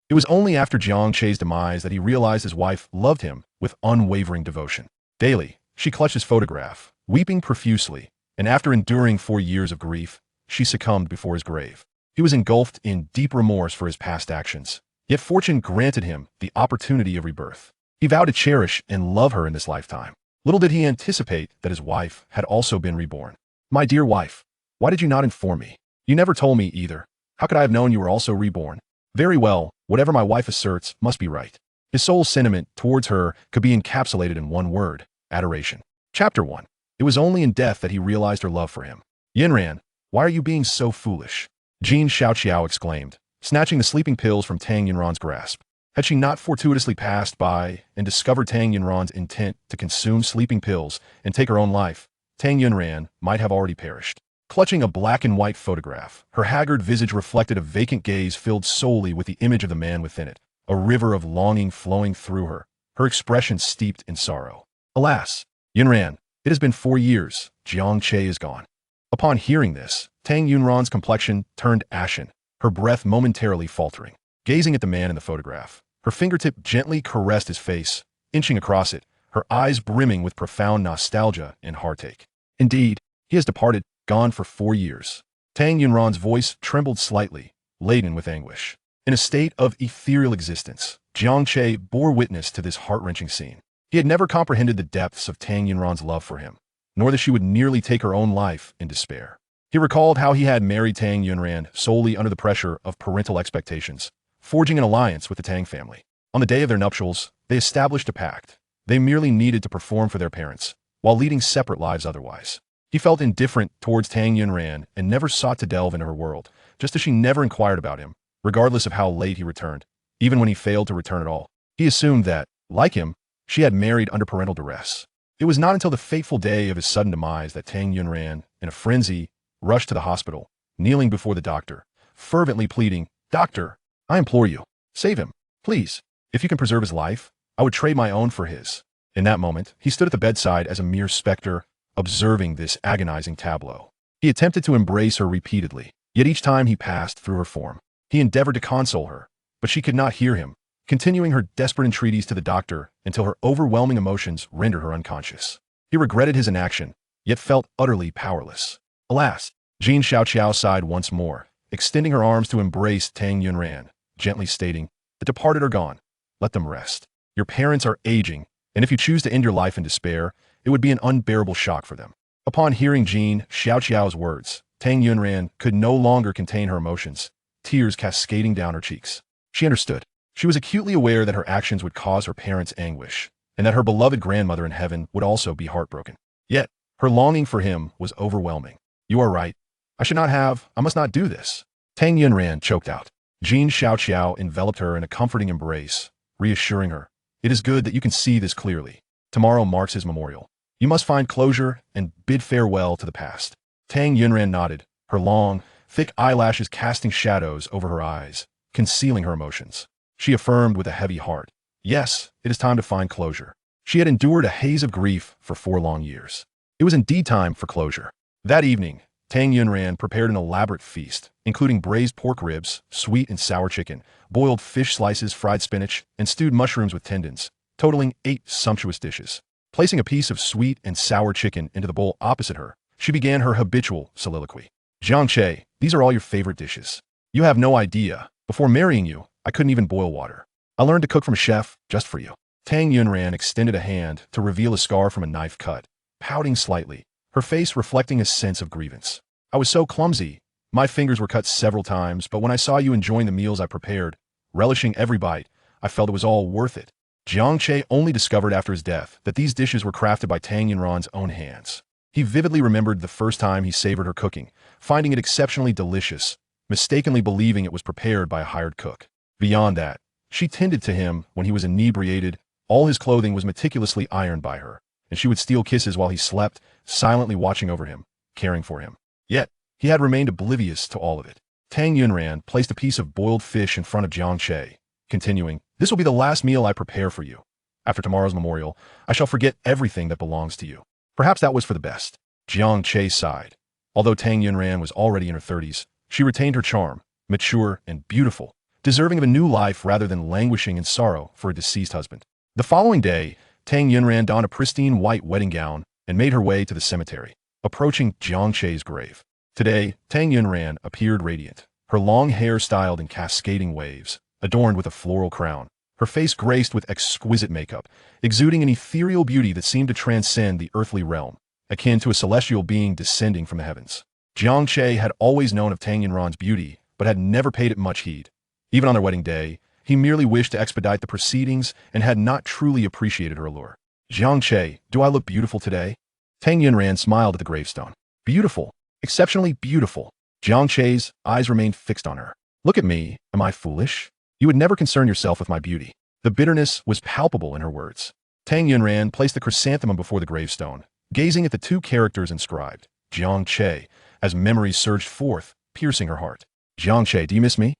It was only after Jiang Che's demise that he realized his wife loved him with unwavering devotion. Daily, she clutched his photograph, weeping profusely, and after enduring 4 years of grief, she succumbed before his grave. He was engulfed in deep remorse for his past actions, yet fortune granted him the opportunity of rebirth. He vowed to cherish and love her in this lifetime. Little did he anticipate that his wife had also been reborn. "My dear wife, why did you not inform me? You never told me either. How could I have known you were also reborn?" "Very well, whatever my wife asserts must be right." His soul's sentiment towards her could be encapsulated in one word: adoration. Chapter 1. It was only in death that he realized her love for him. "Yinran, why are you being so foolish?" Jean Xiaoqiao exclaimed, snatching the sleeping pills from Tang Yunran's grasp. Had she not fortuitously passed by and discovered Tang Yunran's intent to consume sleeping pills and take her own life, Tang Yunran might have already perished. Clutching a black and white photograph, her haggard visage reflected a vacant gaze filled solely with the image of the man within it, a river of longing flowing through her, her expression steeped in sorrow. "Alas, Yunran, it has been 4 years, Jiang Che is gone." Upon hearing this, Tang Yunran's complexion turned ashen, her breath momentarily faltering. Gazing at the man in the photograph, her fingertip gently caressed his face, inching across it, her eyes brimming with profound nostalgia and heartache. "Indeed, he has departed, gone for 4 years." Tang Yunran's voice trembled slightly, laden with anguish. In a state of ethereal existence, Jiang Che bore witness to this heart-wrenching scene. He had never comprehended the depths of Tang Yunran's love for him, nor that she would nearly take her own life in despair. He recalled how he had married Tang Yunran solely under the pressure of parental expectations, forging an alliance with the Tang family. On the day of their nuptials, they established a pact. They merely needed to perform for their parents, while leading separate lives otherwise. He felt indifferent towards Tang Yunran and never sought to delve into her world, just as she never inquired about him, regardless of how late he returned, even when he failed to return at all. He assumed that, like him, she had married under parental duress. It was not until the fateful day of his sudden demise that Tang Yunran, in a frenzy, rushed to the hospital, kneeling before the doctor, fervently pleading, "Doctor, I implore you, save him, please. If you can preserve his life, I would trade my own for his." In that moment, he stood at the bedside as a mere specter, observing this agonizing tableau. He attempted to embrace her repeatedly, yet each time he passed through her form. He endeavored to console her, but she could not hear him, continuing her desperate entreaties to the doctor until her overwhelming emotions rendered her unconscious. He regretted his inaction, yet felt utterly powerless. "Alas," Jean Xiaoqiao sighed once more, extending her arms to embrace Tang Yunran, gently stating, "The departed are gone. Let them rest. Your parents are aging, and if you choose to end your life in despair, it would be an unbearable shock for them." Upon hearing Jean Xiaoqiao's words, Tang Yunran could no longer contain her emotions, tears cascading down her cheeks. She understood. She was acutely aware that her actions would cause her parents anguish, and that her beloved grandmother in heaven would also be heartbroken. Yet, her longing for him was overwhelming. "You are right. I must not do this." Tang Yunran choked out. Jean Xiaoqiao enveloped her in a comforting embrace, reassuring her, "It is good that you can see this clearly. Tomorrow marks his memorial. You must find closure and bid farewell to the past." Tang Yunran nodded, her long, thick eyelashes casting shadows over her eyes, concealing her emotions. She affirmed with a heavy heart, "Yes, it is time to find closure." She had endured a haze of grief for 4 long years. It was indeed time for closure. That evening, Tang Yunran prepared an elaborate feast, including braised pork ribs, sweet and sour chicken, boiled fish slices, fried spinach, and stewed mushrooms with tendons, totaling 8 sumptuous dishes. Placing a piece of sweet and sour chicken into the bowl opposite her, she began her habitual soliloquy. "Jiang Che, these are all your favorite dishes. You have no idea. Before marrying you, I couldn't even boil water. I learned to cook from a chef just for you." Tang Yunran extended a hand to reveal a scar from a knife cut, pouting slightly, her face reflecting a sense of grievance. "I was so clumsy. My fingers were cut several times, but when I saw you enjoying the meals I prepared, relishing every bite, I felt it was all worth it." Jiang Che only discovered after his death that these dishes were crafted by Tang Yunran's own hands. He vividly remembered the first time he savored her cooking, finding it exceptionally delicious, mistakenly believing it was prepared by a hired cook. Beyond that, she tended to him when he was inebriated, all his clothing was meticulously ironed by her, and she would steal kisses while he slept, silently watching over him, caring for him. Yet, he had remained oblivious to all of it. Tang Yunran placed a piece of boiled fish in front of Jiang Che, continuing, "This will be the last meal I prepare for you. After tomorrow's memorial, I shall forget everything that belongs to you." Perhaps that was for the best. Jiang Che sighed. Although Tang Yunran was already in her 30s, she retained her charm, mature and beautiful, deserving of a new life rather than languishing in sorrow for a deceased husband. The following day, Tang Yunran donned a pristine white wedding gown and made her way to the cemetery, approaching Jiang Che's grave. Today, Tang Yunran appeared radiant, her long hair styled in cascading waves, adorned with a floral crown, her face graced with exquisite makeup, exuding an ethereal beauty that seemed to transcend the earthly realm, akin to a celestial being descending from the heavens. Jiang Che had always known of Tang Yunran's beauty, but had never paid it much heed. Even on their wedding day, he merely wished to expedite the proceedings and had not truly appreciated her allure. Jiang Che, do I look beautiful today? Tang Yunran smiled at the gravestone. Beautiful. Exceptionally beautiful. Jiang Che's eyes remained fixed on her. Look at me. Am I foolish? You would never concern yourself with my beauty. The bitterness was palpable in her words. Tang Yunran placed the chrysanthemum before the gravestone, gazing at the two characters inscribed, Jiang Che, as memories surged forth, piercing her heart. Jiang Che, do you miss me?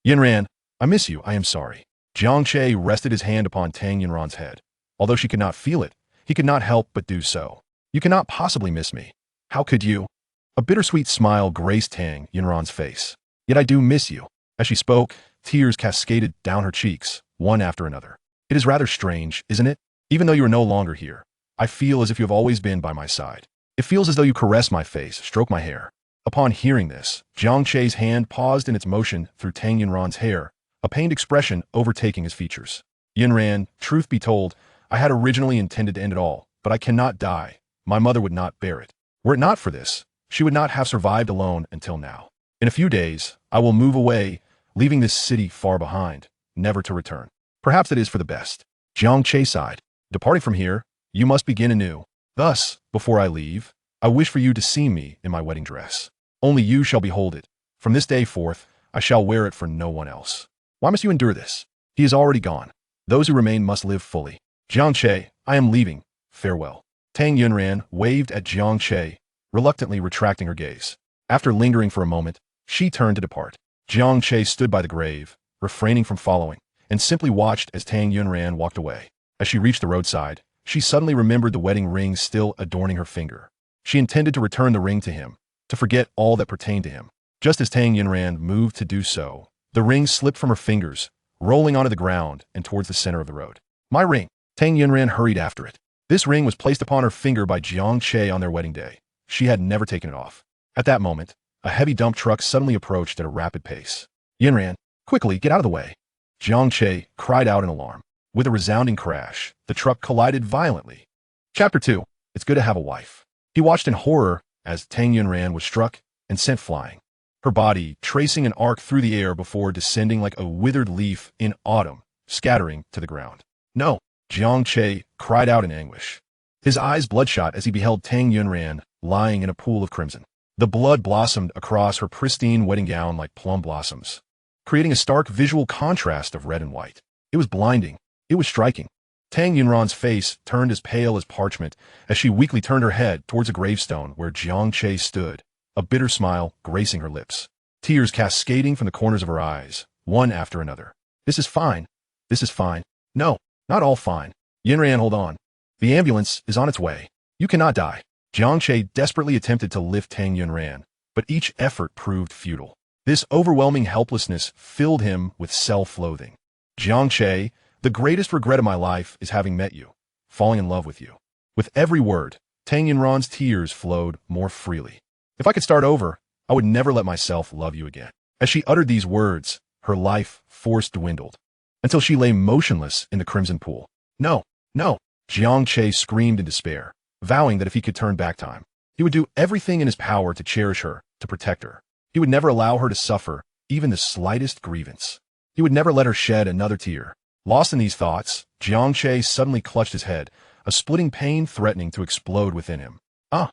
Yunran, I miss you, I am sorry. Jiang Che rested his hand upon Tang Yunran's head. Although she could not feel it, he could not help but do so. You cannot possibly miss me. How could you? A bittersweet smile graced Tang Yunran's face. Yet I do miss you. As she spoke, tears cascaded down her cheeks, one after another. It is rather strange, isn't it? Even though you are no longer here, I feel as if you have always been by my side. It feels as though you caress my face, stroke my hair. Upon hearing this, Jiang Che's hand paused in its motion through Tang Yunran's hair, a pained expression overtaking his features. Yunran, truth be told, I had originally intended to end it all, but I cannot die. My mother would not bear it. Were it not for this, she would not have survived alone until now. In a few days, I will move away, leaving this city far behind, never to return. Perhaps that is for the best. Jiang Che sighed. Departing from here, you must begin anew. Thus, before I leave, I wish for you to see me in my wedding dress. Only you shall behold it. From this day forth, I shall wear it for no one else. Why must you endure this? He is already gone. Those who remain must live fully. Jiang Che, I am leaving. Farewell. Tang Yunran waved at Jiang Che, reluctantly retracting her gaze. After lingering for a moment, she turned to depart. Jiang Che stood by the grave, refraining from following, and simply watched as Tang Yunran walked away. As she reached the roadside, she suddenly remembered the wedding ring still adorning her finger. She intended to return the ring to him, to forget all that pertained to him. Just as Tang Yunran moved to do so, the ring slipped from her fingers, rolling onto the ground and towards the center of the road. My ring! Tang Yunran hurried after it. This ring was placed upon her finger by Jiang Che on their wedding day. She had never taken it off. At that moment, a heavy dump truck suddenly approached at a rapid pace. Yunran, quickly, get out of the way. Jiang Che cried out in alarm. With a resounding crash, the truck collided violently. Chapter 2. It's good to have a wife. He watched in horror as Tang Yunran was struck and sent flying, her body tracing an arc through the air before descending like a withered leaf in autumn, scattering to the ground. No! Jiang Che cried out in anguish. His eyes bloodshot as he beheld Tang Yunran lying in a pool of crimson. The blood blossomed across her pristine wedding gown like plum blossoms, creating a stark visual contrast of red and white. It was blinding. It was striking. Tang Yunran's face turned as pale as parchment as she weakly turned her head towards a gravestone where Jiang Che stood, a bitter smile gracing her lips, tears cascading from the corners of her eyes, one after another. This is fine. This is fine. No, not all fine. Yunran, hold on. The ambulance is on its way. You cannot die. Jiang Che desperately attempted to lift Tang Yunran, but each effort proved futile. This overwhelming helplessness filled him with self-loathing. Jiang Che, the greatest regret of my life is having met you, falling in love with you. With every word, Tang Yunran's tears flowed more freely. If I could start over, I would never let myself love you again. As she uttered these words, her life force dwindled, until she lay motionless in the crimson pool. No, no! Jiang Che screamed in despair, vowing that if he could turn back time, he would do everything in his power to cherish her, to protect her. He would never allow her to suffer even the slightest grievance. He would never let her shed another tear. Lost in these thoughts, Jiang Che suddenly clutched his head, a splitting pain threatening to explode within him. Ah!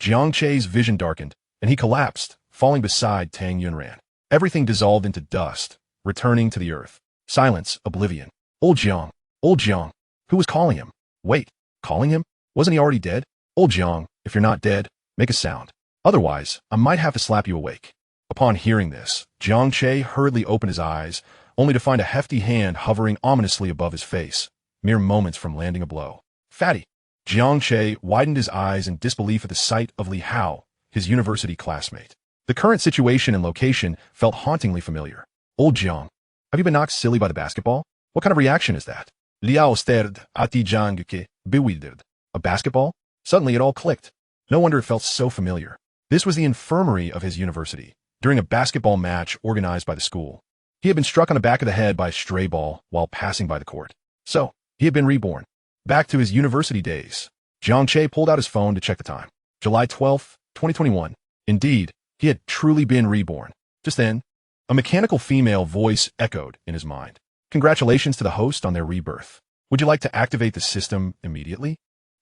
Jiang Che's vision darkened, and he collapsed, falling beside Tang Yunran. Everything dissolved into dust, returning to the earth. Silence, oblivion. Old Jiang! Old Jiang! Who was calling him? Wait, calling him? Wasn't he already dead? Old Jiang, if you're not dead, make a sound. Otherwise, I might have to slap you awake. Upon hearing this, Jiang Che hurriedly opened his eyes, only to find a hefty hand hovering ominously above his face, mere moments from landing a blow. Fatty! Jiang Che widened his eyes in disbelief at the sight of Li Hao, his university classmate. The current situation and location felt hauntingly familiar. Old Jiang. Have you been knocked silly by the basketball? What kind of reaction is that? Liao stared at Jiang Che, bewildered. A basketball? Suddenly it all clicked. No wonder it felt so familiar. This was the infirmary of his university, during a basketball match organized by the school. He had been struck on the back of the head by a stray ball while passing by the court. So, he had been reborn. Back to his university days. Jiang Che pulled out his phone to check the time. July 12, 2021. Indeed, he had truly been reborn. Just then, a mechanical female voice echoed in his mind. Congratulations to the host on their rebirth. Would you like to activate the system immediately?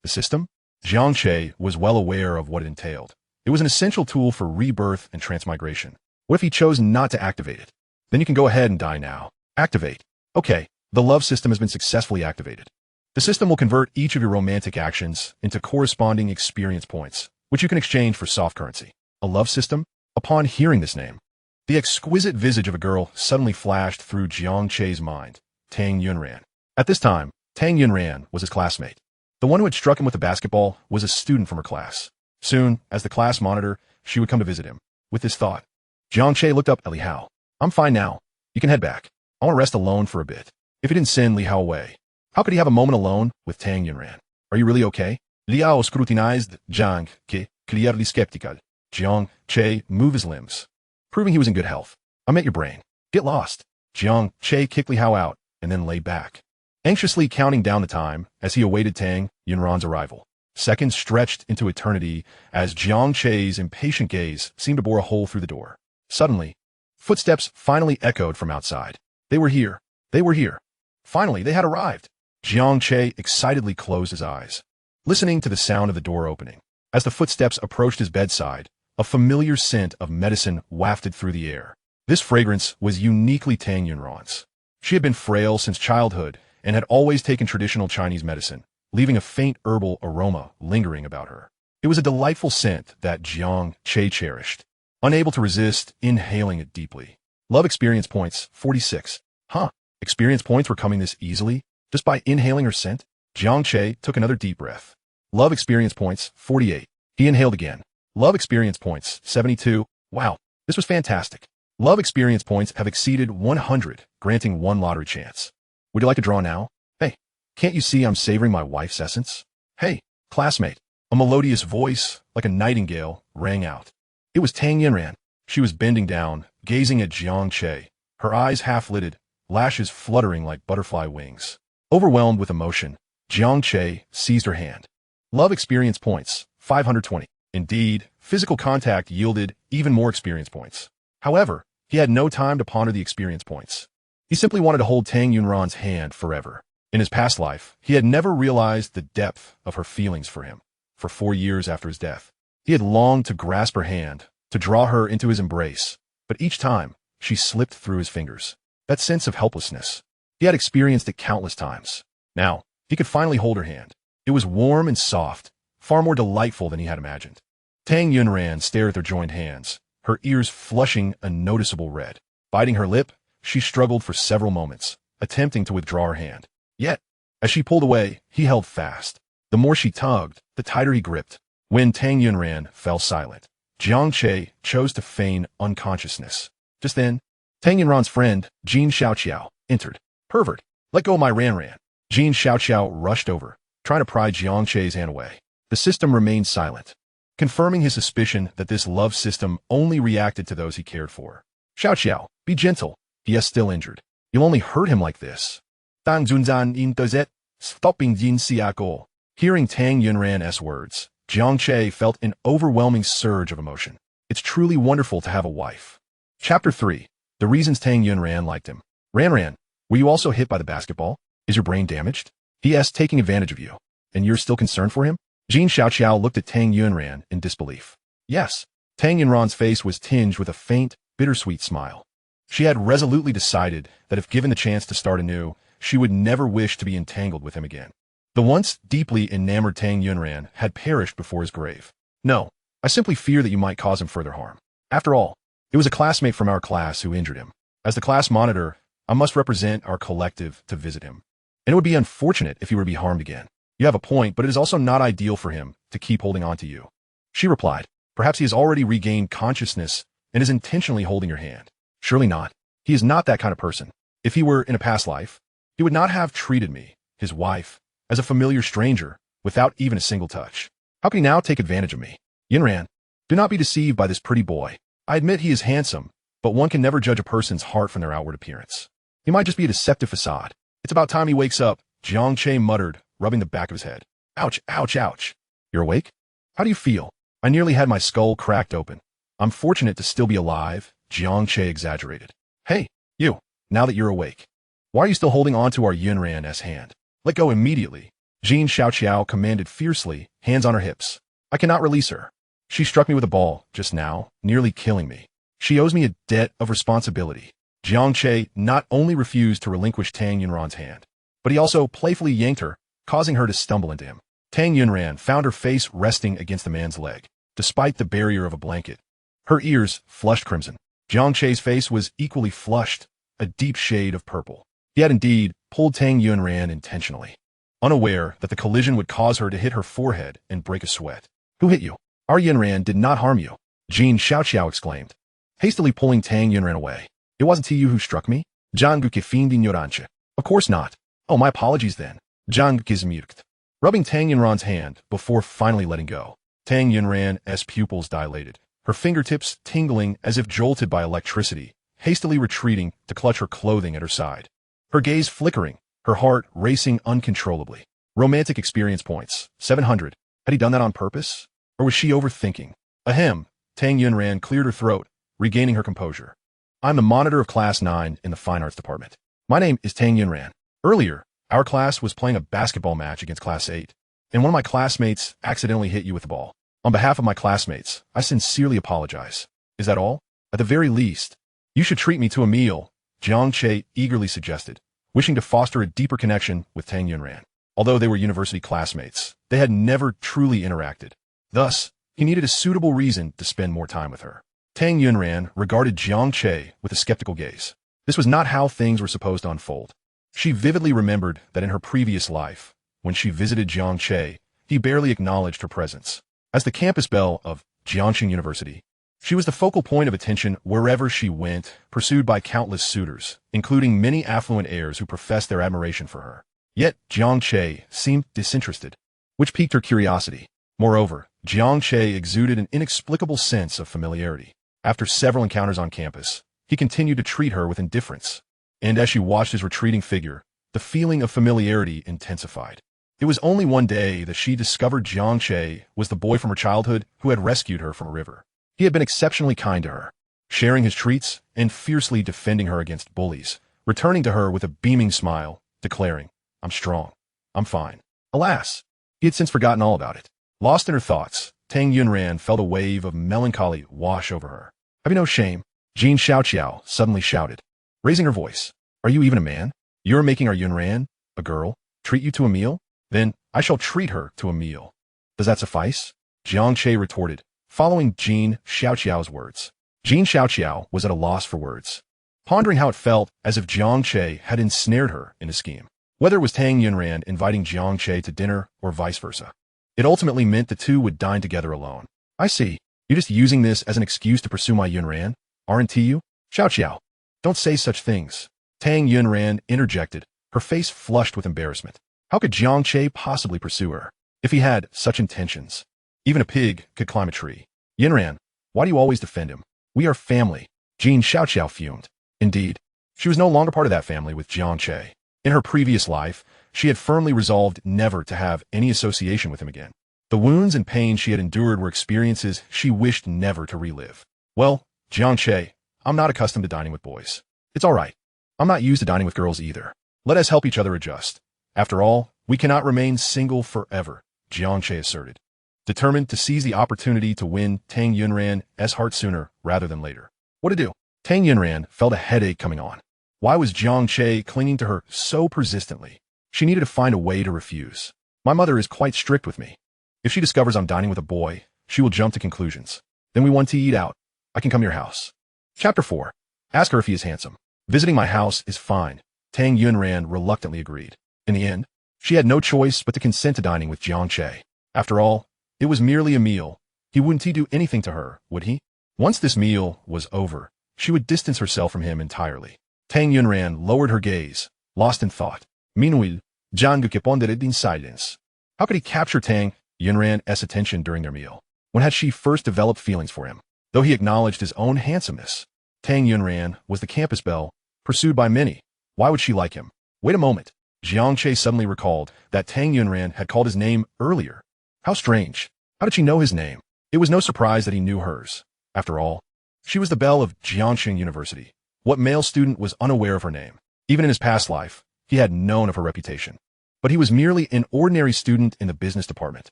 The system? Jiang Che was well aware of what it entailed. It was an essential tool for rebirth and transmigration. What if he chose not to activate it? Then you can go ahead and die now. Activate. Okay, the love system has been successfully activated. The system will convert each of your romantic actions into corresponding experience points, which you can exchange for soft currency. A love system? Upon hearing this name, the exquisite visage of a girl suddenly flashed through Jiang Che's mind. Tang Yunran. At this time, Tang Yunran was his classmate. The one who had struck him with the basketball was a student from her class. Soon, as the class monitor, she would come to visit him. With this thought, Jiang Che looked up at Li Hao. I'm fine now. You can head back. I want to rest alone for a bit. If he didn't send Li Hao away, how could he have a moment alone with Tang Yunran? Are you really okay? Li Hao scrutinized Jiang Che, clearly skeptical. Jiang Che moved his limbs, proving he was in good health. I'm at your brain. Get lost. Jiang Che kicked Li Hao out and then lay back, anxiously counting down the time as he awaited Tang Yunran's arrival. Seconds stretched into eternity as Jiang Che's impatient gaze seemed to bore a hole through the door. Suddenly, footsteps finally echoed from outside. They were here. They were here. Finally, they had arrived. Jiang Che excitedly closed his eyes, listening to the sound of the door opening. As the footsteps approached his bedside, a familiar scent of medicine wafted through the air. This fragrance was uniquely Tang Yunran's. She had been frail since childhood and had always taken traditional Chinese medicine, leaving a faint herbal aroma lingering about her. It was a delightful scent that Jiang Che cherished, unable to resist inhaling it deeply. Love experience points, 46. Huh, experience points were coming this easily, just by inhaling her scent? Jiang Che took another deep breath. Love experience points, 48. He inhaled again. Love experience points, 72. Wow, this was fantastic. Love experience points have exceeded 100, granting one lottery chance. Would you like to draw now? Hey, can't you see I'm savoring my wife's essence? Hey, classmate. A melodious voice, like a nightingale, rang out. It was Tang Yunran. She was bending down, gazing at Jiang Che, her eyes half-lidded, lashes fluttering like butterfly wings. Overwhelmed with emotion, Jiang Che seized her hand. Love experience points, 520. Indeed, physical contact yielded even more experience points. However, he had no time to ponder the experience points. He simply wanted to hold Tang Yunran's hand forever. In his past life, he had never realized the depth of her feelings for him. For 4 years after his death, he had longed to grasp her hand, to draw her into his embrace, but each time, she slipped through his fingers. That sense of helplessness, he had experienced it countless times. Now, he could finally hold her hand. It was warm and soft, far more delightful than he had imagined. Tang Yunran stared at their joined hands, her ears flushing a noticeable red. Biting her lip, she struggled for several moments, attempting to withdraw her hand. Yet, as she pulled away, he held fast. The more she tugged, the tighter he gripped. When Tang Yunran fell silent, Jiang Che chose to feign unconsciousness. Just then, Tang Yunran's friend, Jin Xiaoqiao, entered. Pervert, let go of my Ran. Jin Xiaoqiao rushed over, trying to pry Jiang Che's hand away. The system remained silent, confirming his suspicion that this love system only reacted to those he cared for. Xiaoqiao, be gentle. He is still injured. You'll only hurt him like this. Tang Zunzan in dozet, stopping Jin Xiaoqiao. Hearing Tang Yunran's words, Jiang Che felt an overwhelming surge of emotion. It's truly wonderful to have a wife. Chapter 3. The reasons Tang Yunran liked him. Ran, were you also hit by the basketball? Is your brain damaged? He asked, taking advantage of you. And you're still concerned for him? Jin Xiaoqiao looked at Tang Yunran in disbelief. Yes. Tang Yunran's face was tinged with a faint, bittersweet smile. She had resolutely decided that if given the chance to start anew, she would never wish to be entangled with him again. The once deeply enamored Tang Yunran had perished before his grave. No, I simply fear that you might cause him further harm. After all, it was a classmate from our class who injured him. As the class monitor, I must represent our collective to visit him. And it would be unfortunate if he were to be harmed again. You have a point, but it is also not ideal for him to keep holding on to you. She replied, perhaps he has already regained consciousness and is intentionally holding your hand. Surely not. He is not that kind of person. If he were in a past life, he would not have treated me, his wife, as a familiar stranger, without even a single touch. How can he now take advantage of me? Yunran, do not be deceived by this pretty boy. I admit he is handsome, but one can never judge a person's heart from their outward appearance. He might just be a deceptive facade. It's about time he wakes up, Jiang Che muttered, rubbing the back of his head. Ouch, ouch, ouch. You're awake? How do you feel? I nearly had my skull cracked open. I'm fortunate to still be alive, Jiang Che exaggerated. Hey, you, now that you're awake. Why are you still holding on to our Yunran's hand? Let go immediately. Jean Xiaoqiao commanded fiercely, hands on her hips. I cannot release her. She struck me with a ball, just now, nearly killing me. She owes me a debt of responsibility. Jiang Che not only refused to relinquish Tang Yunran's hand, but he also playfully yanked her, causing her to stumble into him. Tang Yunran found her face resting against the man's leg, despite the barrier of a blanket. Her ears flushed crimson. Jiang Che's face was equally flushed, a deep shade of purple. He had indeed pulled Tang Yunran intentionally, unaware that the collision would cause her to hit her forehead and break a sweat. Who hit you? Our Yunran did not harm you, Jean Xiaoqiao exclaimed, hastily pulling Tang Yunran away. It wasn't you who struck me? Jiang Che fin ignorante. Of course not. Oh, my apologies then. Jiang Che rubbing Tang Yunran's hand before finally letting go. Tang Yunran's pupils dilated, her fingertips tingling as if jolted by electricity, hastily retreating to clutch her clothing at her side. Her gaze flickering, her heart racing uncontrollably. Romantic experience points, 700. Had he done that on purpose? Or was she overthinking? Ahem, Tang Yunran cleared her throat, regaining her composure. I'm the monitor of Class 9 in the Fine Arts Department. My name is Tang Yunran. Earlier, our class was playing a basketball match against Class 8, and one of my classmates accidentally hit you with the ball. On behalf of my classmates, I sincerely apologize. Is that all? At the very least, you should treat me to a meal, Jiang Che eagerly suggested, wishing to foster a deeper connection with Tang Yunran. Although they were university classmates, they had never truly interacted. Thus, he needed a suitable reason to spend more time with her. Tang Yunran regarded Jiang Che with a skeptical gaze. This was not how things were supposed to unfold. She vividly remembered that in her previous life, when she visited Jiang Che, he barely acknowledged her presence. As the campus belle of Jiangxing University, she was the focal point of attention wherever she went, pursued by countless suitors, including many affluent heirs who professed their admiration for her. Yet Jiang Che seemed disinterested, which piqued her curiosity. Moreover, Jiang Che exuded an inexplicable sense of familiarity. After several encounters on campus, he continued to treat her with indifference. And as she watched his retreating figure, the feeling of familiarity intensified. It was only one day that she discovered Jiang Che was the boy from her childhood who had rescued her from a river. He had been exceptionally kind to her, sharing his treats and fiercely defending her against bullies, returning to her with a beaming smile, declaring, I'm strong. I'm fine. Alas, he had since forgotten all about it. Lost in her thoughts, Tang Yunran felt a wave of melancholy wash over her. Have you no shame? Jean Xiaoqiao suddenly shouted, raising her voice. Are you even a man? You're making our Yunran, a girl, treat you to a meal? Then I shall treat her to a meal. Does that suffice? Jiang Che retorted, following Jean Xiaoqiao's words. Jean Xiaoqiao was at a loss for words, pondering how it felt as if Jiang Che had ensnared her in a scheme. Whether it was Tang Yunran inviting Jiang Che to dinner or vice versa, it ultimately meant the two would dine together alone. I see. You're just using this as an excuse to pursue my Yunran, aren't you? Xiaoqiao, don't say such things. Tang Yunran interjected, her face flushed with embarrassment. How could Jiang Che possibly pursue her, if he had such intentions? Even a pig could climb a tree. Yunran, why do you always defend him? We are family. Jean Xiaoqiao fumed. Indeed, she was no longer part of that family with Jiang Che. In her previous life, she had firmly resolved never to have any association with him again. The wounds and pain she had endured were experiences she wished never to relive. Well, Jiang Che, I'm not accustomed to dining with boys. It's all right. I'm not used to dining with girls either. Let us help each other adjust. After all, we cannot remain single forever, Jiang Che asserted, determined to seize the opportunity to win Tang Yunran's heart sooner rather than later. What to do? Tang Yunran felt a headache coming on. Why was Jiang Che clinging to her so persistently? She needed to find a way to refuse. My mother is quite strict with me. If she discovers I'm dining with a boy, she will jump to conclusions. Then we want to eat out. I can come to your house. Chapter 4. Ask her if he is handsome. Visiting my house is fine, Tang Yunran reluctantly agreed. In the end, she had no choice but to consent to dining with Jiang Che. After all, it was merely a meal. Wouldn't he do anything to her, would he? Once this meal was over, she would distance herself from him entirely. Tang Yunran lowered her gaze, lost in thought. Meanwhile, Jiang Che pondered in silence. How could he capture Tang Yunran's attention during their meal? When had she first developed feelings for him? Though he acknowledged his own handsomeness, Tang Yunran was the campus belle, pursued by many. Why would she like him? Wait a moment. Jiang Che suddenly recalled that Tang Yunran had called his name earlier. How strange. How did she know his name? It was no surprise that he knew hers. After all, she was the belle of Jiangxing University. What male student was unaware of her name? Even in his past life, he had known of her reputation. But he was merely an ordinary student in the business department.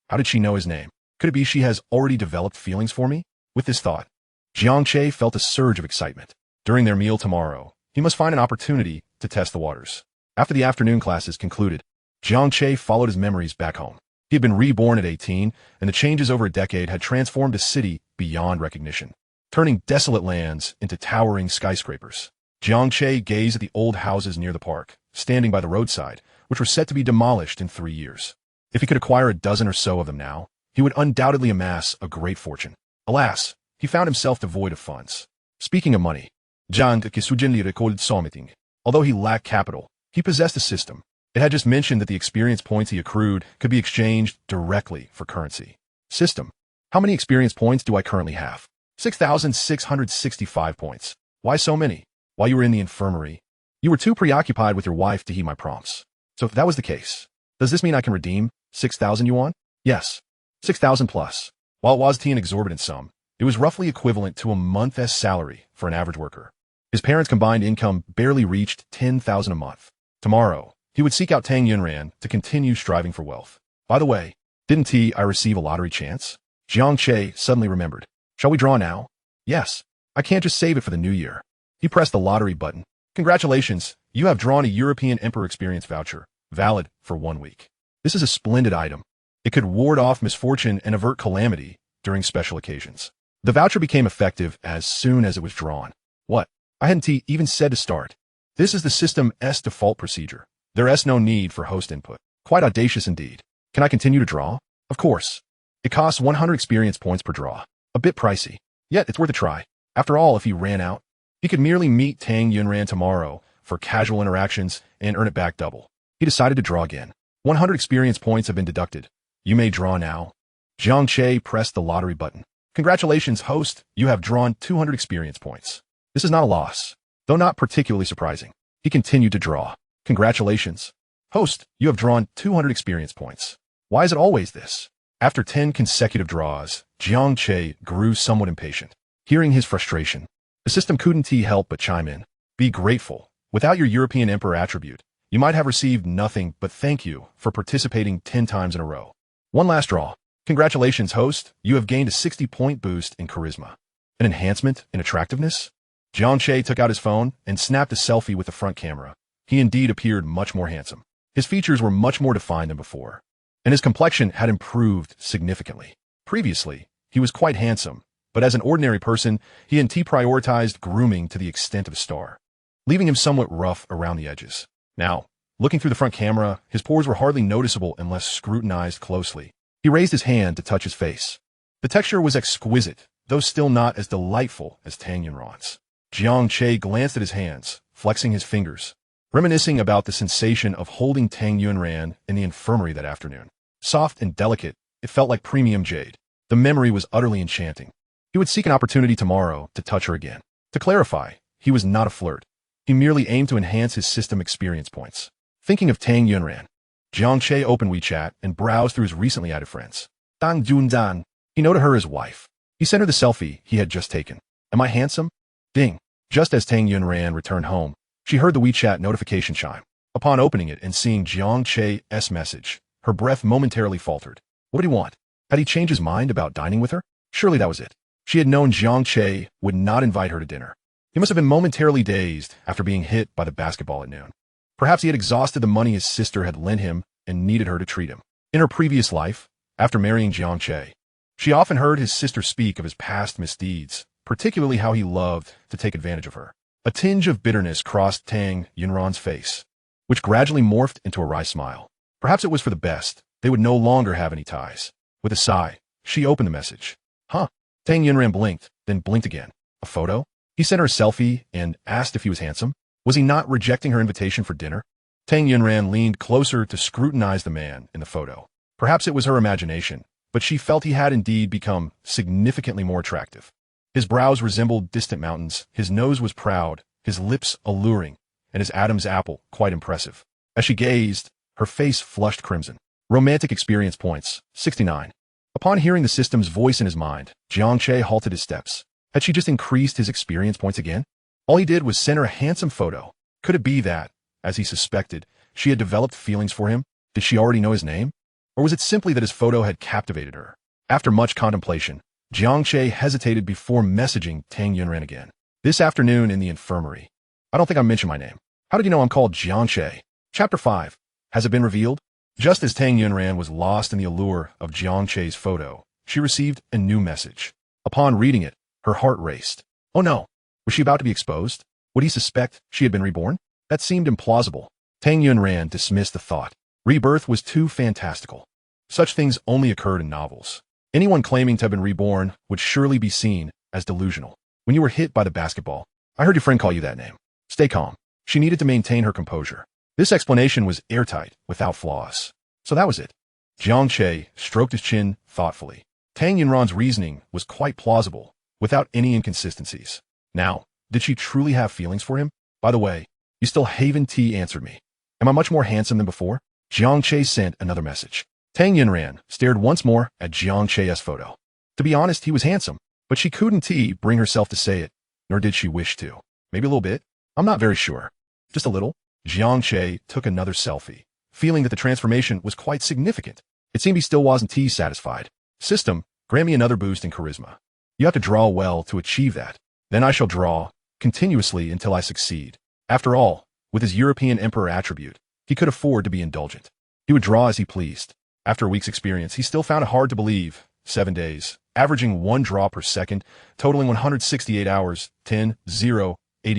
How did she know his name? Could it be she has already developed feelings for me? With this thought, Jiang Che felt a surge of excitement. During their meal tomorrow, he must find an opportunity to test the waters. After the afternoon classes concluded, Jiang Che followed his memories back home. He had been reborn at 18, and the changes over a decade had transformed a city beyond recognition, turning desolate lands into towering skyscrapers. Jiang Che gazed at the old houses near the park, standing by the roadside, which were set to be demolished in 3 years. If he could acquire a dozen or so of them now, he would undoubtedly amass a great fortune. Alas, he found himself devoid of funds. Speaking of money, Jiang Che suggested recorded something. Although he lacked capital, he possessed a system. It had just mentioned that the experience points he accrued could be exchanged directly for currency. System. How many experience points do I currently have? 6,665 points. Why so many? While you were in the infirmary, you were too preoccupied with your wife to heed my prompts. So if that was the case, does this mean I can redeem 6,000 yuan? Yes. 6,000 plus. While it was an exorbitant sum, it was roughly equivalent to a month's salary for an average worker. His parents' combined income barely reached 10,000 a month. Tomorrow, he would seek out Tang Yunran to continue striving for wealth. By the way, didn't I receive a lottery chance? Jiang Che suddenly remembered. Shall we draw now? Yes. I can't just save it for the new year. He pressed the lottery button. Congratulations, you have drawn a European Emperor Experience voucher, valid for 1 week. This is a splendid item. It could ward off misfortune and avert calamity during special occasions. The voucher became effective as soon as it was drawn. What? I hadn't even said to start. This is the system's default procedure. There is no need for host input. Quite audacious indeed. Can I continue to draw? Of course. It costs 100 experience points per draw. A bit pricey. Yet it's worth a try. After all, if he ran out, he could merely meet Tang Yunran tomorrow for casual interactions and earn it back double. He decided to draw again. 100 experience points have been deducted. You may draw now. Jiang Che pressed the lottery button. Congratulations, host. You have drawn 200 experience points. This is not a loss, though not particularly surprising. He continued to draw. Congratulations. Host, you have drawn 200 experience points. Why is it always this? After 10 consecutive draws, Jiang Che grew somewhat impatient. Hearing his frustration, the system couldn't help but chime in. Be grateful. Without your European Emperor attribute, you might have received nothing but thank you for participating 10 times in a row. One last draw. Congratulations, host. You have gained a 60-point boost in charisma. An enhancement in attractiveness? Jiang Che took out his phone and snapped a selfie with the front camera. He indeed appeared much more handsome. His features were much more defined than before, and his complexion had improved significantly. Previously, he was quite handsome, but as an ordinary person, he prioritized grooming to the extent of a star, leaving him somewhat rough around the edges. Now, looking through the front camera, his pores were hardly noticeable unless scrutinized closely. He raised his hand to touch his face. The texture was exquisite, though still not as delightful as Tang Yunran's. Jiang Che glanced at his hands, flexing his fingers, reminiscing about the sensation of holding Tang Yunran in the infirmary that afternoon. Soft and delicate, it felt like premium jade. The memory was utterly enchanting. He would seek an opportunity tomorrow to touch her again. To clarify, he was not a flirt. He merely aimed to enhance his system experience points. Thinking of Tang Yunran, Jiang Che opened WeChat and browsed through his recently added friends. Dang Junzan. He noted her as wife. He sent her the selfie he had just taken. Am I handsome? Ding. Just as Tang Yunran returned home, she heard the WeChat notification chime. Upon opening it and seeing Jiang Che's message, her breath momentarily faltered. What did he want? Had he changed his mind about dining with her? Surely that was it. She had known Jiang Che would not invite her to dinner. He must have been momentarily dazed after being hit by the basketball at noon. Perhaps he had exhausted the money his sister had lent him and needed her to treat him. In her previous life, after marrying Jiang Che, she often heard his sister speak of his past misdeeds, particularly how he loved to take advantage of her. A tinge of bitterness crossed Tang Yunran's face, which gradually morphed into a wry smile. Perhaps it was for the best. They would no longer have any ties. With a sigh, she opened the message. Huh? Tang Yunran blinked, then blinked again. A photo? He sent her a selfie and asked if he was handsome. Was he not rejecting her invitation for dinner? Tang Yunran leaned closer to scrutinize the man in the photo. Perhaps it was her imagination, but she felt he had indeed become significantly more attractive. His brows resembled distant mountains, his nose was proud, his lips alluring, and his Adam's apple quite impressive. As she gazed, her face flushed crimson. Romantic experience points, 69. Upon hearing the system's voice in his mind, Jiang Che halted his steps. Had she just increased his experience points again? All he did was send her a handsome photo. Could it be that, as he suspected, she had developed feelings for him? Did she already know his name? Or was it simply that his photo had captivated her? After much contemplation, Jiang Che hesitated before messaging Tang Yunran again. This afternoon in the infirmary. I don't think I mentioned my name. How did you know I'm called Jiang Che? Chapter 5. Has it been revealed? Just as Tang Yunran was lost in the allure of Jiang Che's photo, she received a new message. Upon reading it, her heart raced. Oh no! Was she about to be exposed? Would he suspect she had been reborn? That seemed implausible. Tang Yunran dismissed the thought. Rebirth was too fantastical. Such things only occurred in novels. Anyone claiming to have been reborn would surely be seen as delusional. When you were hit by the basketball, I heard your friend call you that name. Stay calm. She needed to maintain her composure. This explanation was airtight, without flaws. So that was it. Jiang Che stroked his chin thoughtfully. Tang Yunran's reasoning was quite plausible, without any inconsistencies. Now, did she truly have feelings for him? By the way, you still haven't answered me. Am I much more handsome than before? Jiang Che sent another message. Tang Yunran stared once more at Jiang Che's photo. To be honest, he was handsome, but she couldn't bring herself to say it, nor did she wish to. Maybe a little bit? I'm not very sure. Just a little? Jiang Che took another selfie, feeling that the transformation was quite significant. It seemed he still wasn't satisfied. System, grant me another boost in charisma. You have to draw well to achieve that. Then I shall draw continuously until I succeed. After all, with his European emperor attribute, he could afford to be indulgent. He would draw as he pleased. After a week's experience, he still found it hard to believe. 7 days, averaging 1 draw per second, totaling 168 hours, 80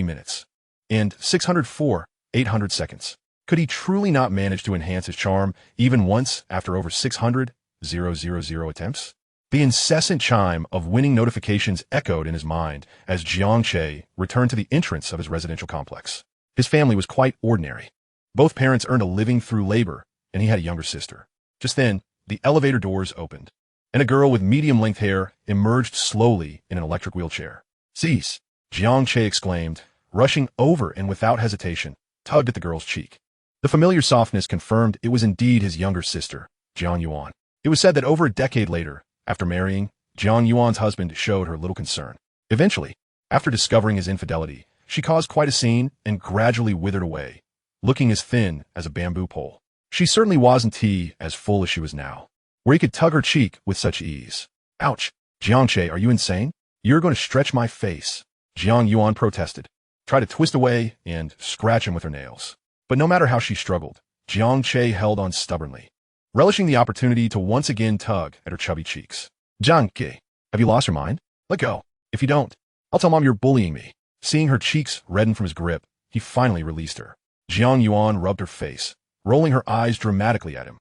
minutes, and 604, 800 seconds. Could he truly not manage to enhance his charm even once after over 600, attempts? The incessant chime of winning notifications echoed in his mind as Jiang Che returned to the entrance of his residential complex. His family was quite ordinary. Both parents earned a living through labor, and he had a younger sister. Just then, the elevator doors opened, and a girl with medium-length hair emerged slowly in an electric wheelchair. "Cease!" Jiang Che exclaimed, rushing over and without hesitation, tugged at the girl's cheek. The familiar softness confirmed it was indeed his younger sister, Jiang Yuan. It was said that over a decade later, after marrying, Jiang Yuan's husband showed her little concern. Eventually, after discovering his infidelity, she caused quite a scene and gradually withered away, looking as thin as a bamboo pole. She certainly wasn't as full as she was now, where he could tug her cheek with such ease. Ouch! Jiang Che, are you insane? You're going to stretch my face. Jiang Yuan protested, tried to twist away and scratch him with her nails. But no matter how she struggled, Jiang Che held on stubbornly, relishing the opportunity to once again tug at her chubby cheeks. Jiang Che, have you lost your mind? Let go. If you don't, I'll tell Mom you're bullying me. Seeing her cheeks redden from his grip, he finally released her. Jiang Yuan rubbed her face, rolling her eyes dramatically at him.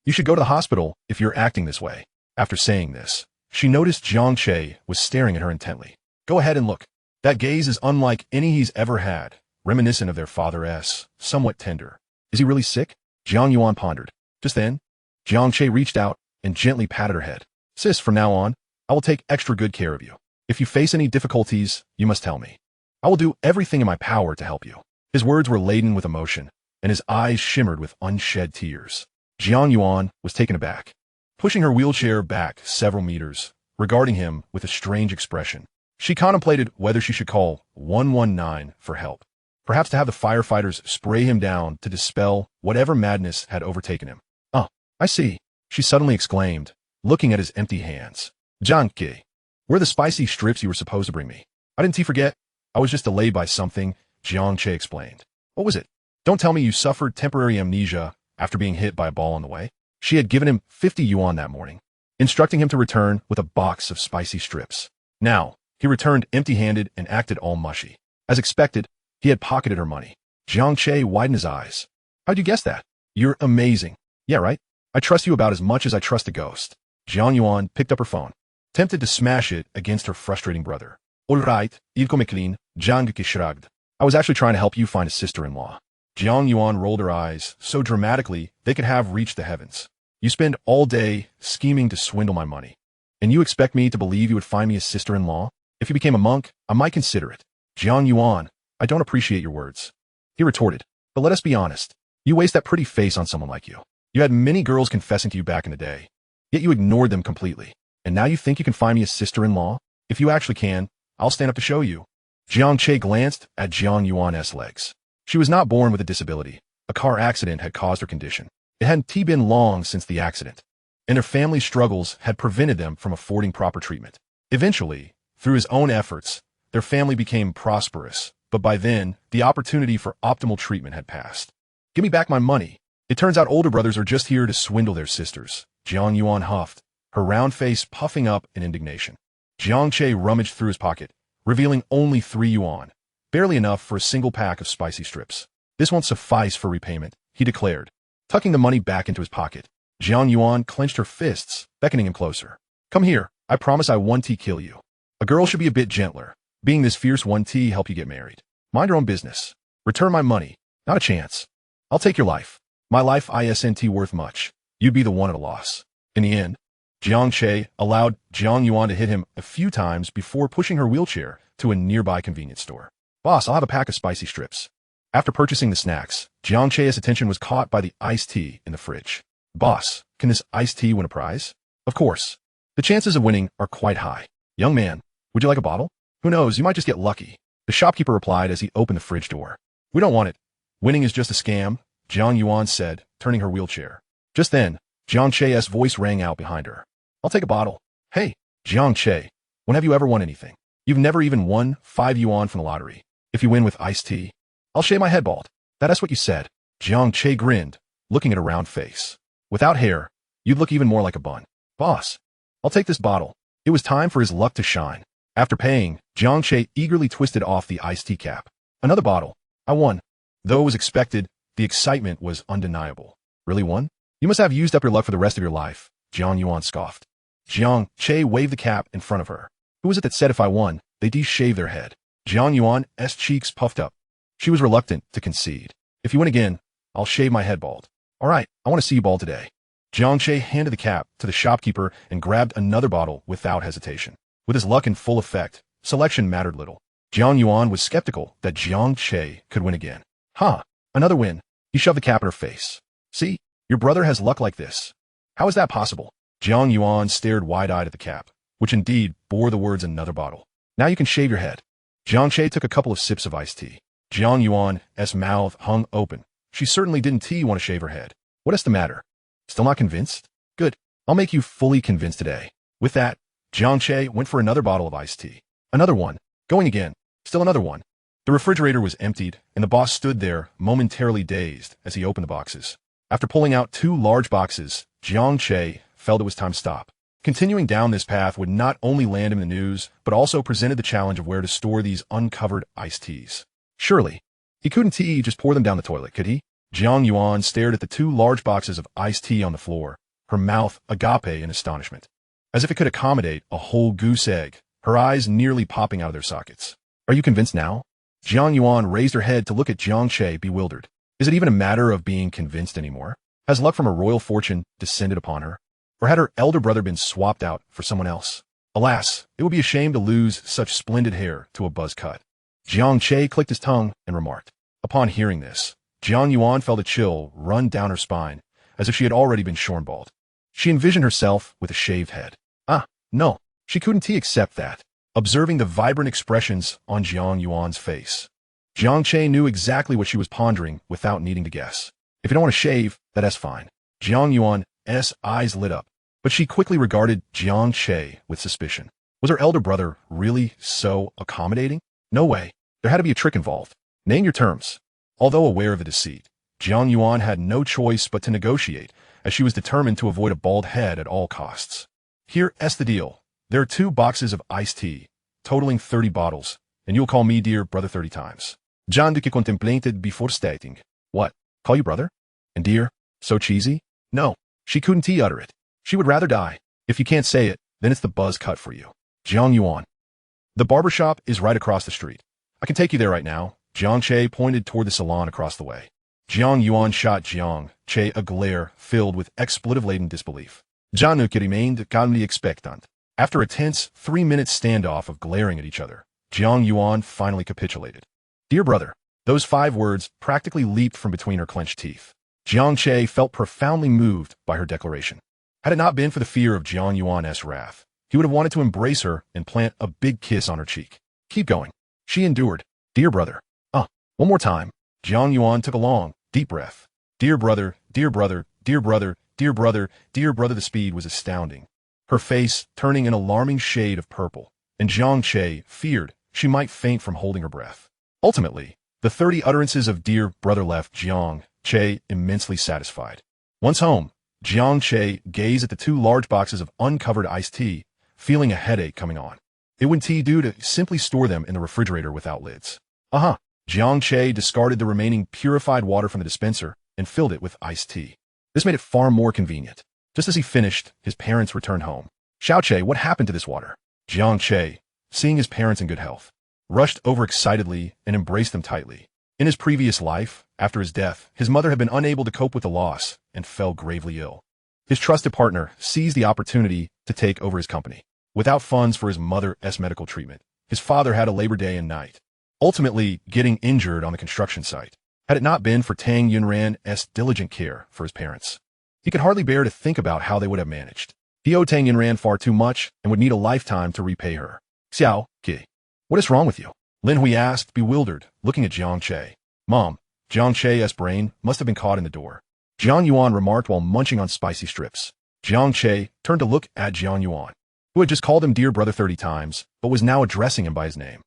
You should go to the hospital if you're acting this way. After saying this, she noticed Jiang Che was staring at her intently. Go ahead and look. That gaze is unlike any he's ever had, reminiscent of their father's, somewhat tender. Is he really sick? Jiang Yuan pondered. Just then, Jiang Che reached out and gently patted her head. Sis, from now on, I will take extra good care of you. If you face any difficulties, you must tell me. I will do everything in my power to help you. His words were laden with emotion, and his eyes shimmered with unshed tears. Jiang Yuan was taken aback, pushing her wheelchair back several meters, regarding him with a strange expression. She contemplated whether she should call 119 for help, perhaps to have the firefighters spray him down to dispel whatever madness had overtaken him. Oh, I see, she suddenly exclaimed, looking at his empty hands. Jiang Che, where are the spicy strips you were supposed to bring me? I didn't forget. I was just delayed by something, Jiang Che explained. What was it? Don't tell me you suffered temporary amnesia after being hit by a ball on the way. She had given him 50 yuan that morning, instructing him to return with a box of spicy strips. Now, he returned empty-handed and acted all mushy. As expected, he had pocketed her money. Jiang Che widened his eyes. How'd you guess that? You're amazing. Yeah, right? I trust you about as much as I trust a ghost. Jiang Yuan picked up her phone, tempted to smash it against her frustrating brother. All right, il come clean, Jiang Che shrugged. I was actually trying to help you find a sister-in-law. Jiang Yuan rolled her eyes so dramatically they could have reached the heavens. You spend all day scheming to swindle my money. And you expect me to believe you would find me a sister-in-law? If you became a monk, I might consider it. Jiang Yuan, I don't appreciate your words. He retorted. But let us be honest. You waste that pretty face on someone like you. You had many girls confessing to you back in the day. Yet you ignored them completely. And now you think you can find me a sister-in-law? If you actually can, I'll stand up to show you. Jiang Che glanced at Jiang Yuan's legs. She was not born with a disability. A car accident had caused her condition. It hadn't been long since the accident, and their family struggles had prevented them from affording proper treatment. Eventually, through his own efforts, their family became prosperous, but by then, the opportunity for optimal treatment had passed. Give me back my money. It turns out older brothers are just here to swindle their sisters. Jiang Yuan huffed, her round face puffing up in indignation. Jiang Che rummaged through his pocket, revealing only 3 yuan, barely enough for a single pack of spicy strips. This won't suffice for repayment, he declared, tucking the money back into his pocket. Jiang Yuan clenched her fists, beckoning him closer. Come here, I promise I won't kill you. A girl should be a bit gentler. Being this fierce won't help you get married. Mind your own business. Return my money. Not a chance. I'll take your life. My life isn't worth much. You'd be the one at a loss. In the end, Jiang Che allowed Jiang Yuan to hit him a few times before pushing her wheelchair to a nearby convenience store. Boss, I'll have a pack of spicy strips. After purchasing the snacks, Jiang Che's attention was caught by the iced tea in the fridge. Boss, can this iced tea win a prize? Of course. The chances of winning are quite high. Young man, would you like a bottle? Who knows, you might just get lucky. The shopkeeper replied as he opened the fridge door. We don't want it. Winning is just a scam, Jiang Yuan said, turning her wheelchair. Just then, Jiang Che's voice rang out behind her. I'll take a bottle. Hey, Jiang Che, when have you ever won anything? You've never even won 5 yuan from the lottery. If you win with iced tea, I'll shave my head bald. That's what you said. Jiang Che grinned, looking at her round face. Without hair, you'd look even more like a bun. Boss, I'll take this bottle. It was time for his luck to shine. After paying, Jiang Che eagerly twisted off the iced tea cap. Another bottle. I won. Though it was expected, the excitement was undeniable. Really won? You must have used up your luck for the rest of your life, Jiang Yuan scoffed. Jiang Che waved the cap in front of her. Who was it that said if I won, they'd shave their head? Jiang Yuan's cheeks puffed up. She was reluctant to concede. If you win again, I'll shave my head bald. All right, I want to see you bald today. Jiang Che handed the cap to the shopkeeper and grabbed another bottle without hesitation. With his luck in full effect, selection mattered little. Jiang Yuan was skeptical that Jiang Che could win again. Huh, another win. He shoved the cap in her face. See, your brother has luck like this. How is that possible? Jiang Yuan stared wide-eyed at the cap, which indeed bore the words another bottle. Now you can shave your head. Jiang Che took a couple of sips of iced tea. Jiang Yuan's mouth hung open. She certainly didn't want to shave her head. What is the matter? Still not convinced? Good. I'll make you fully convinced today. With that, Jiang Che went for another bottle of iced tea. Another one. Going again. Still another one. The refrigerator was emptied, and the boss stood there, momentarily dazed, as he opened the boxes. After pulling out 2 large boxes, Jiang Che felt it was time to stop. Continuing down this path would not only land him in the news, but also presented the challenge of where to store these uncovered iced teas. Surely, he couldn't just pour them down the toilet, could he? Jiang Yuan stared at the 2 large boxes of iced tea on the floor, her mouth agape in astonishment. As if it could accommodate a whole goose egg, her eyes nearly popping out of their sockets. Are you convinced now? Jiang Yuan raised her head to look at Jiang Che, bewildered. Is it even a matter of being convinced anymore? Has luck from a royal fortune descended upon her? Or had her elder brother been swapped out for someone else? Alas, it would be a shame to lose such splendid hair to a buzz cut. Jiang Che clicked his tongue and remarked. Upon hearing this, Jiang Yuan felt a chill run down her spine, as if she had already been shorn bald. She envisioned herself with a shaved head. No, she couldn't accept that, observing the vibrant expressions on Jiang Yuan's face. Jiang Che knew exactly what she was pondering without needing to guess. If you don't want to shave, that's fine. Jiang Yuan's eyes lit up, but she quickly regarded Jiang Che with suspicion. Was her elder brother really so accommodating? No way. There had to be a trick involved. Name your terms. Although aware of the deceit, Jiang Yuan had no choice but to negotiate, as she was determined to avoid a bald head at all costs. Here's the deal. There are 2 boxes of iced tea, totaling 30 bottles, and you'll call me dear brother 30 times. John Duque contemplated before stating. What? Call you brother? And dear? So cheesy? No, she couldn't utter it. She would rather die. If you can't say it, then it's the buzz cut for you. Jiang Yuan. The barbershop is right across the street. I can take you there right now, Jiang Che pointed toward the salon across the way. Jiang Yuan shot Jiang Che a glare filled with expletive-laden disbelief. Jiang remained calmly expectant. After a tense 3-minute standoff of glaring at each other, Jiang Yuan finally capitulated. Dear brother. Those 5 words practically leaped from between her clenched teeth. Jiang Che felt profoundly moved by her declaration. Had it not been for the fear of Jiang Yuan's wrath, he would have wanted to embrace her and plant a big kiss on her cheek. Keep going. She endured. Dear brother. One more time. Jiang Yuan took a long, deep breath. Dear brother, dear brother, dear brother, dear brother, dear brother. The speed was astounding. Her face turning an alarming shade of purple, and Jiang Che feared she might faint from holding her breath. Ultimately, the 30 utterances of dear brother left Jiang Che immensely satisfied. Once home, Jiang Che gazed at the 2 large boxes of uncovered iced tea, feeling a headache coming on. It would tea do to simply store them in the refrigerator without lids. Jiang Che discarded the remaining purified water from the dispenser and filled it with iced tea. This made it far more convenient. Just as he finished, his parents returned home. Xiao Che, what happened to this water? Jiang Che, seeing his parents in good health, rushed over excitedly and embraced them tightly. In his previous life, after his death, his mother had been unable to cope with the loss and fell gravely ill. His trusted partner seized the opportunity to take over his company. Without funds for his mother's medical treatment, his father had a labor day and night, ultimately getting injured on the construction site. Had it not been for Tang Yunran's diligent care for his parents, he could hardly bear to think about how they would have managed. He owed Tang Yunran far too much and would need a lifetime to repay her. Xiao Ge, what is wrong with you? Lin Hui asked, bewildered, looking at Jiang Che. Mom, Jiang Che's brain must have been caught in the door. Jiang Yuan remarked while munching on spicy strips. Jiang Che turned to look at Jiang Yuan, who had just called him dear brother 30 times, but was now addressing him by his name.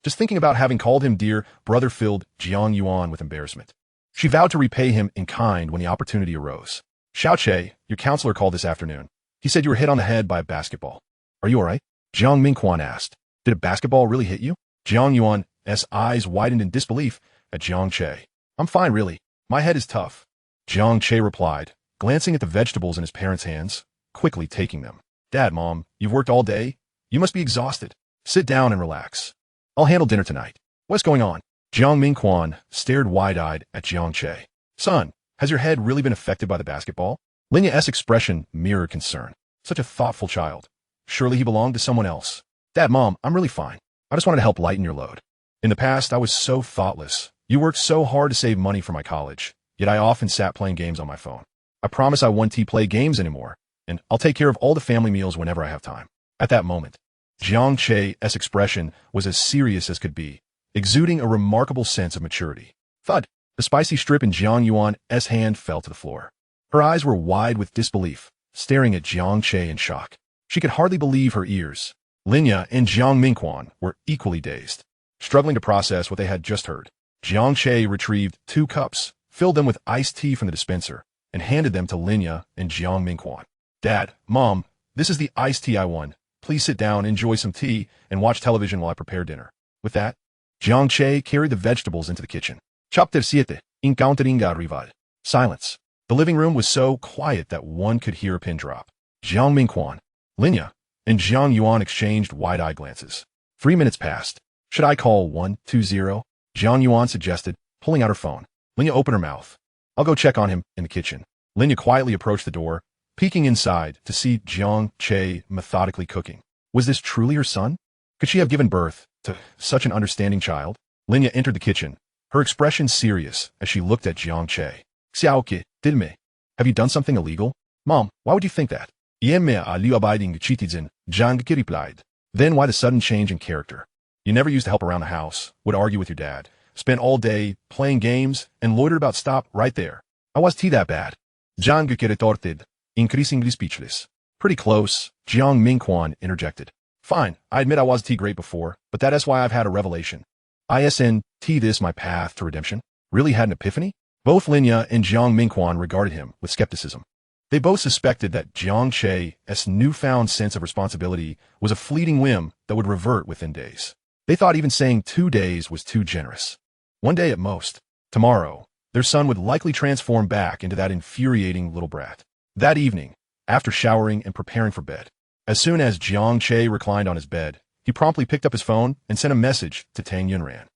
Just thinking about having called him dear brother filled Jiang Yuan with embarrassment. She vowed to repay him in kind when the opportunity arose. Xiao Che, your counselor called this afternoon. He said you were hit on the head by a basketball. Are you all right? Jiang Mingquan asked. Did a basketball really hit you? Jiang Yuan's eyes widened in disbelief at Jiang Che. I'm fine, really. My head is tough. Jiang Che replied, glancing at the vegetables in his parents' hands, quickly taking them. Dad, Mom, you've worked all day? You must be exhausted. Sit down and relax. I'll handle dinner tonight. What's going on? Jiang Mingquan stared wide-eyed at Jiang Che. Son, has your head really been affected by the basketball? Linya's expression mirrored concern. Such a thoughtful child. Surely he belonged to someone else. Dad, Mom, I'm really fine. I just wanted to help lighten your load. In the past, I was so thoughtless. You worked so hard to save money for my college, yet I often sat playing games on my phone. I promise I won't play games anymore, and I'll take care of all the family meals whenever I have time. At that moment, Jiang Che's expression was as serious as could be, exuding a remarkable sense of maturity. Thud! The spicy strip in Jiang Yuan's hand fell to the floor. Her eyes were wide with disbelief, staring at Jiang Che in shock. She could hardly believe her ears. Linya and Jiang Mingquan were equally dazed, struggling to process what they had just heard. Jiang Che retrieved 2 cups, filled them with iced tea from the dispenser, and handed them to Linya and Jiang Mingquan. Dad, Mom, this is the iced tea I won. Please sit down, enjoy some tea, and watch television while I prepare dinner. With that, Jiang Che carried the vegetables into the kitchen. Chapter 7. Encountering a rival. Silence. The living room was so quiet that one could hear a pin drop. Jiang Mingquan, Linya, and Jiang Yuan exchanged wide-eyed glances. 3 minutes passed. Should I call 120? Jiang Yuan suggested, pulling out her phone. Linya opened her mouth. I'll go check on him in the kitchen. Linya quietly approached the door, peeking inside to see Jiang Che methodically cooking. Was this truly her son? Could she have given birth to such an understanding child? Linya entered the kitchen, her expression serious as she looked at Jiang Che. Xiaoke, didme. Have you done something illegal? Mom, why would you think that? Yemme a liu abiding chitizin, Jiang Che replied. Then why the sudden change in character? You never used to help around the house, would argue with your dad, spent all day playing games, and loitered about. Stop right there. I was that bad. Jiang Che retorted, increasingly speechless. Pretty close, Jiang Mingquan interjected. Fine, I admit I was great before, but that is why I've had a revelation. ISNT this my path to redemption? Really had an epiphany? Both Linya and Jiang Mingquan regarded him with skepticism. They both suspected that Jiang Che's newfound sense of responsibility was a fleeting whim that would revert within days. They thought even saying 2 days was too generous. 1 day at most. Tomorrow, their son would likely transform back into that infuriating little brat. That evening, after showering and preparing for bed, as soon as Jiang Che reclined on his bed, he promptly picked up his phone and sent a message to Tang Yunran.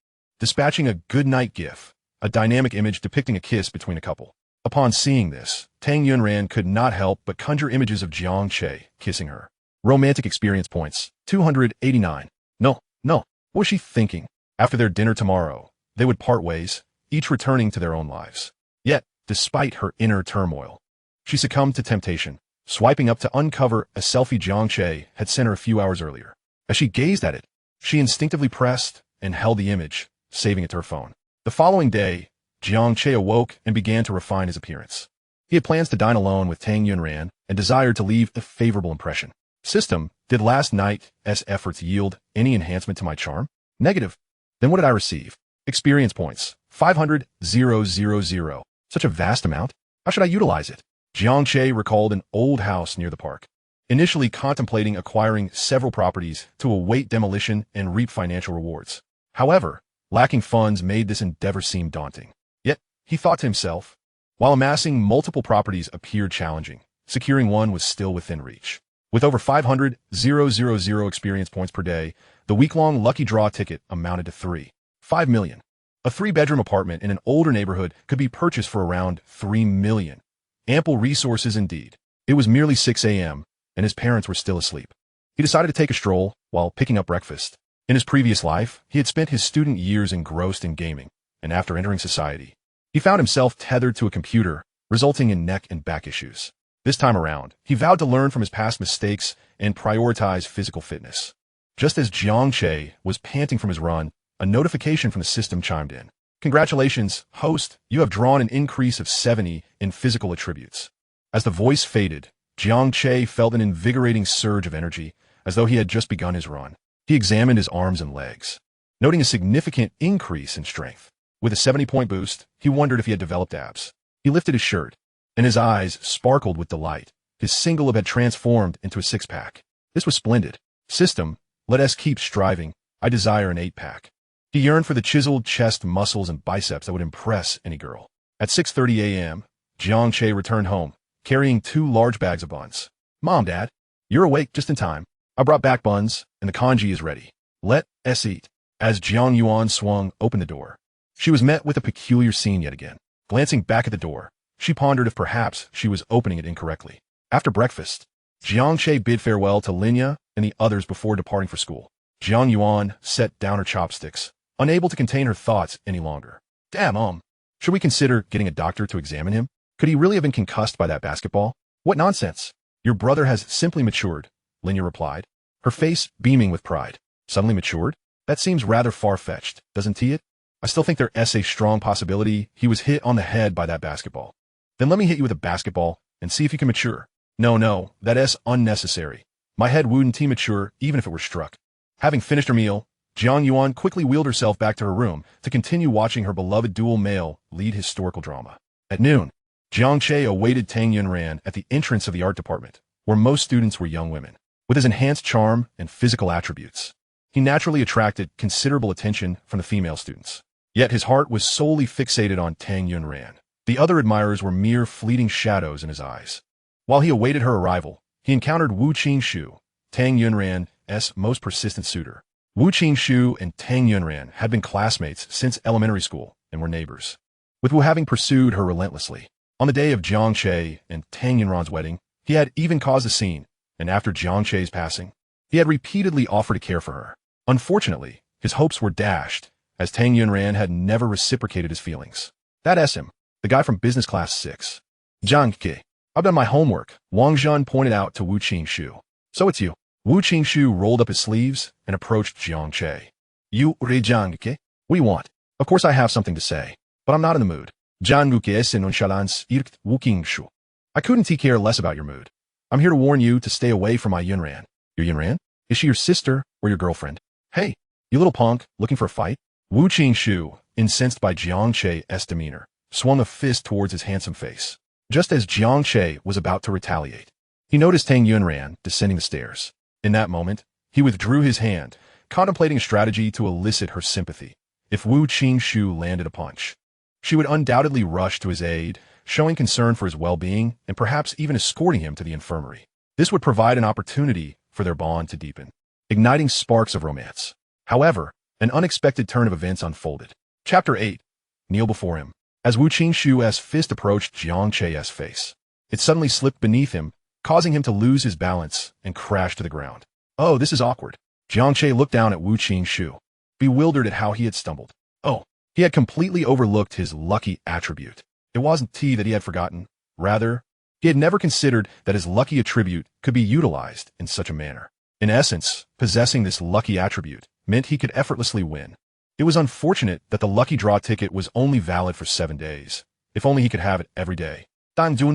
dispatching a good-night gif, a dynamic image depicting a kiss between a couple. Upon seeing this, Tang Yunran could not help but conjure images of Jiang Che kissing her. Romantic experience points, 289. No. What was she thinking? After their dinner tomorrow, they would part ways, each returning to their own lives. Yet, despite her inner turmoil, she succumbed to temptation, swiping up to uncover a selfie Jiang Che had sent her a few hours earlier. As she gazed at it, she instinctively pressed and held the image, saving it to her phone. The following day, Jiang Che awoke and began to refine his appearance. He had plans to dine alone with Tang Yunran and desired to leave a favorable impression. System, did last night's efforts yield any enhancement to my charm? Negative. Then what did I receive? Experience points, 500,000. Such a vast amount? How should I utilize it? Jiang Che recalled an old house near the park, initially contemplating acquiring several properties to await demolition and reap financial rewards. However, lacking funds made this endeavor seem daunting. Yet, he thought to himself, while amassing multiple properties appeared challenging, securing one was still within reach. With over 500,000 experience points per day, the week-long lucky draw ticket amounted to 5 million. A 3-bedroom apartment in an older neighborhood could be purchased for around 3 million. Ample resources indeed. It was merely 6 a.m., and his parents were still asleep. He decided to take a stroll while picking up breakfast. In his previous life, he had spent his student years engrossed in gaming, and after entering society, he found himself tethered to a computer, resulting in neck and back issues. This time around, he vowed to learn from his past mistakes and prioritize physical fitness. Just as Jiang Che was panting from his run, a notification from the system chimed in. Congratulations, host, you have drawn an increase of 70 in physical attributes. As the voice faded, Jiang Che felt an invigorating surge of energy, as though he had just begun his run. He examined his arms and legs, noting a significant increase in strength. With a 70-point boost, he wondered if he had developed abs. He lifted his shirt, and his eyes sparkled with delight. His single ab had transformed into a 6-pack. This was splendid. System, let us keep striving. I desire an 8-pack. He yearned for the chiseled chest muscles and biceps that would impress any girl. At 6:30 a.m., Jiang Che returned home, carrying 2 large bags of buns. Mom, Dad, you're awake just in time. I brought back buns, and the congee is ready. Let us eat. As Jiang Yuan swung open the door, she was met with a peculiar scene yet again. Glancing back at the door, she pondered if perhaps she was opening it incorrectly. After breakfast, Jiang Che bid farewell to Linya and the others before departing for school. Jiang Yuan set down her chopsticks, unable to contain her thoughts any longer. Damn, should we consider getting a doctor to examine him? Could he really have been concussed by that basketball? What nonsense! Your brother has simply matured, Linya replied, her face beaming with pride. Suddenly matured? That seems rather far-fetched, doesn't it? I still think there's a strong possibility he was hit on the head by that basketball. Then let me hit you with a basketball and see if you can mature. No, that is unnecessary. My head wouldn't mature even if it were struck. Having finished her meal, Jiang Yuan quickly wheeled herself back to her room to continue watching her beloved dual male lead historical drama. At noon, Jiang Che awaited Tang Yunran at the entrance of the art department, where most students were young women. With his enhanced charm and physical attributes, he naturally attracted considerable attention from the female students. Yet his heart was solely fixated on Tang Yunran. The other admirers were mere fleeting shadows in his eyes. While he awaited her arrival, he encountered Wu Qingshu, Tang Yunran's most persistent suitor. Wu Qingshu and Tang Yunran had been classmates since elementary school and were neighbors, with Wu having pursued her relentlessly. On the day of Jiang Che and Tang Yunran's wedding, he had even caused a scene, and after Jiang Che's passing, he had repeatedly offered to care for her. Unfortunately, his hopes were dashed, as Tang Yunran had never reciprocated his feelings. That's him, the guy from business class 6. Jiang Che. I've done my homework, Wang Zhen pointed out to Wu Qingshu. So it's you. Wu Qingshu rolled up his sleeves and approached Jiang Che. You Jiang Che? What do you want? Of course I have something to say, but I'm not in the mood. Jiang Che nonchalance irked Wu Qingshu. I couldn't care less about your mood. I'm here to warn you to stay away from my Yunran. Your Yunran? Is she your sister or your girlfriend? Hey, you little punk, looking for a fight? Wu Qingshu, incensed by Jiang Che's demeanor, swung a fist towards his handsome face. Just as Jiang Che was about to retaliate, he noticed Tang Yunran descending the stairs. In that moment, he withdrew his hand, contemplating a strategy to elicit her sympathy. If Wu Qingshu landed a punch, she would undoubtedly rush to his aid, showing concern for his well-being and perhaps even escorting him to the infirmary. This would provide an opportunity for their bond to deepen, igniting sparks of romance. However, An unexpected turn of events unfolded. Chapter 8. Kneel before him. As Wu Qingshu's fist approached Jiang Che's face, it suddenly slipped beneath him, causing him to lose his balance and crash to the ground. Oh, this is awkward. Jiang Che looked down at Wu Qingshu, bewildered at how he had stumbled. Oh, he had completely overlooked his lucky attribute. It wasn't tea that he had forgotten. Rather, he had never considered that his lucky attribute could be utilized in such a manner. In essence, possessing this lucky attribute meant he could effortlessly win. It was unfortunate that the lucky draw ticket was only valid for 7 days. If only he could have it every day. Observing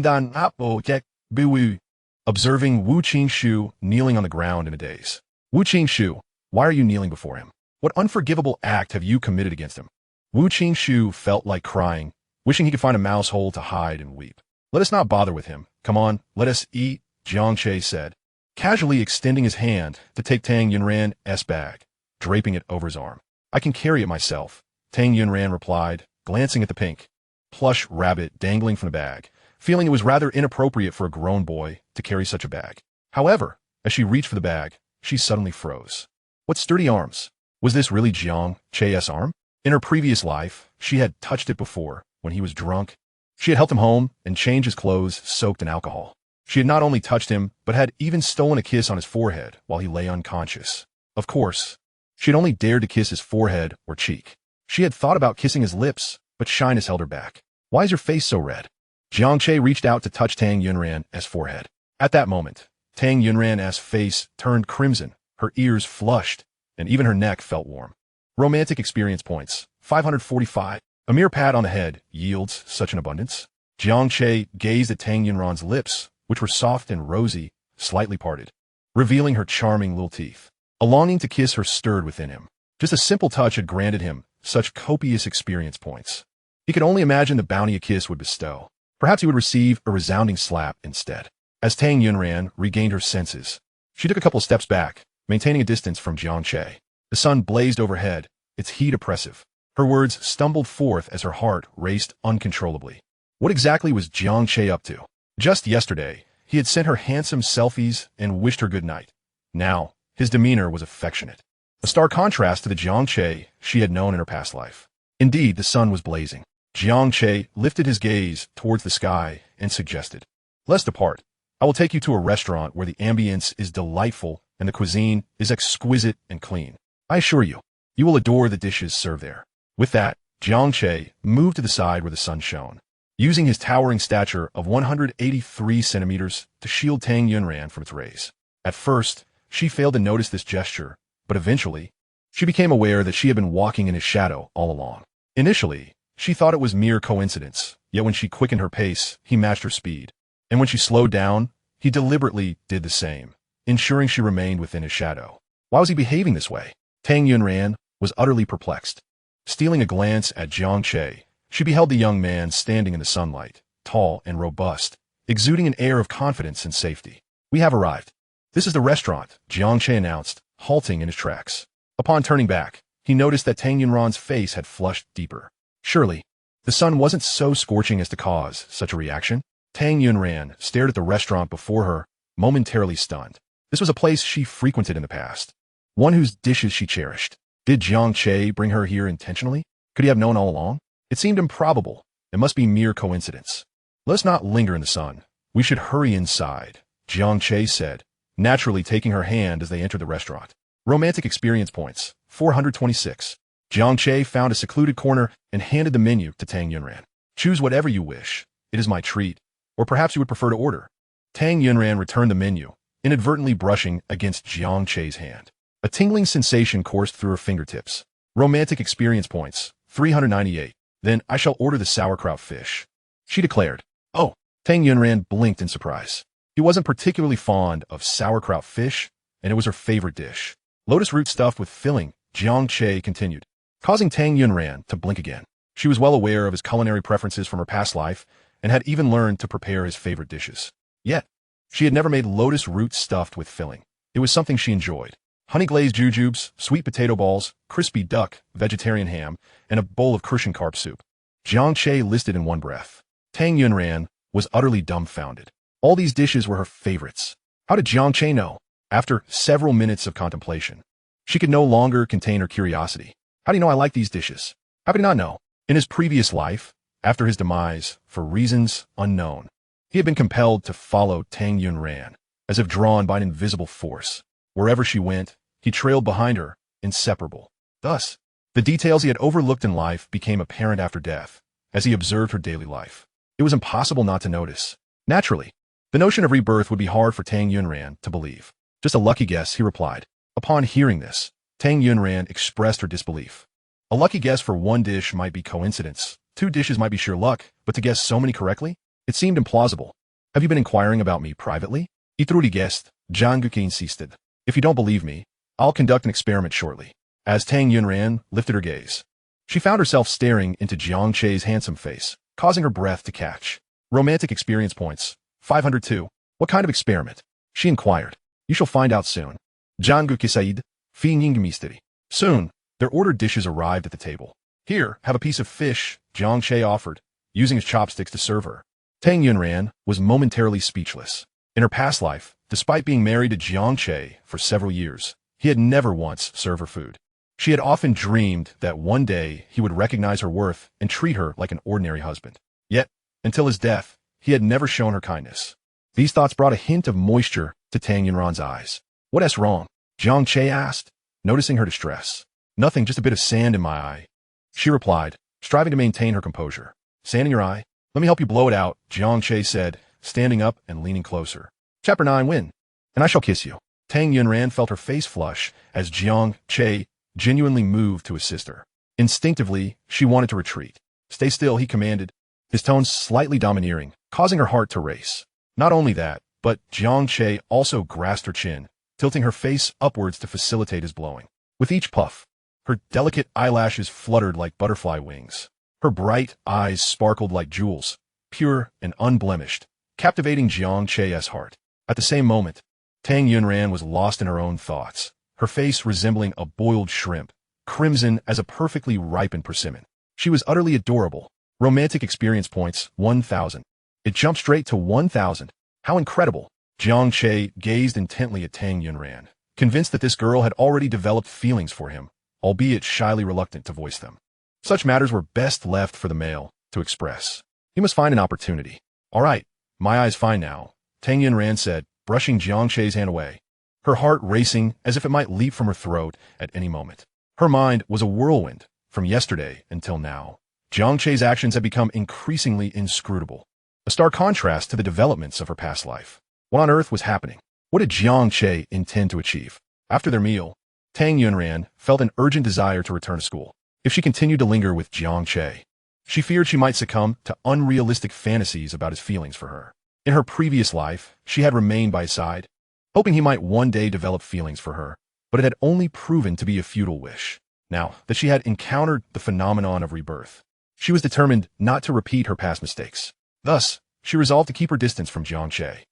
Wu Qingshu kneeling on the ground in a daze. Wu Qingshu, why are you kneeling before him? What unforgivable act have you committed against him? Wu Qingshu felt like crying, wishing he could find a mouse hole to hide and weep. Let us not bother with him. Come on, let us eat, Jiang Che said, casually extending his hand to take Tang Yunran's bag, draping it over his arm. I can carry it myself, Tang Yunran replied, glancing at the pink plush rabbit dangling from the bag, feeling it was rather inappropriate for a grown boy to carry such a bag. However, as she reached for the bag, she suddenly froze. What sturdy arms! Was this really Jiang Che's arm? In her previous life, she had touched it before, when he was drunk. She had helped him home and changed his clothes soaked in alcohol. She had not only touched him, but had even stolen a kiss on his forehead while he lay unconscious. Of course, she had only dared to kiss his forehead or cheek. She had thought about kissing his lips, but shyness held her back. Why is your face so red? Jiang Che reached out to touch Tang Yunran's forehead. At that moment, Tang Yunran's face turned crimson, her ears flushed, and even her neck felt warm. Romantic experience points, 545. A mere pat on the head yields such an abundance. Jiang Che gazed at Tang Yunran's lips, which were soft and rosy, slightly parted, revealing her charming little teeth. A longing to kiss her stirred within him. Just a simple touch had granted him such copious experience points. He could only imagine the bounty a kiss would bestow. Perhaps he would receive a resounding slap instead. As Tang Yunran regained her senses, she took a couple steps back, maintaining a distance from Jiang Che. The sun blazed overhead, its heat oppressive. Her words stumbled forth as her heart raced uncontrollably. What exactly was Jiang Che up to? Just yesterday, he had sent her handsome selfies and wished her good night. Now, his demeanor was affectionate. A stark contrast to the Jiang Che she had known in her past life. Indeed, the sun was blazing. Jiang Che lifted his gaze towards the sky and suggested, "Let's depart. I will take you to a restaurant where the ambience is delightful and the cuisine is exquisite and clean. I assure you, you will adore the dishes served there." With that, Jiang Che moved to the side where the sun shone, using his towering stature of 183 centimeters to shield Tang Yunran from its rays. At first, she failed to notice this gesture, but eventually, she became aware that she had been walking in his shadow all along. Initially, she thought it was mere coincidence, yet when she quickened her pace, he matched her speed. And when she slowed down, he deliberately did the same, ensuring she remained within his shadow. Why was he behaving this way? Tang Yunran was utterly perplexed. Stealing a glance at Jiang Che, she beheld the young man standing in the sunlight, tall and robust, exuding an air of confidence and safety. "We have arrived. This is the restaurant," Jiang Che announced, halting in his tracks. Upon turning back, he noticed that Tang Yunran's face had flushed deeper. Surely, the sun wasn't so scorching as to cause such a reaction. Tang Yunran stared at the restaurant before her, momentarily stunned. This was a place she frequented in the past, one whose dishes she cherished. Did Jiang Che bring her here intentionally? Could he have known all along? It seemed improbable. It must be mere coincidence. "Let's not linger in the sun. We should hurry inside," Jiang Che said, naturally taking her hand as they entered the restaurant. Romantic experience points, 426. Jiang Che found a secluded corner and handed the menu to Tang Yunran. "Choose whatever you wish. It is my treat. Or perhaps you would prefer to order." Tang Yunran returned the menu, inadvertently brushing against Jiang Che's hand. A tingling sensation coursed through her fingertips. Romantic experience points, 398. "Then I shall order the sauerkraut fish," she declared. "Oh," Tang Yunran blinked in surprise. He wasn't particularly fond of sauerkraut fish, and it was her favorite dish. "Lotus root stuffed with filling," Jiang Che continued, causing Tang Yunran to blink again. She was well aware of his culinary preferences from her past life and had even learned to prepare his favorite dishes. Yet, she had never made lotus root stuffed with filling. It was something she enjoyed. Honey-glazed jujubes, sweet potato balls, crispy duck, vegetarian ham, and a bowl of Crucian carp soup. Jiang Che listed in one breath. Tang Yunran was utterly dumbfounded. All these dishes were her favorites. How did Jiang Che know? After several minutes of contemplation, she could no longer contain her curiosity. How do you know I like these dishes? How could he not know? In his previous life, after his demise, for reasons unknown, he had been compelled to follow Tang Yunran, as if drawn by an invisible force. Wherever she went, he trailed behind her, inseparable. Thus, the details he had overlooked in life became apparent after death, as he observed her daily life. It was impossible not to notice. Naturally, the notion of rebirth would be hard for Tang Yunran to believe. Just a lucky guess, he replied. Upon hearing this, Tang Yunran expressed her disbelief. A lucky guess for one dish might be coincidence, 2 dishes might be sheer luck, but to guess so many correctly? It seemed implausible. Have you been inquiring about me privately? Itruti guessed. Jiang Che insisted. If you don't believe me, I'll conduct an experiment shortly. As Tang Yunran lifted her gaze, she found herself staring into Jiang Che's handsome face, causing her breath to catch. Romantic experience points. 502. What kind of experiment? She inquired. You shall find out soon. Jiang Che said. Fi Ning mystery. Soon, their ordered dishes arrived at the table. Here, have a piece of fish, Jiang Che offered, using his chopsticks to serve her. Tang Yunran was momentarily speechless. In her past life, despite being married to Jiang Che for several years, he had never once served her food. She had often dreamed that one day he would recognize her worth and treat her like an ordinary husband. Yet, until his death, he had never shown her kindness. These thoughts brought a hint of moisture to Tang Yunran's eyes. What's wrong? Jiang Che asked, noticing her distress. Nothing, just a bit of sand in my eye. She replied, striving to maintain her composure. Sand in your eye? Let me help you blow it out, Jiang Che said, standing up and leaning closer. Chapter 9, win. And I shall kiss you. Tang Yunran felt her face flush as Jiang Che genuinely moved to assist her. Instinctively, she wanted to retreat. Stay still, he commanded, his tone slightly domineering, causing her heart to race. Not only that, but Jiang Che also grasped her chin, tilting her face upwards to facilitate his blowing. With each puff, her delicate eyelashes fluttered like butterfly wings. Her bright eyes sparkled like jewels, pure and unblemished, captivating Jiang Che's heart. At the same moment, Tang Yunran was lost in her own thoughts, her face resembling a boiled shrimp, crimson as a perfectly ripened persimmon. She was utterly adorable. Romantic experience points, 1,000. It jumped straight to 1,000. How incredible! Jiang Che gazed intently at Tang Yunran, convinced that this girl had already developed feelings for him, albeit shyly reluctant to voice them. Such matters were best left for the male to express. He must find an opportunity. All right, my eye's fine now, Tang Yunran said, brushing Jiang Che's hand away, her heart racing as if it might leap from her throat at any moment. Her mind was a whirlwind from yesterday until now. Jiang Che's actions had become increasingly inscrutable, a stark contrast to the developments of her past life. What on earth was happening? What did Jiang Che intend to achieve? After their meal, Tang Yunran felt an urgent desire to return to school. If she continued to linger with Jiang Che, she feared she might succumb to unrealistic fantasies about his feelings for her. In her previous life, she had remained by his side, hoping he might one day develop feelings for her, but it had only proven to be a futile wish. Now that she had encountered the phenomenon of rebirth, she was determined not to repeat her past mistakes. Thus, she resolved to keep her distance from Jiang Che.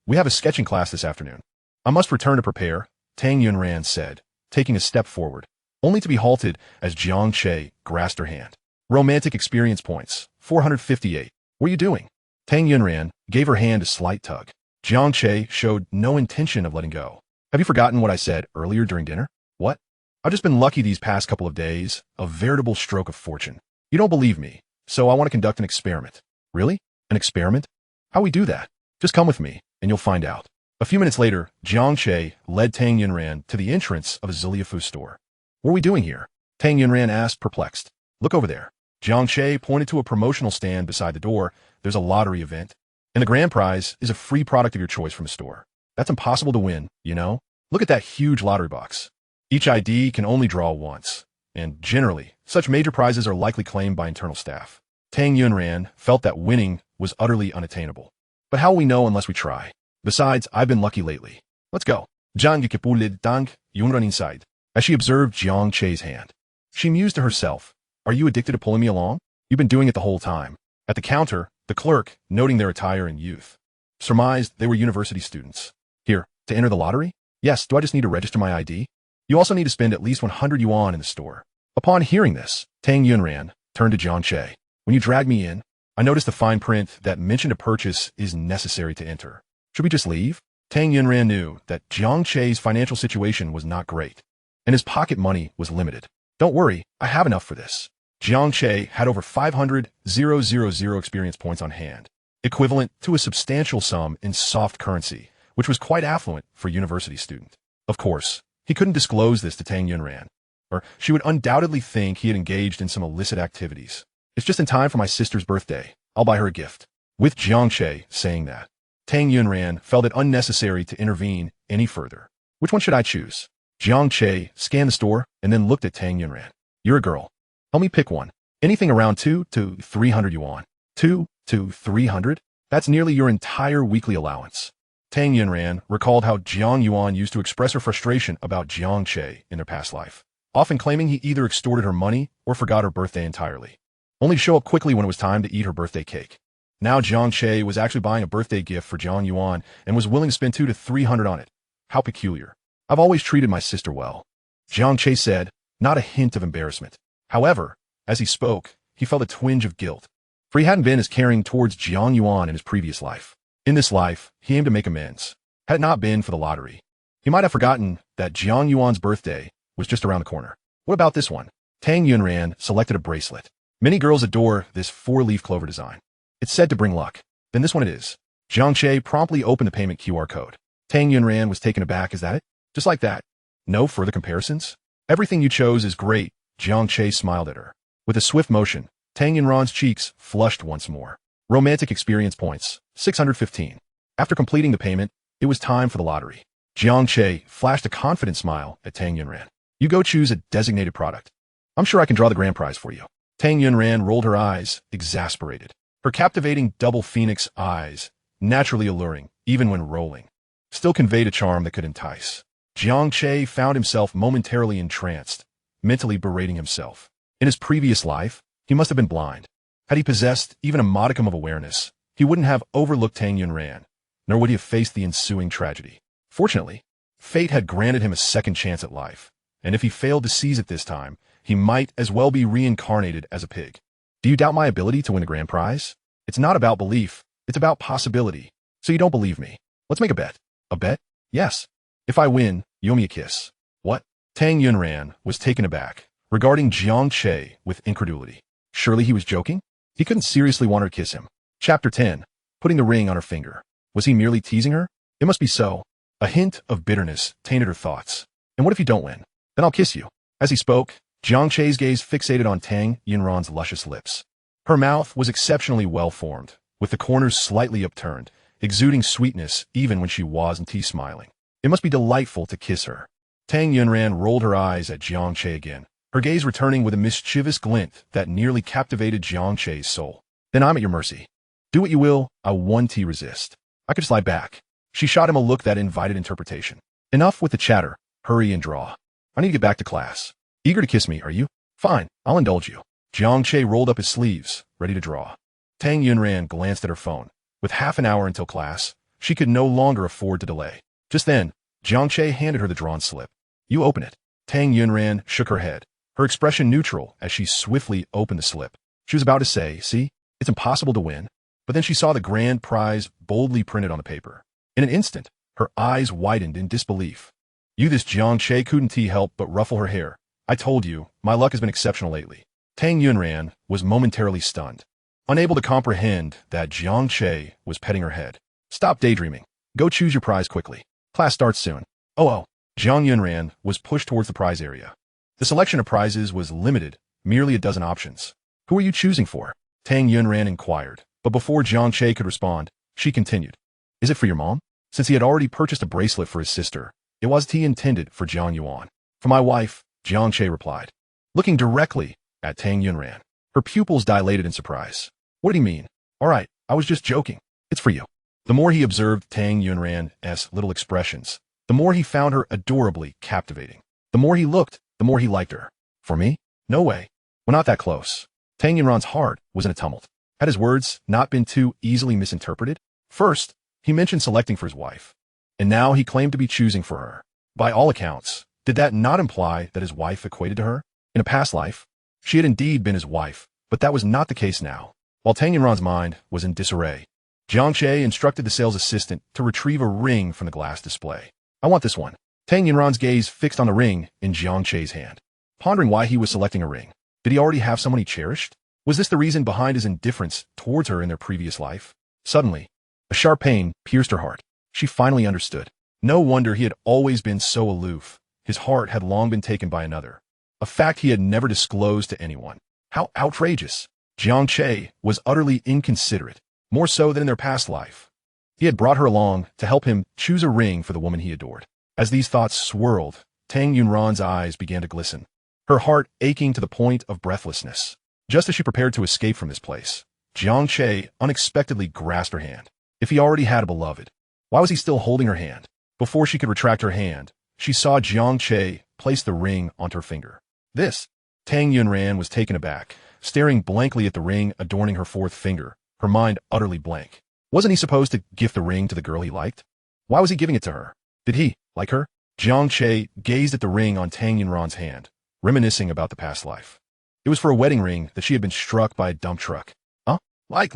We have a sketching class this afternoon. I must return to prepare, Tang Yunran said, taking a step forward, only to be halted as Jiang Che grasped her hand. Romantic experience points, 458. What are you doing? Tang Yunran gave her hand a slight tug. Jiang Che showed no intention of letting go. Have you forgotten what I said earlier during dinner? What? I've just been lucky these past couple of days, a veritable stroke of fortune. You don't believe me, so I want to conduct an experiment. Really? An experiment? How we do that? Just come with me, and you'll find out. A few minutes later, Jiang Che led Tang Yunran to the entrance of a Ziliafu store. What are we doing here? Tang Yunran asked, perplexed. Look over there. Jiang Che pointed to a promotional stand beside the door. There's a lottery event, and the grand prize is a free product of your choice from the store. That's impossible to win, you know? Look at that huge lottery box. Each ID can only draw once, and generally, such major prizes are likely claimed by internal staff. Tang Yunran felt that winning was utterly unattainable. But how will we know unless we try? Besides, I've been lucky lately. Let's go. Jiang Yunran Dang Yunran inside. As she observed Jiang Che's hand, she mused to herself, are you addicted to pulling me along? You've been doing it the whole time. At the counter, the clerk, noting their attire and youth, surmised they were university students. Here, to enter the lottery? Yes, do I just need to register my ID? You also need to spend at least 100 yuan in the store. Upon hearing this, Tang Yunran turned to Jiang Che. When you dragged me in, I noticed the fine print that mentioned a purchase is necessary to enter. Should we just leave? Tang Yunran knew that Jiang Che's financial situation was not great, and his pocket money was limited. Don't worry, I have enough for this. Jiang Che had over 500,000 experience points on hand, equivalent to a substantial sum in soft currency, which was quite affluent for a university student. Of course, he couldn't disclose this to Tang Yunran, or she would undoubtedly think he had engaged in some illicit activities. It's just in time for my sister's birthday. I'll buy her a gift. With Jiang Che saying that, Tang Yunran felt it unnecessary to intervene any further. Which one should I choose? Jiang Che scanned the store and then looked at Tang Yunran. You're a girl. Help me pick one. Anything around 2 to 300 yuan. 2 to 300? That's nearly your entire weekly allowance. Tang Yunran recalled how Jiang Yuan used to express her frustration about Jiang Che in their past life, often claiming he either extorted her money or forgot her birthday entirely, only to show up quickly when it was time to eat her birthday cake. Now Jiang Che was actually buying a birthday gift for Jiang Yuan and was willing to spend 2 to 300 on it. How peculiar. I've always treated my sister well, Jiang Che said, not a hint of embarrassment. However, as he spoke, he felt a twinge of guilt, for he hadn't been as caring towards Jiang Yuan in his previous life. In this life, he aimed to make amends. Had it not been for the lottery, he might have forgotten that Jiang Yuan's birthday was just around the corner. What about this one? Tang Yunran selected a bracelet. Many girls adore this 4-leaf clover design. It's said to bring luck. Then this one it is. Jiang Che promptly opened the payment QR code. Tang Yunran was taken aback. Is that it? Just like that. No further comparisons? Everything you chose is great. Jiang Che smiled at her. With a swift motion, Tang Yunran's cheeks flushed once more. Romantic experience points, 615. After completing the payment, it was time for the lottery. Jiang Che flashed a confident smile at Tang Yunran. You go choose a designated product. I'm sure I can draw the grand prize for you. Tang Yunran rolled her eyes, exasperated. Her captivating double phoenix eyes, naturally alluring, even when rolling, still conveyed a charm that could entice. Jiang Che found himself momentarily entranced, mentally berating himself. In his previous life, he must have been blind. Had he possessed even a modicum of awareness, he wouldn't have overlooked Tang Yunran, nor would he have faced the ensuing tragedy. Fortunately, fate had granted him a second chance at life, and if he failed to seize it this time, he might as well be reincarnated as a pig. Do you doubt my ability to win a grand prize? It's not about belief, it's about possibility. So you don't believe me. Let's make a bet. A bet? Yes. If I win, you owe me a kiss. What? Tang Yunran was taken aback, regarding Jiang Che with incredulity. Surely he was joking? He couldn't seriously want her to kiss him. Chapter 10. Putting the ring on her finger. Was he merely teasing her? It must be so. A hint of bitterness tainted her thoughts. And what if you don't win? Then I'll kiss you. As he spoke, Jiang Che's gaze fixated on Tang Yunran's luscious lips. Her mouth was exceptionally well-formed, with the corners slightly upturned, exuding sweetness even when she wasn't smiling. It must be delightful to kiss her. Tang Yunran rolled her eyes at Jiang Che again, her gaze returning with a mischievous glint that nearly captivated Jiang Che's soul. Then I'm at your mercy. Do what you will, I won't resist. I could just lie back. She shot him a look that invited interpretation. Enough with the chatter. Hurry and draw. I need to get back to class. Eager to kiss me, are you? Fine, I'll indulge you. Jiang Che rolled up his sleeves, ready to draw. Tang Yunran glanced at her phone. With half an hour until class, she could no longer afford to delay. Just then, Jiang Che handed her the drawn slip. You open it. Tang Yunran shook her head, her expression neutral as she swiftly opened the slip. She was about to say, see, it's impossible to win. But then she saw the grand prize boldly printed on the paper. In an instant, her eyes widened in disbelief. This Jiang Che couldn't help but ruffle her hair. I told you, my luck has been exceptional lately. Tang Yunran was momentarily stunned, unable to comprehend that Jiang Che was petting her head. Stop daydreaming. Go choose your prize quickly. Class starts soon. Oh. Jiang Yunran was pushed towards the prize area. The selection of prizes was limited, merely a dozen options. Who are you choosing for? Tang Yunran inquired, but before Jiang Che could respond, she continued. Is it for your mom? Since he had already purchased a bracelet for his sister, it was intended for Jiang Yuan. For my wife, Jiang Che replied, looking directly at Tang Yunran. Her pupils dilated in surprise. What did he mean? All right, I was just joking. It's for you. The more he observed Tang Yunran's little expressions, the more he found her adorably captivating. The more he looked, the more he liked her. For me? No way. We're not that close. Tang Yunran's heart was in a tumult. Had his words not been too easily misinterpreted? First, he mentioned selecting for his wife. And now he claimed to be choosing for her. By all accounts, did that not imply that his wife equated to her? In a past life, she had indeed been his wife, but that was not the case now. While Tang Yunran's mind was in disarray, Jiang Che instructed the sales assistant to retrieve a ring from the glass display. I want this one. Tang Yunran's gaze fixed on the ring in Jiang Che's hand. pondering why he was selecting a ring. Did he already have someone he cherished? Was this the reason behind his indifference towards her in their previous life? Suddenly, a sharp pain pierced her heart. She finally understood. No wonder he had always been so aloof. His heart had long been taken by another, a fact he had never disclosed to anyone. How outrageous! Jiang Che was utterly inconsiderate, more so than in their past life. He had brought her along to help him choose a ring for the woman he adored. As these thoughts swirled, Tang Yunran's eyes began to glisten, her heart aching to the point of breathlessness. Just as she prepared to escape from this place, Jiang Che unexpectedly grasped her hand. If he already had a beloved, why was he still holding her hand? Before she could retract her hand, she saw Jiang Che place the ring onto her finger. This, Tang Yunran was taken aback, staring blankly at the ring adorning her fourth finger, her mind utterly blank. Wasn't he supposed to gift the ring to the girl he liked? Why was he giving it to her? Did he like her? Jiang Che gazed at the ring on Tang Yunran's hand, reminiscing about the past life. It was for a wedding ring that she had been struck by a dump truck. Huh? Like.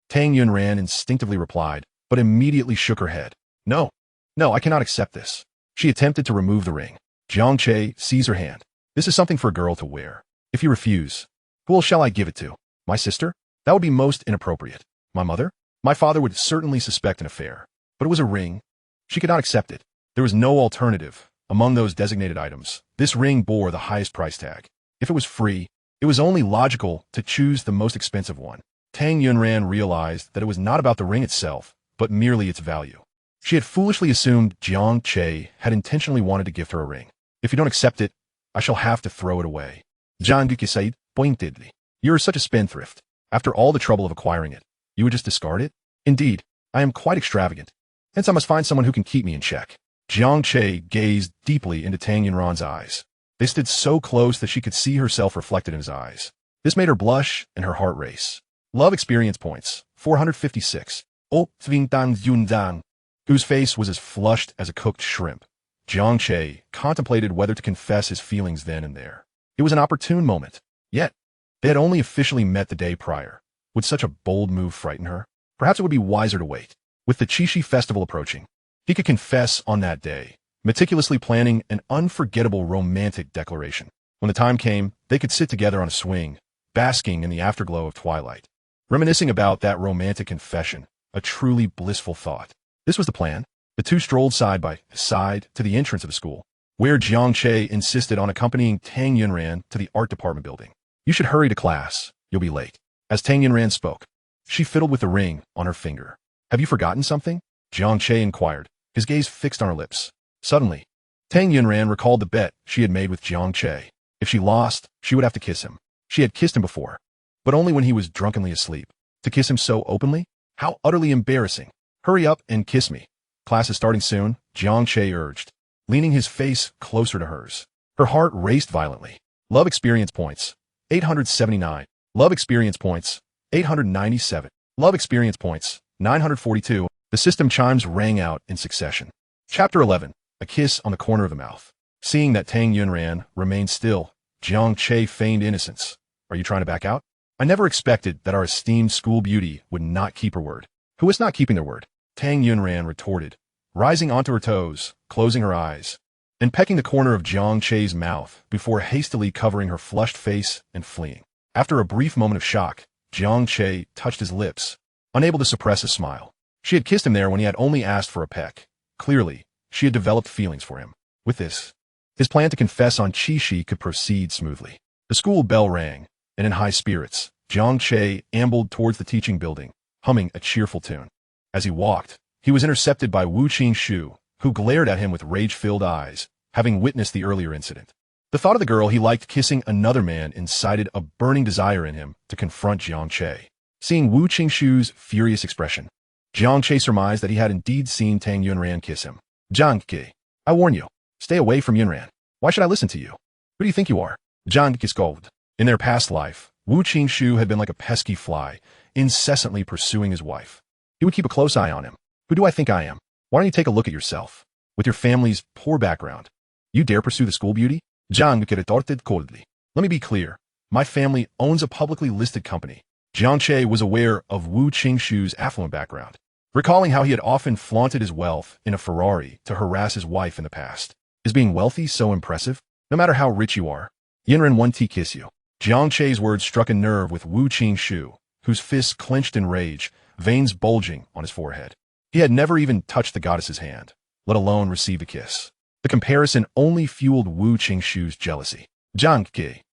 Tang Yunran instinctively replied, but immediately shook her head. No, I cannot accept this. She attempted to remove the ring. Jiang Che seized her hand. This is something for a girl to wear. If you refuse, who shall I give it to? My sister? That would be most inappropriate. My mother? My father would certainly suspect an affair. But it was a ring. She could not accept it. There was no alternative. Among those designated items, this ring bore the highest price tag. If it was free, it was only logical to choose the most expensive one. Tang Yunran realized that it was not about the ring itself, but merely its value. She had foolishly assumed Jiang Che had intentionally wanted to gift her a ring. If you don't accept it, I shall have to throw it away. Jiang Che said pointedly. You are such a spendthrift. After all the trouble of acquiring it, you would just discard it? Indeed, I am quite extravagant. Hence I must find someone who can keep me in check. Jiang Che gazed deeply into Tang Yunran's eyes. They stood so close that she could see herself reflected in his eyes. This made her blush and her heart race. Love experience points, 456. Oh, Tsvingtang Yunzang, whose face was as flushed as a cooked shrimp. Jiang Che contemplated whether to confess his feelings then and there. It was an opportune moment. Yet, they had only officially met the day prior. Would such a bold move frighten her? Perhaps it would be wiser to wait. With the Qixi festival approaching, he could confess on that day, meticulously planning an unforgettable romantic declaration. When the time came, they could sit together on a swing, basking in the afterglow of twilight, reminiscing about that romantic confession, a truly blissful thought. This was the plan. The two strolled side by side to the entrance of the school, where Jiang Che insisted on accompanying Tang Yunran to the art department building. You should hurry to class. You'll be late. As Tang Yunran spoke, she fiddled with the ring on her finger. Have you forgotten something? Jiang Che inquired, his gaze fixed on her lips. Suddenly, Tang Yunran recalled the bet she had made with Jiang Che. If she lost, she would have to kiss him. She had kissed him before, but only when he was drunkenly asleep. To kiss him so openly? How utterly embarrassing. Hurry up and kiss me. Class is starting soon, Jiang Che urged, leaning his face closer to hers. Her heart raced violently. Love experience points, 879. Love experience points, 897. Love experience points, 942. The system chimes rang out in succession. Chapter 11. A kiss on the corner of the mouth. Seeing that Tang Yunran remained still, Jiang Che feigned innocence. Are you trying to back out? I never expected that our esteemed school beauty would not keep her word. Who is not keeping their word? Tang Yunran retorted, rising onto her toes, closing her eyes, and pecking the corner of Jiang Che's mouth before hastily covering her flushed face and fleeing. After a brief moment of shock, Jiang Che touched his lips, unable to suppress a smile. She had kissed him there when he had only asked for a peck. Clearly, she had developed feelings for him. With this, his plan to confess on Qixi could proceed smoothly. The school bell rang, and in high spirits, Jiang Che ambled towards the teaching building, humming a cheerful tune. As he walked, he was intercepted by Wu Qingxu, who glared at him with rage-filled eyes, having witnessed the earlier incident. The thought of the girl he liked kissing another man incited a burning desire in him to confront Jiang Che. Seeing Wu Qingxu's furious expression, Jiang Che surmised that he had indeed seen Tang Yunran kiss him. Jiang Che, I warn you, stay away from Yunran. Why should I listen to you? Who do you think you are? Jiang Che scolded. In their past life, Wu Qingxu had been like a pesky fly, incessantly pursuing his wife. He would keep a close eye on him. Who do I think I am? Why don't you take a look at yourself? With your family's poor background, you dare pursue the school beauty? Jiang Che retorted coldly. Let me be clear. My family owns a publicly listed company. Jiang Che was aware of Wu Qingxu's affluent background, recalling how he had often flaunted his wealth in a Ferrari to harass his wife in the past. Is being wealthy so impressive? No matter how rich you are, Yinren one T kiss you. Jiang Che's words struck a nerve with Wu Qingxu, whose fists clenched in rage, veins bulging on his forehead. He had never even touched the goddess's hand, let alone received a kiss. The comparison only fueled Wu Qingxu's jealousy. Jiang Che,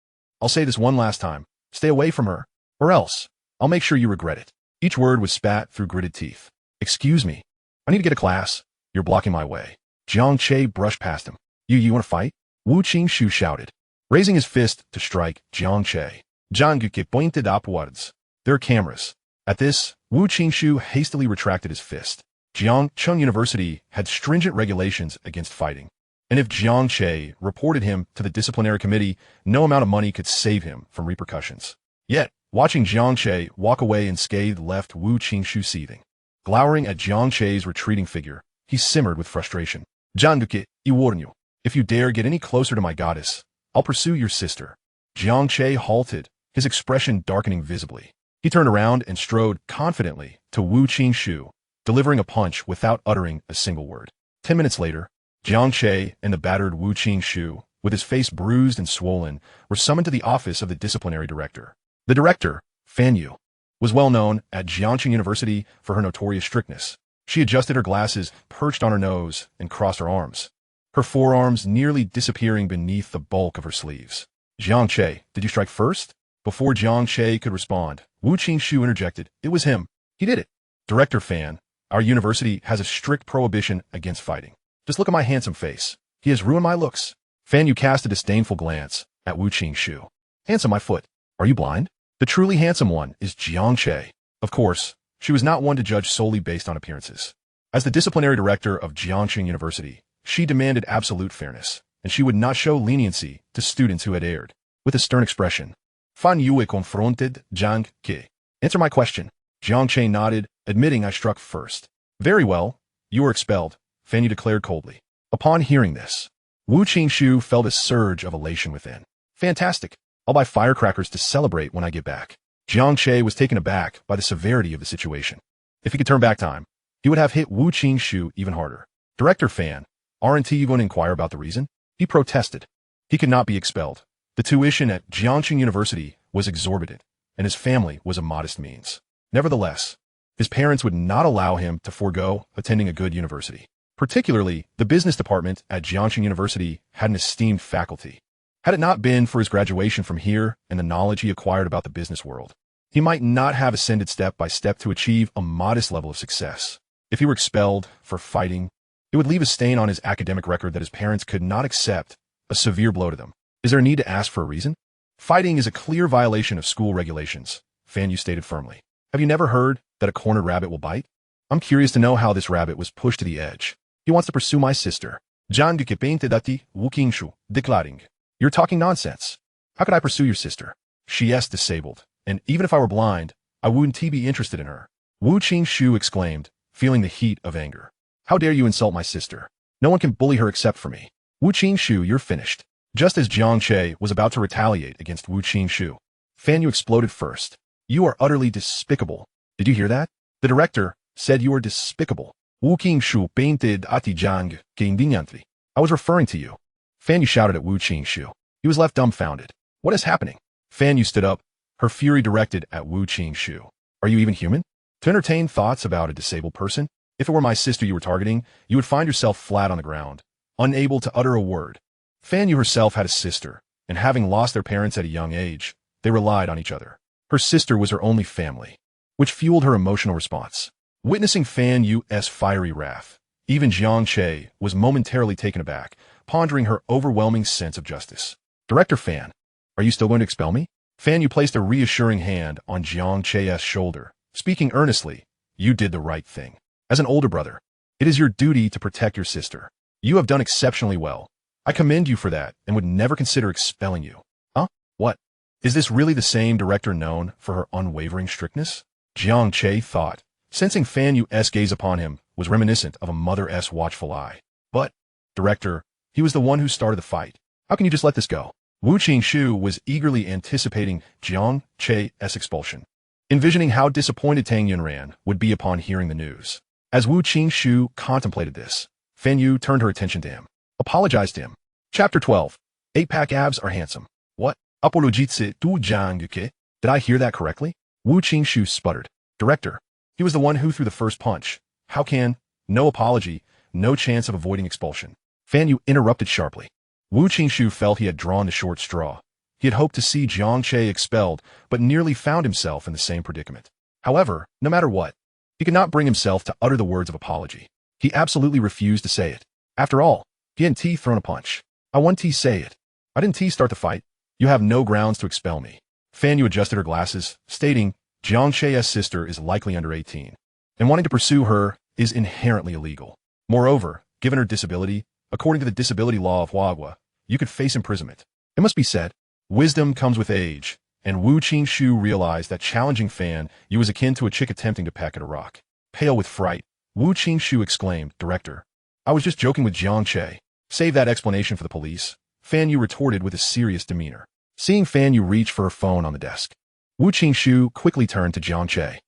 I'll say this one last time. Stay away from her, or else I'll make sure you regret it. Each word was spat through gritted teeth. Excuse me. I need to get a class. You're blocking my way. Jiang Che brushed past him. You want to fight? Wu Qingxu shouted, raising his fist to strike Jiang Che. Jiang Che pointed upwards. There are cameras. At this, Wu Qingxu hastily retracted his fist. Jiangcheng University had stringent regulations against fighting, and if Jiang Che reported him to the disciplinary committee, no amount of money could save him from repercussions. Yet, watching Jiang Che walk away unscathed left Wu Qingxu seething. Glowering at Jiang Che's retreating figure, he simmered with frustration. Jiang Che, I warn you, if you dare get any closer to my goddess, I'll pursue your sister. Jiang Che halted, his expression darkening visibly. He turned around and strode confidently to Wu Qingxu, delivering a punch without uttering a single word. 10 minutes later, Jiang Che and the battered Wu Qingxu, with his face bruised and swollen, were summoned to the office of the disciplinary director. The director, Fan Yu, was well known at Jiangcheng University for her notorious strictness. She adjusted her glasses, perched on her nose, and crossed her arms, her forearms nearly disappearing beneath the bulk of her sleeves. Jiang Che, did you strike first? Before Jiang Che could respond, Wu Qingxu interjected, it was him. He did it. Director Fan, our university has a strict prohibition against fighting. Just look at my handsome face. He has ruined my looks. Fan Yu cast a disdainful glance at Wu Qingxu. Handsome my foot. Are you blind? The truly handsome one is Jiang Che. Of course, she was not one to judge solely based on appearances. As the disciplinary director of Jiangcheng University, she demanded absolute fairness, and she would not show leniency to students who had erred. With a stern expression, Fan Yu confronted Jiang Che. Answer my question. Jiang Che nodded, admitting I struck first. Very well, you are expelled, Fan Yu declared coldly. Upon hearing this, Wu Qingxu felt a surge of elation within. Fantastic. I'll buy firecrackers to celebrate when I get back. Jiang Che was taken aback by the severity of the situation. If he could turn back time, he would have hit Wu Qingxu even harder. Director Fan, aren't you going to inquire about the reason? He protested. He could not be expelled. The tuition at Jiangcheng University was exorbitant, and his family was of modest means. Nevertheless, his parents would not allow him to forego attending a good university. Particularly, the business department at Jiangcheng University had an esteemed faculty. Had it not been for his graduation from here and the knowledge he acquired about the business world, he might not have ascended step by step to achieve a modest level of success. If he were expelled for fighting, it would leave a stain on his academic record that his parents could not accept, a severe blow to them. Is there a need to ask for a reason? Fighting is a clear violation of school regulations, Fan Yu stated firmly. Have you never heard that a cornered rabbit will bite? I'm curious to know how this rabbit was pushed to the edge. He wants to pursue my sister. Jiang Che painted at the Wu Qingxu, declaring, you're talking nonsense. How could I pursue your sister? She is disabled, and even if I were blind, I wouldn't be interested in her. Wu Qingxu exclaimed, feeling the heat of anger. How dare you insult my sister? No one can bully her except for me. Wu Qingxu, you're finished. Just as Jiang Che was about to retaliate against Wu Qingxu, Fan Yu exploded first. You are utterly despicable. Did you hear that? The director said you are despicable. Wu Qingxu painted at Jiang Che indignantly. I was referring to you. Fan Yu shouted at Wu Qingxu. He was left dumbfounded. What is happening? Fan Yu stood up, her fury directed at Wu Qingxu. Are you even human? To entertain thoughts about a disabled person? If it were my sister you were targeting, you would find yourself flat on the ground, unable to utter a word. Fan Yu herself had a sister, and having lost their parents at a young age, they relied on each other. Her sister was her only family, which fueled her emotional response. Witnessing Fan Yu's fiery wrath, even Jiang Che was momentarily taken aback, pondering her overwhelming sense of justice. Director Fan, are you still going to expel me? Fan Yu placed a reassuring hand on Jiang Che's shoulder, speaking earnestly. You did the right thing. As an older brother, it is your duty to protect your sister. You have done exceptionally well. I commend you for that and would never consider expelling you. Huh? What? Is this really the same director known for her unwavering strictness? Jiang Che thought, sensing Fan Yu's gaze upon him was reminiscent of a mother's watchful eye. But, director, he was the one who started the fight. How can you just let this go? Wu Qingxu was eagerly anticipating Jiang Che's expulsion, envisioning how disappointed Tang Yunran would be upon hearing the news. As Wu Qingxu contemplated this, Fan Yu turned her attention to him, apologized to him. Chapter 12. 8-pack abs are handsome. What? Apologitse tu Jiang Che. Did I hear that correctly? Wu Qingshu sputtered. Director. He was the one who threw the first punch. How can? No apology, no chance of avoiding expulsion. Fan Yu interrupted sharply. Wu Qingshu felt he had drawn the short straw. He had hoped to see Jiang Che expelled, but nearly found himself in the same predicament. However, no matter what, he could not bring himself to utter the words of apology. He absolutely refused to say it. After all, he hadn't thrown a punch. I want to say it. I didn't start the fight. You have no grounds to expel me. Fan Yu adjusted her glasses, stating, Jiang Che's sister is likely under 18, and wanting to pursue her is inherently illegal. Moreover, given her disability, according to the disability law of Huagua, you could face imprisonment. It must be said, wisdom comes with age, and Wu Qingshu realized that challenging Fan Yu was akin to a chick attempting to peck at a rock. Pale with fright, Wu Qingshu exclaimed, Director, I was just joking with Jiang Che. Save that explanation for the police, Fan Yu retorted with a serious demeanor. Seeing Fan Yu reach for her phone on the desk, Wu Qingshu quickly turned to Jiang Che.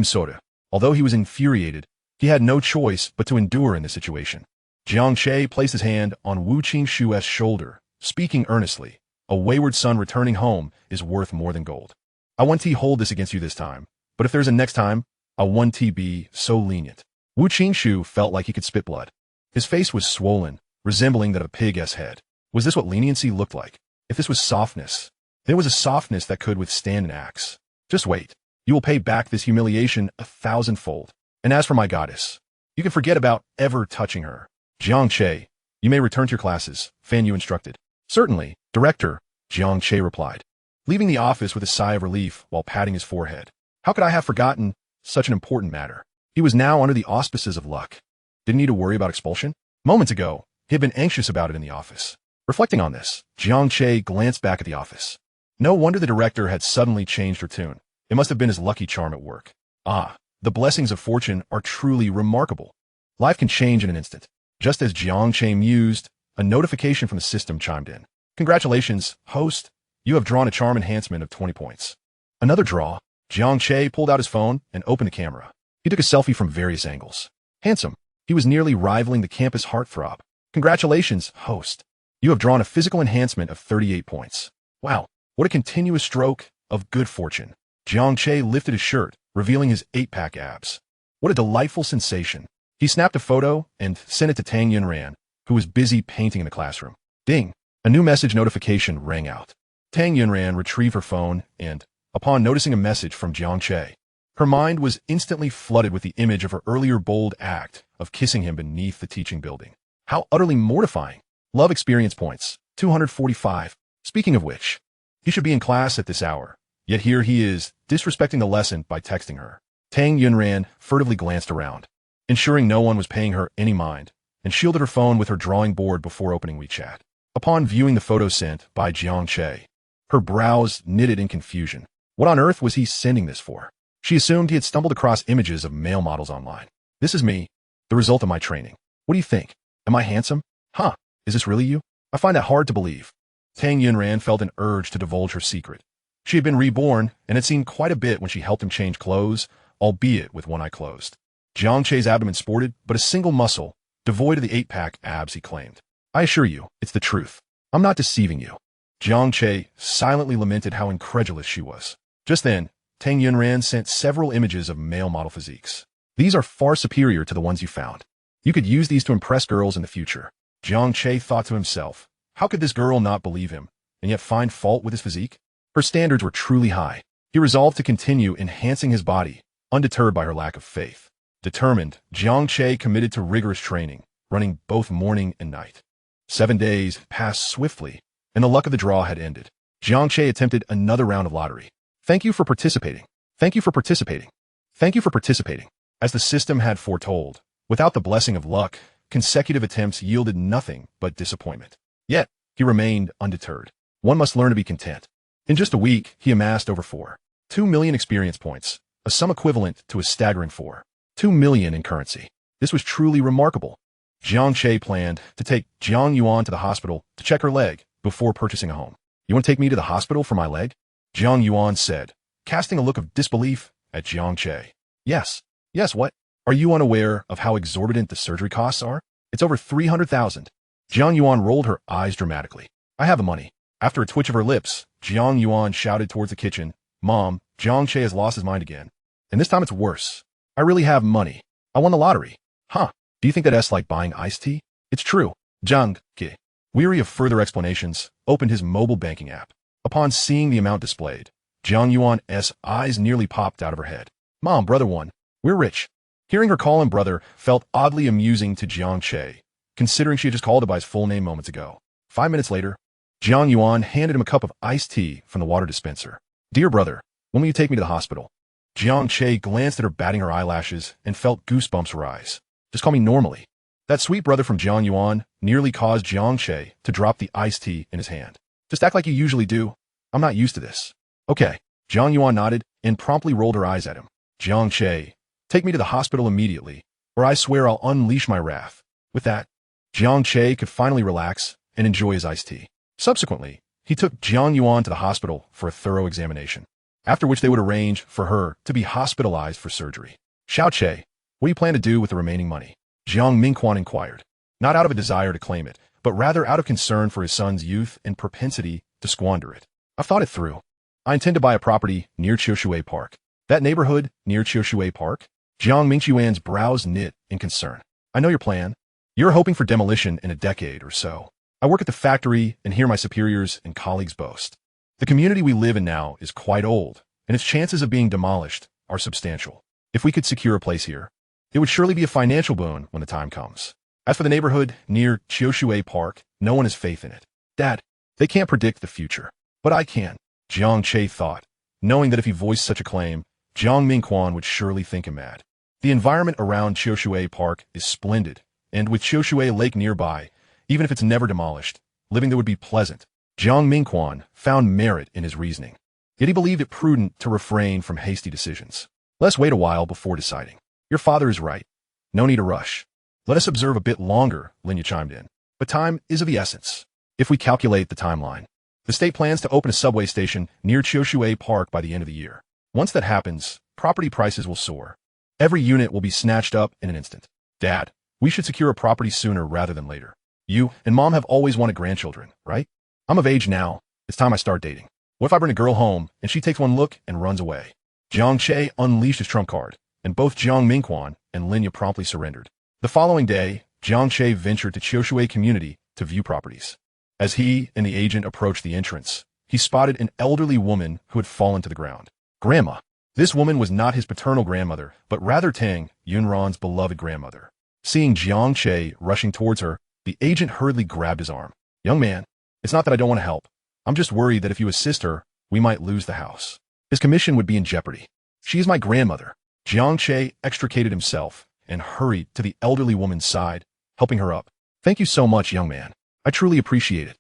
Soda. Although he was infuriated, he had no choice but to endure in this situation. Jiang Che placed his hand on Wu Qingshu's shoulder, speaking earnestly, a wayward son returning home is worth more than gold. I want to hold this against you this time, but if there's a next time, I want to be so lenient. Wu Qingshu felt like he could spit blood. His face was swollen, resembling that of a pig's head. Was this what leniency looked like? If this was softness, there was a softness that could withstand an axe. Just wait. You will pay back this humiliation 1,000-fold. And as for my goddess, you can forget about ever touching her. Jiang Che, you may return to your classes, Fan Yu instructed. Certainly, Director, Jiang Che replied, leaving the office with a sigh of relief while patting his forehead. How could I have forgotten such an important matter? He was now under the auspices of luck. Didn't need to worry about expulsion? Moments ago, he had been anxious about it in the office. Reflecting on this, Jiang Che glanced back at the office. No wonder the director had suddenly changed her tune. It must have been his lucky charm at work. Ah, the blessings of fortune are truly remarkable. Life can change in an instant. Just as Jiang Che mused, a notification from the system chimed in. Congratulations, host. You have drawn a charm enhancement of 20 points. Another draw. Jiang Che pulled out his phone and opened the camera. He took a selfie from various angles. Handsome. He was nearly rivaling the campus heartthrob. Congratulations, host. You have drawn a physical enhancement of 38 points. Wow, what a continuous stroke of good fortune. Jiang Che lifted his shirt, revealing his 8-pack abs. What a delightful sensation. He snapped a photo and sent it to Tang Yunran, who was busy painting in the classroom. Ding! A new message notification rang out. Tang Yunran retrieved her phone and, upon noticing a message from Jiang Che, her mind was instantly flooded with the image of her earlier bold act of kissing him beneath the teaching building. How utterly mortifying. Love experience points, 245. Speaking of which, he should be in class at this hour. Yet here he is, disrespecting the lesson by texting her. Tang Yunran furtively glanced around, ensuring no one was paying her any mind, and shielded her phone with her drawing board before opening WeChat. Upon viewing the photo sent by Jiang Che, her brows knitted in confusion. What on earth was he sending this for? She assumed he had stumbled across images of male models online. This is me, the result of my training. What do you think? Am I handsome? Huh, is this really you? I find that hard to believe. Tang Yunran felt an urge to divulge her secret. She had been reborn and had seen quite a bit when she helped him change clothes, albeit with one eye closed. Jiang Che's abdomen sported but a single muscle, devoid of the 8-pack abs he claimed. I assure you, it's the truth. I'm not deceiving you. Jiang Che silently lamented how incredulous she was. Just then, Tang Yunran sent several images of male model physiques. These are far superior to the ones you found. You could use these to impress girls in the future. Jiang Che thought to himself, how could this girl not believe him, and yet find fault with his physique? Her standards were truly high. He resolved to continue enhancing his body, undeterred by her lack of faith. Determined, Jiang Che committed to rigorous training, running both morning and night. 7 days passed swiftly, and the luck of the draw had ended. Jiang Che attempted another round of lottery. Thank you for participating. Thank you for participating. Thank you for participating. As the system had foretold, without the blessing of luck, consecutive attempts yielded nothing but disappointment. Yet, he remained undeterred. One must learn to be content. In just a week, he amassed over 4.2 million experience points, a sum equivalent to a staggering 4.2 million in currency. This was truly remarkable. Jiang Che planned to take Jiang Yuan to the hospital to check her leg before purchasing a home. You want to take me to the hospital for my leg? Jiang Yuan said, casting a look of disbelief at Jiang Che. Yes. Yes, what? Are you unaware of how exorbitant the surgery costs are? It's over 300,000. Jiang Yuan rolled her eyes dramatically. I have the money. After a twitch of her lips, Jiang Yuan shouted towards the kitchen, "Mom, Jiang Che has lost his mind again. And this time it's worse. I really have money. I won the lottery." "Huh? Do you think that S like buying iced tea?" "It's true." Jiang Che, weary of further explanations, opened his mobile banking app. Upon seeing the amount displayed, Jiang Yuan's eyes nearly popped out of her head. "Mom, brother won. We're rich." Hearing her call him brother felt oddly amusing to Jiang Che, considering she had just called him by his full name moments ago. 5 minutes later, Jiang Yuan handed him a cup of iced tea from the water dispenser. "Dear brother, when will you take me to the hospital?" Jiang Che glanced at her, batting her eyelashes, and felt goosebumps rise. "Just call me normally." That sweet brother from Jiang Yuan nearly caused Jiang Che to drop the iced tea in his hand. "Just act like you usually do. I'm not used to this." "Okay." Jiang Yuan nodded and promptly rolled her eyes at him. "Jiang Che, take me to the hospital immediately, or I swear I'll unleash my wrath." With that, Jiang Che could finally relax and enjoy his iced tea. Subsequently, he took Jiang Yuan to the hospital for a thorough examination, after which they would arrange for her to be hospitalized for surgery. "Xiao Che, what do you plan to do with the remaining money?" Jiang Mingquan inquired, not out of a desire to claim it, but rather out of concern for his son's youth and propensity to squander it. "I've thought it through. I intend to buy a property near Qiushui Park." "That neighborhood near Qiushui Park?" Jiang Mingquan's brows knit in concern. "I know your plan. You're hoping for demolition in a decade or so. I work at the factory and hear my superiors and colleagues boast. The community we live in now is quite old, and its chances of being demolished are substantial. If we could secure a place here, it would surely be a financial boon when the time comes. As for the neighborhood near Qiushui Park, no one has faith in it. Dad, they can't predict the future. But I can." Jiang Che thought, knowing that if he voiced such a claim, Jiang Mingquan would surely think him mad. The environment around Qiushui Park is splendid, and with Qiushui Lake nearby, even if it's never demolished, living there would be pleasant. Jiang Mingquan found merit in his reasoning, yet he believed it prudent to refrain from hasty decisions. "Let's wait a while before deciding. Your father is right. No need to rush. Let us observe a bit longer," Linya chimed in. "But time is of the essence. If we calculate the timeline, the state plans to open a subway station near Qiushui Park by the end of the year. Once that happens, property prices will soar. Every unit will be snatched up in an instant. Dad, we should secure a property sooner rather than later. You and Mom have always wanted grandchildren, right? I'm of age now. It's time I start dating. What if I bring a girl home and she takes one look and runs away?" Jiang Che unleashed his trump card, and both Jiang Mingquan and Linya promptly surrendered. The following day, Jiang Che ventured to Qiushui community to view properties. As he and the agent approached the entrance, he spotted an elderly woman who had fallen to the ground. Grandma. This woman was not his paternal grandmother, but rather Tang Yunran's beloved grandmother. Seeing Jiang Che rushing towards her, the agent hurriedly grabbed his arm. "Young man, it's not that I don't want to help. I'm just worried that if you assist her, we might lose the house. His commission would be in jeopardy. She is my grandmother." Jiang Che extricated himself and hurried to the elderly woman's side, helping her up. "Thank you so much, young man. I truly appreciate it,"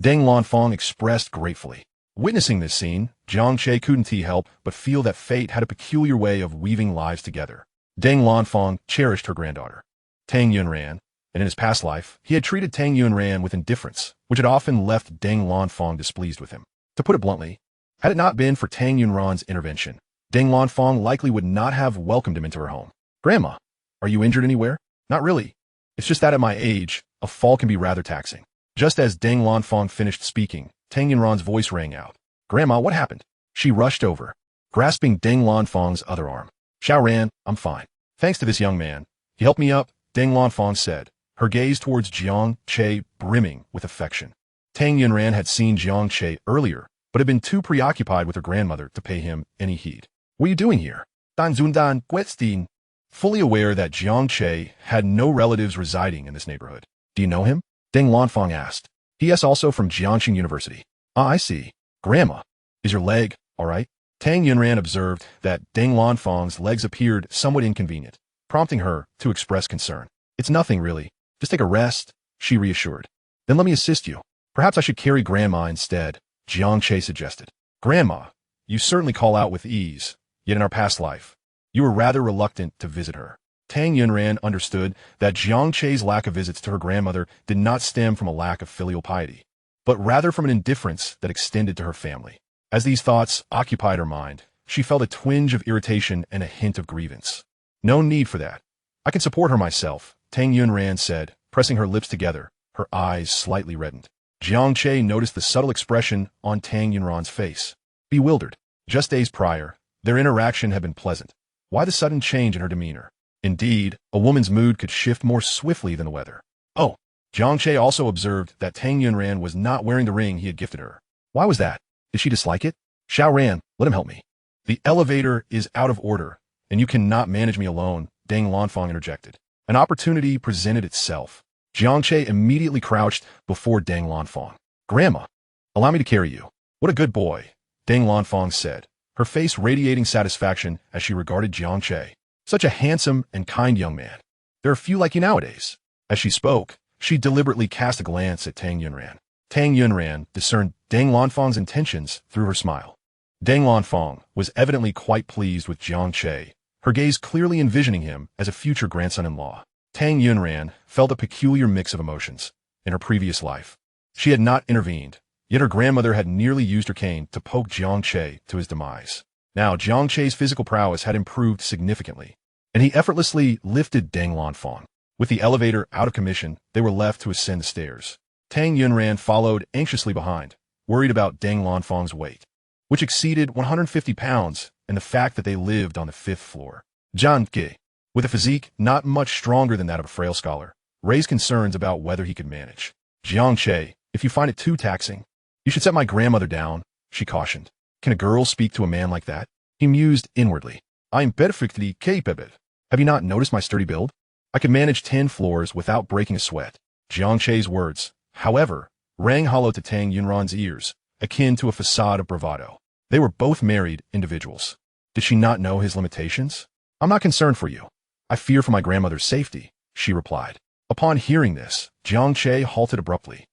Deng Lanfang expressed gratefully. Witnessing this scene, Jiang Che couldn't help but feel that fate had a peculiar way of weaving lives together. Deng Lanfang cherished her granddaughter, Tang Yunran, and in his past life, he had treated Tang Yunran with indifference, which had often left Deng Lanfang displeased with him. To put it bluntly, had it not been for Tang Yunran's intervention, Deng Lanfang likely would not have welcomed him into her home. "Grandma, are you injured anywhere?" "Not really. It's just that at my age, a fall can be rather taxing." Just as Deng Lanfang finished speaking, Tang Yunran's voice rang out. "Grandma, what happened?" She rushed over, grasping Deng Lanfang's other arm. "Xiaoran, I'm fine. Thanks to this young man. He helped me up," Deng Lanfang said, her gaze towards Jiang Che brimming with affection. Tang Yunran had seen Jiang Che earlier, but had been too preoccupied with her grandmother to pay him any heed. "What are you doing here?" Dan Zundan Guetstein, fully aware that Jiang Che had no relatives residing in this neighborhood. "Do you know him?" Deng Lanfang asked. "He is also from Jiangxing University." "Ah, I see. Grandma, is your leg all right?" Tang Yunran observed that Deng Lanfang's legs appeared somewhat inconvenient, prompting her to express concern. "It's nothing really. Just take a rest," she reassured. "Then let me assist you. Perhaps I should carry Grandma instead," Jiang Che suggested. "Grandma, you certainly call out with ease, yet in our past life, you were rather reluctant to visit her." Tang Yunran understood that Jiang Che's lack of visits to her grandmother did not stem from a lack of filial piety, but rather from an indifference that extended to her family. As these thoughts occupied her mind, she felt a twinge of irritation and a hint of grievance. "No need for that. I can support her myself," Tang Yunran said, pressing her lips together, her eyes slightly reddened. Jiang Che noticed the subtle expression on Tang Yunran's face. Bewildered. Just days prior, their interaction had been pleasant. Why the sudden change in her demeanor? Indeed, a woman's mood could shift more swiftly than the weather. Oh, Jiang Che also observed that Tang Yunran was not wearing the ring he had gifted her. Why was that? Did she dislike it? Xiao Ran, let him help me. The elevator is out of order, and you cannot manage me alone, Deng Lanfang interjected. An opportunity presented itself. Jiang Che immediately crouched before Deng Lanfang. Grandma, allow me to carry you. What a good boy, Deng Lanfang said, her face radiating satisfaction as she regarded Jiang Che. Such a handsome and kind young man. There are few like you nowadays. As she spoke, she deliberately cast a glance at Tang Yunran. Tang Yunran discerned Deng Lanfang's intentions through her smile. Deng Lanfang was evidently quite pleased with Jiang Che, her gaze clearly envisioning him as a future grandson-in-law. Tang Yunran felt a peculiar mix of emotions. In her previous life, she had not intervened, yet her grandmother had nearly used her cane to poke Jiang Che to his demise. Now Jiang Che's physical prowess had improved significantly, and he effortlessly lifted Deng Lanfang. With the elevator out of commission, they were left to ascend the stairs. Tang Yunran followed anxiously behind, worried about Deng Lanfang's weight, which exceeded 150 pounds, and the fact that they lived on the 5th floor. Jiang Che, with a physique not much stronger than that of a frail scholar, raised concerns about whether he could manage. Jiang Che, if you find it too taxing, you should set my grandmother down, she cautioned. Can a girl speak to a man like that? He mused inwardly. I am perfectly capable. Have you not noticed my sturdy build? I could manage 10 floors without breaking a sweat. Jiang Che's words, however, rang hollow to Tang Yunran's ears, akin to a facade of bravado. They were both married individuals. Did she not know his limitations? I'm not concerned for you. I fear for my grandmother's safety, she replied. Upon hearing this, Jiang Che halted abruptly,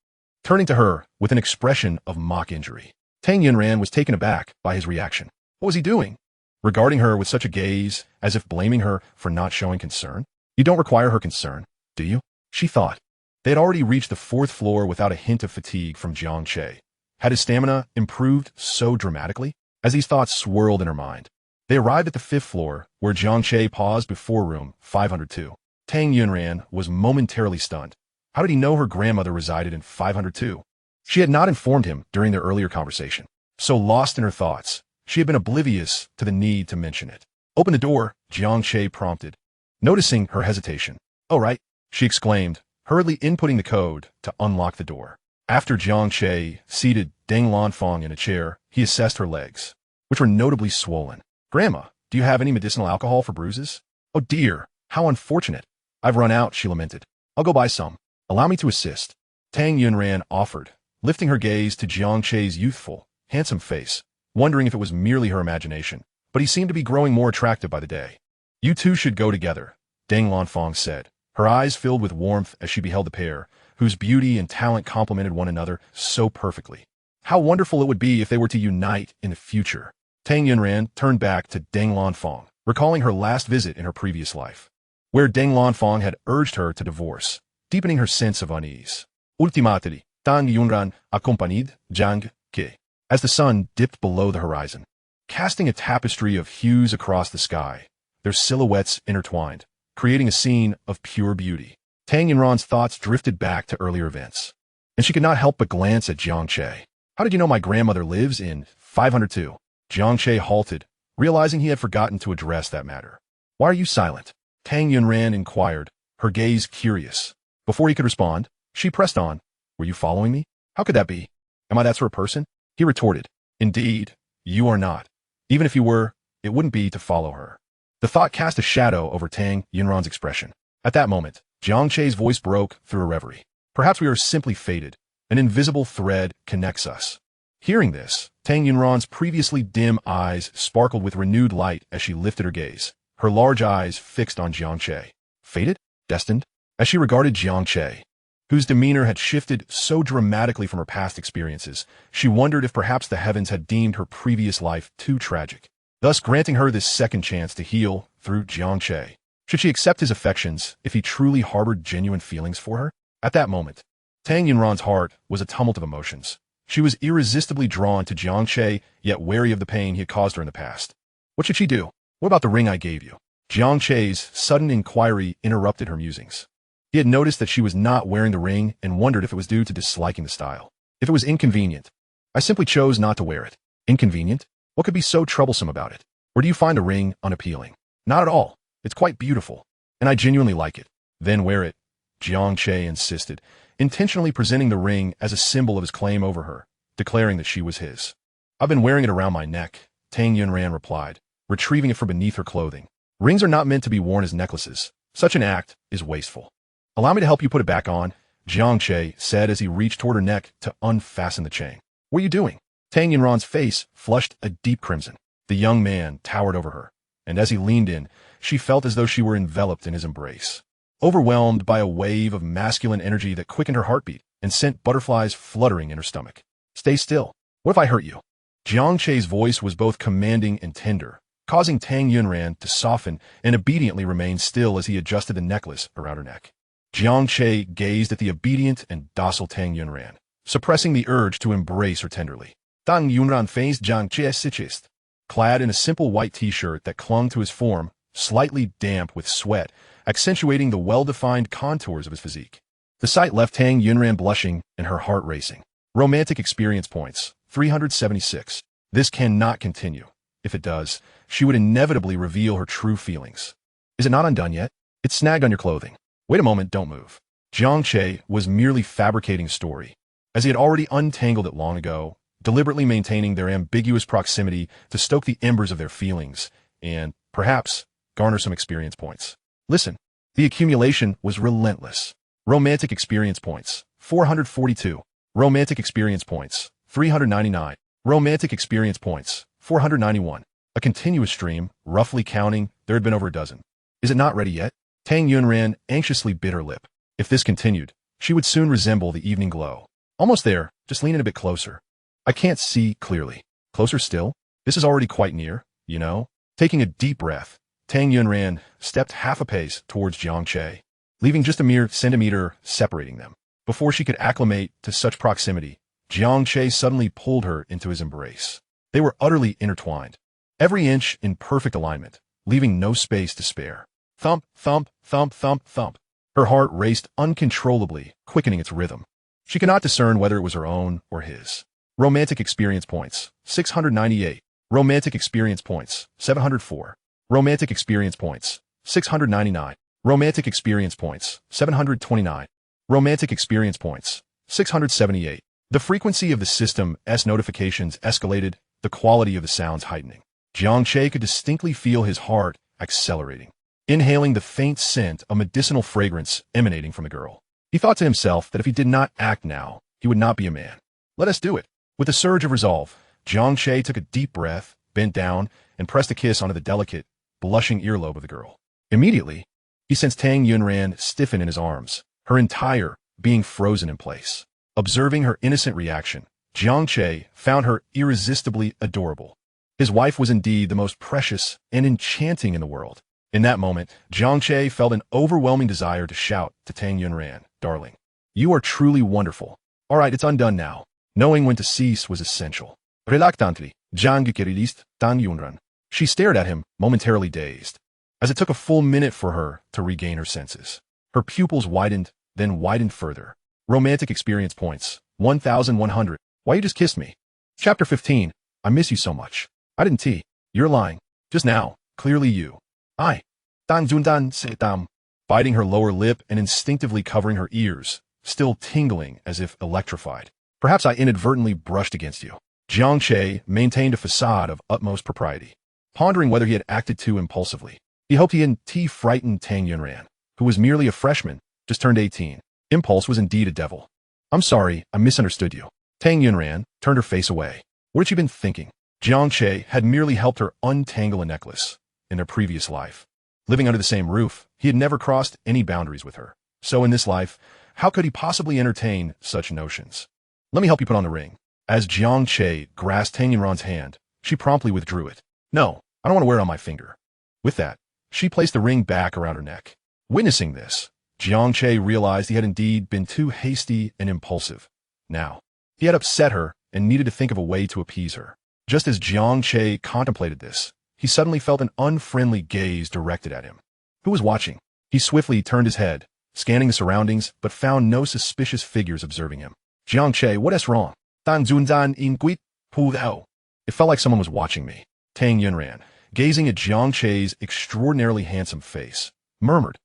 turning to her with an expression of mock injury. Tang Yunran was taken aback by his reaction. What was he doing? Regarding her with such a gaze, as if blaming her for not showing concern? You don't require her concern, do you? She thought. They had already reached the 4th floor without a hint of fatigue from Jiang Che. Had his stamina improved so dramatically? As these thoughts swirled in her mind, they arrived at the 5th floor, where Jiang Che paused before room 502. Tang Yunran was momentarily stunned. How did he know her grandmother resided in 502? She had not informed him during their earlier conversation. So lost in her thoughts, she had been oblivious to the need to mention it. Open the door, Jiang Che prompted, noticing her hesitation. Oh right, she exclaimed, hurriedly inputting the code to unlock the door. After Jiang Che seated Deng Lanfang in a chair, he assessed her legs, which were notably swollen. Grandma, do you have any medicinal alcohol for bruises? Oh dear, how unfortunate. I've run out, she lamented. I'll go buy some. Allow me to assist. Tang Yunran offered, lifting her gaze to Jiang Che's youthful, handsome face, wondering if it was merely her imagination, but he seemed to be growing more attractive by the day. You two should go together, Deng Lanfang said, her eyes filled with warmth as she beheld the pair, whose beauty and talent complemented one another so perfectly. How wonderful it would be if they were to unite in the future. Tang Yunran turned back to Deng Lanfang, recalling her last visit in her previous life, where Deng Lanfang had urged her to divorce, deepening her sense of unease. Ultimately, Tang Yunran accompanied Jiang Che as the sun dipped below the horizon, casting a tapestry of hues across the sky, their silhouettes intertwined, creating a scene of pure beauty. Tang Yunran's thoughts drifted back to earlier events, and she could not help but glance at Jiang Che. How did you know my grandmother lives in 502? Jiang Che halted, realizing he had forgotten to address that matter. Why are you silent? Tang Yunran inquired, her gaze curious. Before he could respond, she pressed on. Were you following me? How could that be? Am I that sort of person? He retorted. Indeed, you are not. Even if you were, it wouldn't be to follow her. The thought cast a shadow over Tang Yunran's expression. At that moment, Jiang Che's voice broke through a reverie. Perhaps we are simply fated. An invisible thread connects us. Hearing this, Tang Yunran's previously dim eyes sparkled with renewed light as she lifted her gaze, her large eyes fixed on Jiang Che. Fated? Destined? As she regarded Jiang Che, whose demeanor had shifted so dramatically from her past experiences, she wondered if perhaps the heavens had deemed her previous life too tragic, thus granting her this second chance to heal through Jiang Che. Should she accept his affections if he truly harbored genuine feelings for her? At that moment, Tang Yunran's heart was a tumult of emotions. She was irresistibly drawn to Jiang Che, yet wary of the pain he had caused her in the past. What should she do? What about the ring I gave you? Jiang Che's sudden inquiry interrupted her musings. He had noticed that she was not wearing the ring and wondered if it was due to disliking the style. If it was inconvenient, I simply chose not to wear it. Inconvenient? What could be so troublesome about it? Or do you find a ring unappealing? Not at all. It's quite beautiful, and I genuinely like it. Then wear it, Jiang Che insisted, intentionally presenting the ring as a symbol of his claim over her, declaring that she was his. I've been wearing it around my neck, Tang Yunran replied, retrieving it from beneath her clothing. Rings are not meant to be worn as necklaces. Such an act is wasteful. Allow me to help you put it back on, Jiang Che said as he reached toward her neck to unfasten the chain. What are you doing? Tang Yunran's face flushed a deep crimson. The young man towered over her, and as he leaned in, she felt as though she were enveloped in his embrace. Overwhelmed by a wave of masculine energy that quickened her heartbeat and sent butterflies fluttering in her stomach. Stay still. What if I hurt you? Jiang Che's voice was both commanding and tender, causing Tang Yunran to soften and obediently remain still as he adjusted the necklace around her neck. Jiang Che gazed at the obedient and docile Tang Yunran, suppressing the urge to embrace her tenderly. Tang Yunran faced Jiang Che sichist, clad in a simple white t-shirt that clung to his form, slightly damp with sweat, accentuating the well-defined contours of his physique. The sight left Tang Yunran blushing and her heart racing. Romantic experience points, 376. This cannot continue. If it does, she would inevitably reveal her true feelings. Is it not undone yet? It's snagged on your clothing. Wait a moment, don't move. Jiang Che was merely fabricating a story, as he had already untangled it long ago, deliberately maintaining their ambiguous proximity to stoke the embers of their feelings and, perhaps, garner some experience points. Listen, the accumulation was relentless. Romantic experience points, 442. Romantic experience points, 399. Romantic experience points, 491. A continuous stream, roughly counting, there had been over a dozen. Is it not ready yet? Tang Yunran anxiously bit her lip. If this continued, she would soon resemble the evening glow. Almost there, just lean in a bit closer. I can't see clearly. Closer still? This is already quite near, you know? Taking a deep breath, Tang Yunran stepped half a pace towards Jiang Che, leaving just a mere centimeter separating them. Before she could acclimate to such proximity, Jiang Che suddenly pulled her into his embrace. They were utterly intertwined, every inch in perfect alignment, leaving no space to spare. Thump, thump, thump, thump, thump. Her heart raced uncontrollably, quickening its rhythm. She could not discern whether it was her own or his. Romantic experience points, 698. Romantic experience points, 704. Romantic experience points, 699. Romantic experience points, 729. Romantic experience points, 678. The frequency of the system's notifications escalated, the quality of the sounds heightening. Jiang Che could distinctly feel his heart accelerating, inhaling the faint scent of medicinal fragrance emanating from the girl. He thought to himself that if he did not act now, he would not be a man. Let us do it. With a surge of resolve, Jiang Che took a deep breath, bent down, and pressed a kiss onto the delicate, blushing earlobe of the girl. Immediately, he sensed Tang Yunran stiffen in his arms, her entire being frozen in place. Observing her innocent reaction, Jiang Che found her irresistibly adorable. His wife was indeed the most precious and enchanting in the world. In that moment, Jiang Che felt an overwhelming desire to shout to Tang Yunran, "Darling, you are truly wonderful. All right, it's undone now." Knowing when to cease was essential. Reluctantly, Jiang Che released Tang Yunran. She stared at him, momentarily dazed, as it took a full minute for her to regain her senses. Her pupils widened, then widened further. Romantic experience points, 1,100. Why you just kissed me? Chapter 15. I miss you so much. I didn't tea. You're lying. Just now, clearly you. I. Dan Jundan se dam. Biting her lower lip and instinctively covering her ears, still tingling as if electrified. Perhaps I inadvertently brushed against you. Jiang Che maintained a facade of utmost propriety, pondering whether he had acted too impulsively. He hoped he hadn't frightened Tang Yunran, who was merely a freshman, just turned 18. Impulse was indeed a devil. I'm sorry, I misunderstood you. Tang Yunran turned her face away. What had she been thinking? Jiang Che had merely helped her untangle a necklace. In their previous life, living under the same roof, he had never crossed any boundaries with her. So in this life, how could he possibly entertain such notions? Let me help you put on the ring. As Jiang Che grasped Tang Yunran's hand, she promptly withdrew it. No, I don't want to wear it on my finger. With that, she placed the ring back around her neck. Witnessing this, Jiang Che realized he had indeed been too hasty and impulsive. Now, he had upset her and needed to think of a way to appease her. Just as Jiang Che contemplated this, he suddenly felt an unfriendly gaze directed at him. Who was watching? He swiftly turned his head, scanning the surroundings, but found no suspicious figures observing him. Jiang Che, what is wrong? Dan Zunzan in Guit, Pu Thou. It felt like someone was watching me. Tang Yunran, gazing at Jiang Che's extraordinarily handsome face, murmured,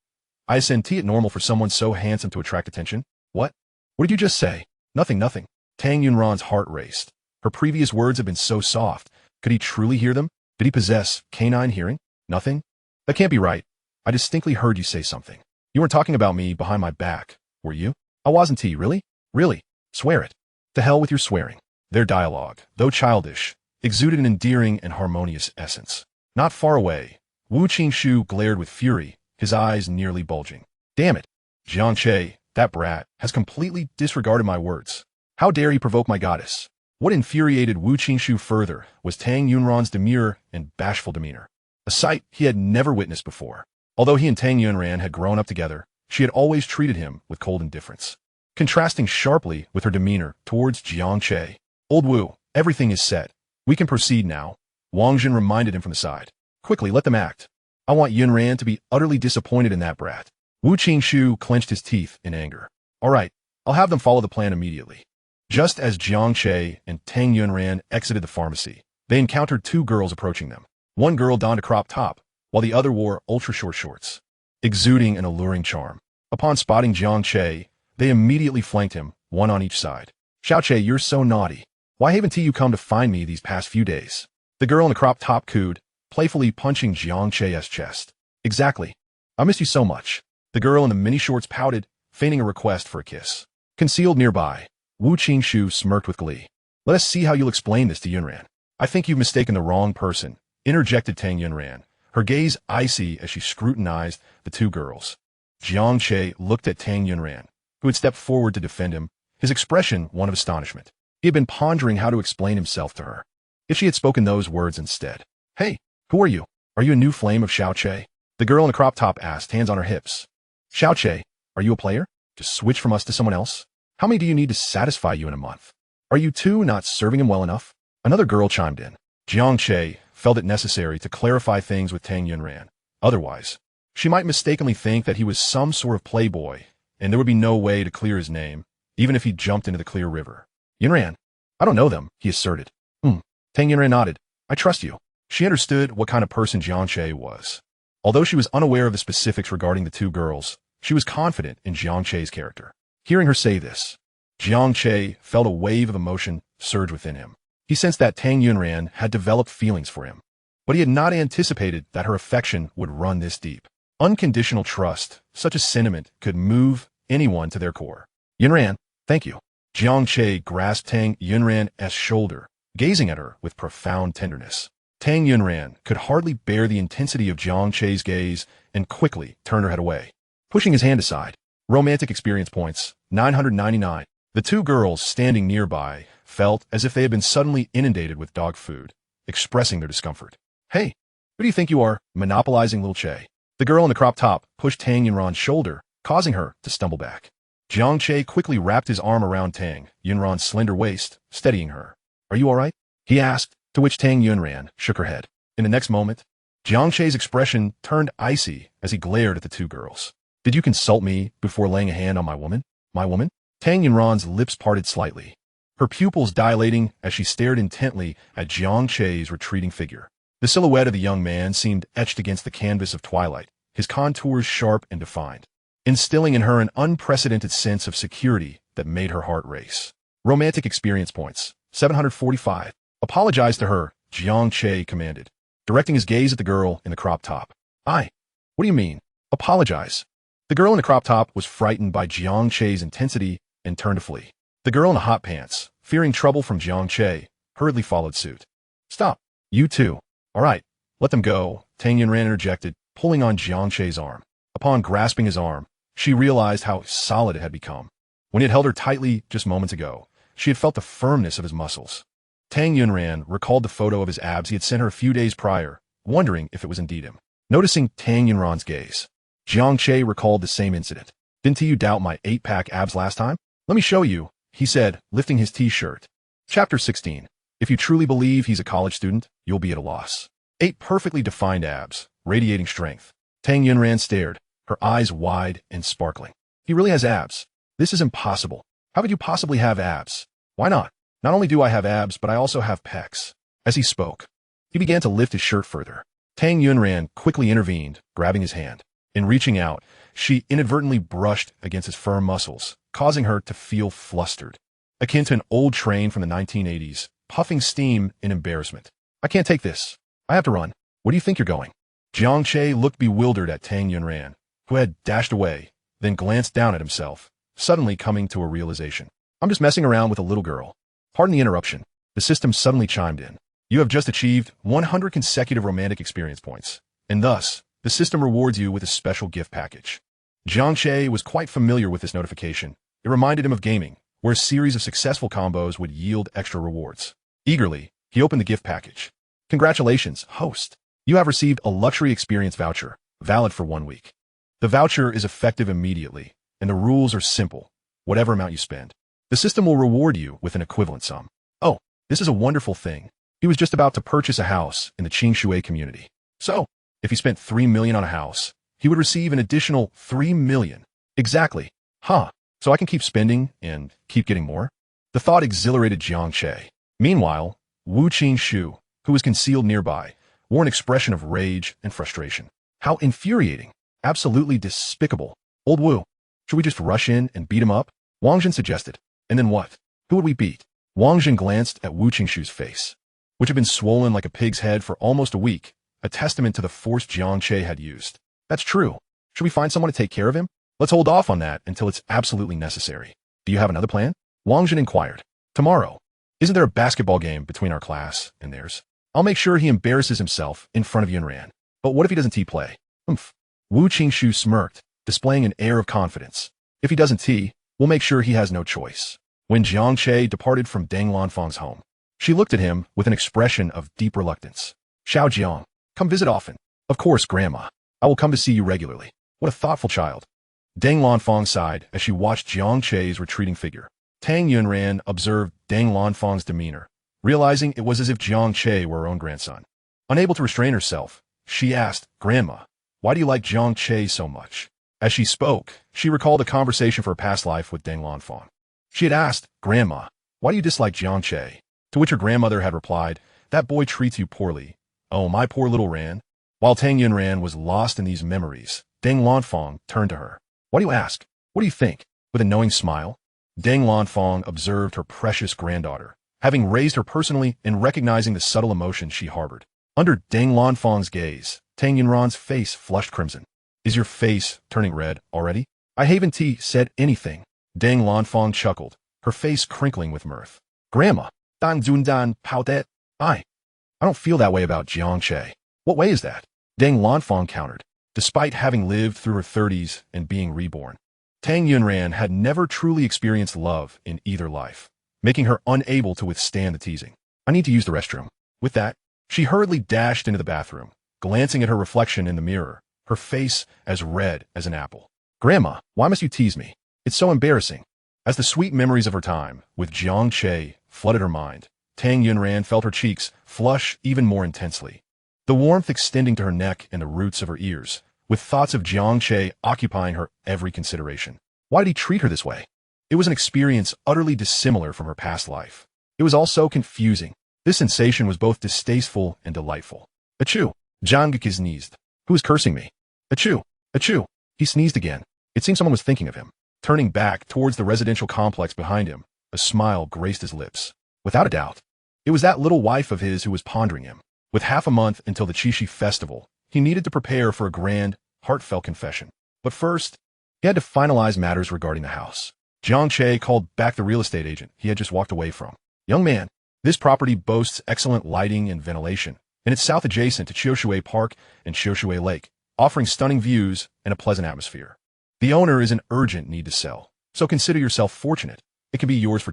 I isn't it normal for someone so handsome to attract attention? What? What did you just say? Nothing, nothing. Tang Yunran's heart raced. Her previous words had been so soft. Could he truly hear them? Did he possess canine hearing? Nothing? That can't be right. I distinctly heard you say something. You weren't talking about me behind my back, were you? I wasn't. Really? Really? Swear it. To hell with your swearing. Their dialogue, though childish, exuded an endearing and harmonious essence. Not far away, Wu Qingshu glared with fury, his eyes nearly bulging. Damn it. Jiang Che, that brat, has completely disregarded my words. How dare he provoke my goddess? What infuriated Wu Qingshu further was Tang Yunran's demure and bashful demeanor, a sight he had never witnessed before. Although he and Tang Yunran had grown up together, she had always treated him with cold indifference, contrasting sharply with her demeanor towards Jiang Che. Old Wu, everything is set. We can proceed now, Wang Jin reminded him from the side. Quickly, let them act. I want Yunran to be utterly disappointed in that brat. Wu Qingshu clenched his teeth in anger. All right, I'll have them follow the plan immediately. Just as Jiang Che and Tang Yunran exited the pharmacy, they encountered two girls approaching them. One girl donned a crop top, while the other wore ultra-short shorts, exuding an alluring charm. Upon spotting Jiang Che, they immediately flanked him, one on each side. Xiao Che, you're so naughty. Why haven't you come to find me these past few days? The girl in the crop top cooed, playfully punching Jiang Che's chest. Exactly. I miss you so much. The girl in the mini shorts pouted, feigning a request for a kiss. Concealed nearby, Wu Qingshu smirked with glee. Let us see how you'll explain this to Yunran. I think you've mistaken the wrong person, interjected Tang Yunran, her gaze icy as she scrutinized the two girls. Jiang Che looked at Tang Yunran, who had stepped forward to defend him, his expression one of astonishment. He had been pondering how to explain himself to her. If she had spoken those words instead. Hey, who are you? Are you a new flame of Xiao Che? The girl in the crop top asked, hands on her hips. Xiao Che, are you a player? To switch from us to someone else? How many do you need to satisfy you in a month? Are you two not serving him well enough? Another girl chimed in. Jiang Che felt it necessary to clarify things with Tang Yunran. Otherwise, she might mistakenly think that he was some sort of playboy, and there would be no way to clear his name, even if he jumped into the clear river. Yunran, I don't know them, he asserted. Tang Yunran nodded. I trust you. She understood what kind of person Jiang Che was. Although she was unaware of the specifics regarding the two girls, she was confident in Jiang Che's character. Hearing her say this, Jiang Che felt a wave of emotion surge within him. He sensed that Tang Yunran had developed feelings for him, but he had not anticipated that her affection would run this deep. Unconditional trust, such a sentiment, could move anyone to their core. Yunran, thank you. Jiang Che grasped Tang Yunran's shoulder, gazing at her with profound tenderness. Tang Yunran could hardly bear the intensity of Jiang Che's gaze and quickly turned her head away. Pushing his hand aside, romantic experience points, 999. The two girls standing nearby felt as if they had been suddenly inundated with dog food, expressing their discomfort. Hey, who do you think you are, monopolizing little Che? The girl in the crop top pushed Tang Yunran's shoulder, causing her to stumble back. Jiang Che quickly wrapped his arm around Tang Yunran's slender waist, steadying her. Are you all right? He asked, to which Tang Yunran shook her head. In the next moment, Jiang Che's expression turned icy as he glared at the two girls. Did you consult me before laying a hand on my woman? My woman? Tang Yunran's lips parted slightly, her pupils dilating as she stared intently at Jiang Che's retreating figure. The silhouette of the young man seemed etched against the canvas of twilight, his contours sharp and defined, instilling in her an unprecedented sense of security that made her heart race. Romantic experience points, 745. Apologize to her, Jiang Che commanded, directing his gaze at the girl in the crop top. What do you mean? Apologize. The girl in the crop top was frightened by Jiang Che's intensity and turned to flee. The girl in the hot pants, fearing trouble from Jiang Che, hurriedly followed suit. Stop. You too. All right, let them go, Tang Yunran interjected, pulling on Jiang Che's arm. Upon grasping his arm, she realized how solid it had become. When he had held her tightly just moments ago, she had felt the firmness of his muscles. Tang Yunran recalled the photo of his abs he had sent her a few days prior, wondering if it was indeed him. Noticing Tang Yunran's gaze, Jiang Che recalled the same incident. Didn't you doubt my 8-pack abs last time? Let me show you, he said, lifting his t-shirt. Chapter 16. If you truly believe he's a college student, you'll be at a loss. 8 perfectly defined abs, radiating strength. Tang Yunran stared, her eyes wide and sparkling. He really has abs. This is impossible. How could you possibly have abs? Why not? Not only do I have abs, but I also have pecs. As he spoke, he began to lift his shirt further. Tang Yunran quickly intervened, grabbing his hand. In reaching out, she inadvertently brushed against his firm muscles, causing her to feel flustered, akin to an old train from the 1980s, puffing steam in embarrassment. I can't take this. I have to run. Where do you think you're going? Jiang Che looked bewildered at Tang Yunran, who had dashed away, then glanced down at himself, suddenly coming to a realization. I'm just messing around with a little girl. Pardon the interruption. The system suddenly chimed in. You have just achieved 100 consecutive romantic experience points, and thus, the system rewards you with a special gift package. Jiang Che was quite familiar with this notification. It reminded him of gaming, where a series of successful combos would yield extra rewards. Eagerly, he opened the gift package. Congratulations, host. You have received a luxury experience voucher, valid for 1 week. The voucher is effective immediately, and the rules are simple. Whatever amount you spend, the system will reward you with an equivalent sum. Oh, this is a wonderful thing. He was just about to purchase a house in the Qingshui community. So, if he spent 3 million on a house, he would receive an additional 3 million. Exactly. Huh. So I can keep spending and keep getting more? The thought exhilarated Jiang Che. Meanwhile, Wu Qingshu, who was concealed nearby, wore an expression of rage and frustration. How infuriating. Absolutely despicable. Old Wu, should we just rush in and beat him up? Wang Jin suggested. And then what? Who would we beat? Wang Jin glanced at Wu Qingshu's face, which had been swollen like a pig's head for almost a week, a testament to the force Jiang Che had used. That's true. Should we find someone to take care of him? Let's hold off on that until it's absolutely necessary. Do you have another plan? Wang Jin inquired. Tomorrow. Isn't there a basketball game between our class and theirs? I'll make sure he embarrasses himself in front of Yunran. But what if he doesn't play? Humph. Wu Qingshu smirked, displaying an air of confidence. If he doesn't we'll make sure he has no choice. When Jiang Che departed from Deng Lanfang's home, she looked at him with an expression of deep reluctance. Xiao Jiang, come visit often. Of course, Grandma. I will come to see you regularly. What a thoughtful child. Deng Lanfang sighed as she watched Jiang Che's retreating figure. Tang Yunran observed Deng Lanfang's demeanor, realizing it was as if Jiang Che were her own grandson. Unable to restrain herself, she asked, Grandma, why do you like Jiang Che so much? As she spoke, she recalled a conversation for her past life with Deng Lanfang. She had asked, Grandma, why do you dislike Jiang Che? To which her grandmother had replied, that boy treats you poorly. Oh, my poor little Ran. While Tang Yunran was lost in these memories, Deng Lanfang turned to her. Why do you ask? What do you think? With a knowing smile, Deng Lanfang observed her precious granddaughter, having raised her personally and recognizing the subtle emotions she harbored. Under Deng Lanfang's gaze, Tang Yunran's face flushed crimson. Is your face turning red already? I haven't said anything. Deng Lanfang chuckled, her face crinkling with mirth. Grandma, Dan Zundan Pao Det. I don't feel that way about Jiang Che. What way is that? Deng Lanfang countered. Despite having lived through her 30s and being reborn, Tang Yunran had never truly experienced love in either life, making her unable to withstand the teasing. I need to use the restroom. With that, she hurriedly dashed into the bathroom, glancing at her reflection in the mirror, her face as red as an apple. Grandma, why must you tease me? It's so embarrassing. As the sweet memories of her time with Jiang Che flooded her mind, Tang Yunran felt her cheeks flush even more intensely, the warmth extending to her neck and the roots of her ears, with thoughts of Jiang Che occupying her every consideration. Why did he treat her this way? It was an experience utterly dissimilar from her past life. It was also confusing. This sensation was both distasteful and delightful. Achoo! Zhang Ge sneezed. Who is cursing me? Achoo! Achoo! He sneezed again. It seemed someone was thinking of him. Turning back towards the residential complex behind him, a smile graced his lips. Without a doubt, it was that little wife of his who was pondering him. With half a month until the Qixi festival, he needed to prepare for a grand, heartfelt confession. But first, he had to finalize matters regarding the house. Jiang Che called back the real estate agent he had just walked away from. Young man, this property boasts excellent lighting and ventilation, and it's south adjacent to Qiushui Park and Qiushui Lake, offering stunning views and a pleasant atmosphere. The owner is in urgent need to sell, so consider yourself fortunate. It can be yours for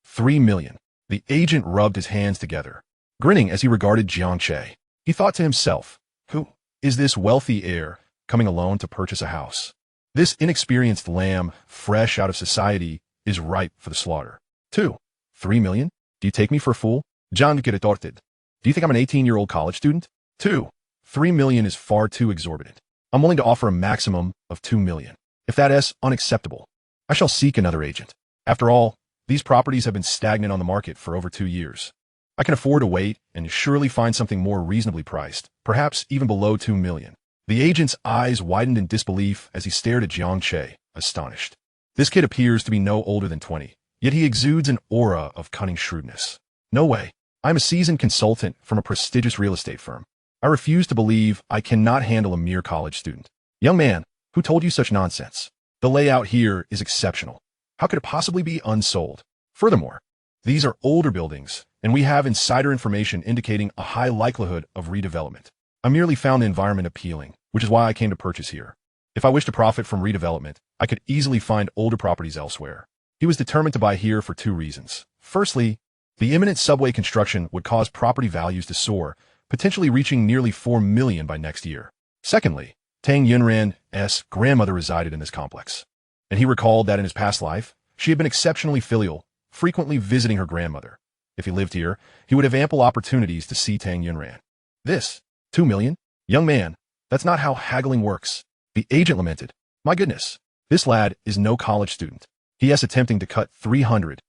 3 million. The agent rubbed his hands together, grinning as he regarded Jiang Che. He thought to himself, who is this wealthy heir coming alone to purchase a house? This inexperienced lamb, fresh out of society, is ripe for the slaughter. 3 million? Do you take me for a fool? Zhang Ge retorted. Do you think I'm an 18-year-old college student? 3 million is far too exorbitant. I'm willing to offer a maximum of 2 million. If that is unacceptable, I shall seek another agent. After all, these properties have been stagnant on the market for over 2 years. I can afford to wait and surely find something more reasonably priced, perhaps even below 2 million. The agent's eyes widened in disbelief as he stared at Jiang Che, astonished. This kid appears to be no older than 20, yet he exudes an aura of cunning shrewdness. No way. I'm a seasoned consultant from a prestigious real estate firm. I refuse to believe I cannot handle a mere college student. Young man, who told you such nonsense? The layout here is exceptional. How could it possibly be unsold? Furthermore, these are older buildings, and we have insider information indicating a high likelihood of redevelopment. I merely found the environment appealing, which is why I came to purchase here. If I wish to profit from redevelopment, I could easily find older properties elsewhere. He was determined to buy here for 2 reasons. Firstly, the imminent subway construction would cause property values to soar, potentially reaching nearly 4 million by next year. Secondly, Tang Yunran's grandmother resided in this complex, and he recalled that in his past life, she had been exceptionally filial, frequently visiting her grandmother. If he lived here, he would have ample opportunities to see Tang Yunran. This, 2 million? Young man, that's not how haggling works. The agent lamented. My goodness, this lad is no college student. He is attempting to cut 300,000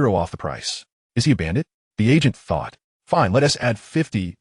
off the price. Is he a bandit? The agent thought. Fine, let us add 50,000.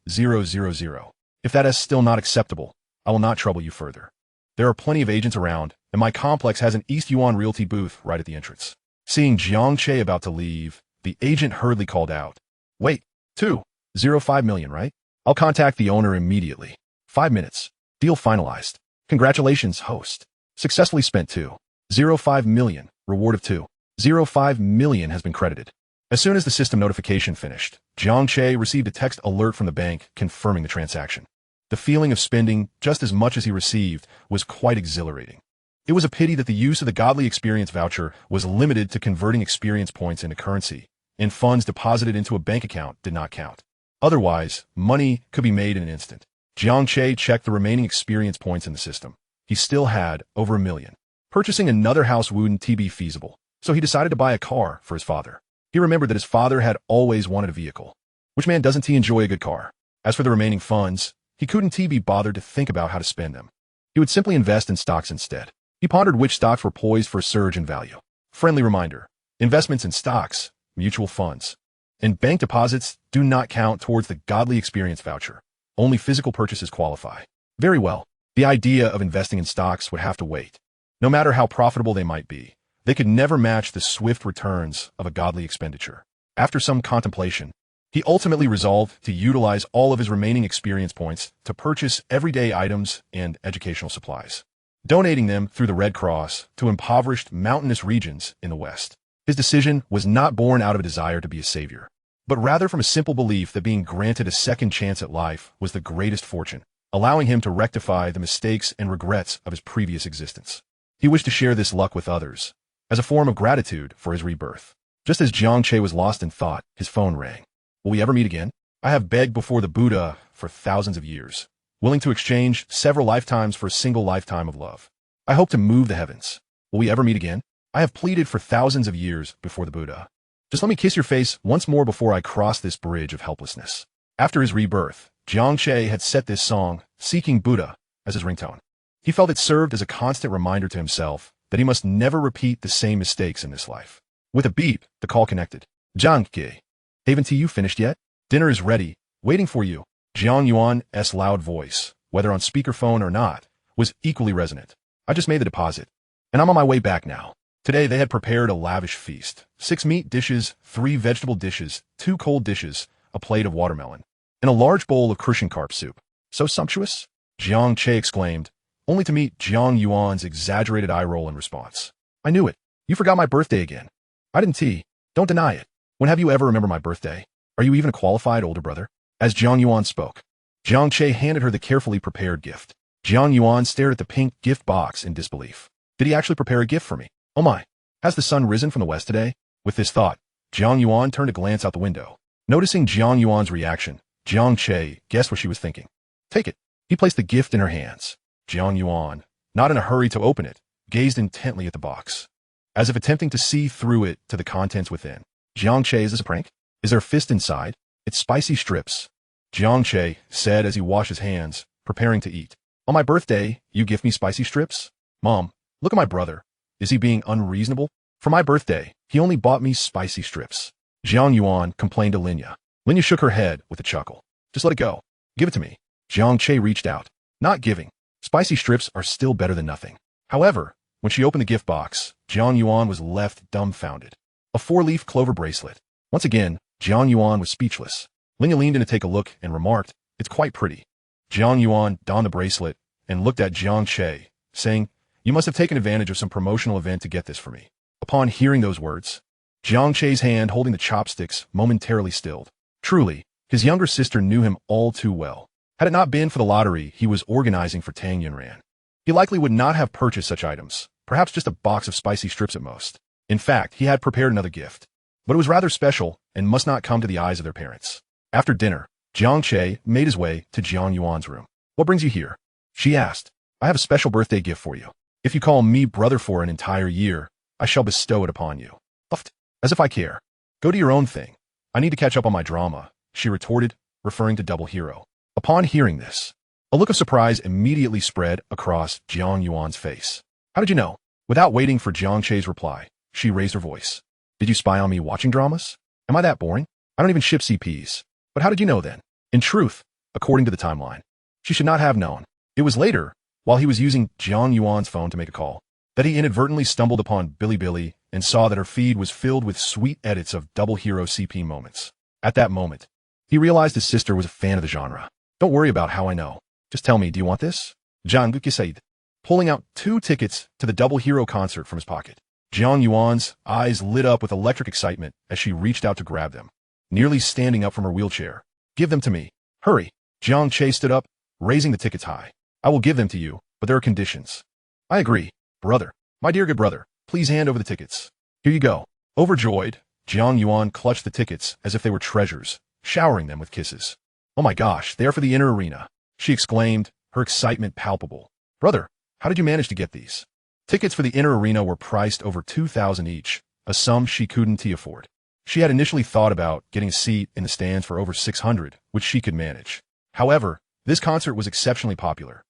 If that is still not acceptable, I will not trouble you further. There are plenty of agents around, and my complex has an East Yuan Realty booth right at the entrance. Seeing Jiang Che about to leave, the agent hurriedly called out. Wait, 2.05 million, right? I'll contact the owner immediately. 5 minutes. Deal finalized. Congratulations, host. Successfully spent 2.05 million. Reward of 2.05 million has been credited. As soon as the system notification finished, Jiang Che received a text alert from the bank confirming the transaction. The feeling of spending just as much as he received was quite exhilarating. It was a pity that the use of the Godly Experience voucher was limited to converting experience points into currency, and funds deposited into a bank account did not count. Otherwise, money could be made in an instant. Jiang Che checked the remaining experience points in the system. He still had over 1 million. Purchasing another house wouldn't be feasible, so he decided to buy a car for his father. He remembered that his father had always wanted a vehicle. Which man doesn't he enjoy a good car? As for the remaining funds, he couldn't be bothered to think about how to spend them. He would simply invest in stocks instead. He pondered which stocks were poised for a surge in value. Friendly reminder, investments in stocks, mutual funds, and bank deposits do not count towards the Godly Experience voucher. Only physical purchases qualify. Very well, the idea of investing in stocks would have to wait. No matter how profitable they might be, they could never match the swift returns of a godly expenditure. After some contemplation, he ultimately resolved to utilize all of his remaining experience points to purchase everyday items and educational supplies, donating them through the Red Cross to impoverished mountainous regions in the West. His decision was not born out of a desire to be a savior, but rather from a simple belief that being granted a second chance at life was the greatest fortune, allowing him to rectify the mistakes and regrets of his previous existence. He wished to share this luck with others, as a form of gratitude for his rebirth. Just as Jiang Che was lost in thought, his phone rang. Will we ever meet again? I have begged before the Buddha for thousands of years, willing to exchange several lifetimes for a single lifetime of love. I hope to move the heavens. Will we ever meet again? I have pleaded for thousands of years before the Buddha. Just let me kiss your face once more before I cross this bridge of helplessness. After his rebirth, Jiang Che had set this song, Seeking Buddha, as his ringtone. He felt it served as a constant reminder to himself that he must never repeat the same mistakes in this life. With a beep, the call connected. Jiang Che. Haven't you finished yet? Dinner is ready, waiting for you. Jiang Yuan's loud voice, whether on speakerphone or not, was equally resonant. I just made the deposit, and I'm on my way back now. Today they had prepared a lavish feast. 6 meat dishes, 3 vegetable dishes, 2 cold dishes, a plate of watermelon, and a large bowl of crucian carp soup. So sumptuous? Jiang Che exclaimed, only to meet Jiang Yuan's exaggerated eye roll in response. I knew it. You forgot my birthday again. I didn't. Don't deny it. When have you ever remembered my birthday? Are you even a qualified older brother? As Jiang Yuan spoke, Jiang Che handed her the carefully prepared gift. Jiang Yuan stared at the pink gift box in disbelief. Did he actually prepare a gift for me? Oh my, has the sun risen from the west today? With this thought, Jiang Yuan turned to glance out the window. Noticing Jiang Yuan's reaction, Jiang Che guessed what she was thinking. Take it. He placed the gift in her hands. Jiang Yuan, not in a hurry to open it, gazed intently at the box, as if attempting to see through it to the contents within. Jiang Che, is this a prank? Is there a fist inside? It's spicy strips, Jiang Che said as he washed his hands, preparing to eat. On my birthday, you gift me spicy strips? Mom, look at my brother. Is he being unreasonable? For my birthday, he only bought me spicy strips. Jiang Yuan complained to Linya. Linya shook her head with a chuckle. Just let it go. Give it to me. Jiang Che reached out. Not giving. Spicy strips are still better than nothing. However, when she opened the gift box, Jiang Yuan was left dumbfounded. A 4-leaf clover bracelet. Once again, Jiang Yuan was speechless. Linya leaned in to take a look and remarked, "It's quite pretty." Jiang Yuan donned the bracelet and looked at Jiang Che, saying, "You must have taken advantage of some promotional event to get this for me." Upon hearing those words, Jiang Che's hand holding the chopsticks momentarily stilled. Truly, his younger sister knew him all too well. Had it not been for the lottery he was organizing for Tang Yunran, he likely would not have purchased such items, perhaps just a box of spicy strips at most. In fact, he had prepared another gift, but it was rather special and must not come to the eyes of their parents. After dinner, Jiang Che made his way to Jiang Yuan's room. "What brings you here?" she asked. "I have a special birthday gift for you. If you call me brother for an entire year, I shall bestow it upon you." "Uft, as if I care. Go do your own thing. I need to catch up on my drama," she retorted, referring to Double Hero. Upon hearing this, a look of surprise immediately spread across Jiang Yuan's face. "How did you know?" Without waiting for Jiang Che's reply, she raised her voice. "Did you spy on me watching dramas? Am I that boring? I don't even ship CPs. But how did you know then?" In truth, according to the timeline, she should not have known. It was later, while he was using Jiang Yuan's phone to make a call, that he inadvertently stumbled upon Bilibili and saw that her feed was filled with sweet edits of Double Hero CP moments. At that moment, he realized his sister was a fan of the genre. "Don't worry about how I know. Just tell me, do you want this?" Jiang Che said, pulling out 2 tickets to the Double Hero concert from his pocket. Jiang Yuan's eyes lit up with electric excitement as she reached out to grab them, nearly standing up from her wheelchair. "Give them to me. Hurry." Jiang Che stood up, raising the tickets high. "I will give them to you, but there are conditions." "I agree, brother. My dear good brother, please hand over the tickets." "Here you go." Overjoyed, Jiang Yuan clutched the tickets as if they were treasures, showering them with kisses. "Oh my gosh, they are for the inner arena," she exclaimed, her excitement palpable. "Brother, how did you manage to get these?" Tickets for the inner arena were priced over 2,000 each, a sum she couldn't afford. She had initially thought about getting a seat in the stands for over 600, which she could manage. However, this concert was exceptionally popular.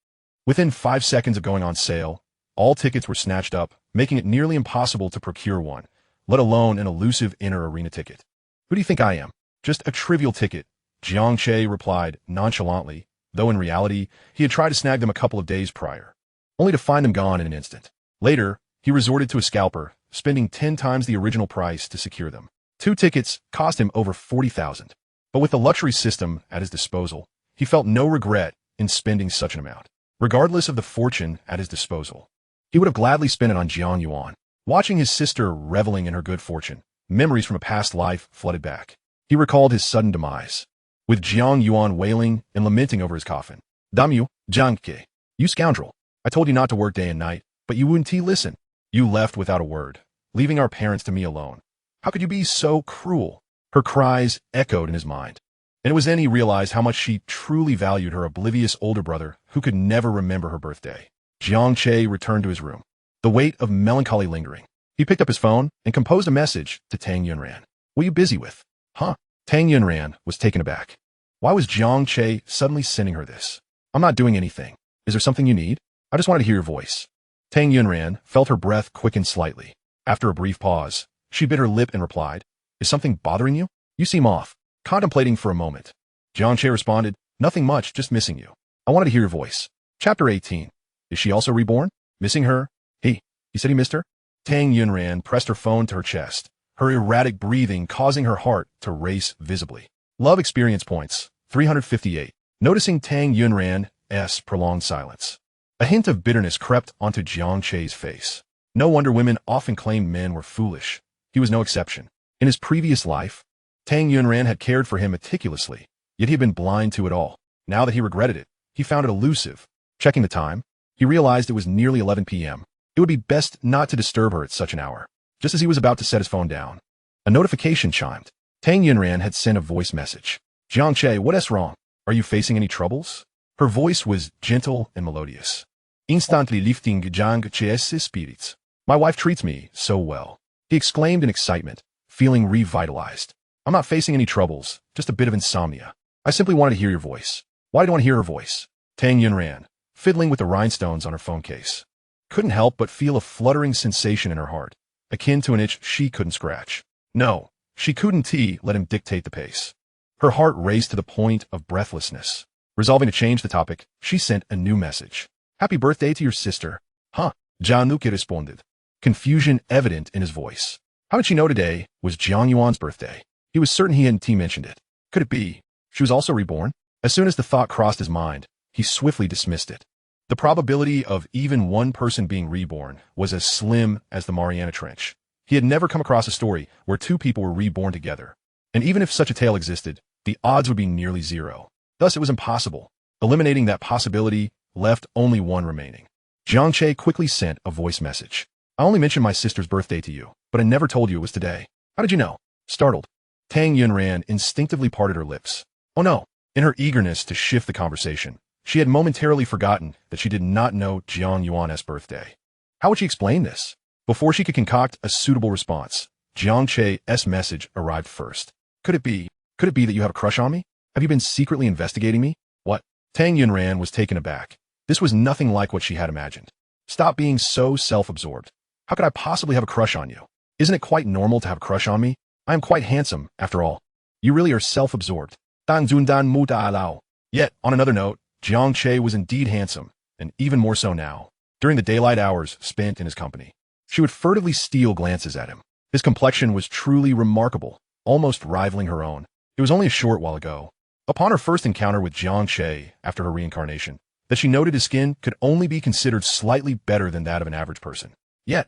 Within 5 seconds of going on sale, all tickets were snatched up, making it nearly impossible to procure one, let alone an elusive inner arena ticket. "Who do you think I am? Just a trivial ticket," Jiang Che replied nonchalantly, though in reality, he had tried to snag them a couple of days prior, only to find them gone in an instant. Later, he resorted to a scalper, spending 10 times the original price to secure them. 2 tickets cost him over 40,000. But with the luxury system at his disposal, he felt no regret in spending such an amount. Regardless of the fortune at his disposal, he would have gladly spent it on Jiang Yuan. Watching his sister reveling in her good fortune, memories from a past life flooded back. He recalled his sudden demise, with Jiang Yuan wailing and lamenting over his coffin. "Damn you, Jiang Che. You scoundrel. I told you not to work day and night, but you wouldn't listen. You left without a word, leaving our parents to me alone. How could you be so cruel?" Her cries echoed in his mind. And it was then he realized how much she truly valued her oblivious older brother who could never remember her birthday. Jiang Che returned to his room, the weight of melancholy lingering. He picked up his phone and composed a message to Tang Yunran. "What are you busy with?" "Huh?" Tang Yunran was taken aback. Why was Jiang Che suddenly sending her this? "I'm not doing anything. Is there something you need? I just wanted to hear your voice." Tang Yunran felt her breath quicken slightly. After a brief pause, she bit her lip and replied, "Is something bothering you? You seem off." Contemplating for a moment, Jiang Che responded, "Nothing much, just missing you. I wanted to hear your voice." Chapter 18. Is she also reborn? Missing her? He said he missed her? Tang Yunran pressed her phone to her chest, her erratic breathing causing her heart to race visibly. Love experience points, 358. Noticing Tang Yunran's prolonged silence, a hint of bitterness crept onto Jiang Che's face. No wonder women often claimed men were foolish. He was no exception. In his previous life, Tang Yunran had cared for him meticulously, yet he had been blind to it all. Now that he regretted it, he found it elusive. Checking the time, he realized it was nearly 11 p.m. It would be best not to disturb her at such an hour. Just as he was about to set his phone down, a notification chimed. Tang Yunran had sent a voice message. "Jiang Che, what's wrong? Are you facing any troubles?" Her voice was gentle and melodious, instantly lifting Jiang Che's spirits. "My wife treats me so well," he exclaimed in excitement, feeling revitalized. "I'm not facing any troubles, just a bit of insomnia. I simply wanted to hear your voice." Why did I want to hear her voice? Tang Yunran, fiddling with the rhinestones on her phone case, couldn't help but feel a fluttering sensation in her heart. akin to an itch she couldn't scratch. No, she couldn't let him dictate the pace. Her heart raced to the point of breathlessness. Resolving to change the topic, she sent a new message. Happy birthday to your sister. Huh? Jiang Che responded, confusion evident in his voice. How did she know today was Jiang Yuan's birthday? He was certain he hadn't mentioned it. Could it be she was also reborn? As soon as the thought crossed his mind, he swiftly dismissed it. The probability of even one person being reborn was as slim as the Mariana Trench. He had never come across a story where two people were reborn together. And even if such a tale existed, the odds would be nearly zero. Thus it was impossible. Eliminating that possibility left only one remaining. Jiang Che quickly sent a voice message. I only mentioned my sister's birthday to you, but I never told you it was today. How did you know? Startled, Tang Yunran instinctively parted her lips. Oh no. In her eagerness to shift the conversation, she had momentarily forgotten that she did not know Jiang Yuan's birthday. How would she explain this? Before she could concoct a suitable response, Jiang Che's message arrived first. Could it be that you have a crush on me? Have you been secretly investigating me? What? Tang Yunran was taken aback. This was nothing like what she had imagined. Stop being so self-absorbed. How could I possibly have a crush on you? Isn't it quite normal to have a crush on me? I am quite handsome, after all. You really are self-absorbed. Yet, on another note, Jiang Che was indeed handsome, and even more so now, during the daylight hours spent in his company. She would furtively steal glances at him. His complexion was truly remarkable, almost rivaling her own. It was only a short while ago, upon her first encounter with Jiang Che after her reincarnation, that she noted his skin could only be considered slightly better than that of an average person. Yet,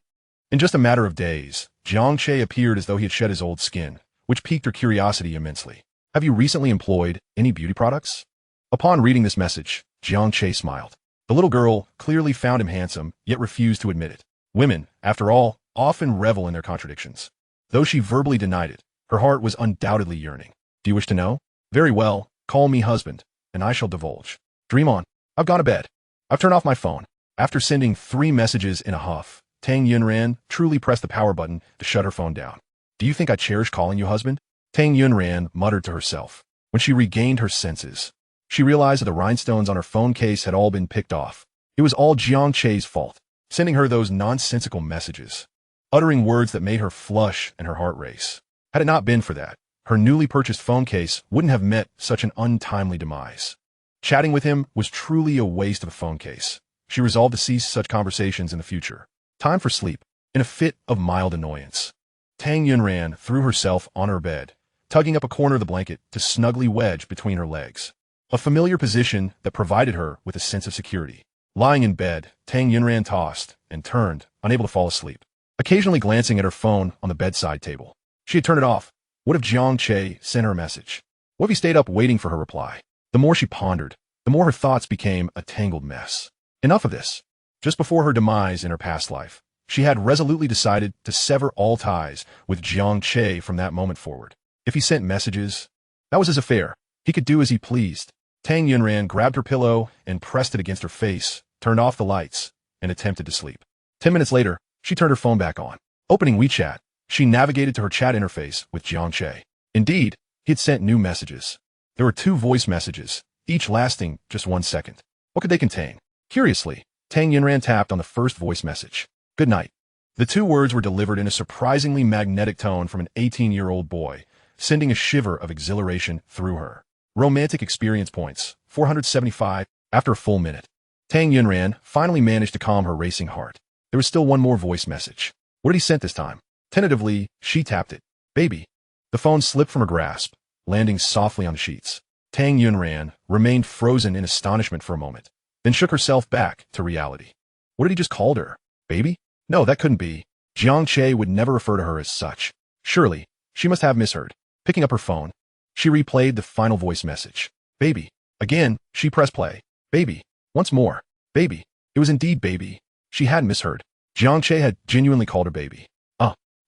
in just a matter of days, Jiang Che appeared as though he had shed his old skin, which piqued her curiosity immensely. Have you recently employed any beauty products? Upon reading this message, Jiang Che smiled. The little girl clearly found him handsome, yet refused to admit it. Women, after all, often revel in their contradictions. Though she verbally denied it, her heart was undoubtedly yearning. Do you wish to know? Very well, call me husband, and I shall divulge. Dream on. I've gone to bed. I've turned off my phone. After sending 3 messages in a huff, Tang Yunran truly pressed the power button to shut her phone down. Do you think I cherish calling you husband? Tang Yunran muttered to herself. When she regained her senses, she realized that the rhinestones on her phone case had all been picked off. It was all Jiang Che's fault, sending her those nonsensical messages, uttering words that made her flush and her heart race. Had it not been for that, her newly purchased phone case wouldn't have met such an untimely demise. Chatting with him was truly a waste of a phone case. She resolved to cease such conversations in the future. Time for sleep. In a fit of mild annoyance, Tang Yunran threw herself on her bed, tugging up a corner of the blanket to snugly wedge between her legs. A familiar position that provided her with a sense of security. Lying in bed, Tang Yunran tossed and turned, unable to fall asleep, occasionally glancing at her phone on the bedside table. She had turned it off. What if Jiang Che sent her a message? What if he stayed up waiting for her reply? The more she pondered, the more her thoughts became a tangled mess. Enough of this. Just before her demise in her past life, she had resolutely decided to sever all ties with Jiang Che from that moment forward. If he sent messages, that was his affair. He could do as he pleased. Tang Yunran grabbed her pillow and pressed it against her face, turned off the lights, and attempted to sleep. 10 minutes later, she turned her phone back on. Opening WeChat, she navigated to her chat interface with Jiang Che. Indeed, he had sent new messages. There were 2 voice messages, each lasting just 1 second. What could they contain? Curiously, Tang Yunran tapped on the first voice message. Good night. The 2 words were delivered in a surprisingly magnetic tone from an 18-year-old boy, sending a shiver of exhilaration through her. Romantic experience points, 475. After a full minute, Tang Yunran finally managed to calm her racing heart. There was still one more voice message. What had he sent this time? Tentatively, she tapped it. Baby. The phone slipped from her grasp, landing softly on the sheets. Tang Yunran remained frozen in astonishment for a moment, then shook herself back to reality. What had he just called her? Baby? No, that couldn't be. Jiang Che would never refer to her as such. Surely, she must have misheard. Picking up her phone, she replayed the final voice message. Baby. Again, she pressed play. Baby. Once more. Baby. It was indeed baby. She had misheard. Jiang Che had genuinely called her baby.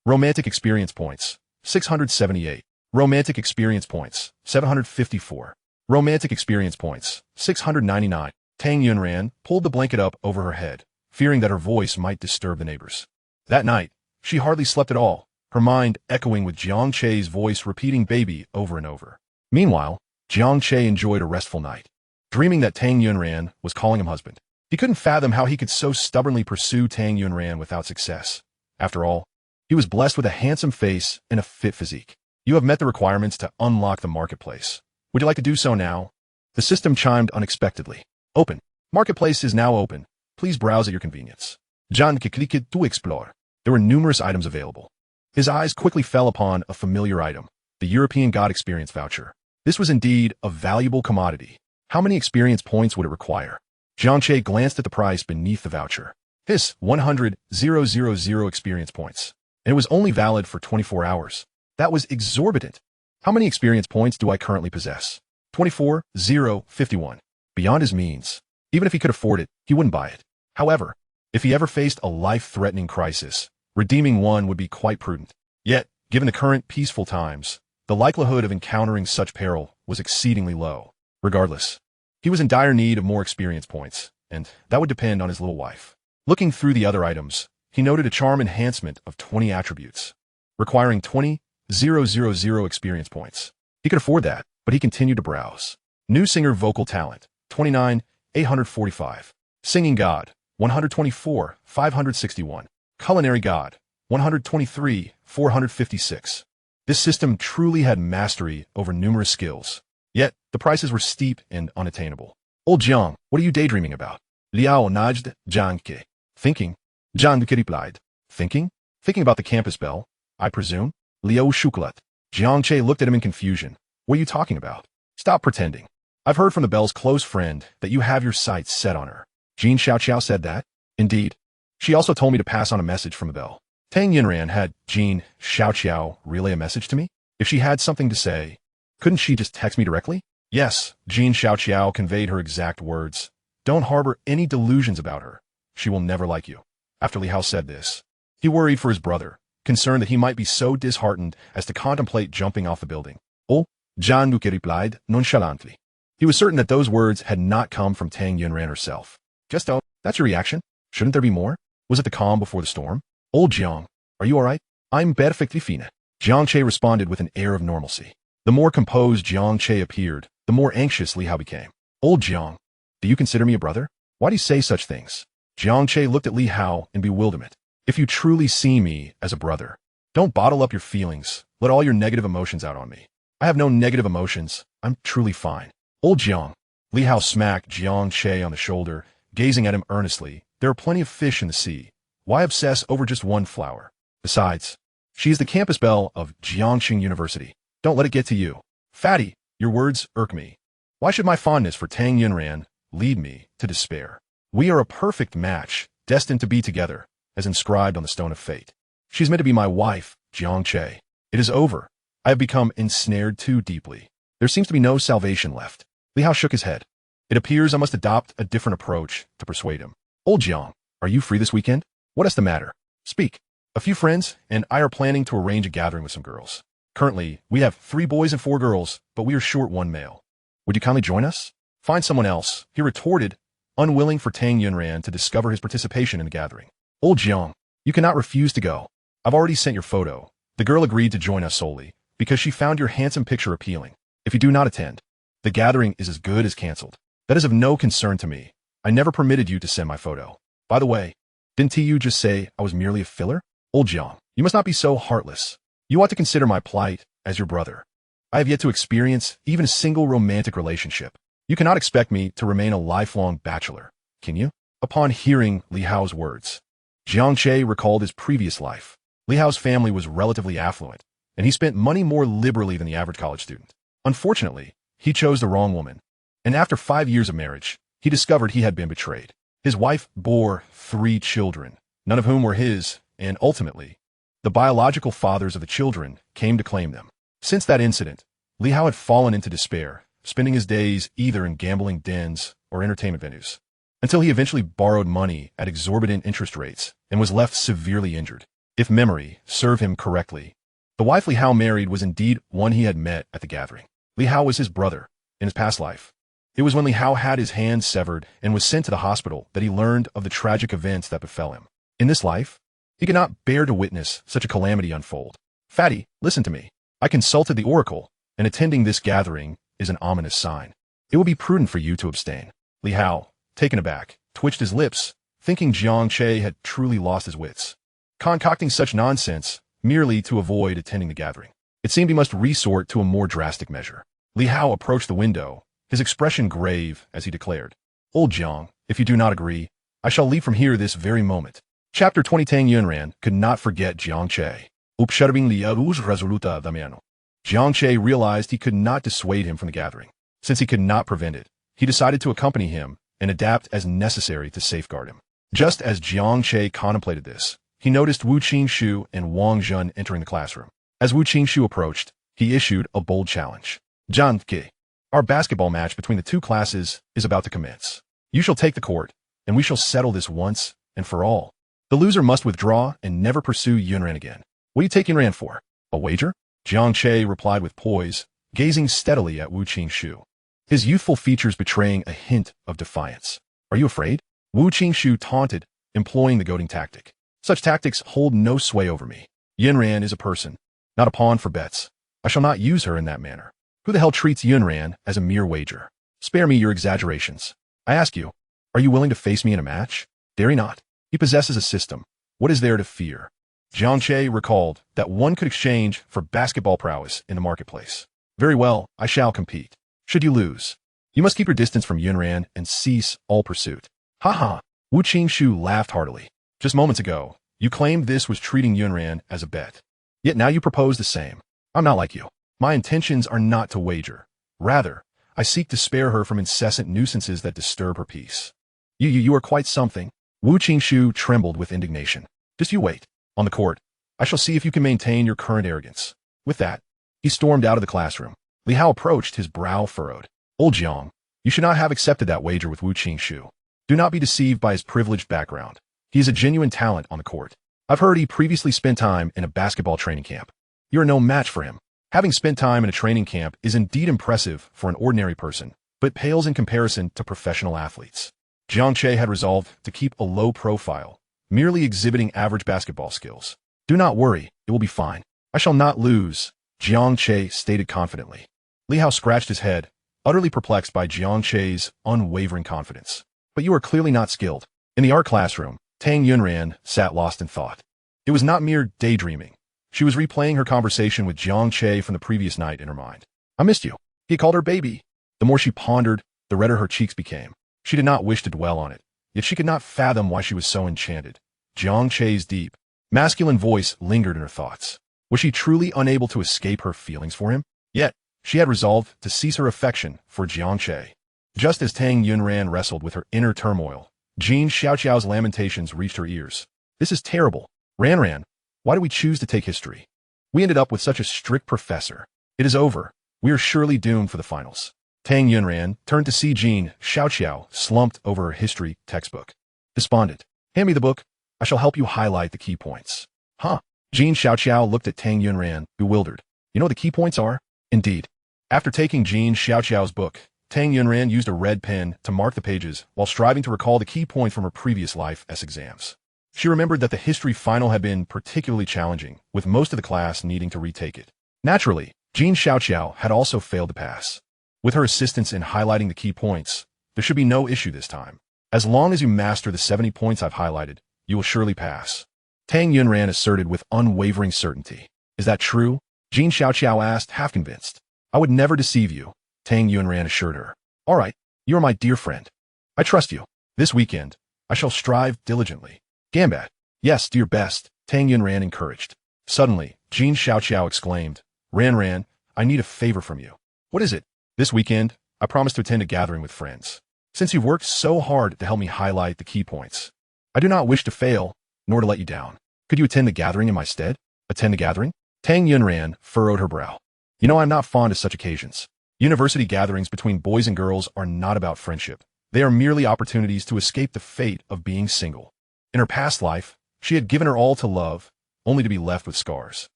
Romantic experience points, 678. Romantic experience points, 754. Romantic experience points, 699. Tang Yunran pulled the blanket up over her head, fearing that her voice might disturb the neighbors. That night, she hardly slept at all, her mind echoing with Jiang Che's voice repeating baby over and over. Meanwhile, Jiang Che enjoyed a restful night, dreaming that Tang Yunran was calling him husband. He couldn't fathom how he could so stubbornly pursue Tang Yunran without success. After all, he He was blessed with a handsome face and a fit physique. You have met the requirements to unlock the marketplace. Would you like to do so now? The system chimed unexpectedly. Open. Marketplace is now open. Please browse at your convenience. Jiang Che clicked to explore. There were numerous items available. His eyes quickly fell upon a familiar item, the European God Experience Voucher. This was indeed a valuable commodity. How many experience points would it require? Jiang Che glanced at the price beneath the voucher. 100,000 experience points. And it was only valid for 24 hours. That was exorbitant. How many experience points do I currently possess? 24,051. Beyond his means. Even if he could afford it, he wouldn't buy it. However, if he ever faced a life-threatening crisis, redeeming one would be quite prudent. Yet, given the current peaceful times, the likelihood of encountering such peril was exceedingly low. Regardless, he was in dire need of more experience points, and that would depend on his little wife. Looking through the other items, he noted a charm enhancement of 20 attributes, requiring 20,000 experience points. He could afford that, but he continued to browse. New singer vocal talent, 29,845. Singing god, 124,561. Culinary god, 123,456. This system truly had mastery over numerous skills. Yet, the prices were steep and unattainable. Old Jiang, what are you daydreaming about? Liao nudged Jiang Che. Thinking. Jiang Che replied. Thinking? Thinking about the campus bell, I presume? Liao Shukulat. Jiang Che looked at him in confusion. What are you talking about? Stop pretending. I've heard from the bell's close friend that you have your sights set on her. Jean Xiaoqiao said that? Indeed. She also told me to pass on a message from the bell. Tang Yinran had Jean Xiaoqiao relay a message to me? If she had something to say, couldn't she just text me directly? Yes, Jean Xiaoqiao conveyed her exact words. Don't harbor any delusions about her. She will never like you. After Li Hao said this, he worried for his brother, concerned that he might be so disheartened as to contemplate jumping off the building. Oh, Jiang Che replied nonchalantly. He was certain that those words had not come from Tang Yinran herself. Just oh, that's your reaction? Shouldn't there be more? Was it the calm before the storm? Old Jiang, are you all right? I'm perfectly fine. Jiang Che responded with an air of normalcy. The more composed Jiang Che appeared, the more anxious Li Hao became. Old Jiang, do you consider me a brother? Why do you say such things? Jiang Che looked at Li Hao in bewilderment. If you truly see me as a brother, don't bottle up your feelings. Let all your negative emotions out on me. I have no negative emotions. I'm truly fine. Old Jiang. Li Hao smacked Jiang Che on the shoulder, gazing at him earnestly. There are plenty of fish in the sea. Why obsess over just one flower? Besides, she is the campus belle of Jiangxing University. Don't let it get to you. Fatty, your words irk me. Why should my fondness for Tang Yinran lead me to despair? We are a perfect match, destined to be together, as inscribed on the stone of fate. She's meant to be my wife, Jiang Che. It is over. I have become ensnared too deeply. There seems to be no salvation left. Li Hao shook his head. It appears I must adopt a different approach to persuade him. Old Jiang, are you free this weekend? What is the matter? Speak. A few friends and I are planning to arrange a gathering with some girls. Currently, we have 3 boys and 4 girls, but we are short 1 male. Would you kindly join us? Find someone else, he retorted, unwilling for Tang Yinran to discover his participation in the gathering. Old Jiang, you cannot refuse to go. I've already sent your photo. The girl agreed to join us solely because she found your handsome picture appealing. If you do not attend, the gathering is as good as canceled. That is of no concern to me. I never permitted you to send my photo. By the way, didn't you just say I was merely a filler? Old Jiang, you must not be so heartless. You ought to consider my plight as your brother. I have yet to experience even a single romantic relationship. You cannot expect me to remain a lifelong bachelor, can you? Upon hearing Li Hao's words, Jiang Che recalled his previous life. Li Hao's family was relatively affluent, and he spent money more liberally than the average college student. Unfortunately, he chose the wrong woman, and after 5 years of marriage, he discovered he had been betrayed. His wife bore 3 children, none of whom were his, and ultimately, the biological fathers of the children came to claim them. Since that incident, Li Hao had fallen into despair, spending his days either in gambling dens or entertainment venues, until he eventually borrowed money at exorbitant interest rates and was left severely injured. If memory served him correctly, the wife Li Hao married was indeed one he had met at the gathering. Li Hao was his brother in his past life. It was when Li Hao had his hand severed and was sent to the hospital that he learned of the tragic events that befell him. In this life, he could not bear to witness such a calamity unfold. Fatty, listen to me. I consulted the oracle, and attending this gathering is an ominous sign. It will be prudent for you to abstain. Li Hao, taken aback, twitched his lips, thinking Jiang Che had truly lost his wits. Concocting such nonsense merely to avoid attending the gathering. It seemed he must resort to a more drastic measure. Li Hao approached the window, his expression grave as he declared, "Old Jiang, if you do not agree, I shall leave from here this very moment." Chapter 20. Tang Yunran could not forget Jiang Che. Observing la luz resoluta de mano. Jiang Che realized he could not dissuade him from the gathering. Since he could not prevent it, he decided to accompany him and adapt as necessary to safeguard him. Just as Jiang Che contemplated this, he noticed Wu Qingxu and Wang Zhen entering the classroom. As Wu Qingxu approached, he issued a bold challenge. "Jiang Che, our basketball match between the two classes is about to commence. You shall take the court, and we shall settle this once and for all. The loser must withdraw and never pursue Yunran again. What do you take Yunran for? A wager?" Jiang Che replied with poise, gazing steadily at Wu Qingxu, his youthful features betraying a hint of defiance. "Are you afraid?" Wu Qingxu taunted, employing the goading tactic. "Such tactics hold no sway over me. Yunran is a person, not a pawn for bets. I shall not use her in that manner. Who the hell treats Yunran as a mere wager? Spare me your exaggerations. I ask you, are you willing to face me in a match? Dare he not? He possesses a system. What is there to fear?" Jiang Che recalled that one could exchange for basketball prowess in the marketplace. "Very well, I shall compete. Should you lose, you must keep your distance from Yunran and cease all pursuit." "Ha ha!" Wu Qingxu laughed heartily. "Just moments ago, you claimed this was treating Yunran as a bet. Yet now you propose the same. I'm not like you. My intentions are not to wager. Rather, I seek to spare her from incessant nuisances that disturb her peace." You are quite something." Wu Qingxu trembled with indignation. "Just you wait. On the court, I shall see if you can maintain your current arrogance." With that, he stormed out of the classroom. Li Hao approached, his brow furrowed. "Old Jiang, you should not have accepted that wager with Wu Qingxu. Do not be deceived by his privileged background. He is a genuine talent on the court. I've heard he previously spent time in a basketball training camp. You are no match for him. Having spent time in a training camp is indeed impressive for an ordinary person, but pales in comparison to professional athletes." Jiang Che had resolved to keep a low profile, merely exhibiting average basketball skills. "Do not worry, it will be fine. I shall not lose," Jiang Che stated confidently. Li Hao scratched his head, utterly perplexed by Jiang Che's unwavering confidence. "But you are clearly not skilled." In the art classroom, Tang Yunran sat lost in thought. It was not mere daydreaming. She was replaying her conversation with Jiang Che from the previous night in her mind. "I missed you." He called her baby. The more she pondered, the redder her cheeks became. She did not wish to dwell on it, yet she could not fathom why she was so enchanted. Jiang Che's deep, masculine voice lingered in her thoughts. Was she truly unable to escape her feelings for him? Yet, she had resolved to cease her affection for Jiang Che. Just as Tang Yunran wrestled with her inner turmoil, Jin Xiaoqiao's lamentations reached her ears. "This is terrible. Ran, why do we choose to take history? We ended up with such a strict professor. It is over. We are surely doomed for the finals." Tang Yunran turned to see Jin Xiaoqiao slumped over her history textbook. Despondent. "Hand me the book. I shall help you highlight the key points." "Huh?" Jin Xiaoqiao looked at Tang Yunran, bewildered. "You know what the key points are?" Indeed. After taking Jin Xiaoqiao's book, Tang Yunran used a red pen to mark the pages while striving to recall the key points from her previous life S exams. She remembered that the history final had been particularly challenging, with most of the class needing to retake it. Naturally, Jin Xiaoqiao had also failed to pass. With her assistance in highlighting the key points, there should be no issue this time. As long as you master the 70 points I've highlighted, you will surely pass. Tang Yunran asserted with unwavering certainty. "Is that true?" Jin Xiaoqiao asked, half convinced. "I would never deceive you," Tang Yunran assured her. "All right, you are my dear friend. I trust you. This weekend, I shall strive diligently." "Gambat." "Yes, do your best," Tang Yunran encouraged. Suddenly, Jin Xiaoqiao exclaimed, Ran, I need a favor from you." "What is it?" "This weekend, I promise to attend a gathering with friends. Since you've worked so hard to help me highlight the key points, I do not wish to fail, nor to let you down. Could you attend the gathering in my stead?" "Attend the gathering?" Tang Yunran furrowed her brow. "You know I'm not fond of such occasions. University gatherings between boys and girls are not about friendship. They are merely opportunities to escape the fate of being single. In her past life, she had given her all to love, only to be left with scars.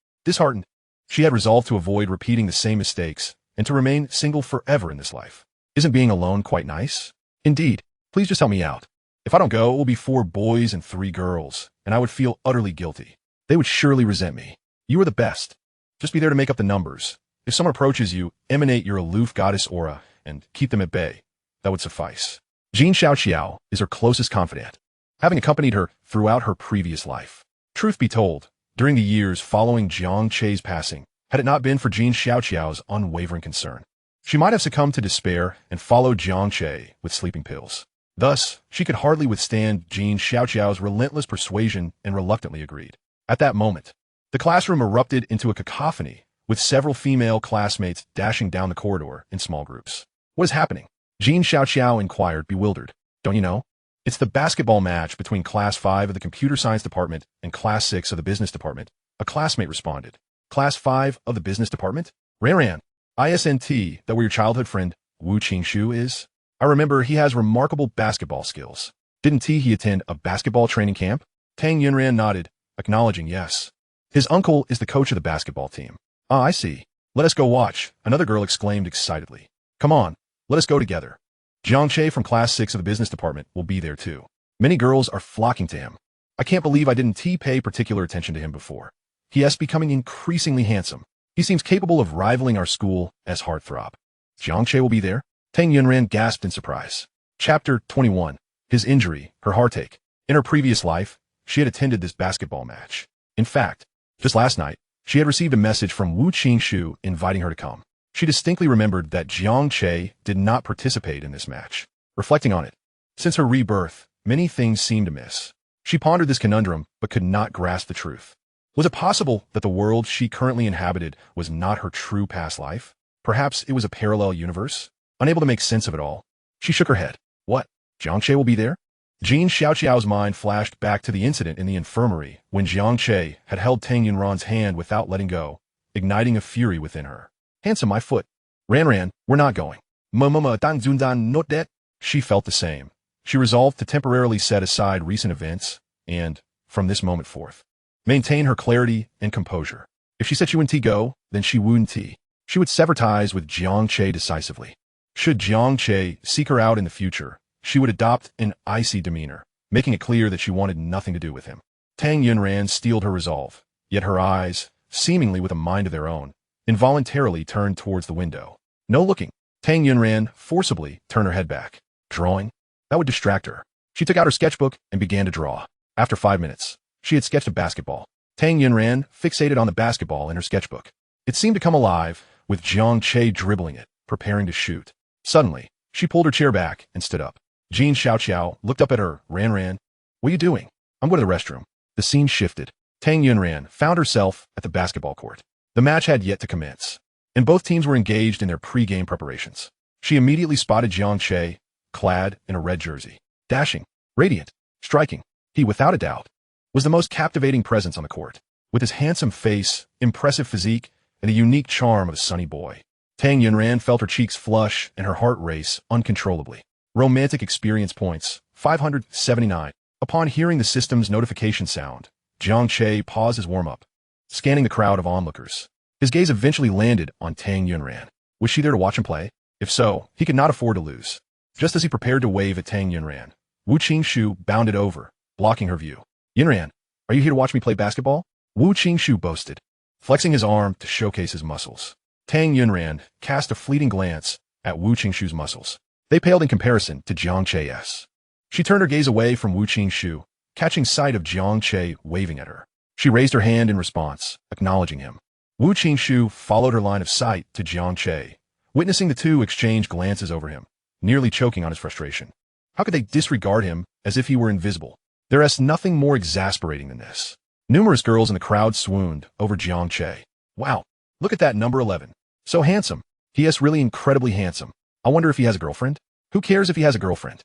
Disheartened, she had resolved to avoid repeating the same mistakes and to remain single forever in this life. Isn't being alone quite nice? Indeed, please just help me out. If I don't go, it will be 4 boys and 3 girls, and I would feel utterly guilty. They would surely resent me. You are the best. Just be there to make up the numbers. If someone approaches you, emanate your aloof goddess aura and keep them at bay. That would suffice." Jin Xiaoqiao is her closest confidant, having accompanied her throughout her previous life. Truth be told, during the years following Jiang Che's passing, had it not been for Jean Xiaoqiao's unwavering concern. She might have succumbed to despair and followed Jiang Che with sleeping pills. Thus, she could hardly withstand Jean Xiaoqiao's relentless persuasion and reluctantly agreed. At that moment, the classroom erupted into a cacophony, with several female classmates dashing down the corridor in small groups. What is happening? Jean Xiaoqiao inquired, bewildered. Don't you know? It's the basketball match between Class 5 of the Computer Science Department and Class 6 of the Business Department, a classmate responded. Class 5 of the Business Department? Ran. ISNT, that where your childhood friend, Wu Qingshu, is? I remember he has remarkable basketball skills. Didn't he attend a basketball training camp? Tang Yunran nodded, acknowledging yes. His uncle is the coach of the basketball team. Ah, I see. Let us go watch, another girl exclaimed excitedly. Come on, let us go together. Jiang Che from Class 6 of the Business Department will be there too. Many girls are flocking to him. I can't believe I didn't pay particular attention to him before. He is becoming increasingly handsome. He seems capable of rivaling our school as heartthrob. Jiang Che will be there? Tang Yunran gasped in surprise. Chapter 21. His injury, her heartache. In her previous life, she had attended this basketball match. In fact, just last night, she had received a message from Wu Qingshu inviting her to come. She distinctly remembered that Jiang Che did not participate in this match. Reflecting on it, since her rebirth, many things seemed amiss. She pondered this conundrum, but could not grasp the truth. Was it possible that the world she currently inhabited was not her true past life? Perhaps it was a parallel universe? Unable to make sense of it all, she shook her head. What? Jiang Che will be there? Jean Xiaoqiao's mind flashed back to the incident in the infirmary when Jiang Che had held Tang Yunran's hand without letting go, igniting a fury within her. Handsome, my foot. Ran, we're not going. Dan Zundan not that. She felt the same. She resolved to temporarily set aside recent events and, from this moment forth, maintain her clarity and composure. If she said she wouldn't go, then she wouldn't. She would sever ties with Jiang Che decisively. Should Jiang Che seek her out in the future, she would adopt an icy demeanor, making it clear that she wanted nothing to do with him. Tang Yunran steeled her resolve, yet her eyes, seemingly with a mind of their own, involuntarily turned towards the window. No looking. Tang Yunran forcibly turned her head back. Drawing? That would distract her. She took out her sketchbook and began to draw. After 5 minutes, she had sketched a basketball. Tang Yunran fixated on the basketball in her sketchbook. It seemed to come alive, with Jiang Che dribbling it, preparing to shoot. Suddenly, she pulled her chair back and stood up. Jean Xiaoqiao looked up at her. Ran. What are you doing? I'm going to the restroom. The scene shifted. Tang Yunran found herself at the basketball court. The match had yet to commence, and both teams were engaged in their pre-game preparations. She immediately spotted Jiang Che, clad in a red jersey. Dashing, radiant, striking, he, without a doubt, was the most captivating presence on the court, with his handsome face, impressive physique, and the unique charm of a sunny boy. Tang Yunran felt her cheeks flush and her heart race uncontrollably. Romantic experience points, 579. Upon hearing the system's notification sound, Jiang Che paused his warm-up, scanning the crowd of onlookers. His gaze eventually landed on Tang Yunran. Was she there to watch him play? If so, he could not afford to lose. Just as he prepared to wave at Tang Yunran, Wu Qingshu bounded over, blocking her view. Yunran, are you here to watch me play basketball? Wu Qingshu boasted, flexing his arm to showcase his muscles. Tang Yunran cast a fleeting glance at Wu Qingshu's muscles. They paled in comparison to Jiang Che's. She turned her gaze away from Wu Qingshu, catching sight of Jiang Che waving at her. She raised her hand in response, acknowledging him. Wu Qingshu followed her line of sight to Jiang Che, witnessing the two exchange glances over him, nearly choking on his frustration. How could they disregard him as if he were invisible? There is nothing more exasperating than this. Numerous girls in the crowd swooned over Jiang Che. Wow, look at that number 11. So handsome. He is really incredibly handsome. I wonder if he has a girlfriend? Who cares if he has a girlfriend?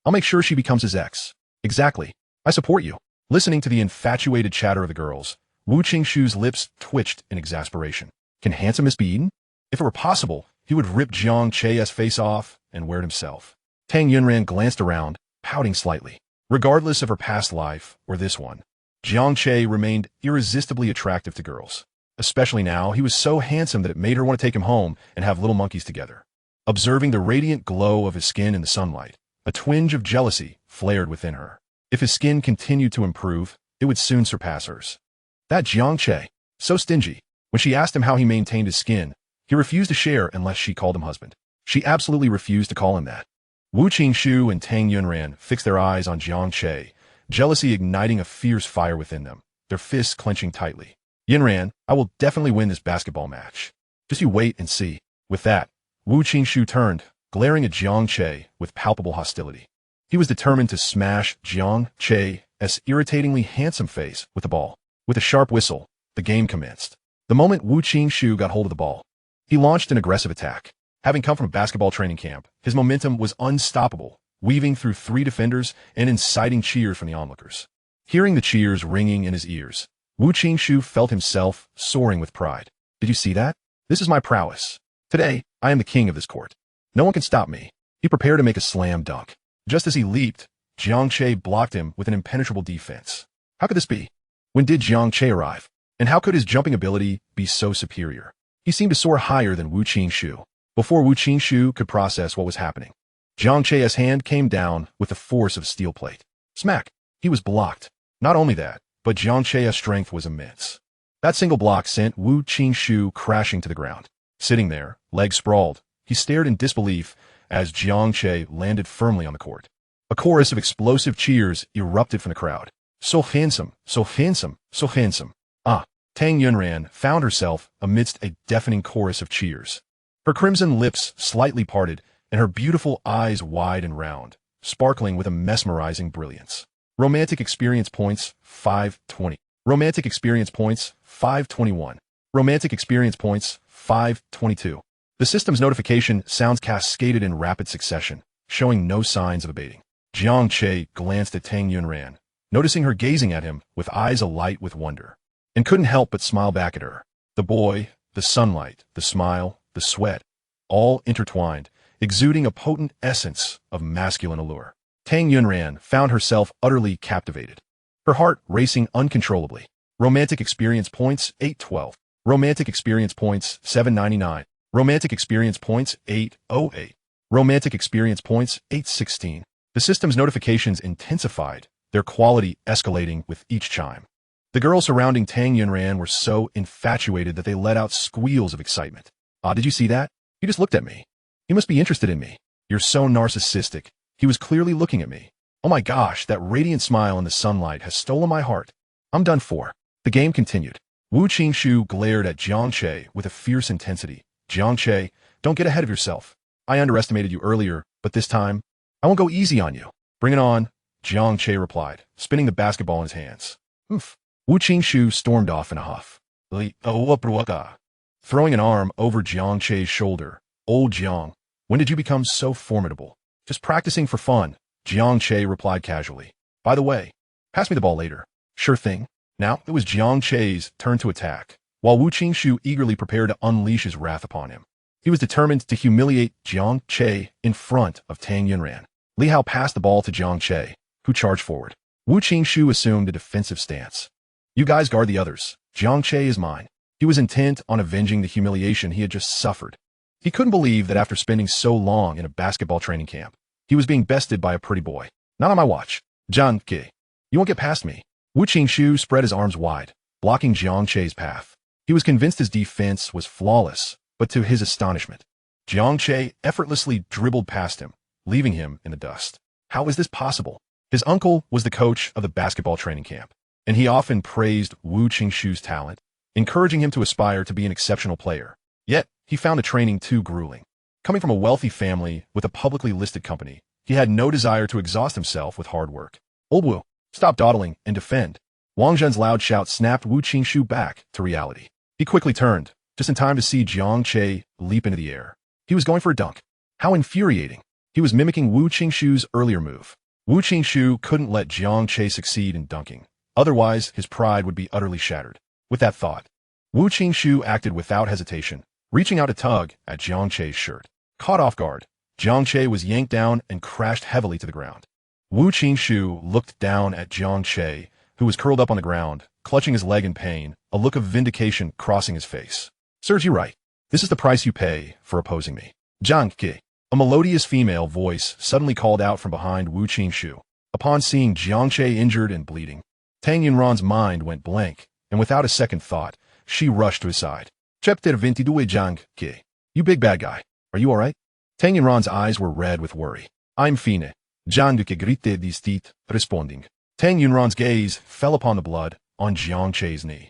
I'll make sure she becomes his ex. Exactly. I support you. Listening to the infatuated chatter of the girls, Wu Qingshu's lips twitched in exasperation. Can handsomeness be eaten? If it were possible, he would rip Jiang Che's face off and wear it himself. Tang Yunran glanced around, pouting slightly. Regardless of her past life or this one, Jiang Che remained irresistibly attractive to girls. Especially now, he was so handsome that it made her want to take him home and have little monkeys together. Observing the radiant glow of his skin in the sunlight, a twinge of jealousy flared within her. If his skin continued to improve, it would soon surpass hers. That Jiang Che, so stingy. When she asked him how he maintained his skin, he refused to share unless she called him husband. She absolutely refused to call him that. Wu Qingshu and Tang Yunran fixed their eyes on Jiang Che, jealousy igniting a fierce fire within them. their fists clenching tightly. Yinran, I will definitely win this basketball match. Just you wait and see. With that, Wu Qingshu turned, glaring at Jiang Che with palpable hostility. He was determined to smash Jiang Che's irritatingly handsome face with the ball. With a sharp whistle, the game commenced. The moment Wu Qingshu got hold of the ball, he launched an aggressive attack. Having come from a basketball training camp, his momentum was unstoppable, weaving through 3 defenders and inciting cheers from the onlookers. Hearing the cheers ringing in his ears, Wu Qingshu felt himself soaring with pride. Did you see that? This is my prowess. Today, I am the king of this court. No one can stop me. He prepared to make a slam dunk. Just as he leaped, Jiang Che blocked him with an impenetrable defense. How could this be? When did Jiang Che arrive? And how could his jumping ability be so superior? He seemed to soar higher than Wu Qingshu. Before Wu Qingshu could process what was happening, Jiang Che's hand came down with the force of steel plate. Smack! He was blocked. Not only that, but Jiang Che's strength was immense. That single block sent Wu Qingshu crashing to the ground. Sitting there, legs sprawled, he stared in disbelief as Jiang Che landed firmly on the court. A chorus of explosive cheers erupted from the crowd. So handsome, so handsome, so handsome. Ah, Tang Yunran found herself amidst a deafening chorus of cheers. Her crimson lips slightly parted and her beautiful eyes wide and round, sparkling with a mesmerizing brilliance. Romantic experience points, 520. Romantic experience points, 521. Romantic experience points, 522. The system's notification sounds cascaded in rapid succession, showing no signs of abating. Jiang Che glanced at Tang Yunran, noticing her gazing at him with eyes alight with wonder, and couldn't help but smile back at her. The boy, the sunlight, the smile, the sweat, all intertwined, exuding a potent essence of masculine allure. Tang Yunran found herself utterly captivated, her heart racing uncontrollably. Romantic experience points, 812. Romantic experience points, 799. Romantic experience points, 808. Romantic experience points, 816. The system's notifications intensified, their quality escalating with each chime. The girls surrounding Tang Yunran were so infatuated that they let out squeals of excitement. Ah, did you see that? He just looked at me. He must be interested in me. You're so narcissistic. He was clearly looking at me. Oh my gosh, that radiant smile in the sunlight has stolen my heart. I'm done for. The game continued. Wu Qingshu glared at Jiang Che with a fierce intensity. Jiang Che, don't get ahead of yourself. I underestimated you earlier, but this time, I won't go easy on you. Bring it on, Jiang Che replied, spinning the basketball in his hands. Oof. Wu Qingshu stormed off in a huff. Throwing an arm over Jiang Che's shoulder. Old Jiang, when did you become so formidable? Just practicing for fun, Jiang Che replied casually. By the way, pass me the ball later. Sure thing. Now it was Jiang Che's turn to attack, while Wu Qingshu eagerly prepared to unleash his wrath upon him. He was determined to humiliate Jiang Che in front of Tang Yunran. Li Hao passed the ball to Jiang Che, who charged forward. Wu Qingshu assumed a defensive stance. You guys guard the others. Jiang Che is mine. He was intent on avenging the humiliation he had just suffered. He couldn't believe that after spending so long in a basketball training camp, he was being bested by a pretty boy. Not on my watch. Jiang Che, you won't get past me. Wu Qingshu spread his arms wide, blocking Jiang Che's path. He was convinced his defense was flawless, but to his astonishment, Jiang Che effortlessly dribbled past him, leaving him in the dust. How is this possible? His uncle was the coach of the basketball training camp, and he often praised Wu Qingshu's talent, encouraging him to aspire to be an exceptional player. Yet, he found the training too grueling. Coming from a wealthy family with a publicly listed company, he had no desire to exhaust himself with hard work. Old Wu, stop dawdling and defend. Wang Zhen's loud shout snapped Wu Qingshu back to reality. He quickly turned, just in time to see Jiang Che leap into the air. He was going for a dunk. How infuriating. He was mimicking Wu Qingshu's earlier move. Wu Qingshu couldn't let Jiang Che succeed in dunking. Otherwise, his pride would be utterly shattered. With that thought, Wu Qingshu acted without hesitation, reaching out to tug at Jiang Che's shirt. Caught off guard, Jiang Che was yanked down and crashed heavily to the ground. Wu Qingshu looked down at Jiang Che, who was curled up on the ground, clutching his leg in pain, a look of vindication crossing his face. Serves you right. This is the price you pay for opposing me. Jiang Che. A melodious female voice suddenly called out from behind Wu Qingshu. Upon seeing Jiang Che injured and bleeding, Tang Yunran's mind went blank, and without a second thought, she rushed to his side. Chapter 22 Jiang Che. You big bad guy. Are you alright? Tang Yunran's eyes were red with worry. I'm fine. Jiang Che grite distit, responding. Tang Yunran's gaze fell upon the blood on Jiang Che's knee.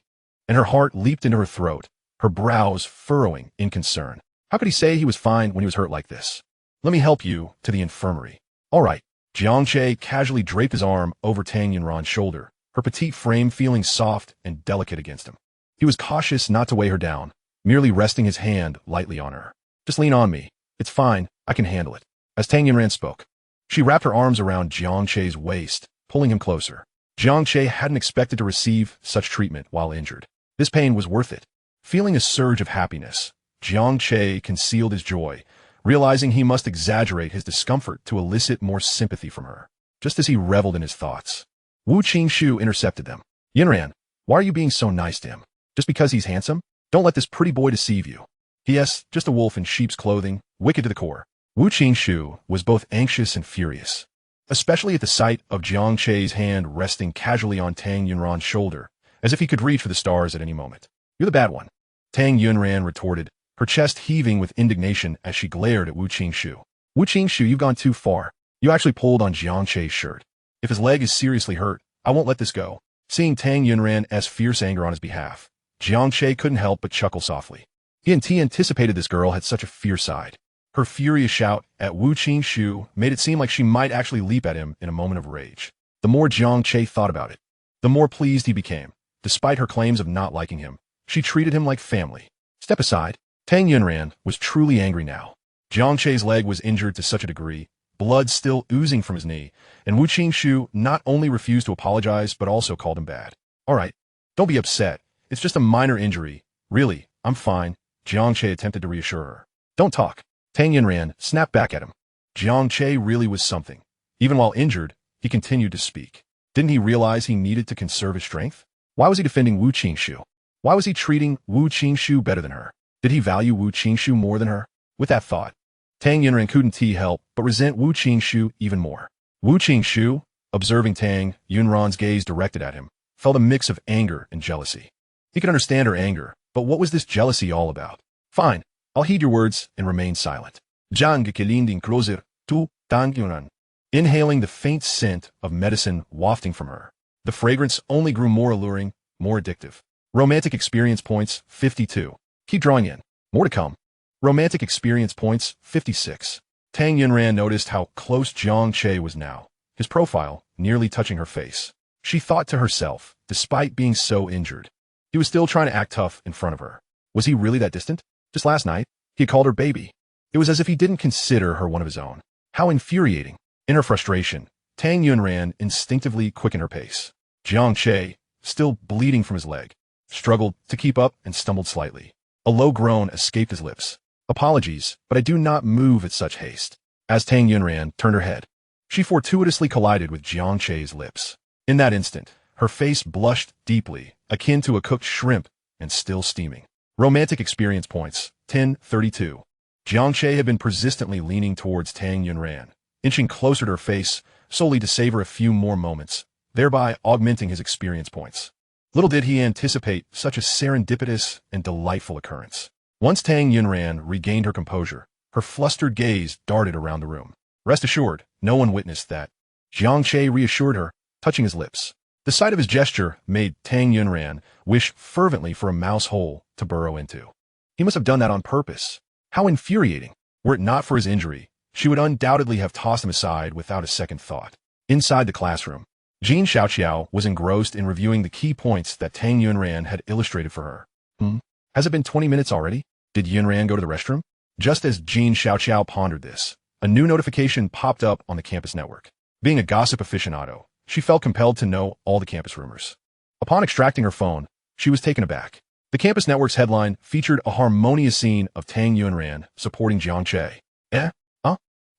And her heart leaped into her throat, her brows furrowing in concern. How could he say he was fine when he was hurt like this? Let me help you to the infirmary. All right. Jiang Che casually draped his arm over Tang Yunran's shoulder, her petite frame feeling soft and delicate against him. He was cautious not to weigh her down, merely resting his hand lightly on her. Just lean on me. It's fine. I can handle it. As Tang Yunran spoke, she wrapped her arms around Jiang Che's waist, pulling him closer. Jiang Che hadn't expected to receive such treatment while injured. This pain was worth it. Feeling a surge of happiness, Jiang Che concealed his joy, realizing he must exaggerate his discomfort to elicit more sympathy from her. Just as he reveled in his thoughts, Wu Qingshu intercepted them. Yunran, why are you being so nice to him? Just because he's handsome? Don't let this pretty boy deceive you. P.S. Just a wolf in sheep's clothing, wicked to the core. Wu Qingshu was both anxious and furious, especially at the sight of Jiang Che's hand resting casually on Tang Yunran's shoulder, as if he could reach for the stars at any moment. You're the bad one, Tang Yunran retorted, her chest heaving with indignation as she glared at Wu Qingshu. Wu Qingshu, you've gone too far. You actually pulled on Jiang Che's shirt. If his leg is seriously hurt, I won't let this go. Seeing Tang Yunran's fierce anger on his behalf, Jiang Che couldn't help but chuckle softly. He anticipated this girl had such a fierce side. Her furious shout at Wu Qingshu made it seem like she might actually leap at him in a moment of rage. The more Jiang Che thought about it, the more pleased he became. Despite her claims of not liking him, she treated him like family. Step aside. Tang Yunran was truly angry now. Jiang Che's leg was injured to such a degree, blood still oozing from his knee, and Wu Qingshu not only refused to apologize but also called him bad. All right, don't be upset. It's just a minor injury. Really, I'm fine, Jiang Che attempted to reassure her. Don't talk. Tang Yunran snapped back at him. Jiang Che really was something. Even while injured, he continued to speak. Didn't he realize he needed to conserve his strength? Why was he defending Wu Qingshu? Why was he treating Wu Qingshu better than her? Did he value Wu Qingshu more than her? With that thought, Tang Yunran couldn't help but resent Wu Qingshu even more. Wu Qingshu, observing Tang Yunran's gaze directed at him, felt a mix of anger and jealousy. He could understand her anger, but what was this jealousy all about? Fine, I'll heed your words and remain silent. Jiang Che closer to Tang Yunran, inhaling the faint scent of medicine wafting from her. The fragrance only grew more alluring, more addictive. Romantic experience points, 52. Keep drawing in. More to come. Romantic experience points, 56. Tang Yunran noticed how close Jiang Che was now, his profile nearly touching her face. She thought to herself, despite being so injured, he was still trying to act tough in front of her. Was he really that distant? Just last night, he had called her baby. It was as if he didn't consider her one of his own. How infuriating. In her frustration, Tang Yunran instinctively quickened her pace. Jiang Che, still bleeding from his leg, struggled to keep up and stumbled slightly. A low groan escaped his lips. Apologies, but I do not move at such haste. As Tang Yunran turned her head, she fortuitously collided with Jiang Che's lips. In that instant, her face blushed deeply, akin to a cooked shrimp and still steaming. Romantic experience points, 1032. Jiang Che had been persistently leaning towards Tang Yunran, inching closer to her face solely to savor a few more moments, thereby augmenting his experience points. Little did he anticipate such a serendipitous and delightful occurrence. Once Tang Yunran regained her composure, her flustered gaze darted around the room. Rest assured, no one witnessed that. Jiang Che reassured her, touching his lips. The sight of his gesture made Tang Yunran wish fervently for a mouse hole to burrow into. He must have done that on purpose. How infuriating. Were it not for his injury, she would undoubtedly have tossed him aside without a second thought. Inside the classroom, Jean Xiaoqiao was engrossed in reviewing the key points that Tang Yunran had illustrated for her. Has it been 20 minutes already? Did Yunran go to the restroom? Just as Jean Xiaoqiao pondered this, a new notification popped up on the campus network. Being a gossip aficionado, she felt compelled to know all the campus rumors. Upon extracting her phone, she was taken aback. The campus network's headline featured a harmonious scene of Tang Yunran supporting Jiang Che.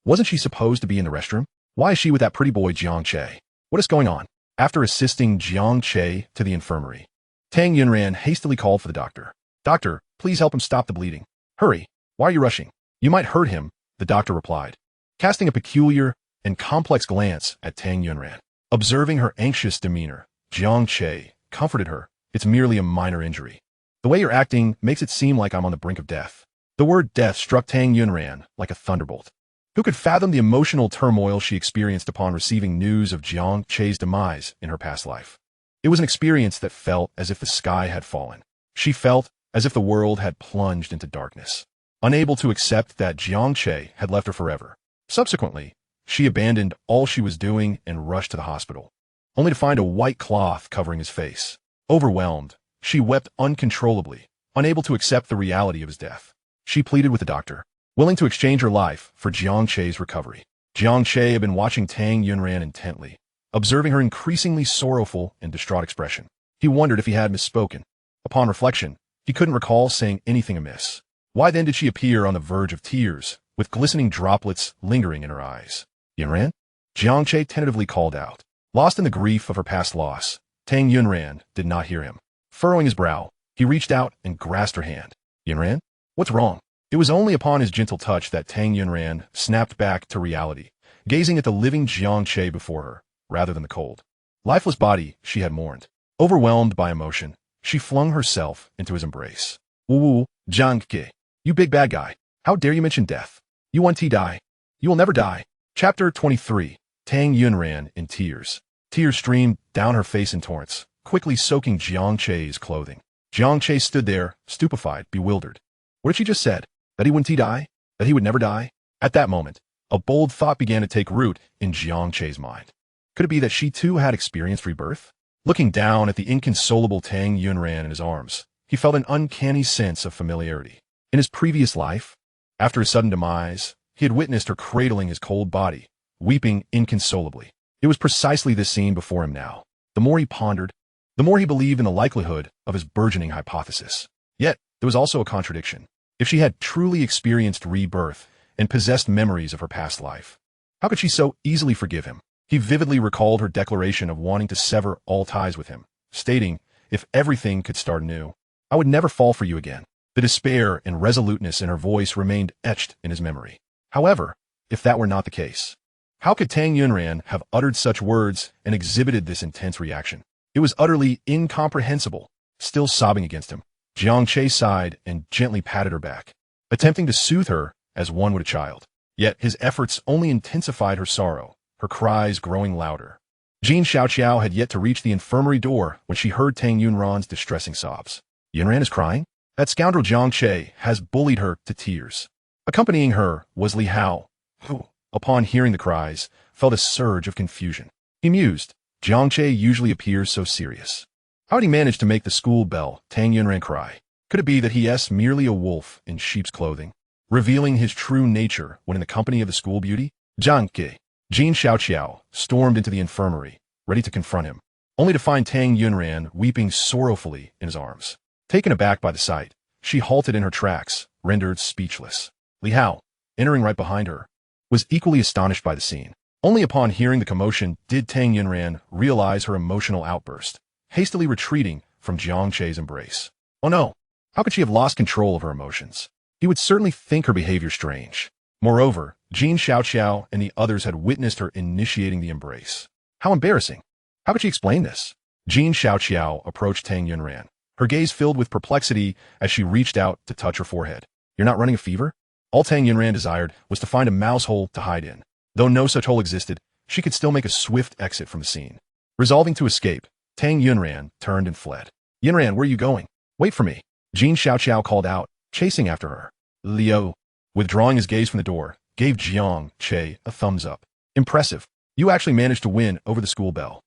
Wasn't she supposed to be in the restroom? Why is she with that pretty boy Jiang Che? What is going on? After assisting Jiang Che to the infirmary, Tang Yunran hastily called for the doctor. Doctor, please help him stop the bleeding. Hurry. Why are you rushing? You might hurt him, the doctor replied, casting a peculiar and complex glance at Tang Yunran. Observing her anxious demeanor, Jiang Che comforted her. It's merely a minor injury. The way you're acting makes it seem like I'm on the brink of death. The word death struck Tang Yunran like a thunderbolt. Who could fathom the emotional turmoil she experienced upon receiving news of Jiang Che's demise in her past life? It was an experience that felt as if the sky had fallen. She felt as if the world had plunged into darkness, unable to accept that Jiang Che had left her forever. Subsequently, she abandoned all she was doing and rushed to the hospital, only to find a white cloth covering his face. Overwhelmed, she wept uncontrollably, unable to accept the reality of his death. She pleaded with the doctor, willing to exchange her life for Jiang Che's recovery. Jiang Che had been watching Tang Yunran intently, observing her increasingly sorrowful and distraught expression. He wondered if he had misspoken. Upon reflection, he couldn't recall saying anything amiss. Why then did she appear on the verge of tears, with glistening droplets lingering in her eyes? Yunran? Jiang Che tentatively called out. Lost in the grief of her past loss, Tang Yunran did not hear him. Furrowing his brow, he reached out and grasped her hand. Yunran? What's wrong? It was only upon his gentle touch that Tang Yunran snapped back to reality, gazing at the living Jiang Che before her, rather than the cold, lifeless body she had mourned. Overwhelmed by emotion, she flung herself into his embrace. Woo, Jiang Che, you big bad guy. How dare you mention death? You want to die? You will never die. Chapter 23. Tang Yunran in tears. Tears streamed down her face in torrents, quickly soaking Jiang Che's clothing. Jiang Che stood there, stupefied, bewildered. What had she just said? That he wouldn't die? That he would never die? At that moment, a bold thought began to take root in Jiang Che's mind. Could it be that she too had experienced rebirth? Looking down at the inconsolable Tang Yunran in his arms, he felt an uncanny sense of familiarity. In his previous life, after his sudden demise, he had witnessed her cradling his cold body, weeping inconsolably. It was precisely this scene before him now. The more he pondered, the more he believed in the likelihood of his burgeoning hypothesis. Yet, there was also a contradiction. If she had truly experienced rebirth and possessed memories of her past life, how could she so easily forgive him? He vividly recalled her declaration of wanting to sever all ties with him, stating, if everything could start anew, I would never fall for you again. The despair and resoluteness in her voice remained etched in his memory. However, if that were not the case, how could Tang Yunran have uttered such words and exhibited this intense reaction? It was utterly incomprehensible. Still sobbing against him, Jiang Che sighed and gently patted her back, attempting to soothe her as one would a child. Yet his efforts only intensified her sorrow, her cries growing louder. Jean Xiaoqiao had yet to reach the infirmary door when she heard Tang Yunran's distressing sobs. Yunran is crying? That scoundrel Jiang Che has bullied her to tears. Accompanying her was Li Hao, who, upon hearing the cries, felt a surge of confusion. He mused, Jiang Che usually appears so serious. How had he managed to make the school bell Tang Yunran cry? Could it be that he is merely a wolf in sheep's clothing, revealing his true nature when in the company of the school beauty? Jiang Che. Jean Xiaoqiao stormed into the infirmary, ready to confront him, only to find Tang Yunran weeping sorrowfully in his arms. Taken aback by the sight, she halted in her tracks, rendered speechless. Li Hao, entering right behind her, was equally astonished by the scene. Only upon hearing the commotion did Tang Yunran realize her emotional outburst, hastily retreating from Jiang Che's embrace. Oh no! How could she have lost control of her emotions? He would certainly think her behavior strange. Moreover, Jean Xiaoqiao and the others had witnessed her initiating the embrace. How embarrassing! How could she explain this? Jean Xiaoqiao approached Tang Yunran, her gaze filled with perplexity as she reached out to touch her forehead. You're not running a fever? All Tang Yunran desired was to find a mouse hole to hide in. Though no such hole existed, she could still make a swift exit from the scene. Resolving to escape, Tang Yunran turned and fled. Yunran, where are you going? Wait for me. Jean Xiaoqiao called out, chasing after her. Liu, withdrawing his gaze from the door, gave Jiang Che a thumbs up. Impressive. You actually managed to win over the school bell.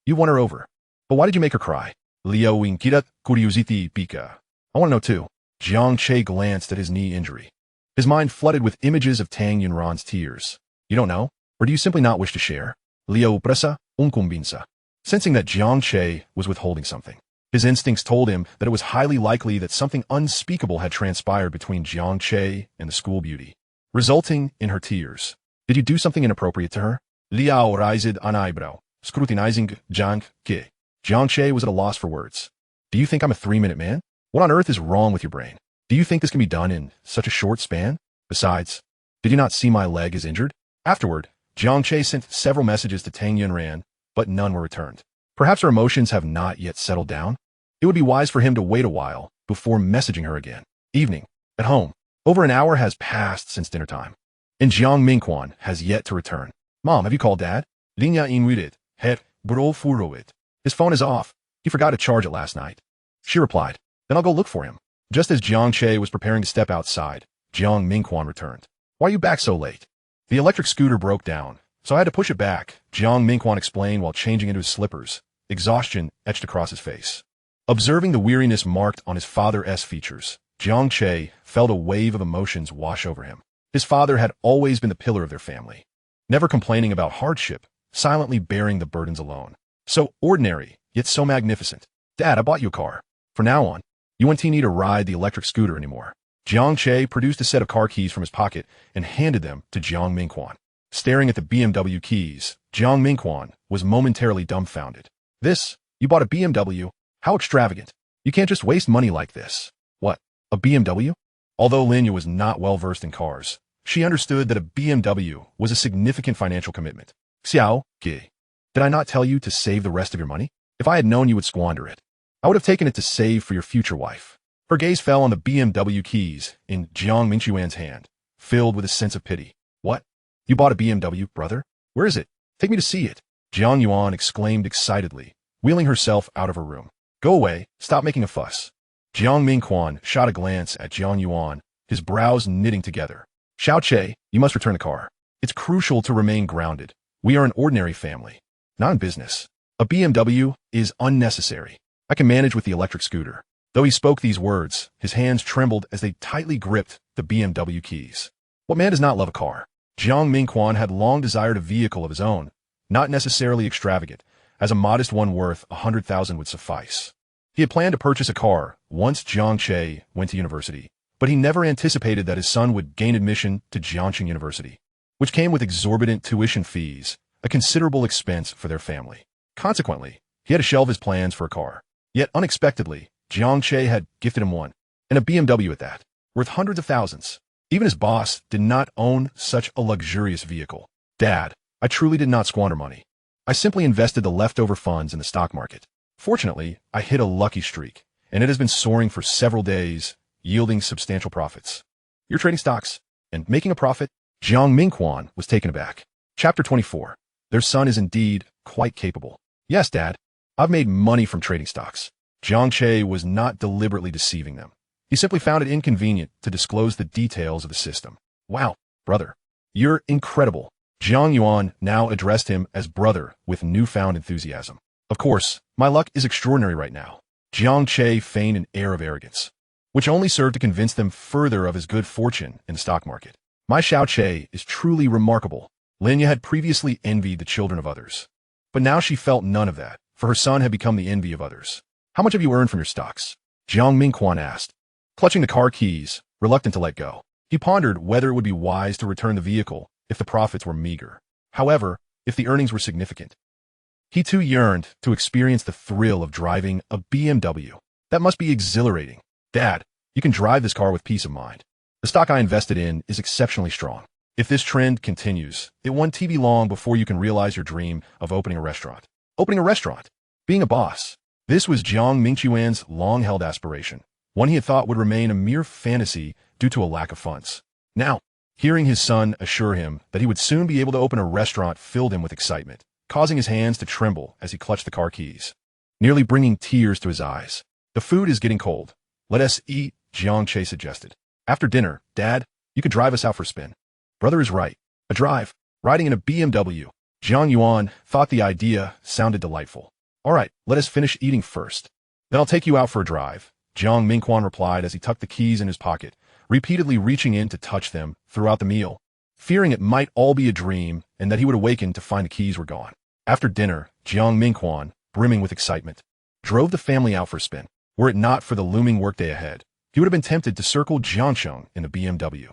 You won her over. But why did you make her cry? Liu inquirat curiosity pica. I want to know too. Jiang Che glanced at his knee injury. His mind flooded with images of Tang Yunran's tears. You don't know? Or do you simply not wish to share? Liu presa uncumbinsa. Sensing that Jiang Che was withholding something, his instincts told him that it was highly likely that something unspeakable had transpired between Jiang Che and the school beauty, resulting in her tears. Did you do something inappropriate to her? Liao raised an eyebrow, scrutinizing Jiang Che. Jiang Che was at a loss for words. Do you think I'm a 3-minute man? What on earth is wrong with your brain? Do you think this can be done in such a short span? Besides, did you not see my leg is injured? Afterward, Jiang Che sent several messages to Tang Yunran, but none were returned. Perhaps her emotions have not yet settled down? It would be wise for him to wait a while before messaging her again. Evening. At home. Over an hour has passed since dinner time, and Jiang Mingquan has yet to return. Mom, have you called Dad? Linya inwidit, het bro furoit. His phone is off. He forgot to charge it last night. She replied, then I'll go look for him. Just as Jiang Che was preparing to step outside, Jiang Mingquan returned. Why are you back so late? The electric scooter broke down, so I had to push it back, Jiang Mingquan explained while changing into his slippers. Exhaustion etched across his face. Observing the weariness marked on his father's features, Jiang Che felt a wave of emotions wash over him. His father had always been the pillar of their family, never complaining about hardship, silently bearing the burdens alone. So ordinary, yet so magnificent. Dad, I bought you a car. From now on, you won't need to ride the electric scooter anymore. Jiang Che produced a set of car keys from his pocket and handed them to Jiang Mingquan. Staring at the BMW keys, Jiang Mingquan was momentarily dumbfounded. This? You bought a BMW? How extravagant. You can't just waste money like this. What? A BMW? Although Linya was not well versed in cars, she understood that a BMW was a significant financial commitment. Xiao, Ge. Did I not tell you to save the rest of your money? If I had known you would squander it, I would have taken it to save for your future wife. Her gaze fell on the BMW keys in Jiang Mingquan's hand, filled with a sense of pity. What? You bought a BMW, brother? Where is it? Take me to see it. Jiang Yuan exclaimed excitedly, wheeling herself out of her room. Go away, stop making a fuss. Jiang Mingquan shot a glance at Jiang Yuan, his brows knitting together. Xiao Che, you must return the car. It's crucial to remain grounded. We are an ordinary family, not in business. A BMW is unnecessary. I can manage with the electric scooter. Though he spoke these words, his hands trembled as they tightly gripped the BMW keys. What man does not love a car? Jiang Mingquan had long desired a vehicle of his own, not necessarily extravagant, as a modest one worth 100,000 would suffice. He had planned to purchase a car once Jiang Che went to university, but he never anticipated that his son would gain admission to Jiangchen University, which came with exorbitant tuition fees, a considerable expense for their family. Consequently, he had to shelve his plans for a car. Yet unexpectedly, Jiang Che had gifted him one, and a BMW at that, worth hundreds of thousands. Even his boss did not own such a luxurious vehicle. Dad, I truly did not squander money. I simply invested the leftover funds in the stock market. Fortunately, I hit a lucky streak, and it has been soaring for several days, yielding substantial profits. You're trading stocks and making a profit? Jiang Mingquan was taken aback. Chapter 24. Their son is indeed quite capable. Yes, Dad. I've made money from trading stocks. Jiang Che was not deliberately deceiving them. He simply found it inconvenient to disclose the details of the system. Wow, brother. You're incredible. Jiang Yuan now addressed him as brother with newfound enthusiasm. Of course, my luck is extraordinary right now. Jiang Che feigned an air of arrogance, which only served to convince them further of his good fortune in the stock market. My Xiao Che is truly remarkable. Linya had previously envied the children of others, but now she felt none of that, for her son had become the envy of others. How much have you earned from your stocks? Jiang Mingquan asked, clutching the car keys, reluctant to let go. He pondered whether it would be wise to return the vehicle if the profits were meager. However, if the earnings were significant, he too yearned to experience the thrill of driving a BMW. That must be exhilarating. Dad, you can drive this car with peace of mind. The stock I invested in is exceptionally strong. If this trend continues, it won't be long before you can realize your dream of opening a restaurant. Opening a restaurant? Being a boss. This was Jiang Mingquan's long-held aspiration, one he had thought would remain a mere fantasy due to a lack of funds. Now, hearing his son assure him that he would soon be able to open a restaurant filled him with excitement, causing his hands to tremble as he clutched the car keys, nearly bringing tears to his eyes. The food is getting cold. Let us eat, Jiang Che suggested. After dinner, Dad, you could drive us out for a spin. Brother is right. A drive, riding in a BMW. Jiang Yuan thought the idea sounded delightful. All right, let us finish eating first. Then I'll take you out for a drive, Jiang Mingquan replied as he tucked the keys in his pocket, repeatedly reaching in to touch them throughout the meal, fearing it might all be a dream and that he would awaken to find the keys were gone. After dinner, Jiang Mingquan, brimming with excitement, drove the family out for a spin. Were it not for the looming workday ahead, he would have been tempted to circle Jiangcheng in the BMW.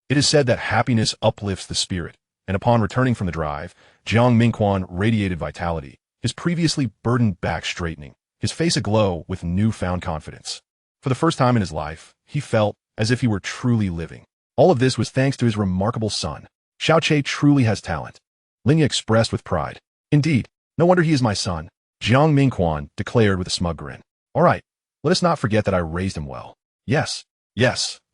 It is said that happiness uplifts the spirit, and upon returning from the drive, Jiang Mingquan radiated vitality, his previously burdened back straightening, his face aglow with newfound confidence. For the first time in his life, he felt as if he were truly living. All of this was thanks to his remarkable son. Xiao Che truly has talent, Linya expressed with pride. Indeed, no wonder he is my son, Jiang Mingquan declared with a smug grin. All right, let us not forget that I raised him well. Yes,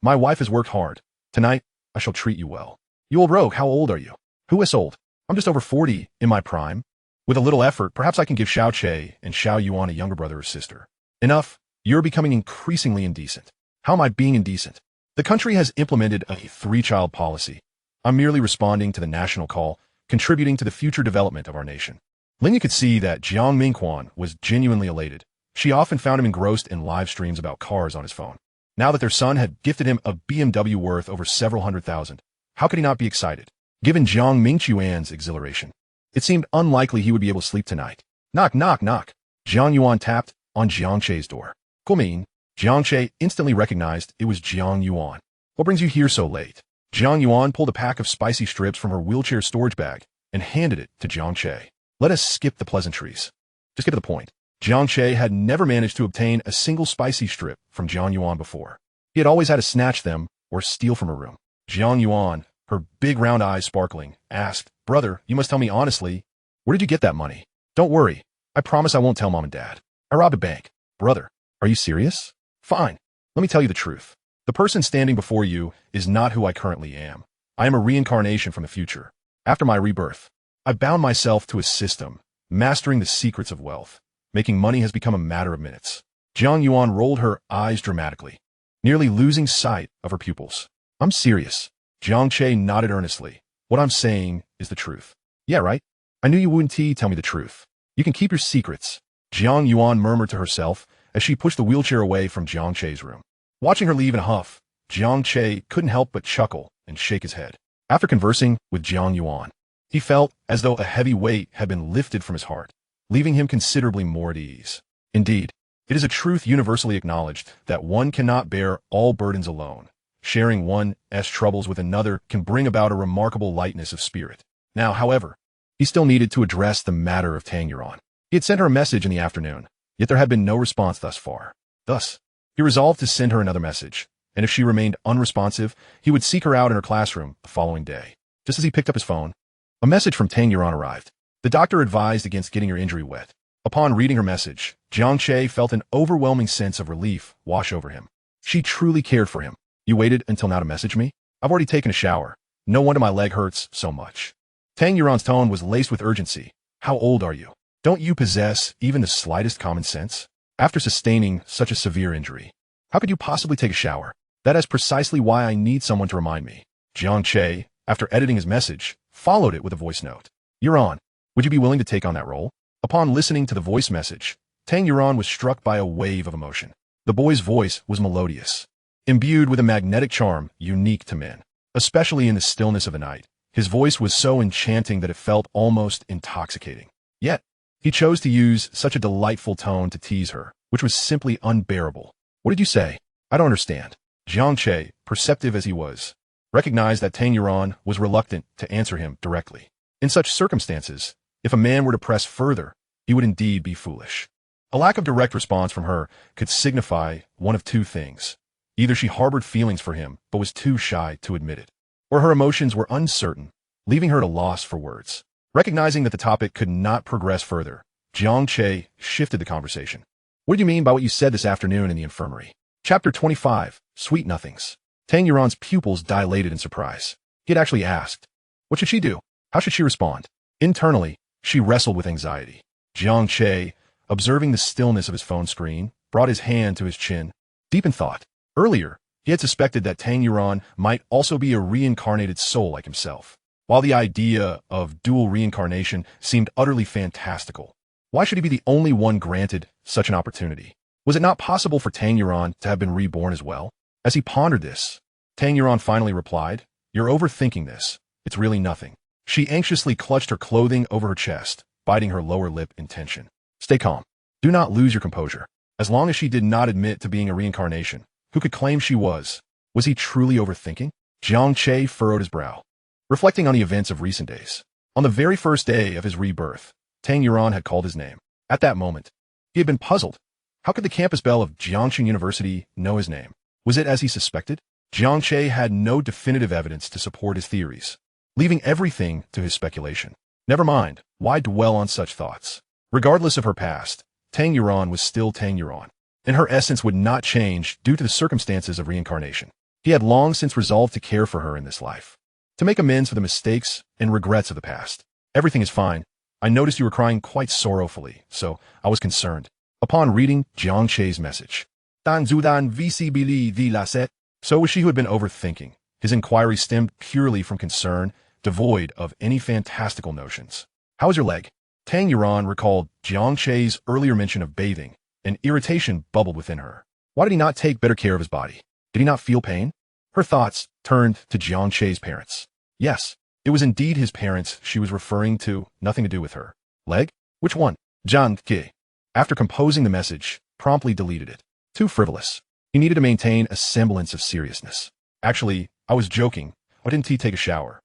my wife has worked hard. Tonight, I shall treat you well. You old rogue, how old are you? Who is old? I'm just over 40, in my prime. With a little effort, perhaps I can give Xiao Che and Xiao Yuan a younger brother or sister. Enough. You're becoming increasingly indecent. How am I being indecent? The country has implemented a three-child policy. I'm merely responding to the national call, contributing to the future development of our nation. Lin could see that Jiang Mingquan was genuinely elated. She often found him engrossed in live streams about cars on his phone. Now that their son had gifted him a BMW worth over several $100,000, how could he not be excited? Given Jiang Mingquan's exhilaration, it seemed unlikely he would be able to sleep tonight. Knock, knock, knock. Jiang Yuan tapped on Jiang Che's door. Guomin. Jiang Che instantly recognized it was Jiang Yuan. What brings you here so late? Jiang Yuan pulled a pack of spicy strips from her wheelchair storage bag and handed it to Jiang Che. Let us skip the pleasantries. Just get to the point. Jiang Che had never managed to obtain a single spicy strip from Jiang Yuan before. He had always had to snatch them or steal from her room. Jiang Yuan, her big round eyes sparkling, asked, "Brother, you must tell me honestly, where did you get that money?" "Don't worry. I promise I won't tell Mom and Dad. I robbed a bank." "Brother, are you serious?" "Fine. Let me tell you the truth. The person standing before you is not who I currently am. I am a reincarnation from the future. After my rebirth, I bound myself to a system, mastering the secrets of wealth. Making money has become a matter of minutes." Jiang Yuan rolled her eyes dramatically, nearly losing sight of her pupils. "I'm serious." Jiang Che nodded earnestly. "What I'm saying is the truth." "Yeah, right. I knew you wouldn't tell me the truth. You can keep your secrets." Jiang Yuan murmured to herself as she pushed the wheelchair away from Jiang Che's room. Watching her leave in a huff, Jiang Che couldn't help but chuckle and shake his head. After conversing with Jiang Yuan, he felt as though a heavy weight had been lifted from his heart, leaving him considerably more at ease. Indeed, it is a truth universally acknowledged that one cannot bear all burdens alone. Sharing one's troubles with another can bring about a remarkable lightness of spirit. Now, however, he still needed to address the matter of Tang Yuan. He had sent her a message in the afternoon, yet there had been no response thus far. Thus, he resolved to send her another message, and if she remained unresponsive, he would seek her out in her classroom the following day. Just as he picked up his phone, a message from Tang Yuan arrived. "The doctor advised against getting your injury wet." Upon reading her message, Jiang Che felt an overwhelming sense of relief wash over him. She truly cared for him. "You waited until now to message me? I've already taken a shower. No wonder my leg hurts so much." Tang Yuan's tone was laced with urgency. "How old are you? Don't you possess even the slightest common sense? After sustaining such a severe injury, how could you possibly take a shower? That is precisely why I need someone to remind me." Jiang Che, after editing his message, followed it with a voice note. "You're on. Would you be willing to take on that role?" Upon listening to the voice message, Tang Yuan was struck by a wave of emotion. The boy's voice was melodious, imbued with a magnetic charm unique to men, especially in the stillness of the night. His voice was so enchanting that it felt almost intoxicating. Yet, he chose to use such a delightful tone to tease her, which was simply unbearable. "What did you say? I don't understand." Jiang Che, perceptive as he was, recognized that Tang Yuan was reluctant to answer him directly. In such circumstances, if a man were to press further, he would indeed be foolish. A lack of direct response from her could signify one of two things. Either she harbored feelings for him but was too shy to admit it, or her emotions were uncertain, leaving her at a loss for words. Recognizing that the topic could not progress further, Jiang Che shifted the conversation. "What do you mean by what you said this afternoon in the infirmary?" Chapter 25, Sweet Nothings. Tang Yuan's pupils dilated in surprise. He had actually asked, what should she do? How should she respond? Internally, she wrestled with anxiety. Jiang Che, observing the stillness of his phone screen, brought his hand to his chin, deep in thought. Earlier, he had suspected that Tang Yuan might also be a reincarnated soul like himself. While the idea of dual reincarnation seemed utterly fantastical, why should he be the only one granted such an opportunity? Was it not possible for Tang Yuan to have been reborn as well? As he pondered this, Tang Yuan finally replied, "You're overthinking this. It's really nothing." She anxiously clutched her clothing over her chest, biting her lower lip in tension. "Stay calm. Do not lose your composure." As long as she did not admit to being a reincarnation, who could claim she was? Was he truly overthinking? Jiang Che furrowed his brow, reflecting on the events of recent days. On the very first day of his rebirth, Tang Yuan had called his name. At that moment, he had been puzzled. How could the campus bell of Jiangchen University know his name? Was it as he suspected? Jiang Che had no definitive evidence to support his theories, leaving everything to his speculation. Never mind, why dwell on such thoughts? Regardless of her past, Tang Yuan was still Tang Yuan, and her essence would not change due to the circumstances of reincarnation. He had long since resolved to care for her in this life, to make amends for the mistakes and regrets of the past. "Everything is fine. I noticed you were crying quite sorrowfully, so I was concerned. Upon reading Jiang Che's message, Dan Zudan visibili vi la set. So was she who had been overthinking. His inquiry stemmed purely from concern, devoid of any fantastical notions. How is your leg? Tang Yuan recalled Jiang Che's earlier mention of bathing, and irritation bubbled within her. Why did he not take better care of his body? Did he not feel pain? Her thoughts turned to Jiang Che's parents. Yes, it was indeed his parents she was referring to, nothing to do with her. Leg? Which one? Jiang Che. After composing the message, promptly deleted it. Too frivolous. He needed to maintain a semblance of seriousness. Actually, I was joking. Why didn't he take a shower?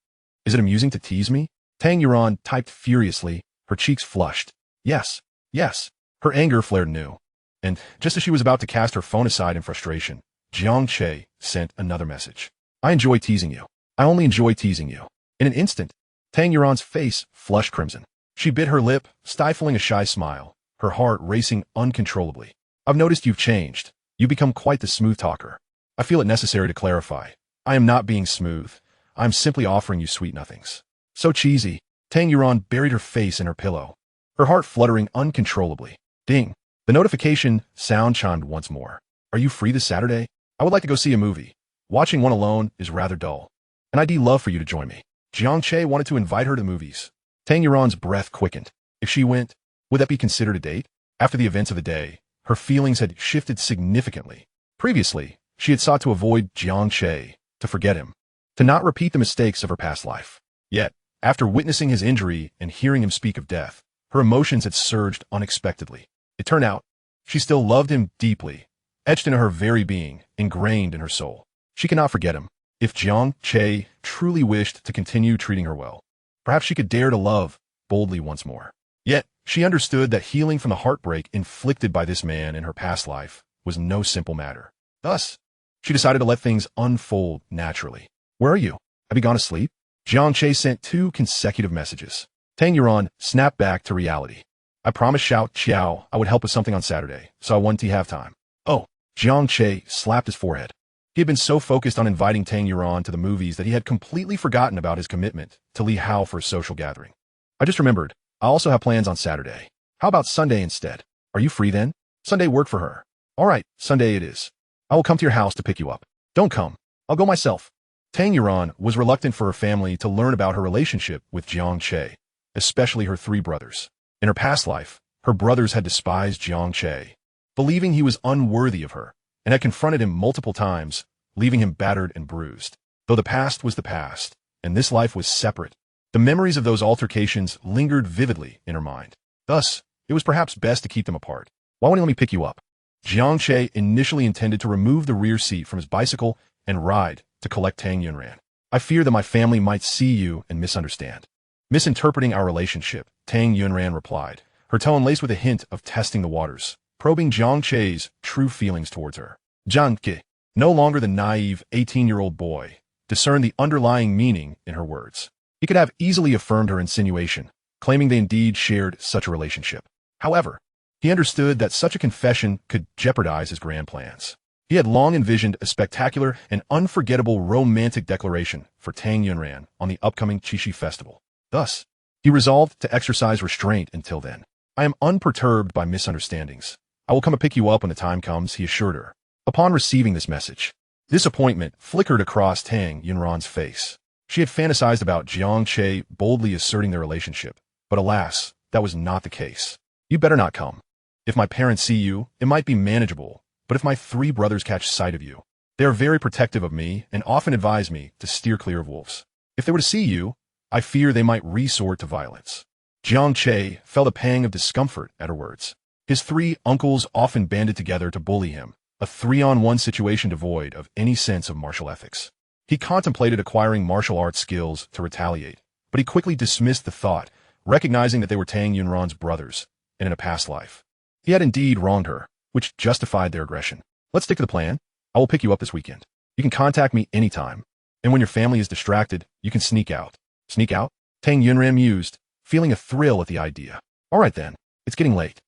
Is it amusing to tease me? Tang Yuan typed furiously, her cheeks flushed. Yes, yes. Her anger flared anew. And just as she was about to cast her phone aside in frustration, Jiang Che sent another message. I enjoy teasing you. I only enjoy teasing you. In an instant, Tang Yuan's face flushed crimson. She bit her lip, stifling a shy smile, her heart racing uncontrollably. I've noticed you've changed. You've become quite the smooth talker. I feel it necessary to clarify. I am not being smooth. I am simply offering you sweet nothings. So cheesy. Tang Yuan buried her face in her pillow, her heart fluttering uncontrollably. Ding. The notification sound chimed once more. Are you free this Saturday? I would like to go see a movie. Watching one alone is rather dull. And I'd love for you to join me. Jiang Che wanted to invite her to movies. Tang Yuan's breath quickened. If she went, would that be considered a date? After the events of the day, her feelings had shifted significantly. Previously, she had sought to avoid Jiang Che, to forget him, to not repeat the mistakes of her past life. Yet, after witnessing his injury and hearing him speak of death, her emotions had surged unexpectedly. It turned out, she still loved him deeply, etched into her very being, ingrained in her soul. She cannot forget him. If Jiang Che truly wished to continue treating her well, perhaps she could dare to love boldly once more. Yet, she understood that healing from the heartbreak inflicted by this man in her past life was no simple matter. Thus, she decided to let things unfold naturally. Where are you? Have you gone to sleep? Jiang Che sent 2 consecutive messages. Tang Yuan snapped back to reality. I promised Xiao Qiao I would help with something on Saturday, so I wanted to have time. Oh, Jiang Che slapped his forehead. He had been so focused on inviting Tang Yuan to the movies that he had completely forgotten about his commitment to Li Hao for a social gathering. I just remembered, I also have plans on Saturday. How about Sunday instead? Are you free then? Sunday worked for her. All right, Sunday it is. I will come to your house to pick you up. Don't come. I'll go myself. Tang Yuan was reluctant for her family to learn about her relationship with Jiang Che, especially her 3 brothers. In her past life, her brothers had despised Jiang Che, believing he was unworthy of her, and had confronted him multiple times, leaving him battered and bruised. Though the past was the past, and this life was separate, the memories of those altercations lingered vividly in her mind. Thus, it was perhaps best to keep them apart. Why won't you let me pick you up? Jiang Che initially intended to remove the rear seat from his bicycle and ride to collect Tang Yuan. I fear that my family might see you and misunderstand. Misinterpreting our relationship, Tang Yuan replied, her tone laced with a hint of testing the waters, probing Jiang Che's true feelings towards her. Jiang Che, no longer the naive 18-year-old boy, discerned the underlying meaning in her words. He could have easily affirmed her insinuation, claiming they indeed shared such a relationship. However, he understood that such a confession could jeopardize his grand plans. He had long envisioned a spectacular and unforgettable romantic declaration for Tang Yuan on the upcoming Qixi festival. Thus, he resolved to exercise restraint until then. I am unperturbed by misunderstandings. I will come and pick you up when the time comes, he assured her. Upon receiving this message, disappointment flickered across Tang Yuan's face. She had fantasized about Jiang Che boldly asserting their relationship, but alas, that was not the case. You better not come. If my parents see you, it might be manageable, but if my 3 brothers catch sight of you, they are very protective of me and often advise me to steer clear of wolves. If they were to see you, I fear they might resort to violence. Jiang Che felt a pang of discomfort at her words. His 3 uncles often banded together to bully him, a 3-on-1 situation devoid of any sense of martial ethics. He contemplated acquiring martial arts skills to retaliate, but he quickly dismissed the thought, recognizing that they were Tang Yuan's brothers, and in a past life. He had indeed wronged her, which justified their aggression. Let's stick to the plan. I will pick you up this weekend. You can contact me anytime, and when your family is distracted, you can sneak out. Sneak out? Tang Yuan mused, feeling a thrill at the idea. All right then, it's getting late.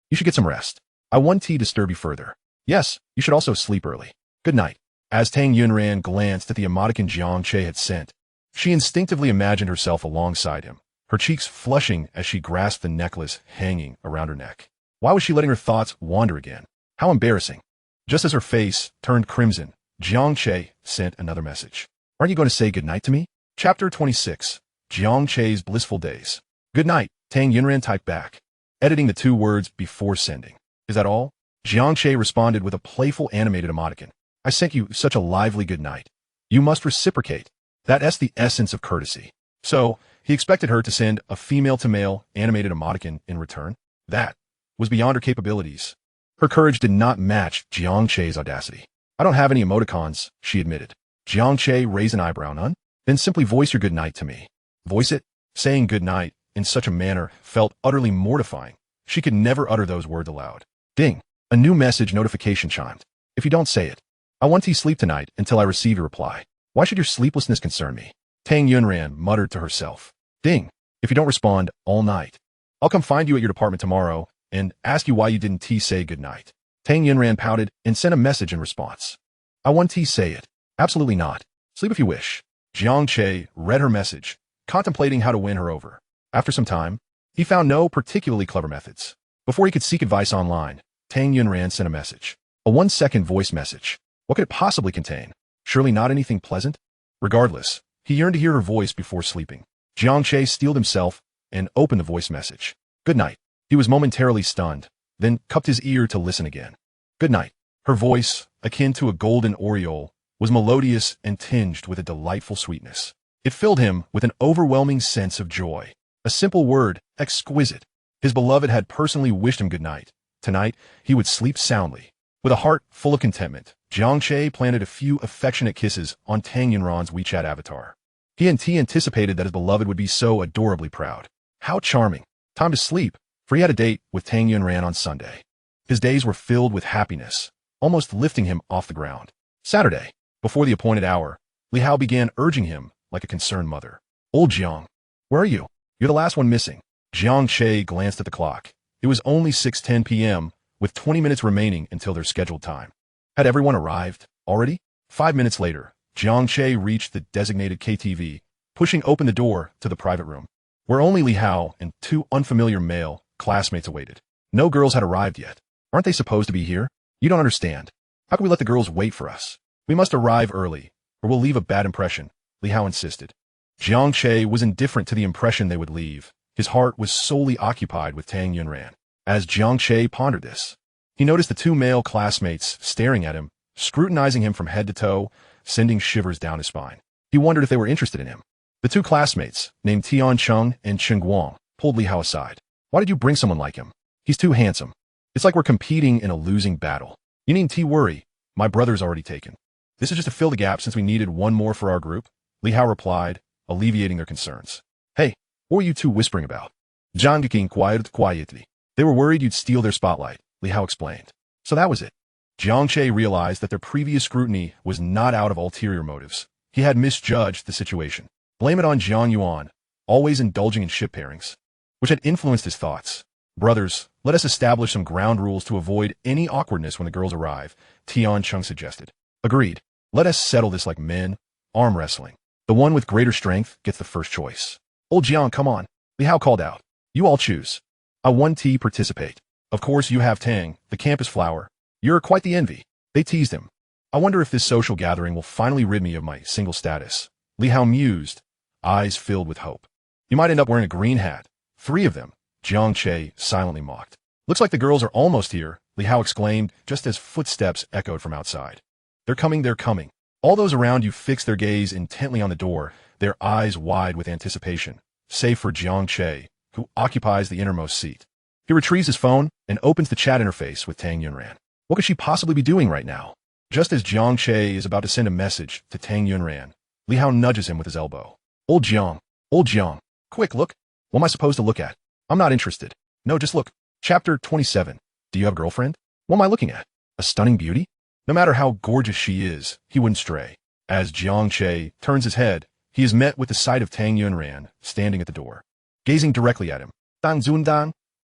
You should get some rest. I won't disturb you further. Yes, you should also sleep early. Good night. As Tang Yuan glanced at the emoticon Jiang Che had sent, she instinctively imagined herself alongside him, her cheeks flushing as she grasped the necklace hanging around her neck. Why was she letting her thoughts wander again? How embarrassing. Just as her face turned crimson, Jiang Che sent another message. Aren't you going to say goodnight to me? Chapter 26. Jiang Che's Blissful Days. Good night, Tang Yunran typed back, editing the 2 words before sending. Is that all? Jiang Che responded with a playful animated emoticon. I sent you such a lively good night. You must reciprocate. That's the essence of courtesy. So, he expected her to send a female-to-male animated emoticon in return. That was beyond her capabilities. Her courage did not match Jiang Che's audacity. I don't have any emoticons, she admitted. Jiang Che raised an eyebrow. None? Then simply voice your good night to me. Voice it? Saying good night in such a manner felt utterly mortifying. She could never utter those words aloud. Ding. A new message notification chimed. If you don't say it, I want to sleep tonight until I receive your reply. Why should your sleeplessness concern me? Tang Yunran muttered to herself. Ding. If you don't respond all night, I'll come find you at your department tomorrow and ask you why you didn't say good night. Tang Yunran pouted and sent a message in response. I want to say it. Absolutely not. Sleep if you wish. Jiang Che read her message, contemplating how to win her over. After some time, he found no particularly clever methods. Before he could seek advice online, Tang Yunran sent a message. A 1-second voice message. What could it possibly contain? Surely not anything pleasant? Regardless, he yearned to hear her voice before sleeping. Jiang Che steeled himself and opened the voice message. Good night. He was momentarily stunned, then cupped his ear to listen again. Good night. Her voice, akin to a golden aureole, was melodious and tinged with a delightful sweetness. It filled him with an overwhelming sense of joy. A simple word, exquisite. His beloved had personally wished him good night. Tonight, he would sleep soundly. With a heart full of contentment, Jiang Che planted a few affectionate kisses on Tang Yunran's WeChat avatar. He anticipated that his beloved would be so adorably proud. How charming. Time to sleep, for he had a date with Tang Yunran on Sunday. His days were filled with happiness, almost lifting him off the ground. Saturday, before the appointed hour, Li Hao began urging him like a concerned mother. Old Jiang, where are you? You're the last one missing. Jiang Che glanced at the clock. It was only 6:10 p.m., with 20 minutes remaining until their scheduled time. Had everyone arrived already? 5 minutes later, Jiang Che reached the designated KTV, pushing open the door to the private room, where only Li Hao and 2 unfamiliar male classmates awaited. No girls had arrived yet. Aren't they supposed to be here? You don't understand. How can we let the girls wait for us? We must arrive early, or we'll leave a bad impression, Li Hao insisted. Jiang Che was indifferent to the impression they would leave. His heart was solely occupied with Tang Yunran. As Jiang Che pondered this, he noticed the 2 male classmates staring at him, scrutinizing him from head to toe, sending shivers down his spine. He wondered if they were interested in him. The 2 classmates, named Tian Cheng and Chen Guang, pulled Li Hao aside. Why did you bring someone like him? He's too handsome. It's like we're competing in a losing battle. You needn't worry. My brother's already taken. This is just to fill the gap since we needed one more for our group, Li Hao replied, alleviating their concerns. Hey, what were you 2 whispering about? Zhang Geking quietly. They were worried you'd steal their spotlight, Li Hao explained. So that was it. Jiang Che realized that their previous scrutiny was not out of ulterior motives. He had misjudged the situation. Blame it on Jiang Yuan, always indulging in ship pairings, which had influenced his thoughts. Brothers, let us establish some ground rules to avoid any awkwardness when the girls arrive, Tian Cheng suggested. Agreed. Let us settle this like men, arm wrestling. The one with greater strength gets the first choice. Old Jiang, come on, Li Hao called out. You all choose. I want to participate. Of course you have Tang, the campus flower. You're quite the envy. They teased him. I wonder if this social gathering will finally rid me of my single status. Li Hao mused, eyes filled with hope. You might end up wearing a green hat. 3 of them, Jiang Che silently mocked. Looks like the girls are almost here, Li Hao exclaimed, just as footsteps echoed from outside. They're coming, they're coming. All those around you fixed their gaze intently on the door, their eyes wide with anticipation, save for Jiang Che, who occupies the innermost seat. He retrieves his phone and opens the chat interface with Tang Yunran. What could she possibly be doing right now? Just as Jiang Che is about to send a message to Tang Yunran, Li Hao nudges him with his elbow. Old Jiang, quick, look. What am I supposed to look at? I'm not interested. No, just look. Chapter 27. Do you have a girlfriend? What am I looking at? A stunning beauty? No matter how gorgeous she is, he wouldn't stray. As Jiang Che turns his head, he is met with the sight of Tang Yunran standing at the door, gazing directly at him. Dan Zundan?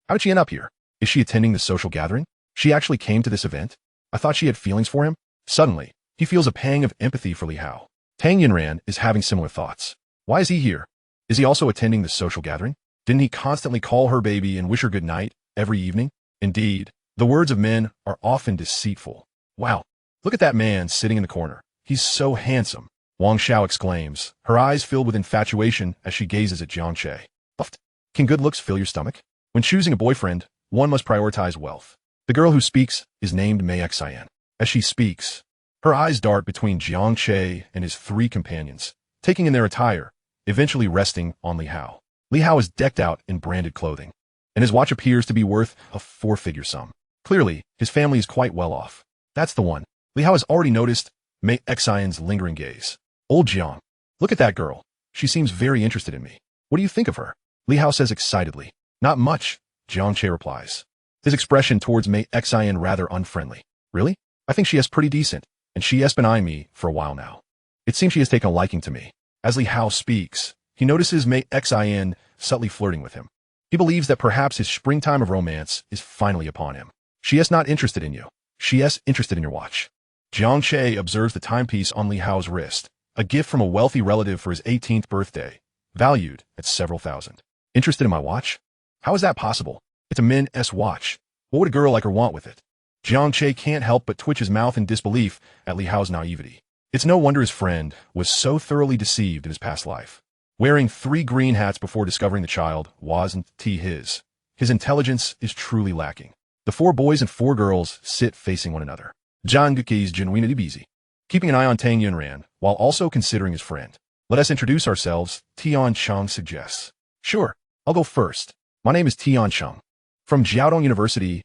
How did she end up here? Is she attending the social gathering? She actually came to this event? I thought she had feelings for him. Suddenly, he feels a pang of empathy for Li Hao. Tang Yunran is having similar thoughts. Why is he here? Is he also attending the social gathering? Didn't he constantly call her baby and wish her good night every evening? Indeed, the words of men are often deceitful. Wow, look at that man sitting in the corner. He's so handsome, Wang Xiao exclaims, her eyes filled with infatuation as she gazes at Jiang Che. Buffed. Can good looks fill your stomach? When choosing a boyfriend, one must prioritize wealth. The girl who speaks is named Mei Xian. As she speaks, her eyes dart between Jiang Che and his three companions, taking in their attire, eventually resting on Li Hao. Li Hao is decked out in branded clothing, and his watch appears to be worth a four-figure sum. Clearly, his family is quite well off. That's the one. Li Hao has already noticed Mei Xian's lingering gaze. Old Jiang, look at that girl. She seems very interested in me. What do you think of her? Li Hao says excitedly. Not much, Jiang Che replies, his expression towards Mei Xian rather unfriendly. Really? I think she is pretty decent, and she has been eyeing me for a while now. It seems she has taken a liking to me. As Li Hao speaks, he notices Mei Xian subtly flirting with him. He believes that perhaps his springtime of romance is finally upon him. She is not interested in you. She is interested in your watch. Jiang Che observes the timepiece on Li Hao's wrist, a gift from a wealthy relative for his 18th birthday, valued at several thousand. Interested in my watch? How is that possible? It's a men's watch. What would a girl like her want with it? Jiang Che can't help but twitch his mouth in disbelief at Li Hao's naivety. It's no wonder his friend was so thoroughly deceived in his past life. Wearing 3 green hats before discovering the child wasn't his. His intelligence is truly lacking. The 4 boys and 4 girls sit facing one another. Zhang Ge is genuinely busy, keeping an eye on Tang Yunran while also considering his friend. Let us introduce ourselves, Tian Cheng suggests. Sure, I'll go first. My name is Tian Cheng, from Jiaodong University's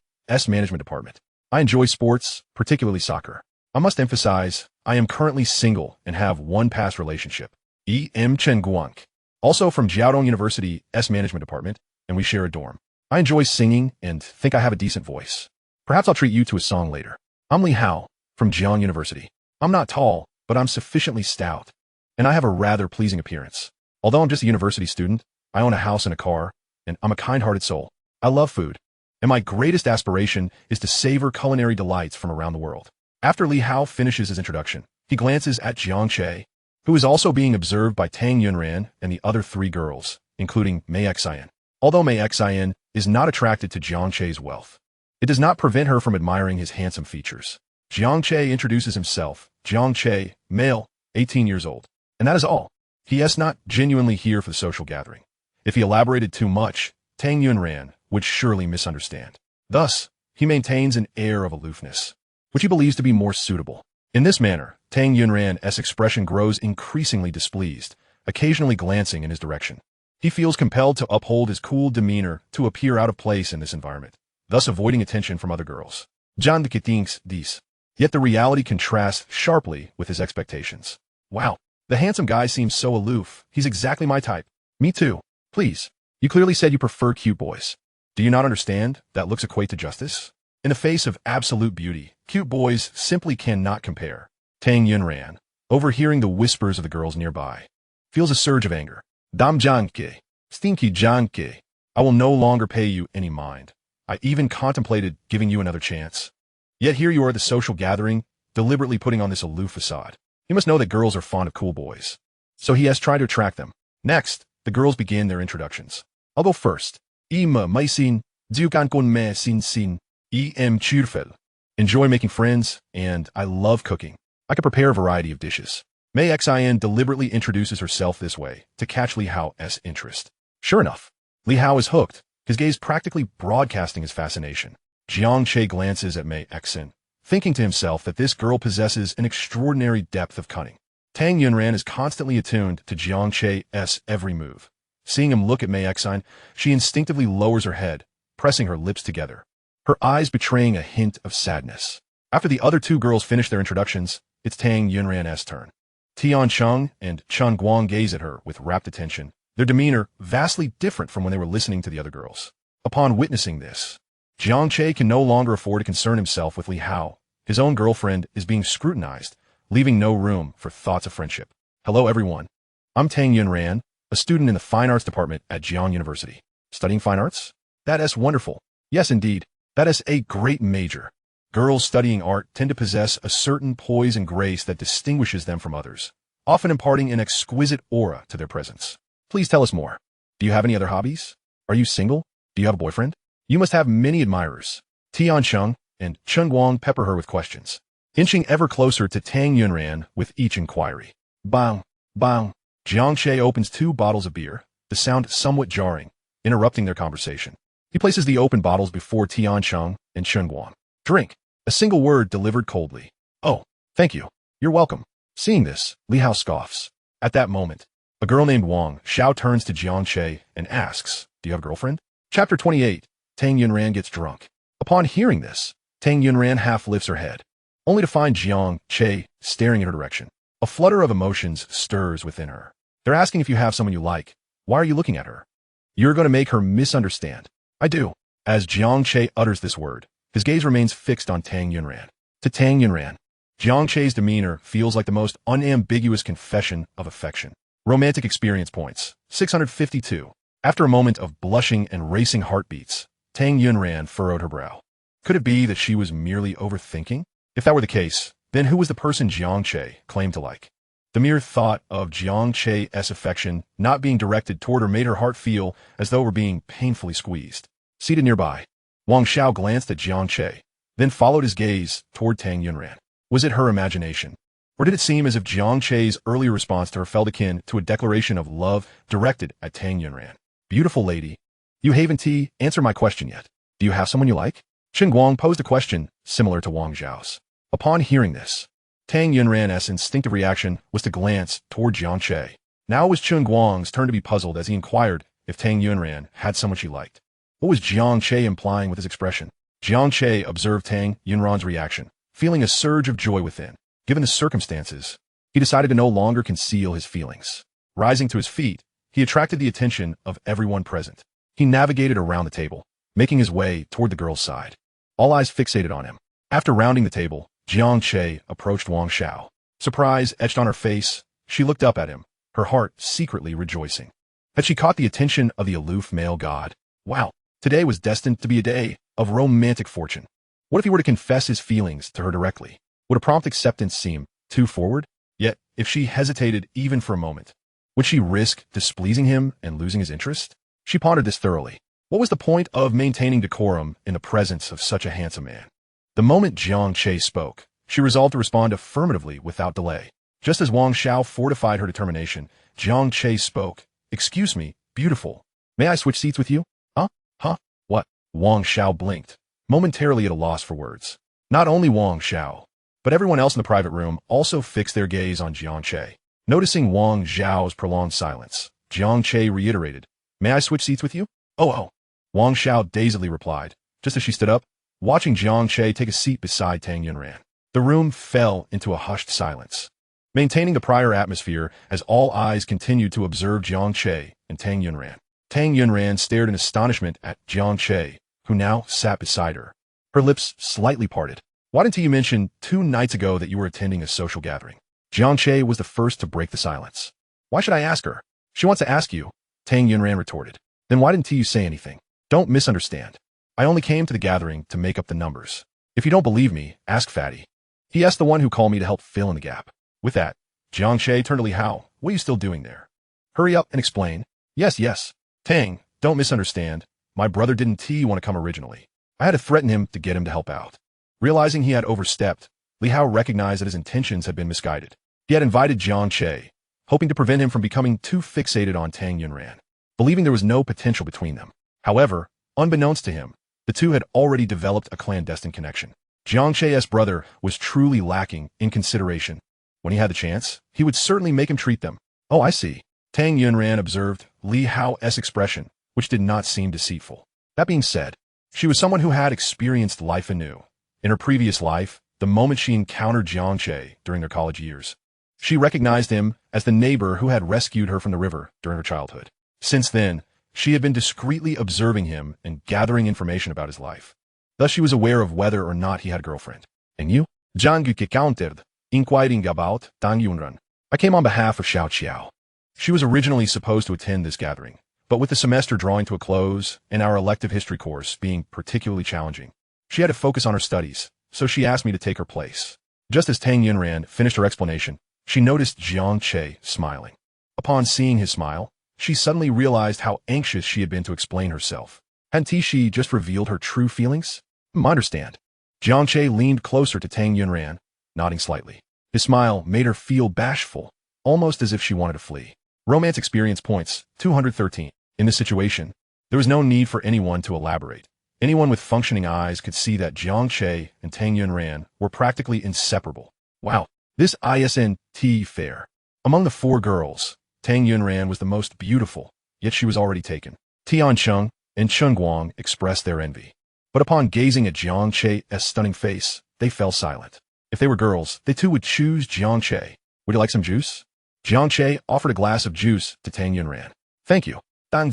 Management Department. I enjoy sports, particularly soccer. I must emphasize, I am currently single and have one past relationship. Chen Guang, also from Jiaodong University's Management Department, and we share a dorm. I enjoy singing and think I have a decent voice. Perhaps I'll treat you to a song later. I'm Li Hao, from Jiang University. I'm not tall, but I'm sufficiently stout, and I have a rather pleasing appearance. Although I'm just a university student, I own a house and a car, and I'm a kind-hearted soul. I love food, and my greatest aspiration is to savor culinary delights from around the world. After Li Hao finishes his introduction, he glances at Jiang Che, who is also being observed by Tang Yunran and the other 3 girls, including Mei Xian. Although Mei Xian is not attracted to Jiang Che's wealth, it does not prevent her from admiring his handsome features. Jiang Che introduces himself, Jiang Che, male, 18 years old. And that is all. He is not genuinely here for the social gathering. If he elaborated too much, Tang Yunran would surely misunderstand. Thus, he maintains an air of aloofness, which he believes to be more suitable. In this manner, Tang Yunran's expression grows increasingly displeased, occasionally glancing in his direction. He feels compelled to uphold his cool demeanor to appear out of place in this environment, thus avoiding attention from other girls. John de thinks this. Yet the reality contrasts sharply with his expectations. Wow, the handsome guy seems so aloof. He's exactly my type. Me too. Please. You clearly said you prefer cute boys. Do you not understand that looks equate to justice? In the face of absolute beauty, cute boys simply cannot compare. Tang Yunran, overhearing the whispers of the girls nearby, feels a surge of anger. Dam Jiang Che, stinky Jiang Che, I will no longer pay you any mind. I even contemplated giving you another chance. Yet here you are at the social gathering, deliberately putting on this aloof facade. You must know that girls are fond of cool boys. So he has tried to attract them. Next, the girls begin their introductions. I'll go first. Mai sin, Zukan kun me sin sin, churfel. Enjoy making friends, and I love cooking. I can prepare a variety of dishes. Mei Xian deliberately introduces herself this way to catch Li Hao's interest. Sure enough, Li Hao is hooked, his gaze practically broadcasting his fascination. Jiang Che glances at Mei Xian, thinking to himself that this girl possesses an extraordinary depth of cunning. Tang Yunran is constantly attuned to Jiang Che's every move. Seeing him look at Mei Xian, she instinctively lowers her head, pressing her lips together, her eyes betraying a hint of sadness. After the other 2 girls finish their introductions, it's Tang Yunran's turn. Tian Cheng and Chen Guang gaze at her with rapt attention, their demeanor vastly different from when they were listening to the other girls. Upon witnessing this, Jiang Che can no longer afford to concern himself with Li Hao. His own girlfriend is being scrutinized, leaving no room for thoughts of friendship. Hello everyone. I'm Tang Yunran, a student in the Fine Arts Department at Jiang University. Studying fine arts? That is wonderful. Yes, indeed. That is a great major. Girls studying art tend to possess a certain poise and grace that distinguishes them from others, often imparting an exquisite aura to their presence. Please tell us more. Do you have any other hobbies? Are you single? Do you have a boyfriend? You must have many admirers. Tiancheng and Chen Guang pepper her with questions, inching ever closer to Tang Yunran with each inquiry. Bang, bang. Jiang Che opens 2 bottles of beer, the sound somewhat jarring, interrupting their conversation. He places the open bottles before Tiancheng and Chen Guang. Drink. A single word delivered coldly. Oh, thank you. You're welcome. Seeing this, Li Hao scoffs. At that moment, a girl named Wang Xiao turns to Jiang Che and asks, do you have a girlfriend? Chapter 28. Tang Yunran gets drunk. Upon hearing this, Tang Yunran half lifts her head, only to find Jiang Che staring in her direction. A flutter of emotions stirs within her. They're asking if you have someone you like. Why are you looking at her? You're going to make her misunderstand. I do. As Jiang Che utters this word, his gaze remains fixed on Tang Yunran. To Tang Yunran, Jiang Che's demeanor feels like the most unambiguous confession of affection. Romantic experience points. 652. After a moment of blushing and racing heartbeats, Tang Yunran furrowed her brow. Could it be that she was merely overthinking? If that were the case, then who was the person Jiang Che claimed to like? The mere thought of Jiang Che's affection not being directed toward her made her heart feel as though it were being painfully squeezed. Seated nearby, Wang Xiao glanced at Jiang Che, then followed his gaze toward Tang Yunran. Was it her imagination? Or did it seem as if Jiang Che's earlier response to her felt akin to a declaration of love directed at Tang Yunran? Beautiful lady, you haven't answered my question yet. Do you have someone you like? Chen Guang posed a question similar to Wang Xiao's. Upon hearing this, Tang Yunran's instinctive reaction was to glance toward Jiang Che. Now it was Chen Guang's turn to be puzzled as he inquired if Tang Yunran had someone she liked. What was Jiang Che implying with his expression? Jiang Che observed Tang Yunran's reaction, feeling a surge of joy within. Given the circumstances, he decided to no longer conceal his feelings. Rising to his feet, he attracted the attention of everyone present. He navigated around the table, making his way toward the girl's side. All eyes fixated on him. After rounding the table, Jiang Che approached Wang Xiao. Surprise etched on her face, she looked up at him, her heart secretly rejoicing. Had she caught the attention of the aloof male god? Wow, today was destined to be a day of romantic fortune. What if he were to confess his feelings to her directly? Would a prompt acceptance seem too forward? Yet, if she hesitated even for a moment, would she risk displeasing him and losing his interest? She pondered this thoroughly. What was the point of maintaining decorum in the presence of such a handsome man? The moment Jiang Che spoke, she resolved to respond affirmatively without delay. Just as Wang Xiao fortified her determination, Jiang Che spoke. Excuse me, beautiful. May I switch seats with you? Huh? Huh? What? Wang Xiao blinked, momentarily at a loss for words. Not only Wang Xiao, but everyone else in the private room also fixed their gaze on Jiang Che. Noticing Wang Xiao's prolonged silence, Jiang Che reiterated, May I switch seats with you? Oh. Wang Xiao dazedly replied, just as she stood up, watching Jiang Che take a seat beside Tang Yunran. The room fell into a hushed silence, maintaining the prior atmosphere as all eyes continued to observe Jiang Che and Tang Yunran. Tang Yunran stared in astonishment at Jiang Che, who now sat beside her. Her lips slightly parted. Why didn't you mention 2 nights ago that you were attending a social gathering? Jiang Che was the first to break the silence. Why should I ask her? She wants to ask you, Tang Yunran retorted. Then why didn't you say anything? Don't misunderstand. I only came to the gathering to make up the numbers. If you don't believe me, ask Fatty. He asked the one who called me to help fill in the gap. With that, Jiang Che turned to Li Hao. What are you still doing there? Hurry up and explain. Yes. Tang, don't misunderstand. My brother didn't want to come originally. I had to threaten him to get him to help out. Realizing he had overstepped, Li Hao recognized that his intentions had been misguided. He had invited Jiang Che, hoping to prevent him from becoming too fixated on Tang Yunran, believing there was no potential between them. However, unbeknownst to him, the two had already developed a clandestine connection. Jiang Che's brother was truly lacking in consideration. When he had the chance, he would certainly make him treat them. Oh, I see. Tang Yunran observed Li Hao's expression, which did not seem deceitful. That being said, she was someone who had experienced life anew. In her previous life, the moment she encountered Jiang Che during their college years, she recognized him as the neighbor who had rescued her from the river during her childhood. Since then, she had been discreetly observing him and gathering information about his life. Thus she was aware of whether or not he had a girlfriend. And you? Jiang Che countered, inquiring about Tang Yunran. I came on behalf of Xiao Qiao. She was originally supposed to attend this gathering, but with the semester drawing to a close and our elective history course being particularly challenging, she had to focus on her studies, so she asked me to take her place. Just as Tang Yunran finished her explanation, she noticed Jiang Che smiling. Upon seeing his smile, she suddenly realized how anxious she had been to explain herself. Hadn't she just revealed her true feelings? I understand. Jiang Che leaned closer to Tang Yunran, nodding slightly. His smile made her feel bashful, almost as if she wanted to flee. Romance experience points, 213. In this situation, there was no need for anyone to elaborate. Anyone with functioning eyes could see that Jiang Che and Tang Yunran were practically inseparable. Wow, this isn't fair. Among the 4 girls, Tang Yunran was the most beautiful, yet she was already taken. Tian Cheng and Chen Guang expressed their envy. But upon gazing at Jiang Che's stunning face, they fell silent. If they were girls, they too would choose Jiang Che. Would you like some juice? Jiang Che offered a glass of juice to Tang Yunran. Thank you. Why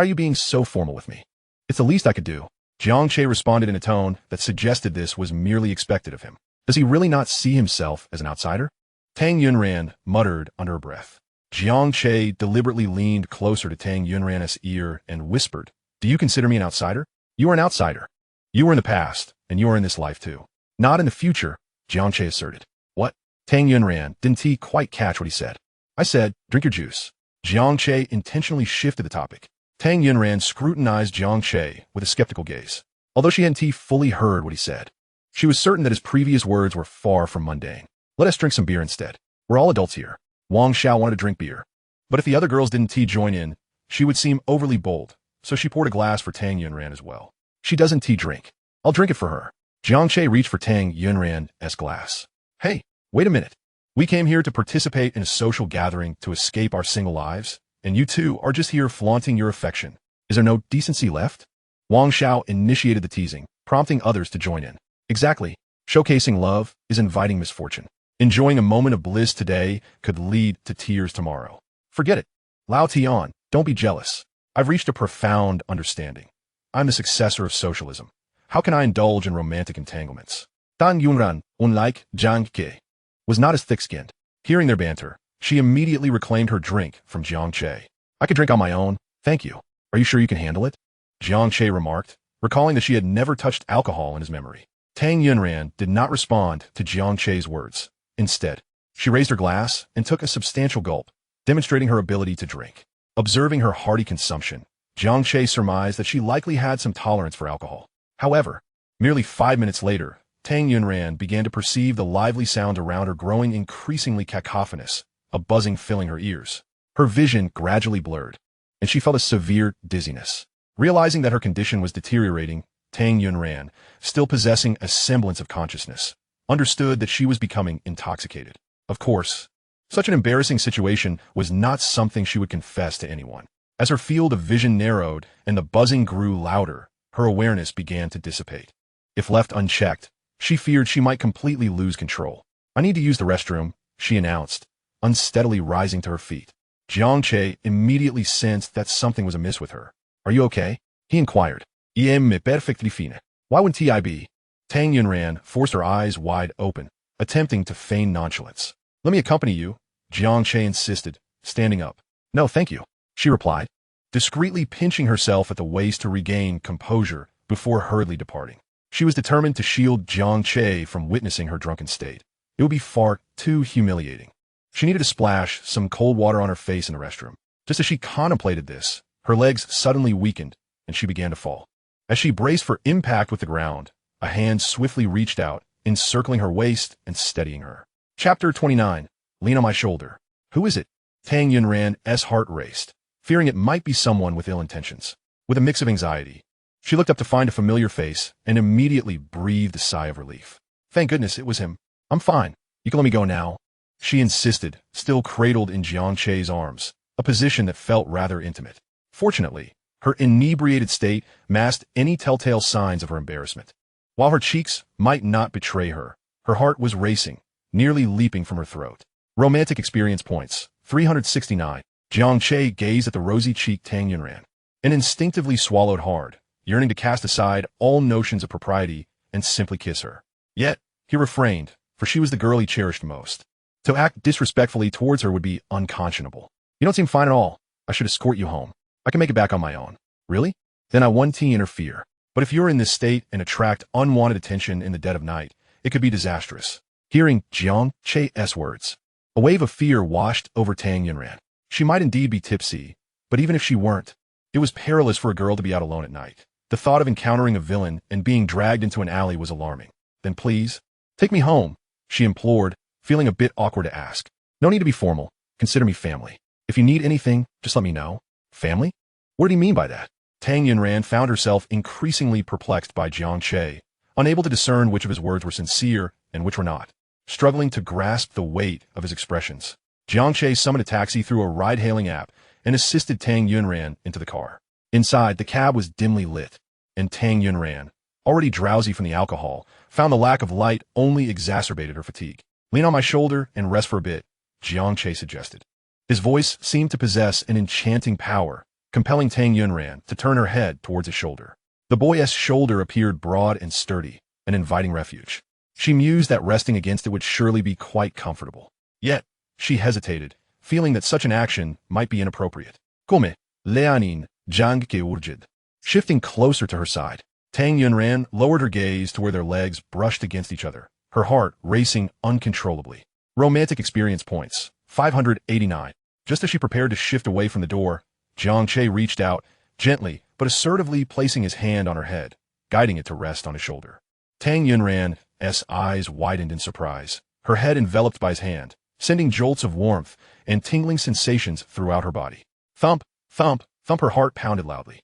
are you being so formal with me? It's the least I could do. Jiang Che responded in a tone that suggested this was merely expected of him. Does he really not see himself as an outsider? Tang Yunran muttered under her breath. Jiang Che deliberately leaned closer to Tang Yunran's ear and whispered, Do you consider me an outsider? You are an outsider. You were in the past, and you are in this life too. Not in the future, Jiang Che asserted. What? Tang Yunran didn't quite catch what he said. I said, drink your juice. Jiang Che intentionally shifted the topic. Tang Yunran scrutinized Jiang Che with a skeptical gaze. Although she hadn't fully heard what he said, she was certain that his previous words were far from mundane. Let us drink some beer instead. We're all adults here. Wang Xiao wanted to drink beer. But if the other girls didn't join in, she would seem overly bold, so she poured a glass for Tang Yunran as well. She doesn't drink. I'll drink it for her. Jiang Che reached for Tang Yunran's glass. Hey, wait a minute. We came here to participate in a social gathering to escape our single lives, and you two are just here flaunting your affection. Is there no decency left? Wang Xiao initiated the teasing, prompting others to join in. Exactly. Showcasing love is inviting misfortune. Enjoying a moment of bliss today could lead to tears tomorrow. Forget it. Lao Tian, don't be jealous. I've reached a profound understanding. I'm the successor of socialism. How can I indulge in romantic entanglements? Tan Yunran, unlike Jiang Che, was not as thick-skinned. Hearing their banter, she immediately reclaimed her drink from Jiang Che. I could drink on my own, thank you. Are you sure you can handle it? Jiang Che remarked, recalling that she had never touched alcohol in his memory. Tang Yunran did not respond to Jiang Che's words. Instead, she raised her glass and took a substantial gulp, demonstrating her ability to drink. Observing her hearty consumption, Jiang Che surmised that she likely had some tolerance for alcohol. However, merely 5 minutes later, Tang Yunran began to perceive the lively sound around her growing increasingly cacophonous, a buzzing filling her ears. Her vision gradually blurred, and she felt a severe dizziness. Realizing that her condition was deteriorating, Tang Yunran, still possessing a semblance of consciousness, understood that she was becoming intoxicated. Of course, such an embarrassing situation was not something she would confess to anyone. As her field of vision narrowed and the buzzing grew louder, her awareness began to dissipate. If left unchecked, she feared she might completely lose control. I need to use the restroom, she announced, unsteadily rising to her feet. Jiang Che immediately sensed that something was amiss with her. Are you okay? He inquired. Me perfectly fine. Why wouldn't I be? Tang Yunran forced her eyes wide open, attempting to feign nonchalance. Let me accompany you, Jiang Che insisted, standing up. No, thank you, she replied, discreetly pinching herself at the waist to regain composure before hurriedly departing. She was determined to shield Jiang Che from witnessing her drunken state. It would be far too humiliating. She needed to splash some cold water on her face in the restroom. Just as she contemplated this, her legs suddenly weakened, and she began to fall. As she braced for impact with the ground, a hand swiftly reached out, encircling her waist and steadying her. Chapter 29. Lean on my shoulder. Who is it? Tang Yunran's heart raced, fearing it might be someone with ill intentions. With a mix of anxiety, she looked up to find a familiar face and immediately breathed a sigh of relief. Thank goodness it was him. I'm fine. You can let me go now, she insisted, still cradled in Jiang Che's arms, a position that felt rather intimate. Fortunately, her inebriated state masked any telltale signs of her embarrassment. While her cheeks might not betray her, her heart was racing, nearly leaping from her throat. Romantic experience points, 369. Jiang Che gazed at the rosy-cheeked Tang Yunran and instinctively swallowed hard, yearning to cast aside all notions of propriety and simply kiss her. Yet, he refrained, for she was the girl he cherished most. To act disrespectfully towards her would be unconscionable. You don't seem fine at all. I should escort you home. I can make it back on my own. Really? Then I won't interfere. But if you're in this state and attract unwanted attention in the dead of night, it could be disastrous. Hearing Jiang Che's words, a wave of fear washed over Tang Yunran. She might indeed be tipsy, but even if she weren't, it was perilous for a girl to be out alone at night. The thought of encountering a villain and being dragged into an alley was alarming. Then please, take me home, she implored, feeling a bit awkward to ask. No need to be formal. Consider me family. If you need anything, just let me know. Family? What did he mean by that? Tang Yunran found herself increasingly perplexed by Jiang Che, unable to discern which of his words were sincere and which were not. Struggling to grasp the weight of his expressions, Jiang Che summoned a taxi through a ride-hailing app and assisted Tang Yunran into the car. Inside, the cab was dimly lit, and Tang Yunran, already drowsy from the alcohol, found the lack of light only exacerbated her fatigue. Lean on my shoulder and rest for a bit, Jiang Che suggested. His voice seemed to possess an enchanting power, compelling Tang Yunran to turn her head towards his shoulder. The boy's shoulder appeared broad and sturdy, an inviting refuge. She mused that resting against it would surely be quite comfortable. Yet, she hesitated, feeling that such an action might be inappropriate. Come, Lianin, Jiang Che urged. Shifting closer to her side, Tang Yunran lowered her gaze to where their legs brushed against each other, her heart racing uncontrollably. Romantic experience points, 589. Just as she prepared to shift away from the door, Jiang Che reached out, gently but assertively placing his hand on her head, guiding it to rest on his shoulder. Tang Yunran's eyes widened in surprise, her head enveloped by his hand, sending jolts of warmth and tingling sensations throughout her body. Thump, thump, thump, her heart pounded loudly.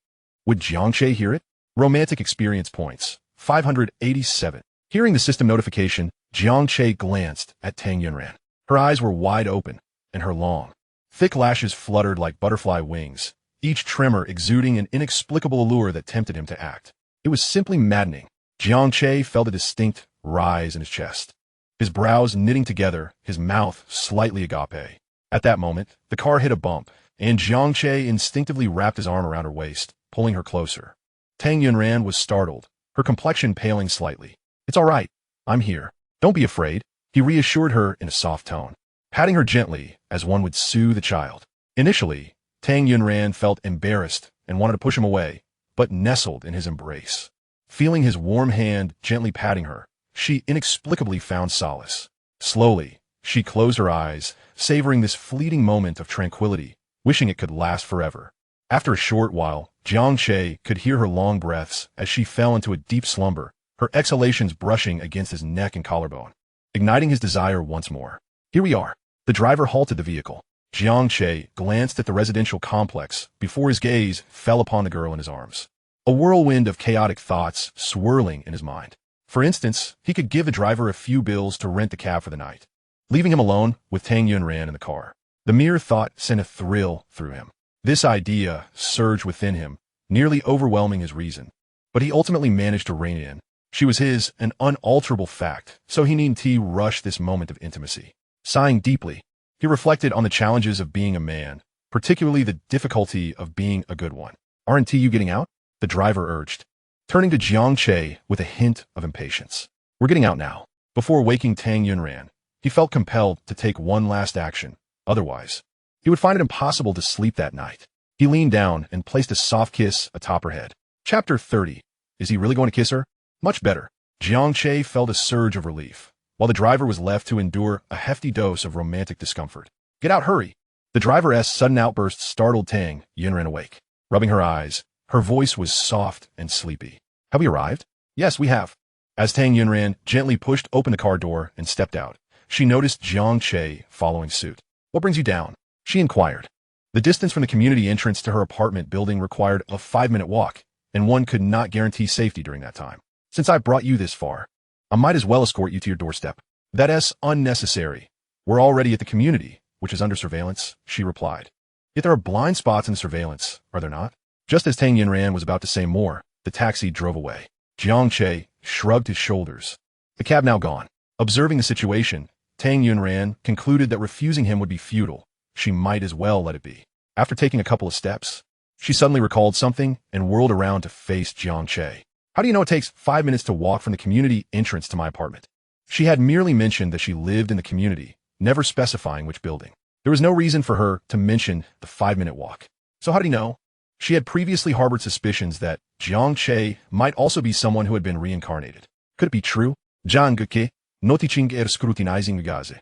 Would Jiang Che hear it? Romantic experience points, 587. Hearing the system notification, Jiang Che glanced at Tang Yunran. Her eyes were wide open, and her long, thick lashes fluttered like butterfly wings, each tremor exuding an inexplicable allure that tempted him to act. It was simply maddening. Jiang Che felt a distinct rise in his chest, his brows knitting together, his mouth slightly agape. At that moment, the car hit a bump, and Jiang Che instinctively wrapped his arm around her waist, pulling her closer. Tang Yunran was startled, her complexion paling slightly. It's all right. I'm here. Don't be afraid, he reassured her in a soft tone, patting her gently as one would soothe a child. Initially, Tang Yunran felt embarrassed and wanted to push him away, but nestled in his embrace. Feeling his warm hand gently patting her, she inexplicably found solace. Slowly, she closed her eyes, savoring this fleeting moment of tranquility, wishing it could last forever. After a short while, Jiang Che could hear her long breaths as she fell into a deep slumber, her exhalations brushing against his neck and collarbone, igniting his desire once more. Here we are. The driver halted the vehicle. Jiang Che glanced at the residential complex before his gaze fell upon the girl in his arms. A whirlwind of chaotic thoughts swirling in his mind. For instance, he could give the driver a few bills to rent the cab for the night, leaving him alone with Tang Yunran in the car. The mere thought sent a thrill through him. This idea surged within him, nearly overwhelming his reason. But he ultimately managed to rein it in. She was his, an unalterable fact, so he needn't rush this moment of intimacy. Sighing deeply, he reflected on the challenges of being a man, particularly the difficulty of being a good one. Aren't you getting out? The driver urged, turning to Jiang Che with a hint of impatience. We're getting out now. Before waking Tang Yunran, he felt compelled to take one last action. Otherwise, he would find it impossible to sleep that night. He leaned down and placed a soft kiss atop her head. Chapter 30. Is he really going to kiss her? Much better. Jiang Che felt a surge of relief, while the driver was left to endure a hefty dose of romantic discomfort. Get out, hurry! The driver's sudden outburst startled Tang Yunran awake. Rubbing her eyes, her voice was soft and sleepy. Have we arrived? Yes, we have. As Tang Yunran gently pushed open the car door and stepped out, she noticed Jiang Che following suit. What brings you down? She inquired. The distance from the community entrance to her apartment building required a 5-minute walk, and one could not guarantee safety during that time. Since I brought you this far, I might as well escort you to your doorstep. That's unnecessary. We're already at the community, which is under surveillance, she replied. Yet there are blind spots in the surveillance, are there not? Just as Tang Yunran was about to say more, the taxi drove away. Jiang Che shrugged his shoulders. The cab now gone. Observing the situation, Tang Yunran concluded that refusing him would be futile. She might as well let it be. After taking a couple of steps, she suddenly recalled something and whirled around to face Jiang Che. How do you know it takes 5 minutes to walk from the community entrance to my apartment? She had merely mentioned that she lived in the community, never specifying which building. There was no reason for her to mention the 5-minute walk. So how did he know? She had previously harbored suspicions that Jiang Che might also be someone who had been reincarnated. Could it be true? Jiang Che, noticing scrutinizing Gaze,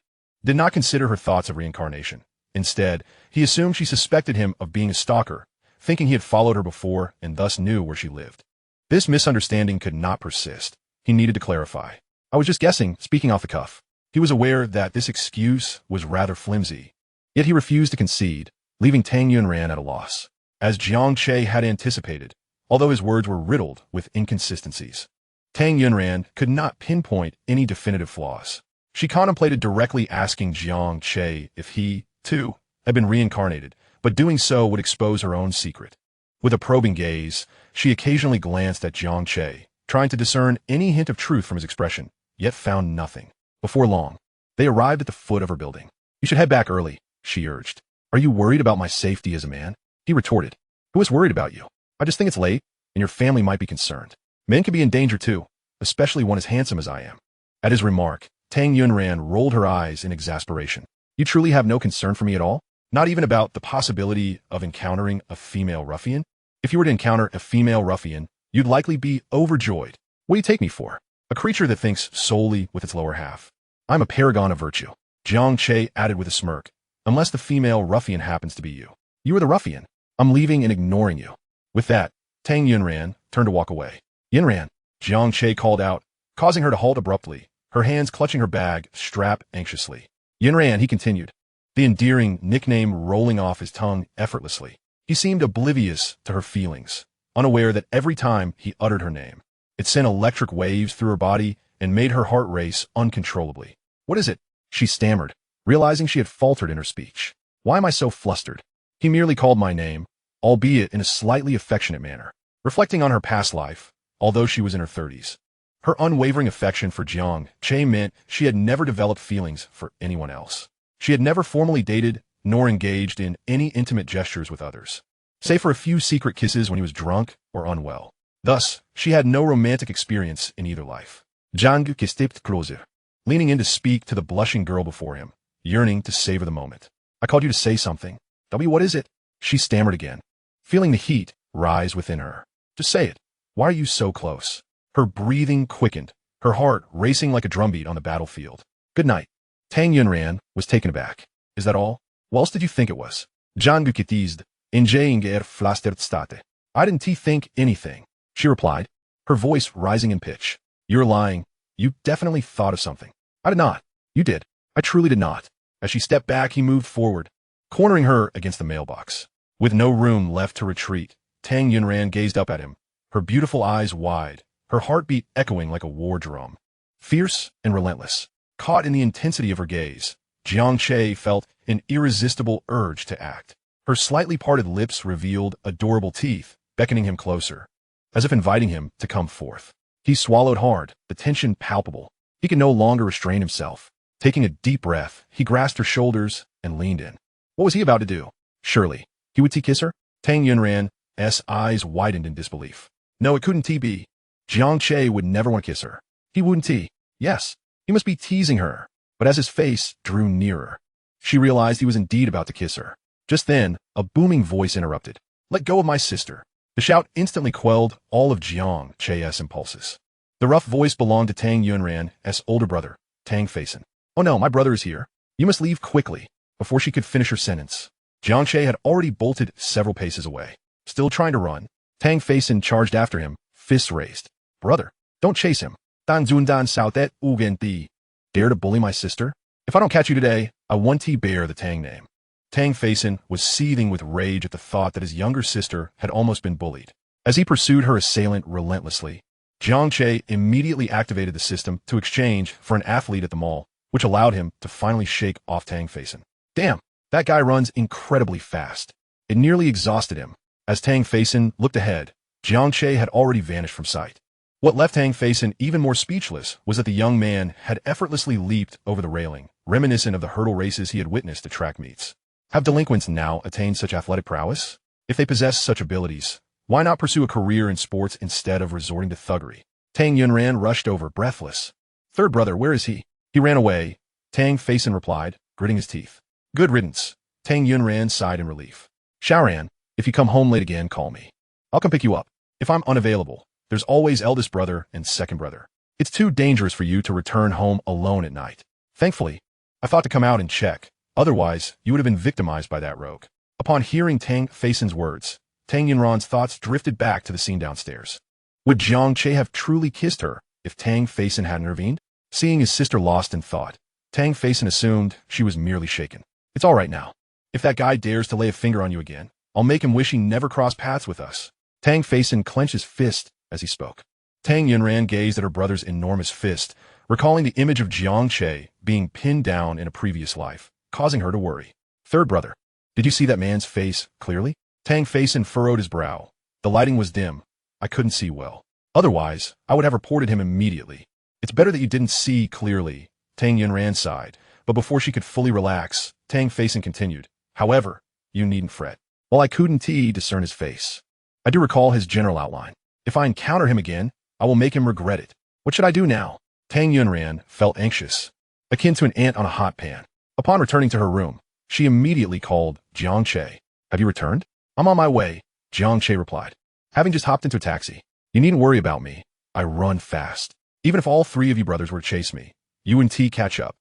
did not consider her thoughts of reincarnation. Instead, he assumed she suspected him of being a stalker, thinking he had followed her before and thus knew where she lived. This misunderstanding could not persist. He needed to clarify. I was just guessing, speaking off the cuff. He was aware that this excuse was rather flimsy. Yet he refused to concede, leaving Tang Yunran at a loss. As Jiang Che had anticipated, although his words were riddled with inconsistencies, Tang Yunran could not pinpoint any definitive flaws. She contemplated directly asking Jiang Che if he, too, had been reincarnated, but doing so would expose her own secret. With a probing gaze, she occasionally glanced at Jiang Che, trying to discern any hint of truth from his expression, yet found nothing. Before long, they arrived at the foot of her building. You should head back early, she urged. Are you worried about my safety as a man? He retorted. Who is worried about you? I just think it's late, and your family might be concerned. Men can be in danger too, especially one as handsome as I am. At his remark, Tang Yunran rolled her eyes in exasperation. You truly have no concern for me at all? Not even about the possibility of encountering a female ruffian? If you were to encounter a female ruffian, you'd likely be overjoyed. What do you take me for? A creature that thinks solely with its lower half. I'm a paragon of virtue. Jiang Che added with a smirk. Unless the female ruffian happens to be you. You are the ruffian. I'm leaving and ignoring you. With that, Tang Yunran turned to walk away. Yunran, Jiang Che called out, causing her to halt abruptly, her hands clutching her bag, strap anxiously. Yunran, he continued, the endearing nickname rolling off his tongue effortlessly. He seemed oblivious to her feelings, unaware that every time he uttered her name, it sent electric waves through her body and made her heart race uncontrollably. What is it? She stammered, realizing she had faltered in her speech. Why am I so flustered? He merely called my name, albeit in a slightly affectionate manner, reflecting on her past life, although she was in her 30s. Her unwavering affection for Jiang Che meant she had never developed feelings for anyone else. She had never formally dated nor engaged in any intimate gestures with others, save for a few secret kisses when he was drunk or unwell. Thus, she had no romantic experience in either life. Jiang Che stepped closer, leaning in to speak to the blushing girl before him, yearning to savor the moment. I called you to say something. W, what is it? She stammered again, feeling the heat rise within her. Just say it. Why are you so close? Her breathing quickened, her heart racing like a drumbeat on the battlefield. Good night. Tang Yunran was taken aback. Is that all? What else did you think it was? Jiang Che teased, enjoying flastert state. I didn't think anything, she replied, her voice rising in pitch. You're lying. You definitely thought of something. I did not. You did. I truly did not. As she stepped back, he moved forward, cornering her against the mailbox. With no room left to retreat, Tang Yunran gazed up at him, her beautiful eyes wide, her heartbeat echoing like a war drum. Fierce and relentless, caught in the intensity of her gaze, Jiang Che felt an irresistible urge to act. Her slightly parted lips revealed adorable teeth, beckoning him closer, as if inviting him to come forth. He swallowed hard, the tension palpable. He could no longer restrain himself. Taking a deep breath, he grasped her shoulders and leaned in. What was he about to do? Surely, he would kiss her? Tang Yunran's eyes widened in disbelief. No, it couldn't be. Jiang Che would never want to kiss her. He wouldn't. Yes, he must be teasing her. But as his face drew nearer, she realized he was indeed about to kiss her. Just then, a booming voice interrupted. Let go of my sister. The shout instantly quelled all of Jiang Che's impulses. The rough voice belonged to Tang Yunran's older brother, Tang Facen. Oh no, my brother is here. You must leave quickly. Before she could finish her sentence, Jiang Che had already bolted several paces away. Still trying to run, Tang Facen charged after him, fists raised. Brother, don't chase him. Dan Zundan Sautet Ugenti. Dare to bully my sister? If I don't catch you today, I won't bear the Tang name. Tang Facen was seething with rage at the thought that his younger sister had almost been bullied. As he pursued her assailant relentlessly, Jiang Che immediately activated the system to exchange for an athlete at the mall, which allowed him to finally shake off Tang Facen. Damn, that guy runs incredibly fast. It nearly exhausted him. As Tang Facen looked ahead, Jiang Che had already vanished from sight. What left Tang Facen even more speechless was that the young man had effortlessly leaped over the railing, reminiscent of the hurdle races he had witnessed at track meets. Have delinquents now attained such athletic prowess? If they possess such abilities, why not pursue a career in sports instead of resorting to thuggery? Tang Yunran rushed over, breathless. Third brother, where is he? He ran away, Tang Facen replied, gritting his teeth. Good riddance. Tang Yunran sighed in relief. Shaoran, if you come home late again, call me. I'll come pick you up. If I'm unavailable, there's always eldest brother and second brother. It's too dangerous for you to return home alone at night. Thankfully, I thought to come out and check, Otherwise, you would have been victimized by that rogue. Upon hearing Tang Feisin's words, Tang Yunran's thoughts drifted back to the scene downstairs. Would Jiang Che have truly kissed her if Tang Feisin had intervened? Seeing his sister lost in thought, Tang Feisin assumed she was merely shaken. It's all right now. If that guy dares to lay a finger on you again, I'll make him wish he never crossed paths with us. Tang Feisin clenched his fist as he spoke. Tang Yunran gazed at her brother's enormous fist, recalling the image of Jiang Che being pinned down in a previous life, causing her to worry. Third brother, did you see that man's face clearly? Tang Feisin furrowed his brow. The lighting was dim. I couldn't see well. Otherwise, I would have reported him immediately. It's better that you didn't see clearly, Tang Yunran sighed, but before she could fully relax, Tang Feisin continued. However, you needn't fret. While I couldn't discern his face, I do recall his general outline. If I encounter him again, I will make him regret it. What should I do now? Tang Yunran felt anxious, akin to an ant on a hot pan. Upon returning to her room, she immediately called Jiang Che. Have you returned? I'm on my way, Jiang Che replied. Having just hopped into a taxi. You needn't worry about me. I run fast. Even if all three of you brothers were to chase me, you and T catch up.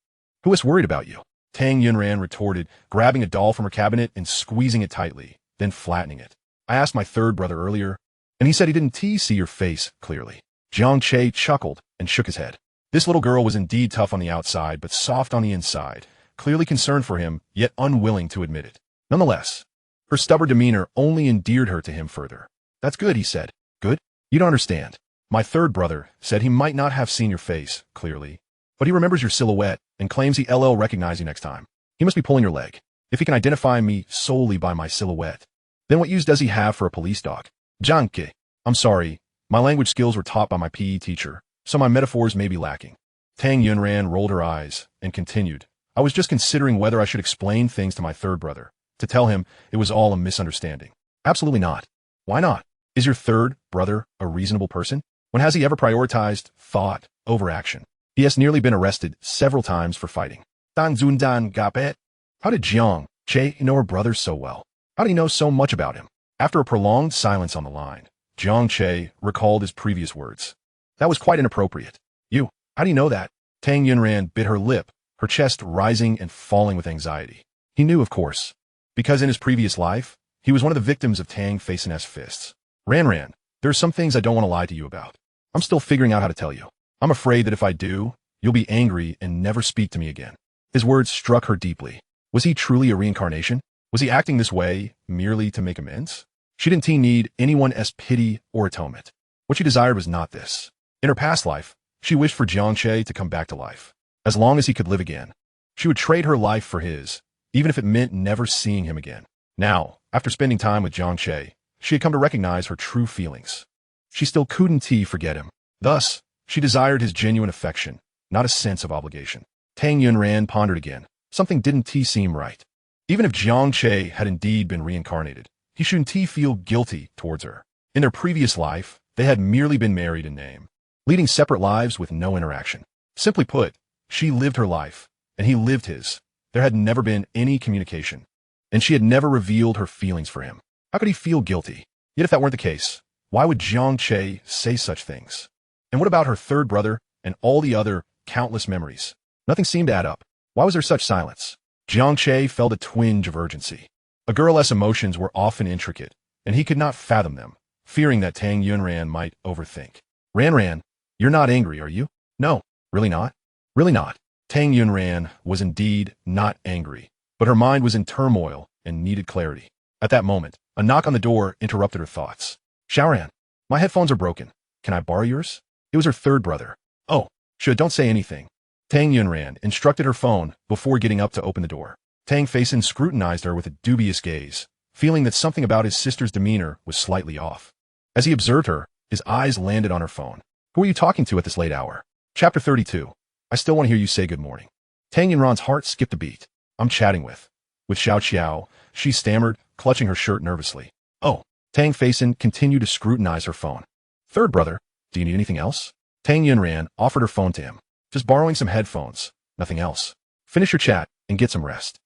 Who is worried about you? Tang Yunran retorted, grabbing a doll from her cabinet and squeezing it tightly, then flattening it. I asked my third brother earlier, and he said he didn't see your face clearly. Jiang Che chuckled and shook his head. This little girl was indeed tough on the outside, but soft on the inside, clearly concerned for him, yet unwilling to admit it. Nonetheless, her stubborn demeanor only endeared her to him further. That's good, he said. Good? You don't understand. My third brother said he might not have seen your face clearly, but he remembers your silhouette and claims he'll recognize you next time. He must be pulling your leg. If he can identify me solely by my silhouette, then what use does he have for a police dog? Jiang Che, I'm sorry. My language skills were taught by my PE teacher, so my metaphors may be lacking. Tang Yunran rolled her eyes and continued. I was just considering whether I should explain things to my third brother, to tell him it was all a misunderstanding. Absolutely not. Why not? Is your third brother a reasonable person? When has he ever prioritized thought over action? He has nearly been arrested several times for fighting. Dan Zundan Gapet. How did Jiang Che know her brother so well? How did he know so much about him? After a prolonged silence on the line, Jiang Che recalled his previous words. That was quite inappropriate. You, how do you know that? Tang Yunran bit her lip, her chest rising and falling with anxiety. He knew, of course, because in his previous life, he was one of the victims of Tang Feisin's fists. Ran, there are some things I don't want to lie to you about. I'm still figuring out how to tell you. I'm afraid that if I do, you'll be angry and never speak to me again. His words struck her deeply. Was he truly a reincarnation? Was he acting this way merely to make amends? She didn't need anyone's pity or atonement. What she desired was not this. In her past life, she wished for Jiang Che to come back to life. As long as he could live again, she would trade her life for his, even if it meant never seeing him again. Now, after spending time with Jiang Che, she had come to recognize her true feelings. She still couldn't forget him. Thus, she desired his genuine affection, not a sense of obligation. Tang Yunran pondered again. Something didn't seem right. Even if Jiang Che had indeed been reincarnated, he shouldn't feel guilty towards her. In their previous life, they had merely been married in name, leading separate lives with no interaction. Simply put, she lived her life, and he lived his. There had never been any communication, and she had never revealed her feelings for him. How could he feel guilty? Yet if that weren't the case, why would Jiang Che say such things? And what about her third brother and all the other countless memories? Nothing seemed to add up. Why was there such silence? Jiang Che felt a twinge of urgency. A girl's emotions were often intricate, and he could not fathom them, fearing that Tang Yunran might overthink. Ran, you're not angry, are you? No, really not? Really not. Tang Yunran was indeed not angry, but her mind was in turmoil and needed clarity. At that moment, a knock on the door interrupted her thoughts. Xiaoran, my headphones are broken. Can I borrow yours? It was her third brother. Oh, don't say anything. Tang Yunran instructed her phone before getting up to open the door. Tang Feisin scrutinized her with a dubious gaze, feeling that something about his sister's demeanor was slightly off. As he observed her, his eyes landed on her phone. Who are you talking to at this late hour? Chapter 32. I still want to hear you say good morning. Tang Yunran's heart skipped a beat. I'm chatting with Xiao Qiao, she stammered, clutching her shirt nervously. Oh. Tang Feisin continued to scrutinize her phone. Third brother, do you need anything else? Tang Yunran offered her phone to him. Just borrowing some headphones, nothing else. Finish your chat and get some rest.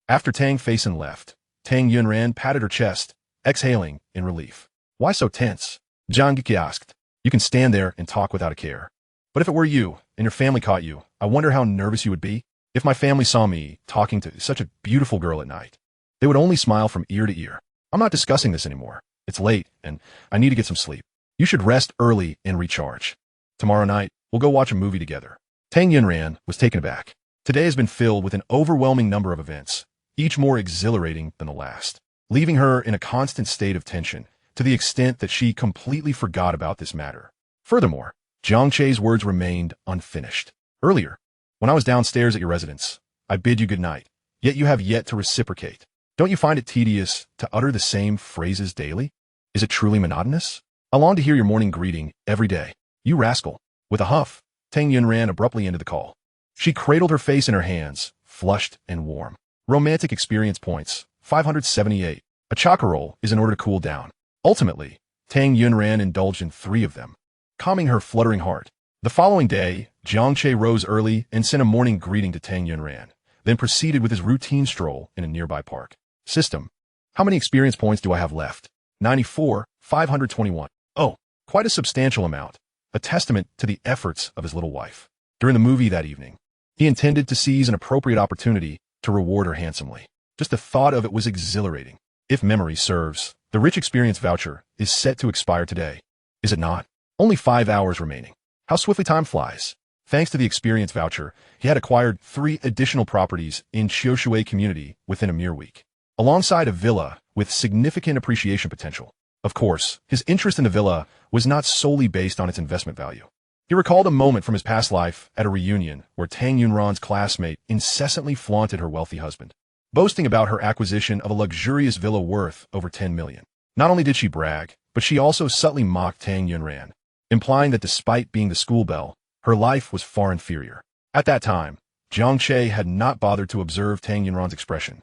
After Tang Feisin left, Tang Yunran patted her chest, exhaling in relief. Why so tense? Jiang Che asked. You can stand there and talk without a care. But if it were you and your family caught you, I wonder how nervous you would be. If my family saw me talking to such a beautiful girl at night, they would only smile from ear to ear. I'm not discussing this anymore. It's late, and I need to get some sleep. You should rest early and recharge. Tomorrow night, we'll go watch a movie together. Tang Yunran was taken aback. Today has been filled with an overwhelming number of events, each more exhilarating than the last, leaving her in a constant state of tension, to the extent that she completely forgot about this matter. Furthermore, Jiang Che's words remained unfinished. Earlier, when I was downstairs at your residence, I bid you good night, yet you have yet to reciprocate. Don't you find it tedious to utter the same phrases daily? Is it truly monotonous? I long to hear your morning greeting every day. You rascal. With a huff, Tang Yunran abruptly ended the call. She cradled her face in her hands, flushed and warm. Romantic experience points, 578. A chakra roll is in order to cool down. Ultimately, Tang Yunran indulged in 3 of them, calming her fluttering heart. The following day, Jiang Che rose early and sent a morning greeting to Tang Yunran, then proceeded with his routine stroll in a nearby park. System. How many experience points do I have left? 94, 521. Oh, quite a substantial amount, a testament to the efforts of his little wife. During the movie that evening, he intended to seize an appropriate opportunity to reward her handsomely. Just the thought of it was exhilarating. If memory serves, the rich experience voucher is set to expire today. Is it not? Only 5 hours remaining. How swiftly time flies. Thanks to the experience voucher, he had acquired 3 additional properties in Qiushui community within a mere week, alongside a villa with significant appreciation potential. Of course, his interest in the villa was not solely based on its investment value. He recalled a moment from his past life at a reunion where Tang Yunran's classmate incessantly flaunted her wealthy husband, boasting about her acquisition of a luxurious villa worth over 10 million. Not only did she brag, but she also subtly mocked Tang Yunran, implying that despite being the school belle, her life was far inferior. At that time, Jiang Che had not bothered to observe Tang Yunran's expression,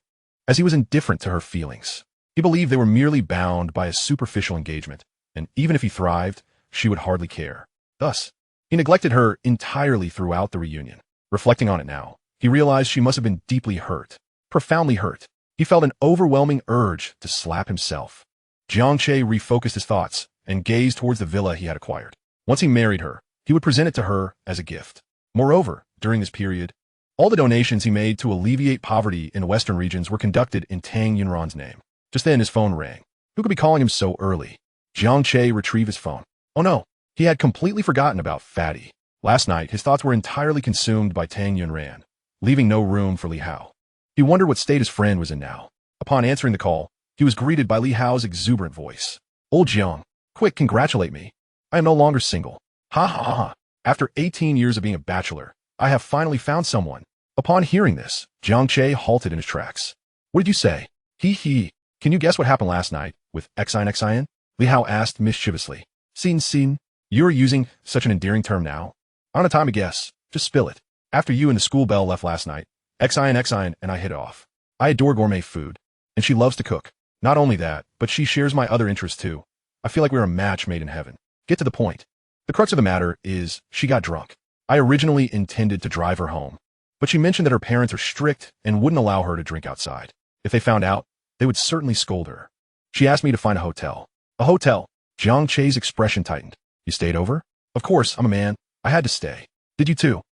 as he was indifferent to her feelings. He believed they were merely bound by a superficial engagement, and even if he thrived, she would hardly care. Thus, he neglected her entirely throughout the reunion. Reflecting on it now, he realized she must have been deeply hurt, profoundly hurt. He felt an overwhelming urge to slap himself. Jiang Che refocused his thoughts and gazed towards the villa he had acquired. Once he married her, he would present it to her as a gift. Moreover, during this period, all the donations he made to alleviate poverty in the western regions were conducted in Tang Yunran's name. Just then his phone rang. Who could be calling him so early? Jiang Che retrieved his phone. Oh no, he had completely forgotten about Fatty. Last night, his thoughts were entirely consumed by Tang Yunran, leaving no room for Li Hao. He wondered what state his friend was in now. Upon answering the call, he was greeted by Li Hao's exuberant voice. Old Jiang, quick, congratulate me. I am no longer single. Ha ha ha. After 18 years of being a bachelor, I have finally found someone. Upon hearing this, Jiang Che halted in his tracks. What did you say? He. Can you guess what happened last night with Xin? Li Hao asked mischievously. Xin. You're using such an endearing term now? I don't have time to guess. Just spill it. After you and the school belle left last night, Xin and I hit it off. I adore gourmet food, and she loves to cook. Not only that, but she shares my other interests too. I feel like we're a match made in heaven. Get to the point. The crux of the matter is, she got drunk. I originally intended to drive her home, but she mentioned that her parents are strict and wouldn't allow her to drink outside. If they found out, they would certainly scold her. She asked me to find a hotel. A hotel? Jiang Che's expression tightened. You stayed over? Of course, I'm a man. I had to stay. Did you too?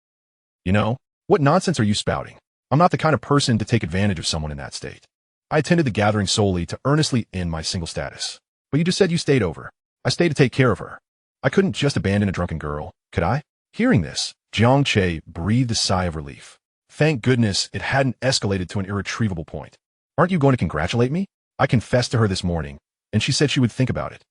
You know, what nonsense are you spouting? I'm not the kind of person to take advantage of someone in that state. I attended the gathering solely to earnestly end my single status. But you just said you stayed over. I stayed to take care of her. I couldn't just abandon a drunken girl, could I? Hearing this, Jiang Che breathed a sigh of relief. Thank goodness it hadn't escalated to an irretrievable point. Aren't you going to congratulate me? I confessed to her this morning, and she said she would think about it.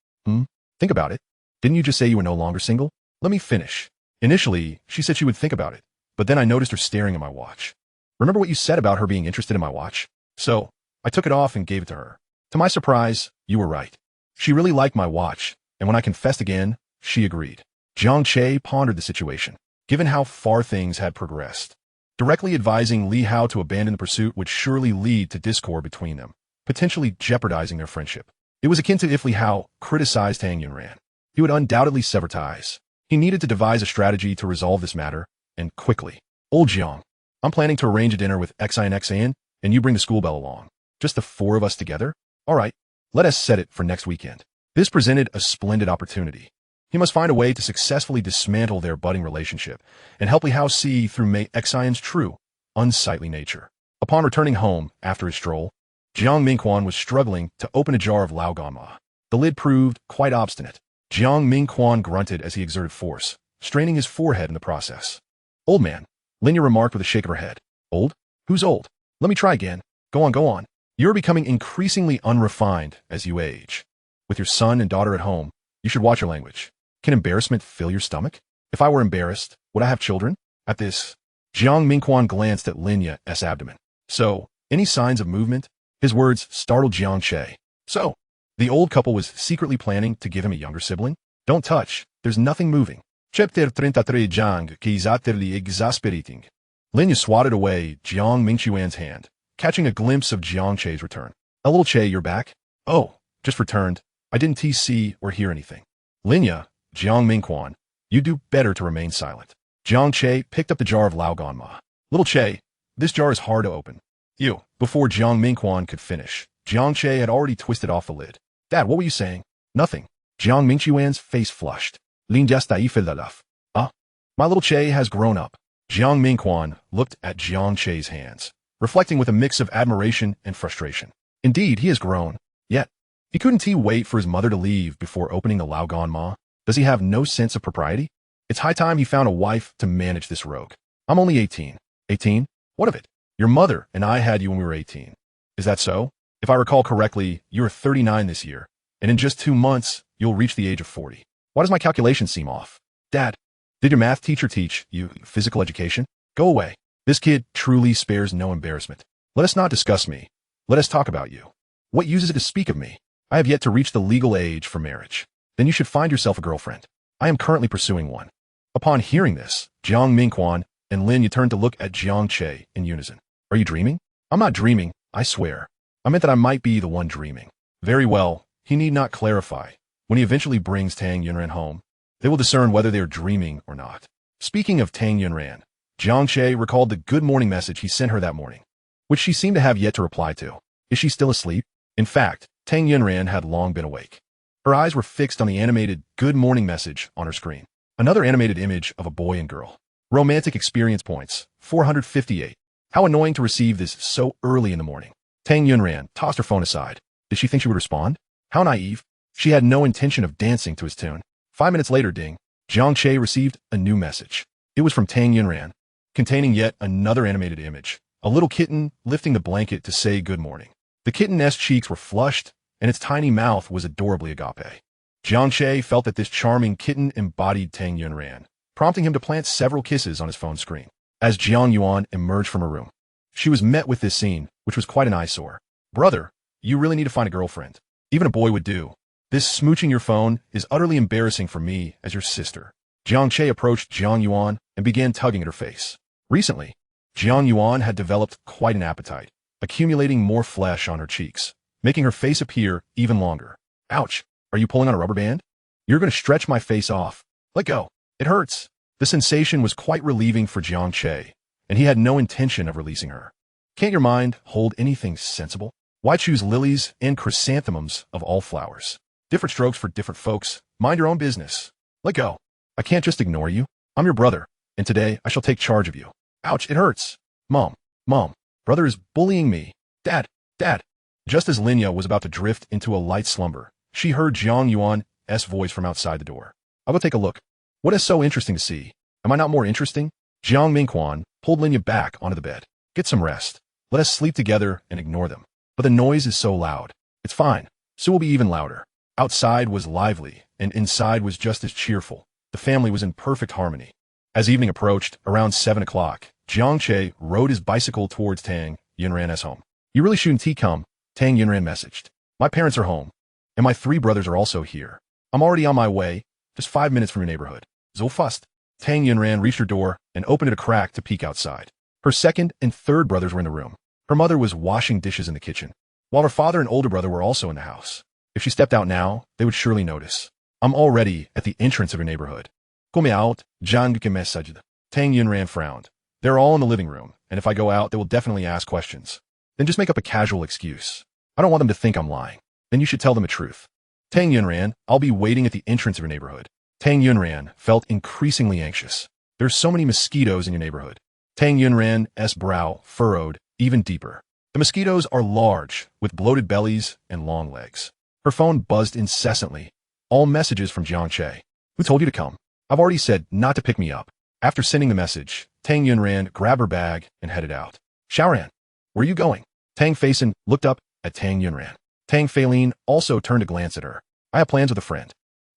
Think about it? Didn't you just say you were no longer single? Let me finish. Initially, she said she would think about it, but then I noticed her staring at my watch. Remember what you said about her being interested in my watch? So, I took it off and gave it to her. To my surprise, you were right. She really liked my watch, and when I confessed again, she agreed. Jiang Che pondered the situation, given how far things had progressed. Directly advising Li Hao to abandon the pursuit would surely lead to discord between them, potentially jeopardizing their friendship. It was akin to if Li Hao criticized Tang Yunran. He would undoubtedly sever ties. He needed to devise a strategy to resolve this matter, and quickly. Old Jiang, I'm planning to arrange a dinner with Xin, and you bring the school belle along. Just the 4 of us together? All right, let us set it for next weekend. This presented a splendid opportunity. He must find a way to successfully dismantle their budding relationship and help Li Hao see through Xin's true, unsightly nature. Upon returning home after his stroll, Jiang Mingquan was struggling to open a jar of laoganma. The lid proved quite obstinate. Jiang Mingquan grunted as he exerted force, straining his forehead in the process. Old man, Linya remarked with a shake of her head. Old? Who's old? Let me try again. Go on, go on. You're becoming increasingly unrefined as you age. With your son and daughter at home, you should watch your language. Can embarrassment fill your stomach? If I were embarrassed, would I have children? At this, Jiang Mingquan glanced at Linya's abdomen. So, any signs of movement? His words startled Jiang Che. So, the old couple was secretly planning to give him a younger sibling? Don't touch. There's nothing moving. Chapter 33 Jiang que is utterly exasperating. Linya swatted away Jiang Mingquan's hand, catching a glimpse of Jiang Che's return. A little Che, you're back? Oh, just returned. I didn't see or hear anything. Linya, Jiang Mingquan, you do better to remain silent. Jiang Che picked up the jar of laoganma. Little Che, this jar is hard to open. You. Before Jiang Mingquan could finish, Jiang Che had already twisted off the lid. Dad, what were you saying? Nothing. Jiang Mingquan's face flushed. Lin just my little Che has grown up. Jiang Mingquan looked at Jiang Che's hands, reflecting with a mix of admiration and frustration. Indeed, he has grown. Yet, he couldn't wait for his mother to leave before opening the laoganma. Does he have no sense of propriety? It's high time he found a wife to manage this rogue. I'm only 18. 18? What of it? Your mother and I had you when we were 18. Is that so? If I recall correctly, you're 39 this year, and in just 2 months, you'll reach the age of 40. Why does my calculation seem off? Dad, did your math teacher teach you physical education? Go away. This kid truly spares no embarrassment. Let us not discuss me. Let us talk about you. What use is it to speak of me? I have yet to reach the legal age for marriage. Then you should find yourself a girlfriend. I am currently pursuing one. Upon hearing this, Jiang Mingquan and Linya turned to look at Jiang Che in unison. Are you dreaming? I'm not dreaming, I swear. I meant that I might be the one dreaming. Very well, he need not clarify. When he eventually brings Tang Yunran home, they will discern whether they are dreaming or not. Speaking of Tang Yunran, Jiang Che recalled the good morning message he sent her that morning, which she seemed to have yet to reply to. Is she still asleep? In fact, Tang Yunran had long been awake. Her eyes were fixed on the animated good morning message on her screen. Another animated image of a boy and girl. Romantic experience points, 458. How annoying to receive this so early in the morning. Tang Yunran tossed her phone aside. Did she think she would respond? How naive. She had no intention of dancing to his tune. 5 minutes later, ding. Jiang Che received a new message. It was from Tang Yunran, containing yet another animated image. A little kitten lifting the blanket to say good morning. The kitten's cheeks were flushed, and its tiny mouth was adorably agape. Jiang Che felt that this charming kitten embodied Tang Yunran, prompting him to plant several kisses on his phone screen. As Jiang Yuan emerged from her room, she was met with this scene, which was quite an eyesore. Brother, you really need to find a girlfriend. Even a boy would do. This smooching your phone is utterly embarrassing for me as your sister. Jiang Che approached Jiang Yuan and began tugging at her face. Recently, Jiang Yuan had developed quite an appetite, accumulating more flesh on her cheeks, making her face appear even longer. Ouch, are you pulling on a rubber band? You're going to stretch my face off. Let go. It hurts. The sensation was quite relieving for Jiang Che, and he had no intention of releasing her. Can't your mind hold anything sensible? Why choose lilies and chrysanthemums of all flowers? Different strokes for different folks. Mind your own business. Let go. I can't just ignore you. I'm your brother, and today I shall take charge of you. Ouch, it hurts. Mom, brother is bullying me. Dad. Just as Linya was about to drift into a light slumber, she heard Jiang Yuan's voice from outside the door. I'll go take a look. What is so interesting to see? Am I not more interesting? Jiang Mingquan pulled Linya back onto the bed. Get some rest. Let us sleep together and ignore them. But the noise is so loud. It's fine. Soon will be even louder. Outside was lively, and inside was just as cheerful. The family was in perfect harmony. As evening approached, around 7 o'clock, Jiang Che rode his bicycle towards Tang Yunran's home. You really shouldn't come, Tang Yunran messaged. My parents are home, and my 3 brothers are also here. I'm already on my way, just 5 minutes from your neighborhood. So fast. Tang Yunran reached her door and opened it a crack to peek outside. Her 2nd and 3rd brothers were in the room. Her mother was washing dishes in the kitchen, while her father and older brother were also in the house. If she stepped out now, they would surely notice. I'm already at the entrance of your neighborhood. Come out, Jiang que messaged. Tang Yunran frowned. They're all in the living room, and if I go out, they will definitely ask questions. Then just make up a casual excuse. I don't want them to think I'm lying. Then you should tell them the truth. Tang Yunran, I'll be waiting at the entrance of your neighborhood. Tang Yunran felt increasingly anxious. There's so many mosquitoes in your neighborhood. Tang Yunran's brow furrowed even deeper. The mosquitoes are large, with bloated bellies and long legs. Her phone buzzed incessantly. All messages from Jiang Che. Who told you to come? I've already said not to pick me up. After sending the message, Tang Yunran grabbed her bag and headed out. Xiaoran, where are you going? Tang Faison looked up at Tang Yunran. Tang Failin also turned to glance at her. I have plans with a friend.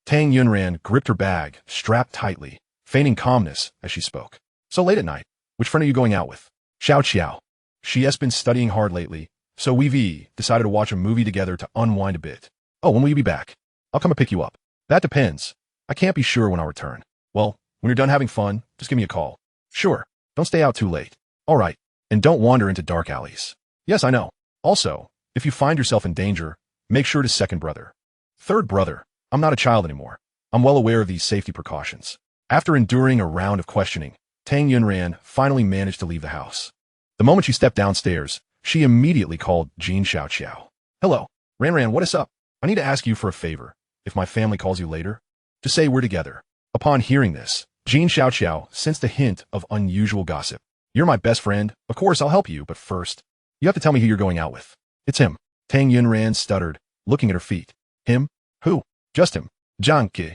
Tang Yunran gripped her bag, strapped tightly, feigning calmness as she spoke. So late at night, which friend are you going out with? Xiao Qiao. She has been studying hard lately, so we've decided to watch a movie together to unwind a bit. Oh, when will you be back? I'll come and pick you up. That depends. I can't be sure when I'll return. Well, when you're done having fun, just give me a call. Sure. Don't stay out too late. All right. And don't wander into dark alleys. Yes, I know. Also, if you find yourself in danger, make sure to second brother. Third brother. I'm not a child anymore. I'm well aware of these safety precautions. After enduring a round of questioning, Tang Yunran finally managed to leave the house. The moment she stepped downstairs, she immediately called Jean Xiao. Hello. Ran, what is up? I need to ask you for a favor. If my family calls you later, just say we're together. Upon hearing this, Jean Xiao sensed a hint of unusual gossip. You're my best friend. Of course, I'll help you, but first, you have to tell me who you're going out with. It's him. Tang Yunran stuttered, looking at her feet. Him? Who? Just him. Jiang Che.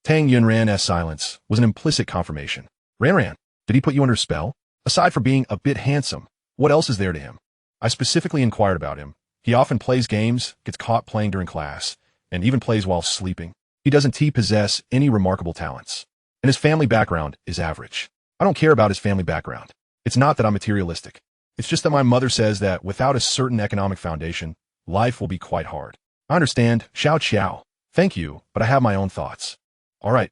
Tang Yunran's silence was an implicit confirmation. Ran, did he put you under a spell? Aside from being a bit handsome, what else is there to him? I specifically inquired about him. He often plays games, gets caught playing during class, and even plays while sleeping. He doesn't possess any remarkable talents. And his family background is average. I don't care about his family background. It's not that I'm materialistic. It's just that my mother says that without a certain economic foundation, life will be quite hard. I understand, Xiao. Thank you, but I have my own thoughts. All right.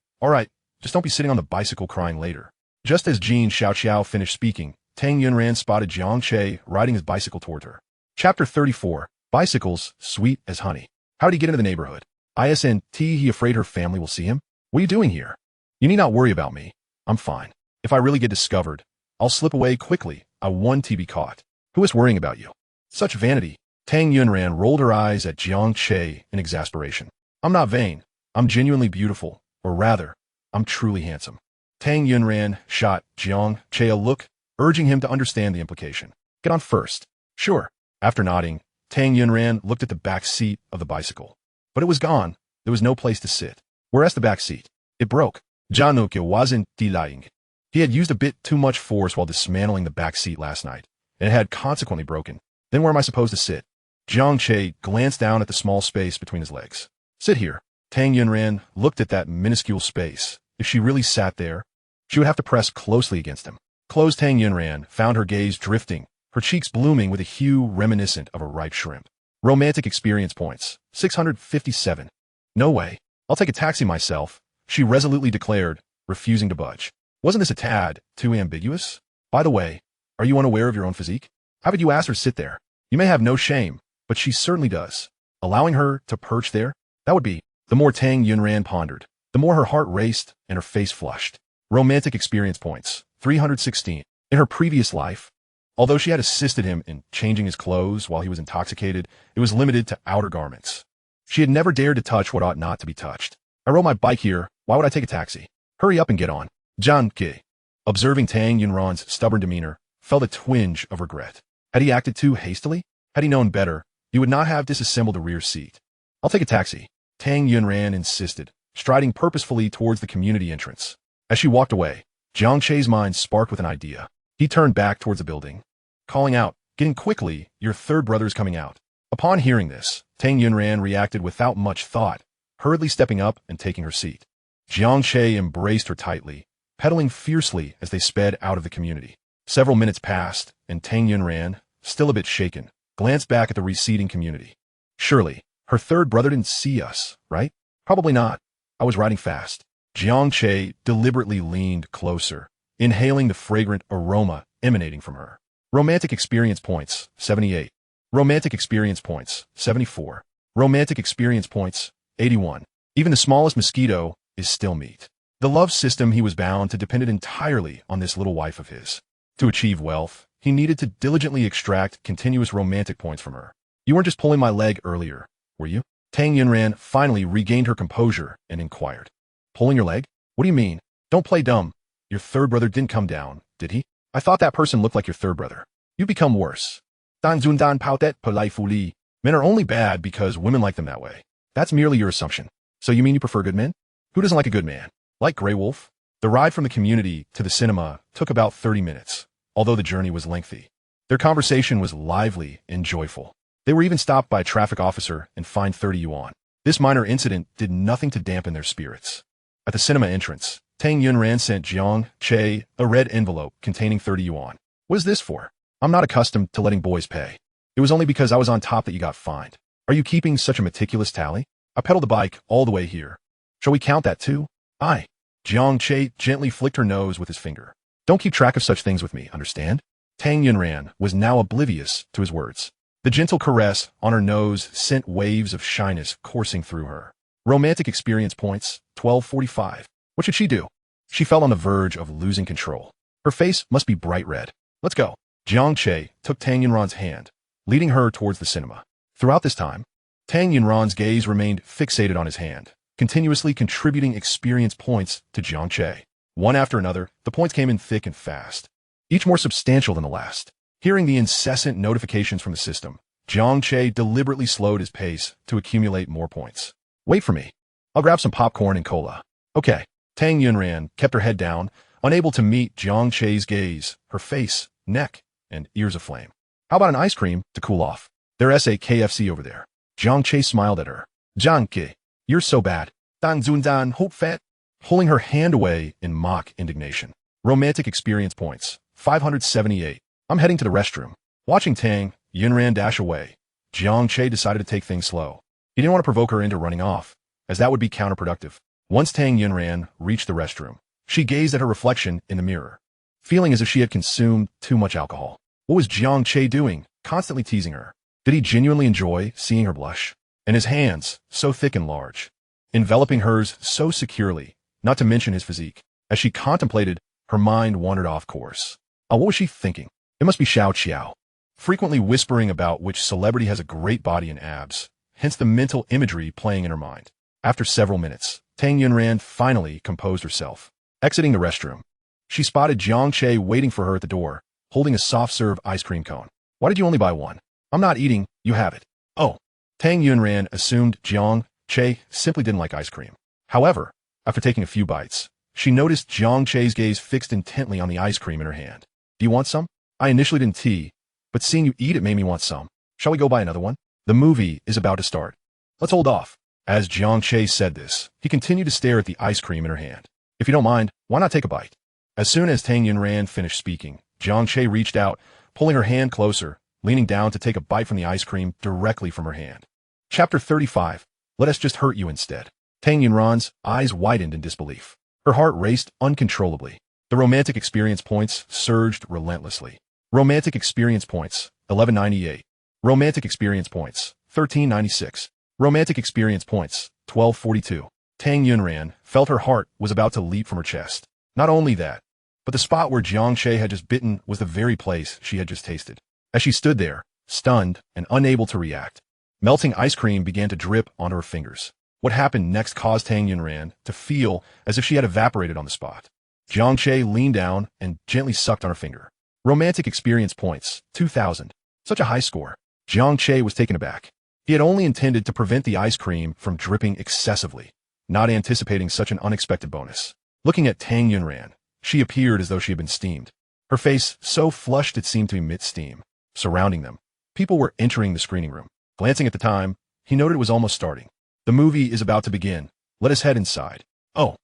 Just don't be sitting on the bicycle crying later. Just as Jean Xiao finished speaking, Tang Yunran spotted Jiang Che riding his bicycle toward her. Chapter 34. Bicycles, sweet as honey. How did he get into the neighborhood? Isn't he afraid her family will see him? What are you doing here? You need not worry about me. I'm fine. If I really get discovered, I'll slip away quickly. I want to be caught. Who is worrying about you? Such vanity. Tang Yunran rolled her eyes at Jiang Che in exasperation. I'm not vain. I'm genuinely beautiful. Or rather, I'm truly handsome. Tang Yunran shot Jiang Che a look, urging him to understand the implication. Get on first. Sure. After nodding, Tang Yunran looked at the back seat of the bicycle. But it was gone. There was no place to sit. Whereas the back seat, it broke. Januke wasn't lying. He had used a bit too much force while dismantling the back seat last night, and it had consequently broken. Then where am I supposed to sit? Jiang Che glanced down at the small space between his legs. Sit here. Tang Yunran looked at that minuscule space. If she really sat there, she would have to press closely against him. Closed Tang Yunran found her gaze drifting, her cheeks blooming with a hue reminiscent of a ripe shrimp. Romantic experience points, 657. No way. I'll take a taxi myself, she resolutely declared, refusing to budge. Wasn't this a tad too ambiguous? By the way, are you unaware of your own physique? How would you ask her to sit there? You may have no shame, but she certainly does. Allowing her to perch there? That would be. The more Tang Yunran pondered, the more her heart raced and her face flushed. Romantic experience points, 316. In her previous life, although she had assisted him in changing his clothes while he was intoxicated, it was limited to outer garments. She had never dared to touch what ought not to be touched. I rode my bike here. Why would I take a taxi? Hurry up and get on. Jiang Che, observing Tang Yunran's stubborn demeanor, felt a twinge of regret. Had he acted too hastily? Had he known better, he would not have disassembled the rear seat. I'll take a taxi. Tang Yunran insisted, striding purposefully towards the community entrance. As she walked away, Jiang Che's mind sparked with an idea. He turned back towards the building, calling out, "Getting quickly, your third brother is coming out." Upon hearing this, Tang Yunran reacted without much thought, hurriedly stepping up and taking her seat. Jiang Che embraced her tightly, pedaling fiercely as they sped out of the community. Several minutes passed, and Tang Yunran, still a bit shaken, glanced back at the receding community. Surely, her third brother didn't see us, right? Probably not. I was riding fast. Jiang Che deliberately leaned closer, inhaling the fragrant aroma emanating from her. Romantic experience points, 78. Romantic experience points, 74. Romantic experience points, 81. Even the smallest mosquito is still meat. The love system he was bound to depended entirely on this little wife of his. To achieve wealth, he needed to diligently extract continuous romantic points from her. You weren't just pulling my leg earlier, were you? Tang Yunran finally regained her composure and inquired. Pulling your leg? What do you mean? Don't play dumb. Your third brother didn't come down, did he? I thought that person looked like your third brother. You become worse. Dan zundan pautet palaifuli. Men are only bad because women like them that way. That's merely your assumption. So you mean you prefer good men? Who doesn't like a good man? Like Grey Wolf? The ride from the community to the cinema took about 30 minutes, although the journey was lengthy. Their conversation was lively and joyful. They were even stopped by a traffic officer and fined 30 yuan. This minor incident did nothing to dampen their spirits. At the cinema entrance, Tang Yunran sent Jiang Che a red envelope containing 30 yuan. What is this for? I'm not accustomed to letting boys pay. It was only because I was on top that you got fined. Are you keeping such a meticulous tally? I pedaled the bike all the way here. Shall we count that too? Aye. Jiang Che gently flicked her nose with his finger. Don't keep track of such things with me, understand? Tang Yunran was now oblivious to his words. The gentle caress on her nose sent waves of shyness coursing through her. Romantic experience points, 1245. What should she do? She felt on the verge of losing control. Her face must be bright red. Let's go. Jiang Che took Tang Yunran's hand, leading her towards the cinema. Throughout this time, Tang Yunran's gaze remained fixated on his hand, continuously contributing experience points to Jiang Che. One after another, the points came in thick and fast, each more substantial than the last. Hearing the incessant notifications from the system, Jiang Che deliberately slowed his pace to accumulate more points. Wait for me. I'll grab some popcorn and cola. Okay. Tang Yunran kept her head down, unable to meet Jiang Che's gaze, her face, neck, and ears aflame. How about an ice cream to cool off? There's a KFC over there. Jiang Che smiled at her. Jiang Che, you're so bad. Dan zundan hope fat. Pulling her hand away in mock indignation. Romantic experience points, 578. I'm heading to the restroom. Watching Tang Yunran dash away, Jiang Che decided to take things slow. He didn't want to provoke her into running off, as that would be counterproductive. Once Tang Yunran reached the restroom, she gazed at her reflection in the mirror, feeling as if she had consumed too much alcohol. What was Jiang Che doing, constantly teasing her? Did he genuinely enjoy seeing her blush? And his hands, so thick and large, enveloping hers so securely, not to mention his physique. As she contemplated, her mind wandered off course. What was she thinking? It must be Xiao Qiao, frequently whispering about which celebrity has a great body and abs, hence the mental imagery playing in her mind. After several minutes, Tang Yunran finally composed herself. Exiting the restroom, she spotted Jiang Che waiting for her at the door, holding a soft-serve ice cream cone. Why did you only buy one? I'm not eating, you have it. Oh. Tang Yunran assumed Jiang Che simply didn't like ice cream. However, after taking a few bites, she noticed Jiang Che's gaze fixed intently on the ice cream in her hand. Do you want some? I initially didn't tea, but seeing you eat it made me want some. Shall we go buy another one? The movie is about to start. Let's hold off. As Jiang Che said this, he continued to stare at the ice cream in her hand. If you don't mind, why not take a bite? As soon as Tang Yunran finished speaking, Jiang Che reached out, pulling her hand closer, leaning down to take a bite from the ice cream directly from her hand. Chapter 35. Let us just hurt you instead. Tang Yunran's eyes widened in disbelief. Her heart raced uncontrollably. The romantic experience points surged relentlessly. Romantic experience points, 1198. Romantic experience points, 1396. Romantic experience points, 1242. Tang Yunran felt her heart was about to leap from her chest. Not only that, but the spot where Jiang Che had just bitten was the very place she had just tasted. As she stood there, stunned and unable to react, melting ice cream began to drip onto her fingers. What happened next caused Tang Yunran to feel as if she had evaporated on the spot. Jiang Che leaned down and gently sucked on her finger. Romantic experience points, 2000. Such a high score. Jiang Che was taken aback. He had only intended to prevent the ice cream from dripping excessively, not anticipating such an unexpected bonus. Looking at Tang Yunran, she appeared as though she had been steamed. Her face so flushed it seemed to emit steam. Surrounding them, people were entering the screening room. Glancing at the time, he noted it was almost starting. The movie is about to begin. Let us head inside. Oh.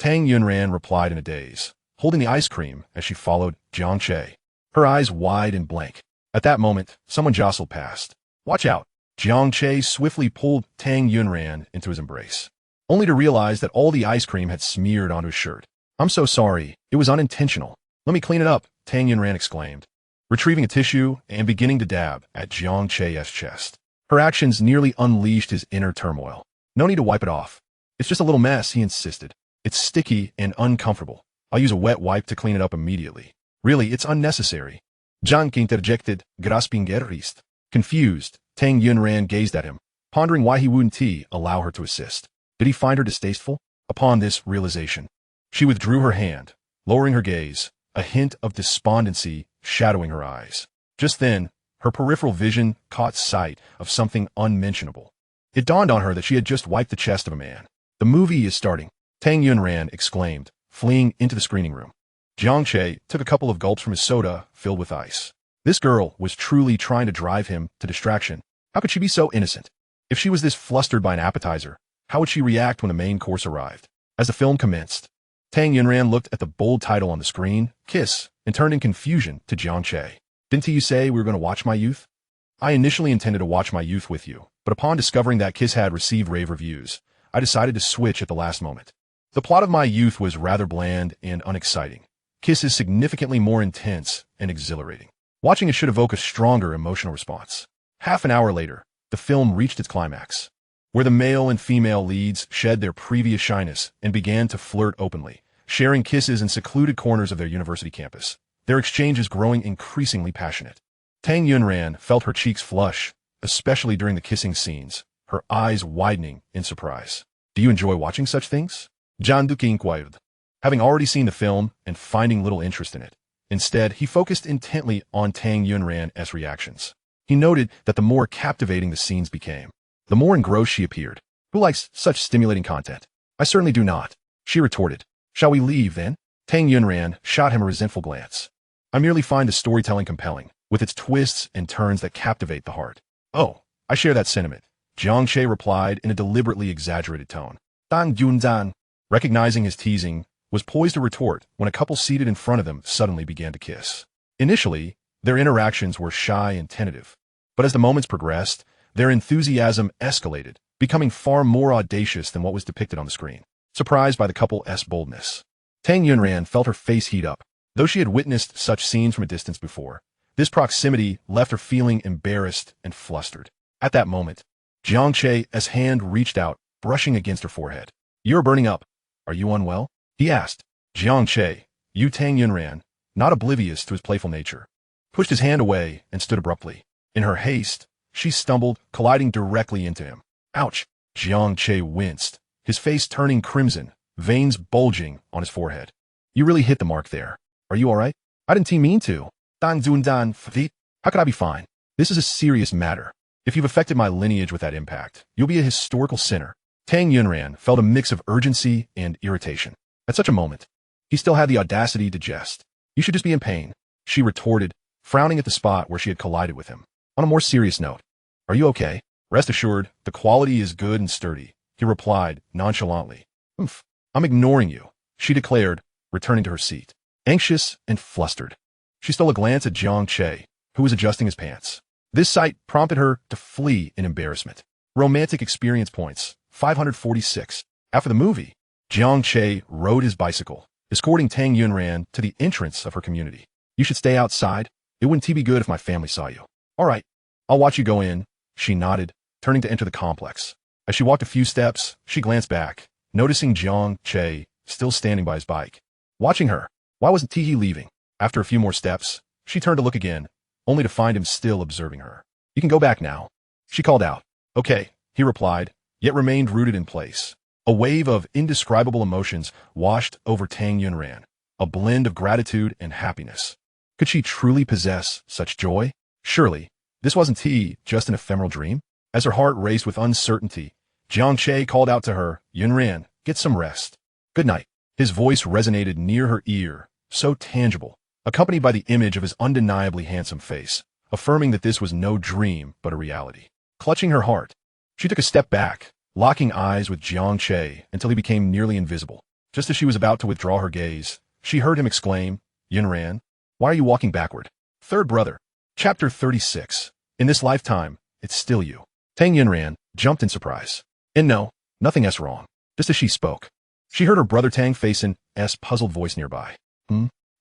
Tang Yunran replied in a daze, holding the ice cream as she followed Jiang Che, her eyes wide and blank. At that moment, someone jostled past. Watch out. Jiang Che swiftly pulled Tang Yunran into his embrace, only to realize that all the ice cream had smeared onto his shirt. I'm so sorry. It was unintentional. Let me clean it up, Tang Yunran exclaimed, retrieving a tissue and beginning to dab at Jiang Che's chest. Her actions nearly unleashed his inner turmoil. No need to wipe it off. It's just a little mess, he insisted. It's sticky and uncomfortable. I'll use a wet wipe to clean it up immediately. Really, it's unnecessary. Jiang Che interjected, grasping her wrist. Confused, Tang Yunran gazed at him, pondering why he wouldn't allow her to assist. Did he find her distasteful? Upon this realization, she withdrew her hand, lowering her gaze, a hint of despondency shadowing her eyes. Just then, her peripheral vision caught sight of something unmentionable. It dawned on her that she had just wiped the chest of a man. "The movie is starting," Tang Yunran exclaimed, fleeing into the screening room. Jiang Che took a couple of gulps from his soda filled with ice. This girl was truly trying to drive him to distraction. How could she be so innocent? If she was this flustered by an appetizer, how would she react when the main course arrived? As the film commenced, Tang Yunran looked at the bold title on the screen, Kiss, and turned in confusion to Jiang Che. "Didn't you say we were going to watch My Youth?" "I initially intended to watch My Youth with you, but upon discovering that Kiss had received rave reviews, I decided to switch at the last moment. The plot of My Youth was rather bland and unexciting. Kiss is significantly more intense and exhilarating. Watching it should evoke a stronger emotional response." Half an hour later, the film reached its climax, where the male and female leads shed their previous shyness and began to flirt openly, sharing kisses in secluded corners of their university campus, their exchanges growing increasingly passionate. Tang Yunran felt her cheeks flush, especially during the kissing scenes, her eyes widening in surprise. "Do you enjoy watching such things?" Jiang Duke inquired, having already seen the film and finding little interest in it. Instead, he focused intently on Tang Yunran's reactions. He noted that the more captivating the scenes became, the more engrossed she appeared. "Who likes such stimulating content?" "I certainly do not," she retorted. "Shall we leave, then?" Tang Yunran shot him a resentful glance. "I merely find the storytelling compelling, with its twists and turns that captivate the heart." "Oh, I share that sentiment," Jiang Che replied in a deliberately exaggerated tone. Tang Yunran, recognizing his teasing, was poised to retort when a couple seated in front of them suddenly began to kiss. Initially, their interactions were shy and tentative, but as the moments progressed, their enthusiasm escalated, becoming far more audacious than what was depicted on the screen. Surprised by the couple's boldness, Tang Yunran felt her face heat up. Though she had witnessed such scenes from a distance before, this proximity left her feeling embarrassed and flustered. At that moment, Jiang Che's hand reached out, brushing against her forehead. "You're burning up. Are you unwell?" he asked. Jiang Che, Tang Yunran, not oblivious to his playful nature, pushed his hand away and stood abruptly. In her haste, she stumbled, colliding directly into him. "Ouch!" Jiang Che winced, his face turning crimson, veins bulging on his forehead. "You really hit the mark there. Are you all right?" "I didn't mean to." "Dan Zundan Fati. How could I be fine? This is a serious matter. If you've affected my lineage with that impact, you'll be a historical sinner." Tang Yunran felt a mix of urgency and irritation. At such a moment, he still had the audacity to jest. "You should just be in pain," she retorted, frowning at the spot where she had collided with him. On a more serious note, "Are you okay?" "Rest assured, the quality is good and sturdy," he replied nonchalantly. "Oomph, I'm ignoring you," she declared, returning to her seat. Anxious and flustered, she stole a glance at Jiang Che, who was adjusting his pants. This sight prompted her to flee in embarrassment. Romantic experience points, 546. After the movie, Jiang Che rode his bicycle, escorting Tang Yunran to the entrance of her community. "You should stay outside. It wouldn't be good if my family saw you." "All right, I'll watch you go in," she nodded, turning to enter the complex. As she walked a few steps, she glanced back, noticing Jiang Che still standing by his bike. Watching her, why wasn't he leaving? After a few more steps, she turned to look again, only to find him still observing her. "You can go back now," she called out. "Okay," he replied, yet remained rooted in place. A wave of indescribable emotions washed over Tang Yunran, a blend of gratitude and happiness. Could she truly possess such joy? Surely, this wasn't just an ephemeral dream? As her heart raced with uncertainty, Jiang Che called out to her, "Yunran, get some rest. Good night." His voice resonated near her ear, so tangible, accompanied by the image of his undeniably handsome face, affirming that this was no dream but a reality. Clutching her heart, she took a step back, locking eyes with Jiang Che until he became nearly invisible. Just as she was about to withdraw her gaze, she heard him exclaim, "Yunran, why are you walking backward?" Third Brother. Chapter 36. In this lifetime, it's still you. Tang Yunran jumped in surprise. And no, nothing else wrong. Just as she spoke, she heard her brother Tang Feisen's puzzled voice nearby.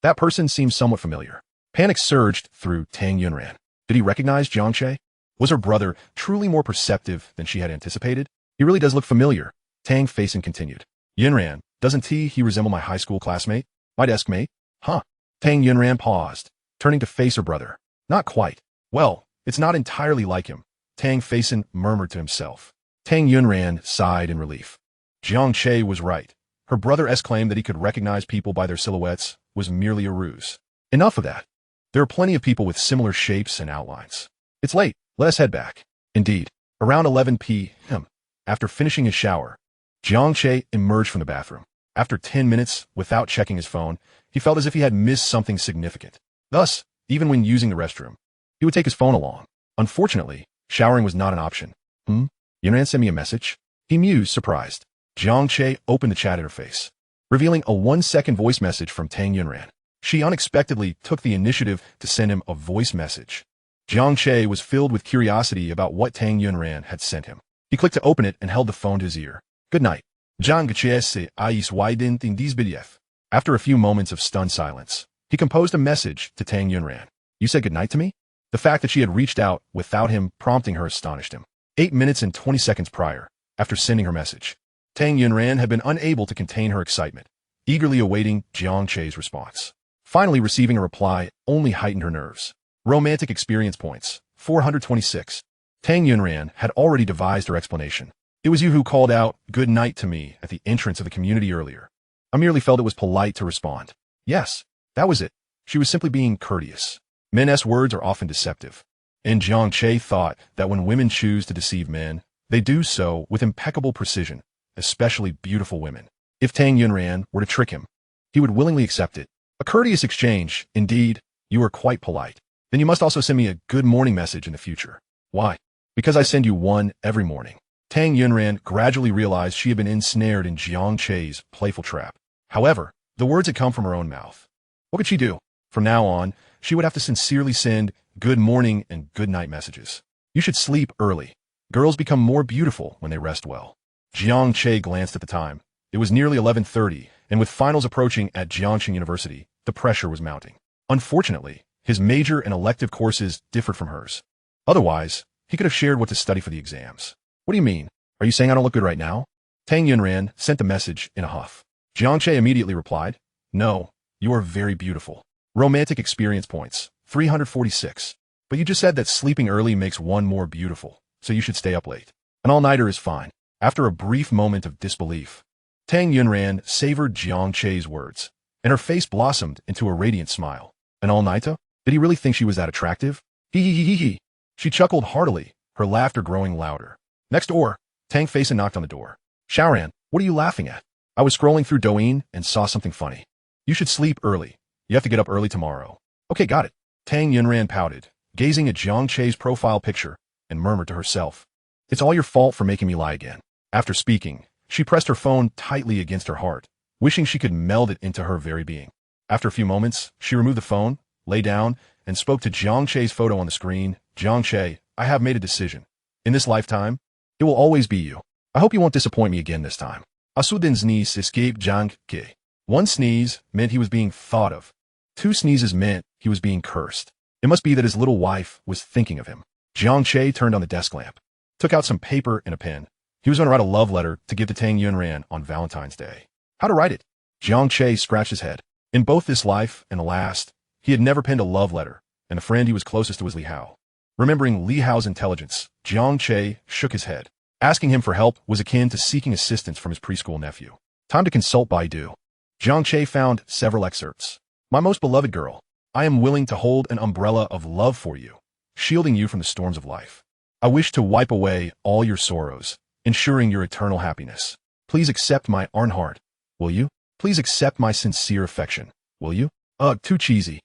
That person seemed somewhat familiar. Panic surged through Tang Yunran. Did he recognize Jiang Che? Was her brother truly more perceptive than she had anticipated? "He really does look familiar," Tang Feisen continued. "Yunran, doesn't he resemble my high school classmate? My desk mate?" "Huh?" Tang Yunran paused, turning to face her brother. "Not quite." "Well, it's not entirely like him," Tang Feisen murmured to himself. Tang Yunran sighed in relief. Jiang Che was right. Her brother's claim that he could recognize people by their silhouettes was merely a ruse. Enough of that. There are plenty of people with similar shapes and outlines. It's late. Let us head back. Indeed, around 11 p.m., after finishing his shower, Jiang Che emerged from the bathroom. After 10 minutes, without checking his phone, he felt as if he had missed something significant. Thus, even when using the restroom, he would take his phone along. Unfortunately, showering was not an option. Yunran sent me a message? He mused, surprised. Jiang Che opened the chat interface, revealing a 1-second voice message from Tang Yunran. She unexpectedly took the initiative to send him a voice message. Jiang Che was filled with curiosity about what Tang Yunran had sent him. He clicked to open it and held the phone to his ear. Good night. Jiang Che se ais widen in these bdf. After a few moments of stunned silence, he composed a message to Tang Yunran. You said good night to me? The fact that she had reached out without him prompting her astonished him. 8 minutes and 20 seconds prior, after sending her message, Tang Yunran had been unable to contain her excitement, eagerly awaiting Jiang Che's response. Finally receiving a reply only heightened her nerves. Romantic experience points, 426. Tang Yunran had already devised her explanation. It was you who called out, good night to me at the entrance of the community earlier. I merely felt it was polite to respond. Yes, that was it. She was simply being courteous. Men's words are often deceptive. And Jiang Che thought that when women choose to deceive men, they do so with impeccable precision, especially beautiful women. If Tang Yunran were to trick him, he would willingly accept it. A courteous exchange, indeed. You are quite polite. Then you must also send me a good morning message in the future. Why? Because I send you one every morning. Tang Yunran gradually realized she had been ensnared in Jiang Che's playful trap. However, the words had come from her own mouth. What could she do? From now on, she would have to sincerely send good morning and good night messages. You should sleep early. Girls become more beautiful when they rest well. Jiang Che glanced at the time. It was nearly 11:30, and with finals approaching at Jiangxing University, the pressure was mounting. Unfortunately, his major and elective courses differed from hers. Otherwise, he could have shared what to study for the exams. What do you mean? Are you saying I don't look good right now? Tang Yunran sent the message in a huff. Jiang Che immediately replied, No, you are very beautiful. Romantic experience points, 346. But you just said that sleeping early makes one more beautiful, so you should stay up late. An all-nighter is fine. After a brief moment of disbelief, Tang Yunran savored Jiang Che's words, and her face blossomed into a radiant smile. An all-nighter? Did he really think she was that attractive? Hee. She chuckled heartily, her laughter growing louder. Next door, Tang faced and knocked on the door. Shaoran, what are you laughing at? I was scrolling through Douyin and saw something funny. You should sleep early. You have to get up early tomorrow. Okay, got it. Tang Yunran pouted, gazing at Jiang Che's profile picture, and murmured to herself. It's all your fault for making me lie again. After speaking, she pressed her phone tightly against her heart, wishing she could meld it into her very being. After a few moments, she removed the phone, lay down, and spoke to Jiang Che's photo on the screen. Jiang Che, I have made a decision. In this lifetime, it will always be you. I hope you won't disappoint me again this time. Asudin sneeze escaped Jiang Che. One sneeze meant he was being thought of. 2 sneezes meant he was being cursed. It must be that his little wife was thinking of him. Jiang Che turned on the desk lamp, took out some paper and a pen. He was going to write a love letter to give to Tang Yunran on Valentine's Day. How to write it? Jiang Che scratched his head. In both this life and the last, he had never penned a love letter, and the friend he was closest to was Li Hao. Remembering Li Hao's intelligence, Jiang Che shook his head. Asking him for help was akin to seeking assistance from his preschool nephew. Time to consult Baidu. Jiang Che found several excerpts. My most beloved girl, I am willing to hold an umbrella of love for you, shielding you from the storms of life. I wish to wipe away all your sorrows, ensuring your eternal happiness. Please accept my iron heart, will you? Please accept my sincere affection, will you? Ugh, too cheesy.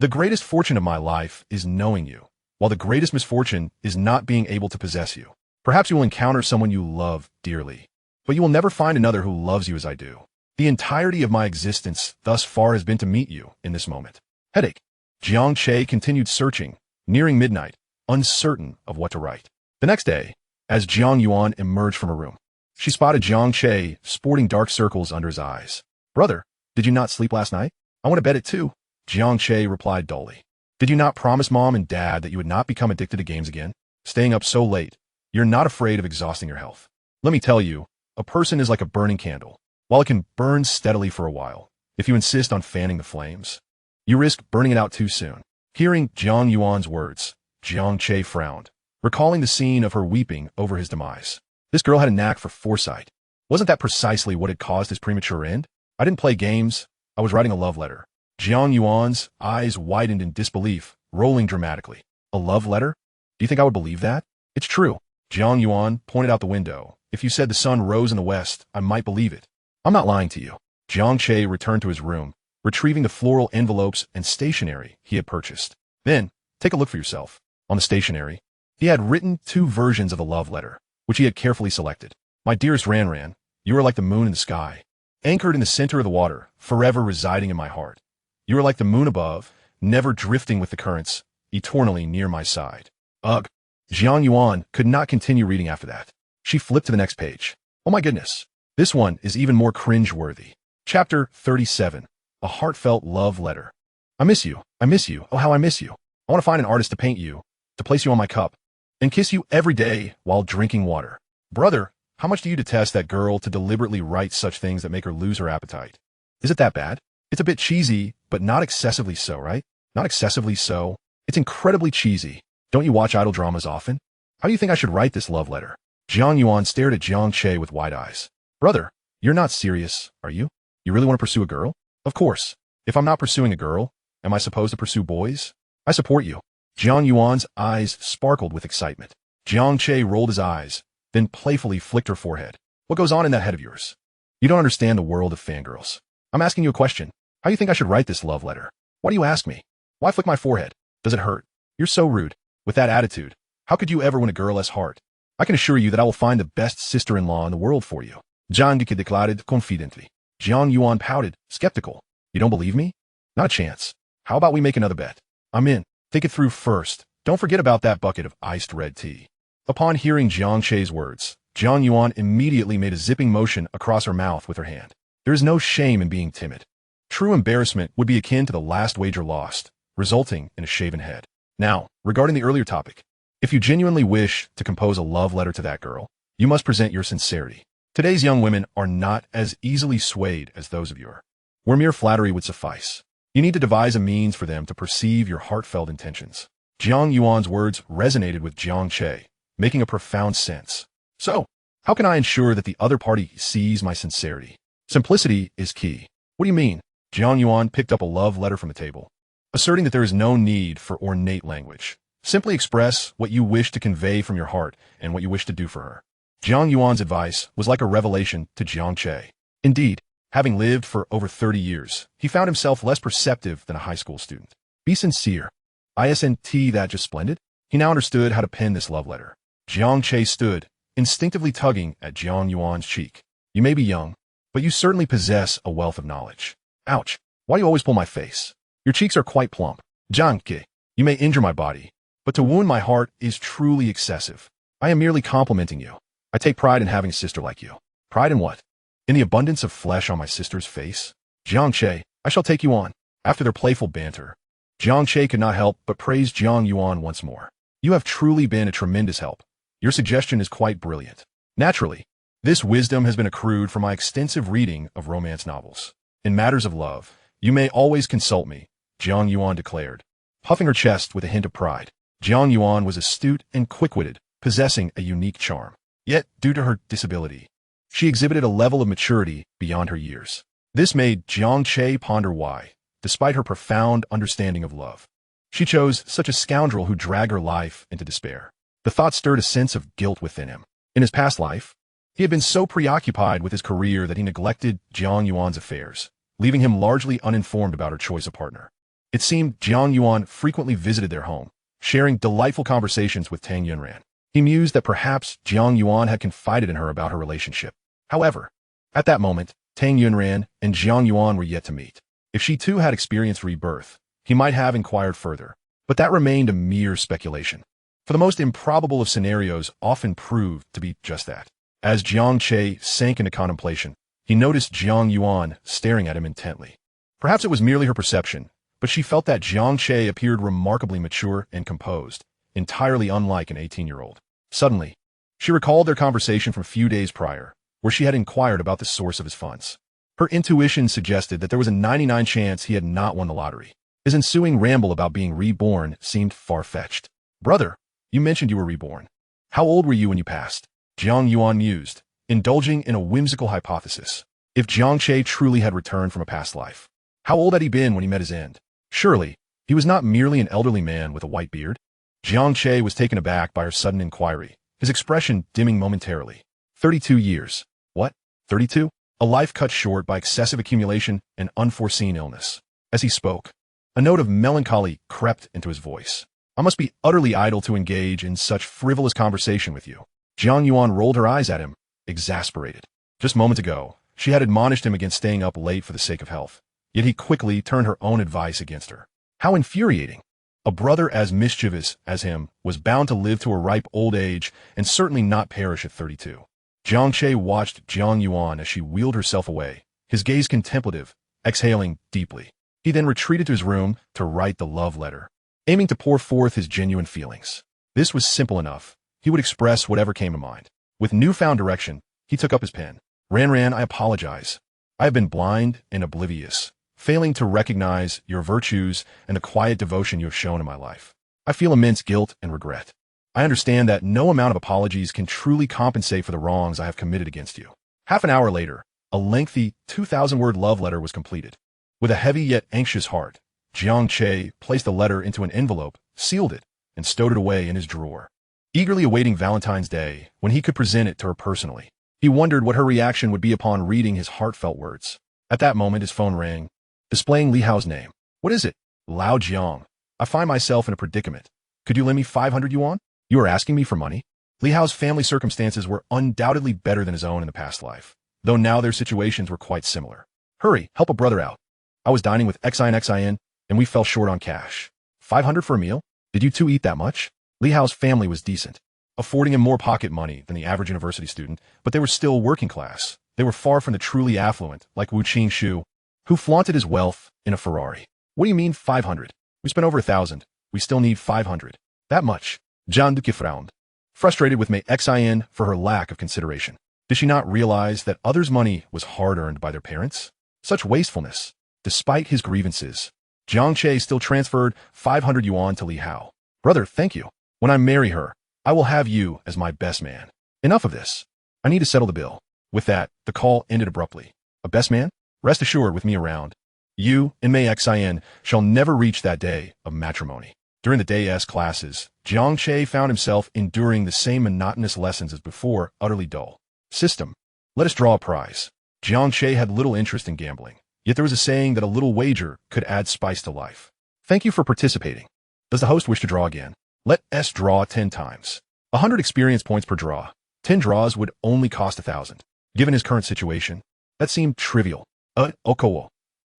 The greatest fortune of my life is knowing you, while the greatest misfortune is not being able to possess you. Perhaps you will encounter someone you love dearly, but you will never find another who loves you as I do. The entirety of my existence thus far has been to meet you in this moment. Headache. Jiang Che continued searching, nearing midnight, uncertain of what to write. The next day, as Jiang Yuan emerged from her room, she spotted Jiang Che sporting dark circles under his eyes. Brother, did you not sleep last night? I went to bed at 2. Jiang Che replied dully. Did you not promise Mom and Dad that you would not become addicted to games again? Staying up so late, you're not afraid of exhausting your health. Let me tell you, a person is like a burning candle. While it can burn steadily for a while, if you insist on fanning the flames, you risk burning it out too soon. Hearing Jiang Yuan's words, Jiang Che frowned, recalling the scene of her weeping over his demise. This girl had a knack for foresight. Wasn't that precisely what had caused his premature end? I didn't play games. I was writing a love letter. Jiang Yuan's eyes widened in disbelief, rolling dramatically. A love letter? Do you think I would believe that? It's true. Jiang Yuan pointed out the window. If you said the sun rose in the west, I might believe it. I'm not lying to you. Jiang Che returned to his room, retrieving the floral envelopes and stationery he had purchased. Then, take a look for yourself. On the stationery, he had written 2 versions of the love letter, which he had carefully selected. My dearest Ran, you are like the moon in the sky, anchored in the center of the water, forever residing in my heart. You are like the moon above, never drifting with the currents, eternally near my side. Ugh. Jiang Yuan could not continue reading after that. She flipped to the next page. Oh my goodness. This one is even more cringe-worthy. Chapter 37. A Heartfelt Love Letter. I miss you. I miss you. Oh, how I miss you. I want to find an artist to paint you, to place you on my cup, and kiss you every day while drinking water. Brother, how much do you detest that girl to deliberately write such things that make her lose her appetite? Is it that bad? It's a bit cheesy, but not excessively so, right? Not excessively so. It's incredibly cheesy. Don't you watch idol dramas often? How do you think I should write this love letter? Jiang Yuan stared at Jiang Che with wide eyes. Brother, you're not serious, are you? You really want to pursue a girl? Of course. If I'm not pursuing a girl, am I supposed to pursue boys? I support you. Jiang Yuan's eyes sparkled with excitement. Jiang Che rolled his eyes, then playfully flicked her forehead. What goes on in that head of yours? You don't understand the world of fangirls. I'm asking you a question. How do you think I should write this love letter? Why do you ask me? Why flick my forehead? Does it hurt? You're so rude. With that attitude, how could you ever win a girl's heart? I can assure you that I will find the best sister-in-law in the world for you. Jiang Che declared confidently. Jiang Yuan pouted, skeptical. You don't believe me? Not a chance. How about we make another bet? I'm in. Think it through first. Don't forget about that bucket of iced red tea. Upon hearing Jiang Che's words, Jiang Yuan immediately made a zipping motion across her mouth with her hand. There is no shame in being timid. True embarrassment would be akin to the last wager lost, resulting in a shaven head. Now, regarding the earlier topic, if you genuinely wish to compose a love letter to that girl, you must present your sincerity. Today's young women are not as easily swayed as those of yore, where mere flattery would suffice. You need to devise a means for them to perceive your heartfelt intentions. Jiang Yuan's words resonated with Jiang Che, making a profound sense. So, how can I ensure that the other party sees my sincerity? Simplicity is key. What do you mean? Jiang Yuan picked up a love letter from the table, asserting that there is no need for ornate language. Simply express what you wish to convey from your heart and what you wish to do for her. Jiang Yuan's advice was like a revelation to Jiang Che. Indeed, having lived for over 30 years, he found himself less perceptive than a high school student. Be sincere. Isn't that just splendid? He now understood how to pen this love letter. Jiang Che stood, instinctively tugging at Jiang Yuan's cheek. You may be young, but you certainly possess a wealth of knowledge. Ouch. Why do you always pull my face? Your cheeks are quite plump. Jiang Che, you may injure my body, but to wound my heart is truly excessive. I am merely complimenting you. I take pride in having a sister like you. Pride in what? In the abundance of flesh on my sister's face? Jiang Che, I shall take you on. After their playful banter, Jiang Che could not help but praise Jiang Yuan once more. You have truly been a tremendous help. Your suggestion is quite brilliant. Naturally, this wisdom has been accrued from my extensive reading of romance novels. In matters of love, you may always consult me, Jiang Yuan declared, puffing her chest with a hint of pride. Jiang Yuan was astute and quick-witted, possessing a unique charm. Yet, due to her disability, she exhibited a level of maturity beyond her years. This made Jiang Che ponder why, despite her profound understanding of love, she chose such a scoundrel who dragged her life into despair. The thought stirred a sense of guilt within him. In his past life, he had been so preoccupied with his career that he neglected Jiang Yuan's affairs, leaving him largely uninformed about her choice of partner. It seemed Jiang Yuan frequently visited their home, sharing delightful conversations with Tang Yunran. He mused that perhaps Jiang Yuan had confided in her about her relationship. However, at that moment, Tang Yunran and Jiang Yuan were yet to meet. If she too had experienced rebirth, he might have inquired further, but that remained a mere speculation. For the most improbable of scenarios often proved to be just that. As Jiang Che sank into contemplation, he noticed Jiang Yuan staring at him intently. Perhaps it was merely her perception, but she felt that Jiang Che appeared remarkably mature and composed, entirely unlike an 18-year-old. Suddenly, she recalled their conversation from a few days prior, where she had inquired about the source of his funds. Her intuition suggested that there was a 99% chance he had not won the lottery. His ensuing ramble about being reborn seemed far-fetched. Brother, you mentioned you were reborn. How old were you when you passed? Jiang Yuan mused, indulging in a whimsical hypothesis. If Jiang Che truly had returned from a past life, How old had he been when he met his end? Surely, he was not merely an elderly man with a white beard. Jiang Che was taken aback by her sudden inquiry, his expression dimming momentarily. 32 years. What? 32? A life cut short by excessive accumulation and unforeseen illness. As he spoke, a note of melancholy crept into his voice. I must be utterly idle to engage in such frivolous conversation with you. Jiang Yuan rolled her eyes at him, exasperated. Just moments ago, she had admonished him against staying up late for the sake of health. Yet he quickly turned her own advice against her. How infuriating! A brother as mischievous as him was bound to live to a ripe old age and certainly not perish at 32. Jiang Che watched Jiang Yuan as she wheeled herself away, his gaze contemplative, exhaling deeply. He then retreated to his room to write the love letter, aiming to pour forth his genuine feelings. This was simple enough. He would express whatever came to mind. With newfound direction, he took up his pen. Ran, I apologize. I have been blind and oblivious, failing to recognize your virtues and the quiet devotion you have shown in my life. I feel immense guilt and regret. I understand that no amount of apologies can truly compensate for the wrongs I have committed against you. Half an hour later, a lengthy 2,000-word love letter was completed. With a heavy yet anxious heart, Jiang Che placed the letter into an envelope, sealed it, and stowed it away in his drawer. Eagerly awaiting Valentine's Day, when he could present it to her personally, he wondered what her reaction would be upon reading his heartfelt words. At that moment, his phone rang, displaying Li Hao's name. What is it? Lao Jiang. I find myself in a predicament. Could you lend me 500 yuan? You are asking me for money? Li Hao's family circumstances were undoubtedly better than his own in the past life, though now their situations were quite similar. Hurry, help a brother out. I was dining with XIN, and we fell short on cash. 500 for a meal? Did you two eat that much? Li Hao's family was decent, affording him more pocket money than the average university student, but they were still working class. They were far from the truly affluent, like Wu Qingxu, who flaunted his wealth in a Ferrari. What do you mean 500? We spent over 1,000. We still need 500. That much. John Duque frowned, frustrated with Mei Xin for her lack of consideration. Did she not realize that others' money was hard-earned by their parents? Such wastefulness. Despite his grievances, Jiang Che still transferred 500 yuan to Li Hao. Brother, thank you. When I marry her, I will have you as my best man. Enough of this. I need to settle the bill. With that, the call ended abruptly. A best man? Rest assured, with me around, you and Mei Xin shall never reach that day of matrimony. During the day's classes, Jiang Che found himself enduring the same monotonous lessons as before, utterly dull. System. Let us draw a prize. Jiang Che had little interest in gambling, yet there was a saying that a little wager could add spice to life. Thank you for participating. Does the host wish to draw again? Let S draw 10 times. 100 experience points per draw. 10 draws would only cost 1,000. Given his current situation, that seemed trivial. Okowo.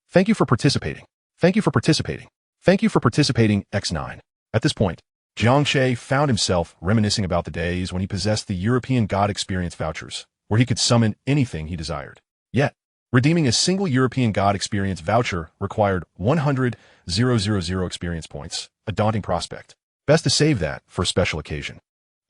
Thank you for participating. Thank you for participating. Thank you for participating, X9. At this point, Jiang Che found himself reminiscing about the days when he possessed the European God Experience vouchers, where he could summon anything he desired. Yet, redeeming a single European God Experience voucher required 100,000 experience points, a daunting prospect. Best to save that for a special occasion.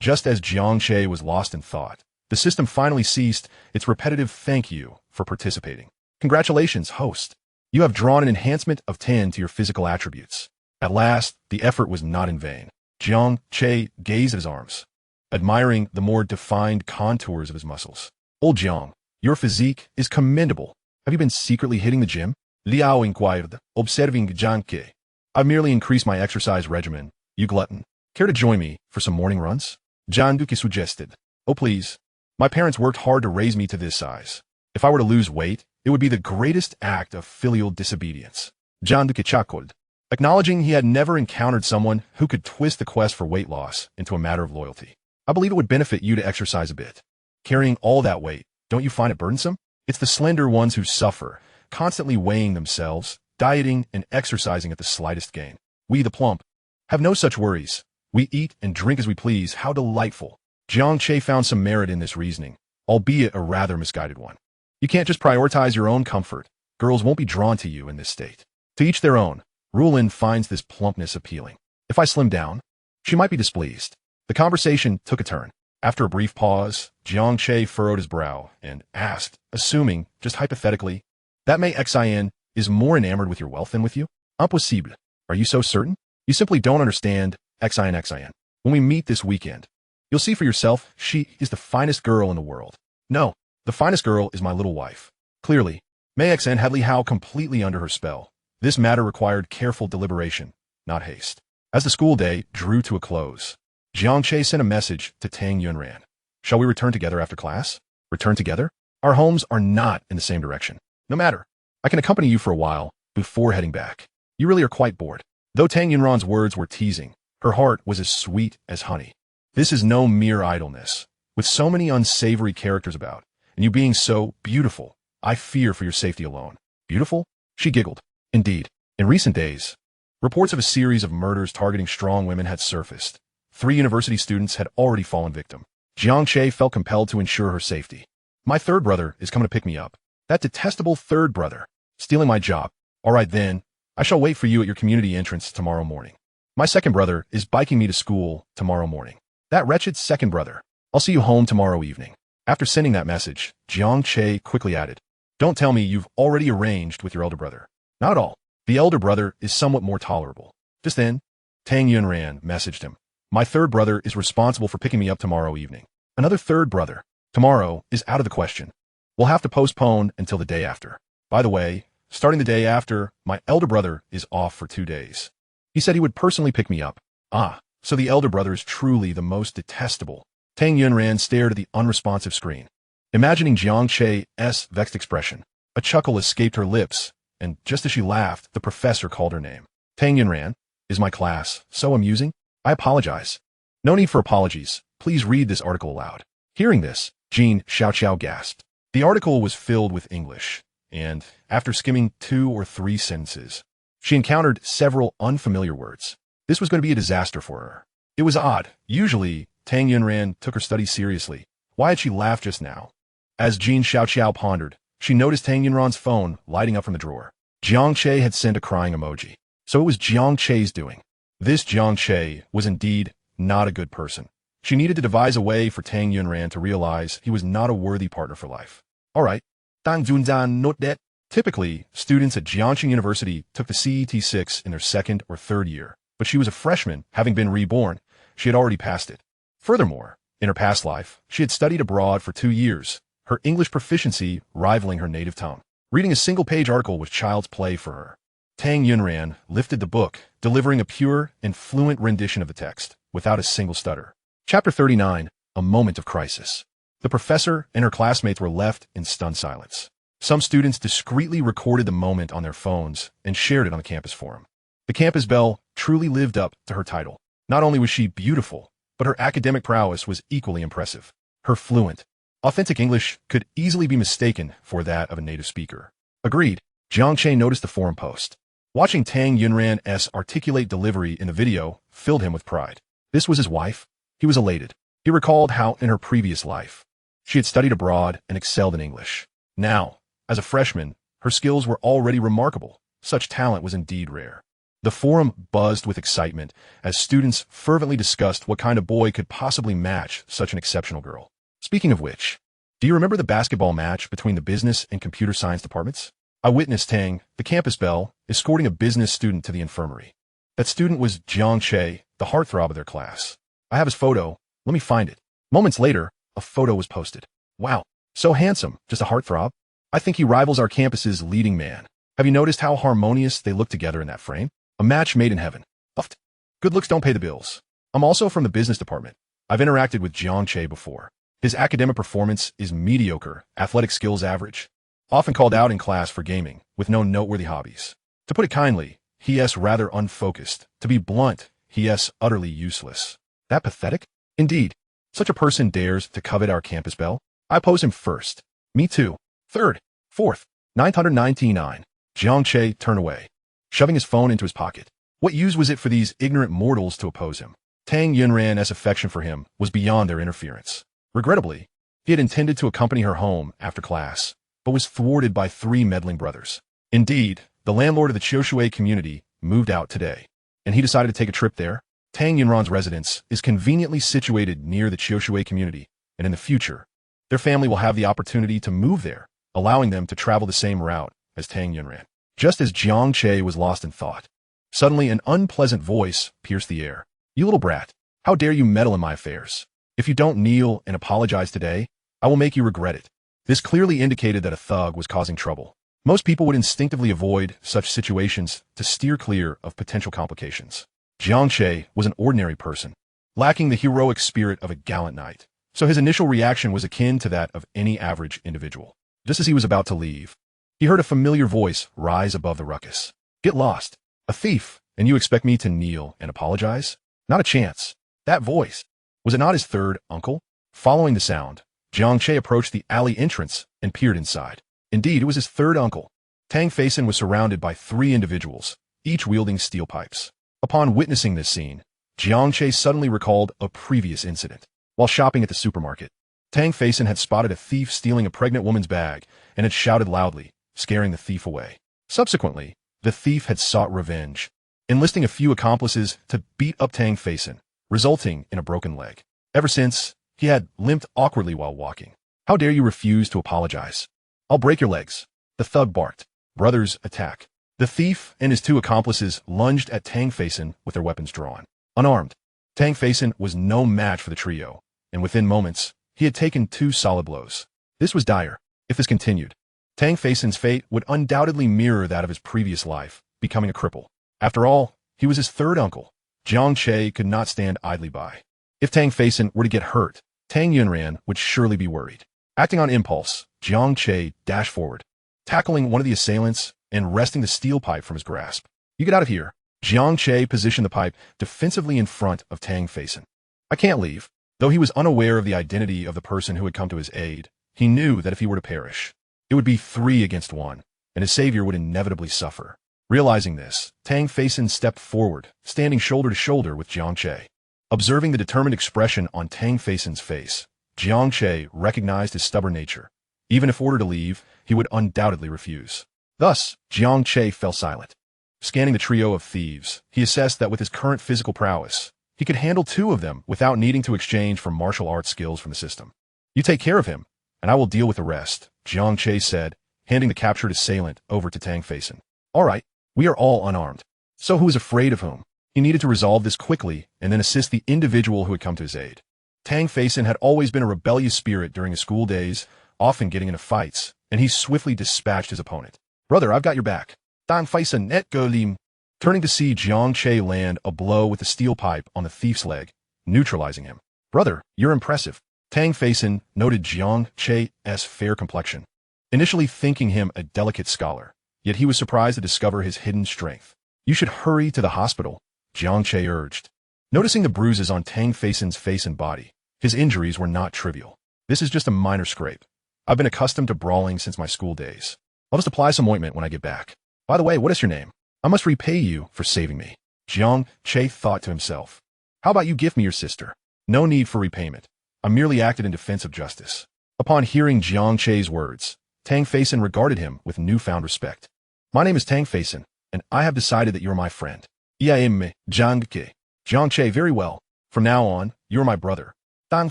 Just as Jiang Che was lost in thought, the system finally ceased its repetitive thank you for participating. Congratulations, host. You have drawn an enhancement of 10 to your physical attributes. At last, the effort was not in vain. Jiang Che gazed at his arms, admiring the more defined contours of his muscles. Old Jiang, your physique is commendable. Have you been secretly hitting the gym? Liao inquired, observing Jiang Che. I've merely increased my exercise regimen. You glutton. Care to join me for some morning runs? Jiang Duque suggested. Oh, please. My parents worked hard to raise me to this size. If I were to lose weight, it would be the greatest act of filial disobedience. Jiang Duque chuckled, acknowledging he had never encountered someone who could twist the quest for weight loss into a matter of loyalty. I believe it would benefit you to exercise a bit. Carrying all that weight, don't you find it burdensome? It's the slender ones who suffer, constantly weighing themselves, dieting and exercising at the slightest gain. We, the plump, have no such worries. We eat and drink as we please. How delightful. Jiang Che found some merit in this reasoning, albeit a rather misguided one. You can't just prioritize your own comfort. Girls won't be drawn to you in this state. To each their own. Rulin finds this plumpness appealing. If I slim down, she might be displeased. The conversation took a turn. After a brief pause, Jiang Che furrowed his brow and asked, assuming, just hypothetically, that Mei Xin is more enamored with your wealth than with you? Impossible. Are you so certain? You simply don't understand, Xin. When we meet this weekend, you'll see for yourself she is the finest girl in the world. No, the finest girl is my little wife. Clearly, Mei Xen had Li Hao completely under her spell. This matter required careful deliberation, not haste. As the school day drew to a close, Jiang Che sent a message to Tang Yunran. Shall we return together after class? Return together? Our homes are not in the same direction. No matter. I can accompany you for a while before heading back. You really are quite bored. Though Tang Yunran's words were teasing, her heart was as sweet as honey. This is no mere idleness. With so many unsavory characters about, and you being so beautiful, I fear for your safety alone. Beautiful? She giggled. Indeed, in recent days, reports of a series of murders targeting strong women had surfaced. 3 university students had already fallen victim. Jiang Che felt compelled to ensure her safety. My third brother is coming to pick me up. That detestable third brother. Stealing my job. All right then, I shall wait for you at your community entrance tomorrow morning. My second brother is biking me to school tomorrow morning. That wretched second brother. I'll see you home tomorrow evening. After sending that message, Jiang Che quickly added, Don't tell me you've already arranged with your elder brother. Not at all. The elder brother is somewhat more tolerable. Just then, Tang Yunran messaged him. My third brother is responsible for picking me up tomorrow evening. Another third brother. Tomorrow is out of the question. We'll have to postpone until the day after. By the way, starting the day after, my elder brother is off for 2 days. He said he would personally pick me up. Ah, so the elder brother is truly the most detestable. Tang Yunran stared at the unresponsive screen. Imagining Jiang Che's vexed expression, a chuckle escaped her lips, and just as she laughed, the professor called her name. Tang Yunran, is my class so amusing? I apologize. No need for apologies. Please read this article aloud. Hearing this, Jean Xiaoqiao gasped. The article was filled with English, and after skimming 2 or 3 sentences, she encountered several unfamiliar words. This was going to be a disaster for her. It was odd. Usually, Tang Yunran took her studies seriously. Why had she laughed just now? As Jean Xiaoqiao pondered, she noticed Tang Yunran's phone lighting up from the drawer. Jiang Che had sent a crying emoji. So it was Jiang Che's doing. This Jiang Che was indeed not a good person. She needed to devise a way for Tang Yunran to realize he was not a worthy partner for life. All right. Tang Junzan, note that. Typically, students at Jiangxing University took the CET-6 in their 2nd or 3rd year, but she was a freshman, having been reborn. She had already passed it. Furthermore, in her past life, she had studied abroad for 2 years, her English proficiency rivaling her native tongue. Reading a single-page article was child's play for her. Tang Yunran lifted the book, delivering a pure and fluent rendition of the text, without a single stutter. Chapter 39, A Moment of Crisis. The professor and her classmates were left in stunned silence. Some students discreetly recorded the moment on their phones and shared it on the campus forum. The campus belle truly lived up to her title. Not only was she beautiful, but her academic prowess was equally impressive. Her fluent, authentic English could easily be mistaken for that of a native speaker. Agreed. Jiang Che noticed the forum post. Watching Tang Yunran's articulate delivery in the video filled him with pride. This was his wife. He was elated. He recalled how in her previous life, she had studied abroad and excelled in English. Now, as a freshman, her skills were already remarkable. Such talent was indeed rare. The forum buzzed with excitement as students fervently discussed what kind of boy could possibly match such an exceptional girl. Speaking of which, do you remember the basketball match between the business and computer science departments? I witnessed Tang, the campus belle, escorting a business student to the infirmary. That student was Jiang Che, the heartthrob of their class. I have his photo. Let me find it. Moments later, a photo was posted. Wow, so handsome, just a heartthrob. I think he rivals our campus's leading man. Have you noticed how harmonious they look together in that frame? A match made in heaven. Uffed. Good looks don't pay the bills. I'm also from the business department. I've interacted with Jiang Che before. His academic performance is mediocre, athletic skills average, often called out in class for gaming, with no noteworthy hobbies. To put it kindly, he is rather unfocused. To be blunt, he is utterly useless. That pathetic? Indeed. Such a person dares to covet our campus belle? I oppose him first. Me too. Third. Fourth. 999. Jiang Che turned away, shoving his phone into his pocket. What use was it for these ignorant mortals to oppose him? Tang Yunran's affection for him was beyond their interference. Regrettably, he had intended to accompany her home after class, but was thwarted by 3 meddling brothers. Indeed, the landlord of the Qiushui community moved out today, and he decided to take a trip there. Tang Yunran's residence is conveniently situated near the Qiushui community, and in the future, their family will have the opportunity to move there, allowing them to travel the same route as Tang Yunran. Just as Jiang Che was lost in thought, suddenly an unpleasant voice pierced the air. You little brat, how dare you meddle in my affairs? If you don't kneel and apologize today, I will make you regret it. This clearly indicated that a thug was causing trouble. Most people would instinctively avoid such situations to steer clear of potential complications. Jiang Che was an ordinary person, lacking the heroic spirit of a gallant knight, so his initial reaction was akin to that of any average individual. Just as he was about to leave, he heard a familiar voice rise above the ruckus. "Get lost. A thief, and you expect me to kneel and apologize? Not a chance." That voice. Was it not his third uncle? Following the sound, Jiang Che approached the alley entrance and peered inside. Indeed, it was his third uncle. Tang Feisin was surrounded by 3 individuals, each wielding steel pipes. Upon witnessing this scene, Jiang Che suddenly recalled a previous incident. While shopping at the supermarket, Tang Feisin had spotted a thief stealing a pregnant woman's bag and had shouted loudly, scaring the thief away. Subsequently, the thief had sought revenge, enlisting a few accomplices to beat up Tang Feisin, resulting in a broken leg. Ever since, he had limped awkwardly while walking. "How dare you refuse to apologize? I'll break your legs," the thug barked. Brothers attack. The thief and his 2 accomplices lunged at Tang Feisin with their weapons drawn. Unarmed, Tang Feisin was no match for the trio, and within moments, he had taken 2 solid blows. This was dire. If this continued, Tang Feisin's fate would undoubtedly mirror that of his previous life, becoming a cripple. After all, he was his third uncle. Jiang Che could not stand idly by. If Tang Feisin were to get hurt, Tang Yunran would surely be worried. Acting on impulse, Jiang Che dashed forward, tackling one of the assailants and wresting the steel pipe from his grasp. "You get out of here." Jiang Che positioned the pipe defensively in front of Tang Feisin. "I can't leave." Though he was unaware of the identity of the person who had come to his aid, he knew that if he were to perish, it would be 3 against 1, and his savior would inevitably suffer. Realizing this, Tang Feisin stepped forward, standing shoulder to shoulder with Jiang Che. Observing the determined expression on Tang Feisin's face, Jiang Che recognized his stubborn nature. Even if ordered to leave, he would undoubtedly refuse. Thus, Jiang Che fell silent. Scanning the trio of thieves, he assessed that with his current physical prowess, he could handle 2 of them without needing to exchange for martial arts skills from the system. "You take care of him, and I will deal with the rest," Jiang Che said, handing the captured assailant over to Tang Feisin. "All right, we are all unarmed. So who is afraid of whom?" He needed to resolve this quickly and then assist the individual who had come to his aid. Tang Feisin had always been a rebellious spirit during his school days, often getting into fights, and he swiftly dispatched his opponent. "Brother, I've got your back." Tang Feisin net go lim. Turning to see Jiang Che land a blow with the steel pipe on the thief's leg, neutralizing him. "Brother, you're impressive." Tang Feisin noted Jiang Che's fair complexion, initially thinking him a delicate scholar, yet he was surprised to discover his hidden strength. "You should hurry to the hospital," Jiang Che urged. Noticing the bruises on Tang Feisin's face and body, his injuries were not trivial. "This is just a minor scrape. I've been accustomed to brawling since my school days. I'll just apply some ointment when I get back. By the way, what is your name? I must repay you for saving me." Jiang Che thought to himself. "How about you gift me your sister? No need for repayment. I merely acted in defense of justice." Upon hearing Jiang Che's words, Tang Feisin regarded him with newfound respect. "My name is Tang Feisin, and I have decided that you are my friend. I am Jiang Che." Jiang Che, "Very well. From now on, you are my brother. Tang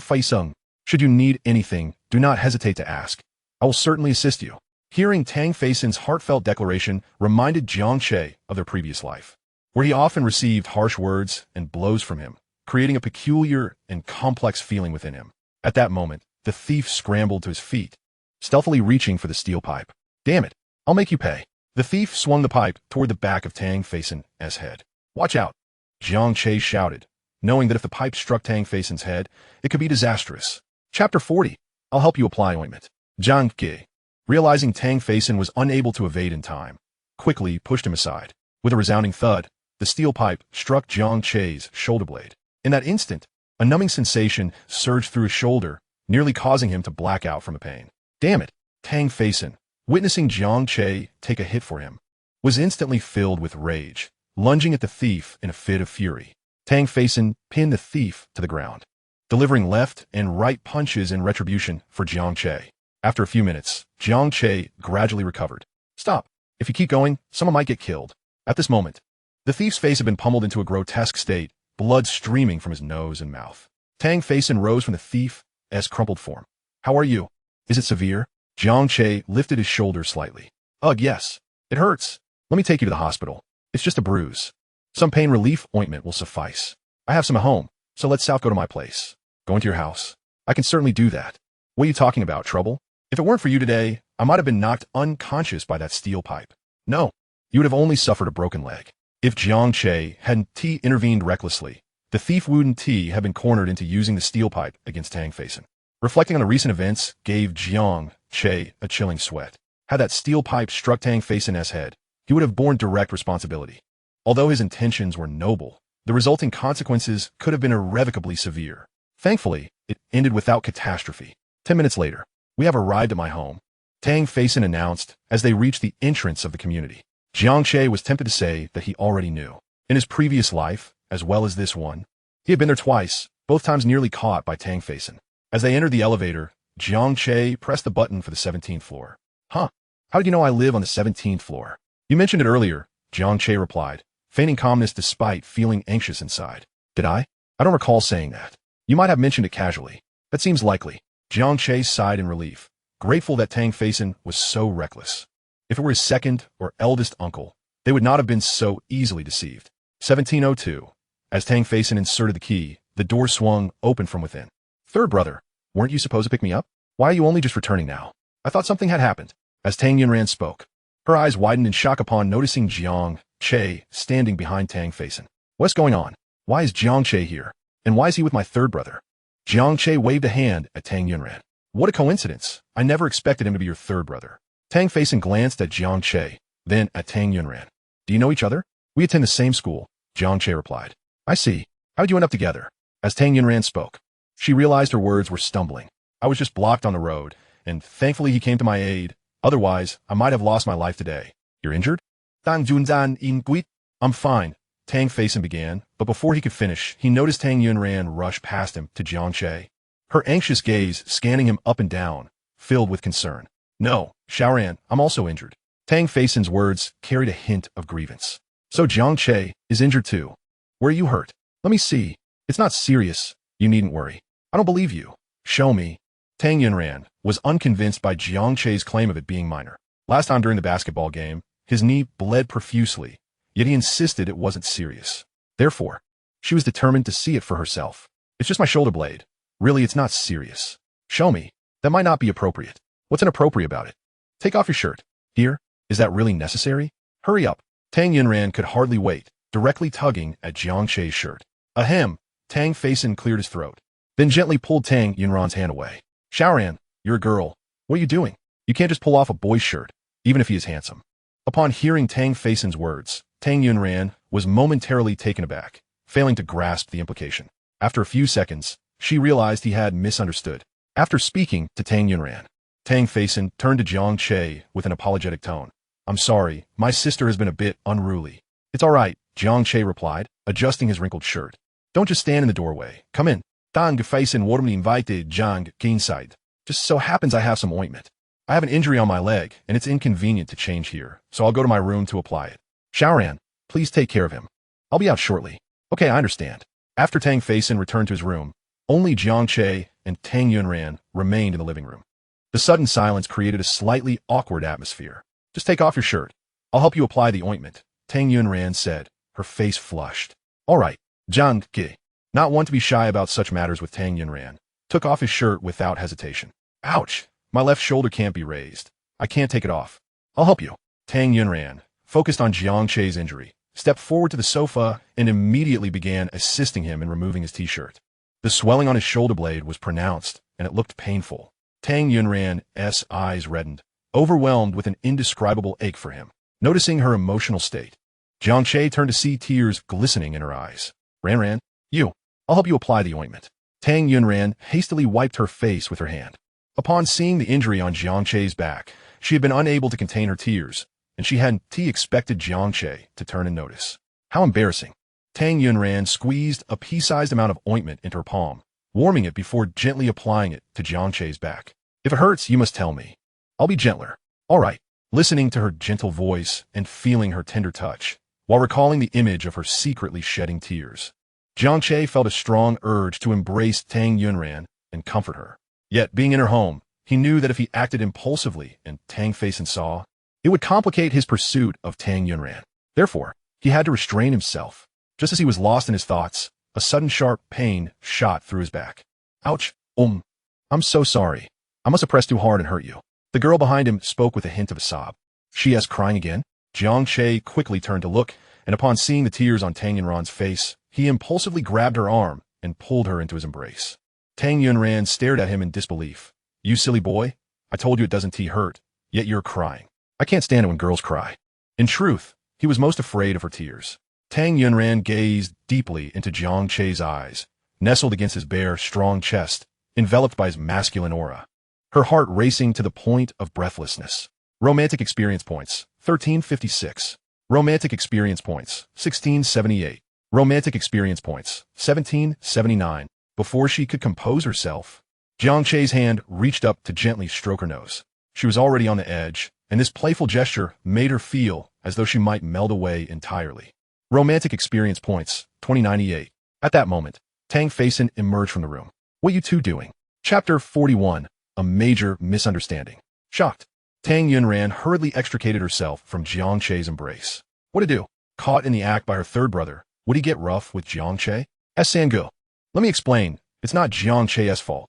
Feisin. Should you need anything, do not hesitate to ask. I will certainly assist you." Hearing Tang Feisin's heartfelt declaration reminded Jiang Che of their previous life, where he often received harsh words and blows from him, creating a peculiar and complex feeling within him. At that moment, the thief scrambled to his feet, stealthily reaching for the steel pipe. "Damn it, I'll make you pay." The thief swung the pipe toward the back of Tang Feisin's head. "Watch out," Jiang Che shouted, knowing that if the pipe struck Tang Feisin's head, it could be disastrous. Chapter 40. I'll help you apply ointment. Jiang Che, realizing Tang Feisin was unable to evade in time, quickly pushed him aside. With a resounding thud, the steel pipe struck Jiang Che's shoulder blade. In that instant, a numbing sensation surged through his shoulder, nearly causing him to black out from the pain. Damn it! Tang Feisin, witnessing Jiang Che take a hit for him, was instantly filled with rage, lunging at the thief in a fit of fury. Tang Feisin pinned the thief to the ground, delivering left and right punches in retribution for Jiang Che. After a few minutes, Jiang Che gradually recovered. "Stop. If you keep going, someone might get killed." At this moment, the thief's face had been pummeled into a grotesque state, blood streaming from his nose and mouth. Tang Feisin rose from the thief's crumpled form. "How are you? Is it severe?" Jiang Che lifted his shoulders slightly. "Ugh, yes. It hurts. Let me take you to the hospital. It's just a bruise. Some pain relief ointment will suffice. I have some at home, so let's south go to my place. Going to your house? I can certainly do that. What are you talking about, trouble? If it weren't for you today, I might have been knocked unconscious by that steel pipe. No, you would have only suffered a broken leg. If Jiang Che hadn't intervened recklessly, the thief wouldn't have been cornered into using the steel pipe against Tang Faison. Reflecting on the recent events gave Jiang Che a chilling sweat. Had that steel pipe struck Tang Faison's head, he would have borne direct responsibility. Although his intentions were noble, the resulting consequences could have been irrevocably severe. Thankfully, it ended without catastrophe. 10 minutes later, we have arrived at my home, Tang Faison announced as they reached the entrance of the community. Jiang Che was tempted to say that he already knew. In his previous life, as well as this one, he had been there twice, both times nearly caught by Tang Faison. As they entered the elevator, Jiang Che pressed the button for the 17th floor. Huh? How did you know I live on the 17th floor? You mentioned it earlier, Jiang Che replied, feigning calmness despite feeling anxious inside. Did I? I don't recall saying that. You might have mentioned it casually. That seems likely. Jiang Che sighed in relief, grateful that Tang Faison was so reckless. If it were his second or eldest uncle, they would not have been so easily deceived. 1702. As Tang Faison inserted the key, the door swung open from within. Third brother, weren't you supposed to pick me up? Why are you only just returning now? I thought something had happened. As Tang Yunran spoke, her eyes widened in shock upon noticing Jiang Che standing behind Tang Faison. What's going on? Why is Jiang Che here? And why is he with my third brother? Jiang Che waved a hand at Tang Yunran. What a coincidence. I never expected him to be your third brother. Tang Faison glanced at Jiang Che, then at Tang Yunran. Do you know each other? We attend the same school, Jiang Che replied. I see. How did you end up together? As Tang Yunran spoke, she realized her words were stumbling. I was just blocked on the road, and thankfully he came to my aid. Otherwise, I might have lost my life today. You're injured? Tang Junzan in Guit. I'm fine, Tang Faison began, but before he could finish, he noticed Tang Yunran rush past him to Jiang Che, her anxious gaze scanning him up and down, filled with concern. No, Xiaoran, I'm also injured. Tang Faison's words carried a hint of grievance. So Jiang Che is injured too. Where are you hurt? Let me see. It's not serious. You needn't worry. I don't believe you. Show me. Tang Yunran was unconvinced by Jiang Che's claim of it being minor. Last time during the basketball game, his knee bled profusely, yet he insisted it wasn't serious. Therefore, she was determined to see it for herself. It's just my shoulder blade. Really, it's not serious. Show me. That might not be appropriate. What's inappropriate about it? Take off your shirt. Here? Is that really necessary? Hurry up. Tang Yunran could hardly wait, directly tugging at Jiang Che's shirt. Ahem. Tang Faison cleared his throat, then gently pulled Tang Yunran's hand away. Xiaoran, you're a girl. What are you doing? You can't just pull off a boy's shirt, even if he is handsome. Upon hearing Tang Faison's words, Tang Yunran was momentarily taken aback, failing to grasp the implication. After a few seconds, she realized he had misunderstood. After speaking to Tang Yunran, Tang Faison turned to Jiang Che with an apologetic tone. I'm sorry, my sister has been a bit unruly. It's all right, Jiang Che replied, adjusting his wrinkled shirt. Don't just stand in the doorway. Come in. Tang Faison warmly invited Jiang inside. Just so happens I have some ointment. I have an injury on my leg, and it's inconvenient to change here, so I'll go to my room to apply it. Xiaoran, please take care of him. I'll be out shortly. Okay, I understand. After Tang Faison returned to his room, only Jiang Che and Tang Yunran remained in the living room. The sudden silence created a slightly awkward atmosphere. Just take off your shirt. I'll help you apply the ointment, Tang Yunran said, her face flushed. All right, Jiang Che, not one to be shy about such matters with Tang Yunran, took off his shirt without hesitation. Ouch, my left shoulder can't be raised. I can't take it off. I'll help you. Tang Yunran, focused on Jiang Che's injury, stepped forward to the sofa and immediately began assisting him in removing his t-shirt. The swelling on his shoulder blade was pronounced, and it looked painful. Tang Yunran's eyes reddened, overwhelmed with an indescribable ache for him. Noticing her emotional state, Jiang Che turned to see tears glistening in her eyes. Ran, I'll help you apply the ointment. Tang Yunran hastily wiped her face with her hand. Upon seeing the injury on Jiang Che's back, she had been unable to contain her tears, and she hadn't expected Jiang Che to turn and notice. How embarrassing. Tang Yunran squeezed a pea-sized amount of ointment into her palm, warming it before gently applying it to Jiang Che's back. If it hurts, you must tell me. I'll be gentler. All right. Listening to her gentle voice and feeling her tender touch, while recalling the image of her secretly shedding tears, Jiang Che felt a strong urge to embrace Tang Yunran and comfort her. Yet, being in her home, he knew that if he acted impulsively and Tang Faison saw, it would complicate his pursuit of Tang Yunran. Therefore, he had to restrain himself. Just as he was lost in his thoughts, a sudden sharp pain shot through his back. Ouch! I'm so sorry. I must have pressed too hard and hurt you. The girl behind him spoke with a hint of a sob. She is crying again? Jiang Che quickly turned to look, and upon seeing the tears on Tang Yunran's face, he impulsively grabbed her arm and pulled her into his embrace. Tang Yunran stared at him in disbelief. You silly boy, I told you it doesn't hurt, yet you're crying. I can't stand it when girls cry. In truth, he was most afraid of her tears. Tang Yunran gazed deeply into Jiang Che's eyes, nestled against his bare, strong chest, enveloped by his masculine aura. Her heart racing to the point of breathlessness. Romantic experience points, 1356. Romantic experience points, 1678. Romantic experience points, 1779. Before she could compose herself, Jiang Che's hand reached up to gently stroke her nose. She was already on the edge, and this playful gesture made her feel as though she might melt away entirely. Romantic experience points, 2098. At that moment, Tang Faison emerged from the room. What you two doing? Chapter 41. A major misunderstanding. Shocked, Tang Yunran hurriedly extricated herself from Jiang Che's embrace. What to do? Caught in the act by her third brother, would he get rough with Jiang Che? Sangu. Let me explain. It's not Jiang Che's fault.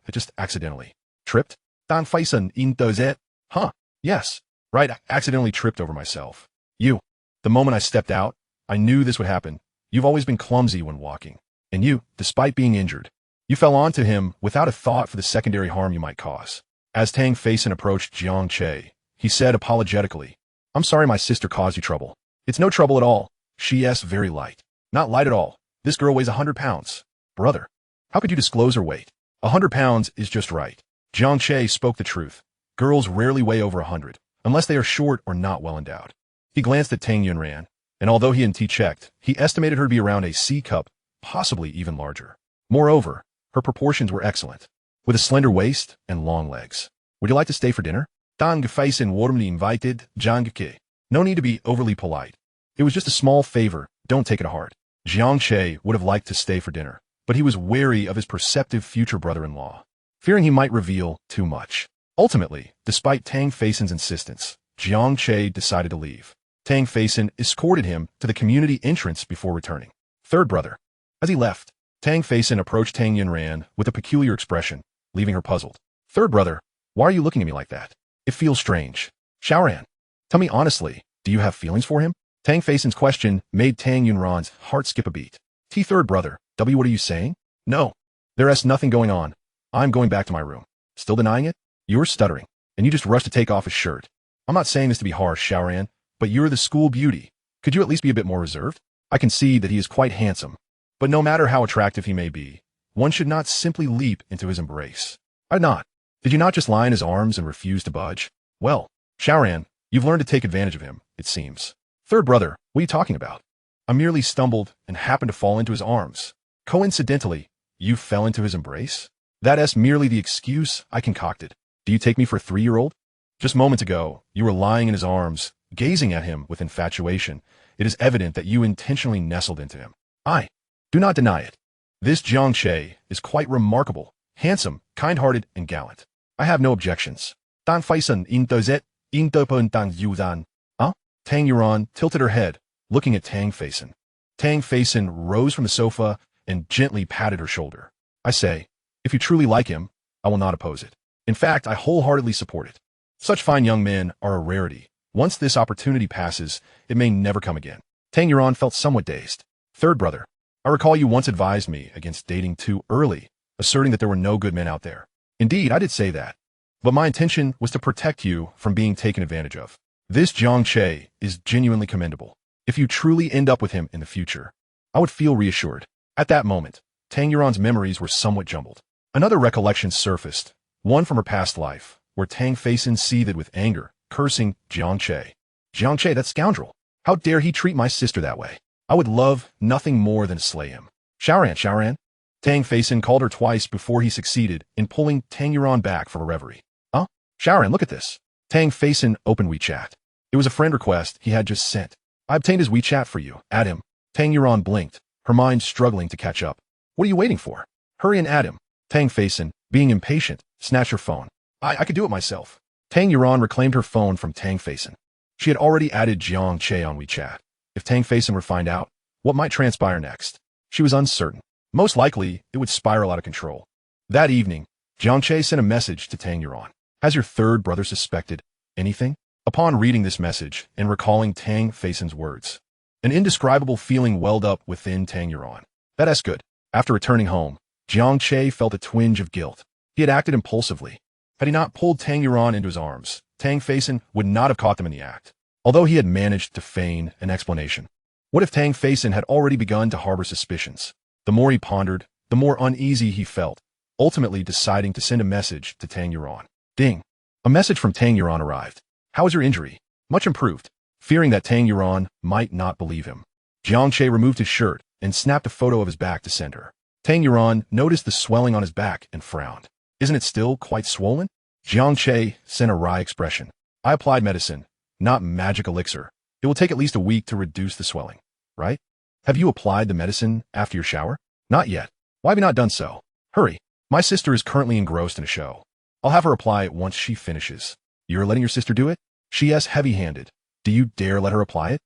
I just accidentally tripped. Dan Faison in does it? Huh? Yes. Right, I accidentally tripped over myself. You. The moment I stepped out, I knew this would happen. You've always been clumsy when walking. And you, despite being injured, you fell onto him without a thought for the secondary harm you might cause. As Tang Faison approached Jiang Che, he said apologetically, I'm sorry my sister caused you trouble. It's no trouble at all. She's very light. Not light at all. This girl weighs 100 pounds. Brother, how could you disclose her weight? 100 pounds is just right. Jiang Che spoke the truth. Girls rarely weigh over 100, unless they are short or not well endowed. He glanced at Tang Yunran, and although he hadn't checked, he estimated her to be around a C cup, possibly even larger. Moreover, her proportions were excellent, with a slender waist and long legs. Would you like to stay for dinner? Tang Faison warmly invited Jiang Che. No need to be overly polite. It was just a small favor, don't take it to heart. Jiang Che would have liked to stay for dinner, but he was wary of his perceptive future brother-in-law, fearing he might reveal too much. Ultimately, despite Tang Faison's insistence, Jiang Che decided to leave. Tang Faison escorted him to the community entrance before returning. Third brother. As he left, Tang Faison approached Tang Yunran with a peculiar expression, leaving her puzzled. Third brother, why are you looking at me like that? It feels strange. Xiaoran, tell me honestly, do you have feelings for him? Tang Faison's question made Tang Yunran's heart skip a beat. Third brother, what are you saying? No. There's nothing going on. I'm going back to my room. Still denying it? You're stuttering, and you just rushed to take off his shirt. I'm not saying this to be harsh, Xiaoran, but you're the school beauty. Could you at least be a bit more reserved? I can see that he is quite handsome, but no matter how attractive he may be, one should not simply leap into his embrace. I'd not. Did you not just lie in his arms and refuse to budge? Well, Xiaoran, you've learned to take advantage of him, it seems. Third brother, what are you talking about? I merely stumbled and happened to fall into his arms. Coincidentally, you fell into his embrace? That is merely the excuse I concocted. Do you take me for a 3-year-old? Just moments ago, you were lying in his arms, gazing at him with infatuation. It is evident that you intentionally nestled into him. I do not deny it. This Jiang Che is quite remarkable, handsome, kind-hearted, and gallant. I have no objections. Dan Faison in does it, in depon dan yuzan. Huh? Tang Yunran tilted her head, looking at Tang Faison. Tang Faison rose from the sofa and gently patted her shoulder. I say, if you truly like him, I will not oppose it. In fact, I wholeheartedly support it. Such fine young men are a rarity. Once this opportunity passes, it may never come again. Tang Yunran felt somewhat dazed. Third brother, I recall you once advised me against dating too early, asserting that there were no good men out there. Indeed, I did say that. But my intention was to protect you from being taken advantage of. This Jiang Che is genuinely commendable. If you truly end up with him in the future, I would feel reassured. At that moment, Tang Yunran's memories were somewhat jumbled. Another recollection surfaced, one from her past life, where Tang Faison seethed with anger, cursing Jiang Che. Jiang Che, that scoundrel. How dare he treat my sister that way? I would love nothing more than to slay him. Xiaoran. Tang Faison called her twice before he succeeded in pulling Tang Yunran back from a reverie. Huh? Xiaoran, look at this. Tang Faison opened WeChat. It was a friend request he had just sent. I obtained his WeChat for you. Add him. Tang Yunran blinked, her mind struggling to catch up. What are you waiting for? Hurry and add him. Tang Faison, being impatient, snatched her phone. I could do it myself. Tang Yunran reclaimed her phone from Tang Faison. She had already added Jiang Che on WeChat. If Tang Faison were to find out, what might transpire next? She was uncertain. Most likely, it would spiral out of control. That evening, Jiang Che sent a message to Tang Yunran. Has your third brother suspected anything? Upon reading this message and recalling Tang Feisin's words, an indescribable feeling welled up within Tang Yuan. That's good. After returning home, Jiang Che felt a twinge of guilt. He had acted impulsively. Had he not pulled Tang Yuan into his arms, Tang Feisin would not have caught them in the act, although he had managed to feign an explanation. What if Tang Feisin had already begun to harbor suspicions? The more he pondered, the more uneasy he felt, ultimately deciding to send a message to Tang Yuan. Ding! A message from Tang Yuan arrived. How is your injury? Much improved. Fearing that Tang Yuan might not believe him, Jiang Che removed his shirt and snapped a photo of his back to send her. Tang Yuan noticed the swelling on his back and frowned. Isn't it still quite swollen? Jiang Che sent a wry expression. I applied medicine, not magic elixir. It will take at least a week to reduce the swelling, right? Have you applied the medicine after your shower? Not yet. Why have you not done so? Hurry. My sister is currently engrossed in a show. I'll have her apply it once she finishes. You're letting your sister do it? She is heavy-handed. Do you dare let her apply it?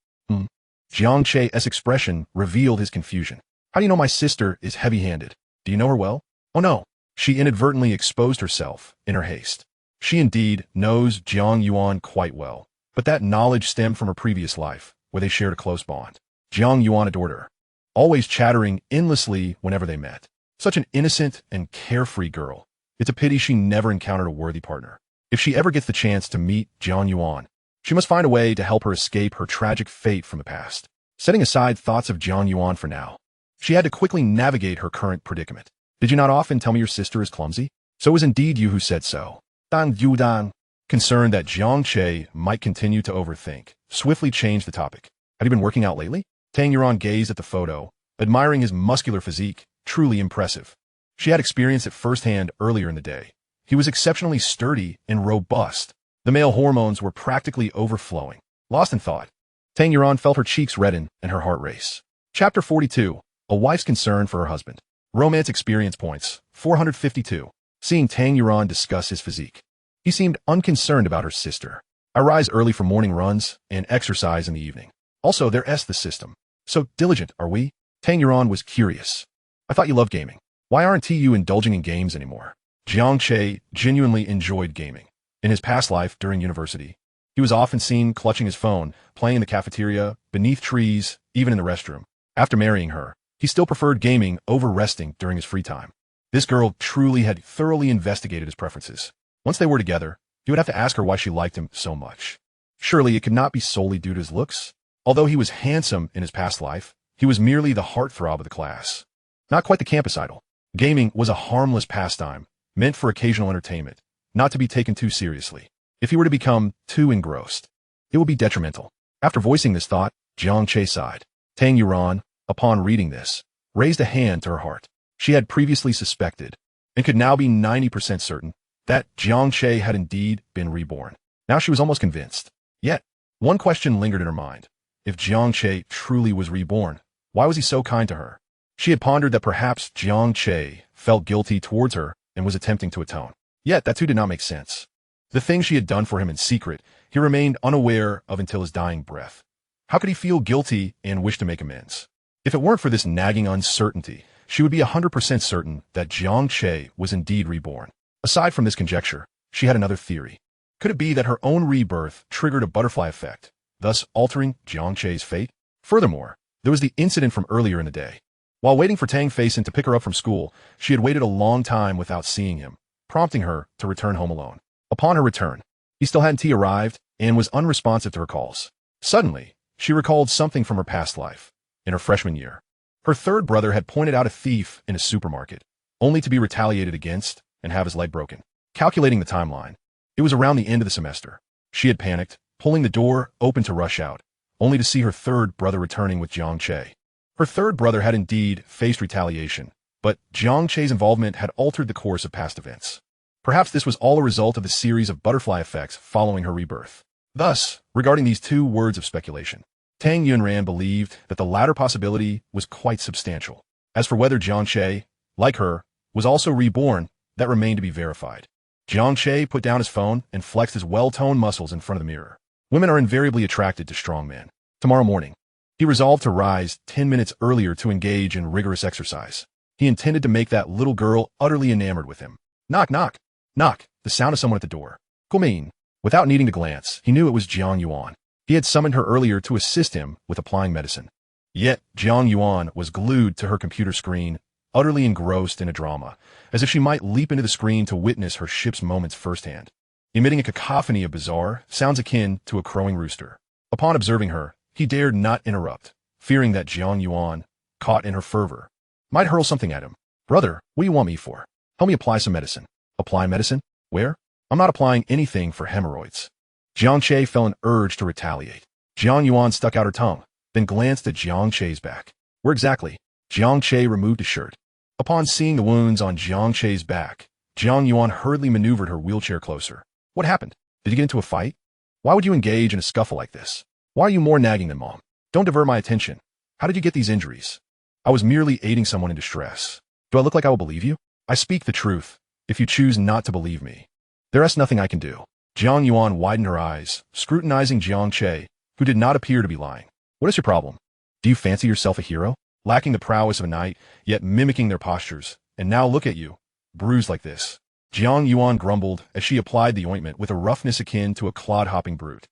Jiang Che's expression revealed his confusion. How do you know my sister is heavy-handed? Do you know her well? Oh no. She inadvertently exposed herself in her haste. She indeed knows Jiang Yuan quite well, but that knowledge stemmed from her previous life, where they shared a close bond. Jiang Yuan adored her, always chattering endlessly whenever they met. Such an innocent and carefree girl. It's a pity she never encountered a worthy partner. If she ever gets the chance to meet Jiang Yuan, she must find a way to help her escape her tragic fate from the past. Setting aside thoughts of Jiang Yuan for now, she had to quickly navigate her current predicament. Did you not often tell me your sister is clumsy? So it was indeed you who said so. Dan Yudan, concerned that Jiang Che might continue to overthink, swiftly changed the topic. Have you been working out lately? Tang Yuan gazed at the photo, admiring his muscular physique, truly impressive. She had experienced it firsthand earlier in the day. He was exceptionally sturdy and robust. The male hormones were practically overflowing. Lost in thought, Tang Yuan felt her cheeks redden and her heart race. Chapter 42. A wife's concern for her husband. Romance experience points, 452. Seeing Tang Yuan discuss his physique. He seemed unconcerned about her sister. I rise early for morning runs and exercise in the evening. Also, there's the system. So diligent, are we? Tang Yuan was curious. I thought you loved gaming. Why aren't you indulging in games anymore? Jiang Che genuinely enjoyed gaming. In his past life during university, he was often seen clutching his phone, playing in the cafeteria, beneath trees, even in the restroom. After marrying her, he still preferred gaming over resting during his free time. This girl truly had thoroughly investigated his preferences. Once they were together, he would have to ask her why she liked him so much. Surely it could not be solely due to his looks. Although he was handsome in his past life, he was merely the heartthrob of the class. Not quite the campus idol. Gaming was a harmless pastime, meant for occasional entertainment, not to be taken too seriously. If he were to become too engrossed, it would be detrimental. After voicing this thought, Jiang Che sighed. Tang Yuan, upon reading this, raised a hand to her heart. She had previously suspected, and could now be 90% certain, that Jiang Che had indeed been reborn. Now she was almost convinced. Yet, one question lingered in her mind. If Jiang Che truly was reborn, why was he so kind to her? She had pondered that perhaps Jiang Che felt guilty towards her and was attempting to atone. Yet that too did not make sense. The thing she had done for him in secret, he remained unaware of until his dying breath. How could he feel guilty and wish to make amends? If it weren't for this nagging uncertainty, she would be 100% certain that Jiang Che was indeed reborn. Aside from this conjecture, she had another theory. Could it be that her own rebirth triggered a butterfly effect, thus altering Jiang Che's fate? Furthermore, there was the incident from earlier in the day. While waiting for Tang Feisin to pick her up from school, she had waited a long time without seeing him, prompting her to return home alone. Upon her return, he still hadn't arrived and was unresponsive to her calls. Suddenly, she recalled something from her past life. In her freshman year, her third brother had pointed out a thief in a supermarket, only to be retaliated against and have his leg broken. Calculating the timeline, it was around the end of the semester. She had panicked, pulling the door open to rush out, only to see her third brother returning with Jiang Che. Her third brother had indeed faced retaliation, but Jiang Che's involvement had altered the course of past events. Perhaps this was all a result of the series of butterfly effects following her rebirth. Thus, regarding these two words of speculation, Tang Yunran believed that the latter possibility was quite substantial. As for whether Jiang Che, like her, was also reborn, that remained to be verified. Jiang Che put down his phone and flexed his well-toned muscles in front of the mirror. Women are invariably attracted to strong men. Tomorrow morning, he resolved to rise 10 minutes earlier to engage in rigorous exercise. He intended to make that little girl utterly enamored with him. Knock, knock. Knock, the sound of someone at the door. Come in. Without needing to glance, he knew it was Jiang Yuan. He had summoned her earlier to assist him with applying medicine. Yet, Jiang Yuan was glued to her computer screen, utterly engrossed in a drama, as if she might leap into the screen to witness her ship's moments firsthand, emitting a cacophony of bizarre sounds akin to a crowing rooster. Upon observing her, he dared not interrupt, fearing that Jiang Yuan, caught in her fervor, might hurl something at him. Brother, what do you want me for? Help me apply some medicine. Apply medicine? Where? I'm not applying anything for hemorrhoids. Jiang Che felt an urge to retaliate. Jiang Yuan stuck out her tongue, then glanced at Jiang Che's back. Where exactly? Jiang Che removed his shirt. Upon seeing the wounds on Jiang Che's back, Jiang Yuan hurriedly maneuvered her wheelchair closer. What happened? Did you get into a fight? Why would you engage in a scuffle like this? Why are you more nagging than Mom? Don't divert my attention. How did you get these injuries? I was merely aiding someone in distress. Do I look like I will believe you? I speak the truth, if you choose not to believe me. There is nothing I can do. Jiang Yuan widened her eyes, scrutinizing Jiang Che, who did not appear to be lying. What is your problem? Do you fancy yourself a hero? Lacking the prowess of a knight, yet mimicking their postures. And now look at you, bruised like this. Jiang Yuan grumbled as she applied the ointment with a roughness akin to a clod-hopping brute.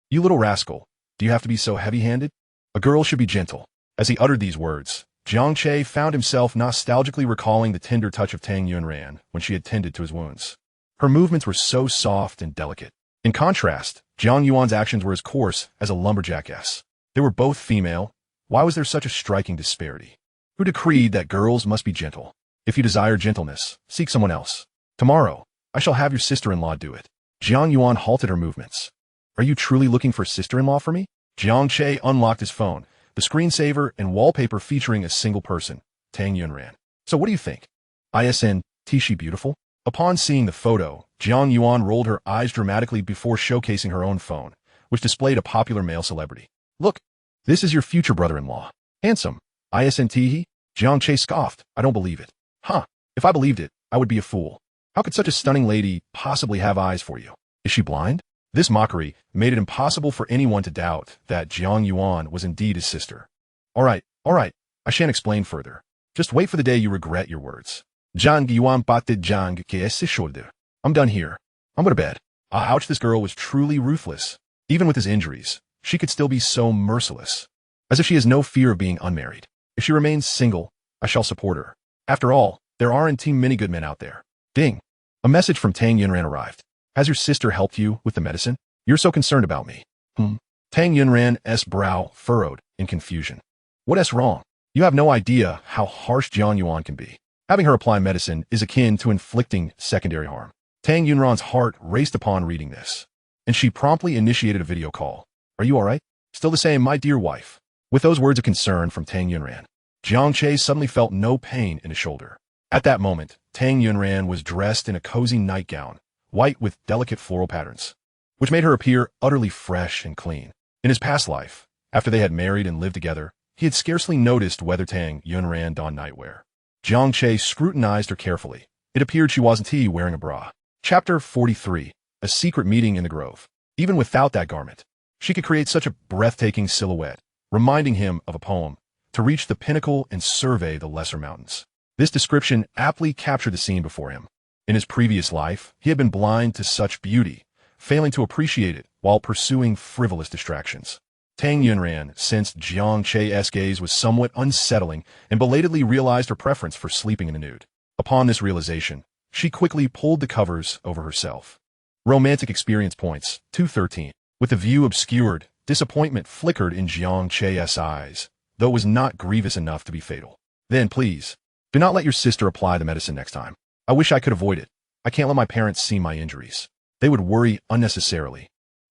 You little rascal. Do you have to be so heavy-handed? A girl should be gentle. As he uttered these words, Jiang Che found himself nostalgically recalling the tender touch of Tang Yunran when she had tended to his wounds. Her movements were so soft and delicate. In contrast, Jiang Yuan's actions were as coarse as a lumberjackess. They were both female. Why was there such a striking disparity? Who decreed that girls must be gentle? If you desire gentleness, seek someone else. Tomorrow, I shall have your sister-in-law do it. Jiang Yuan halted her movements. Are you truly looking for a sister-in-law for me? Jiang Che unlocked his phone, the screensaver and wallpaper featuring a single person, Tang Yunran. So what do you think? Isn't she beautiful? Upon seeing the photo, Jiang Yuan rolled her eyes dramatically before showcasing her own phone, which displayed a popular male celebrity. Look, this is your future brother-in-law. Handsome. Isn't he? Jiang Che scoffed. I don't believe it. Huh. If I believed it, I would be a fool. How could such a stunning lady possibly have eyes for you? Is she blind? This mockery made it impossible for anyone to doubt that Jiang Yuan was indeed his sister. All right, I shan't explain further. Just wait for the day you regret your words. Jiang Yuan batted Jiang Che's shoulder. I'm done here. I'm going to bed. Ouch, this girl was truly ruthless. Even with his injuries, she could still be so merciless. As if she has no fear of being unmarried. If she remains single, I shall support her. After all, there aren't many good men out there. Ding. A message from Tang Yunran arrived. Has your sister helped you with the medicine? You're so concerned about me. Tang Yunran's brow furrowed in confusion. What's wrong? You have no idea how harsh Jiang Yuan can be. Having her apply medicine is akin to inflicting secondary harm. Tang Yunran's heart raced upon reading this, and she promptly initiated a video call. Are you all right? Still the same, my dear wife. With those words of concern from Tang Yunran, Jiang Che suddenly felt no pain in his shoulder. At that moment, Tang Yunran was dressed in a cozy nightgown, white with delicate floral patterns, which made her appear utterly fresh and clean. In his past life, after they had married and lived together, he had scarcely noticed whether Tang Yunran donned nightwear. Jiang Che scrutinized her carefully. It appeared she wasn't wearing a bra. Chapter 43. A secret meeting in the grove. Even without that garment, she could create such a breathtaking silhouette, reminding him of a poem, to reach the pinnacle and survey the lesser mountains. This description aptly captured the scene before him. In his previous life, he had been blind to such beauty, failing to appreciate it while pursuing frivolous distractions. Tang Yunran sensed Jiang Che's gaze was somewhat unsettling and belatedly realized her preference for sleeping in the nude. Upon this realization, she quickly pulled the covers over herself. Romantic experience points, 213. With the view obscured, disappointment flickered in Jiang Che's eyes, though it was not grievous enough to be fatal. Then, please, do not let your sister apply the medicine next time. I wish I could avoid it. I can't let my parents see my injuries. They would worry unnecessarily.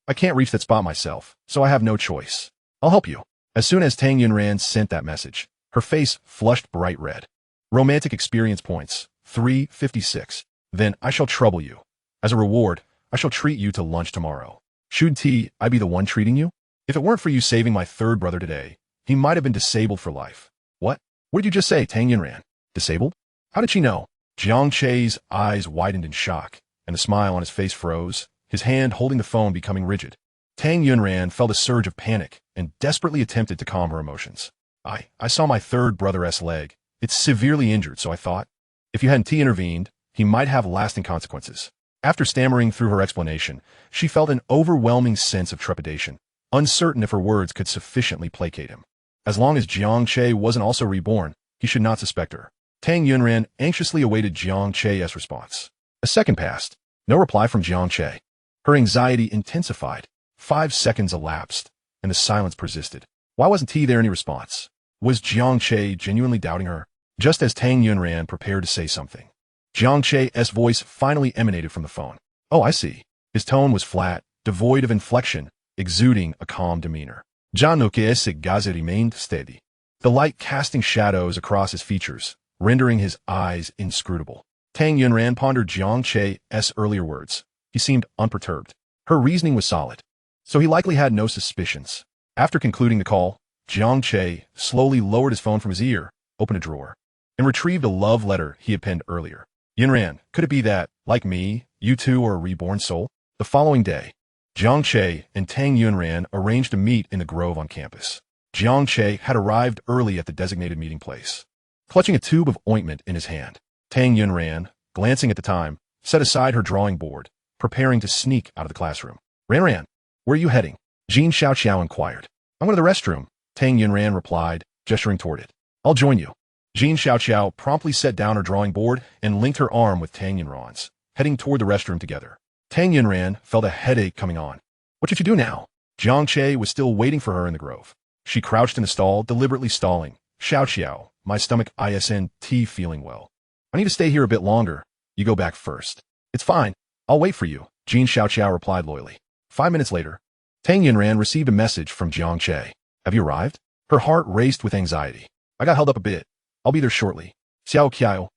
I can't reach that spot myself, so I have no choice. I'll help you. As soon as Tang Yunran sent that message, her face flushed bright red. Romantic experience points, 356. Then I shall trouble you. As a reward, I shall treat you to lunch tomorrow. Shouldn't I be the one treating you? If it weren't for you saving my third brother today, he might have been disabled for life. What? What did you just say, Tang Yunran? Disabled? How did she know? Jiang Che's eyes widened in shock, and the smile on his face froze, his hand holding the phone becoming rigid. Tang Yunran felt a surge of panic and desperately attempted to calm her emotions. I saw my third brother's leg. It's severely injured, so I thought. If you hadn't intervened, he might have lasting consequences. After stammering through her explanation, she felt an overwhelming sense of trepidation, uncertain if her words could sufficiently placate him. As long as Jiang Che wasn't also reborn, he should not suspect her. Tang Yunran anxiously awaited Jiang Che's response. A second passed. No reply from Jiang Che. Her anxiety intensified. 5 seconds elapsed, and the silence persisted. Why wasn't there any response? Was Jiang Che genuinely doubting her? Just as Tang Yunran prepared to say something, Jiang Che's voice finally emanated from the phone. Oh, I see. His tone was flat, devoid of inflection, exuding a calm demeanor. Jiang Che's gaze remained steady, the light casting shadows across his features, rendering his eyes inscrutable. Tang Yunran pondered Jiang Che's earlier words. He seemed unperturbed. Her reasoning was solid, so he likely had no suspicions. After concluding the call, Jiang Che slowly lowered his phone from his ear, opened a drawer, and retrieved a love letter he had penned earlier. Yunran, could it be that, like me, you two are a reborn soul? The following day, Jiang Che and Tang Yunran arranged to meet in the grove on campus. Jiang Che had arrived early at the designated meeting place, clutching a tube of ointment in his hand. Tang Yunran, glancing at the time, set aside her drawing board, preparing to sneak out of the classroom. Ran, where are you heading? Jin Xiao inquired. I'm going to the restroom, Tang Yunran replied, gesturing toward it. I'll join you. Jin Xiao promptly set down her drawing board and linked her arm with Tang Yunran's, heading toward the restroom together. Tang Yunran felt a headache coming on. What should you do now? Jiang Che was still waiting for her in the grove. She crouched in the stall, deliberately stalling. Xiao, my stomach isn't feeling well. I need to stay here a bit longer. You go back first. It's fine. I'll wait for you, Jin Xiao replied loyally. 5 minutes later, Tang Yunran received a message from Jiang Che. Have you arrived? Her heart raced with anxiety. I got held up a bit. I'll be there shortly. Xiao Qiao,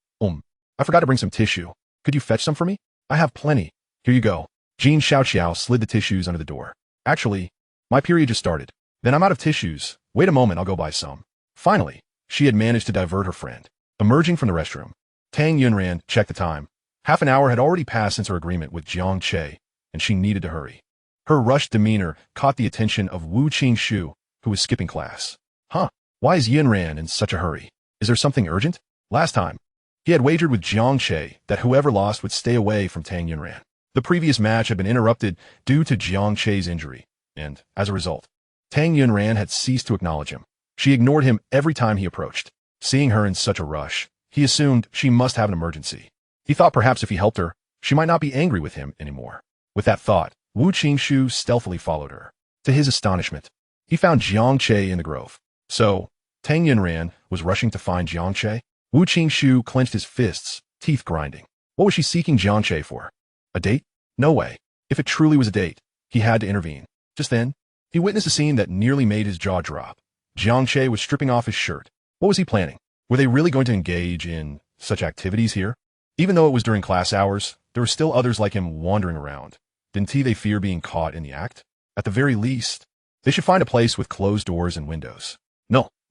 I forgot to bring some tissue. Could you fetch some for me? I have plenty. Here you go. Jin Xiao slid the tissues under the door. Actually, my period just started. Then I'm out of tissues. Wait a moment, I'll go buy some. Finally, she had managed to divert her friend. Emerging from the restroom, Tang Yunran checked the time. Half an hour had already passed since her agreement with Jiang Che, and she needed to hurry. Her rushed demeanor caught the attention of Wu Qingxu, who was skipping class. Huh? Why is Yunran in such a hurry? Is there something urgent? Last time, he had wagered with Jiang Che that whoever lost would stay away from Tang Yunran. The previous match had been interrupted due to Jiang Che's injury, and, as a result, Tang Yunran had ceased to acknowledge him. She ignored him every time he approached. Seeing her in such a rush, he assumed she must have an emergency. He thought perhaps if he helped her, she might not be angry with him anymore. With that thought, Wu Qingxu stealthily followed her. To his astonishment, he found Jiang Che in the grove. So, Tang Yunran was rushing to find Jiang Che? Wu Qingxu clenched his fists, teeth grinding. What was she seeking Jiang Che for? A date? No way. If it truly was a date, he had to intervene. Just then, he witnessed a scene that nearly made his jaw drop. Jiang Che was stripping off his shirt. What was he planning? Were they really going to engage in such activities here? Even though it was during class hours, there were still others like him wandering around. Didn't they fear being caught in the act? At the very least, they should find a place with closed doors and windows.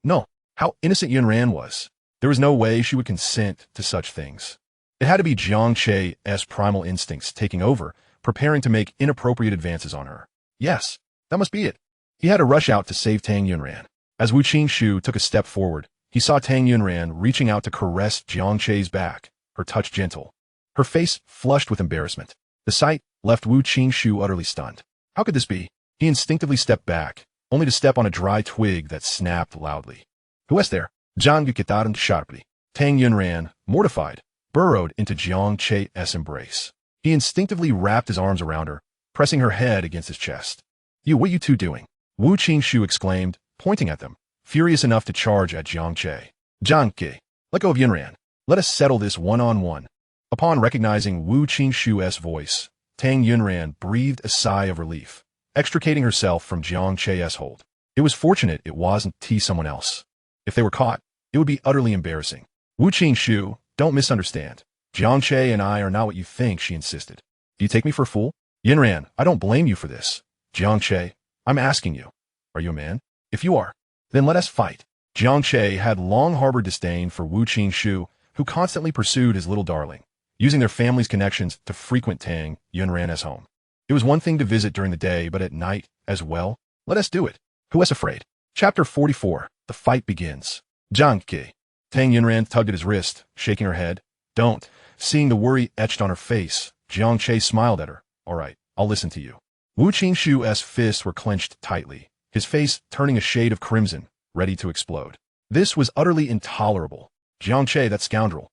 No. How innocent Yunran was. There was no way she would consent to such things. It had to be Jiang Che's primal instincts taking over, preparing to make inappropriate advances on her. Yes, that must be it. He had to rush out to save Tang Yunran. As Wu Qingxu took a step forward, he saw Tang Yunran reaching out to caress Jiang Che's back, her touch gentle. Her face flushed with embarrassment. The sight left Wu Qingxu utterly stunned. How could this be? He instinctively stepped back, only to step on a dry twig that snapped loudly. Who is there? Zhang Gukitaran sharply. Tang Yunran, mortified, burrowed into Jiang Che's embrace. He instinctively wrapped his arms around her, pressing her head against his chest. What are you two doing? Wu Qingxu exclaimed, pointing at them, furious enough to charge at Jiang Che. Jiang Che, let go of Yunran. Let us settle this one-on-one. Upon recognizing Wu Qingxu's voice, Tang Yunran breathed a sigh of relief, extricating herself from Jiang Che's hold. It was fortunate it wasn't someone else. If they were caught, it would be utterly embarrassing. Wu Qingxu, don't misunderstand. Jiang Che and I are not what you think, she insisted. Do you take me for a fool? Yunran, I don't blame you for this. Jiang Che, I'm asking you. Are you a man? If you are, then let us fight. Jiang Che had long harbored disdain for Wu Qingxu, who constantly pursued his little darling, using their family's connections to frequent Tang Yunran's home. It was one thing to visit during the day, but at night as well. Let us do it. Who is afraid? Chapter 44. The fight begins. Jiang Che. Tang Yunran tugged at his wrist, shaking her head. Don't. Seeing the worry etched on her face, Jiang Che smiled at her. All right, I'll listen to you. Wu Qingshu's fists were clenched tightly, his face turning a shade of crimson, ready to explode. This was utterly intolerable. Jiang Che, that scoundrel,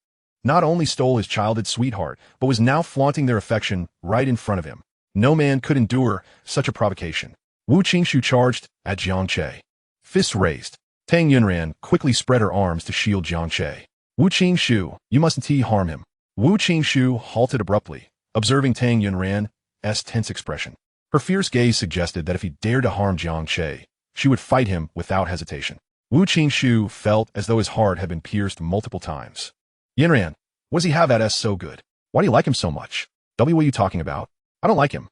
not only stole his childhood sweetheart, but was now flaunting their affection right in front of him. No man could endure such a provocation. Wu Qingshu charged at Jiang Che. Fists raised, Tang Yunran quickly spread her arms to shield Jiang Che. Wu Qingshu, you mustn't harm him. Wu Qingshu halted abruptly, observing Tang Yunran's tense expression. Her fierce gaze suggested that if he dared to harm Jiang Che, she would fight him without hesitation. Wu Qingshu felt as though his heart had been pierced multiple times. Yunran, what does he have at us so good? Why do you like him so much? What are you talking about? I don't like him.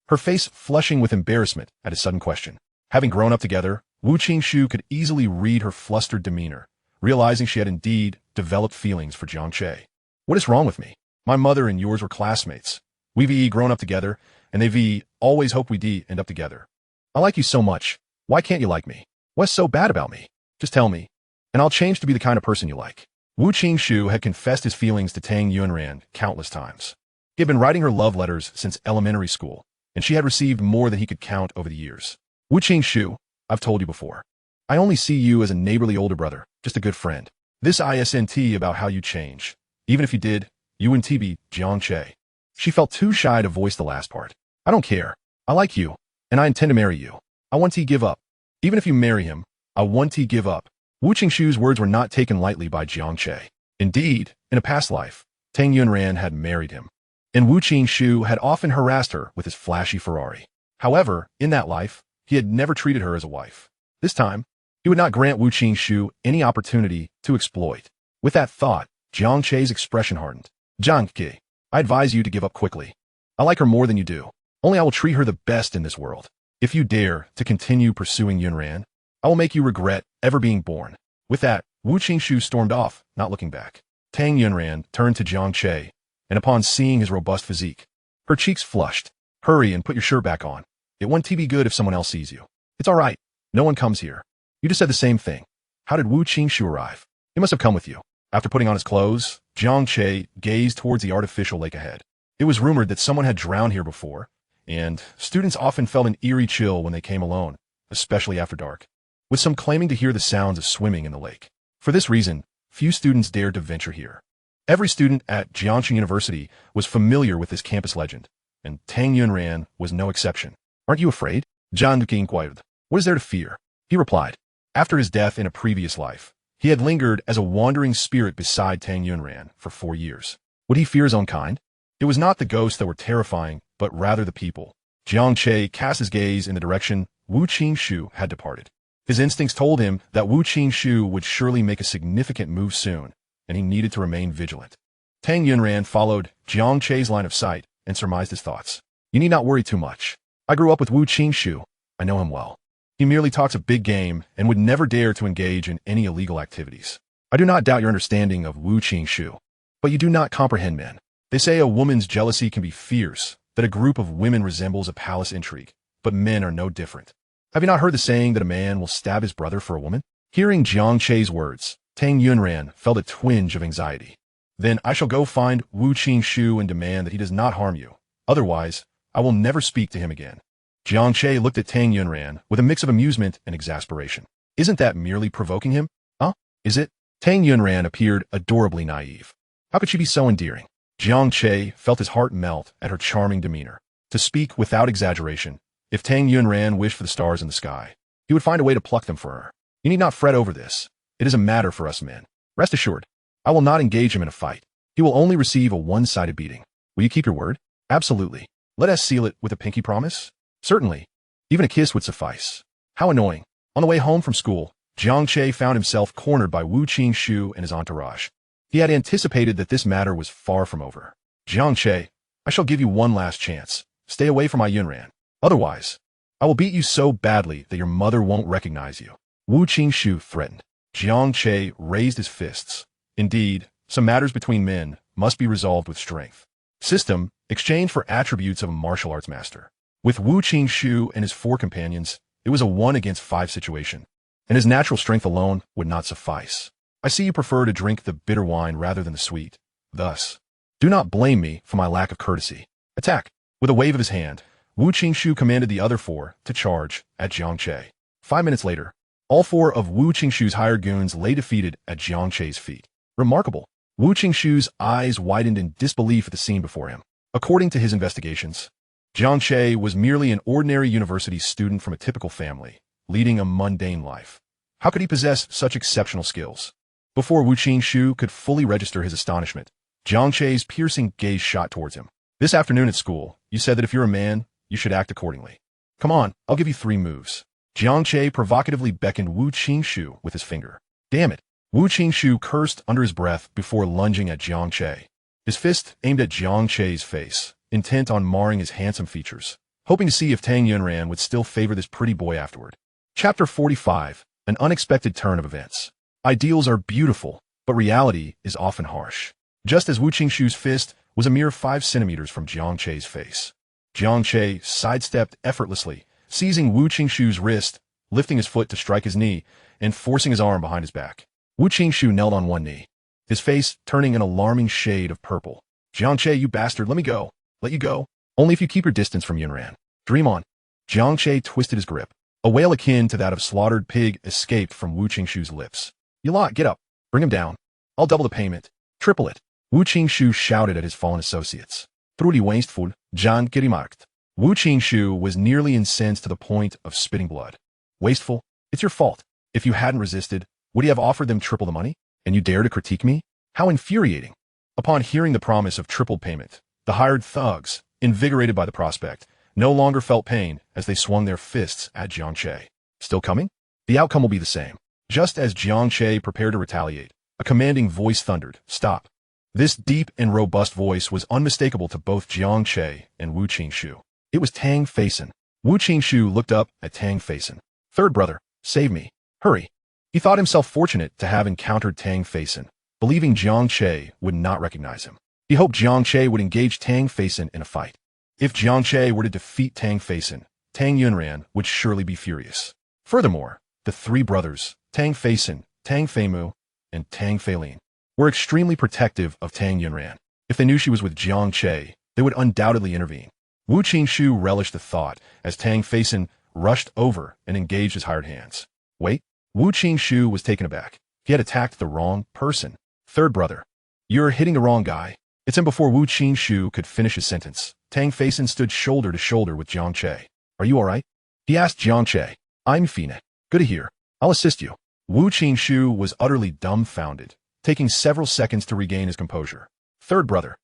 Her face flushing with embarrassment at his sudden question. Having grown up together, Wu Qingshu could easily read her flustered demeanor, realizing she had indeed developed feelings for Jiang Che. What is wrong with me? My mother and yours were classmates. We've grown up together, and they've always hoped we'd end up together. I like you so much. Why can't you like me? What's so bad about me? Just tell me, and I'll change to be the kind of person you like. Wu Qingshu had confessed his feelings to Tang Yunran countless times. He had been writing her love letters since elementary school, and she had received more than he could count over the years. Wu Qingshu, I've told you before. I only see you as a neighborly older brother, just a good friend. This isn't about how you change. Even if you did, you wouldn't be Jiang Che. She felt too shy to voice the last part. I don't care. I like you, and I intend to marry you. I want to give up. Even if you marry him, I want to give up. Wu Qingshu's words were not taken lightly by Jiang Che. Indeed, in a past life, Tang Yunran had married him, and Wu Qingshu had often harassed her with his flashy Ferrari. However, in that life, he had never treated her as a wife. This time, he would not grant Wu Qingshu any opportunity to exploit. With that thought, Jiang Che's expression hardened. Jiang Che, I advise you to give up quickly. I like her more than you do. Only I will treat her the best in this world. If you dare to continue pursuing Yunran, I will make you regret ever being born. With that, Wu Qingshu stormed off, not looking back. Tang Yunran turned to Jiang Che, and upon seeing his robust physique, her cheeks flushed. Hurry and put your shirt back on. It won't be good if someone else sees you. It's all right. No one comes here. You just said the same thing. How did Wu Qingshu arrive? He must have come with you. After putting on his clothes, Jiang Che gazed towards the artificial lake ahead. It was rumored that someone had drowned here before, and students often felt an eerie chill when they came alone, especially after dark, with some claiming to hear the sounds of swimming in the lake. For this reason, few students dared to venture here. Every student at Jiangche University was familiar with this campus legend, and Tang Yunran was no exception. Aren't you afraid? Jiang Duke inquired. What is there to fear? He replied. After his death in a previous life, he had lingered as a wandering spirit beside Tang Yunran for 4 years. Would he fear his own kind? It was not the ghosts that were terrifying, but rather the people. Jiang Che cast his gaze in the direction Wu Qingshu had departed. His instincts told him that Wu Qingshu would surely make a significant move soon, and he needed to remain vigilant. Tang Yunran followed Jiang Che's line of sight and surmised his thoughts. You need not worry too much. I grew up with Wu Qingshu. I know him well. He merely talks a big game and would never dare to engage in any illegal activities. I do not doubt your understanding of Wu Qingshu, but you do not comprehend men. They say a woman's jealousy can be fierce, that a group of women resembles a palace intrigue, but men are no different. Have you not heard the saying that a man will stab his brother for a woman? Hearing Jiang Che's words, Tang Yunran felt a twinge of anxiety. Then I shall go find Wu Qingshu and demand that he does not harm you. Otherwise, I will never speak to him again. Jiang Che looked at Tang Yunran with a mix of amusement and exasperation. Isn't that merely provoking him? Huh? Is it? Tang Yunran appeared adorably naive. How could she be so endearing? Jiang Che felt his heart melt at her charming demeanor. To speak without exaggeration, if Tang Yunran wished for the stars in the sky, he would find a way to pluck them for her. You need not fret over this. It is a matter for us men. Rest assured, I will not engage him in a fight. He will only receive a one-sided beating. Will you keep your word? Absolutely. Let us seal it with a pinky promise? Certainly. Even a kiss would suffice. How annoying. On the way home from school, Jiang Che found himself cornered by Wu Qingshu and his entourage. He had anticipated that this matter was far from over. Jiang Che, I shall give you one last chance. Stay away from my Yunran. Otherwise, I will beat you so badly that your mother won't recognize you. Wu Qingshu threatened. Jiang Che raised his fists. Indeed, some matters between men must be resolved with strength. System, exchanged for attributes of a martial arts master. With Wu Qingshu and his 4 companions, it was a 1 against 5 situation, and his natural strength alone would not suffice. I see you prefer to drink the bitter wine rather than the sweet. Thus, do not blame me for my lack of courtesy. Attack. With a wave of his hand, Wu Qingshu commanded the other four to charge at Jiang Che. 5 minutes later, all four of Wu Qingshu's hired goons lay defeated at Jiang Che's feet. Remarkable. Wu Qingshu's eyes widened in disbelief at the scene before him. According to his investigations, Jiang Che was merely an ordinary university student from a typical family, leading a mundane life. How could he possess such exceptional skills? Before Wu Qingshu could fully register his astonishment, Jiang Che's piercing gaze shot towards him. This afternoon at school, you said that if you're a man, you should act accordingly. Come on, I'll give you 3 moves. Jiang Che provocatively beckoned Wu Qingshu with his finger. Damn it. Wu Qingshu cursed under his breath before lunging at Jiang Che. His fist aimed at Jiang Che's face, intent on marring his handsome features, hoping to see if Tang Yunran would still favor this pretty boy afterward. Chapter 45. An unexpected turn of events. Ideals are beautiful, but reality is often harsh. Just as Wu Qingshu's fist was a mere 5 centimeters from Jiang Che's face, Jiang Che sidestepped effortlessly, seizing Wu Qingshu's wrist, lifting his foot to strike his knee, and forcing his arm behind his back. Wu Qingshu knelt on one knee, his face turning an alarming shade of purple. Jiang Che, you bastard, let me go. Let you go. Only if you keep your distance from Yunran. Dream on. Jiang Che twisted his grip. A wail akin to that of slaughtered pig escaped from Wu Qingshu's lips. You lot, get up. Bring him down. I'll double the payment. Triple it. Wu Qingshu shouted at his fallen associates. Truly wasteful, Jiang Che remarked. Wu Qingshu was nearly incensed to the point of spitting blood. Wasteful? It's your fault. If you hadn't resisted, would he have offered them triple the money? And you dare to critique me? How infuriating. Upon hearing the promise of triple payment, the hired thugs, invigorated by the prospect, no longer felt pain as they swung their fists at Jiang Che. Still coming? The outcome will be the same. Just as Jiang Che prepared to retaliate, a commanding voice thundered, "Stop." This deep and robust voice was unmistakable to both Jiang Che and Wu Qingshu. It was Tang Faison. Wu Qingshu looked up at Tang Faison. "Third brother, save me. Hurry." He thought himself fortunate to have encountered Tang Faison, believing Jiang Che would not recognize him. He hoped Jiang Che would engage Tang Faison in a fight. If Jiang Che were to defeat Tang Faison, Tang Yunran would surely be furious. Furthermore, the 3 brothers, Tang Faison, Tang Feimu, and Tang Feilin, were extremely protective of Tang Yunran. If they knew she was with Jiang Che, they would undoubtedly intervene. Wu Qingshu relished the thought as Tang Faison rushed over and engaged his hired hands. Wait, Wu Qingshu was taken aback. He had attacked the wrong person. "Third brother, you're hitting the wrong guy." It's in before Wu Qingshu could finish his sentence. Tang Faison stood shoulder to shoulder with Jiang Che. "Are you all right?" He asked Jiang Che. "I'm fine. Good to hear. I'll assist you." Wu Qingshu was utterly dumbfounded, taking several seconds to regain his composure. Third brother.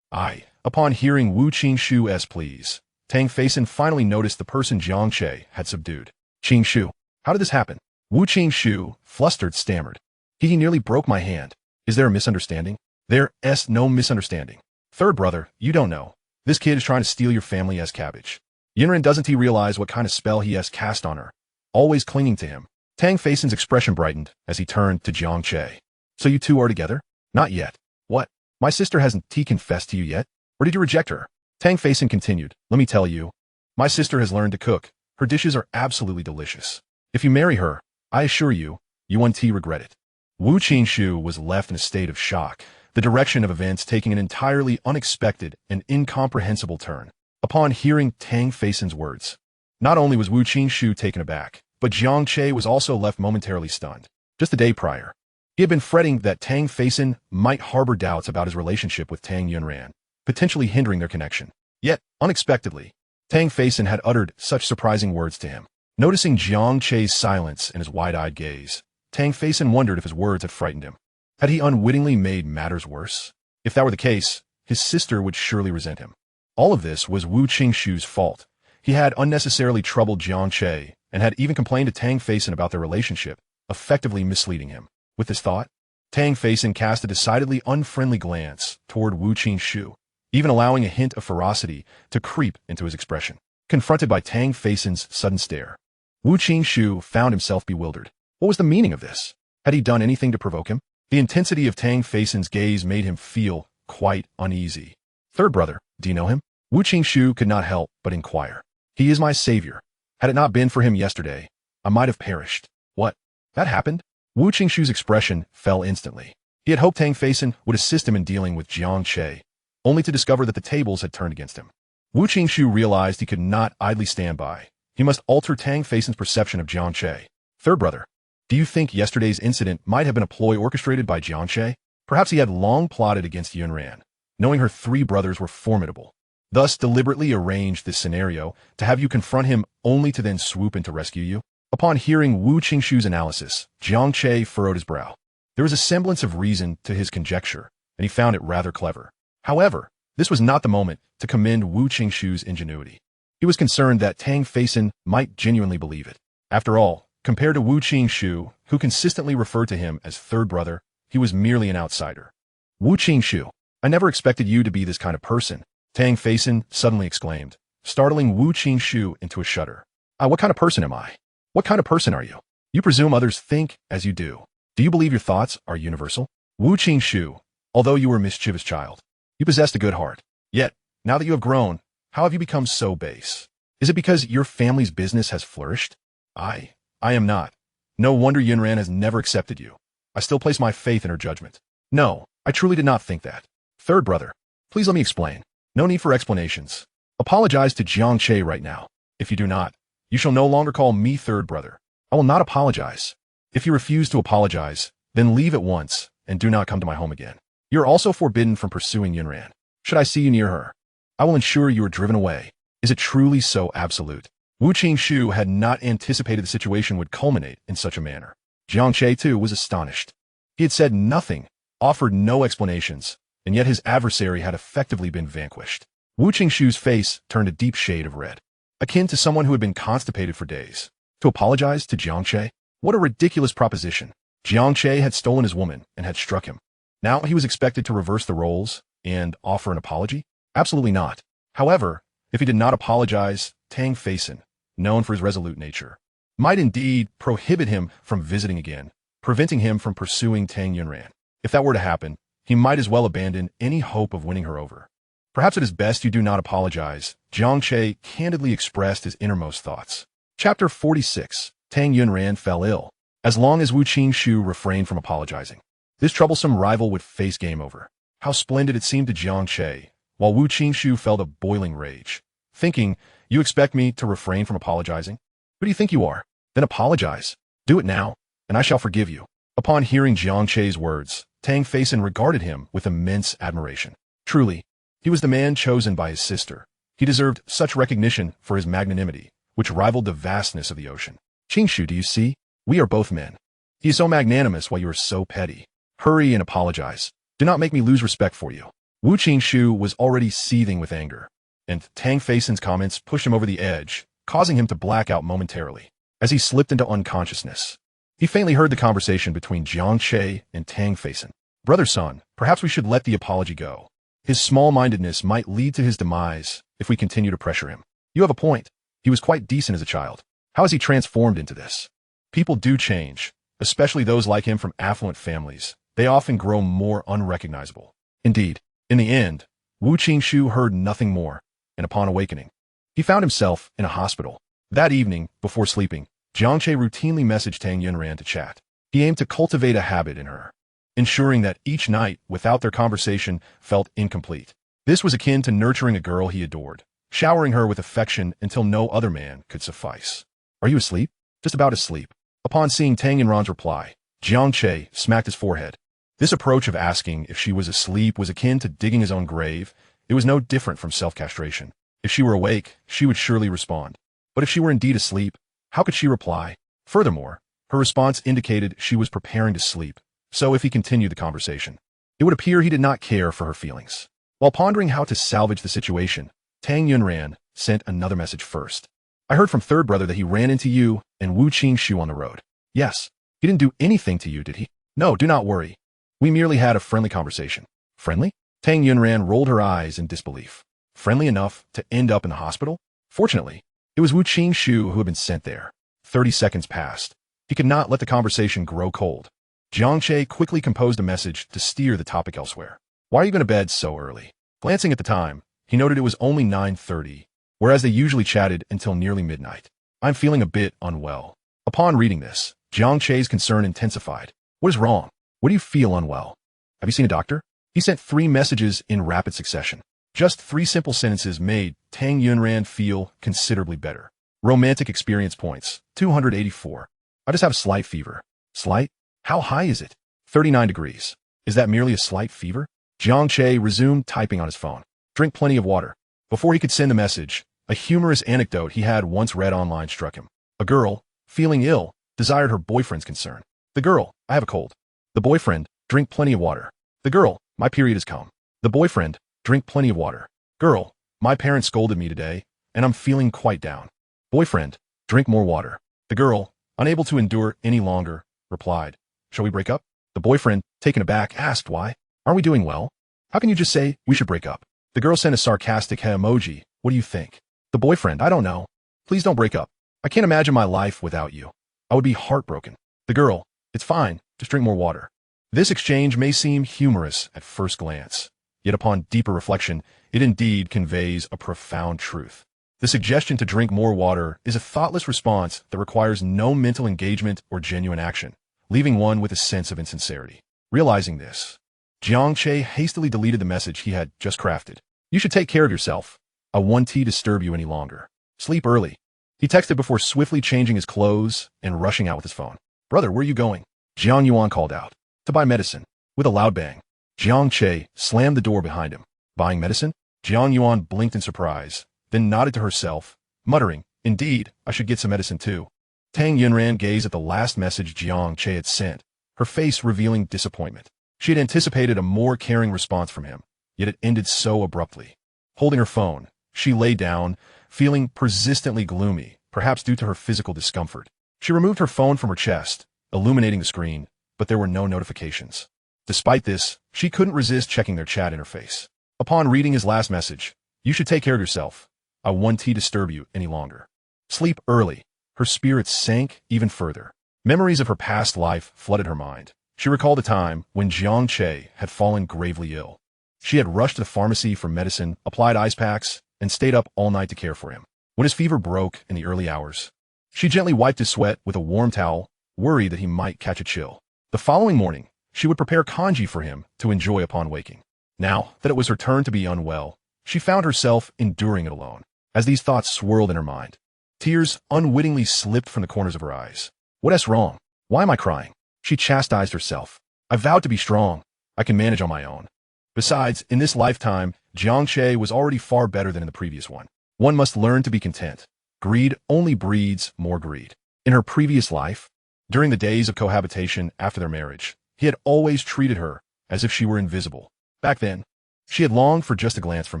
Aye. Upon hearing Wu Qingshu's pleas, Tang Faison finally noticed the person Jiang Che had subdued. "Qingshu, how did this happen?" Wu Qingshu, flustered, stammered. He nearly broke my hand. Is there a misunderstanding?" "There's no misunderstanding. Third brother, you don't know. This kid is trying to steal your family as cabbage. Yunran, doesn't he realize what kind of spell he has cast on her? Always clinging to him." Tang Faison's expression brightened as he turned to Jiang Che. "So you two are together?" "Not yet." "What? My sister hasn't confessed to you yet? Or did you reject her?" Tang Faison continued. "Let me tell you, my sister has learned to cook. Her dishes are absolutely delicious. If you marry her, I assure you, you won't regret it." Wu Qingshu was left in a state of shock, the direction of events taking an entirely unexpected and incomprehensible turn. Upon hearing Tang Faison's words, not only was Wu Qingshu taken aback, but Jiang Che was also left momentarily stunned. Just a day prior, he had been fretting that Tang Faison might harbor doubts about his relationship with Tang Yunran, potentially hindering their connection. Yet, unexpectedly, Tang Faison had uttered such surprising words to him. Noticing Jiang Che's silence and his wide-eyed gaze, Tang Faison wondered if his words had frightened him. Had he unwittingly made matters worse? If that were the case, his sister would surely resent him. All of this was Wu Qingshu's fault. He had unnecessarily troubled Jiang Che and had even complained to Tang Faison about their relationship, effectively misleading him. With this thought, Tang Faison cast a decidedly unfriendly glance toward Wu Qingshu, even allowing a hint of ferocity to creep into his expression. Confronted by Tang Faison's sudden stare, Wu Qingshu found himself bewildered. What was the meaning of this? Had he done anything to provoke him? The intensity of Tang Faison's gaze made him feel quite uneasy. "Third brother, do you know him?" Wu Qingshu could not help but inquire. "He is my savior. Had it not been for him yesterday, I might have perished." "What? That happened?" Wu Qingshu's expression fell instantly. He had hoped Tang Feisan would assist him in dealing with Jiang Che, only to discover that the tables had turned against him. Wu Qingshu realized he could not idly stand by. He must alter Tang Feisan's perception of Jiang Che. Third brother, do you think yesterday's incident might have been a ploy orchestrated by Jiang Che? Perhaps he had long plotted against Yunran, knowing her 3 brothers were formidable, thus deliberately arranged this scenario to have you confront him only to then swoop in to rescue you? Upon hearing Wu Qingshu's analysis, Jiang Che furrowed his brow. There was a semblance of reason to his conjecture, and he found it rather clever. However, this was not the moment to commend Wu Qingshu's ingenuity. He was concerned that Tang Feisan might genuinely believe it. After all, compared to Wu Qingshu, who consistently referred to him as third brother, he was merely an outsider. Wu Qingshu, I never expected you to be this kind of person, Tang Feisan suddenly exclaimed, startling Wu Qingshu into a shudder. What kind of person am I? What kind of person are you? You presume others think as you do. Do you believe your thoughts are universal? Wu Qingshu, although you were a mischievous child, you possessed a good heart. Yet, now that you have grown, how have you become so base? Is it because your family's business has flourished? I am not. No wonder Yunran has never accepted you. I still place my faith in her judgment. No, I truly did not think that. Third brother, please let me explain. No need for explanations. Apologize to Jiang Che right now. If you do not, you shall no longer call me third brother. I will not apologize. If you refuse to apologize, then leave at once and do not come to my home again. You are also forbidden from pursuing Yunran. Should I see you near her, I will ensure you are driven away. Is it truly so absolute? Wu Qingshu had not anticipated the situation would culminate in such a manner. Jiang Che, too, was astonished. He had said nothing, offered no explanations, and yet his adversary had effectively been vanquished. Wu Qingshu's face turned a deep shade of red, akin to someone who had been constipated for days. To apologize to Jiang Che? What a ridiculous proposition. Jiang Che had stolen his woman and had struck him. Now he was expected to reverse the roles and offer an apology? Absolutely not. However, if he did not apologize, Tang Feisan, known for his resolute nature, might indeed prohibit him from visiting again, preventing him from pursuing Tang Yunran. If that were to happen, he might as well abandon any hope of winning her over. Perhaps it is best you do not apologize. Jiang Che candidly expressed his innermost thoughts. Chapter 46. Tang Yunran fell ill. As long as Wu Qingshu refrained from apologizing, this troublesome rival would face game over. How splendid it seemed to Jiang Che, while Wu Qingshu felt a boiling rage, thinking, you expect me to refrain from apologizing? Who do you think you are? Then apologize. Do it now, and I shall forgive you. Upon hearing Jiang Che's words, Tang Feisan regarded him with immense admiration. Truly, he was the man chosen by his sister. He deserved such recognition for his magnanimity, which rivaled the vastness of the ocean. Qingshu, do you see? We are both men. He is so magnanimous while you are so petty. Hurry and apologize. Do not make me lose respect for you. Wu Qingshu was already seething with anger, and Tang Feisan's comments pushed him over the edge, causing him to black out momentarily. As he slipped into unconsciousness, he faintly heard the conversation between Jiang Che and Tang Feisan. Brother son, perhaps we should let the apology go. His small-mindedness might lead to his demise if we continue to pressure him. You have a point. He was quite decent as a child. How has he transformed into this? People do change, especially those like him from affluent families. They often grow more unrecognizable. Indeed, in the end, Wu Qingshu heard nothing more, and upon awakening, he found himself in a hospital. That evening, before sleeping, Jiang Che routinely messaged Tang Yunran to chat. He aimed to cultivate a habit in her, ensuring that each night without their conversation felt incomplete. This was akin to nurturing a girl he adored, showering her with affection until no other man could suffice. Are you asleep? Just about asleep. Upon seeing Tang Yunran's reply, Jiang Che smacked his forehead. This approach of asking if she was asleep was akin to digging his own grave. It was no different from self-castration. If she were awake, she would surely respond. But if she were indeed asleep, how could she reply? Furthermore, her response indicated she was preparing to sleep. So if he continued the conversation, it would appear he did not care for her feelings. While pondering how to salvage the situation, Tang Yunran sent another message first. I heard from third brother that he ran into you and Wu Qingshu on the road. Yes. He didn't do anything to you, did he? No, do not worry. We merely had a friendly conversation. Friendly? Tang Yunran rolled her eyes in disbelief. Friendly enough to end up in the hospital? Fortunately, it was Wu Qingshu who had been sent there. 30 seconds passed. He could not let the conversation grow cold. Jiang Che quickly composed a message to steer the topic elsewhere. Why are you going to bed so early? Glancing at the time, he noted it was only 9:30, whereas they usually chatted until nearly midnight. I'm feeling a bit unwell. Upon reading this, Jiang Che's concern intensified. What is wrong? What do you feel unwell? Have you seen a doctor? He sent 3 messages in rapid succession. Just 3 simple sentences made Tang Yunran feel considerably better. Romantic experience points, 284. I just have a slight fever. Slight? How high is it? 39 degrees. Is that merely a slight fever? Jiang Che resumed typing on his phone. Drink plenty of water. Before he could send the message, a humorous anecdote he had once read online struck him. A girl, feeling ill, desired her boyfriend's concern. The girl, I have a cold. The boyfriend, drink plenty of water. The girl, my period has come. The boyfriend, drink plenty of water. Girl, my parents scolded me today, and I'm feeling quite down. Boyfriend, drink more water. The girl, unable to endure any longer, replied, shall we break up? The boyfriend, taken aback, asked why. Aren't we doing well? How can you just say we should break up? The girl sent a sarcastic head emoji. What do you think? The boyfriend, I don't know. Please don't break up. I can't imagine my life without you. I would be heartbroken. The girl, it's fine, just drink more water. This exchange may seem humorous at first glance, yet upon deeper reflection, it indeed conveys a profound truth. The suggestion to drink more water is a thoughtless response that requires no mental engagement or genuine action, leaving one with a sense of insincerity. Realizing this, Jiang Che hastily deleted the message he had just crafted. You should take care of yourself. I won't disturb you any longer. Sleep early. He texted before swiftly changing his clothes and rushing out with his phone. Brother, where are you going? Jiang Yuan called out. To buy medicine. With a loud bang, Jiang Che slammed the door behind him. Buying medicine? Jiang Yuan blinked in surprise, then nodded to herself, muttering, indeed, I should get some medicine too. Tang Yunran gazed at the last message Jiang Che had sent, her face revealing disappointment. She had anticipated a more caring response from him, yet it ended so abruptly. Holding her phone, she lay down, feeling persistently gloomy, perhaps due to her physical discomfort. She removed her phone from her chest, illuminating the screen, but there were no notifications. Despite this, she couldn't resist checking their chat interface. Upon reading his last message, you should take care of yourself. I won't disturb you any longer. Sleep early. Her spirits sank even further. Memories of her past life flooded her mind. She recalled a time when Jiang Che had fallen gravely ill. She had rushed to the pharmacy for medicine, applied ice packs, and stayed up all night to care for him. When his fever broke in the early hours, she gently wiped his sweat with a warm towel, worried that he might catch a chill. The following morning, she would prepare congee for him to enjoy upon waking. Now that it was her turn to be unwell, she found herself enduring it alone. As these thoughts swirled in her mind, tears unwittingly slipped from the corners of her eyes. What's wrong? Why am I crying? She chastised herself. I vowed to be strong. I can manage on my own. Besides, in this lifetime, Jiang Che was already far better than in the previous one. One must learn to be content. Greed only breeds more greed. In her previous life, during the days of cohabitation after their marriage, he had always treated her as if she were invisible. Back then, she had longed for just a glance from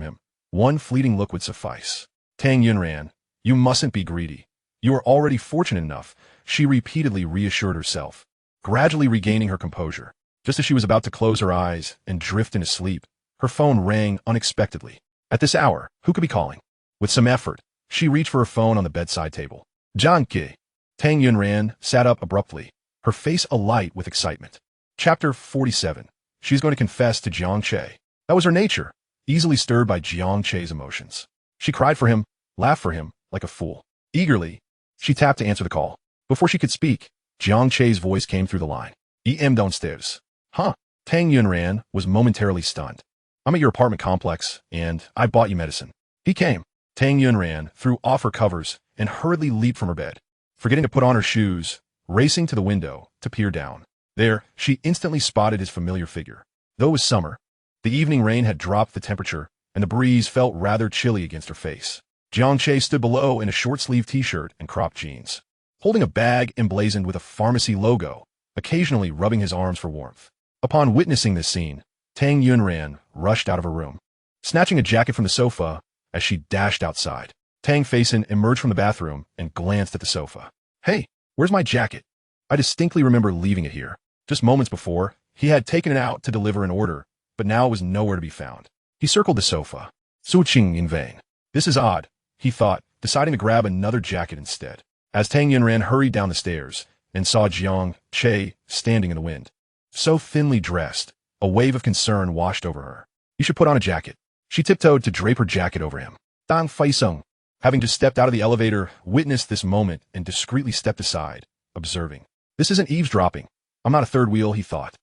him. One fleeting look would suffice. Tang Yunran, you mustn't be greedy. You are already fortunate enough, she repeatedly reassured herself, gradually regaining her composure. Just as she was about to close her eyes and drift into sleep, her phone rang unexpectedly. At this hour, who could be calling? With some effort, she reached for her phone on the bedside table. Jiang Che. Tang Yunran sat up abruptly, her face alight with excitement. Chapter 47. She's going to confess to Jiang Che. That was her nature, easily stirred by Jiang Che's emotions. She cried for him, laughed for him, like a fool. Eagerly, she tapped to answer the call. Before she could speak, Jiang Che's voice came through the line. "Em downstairs." Huh? Tang Yunran was momentarily stunned. "I'm at your apartment complex, and I bought you medicine." He came. Tang Yunran threw off her covers and hurriedly leaped from her bed, forgetting to put on her shoes, racing to the window to peer down. There, she instantly spotted his familiar figure. Though it was summer, the evening rain had dropped the temperature, and the breeze felt rather chilly against her face. Jiang Che stood below in a short-sleeved t-shirt and cropped jeans, holding a bag emblazoned with a pharmacy logo, occasionally rubbing his arms for warmth. Upon witnessing this scene, Tang Yunran rushed out of her room, snatching a jacket from the sofa as she dashed outside. Tang Faison emerged from the bathroom and glanced at the sofa. "Hey, where's my jacket? I distinctly remember leaving it here." Just moments before, he had taken it out to deliver an order, but now it was nowhere to be found. He circled the sofa, searching in vain. This is odd, he thought, deciding to grab another jacket instead. As Tang Yunran hurried down the stairs and saw Jiang Che standing in the wind, so thinly dressed, a wave of concern washed over her. "You should put on a jacket." She tiptoed to drape her jacket over him. Tang Faison, having just stepped out of the elevator, witnessed this moment and discreetly stepped aside, observing. This isn't eavesdropping. I'm not a third wheel, he thought.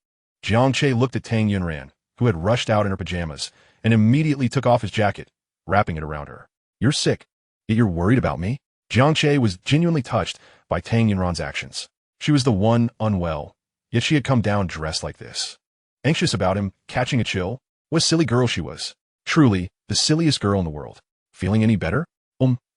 Jiang Che looked at Tang Yunran, who had rushed out in her pajamas, and immediately took off his jacket, wrapping it around her. You're sick, yet you're worried about me? Jiang Che was genuinely touched by Tang Yunran's actions. She was the one unwell, yet she had come down dressed like this. Anxious about him, catching a chill? What a silly girl she was. Truly, the silliest girl in the world. Feeling any better?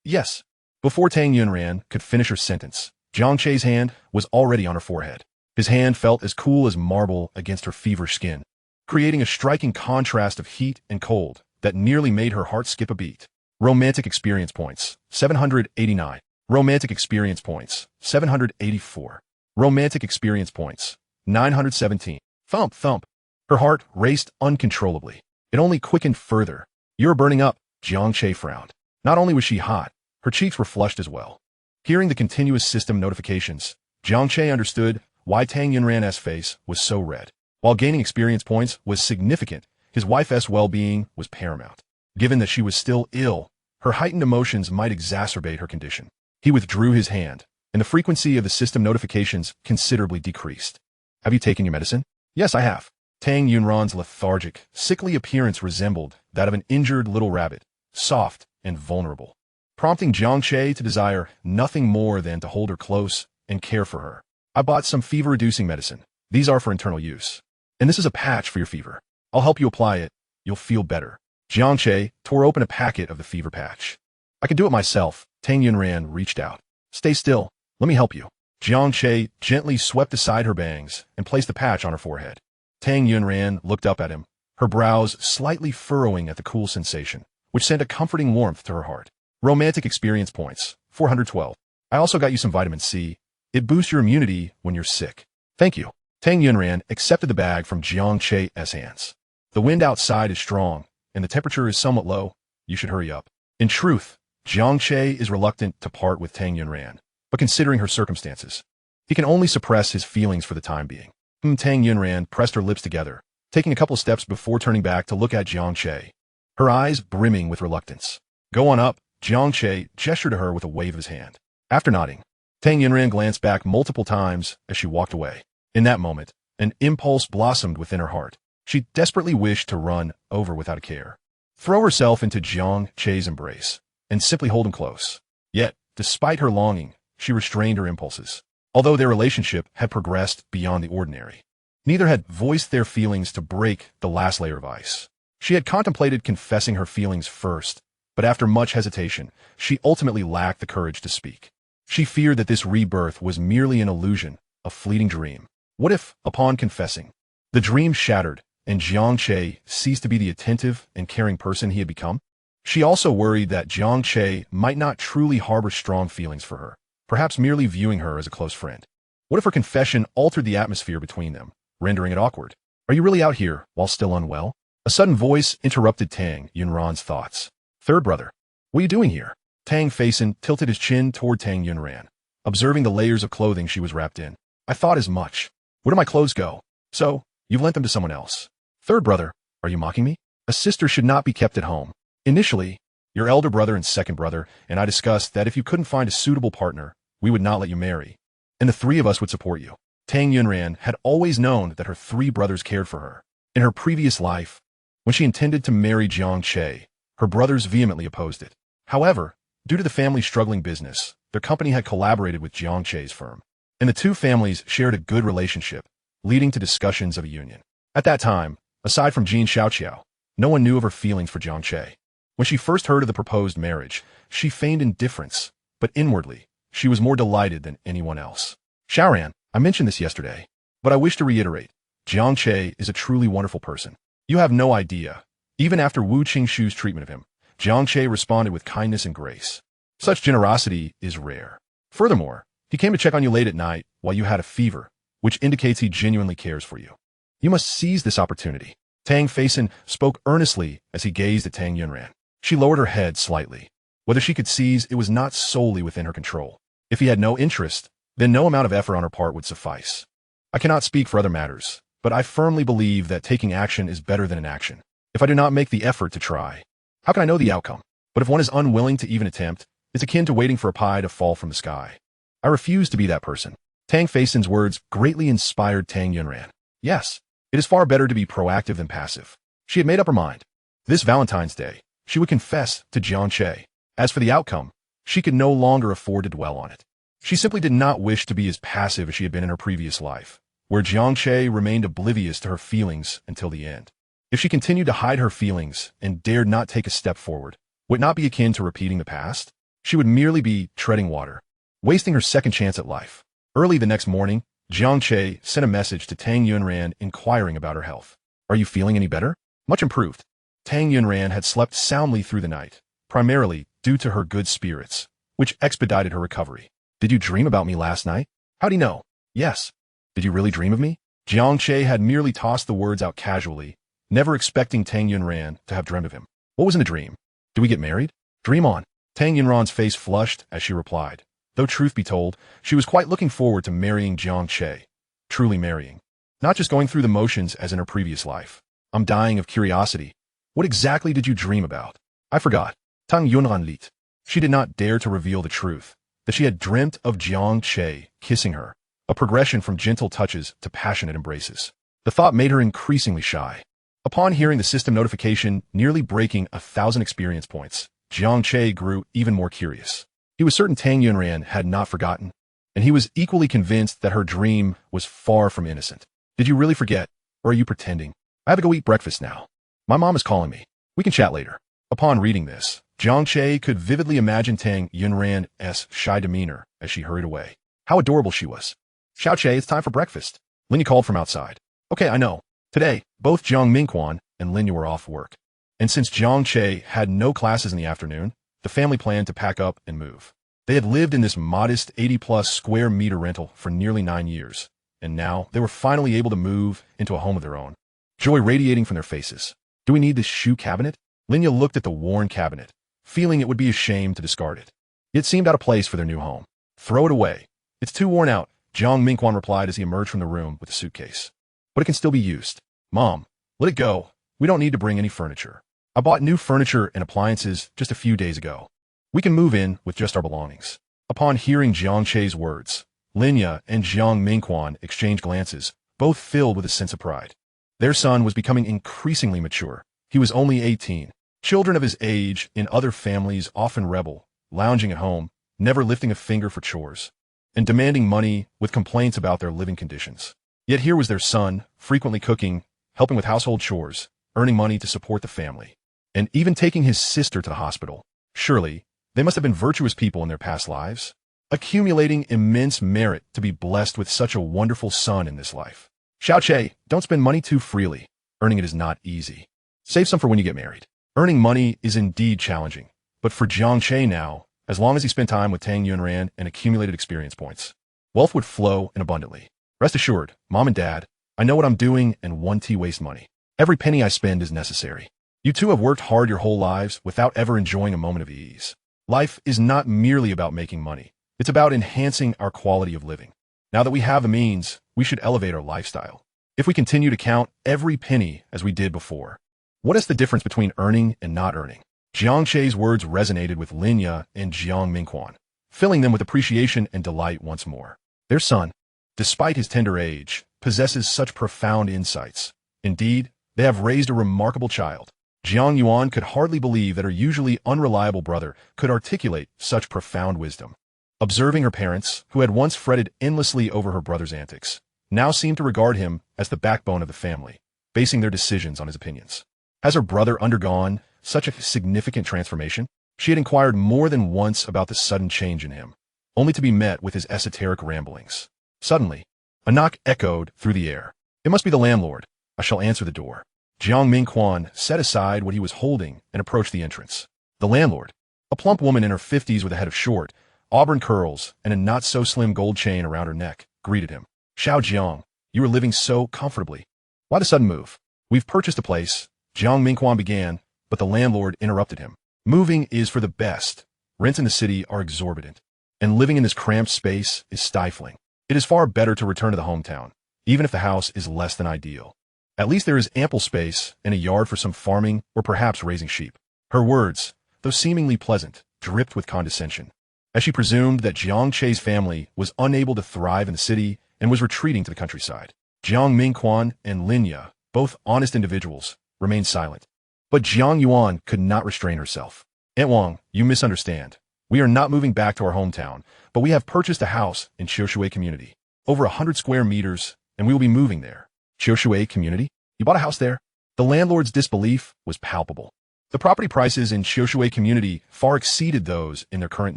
Yes. Before Tang Yunran could finish her sentence, Jiang Che's hand was already on her forehead. His hand felt as cool as marble against her feverish skin, creating a striking contrast of heat and cold that nearly made her heart skip a beat. Romantic experience points, 789. Romantic experience points, 784. Romantic experience points, 917. Thump, thump. Her heart raced uncontrollably. It only quickened further. You're burning up, Jiang Che frowned. Not only was she hot, her cheeks were flushed as well. Hearing the continuous system notifications, Jiang Che understood why Tang Yunran's face was so red. While gaining experience points was significant, his wife's well-being was paramount. Given that she was still ill, her heightened emotions might exacerbate her condition. He withdrew his hand, and the frequency of the system notifications considerably decreased. Have you taken your medicine? Yes, I have. Tang Yunran's lethargic, sickly appearance resembled that of an injured little rabbit, soft and vulnerable, prompting Jiang Che to desire nothing more than to hold her close and care for her. I bought some fever-reducing medicine. These are for internal use. And this is a patch for your fever. I'll help you apply it. You'll feel better. Jiang Che tore open a packet of the fever patch. I can do it myself. Tang Yunran reached out. Stay still. Let me help you. Jiang Che gently swept aside her bangs and placed the patch on her forehead. Tang Yunran looked up at him, her brows slightly furrowing at the cool sensation, which sent a comforting warmth to her heart. Romantic experience points, 412. I also got you some vitamin C. It boosts your immunity when you're sick. Thank you. Tang Yunran accepted the bag from Jiang Che's hands. The wind outside is strong, and the temperature is somewhat low. You should hurry up. In truth, Jiang Che is reluctant to part with Tang Yunran, but considering her circumstances, he can only suppress his feelings for the time being. Tang Yunran pressed her lips together, taking a couple steps before turning back to look at Jiang Che, her eyes brimming with reluctance. Go on up, Jiang Che gestured to her with a wave of his hand. After nodding, Tang Yunran glanced back multiple times as she walked away. In that moment, an impulse blossomed within her heart. She desperately wished to run over without a care, throw herself into Jiang Che's embrace, and simply hold him close. Yet, despite her longing, she restrained her impulses. Although their relationship had progressed beyond the ordinary, neither had voiced their feelings to break the last layer of ice. She had contemplated confessing her feelings first, but after much hesitation, she ultimately lacked the courage to speak. She feared that this rebirth was merely an illusion, a fleeting dream. What if, upon confessing, the dream shattered and Jiang Che ceased to be the attentive and caring person he had become? She also worried that Jiang Che might not truly harbor strong feelings for her, perhaps merely viewing her as a close friend. What if her confession altered the atmosphere between them, rendering it awkward? Are you really out here while still unwell? A sudden voice interrupted Tang Yunran's thoughts. Third brother, what are you doing here? Tang Faison tilted his chin toward Tang Yunran, observing the layers of clothing she was wrapped in. I thought as much. Where do my clothes go? So, you've lent them to someone else. Third brother, are you mocking me? A sister should not be kept at home. Initially, your elder brother and second brother and I discussed that if you couldn't find a suitable partner, we would not let you marry, and the three of us would support you. Tang Yunran had always known that her three brothers cared for her. In her previous life, when she intended to marry Jiang Che, her brothers vehemently opposed it. However, due to the family's struggling business, their company had collaborated with Jiang Che's firm, and the two families shared a good relationship, leading to discussions of a union. At that time, aside from Jin Xiaoqiao, no one knew of her feelings for Jiang Che. When she first heard of the proposed marriage, she feigned indifference, but inwardly, she was more delighted than anyone else. Xiaoran, I mentioned this yesterday, but I wish to reiterate, Jiang Che is a truly wonderful person. You have no idea. Even after Wu Qingshu's treatment of him, Jiang Che responded with kindness and grace. Such generosity is rare. Furthermore, he came to check on you late at night while you had a fever, which indicates he genuinely cares for you. You must seize this opportunity. Tang Faison spoke earnestly as he gazed at Tang Yunran. She lowered her head slightly. Whether she could seize it was not solely within her control. If he had no interest, then no amount of effort on her part would suffice. I cannot speak for other matters, but I firmly believe that taking action is better than inaction. If I do not make the effort to try, how can I know the outcome? But if one is unwilling to even attempt, it's akin to waiting for a pie to fall from the sky. I refuse to be that person. Tang Feisin's words greatly inspired Tang Yunran. Yes, it is far better to be proactive than passive. She had made up her mind. This Valentine's Day, she would confess to Jiang Che. As for the outcome, she could no longer afford to dwell on it. She simply did not wish to be as passive as she had been in her previous life, where Jiang Che remained oblivious to her feelings until the end. If she continued to hide her feelings and dared not take a step forward, would it not be akin to repeating the past? She would merely be treading water, wasting her second chance at life. Early the next morning, Jiang Che sent a message to Tang Yunran inquiring about her health. Are you feeling any better? Much improved. Tang Yunran had slept soundly through the night, primarily due to her good spirits, which expedited her recovery. Did you dream about me last night? How'd he know? Yes. Did you really dream of me? Jiang Che had merely tossed the words out casually, never expecting Tang Yunran to have dreamed of him. What was in the dream? Do we get married? Dream on. Tang Yunran's face flushed as she replied. Though truth be told, she was quite looking forward to marrying Jiang Che. Truly marrying. Not just going through the motions as in her previous life. I'm dying of curiosity. What exactly did you dream about? I forgot. Tang Yunran lit. She did not dare to reveal the truth, that she had dreamt of Jiang Che kissing her, a progression from gentle touches to passionate embraces. The thought made her increasingly shy. Upon hearing the system notification nearly breaking 1,000 experience points, Jiang Che grew even more curious. He was certain Tang Yunran had not forgotten, and he was equally convinced that her dream was far from innocent. Did you really forget, or are you pretending? I have to go eat breakfast now. My mom is calling me. We can chat later. Upon reading this, Jiang Che could vividly imagine Tang Yunran's shy demeanor as she hurried away. How adorable she was. Xiao Che, it's time for breakfast. Linya called from outside. Okay, I know. Today, both Jiang Mingquan and Linya were off work. And since Jiang Che had no classes in the afternoon, the family planned to pack up and move. They had lived in this modest 80-plus square meter rental for nearly 9 years, and now they were finally able to move into a home of their own. Joy radiating from their faces. Do we need this shoe cabinet? Linya looked at the worn cabinet, feeling it would be a shame to discard it. It seemed out of place for their new home. Throw it away. It's too worn out, Jiang Mingquan replied as he emerged from the room with a suitcase. But it can still be used. Mom, let it go. We don't need to bring any furniture. I bought new furniture and appliances just a few days ago. We can move in with just our belongings. Upon hearing Jiang Che's words, Linya and Jiang Mingquan exchanged glances, both filled with a sense of pride. Their son was becoming increasingly mature. He was only 18. Children of his age in other families often rebel, lounging at home, never lifting a finger for chores, and demanding money with complaints about their living conditions. Yet here was their son, frequently cooking, helping with household chores, earning money to support the family, and even taking his sister to the hospital. Surely, they must have been virtuous people in their past lives, accumulating immense merit to be blessed with such a wonderful son in this life. Xiao Che, don't spend money too freely. Earning it is not easy. Save some for when you get married. Earning money is indeed challenging, but for Jiang Che now, as long as he spent time with Tang Yunran and accumulated experience points, wealth would flow in abundantly. Rest assured, Mom and Dad, I know what I'm doing and won't waste money. Every penny I spend is necessary. You two have worked hard your whole lives without ever enjoying a moment of ease. Life is not merely about making money. It's about enhancing our quality of living. Now that we have the means, we should elevate our lifestyle. If we continue to count every penny as we did before, what is the difference between earning and not earning? Jiang Che's words resonated with Linya and Jiang Mingquan, filling them with appreciation and delight once more. Their son, despite his tender age, possesses such profound insights. Indeed, they have raised a remarkable child. Jiang Yuan could hardly believe that her usually unreliable brother could articulate such profound wisdom. Observing her parents, who had once fretted endlessly over her brother's antics, now seemed to regard him as the backbone of the family, basing their decisions on his opinions. Has her brother undergone such a significant transformation? She had inquired more than once about the sudden change in him, only to be met with his esoteric ramblings. Suddenly, a knock echoed through the air. It must be the landlord. I shall answer the door. Jiang Mingquan set aside what he was holding and approached the entrance. The landlord, a plump woman in her 50s with a head of short, auburn curls and a not-so-slim gold chain around her neck, greeted him. Xiao Jiang, you are living so comfortably. Why the sudden move? We've purchased a place, Jiang Mingquan began, but the landlord interrupted him. Moving is for the best. Rents in the city are exorbitant, and living in this cramped space is stifling. It is far better to return to the hometown, even if the house is less than ideal. At least there is ample space and a yard for some farming or perhaps raising sheep. Her words, though seemingly pleasant, dripped with condescension. as she presumed that Jiang Che's family was unable to thrive in the city and was retreating to the countryside. Jiang Mingquan and Lin Ye, both honest individuals, remained silent. But Jiang Yuan could not restrain herself. Aunt Wang, you misunderstand. We are not moving back to our hometown, but we have purchased a house in Qiushui community. Over 100 square meters, and we will be moving there. Qiushui community? You bought a house there? The landlord's disbelief was palpable. The property prices in Qiushui community far exceeded those in their current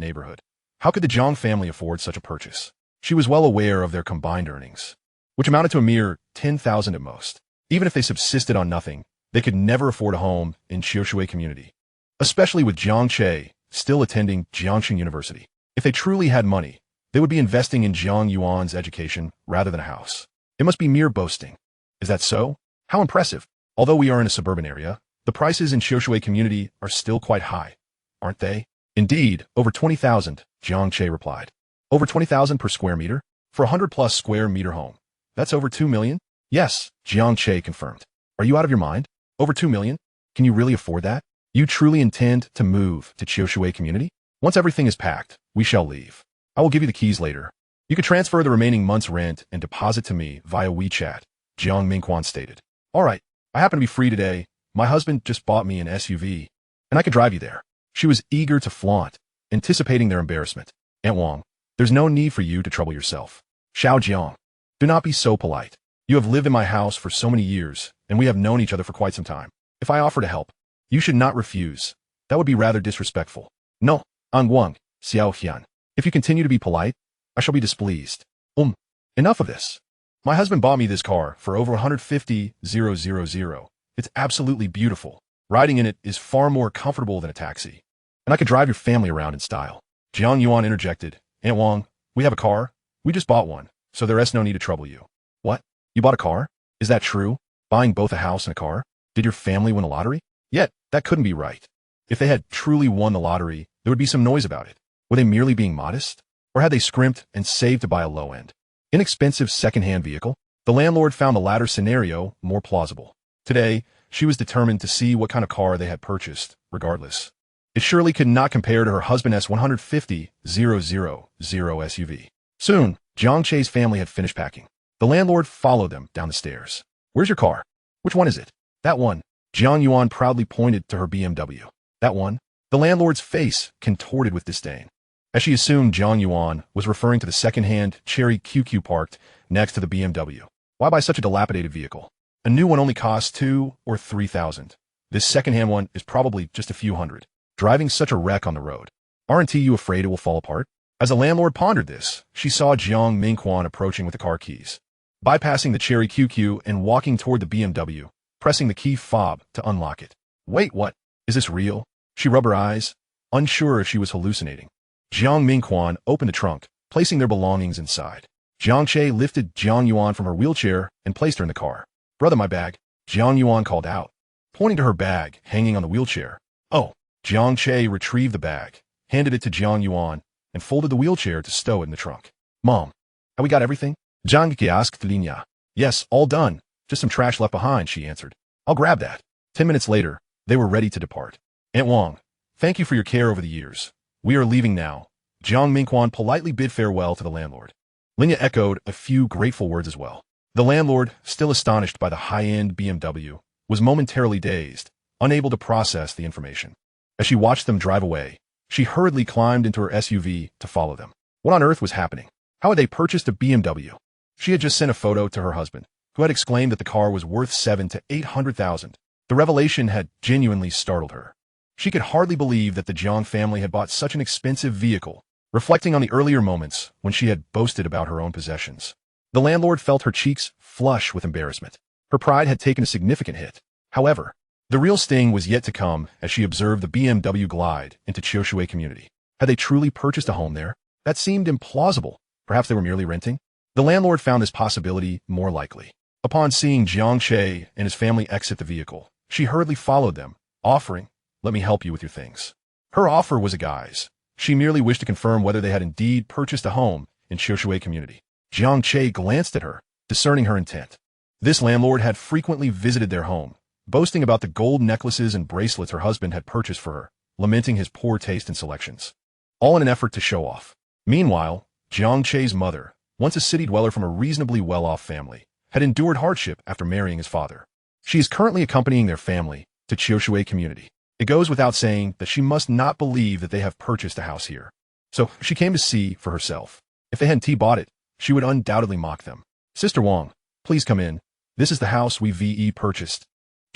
neighborhood. How could the Jiang family afford such a purchase? She was well aware of their combined earnings, which amounted to a mere 10,000 at most. Even if they subsisted on nothing, they could never afford a home in Qiushui community, especially with Jiang Che still attending Jiangxing University. If they truly had money, they would be investing in Jiang Yuan's education rather than a house. It must be mere boasting. Is that so? How impressive. Although we are in a suburban area, the prices in Qiushui community are still quite high, aren't they? Indeed, over 20,000, Jiang Che replied. Over 20,000 per square meter? For a 100-plus square meter home. That's over 2 million? Yes, Jiang Che confirmed. Are you out of your mind? Over 2 million? Can you really afford that? You truly intend to move to Qiushui community? Once everything is packed, we shall leave. I will give you the keys later. You could transfer the remaining month's rent and deposit to me via WeChat, Jiang Mingquan stated. All right, I happen to be free today. My husband just bought me an SUV, and I could drive you there. She was eager to flaunt, anticipating their embarrassment. Aunt Wang, there's no need for you to trouble yourself. Xiao Jiang, do not be so polite. You have lived in my house for so many years, and we have known each other for quite some time. If I offer to help, you should not refuse. That would be rather disrespectful. No, An Guang, Xiao Hian. If you continue to be polite, I shall be displeased. Enough of this. My husband bought me this car for over 150,000. It's absolutely beautiful. Riding in it is far more comfortable than a taxi. And I could drive your family around in style. Jiang Yuan interjected. Aunt Wang, we have a car. We just bought one, so there's no need to trouble you. What? You bought a car? Is that true? Buying both a house and a car? Did your family win a lottery? Yet, that couldn't be right. If they had truly won the lottery, there would be some noise about it. Were they merely being modest? Or had they scrimped and saved to buy a low-end, inexpensive second-hand vehicle? The landlord found the latter scenario more plausible. Today, she was determined to see what kind of car they had purchased, regardless. It surely could not compare to her husband's 150,000 SUV. Soon, Jiang Che's family had finished packing. The landlord followed them down the stairs. Where's your car? Which one is it? That one. Jiang Yuan proudly pointed to her BMW. That one? The landlord's face contorted with disdain, as she assumed Jiang Yuan was referring to the second-hand Cherry QQ parked next to the BMW. Why buy such a dilapidated vehicle? A new one only costs 2,000 or 3,000. This second-hand one is probably just a few hundred. Driving such a wreck on the road. Aren't you afraid it will fall apart? As the landlord pondered this, she saw Jiang Mingquan approaching with the car keys, bypassing the Cherry QQ and walking toward the BMW, pressing the key fob to unlock it. Wait, what? Is this real? She rubbed her eyes, unsure if she was hallucinating. Jiang Mingquan opened the trunk, placing their belongings inside. Jiang Che lifted Jiang Yuan from her wheelchair and placed her in the car. Brother, my bag, Jiang Yuan called out, pointing to her bag hanging on the wheelchair. Oh, Jiang Che retrieved the bag, handed it to Jiang Yuan, and folded the wheelchair to stow it in the trunk. Mom, have we got everything? Jiang Che asked Lin Ye. Yes, all done. Just some trash left behind, she answered. I'll grab that. 10 minutes later, they were ready to depart. Aunt Wang, thank you for your care over the years. We are leaving now. Jiang Mingquan politely bid farewell to the landlord. Lin Ye echoed a few grateful words as well. The landlord, still astonished by the high-end BMW, was momentarily dazed, unable to process the information. As she watched them drive away, she hurriedly climbed into her SUV to follow them. What on earth was happening? How had they purchased a BMW? She had just sent a photo to her husband, who had exclaimed that the car was worth 700,000 to 800,000. The revelation had genuinely startled her. She could hardly believe that the Jiang family had bought such an expensive vehicle, reflecting on the earlier moments when she had boasted about her own possessions. The landlord felt her cheeks flush with embarrassment. Her pride had taken a significant hit. However, the real sting was yet to come as she observed the BMW glide into Qiushui community. Had they truly purchased a home there? That seemed implausible. Perhaps they were merely renting? The landlord found this possibility more likely. Upon seeing Jiang Che and his family exit the vehicle, she hurriedly followed them, offering, "Let me help you with your things." Her offer was a guise. She merely wished to confirm whether they had indeed purchased a home in Qiushui community. Jiang Che glanced at her, discerning her intent. This landlord had frequently visited their home, boasting about the gold necklaces and bracelets her husband had purchased for her, lamenting his poor taste in selections. all in an effort to show off. Meanwhile, Jiang Che's mother, once a city dweller from a reasonably well-off family, had endured hardship after marrying his father. She is currently accompanying their family to Chioshui community. It goes without saying that she must not believe that they have purchased a house here. So she came to see for herself. If they hadn't bought it, she would undoubtedly mock them. Sister Wang, please come in. This is the house we VE purchased,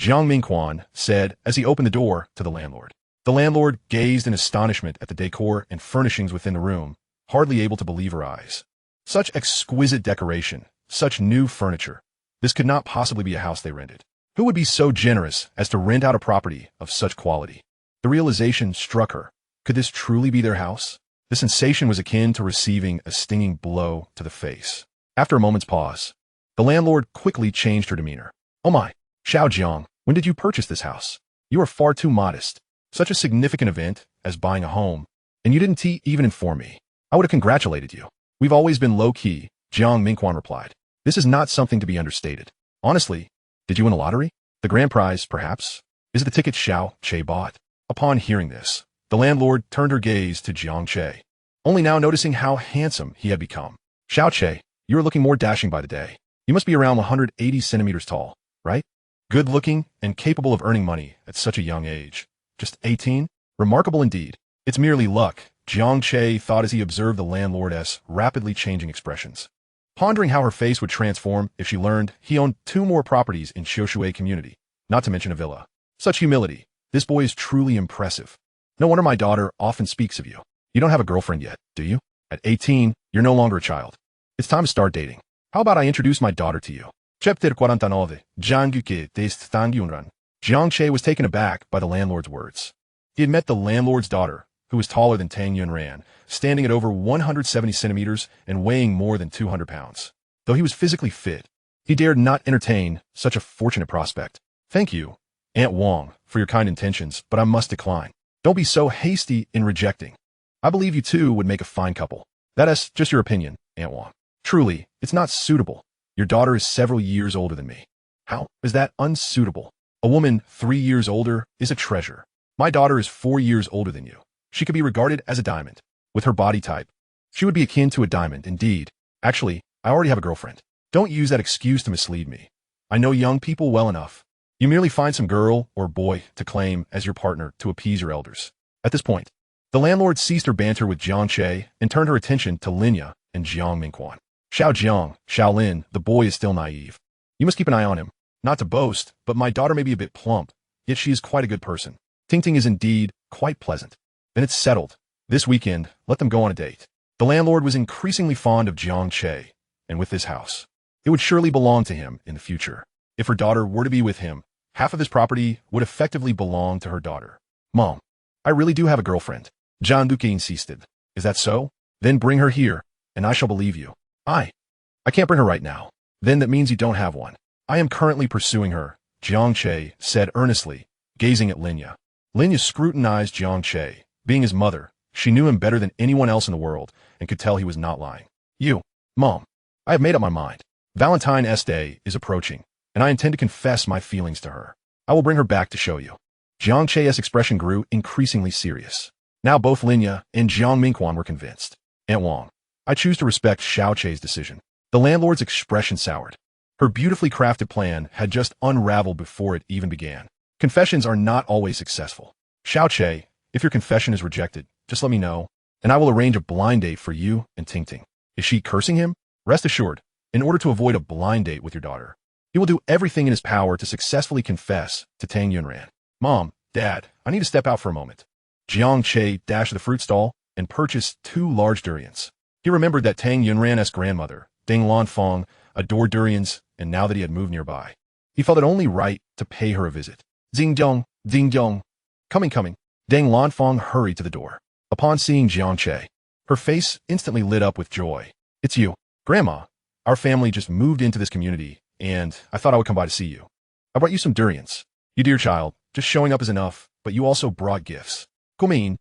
Jiang Mingquan said as he opened the door to the landlord. The landlord gazed in astonishment at the decor and furnishings within the room, hardly able to believe her eyes. Such exquisite decoration, such new furniture. This could not possibly be a house they rented. Who would be so generous as to rent out a property of such quality? The realization struck her. Could this truly be their house? The sensation was akin to receiving a stinging blow to the face. After a moment's pause, the landlord quickly changed her demeanor. Oh my, Xiao Jiang, when did you purchase this house? You are far too modest. Such a significant event as buying a home, and you didn't even inform me. I would have congratulated you. We've always been low-key, Jiang Mingquan replied. This is not something to be understated. Honestly, did you win a lottery? The grand prize, perhaps? Is it the ticket Xiao Che bought? Upon hearing this, the landlord turned her gaze to Jiang Che, only now noticing how handsome he had become. Xiao Che, you are looking more dashing by the day. You must be around 180 centimeters tall, right? Good-looking and capable of earning money at such a young age. Just 18? Remarkable indeed. It's merely luck, Jiang Che thought as he observed the landlordess rapidly changing expressions, pondering how her face would transform if she learned he owned 2 more properties in Chioshui community, not to mention a villa. Such humility. This boy is truly impressive. No wonder my daughter often speaks of you. You don't have a girlfriend yet, do you? At 18, you're no longer a child. It's time to start dating. How about I introduce my daughter to you? Chapter 49, Jiang Che des Tangyunran. Jiang Che was taken aback by the landlord's words. He had met the landlord's daughter, who was taller than Tang Yunran, standing at over 170 centimeters and weighing more than 200 pounds. Though he was physically fit, he dared not entertain such a fortunate prospect. Thank you, Aunt Wang, for your kind intentions, but I must decline. Don't be so hasty in rejecting. I believe you two would make a fine couple. That is just your opinion, Aunt Wang. Truly, it's not suitable. Your daughter is several years older than me. How is that unsuitable? A woman 3 years older is a treasure. My daughter is 4 years older than you. She could be regarded as a diamond. With her body type, she would be akin to a diamond, indeed. Actually, I already have a girlfriend. Don't use that excuse to mislead me. I know young people well enough. You merely find some girl or boy to claim as your partner to appease your elders. At this point, the landlord ceased her banter with Jiang Che and turned her attention to Linya and Jiang Mingquan. Xiao Jiang, Xiao Lin, the boy is still naive. You must keep an eye on him. Not to boast, but my daughter may be a bit plump, yet she is quite a good person. Ting is indeed quite pleasant. Then it's settled. This weekend, let them go on a date. The landlord was increasingly fond of Jiang Che, and with this house, it would surely belong to him in the future. If her daughter were to be with him, half of his property would effectively belong to her daughter. Mom, I really do have a girlfriend, John Duque insisted. Is that so? Then bring her here, and I shall believe you. I can't bring her right now. Then that means you don't have one. I am currently pursuing her, Jiang Che said earnestly, gazing at Linya. Linya scrutinized Jiang Che. Being his mother, she knew him better than anyone else in the world and could tell he was not lying. Mom, I have made up my mind. Valentine's Day is approaching, and I intend to confess my feelings to her. I will bring her back to show you. Jiang Che's expression grew increasingly serious. Now both Linya and Jiang Mingquan were convinced. Aunt Wang, I choose to respect Xiao Che's decision. The landlord's expression soured. Her beautifully crafted plan had just unraveled before it even began. Confessions are not always successful. Xiao Che, if your confession is rejected, just let me know, and I will arrange a blind date for you and Ting. Is she cursing him? Rest assured, in order to avoid a blind date with your daughter, he will do everything in his power to successfully confess to Tang Yunran. Mom, Dad, I need to step out for a moment. Jiang Che dashed to the fruit stall and purchased 2 large durians. He remembered that Tang Yunran's grandmother, Ding Lanfang, adored durians, and now that he had moved nearby, he felt it only right to pay her a visit. Ding dong. Coming. Ding Lanfang hurried to the door. Upon seeing Jiang Che, her face instantly lit up with joy. It's you, Grandma. Our family just moved into this community, and I thought I would come by to see you. I brought you some durians. You dear child, just showing up is enough, but you also brought gifts. Come in.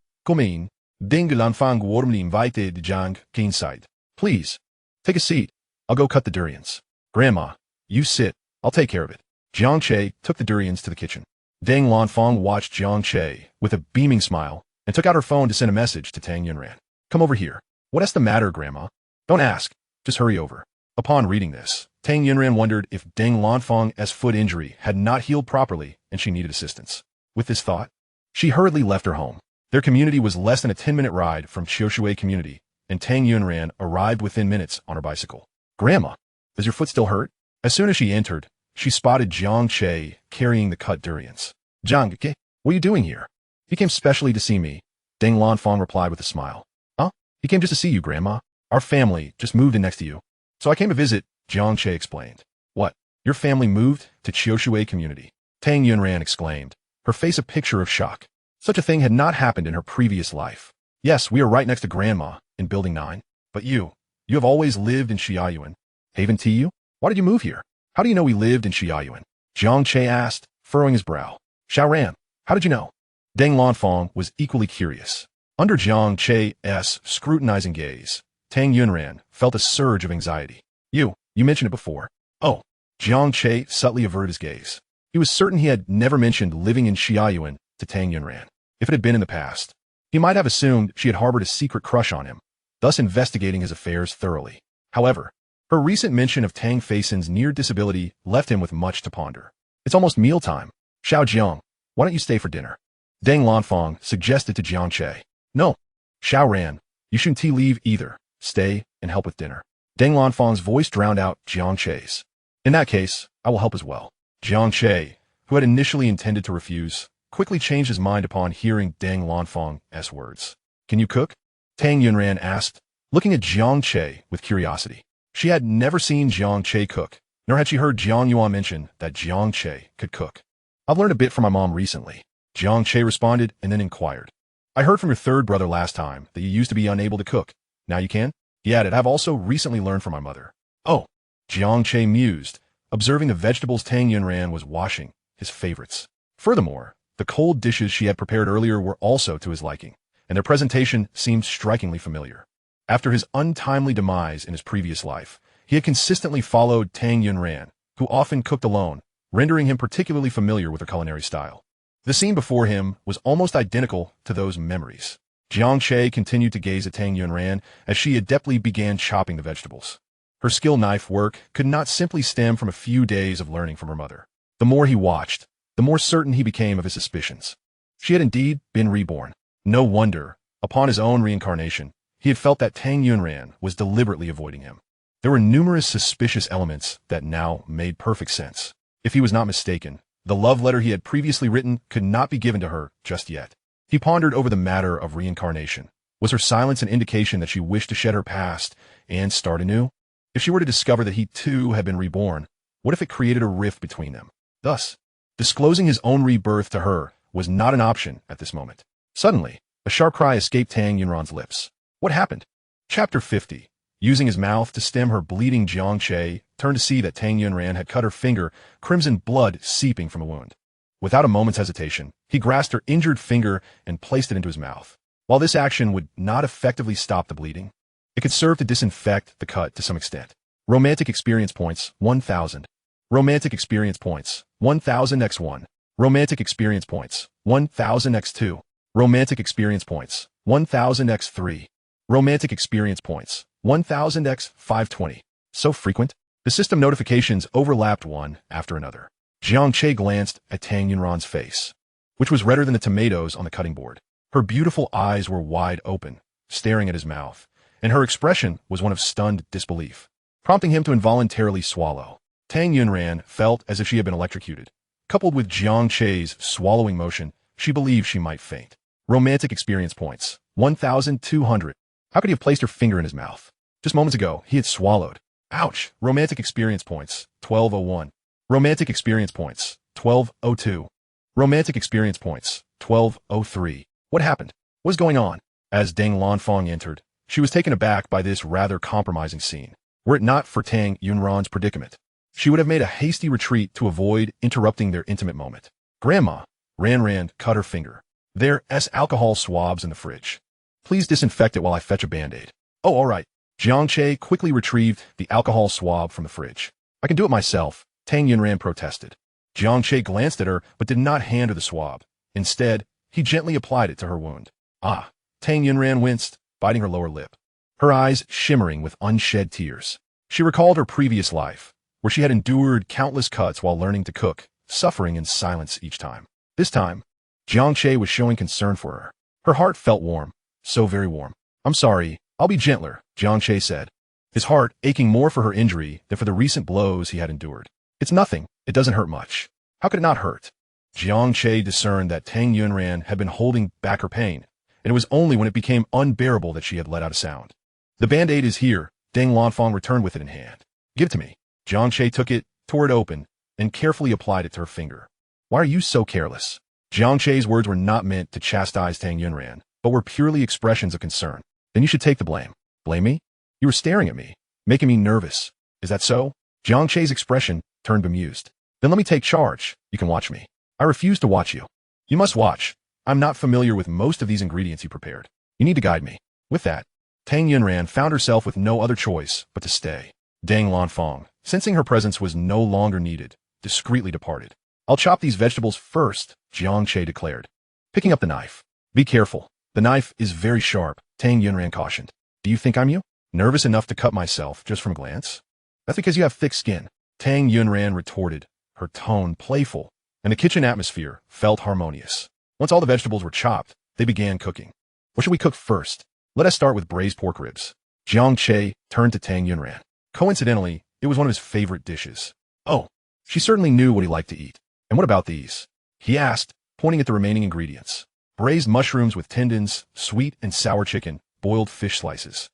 Ding Lanfang warmly invited Jiang Che inside. Please, take a seat. I'll go cut the durians. Grandma, you sit. I'll take care of it. Jiang Che took the durians to the kitchen. Ding Lanfang watched Jiang Che with a beaming smile and took out her phone to send a message to Tang Yunran. Come over here. What's the matter, Grandma? Don't ask. Just hurry over. Upon reading this, Tang Yunran wondered if Deng Lanfang's foot injury had not healed properly and she needed assistance. With this thought, she hurriedly left her home. Their community was less than a 10-minute ride from Qiushui community, and Tang Yunran arrived within minutes on her bicycle. Grandma, does your foot still hurt? As soon as she entered, she spotted Jiang Che carrying the cut durians. Jiang Che, what are you doing here? He came specially to see me, Deng Lanfang replied with a smile. Huh? He came just to see you, Grandma. Our family just moved in next to you. So I came to visit, Jiang Che explained. What? Your family moved to Qiushui community? Tang Yunran exclaimed, her face a picture of shock. Such a thing had not happened in her previous life. Yes, we are right next to Grandma, in Building 9. But you have always lived in Xiaoyuan. Haven't you? Why did you move here? How do you know we lived in Xiaoyuan? Jiang Che asked, furrowing his brow. Xiaoran, how did you know? Deng Lanfang was equally curious. Under Jiang Che's scrutinizing gaze, Tang Yunran felt a surge of anxiety. You mentioned it before. Oh, Jiang Che subtly averted his gaze. He was certain he had never mentioned living in Xiaoyuan to Tang Yunran. If it had been in the past, he might have assumed she had harbored a secret crush on him, thus investigating his affairs thoroughly. However, her recent mention of Tang Feisin's near disability left him with much to ponder. It's almost mealtime. Xiao Jiang, why don't you stay for dinner? Deng Lanfang suggested to Jiang Che. No. Xiao Ran, you shouldn't leave either. Stay and help with dinner. Deng Lanfang's voice drowned out Jiang Che's. In that case, I will help as well. Jiang Che, who had initially intended to refuse, quickly changed his mind upon hearing Deng Lanfang's words. Can you cook? Tang Yunran asked, looking at Jiang Che with curiosity. She had never seen Jiang Che cook, nor had she heard Jiang Yuan mention that Jiang Che could cook. I've learned a bit from my mom recently. Jiang Che responded and then inquired. I heard from your third brother last time that you used to be unable to cook. Now you can? He added, I've also recently learned from my mother. Oh, Jiang Che mused, observing the vegetables Tang Yunran was washing, his favorites. Furthermore, the cold dishes she had prepared earlier were also to his liking, and their presentation seemed strikingly familiar. After his untimely demise in his previous life, he had consistently followed Tang Yunran, who often cooked alone, rendering him particularly familiar with her culinary style. The scene before him was almost identical to those memories. Jiang Che continued to gaze at Tang Yunran as she adeptly began chopping the vegetables. Her skilled knife work could not simply stem from a few days of learning from her mother. The more he watched, the more certain he became of his suspicions. She had indeed been reborn. No wonder, upon his own reincarnation, he had felt that Tang Yunran was deliberately avoiding him. There were numerous suspicious elements that now made perfect sense. If he was not mistaken, the love letter he had previously written could not be given to her just yet. He pondered over the matter of reincarnation. Was her silence an indication that she wished to shed her past and start anew? If she were to discover that he too had been reborn, what if it created a rift between them? Thus, disclosing his own rebirth to her was not an option at this moment. Suddenly, a sharp cry escaped Tang Yunran's lips. What happened? Chapter 50. Using his mouth to stem her bleeding, Jiang Che turned to see that Tang Yunran had cut her finger, crimson blood seeping from a wound. Without a moment's hesitation, he grasped her injured finger and placed it into his mouth. While this action would not effectively stop the bleeding, it could serve to disinfect the cut to some extent. Romantic experience points, 1,000. Romantic experience points, 1,000 x 1. Romantic experience points, 1,000 x 2. Romantic experience points, 1,000 x 3. Romantic experience points, 1,000 x 520. So frequent, the system notifications overlapped one after another. Jiang Che glanced at Tang Yunran's face, which was redder than the tomatoes on the cutting board. Her beautiful eyes were wide open, staring at his mouth, and her expression was one of stunned disbelief, prompting him to involuntarily swallow. Tang Yunran felt as if she had been electrocuted. Coupled with Jiang Che's swallowing motion, she believed she might faint. Romantic experience points, 1,200. How could he have placed her finger in his mouth? Just moments ago, he had swallowed. Ouch! Romantic experience points, 1,201. Romantic experience points, 1,202. Romantic experience points, 1,203. What happened? What was going on? As Deng Lanfang entered, she was taken aback by this rather compromising scene. Were it not for Tang Yunran's predicament, she would have made a hasty retreat to avoid interrupting their intimate moment. Grandma, Ran cut her finger. There's alcohol swabs in the fridge. Please disinfect it while I fetch a Band-Aid. Oh, all right. Jiang Che quickly retrieved the alcohol swab from the fridge. I can do it myself, Tang Yunran protested. Jiang Che glanced at her but did not hand her the swab. Instead, he gently applied it to her wound. Ah, Tang Yunran winced, biting her lower lip, her eyes shimmering with unshed tears. She recalled her previous life, where she had endured countless cuts while learning to cook, suffering in silence each time. This time, Jiang Che was showing concern for her. Her heart felt warm, so very warm. I'm sorry, I'll be gentler, Jiang Che said, his heart aching more for her injury than for the recent blows he had endured. It's nothing, it doesn't hurt much. How could it not hurt? Jiang Che discerned that Tang Yunran had been holding back her pain, and it was only when it became unbearable that she had let out a sound. The band-aid is here, Deng Lanfang returned with it in hand. Give it to me. Jiang Che took it, tore it open, and carefully applied it to her finger. Why are you so careless? Jiang Che's words were not meant to chastise Tang Yunran, but were purely expressions of concern. Then you should take the blame. Blame me? You were staring at me, making me nervous. Is that so? Jiang Che's expression turned bemused. Then let me take charge. You can watch me. I refuse to watch you. You must watch. I'm not familiar with most of these ingredients you prepared. You need to guide me. With that, Tang Yunran found herself with no other choice but to stay. Deng Lanfang, sensing her presence was no longer needed, discreetly departed. I'll chop these vegetables first, Jiang Che declared, picking up the knife. Be careful. The knife is very sharp, Tang Yunran cautioned. Do you think I'm you? Nervous enough to cut myself just from a glance? That's because you have thick skin, Tang Yunran retorted, her tone playful, and the kitchen atmosphere felt harmonious. Once all the vegetables were chopped, they began cooking. What should we cook first? Let us start with braised pork ribs. Jiang Che turned to Tang Yunran. Coincidentally, it was one of his favorite dishes. Oh, she certainly knew what he liked to eat. And what about these? He asked, pointing at the remaining ingredients. Braised mushrooms with tendons, sweet and sour chicken, boiled fish slices.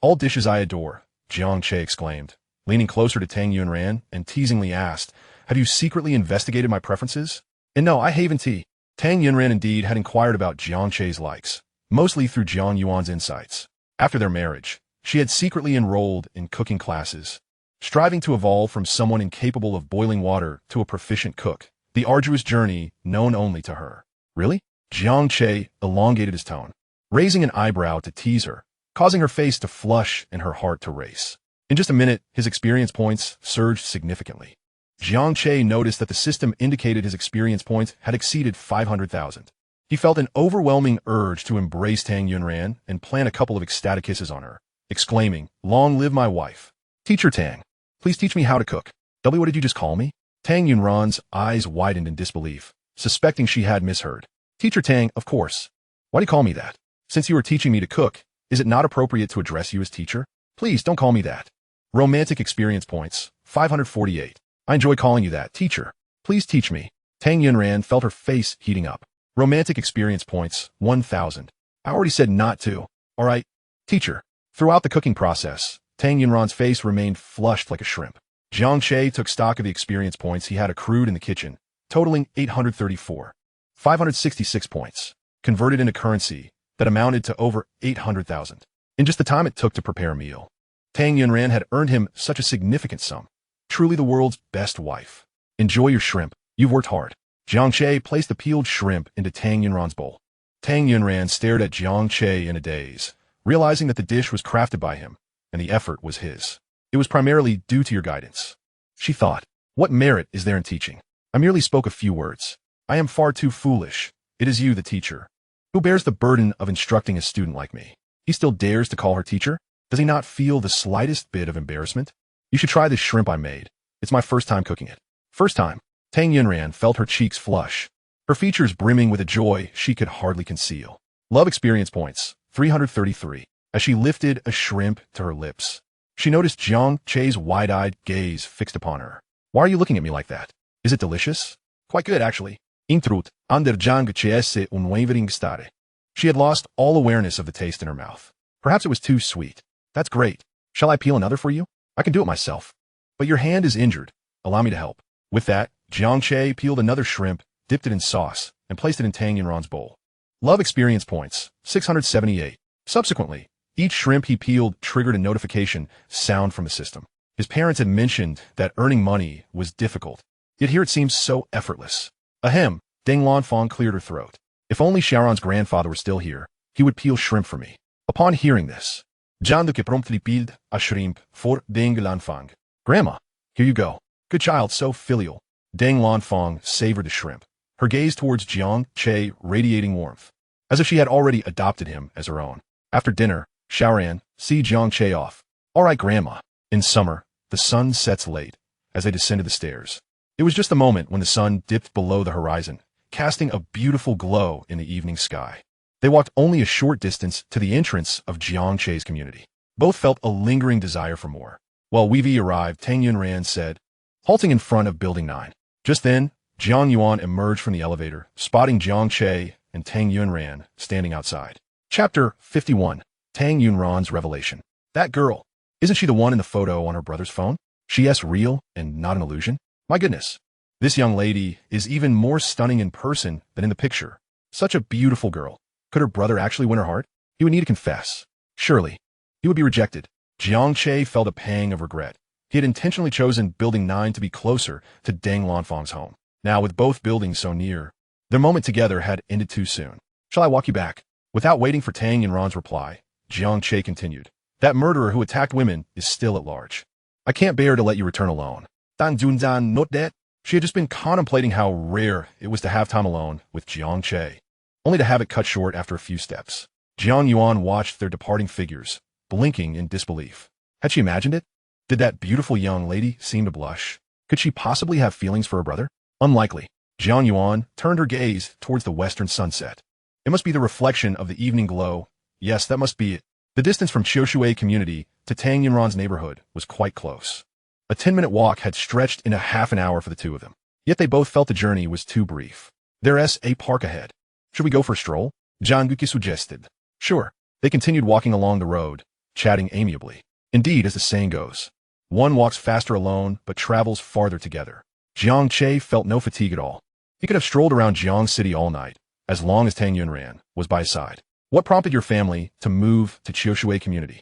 All dishes I adore, Jiang Che exclaimed, leaning closer to Tang Yunran and teasingly asked, have you secretly investigated my preferences? And no, I haven't tea. Tang Yunran indeed had inquired about Jiang Che's likes, mostly through Jiang Yuan's insights. After their marriage, she had secretly enrolled in cooking classes, striving to evolve from someone incapable of boiling water to a proficient cook, the arduous journey known only to her. Really? Jiang Che elongated his tone, raising an eyebrow to tease her, causing her face to flush and her heart to race. In just a minute, his experience points surged significantly. Jiang Che noticed that the system indicated his experience points had exceeded 500,000. He felt an overwhelming urge to embrace Tang Yunran and plant a couple of ecstatic kisses on her, exclaiming, long live my wife. Teacher Tang, please teach me how to cook. W, what did you just call me? Tang Yunran's eyes widened in disbelief, suspecting she had misheard. Teacher Tang, of course. Why do you call me that? Since you are teaching me to cook, is it not appropriate to address you as teacher? Please don't call me that. Romantic experience points, 548. I enjoy calling you that, teacher. Please teach me. Tang Yunran felt her face heating up. Romantic experience points, 1,000. I already said not to. All right, teacher. Throughout the cooking process, Tang Yunran's face remained flushed like a shrimp. Jiang Che took stock of the experience points he had accrued in the kitchen, totaling 834. 566 points, converted into currency that amounted to over 800,000. In just the time it took to prepare a meal, Tang Yunran had earned him such a significant sum. Truly the world's best wife. Enjoy your shrimp. You've worked hard. Jiang Che placed the peeled shrimp into Tang Yunran's bowl. Tang Yunran stared at Jiang Che in a daze, realizing that the dish was crafted by him, and the effort was his. It was primarily due to your guidance. She thought, what merit is there in teaching? I merely spoke a few words. I am far too foolish. It is you, the teacher, who bears the burden of instructing a student like me. He still dares to call her teacher? Does he not feel the slightest bit of embarrassment? You should try this shrimp I made. It's my first time cooking it. First time. Tang Yunran felt her cheeks flush, her features brimming with a joy she could hardly conceal. Love experience points, 333. As she lifted a shrimp to her lips, she noticed Jiang Che's wide-eyed gaze fixed upon her. Why are you looking at me like that? Is it delicious? Quite good, actually. Intrut, under Jiang Che unwavering stare. She had lost all awareness of the taste in her mouth. Perhaps it was too sweet. That's great. Shall I peel another for you? I can do it myself. But your hand is injured. Allow me to help. With that, Jiang Che peeled another shrimp, dipped it in sauce, and placed it in Tang Yunran's bowl. Love experience points, 678. Subsequently, each shrimp he peeled triggered a notification sound from the system. His parents had mentioned that earning money was difficult, yet here it seems so effortless. Ahem, Deng Lanfang cleared her throat. If only Sharon's grandfather were still here, he would peel shrimp for me. Upon hearing this, Jiang Che promptly peeled a shrimp for Deng Lanfang. Grandma, here you go. Good child, so filial. Deng Lanfang savored the shrimp, her gaze towards Jiang Che radiating warmth. as if she had already adopted him as her own. After dinner, Xiaoran, see Jiang Che off. All right, Grandma. In summer, the sun sets late as they descended the stairs. It was just the moment when the sun dipped below the horizon, casting a beautiful glow in the evening sky. They walked only a short distance to the entrance of Jiang Che's community. Both felt a lingering desire for more. While Weavy arrived, Tang Yunran said, halting in front of Building 9. Just then, Jiang Yuan emerged from the elevator, spotting Jiang Che and Tang Yunran standing outside. Chapter 51. Tang Yunran's Revelation. That girl. Isn't she the one in the photo on her brother's phone? She's real and not an illusion? My goodness. This young lady is even more stunning in person than in the picture. Such a beautiful girl. Could her brother actually win her heart? He would need to confess. Surely. He would be rejected. Jiang Che felt a pang of regret. He had intentionally chosen Building 9 to be closer to Deng Lanfang's home. Now, with both buildings so near, their moment together had ended too soon. Shall I walk you back? Without waiting for Tang Yunran's reply, Jiang Che continued. That murderer who attacked women is still at large. I can't bear to let you return alone. Dan Junzan, not that. She had just been contemplating how rare it was to have time alone with Jiang Che, only to have it cut short after a few steps. Jiang Yuan watched their departing figures, blinking in disbelief. Had she imagined it? Did that beautiful young lady seem to blush? Could she possibly have feelings for her brother? Unlikely. Jiang Yuan turned her gaze towards the western sunset. It must be the reflection of the evening glow. Yes, that must be it. The distance from Qiushui community to Tang Yunran's neighborhood was quite close. A 10-minute walk had stretched into half an hour for the two of them. Yet they both felt the journey was too brief. There's a park ahead. Should we go for a stroll? Zhang Guqi suggested. Sure. They continued walking along the road, chatting amiably. Indeed, as the saying goes, one walks faster alone but travels farther together. Jiang Che felt no fatigue at all. He could have strolled around Jiang City all night, as long as Tang Yunran was by his side. What prompted your family to move to Qiushui community?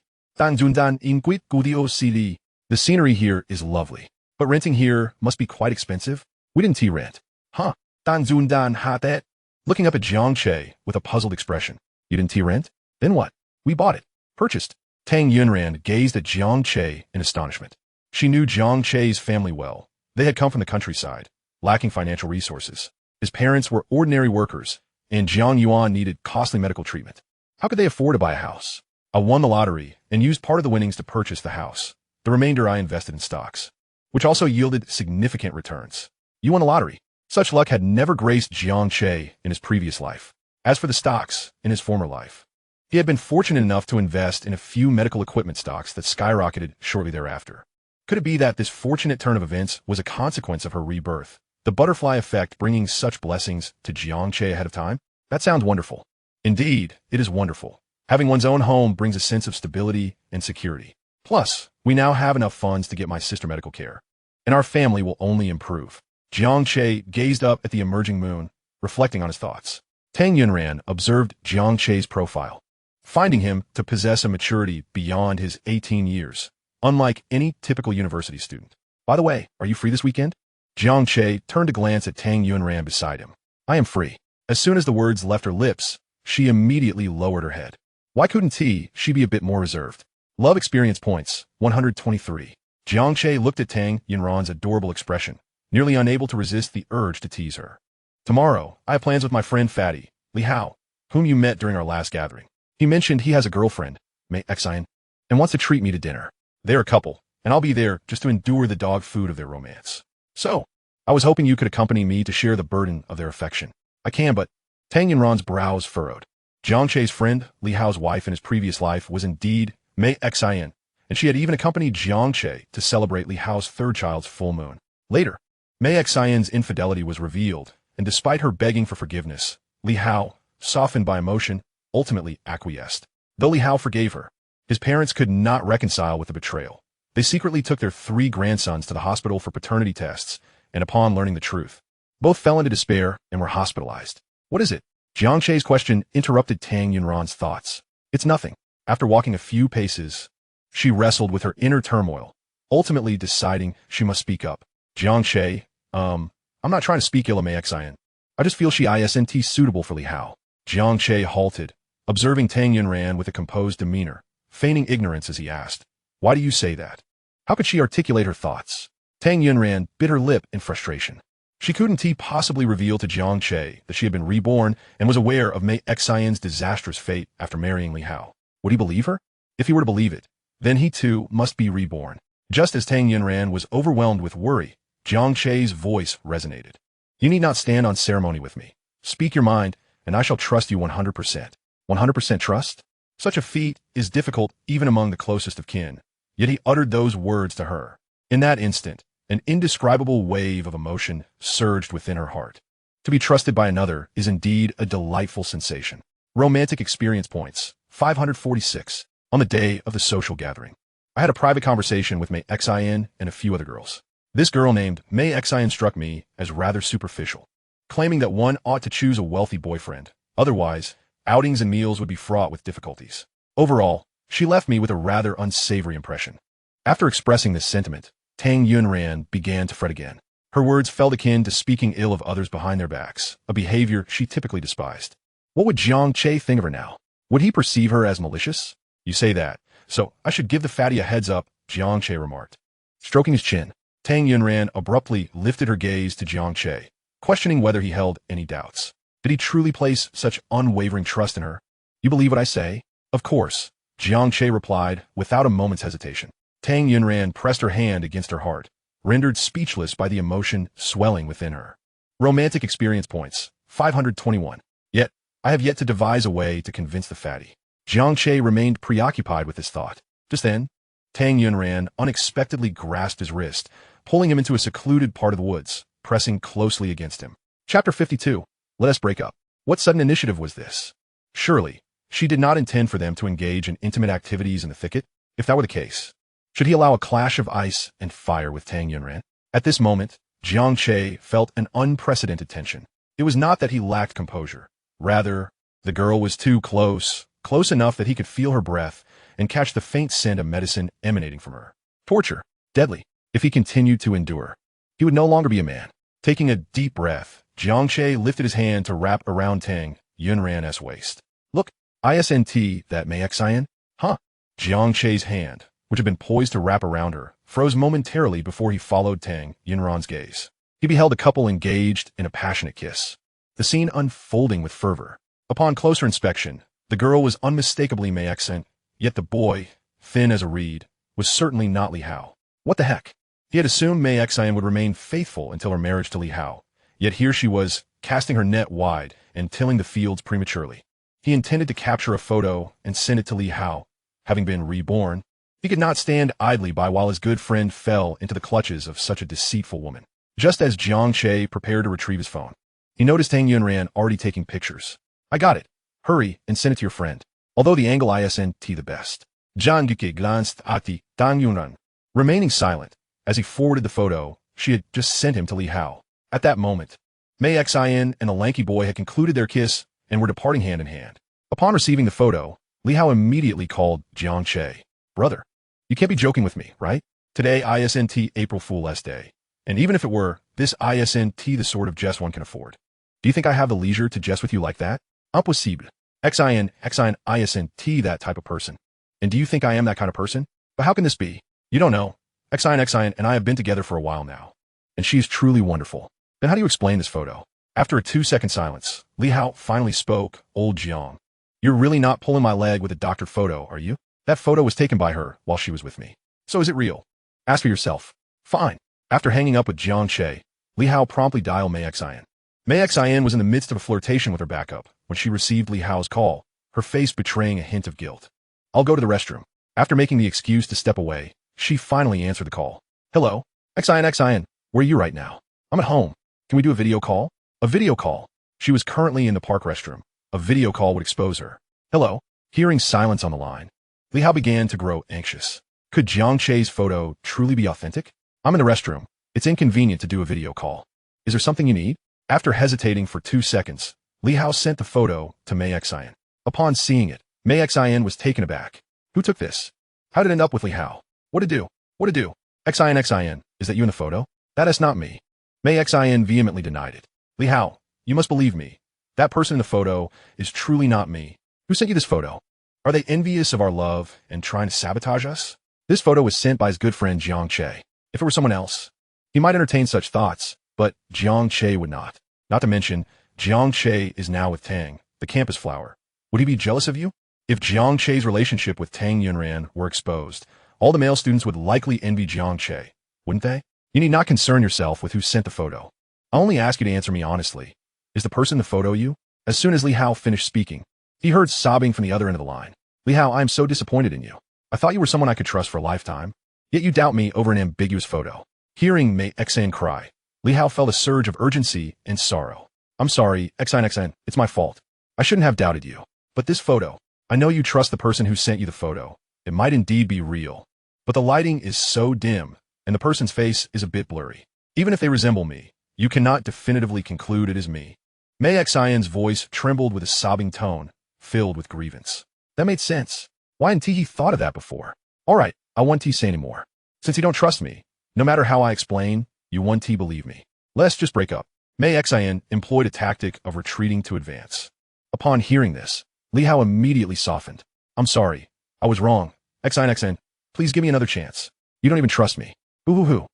The scenery here is lovely, but renting here must be quite expensive. We didn't rent. Huh. Looking up at Jiang Che with a puzzled expression. You didn't rent? Then what? We bought it. Purchased. Tang Yunran gazed at Jiang Che in astonishment. She knew Jiang Che's family well. They had come from the countryside, lacking financial resources. His parents were ordinary workers, and Jiang Yuan needed costly medical treatment. How could they afford to buy a house? I won the lottery and used part of the winnings to purchase the house. The remainder I invested in stocks, which also yielded significant returns. You won the lottery. Such luck had never graced Jiang Che in his previous life. As for the stocks, in his former life, he had been fortunate enough to invest in a few medical equipment stocks that skyrocketed shortly thereafter. Could it be that this fortunate turn of events was a consequence of her rebirth, the butterfly effect bringing such blessings to Jiang Che ahead of time? That sounds wonderful. Indeed, it is wonderful. Having one's own home brings a sense of stability and security. Plus, we now have enough funds to get my sister medical care, and our family will only improve. Jiang Che gazed up at the emerging moon, reflecting on his thoughts. Tang Yunran observed Jiang Che's profile, finding him to possess a maturity beyond his 18 years, unlike any typical university student. By the way, are you free this weekend? Jiang Che turned to glance at Tang Yunran beside him. I am free. As soon as the words left her lips, she immediately lowered her head. Why couldn't she be a bit more reserved? Love experience points, 123. Jiang Che looked at Tang Yunran's adorable expression, nearly unable to resist the urge to tease her. Tomorrow, I have plans with my friend Fatty, Li Hao, whom you met during our last gathering. He mentioned he has a girlfriend, Mei Xian, and wants to treat me to dinner. They're a couple, and I'll be there just to endure the dog food of their romance. So, I was hoping you could accompany me to share the burden of their affection. I can, but Tang Yunran's brows furrowed. Jiang Che's friend, Li Hao's wife in his previous life, was indeed Mei Xian, and she had even accompanied Jiang Che to celebrate Li Hao's third child's full moon. Later, Mei Xian's infidelity was revealed, and despite her begging for forgiveness, Li Hao, softened by emotion, ultimately acquiesced. Though Li Hao forgave her, his parents could not reconcile with the betrayal. They secretly took their 3 grandsons to the hospital for paternity tests, and upon learning the truth, both fell into despair and were hospitalized. What is it? Jiang Che's question interrupted Tang Yunran's thoughts. It's nothing. After walking a few paces, she wrestled with her inner turmoil, ultimately deciding she must speak up. Jiang Che, I'm not trying to speak ill of Mei Xian. I just feel she isn't suitable for Li Hao. Jiang Che halted, observing Tang Yunran with a composed demeanor, feigning ignorance as he asked, why do you say that? How could she articulate her thoughts? Tang Yunran bit her lip in frustration. She couldn't possibly reveal to Jiang Che that she had been reborn and was aware of Mei Xian's disastrous fate after marrying Li Hao. Would he believe her? If he were to believe it, then he too must be reborn. Just as Tang Yunran was overwhelmed with worry, Jiang Che's voice resonated. You need not stand on ceremony with me. Speak your mind, and I shall trust you 100%. 100% trust? Such a feat is difficult even among the closest of kin. Yet he uttered those words to her. In that instant, an indescribable wave of emotion surged within her heart. To be trusted by another is indeed a delightful sensation. Romantic experience points, 546. On the day of the social gathering, I had a private conversation with Mei Xian and a few other girls. This girl named Mei Xian struck me as rather superficial, claiming that one ought to choose a wealthy boyfriend. Otherwise, outings and meals would be fraught with difficulties. Overall, she left me with a rather unsavory impression. After expressing this sentiment, Tang Yunran began to fret again. Her words felt akin to speaking ill of others behind their backs, a behavior she typically despised. What would Jiang Che think of her now? Would he perceive her as malicious? You say that, so I should give the fatty a heads up, Jiang Che remarked. Stroking his chin, Tang Yunran abruptly lifted her gaze to Jiang Che, questioning whether he held any doubts. Did he truly place such unwavering trust in her? You believe what I say? Of course, Jiang Che replied without a moment's hesitation. Tang Yunran pressed her hand against her heart, rendered speechless by the emotion swelling within her. Romantic experience points, 521. Yet, I have yet to devise a way to convince the fatty. Jiang Che remained preoccupied with this thought. Just then, Tang Yunran unexpectedly grasped his wrist, pulling him into a secluded part of the woods, pressing closely against him. Chapter 52. Let us break up. What sudden initiative was this? Surely, she did not intend for them to engage in intimate activities in the thicket. If that were the case, should he allow a clash of ice and fire with Tang Yunran? At this moment, Jiang Che felt an unprecedented tension. It was not that he lacked composure. Rather, the girl was too close enough that he could feel her breath and catch the faint scent of medicine emanating from her. Torture. Deadly. If he continued to endure, he would no longer be a man. Taking a deep breath, Jiang Che lifted his hand to wrap around Tang Yunran's waist. Look, isn't that Mei Xian? Huh? Jiang Che's hand, which had been poised to wrap around her, froze momentarily before he followed Tang Yunran's gaze. He beheld a couple engaged in a passionate kiss, the scene unfolding with fervor. Upon closer inspection, the girl was unmistakably Mei Xian, yet the boy, thin as a reed, was certainly not Li Hao. What the heck? He had assumed Mei Xian would remain faithful until her marriage to Li Hao, yet here she was, casting her net wide and tilling the fields prematurely. He intended to capture a photo and send it to Li Hao. Having been reborn, he could not stand idly by while his good friend fell into the clutches of such a deceitful woman. Just as Jiang Che prepared to retrieve his phone, he noticed Tang Yunran already taking pictures. I got it. Hurry and send it to your friend. Although the angle isn't the best. Jiang Che glanced at Tang Yunran, remaining silent. As he forwarded the photo she had just sent him to Li Hao. At that moment, Mei Xian and the lanky boy had concluded their kiss and were departing hand in hand. Upon receiving the photo, Li Hao immediately called Jiang Che. Brother, you can't be joking with me, right? Today isn't April Fool's Day. And even if it were, this isn't the sort of jest one can afford. Do you think I have the leisure to jest with you like that? Impossible. Xian isn't that type of person. And do you think I am that kind of person? But how can this be? You don't know. Xian and I have been together for a while now. And she is truly wonderful. Then how do you explain this photo? After a 2-second silence, Li Hao finally spoke. Old Jiang. You're really not pulling my leg with a doctored photo, are you? That photo was taken by her while she was with me. So is it real? Ask for yourself. Fine. After hanging up with Jiang Che, Li Hao promptly dialed Mei Xian. Mei Xian was in the midst of a flirtation with her backup when she received Li Hao's call, her face betraying a hint of guilt. I'll go to the restroom. After making the excuse to step away, she finally answered the call. Hello? Xian, where are you right now? I'm at home. Can we do a video call? A video call? She was currently in the park restroom. A video call would expose her. Hello? Hearing silence on the line, Li Hao began to grow anxious. Could Jiang Che's photo truly be authentic? I'm in the restroom. It's inconvenient to do a video call. Is there something you need? After hesitating for 2 seconds, Li Hao sent the photo to Mei Xian. Upon seeing it, Mei Xian was taken aback. Who took this? How did it end up with Li Hao? What'd it do? What'd it do? Xian, is that you in the photo? That is not me. Mei Xian vehemently denied it. Li Hao, you must believe me. That person in the photo is truly not me. Who sent you this photo? Are they envious of our love and trying to sabotage us? This photo was sent by his good friend Jiang Che. If it were someone else, he might entertain such thoughts, But Jiang Che would not. Not to mention, Jiang Che is now with Tang, the campus flower. Would he be jealous of you? If Jiang Che's relationship with Tang Yunran were exposed, all the male students would likely envy Jiang Che, wouldn't they? You need not concern yourself with who sent the photo. I'll only ask you to answer me honestly. Is the person in the photo you? As soon as Li Hao finished speaking, he heard sobbing from the other end of the line. Li Hao, I am so disappointed in you. I thought you were someone I could trust for a lifetime. Yet you doubt me over an ambiguous photo. Hearing Mei Xan cry, Li Hao felt a surge of urgency and sorrow. I'm sorry, Xan, it's my fault. I shouldn't have doubted you. But this photo, I know you trust the person who sent you the photo. It might indeed be real. But the lighting is so dim, and the person's face is a bit blurry. Even if they resemble me, you cannot definitively conclude it is me. Mei Xian's voice trembled with a sobbing tone, filled with grievance. That made sense. Why hadn't he thought of that before? All right, I won't say anymore. Since you don't trust me, no matter how I explain, you won't believe me. Let's just break up. Mei Xian employed a tactic of retreating to advance. Upon hearing this, Li Hao immediately softened. I'm sorry. I was wrong. Xan, please give me another chance. You don't even trust me. Hoo.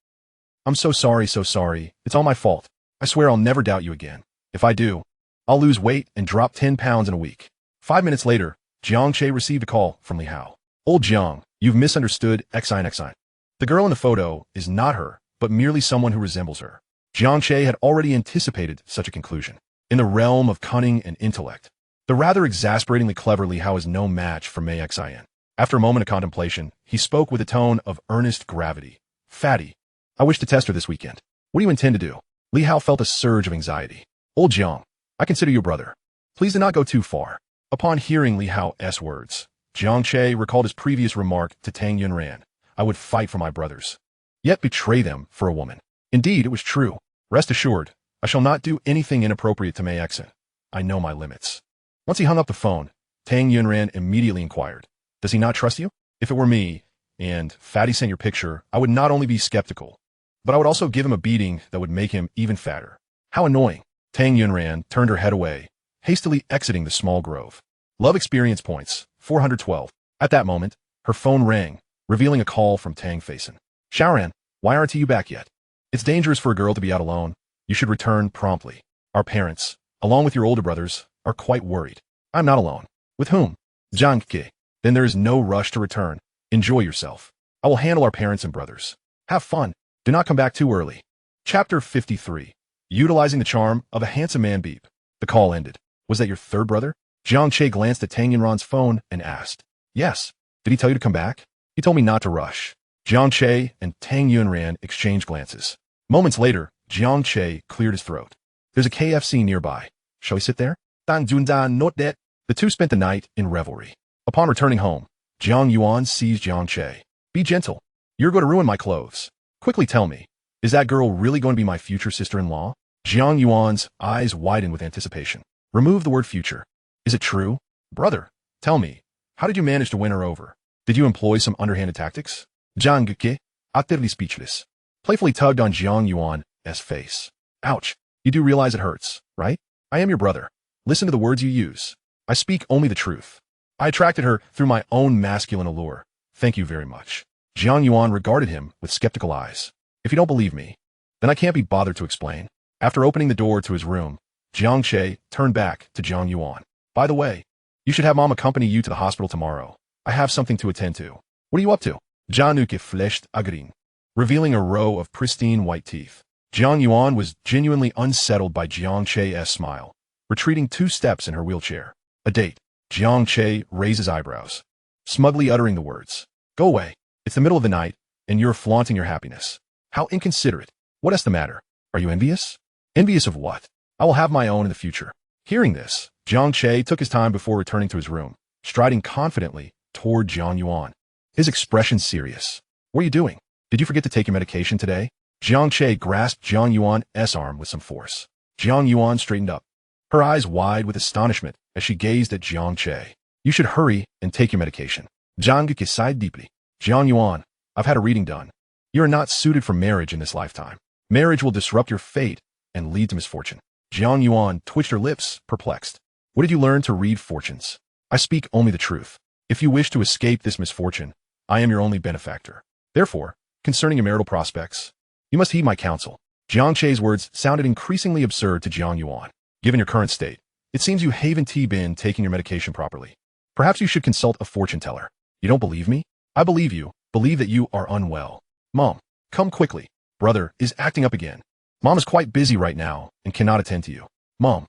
I'm so sorry. It's all my fault. I swear I'll never doubt you again. If I do, I'll lose weight and drop 10 pounds in a week. 5 minutes later, Jiang Che received a call from Li Hao. Old Jiang, you've misunderstood Xan. The girl in the photo is not her, but merely someone who resembles her. Jiang Che had already anticipated such a conclusion. In the realm of cunning and intellect, the rather exasperatingly clever Li Hao is no match for Mei Xian. After a moment of contemplation, he spoke with a tone of earnest gravity. Fatty, I wish to test her this weekend. What do you intend to do? Li Hao felt a surge of anxiety. Old Jiang, I consider you a brother. Please do not go too far. Upon hearing Li Hao's words, Jiang Che recalled his previous remark to Tang Yunran. I would fight for my brothers, yet betray them for a woman. Indeed, it was true. Rest assured, I shall not do anything inappropriate to Mei Xian. I know my limits. Once he hung up the phone, Tang Yunran immediately inquired, does he not trust you? If it were me, and Fatty sent your picture, I would not only be skeptical, but I would also give him a beating that would make him even fatter. How annoying. Tang Yunran turned her head away, hastily exiting the small grove. Love experience points, 412. At that moment, her phone rang, revealing a call from Tang Faison. Shaoran, why aren't you back yet? It's dangerous for a girl to be out alone. You should return promptly. Our parents, along with your older brothers, are quite worried. I'm not alone. With whom? Jiang Che. Then there is no rush to return. Enjoy yourself. I will handle our parents and brothers. Have fun. Do not come back too early. Chapter 53. Utilizing the charm of a handsome man beep. The call ended. Was that your third brother? Jiang Che glanced at Tang Yunran's phone and asked. Yes. Did he tell you to come back? He told me not to rush. Jiang Che and Tang Yunran exchanged glances. Moments later, Jiang Che cleared his throat. There's a KFC nearby. Shall we sit there? Dan Jundan note that. The two spent the night in revelry. Upon returning home, Jiang Yuan seized Jiang Che. Be gentle. You're going to ruin my clothes. Quickly tell me, is that girl really going to be my future sister-in-law? Jiang Yuan's eyes widened with anticipation. Remove the word future. Is it true? Brother, tell me, how did you manage to win her over? Did you employ some underhanded tactics? Jiang Che, utterly speechless, playfully tugged on Jiang Yuan's face. Ouch. You do realize it hurts, right? I am your brother. Listen to the words you use. I speak only the truth. I attracted her through my own masculine allure. Thank you very much. Jiang Yuan regarded him with skeptical eyes. If you don't believe me, then I can't be bothered to explain. After opening the door to his room, Jiang Che turned back to Jiang Yuan. By the way, you should have Mom accompany you to the hospital tomorrow. I have something to attend to. What are you up to? Jiang Nuke fleshed agrin, revealing a row of pristine white teeth. Jiang Yuan was genuinely unsettled by Jiang Che's smile, retreating 2 steps in her wheelchair. A date. Jiang Che raised his eyebrows, smugly uttering the words. Go away. It's the middle of the night, and you're flaunting your happiness. How inconsiderate. What is the matter? Are you envious? Envious of what? I will have my own in the future. Hearing this, Jiang Che took his time before returning to his room, striding confidently toward Jiang Yuan. His expression serious. What are you doing? Did you forget to take your medication today? Jiang Che grasped Jiang Yuan's arm with some force. Jiang Yuan straightened up, her eyes wide with astonishment as she gazed at Jiang Che. You should hurry and take your medication. Jiang Che sighed deeply. Jiang Yuan, I've had a reading done. You are not suited for marriage in this lifetime. Marriage will disrupt your fate and lead to misfortune. Jiang Yuan twitched her lips, perplexed. What did you learn to read fortunes? I speak only the truth. If you wish to escape this misfortune, I am your only benefactor. Therefore, concerning your marital prospects, you must heed my counsel. Jiang Che's words sounded increasingly absurd to Jiang Yuan. Given your current state, it seems you haven't been taking your medication properly. Perhaps you should consult a fortune teller. You don't believe me? I believe you. Believe that you are unwell. Mom, come quickly. Brother is acting up again. Mom is quite busy right now and cannot attend to you. Mom,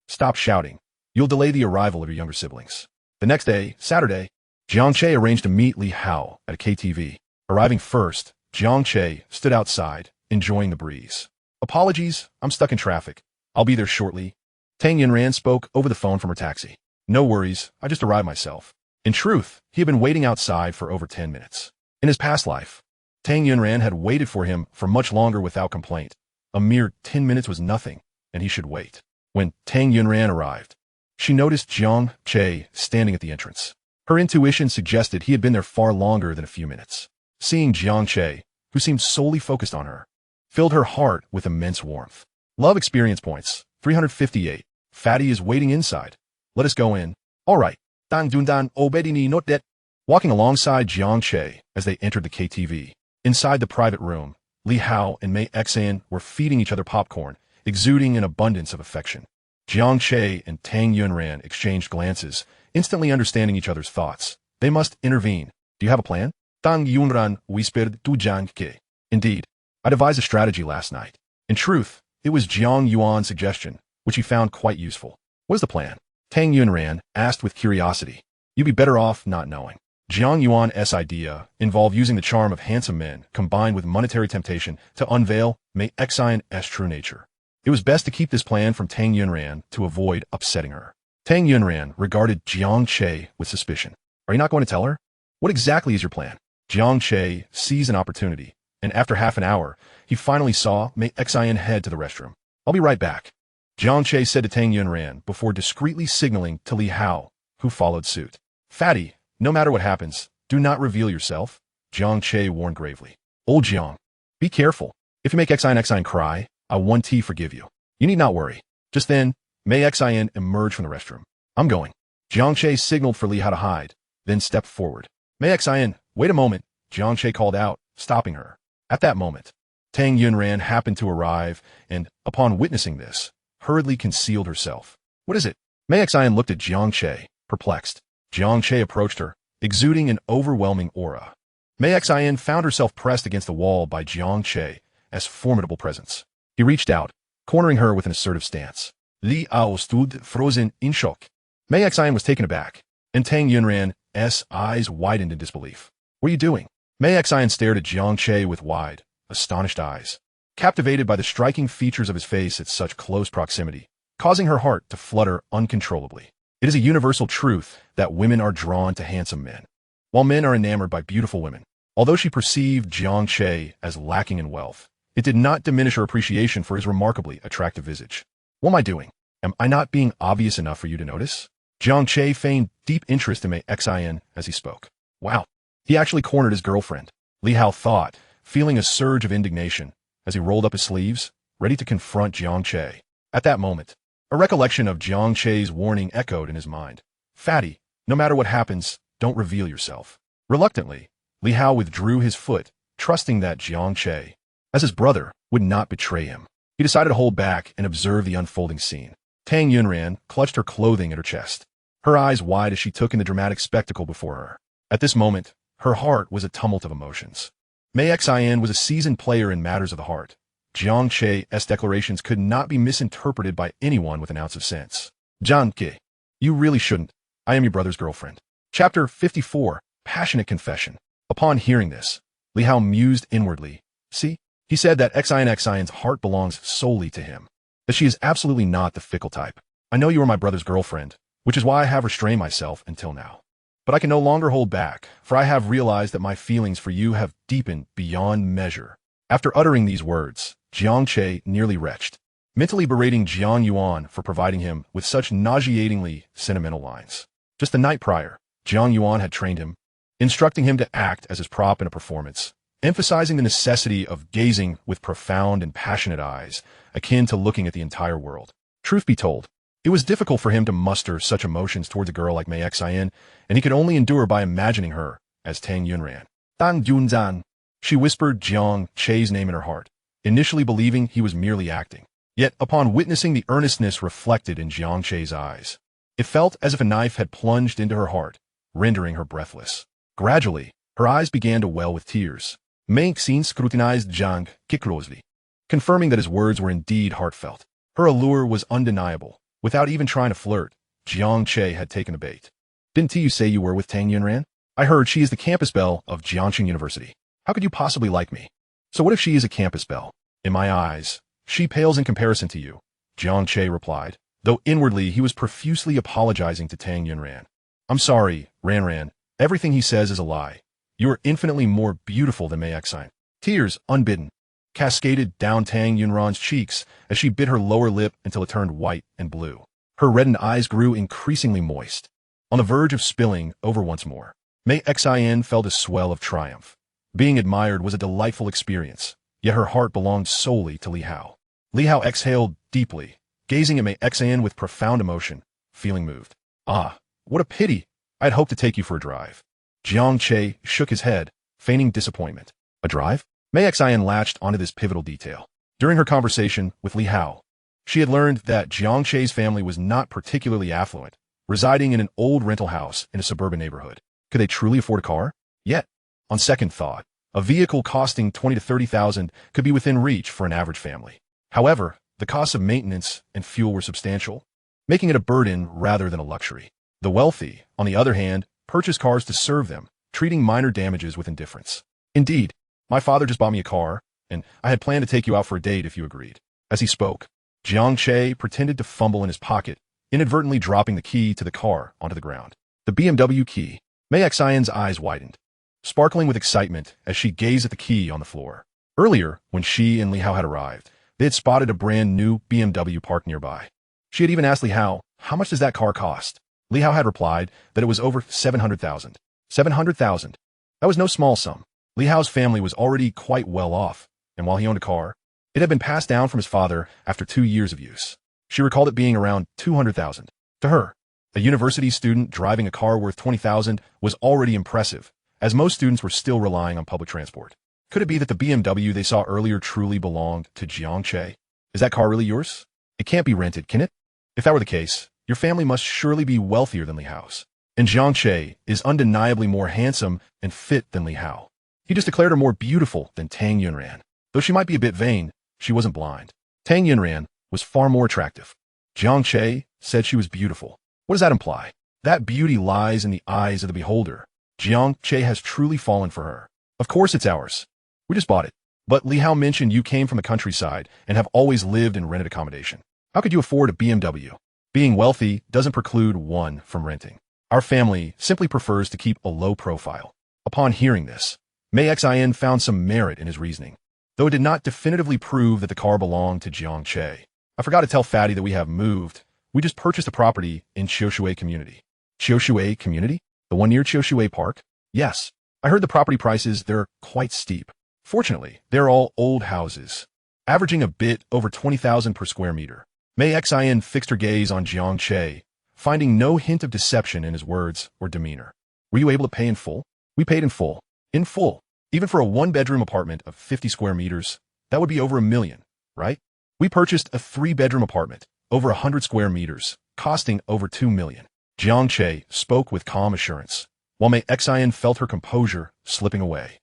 stop shouting. You'll delay the arrival of your younger siblings. The next day, Saturday, Jiang Che arranged to meet Li Hao at a KTV. Arriving first, Jiang Che stood outside, enjoying the breeze. Apologies, I'm stuck in traffic. I'll be there shortly. Tang Yunran spoke over the phone from her taxi. No worries, I just arrived myself. In truth, he had been waiting outside for over 10 minutes. In his past life, Tang Yunran had waited for him for much longer without complaint. A mere 10 minutes was nothing, and he should wait. When Tang Yunran arrived, she noticed Jiang Che standing at the entrance. Her intuition suggested he had been there far longer than a few minutes. Seeing Jiang Che, who seemed solely focused on her, filled her heart with immense warmth. Love experience points, 358. Fatty is waiting inside. Let us go in. All right. Dang Dundan obedini not that. Walking alongside Jiang Che as they entered the KTV. Inside the private room, Li Hao and Mei Xan were feeding each other popcorn, exuding an abundance of affection. Jiang Che and Tang Yunran exchanged glances, instantly understanding each other's thoughts. They must intervene. Do you have a plan? Tang Yunran whispered to Jiang Che. Indeed, I devised a strategy last night. In truth, it was Jiang Yuan's suggestion, which he found quite useful. What is the plan? Tang Yunran asked with curiosity. You'd be better off not knowing. Jiang Yuan's idea involved using the charm of handsome men combined with monetary temptation to unveil Mei Xian's true nature. It was best to keep this plan from Tang Yunran to avoid upsetting her. Tang Yunran regarded Jiang Che with suspicion. Are you not going to tell her? What exactly is your plan? Jiang Che seized an opportunity, and after half an hour, he finally saw Mei Xian head to the restroom. I'll be right back, Jiang Che said to Tang Yunran before discreetly signaling to Li Hao, who followed suit. Fatty, no matter what happens, do not reveal yourself, Jiang Che warned gravely. Old Jiang, be careful. If you make Xian cry, I won't forgive you. You need not worry. Just then, Mei Xian emerged from the restroom. I'm going. Jiang Che signaled for Li Hao to hide, then stepped forward. Mei Xian, wait a moment, Jiang Che called out, stopping her. At that moment, Tang Yunran happened to arrive and, upon witnessing this, hurriedly concealed herself. What is it? Mei Xian looked at Jiang Che, perplexed. Jiang Che approached her, exuding an overwhelming aura. Mei Xian found herself pressed against the wall by Jiang Che's formidable presence. He reached out, cornering her with an assertive stance. Li Hao stood frozen in shock. Mei Xian was taken aback, and Tang Yunran's eyes widened in disbelief. What are you doing? Mei Xian stared at Jiang Che with wide, astonished eyes, captivated by the striking features of his face at such close proximity, causing her heart to flutter uncontrollably. It is a universal truth that women are drawn to handsome men, while men are enamored by beautiful women. Although she perceived Jiang Che as lacking in wealth, it did not diminish her appreciation for his remarkably attractive visage. What am I doing? Am I not being obvious enough for you to notice? Jiang Che feigned deep interest in Mei Xian as he spoke. Wow, he actually cornered his girlfriend, Li Hao thought, feeling a surge of indignation as he rolled up his sleeves, ready to confront Jiang Che. At that moment, a recollection of Jiang Che's warning echoed in his mind. Fatty, no matter what happens, don't reveal yourself. Reluctantly, Li Hao withdrew his foot, trusting that Jiang Che, as his brother, would not betray him. He decided to hold back and observe the unfolding scene. Tang Yunran clutched her clothing at her chest, her eyes wide as she took in the dramatic spectacle before her. At this moment, her heart was a tumult of emotions. Mei Xian was a seasoned player in matters of the heart. Jiang Che's declarations could not be misinterpreted by anyone with an ounce of sense. Jiang Che, you really shouldn't. I am your brother's girlfriend. Chapter 54, Passionate Confession. Upon hearing this, Li Hao mused inwardly. See, he said that Xian's heart belongs solely to him, that she is absolutely not the fickle type. I know you are my brother's girlfriend, which is why I have restrained myself until now. But I can no longer hold back, for I have realized that my feelings for you have deepened beyond measure. After uttering these words, Jiang Che nearly retched, mentally berating Jiang Yuan for providing him with such nauseatingly sentimental lines. Just the night prior, Jiang Yuan had trained him, instructing him to act as his prop in a performance, emphasizing the necessity of gazing with profound and passionate eyes, akin to looking at the entire world. Truth be told, it was difficult for him to muster such emotions towards a girl like Mei Xian, and he could only endure by imagining her as Tang Yunran. Tang Yunzan. She whispered Jiang Che's name in her heart, initially believing he was merely acting. Yet, upon witnessing the earnestness reflected in Jiang Che's eyes, it felt as if a knife had plunged into her heart, rendering her breathless. Gradually, her eyes began to well with tears. Mei Xin scrutinized Jiang Che closely, confirming that his words were indeed heartfelt. Her allure was undeniable. Without even trying to flirt, Jiang Che had taken the bait. Didn't you say you were with Tang Yunran? I heard she is the campus belle of Jiangxing University. How could you possibly like me? So what if she is a campus belle? In my eyes, she pales in comparison to you, Jiang Che replied, though inwardly he was profusely apologizing to Tang Yunran. I'm sorry, Ran. Everything he says is a lie. You are infinitely more beautiful than Mei Xin. Tears, unbidden, cascaded down Tang Yunran's cheeks as she bit her lower lip until it turned white and blue. Her reddened eyes grew increasingly moist, on the verge of spilling over once more. Mei Xin felt a swell of triumph. Being admired was a delightful experience, yet her heart belonged solely to Li Hao. Li Hao exhaled deeply, gazing at Mei Xin with profound emotion, feeling moved. Ah, what a pity! I had hoped to take you for a drive. Jiang Che shook his head, feigning disappointment. A drive? Mei Xin latched onto this pivotal detail. During her conversation with Li Hao, she had learned that Jiang Che's family was not particularly affluent, residing in an old rental house in a suburban neighborhood. Could they truly afford a car? Yet, on second thought, a vehicle costing $20,000 to $30,000 could be within reach for an average family. However, the costs of maintenance and fuel were substantial, making it a burden rather than a luxury. The wealthy, on the other hand, purchase cars to serve them, treating minor damages with indifference. Indeed, my father just bought me a car, and I had planned to take you out for a date if you agreed. As he spoke, Jiang Che pretended to fumble in his pocket, inadvertently dropping the key to the car onto the ground. The BMW key. Mei Xin's eyes widened, sparkling with excitement as she gazed at the key on the floor. Earlier, when she and Li Hao had arrived, they had spotted a brand new BMW parked nearby. She had even asked Li Hao, how much does that car cost? Li Hao had replied that it was over 700,000. 700,000. That was no small sum. Li Hao's family was already quite well off, and while he owned a car, it had been passed down from his father after 2 years of use. She recalled it being around 200,000. To her, a university student driving a car worth 20,000 was already impressive, as most students were still relying on public transport. Could it be that the BMW they saw earlier truly belonged to Jiang Che? Is that car really yours? It can't be rented, can it? If that were the case, your family must surely be wealthier than Li Hao's. And Jiang Che is undeniably more handsome and fit than Li Hao. He just declared her more beautiful than Tang Yunran. Though she might be a bit vain, she wasn't blind. Tang Yunran was far more attractive. Jiang Che said she was beautiful. What does that imply? That beauty lies in the eyes of the beholder. Jiang Che has truly fallen for her. Of course it's ours. We just bought it. But Li Hao mentioned you came from the countryside and have always lived in rented accommodation. How could you afford a BMW? Being wealthy doesn't preclude one from renting. Our family simply prefers to keep a low profile. Upon hearing this, Mei Xin found some merit in his reasoning, though it did not definitively prove that the car belonged to Jiang Che. I forgot to tell Fatty that we have moved. We just purchased a property in Qiushui Community. Qiushui Community? The one near Qiushui Park? Yes. I heard the property prices there are quite steep. Fortunately, they're all old houses, averaging a bit over 20,000 per square meter. Mei Xin fixed her gaze on Jiang Che, finding no hint of deception in his words or demeanor. Were you able to pay in full? We paid in full. In full. Even for a one-bedroom apartment of 50 square meters, that would be over $1 million, right? We purchased a 3-bedroom apartment, over 100 square meters, costing over $2 million. Jiang Che spoke with calm assurance, while Mei Xin felt her composure slipping away,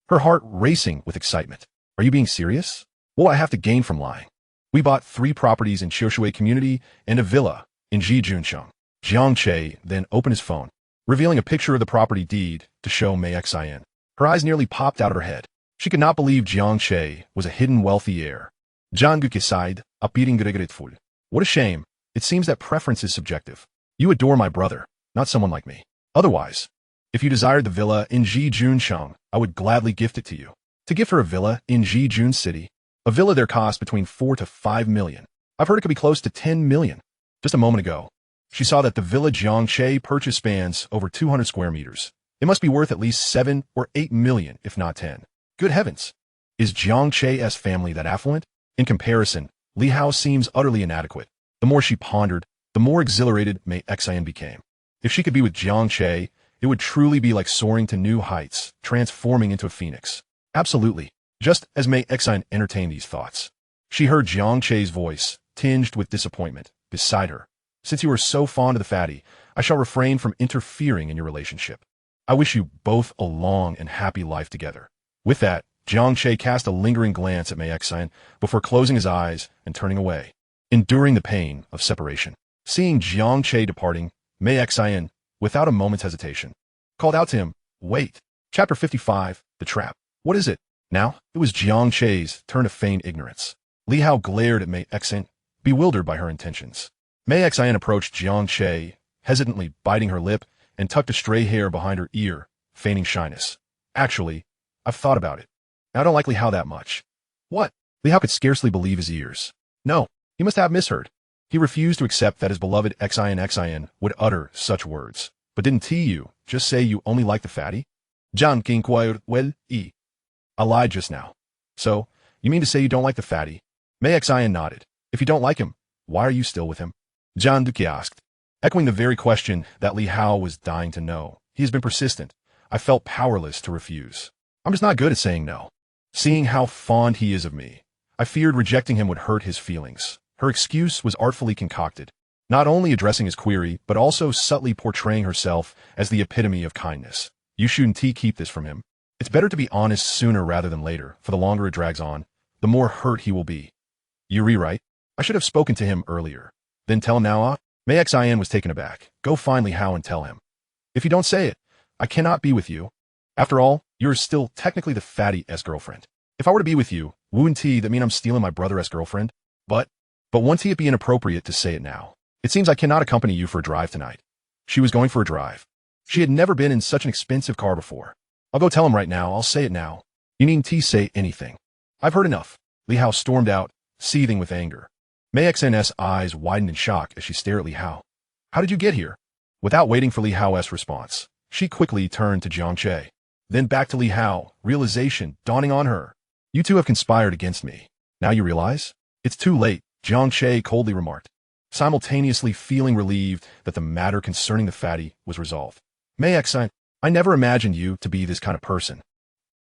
her heart racing with excitement. Are you being serious? What will I have to gain from lying? We bought 3 properties in Qiushui Community and a villa in Jijunsheng. Jiang Che then opened his phone, revealing a picture of the property deed to show Mei Xin. Her eyes nearly popped out of her head. She could not believe Jiang Che was a hidden wealthy heir. Zhang sighed, upbeating grateful. What a shame. It seems that preference is subjective. You adore my brother, not someone like me. Otherwise, if you desired the villa in Jijunsheng, I would gladly gift it to you. To gift her a villa in Jijun City, a villa there costs between 4 to 5 million. I've heard it could be close to 10 million. Just a moment ago, she saw that the villa Jiang Che purchased spans over 200 square meters. It must be worth at least 7 or 8 million, if not 10. Good heavens. Is Jiang Che's family that affluent? In comparison, Li Hao seems utterly inadequate. The more she pondered, the more exhilarated Mei Xin became. If she could be with Jiang Che, it would truly be like soaring to new heights, transforming into a phoenix. Absolutely. Just as Mei Xine entertained these thoughts, she heard Jiang Che's voice, tinged with disappointment, beside her. Since you are so fond of the fatty, I shall refrain from interfering in your relationship. I wish you both a long and happy life together. With that, Jiang Che cast a lingering glance at Mei Xine before closing his eyes and turning away, enduring the pain of separation. Seeing Jiang Che departing, Mei Xine, without a moment's hesitation, called out to him, "Wait." Chapter 55, The Trap. What is it? Now, it was Jiang Che's turn to feign ignorance. Li Hao glared at Mei Xine, bewildered by her intentions. Mei Xine approached Jiang Che, hesitantly biting her lip, and tucked a stray hair behind her ear, feigning shyness. Actually, I've thought about it. I don't like Li Hao that much. What? Li Hao could scarcely believe his ears. No, he must have misheard. He refused to accept that his beloved Xin would utter such words. But didn't you just say you only like the fatty? Jiang Che inquired, well, I lied just now. So, you mean to say you don't like the fatty? Mei Xine nodded. If you don't like him, why are you still with him? Jiang Duque asked, echoing the very question that Li Hao was dying to know. He has been persistent. I felt powerless to refuse. I'm just not good at saying no. Seeing how fond he is of me, I feared rejecting him would hurt his feelings. Her excuse was artfully concocted, not only addressing his query, but also subtly portraying herself as the epitome of kindness. You shouldn't keep this from him. It's better to be honest sooner rather than later, for the longer it drags on, the more hurt he will be. You're right. I should have spoken to him earlier. Then tell him now. Mei Xine was taken aback. Go find Li Hao and tell him. If you don't say it, I cannot be with you. After all, you're still technically the fatty-s girlfriend. If I were to be with you, wouldn't that mean I'm stealing my brother-s girlfriend? But wouldn't it be inappropriate to say it now? It seems I cannot accompany you for a drive tonight. She was going for a drive. She had never been in such an expensive car before. I'll go tell him right now. I'll say it now. You needn't say anything. I've heard enough. Li Hao stormed out, seething with anger. Mei Xine's eyes widened in shock as she stared at Li Hao. How did you get here? Without waiting for Li Hao's response, she quickly turned to Jiang Che. Then back to Li Hao, realization dawning on her. You two have conspired against me. Now you realize? It's too late, Jiang Che coldly remarked, simultaneously feeling relieved that the matter concerning the fatty was resolved. Mei Xine, I never imagined you to be this kind of person.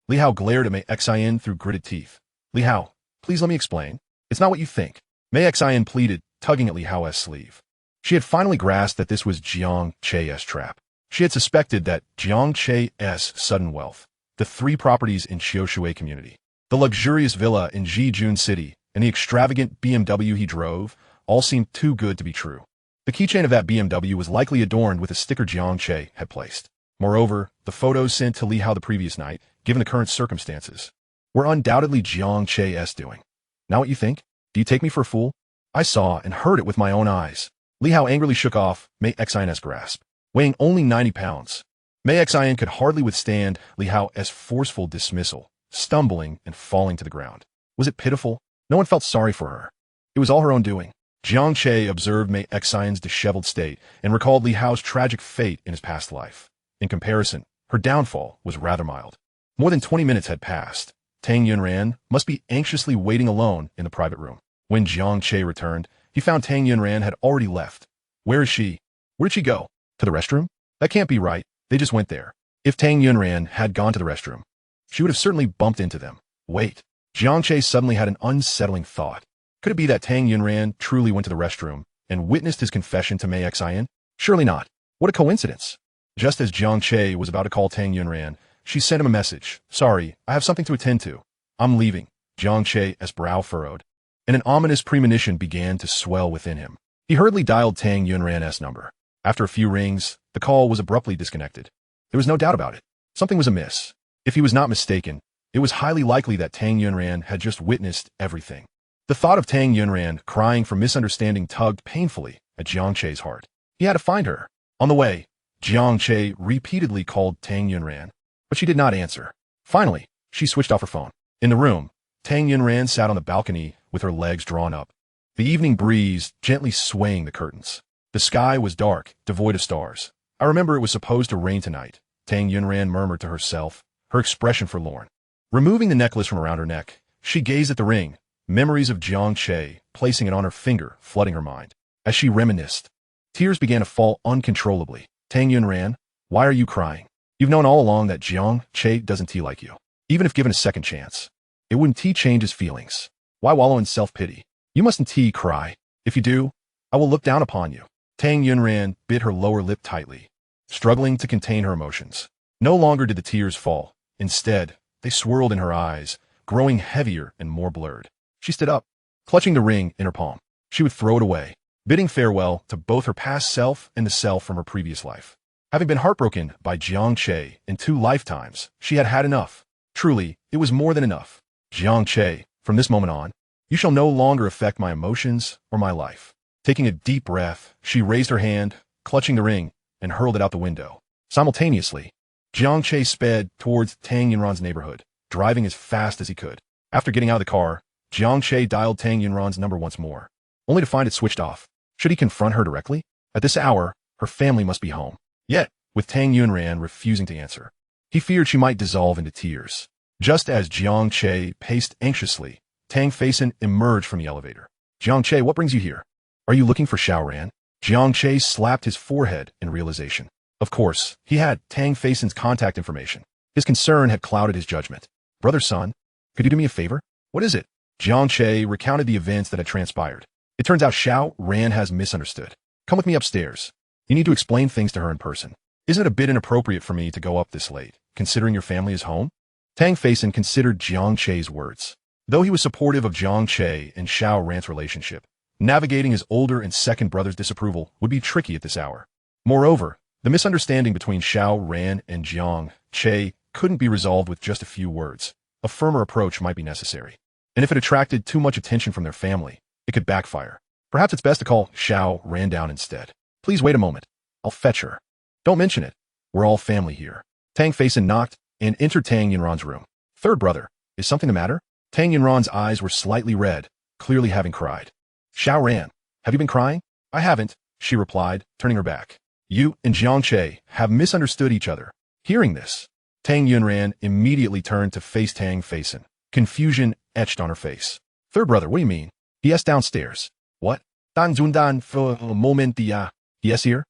Li Hao glared at Mei Xine through gritted teeth. Li Hao, please let me explain. It's not what you think. Mei Xine pleaded, tugging at Li Hao's sleeve. She had finally grasped that this was Jiang Che's trap. She had suspected that Jiang Che's sudden wealth, the 3 properties in Xiaoshui community, the luxurious villa in Jijun City, and the extravagant BMW he drove all seemed too good to be true. The keychain of that BMW was likely adorned with a sticker Jiang Che had placed. Moreover, the photos sent to Li Hao the previous night, given the current circumstances, were undoubtedly Jiang Che's doing. Now what you think? Do you take me for a fool? I saw and heard it with my own eyes. Li Hao angrily shook off Mei Xine's grasp. Weighing only 90 pounds, Mei Xine could hardly withstand Li Hao's forceful dismissal, stumbling and falling to the ground. Was it pitiful? No one felt sorry for her. It was all her own doing. Jiang Che observed Mei Xine's disheveled state and recalled Li Hao's tragic fate in his past life. In comparison, her downfall was rather mild. More than 20 minutes had passed. Tang Yunran must be anxiously waiting alone in the private room. When Jiang Che returned, he found Tang Yunran had already left. Where is she? Where did she go? To the restroom? That can't be right. They just went there. If Tang Yunran had gone to the restroom, she would have certainly bumped into them. Wait. Jiang Che suddenly had an unsettling thought. Could it be that Tang Yunran truly went to the restroom and witnessed his confession to Mei Xine? Surely not. What a coincidence. Just as Jiang Che was about to call Tang Yunran, she sent him a message. Sorry, I have something to attend to. I'm leaving. Jiang Che's brow furrowed, and an ominous premonition began to swell within him. He hurriedly dialed Tang Yunran's number. After a few rings, the call was abruptly disconnected. There was no doubt about it. Something was amiss. If he was not mistaken, it was highly likely that Tang Yunran had just witnessed everything. The thought of Tang Yunran crying for misunderstanding tugged painfully at Jiang Che's heart. He had to find her. On the way, Jiang Che repeatedly called Tang Yunran, but she did not answer. Finally, she switched off her phone. In the room, Tang Yunran sat on the balcony with her legs drawn up, the evening breeze gently swaying the curtains. The sky was dark, devoid of stars. I remember it was supposed to rain tonight, Tang Yunran murmured to herself, her expression forlorn. Removing the necklace from around her neck, she gazed at the ring, memories of Jiang Che, placing it on her finger, flooding her mind. As she reminisced, tears began to fall uncontrollably. Tang Yunran, why are you crying? You've known all along that Jiang Che doesn't like you, even if given a second chance. It wouldn't change his feelings. Why wallow in self-pity? You mustn't cry. If you do, I will look down upon you. Tang Yunran bit her lower lip tightly, struggling to contain her emotions. No longer did the tears fall. Instead, they swirled in her eyes, growing heavier and more blurred. She stood up, clutching the ring in her palm. She would throw it away, bidding farewell to both her past self and the self from her previous life. Having been heartbroken by Jiang Che in 2 lifetimes, she had had enough. Truly, it was more than enough. Jiang Che, from this moment on, you shall no longer affect my emotions or my life. Taking a deep breath, she raised her hand, clutching the ring, and hurled it out the window. Simultaneously, Jiang Che sped towards Tang Yunran's neighborhood, driving as fast as he could. After getting out of the car, Jiang Che dialed Tang Yunran's number once more, only to find it switched off. Should he confront her directly? At this hour, her family must be home. Yet, with Tang Yunran refusing to answer, he feared she might dissolve into tears. Just as Jiang Che paced anxiously, Tang Faison emerged from the elevator. Jiang Che, what brings you here? Are you looking for Xiaoran? Jiang Che slapped his forehead in realization. Of course, he had Tang Faison's contact information. His concern had clouded his judgment. Brother Sun, could you do me a favor? What is it? Jiang Che recounted the events that had transpired. It turns out Xiao Ran has misunderstood. Come with me upstairs. You need to explain things to her in person. Isn't it a bit inappropriate for me to go up this late, considering your family is home? Tang Faison considered Jiang Che's words. Though he was supportive of Jiang Che and Xiao Ran's relationship, navigating his older and second brother's disapproval would be tricky at this hour. Moreover, the misunderstanding between Xiao Ran and Jiang Che couldn't be resolved with just a few words. A firmer approach might be necessary. And if it attracted too much attention from their family, it could backfire. Perhaps it's best to call Xiao Ran down instead. Please wait a moment. I'll fetch her. Don't mention it. We're all family here. Tang Faison knocked and entered Tang Yunran's room. Third brother, is something the matter? Tang Yunran's eyes were slightly red, clearly having cried. Xiao Ran, have you been crying? I haven't, she replied, turning her back. You and Jiang Che have misunderstood each other. Hearing this, Tang Yunran immediately turned to face Tang Faison. Confusion etched on her face. Third brother, what do you mean? He asked downstairs. What? Dan Zundan for a moment dia. Yes, here?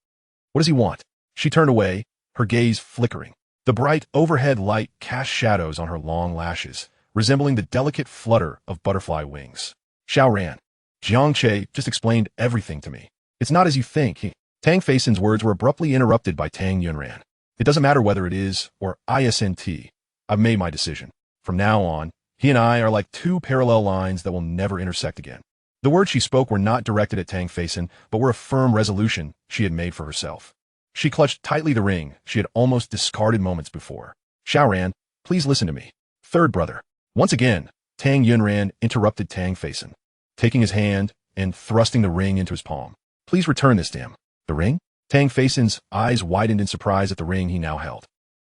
What does he want? She turned away, her gaze flickering. The bright overhead light cast shadows on her long lashes, resembling the delicate flutter of butterfly wings. Xiao Ran, Jiang Che just explained everything to me. It's not as you think. Tang Faison's words were abruptly interrupted by Tang Yunran. It doesn't matter whether it is or isn't. I've made my decision. From now on, he and I are like 2 parallel lines that will never intersect again. The words she spoke were not directed at Tang Faison, but were a firm resolution she had made for herself. She clutched tightly the ring she had almost discarded moments before. Xiao Ran, please listen to me. Third brother. Once again, Tang Yunran interrupted Tang Faison, taking his hand and thrusting the ring into his palm. Please return this to him. The ring? Tang Faison's eyes widened in surprise at the ring he now held.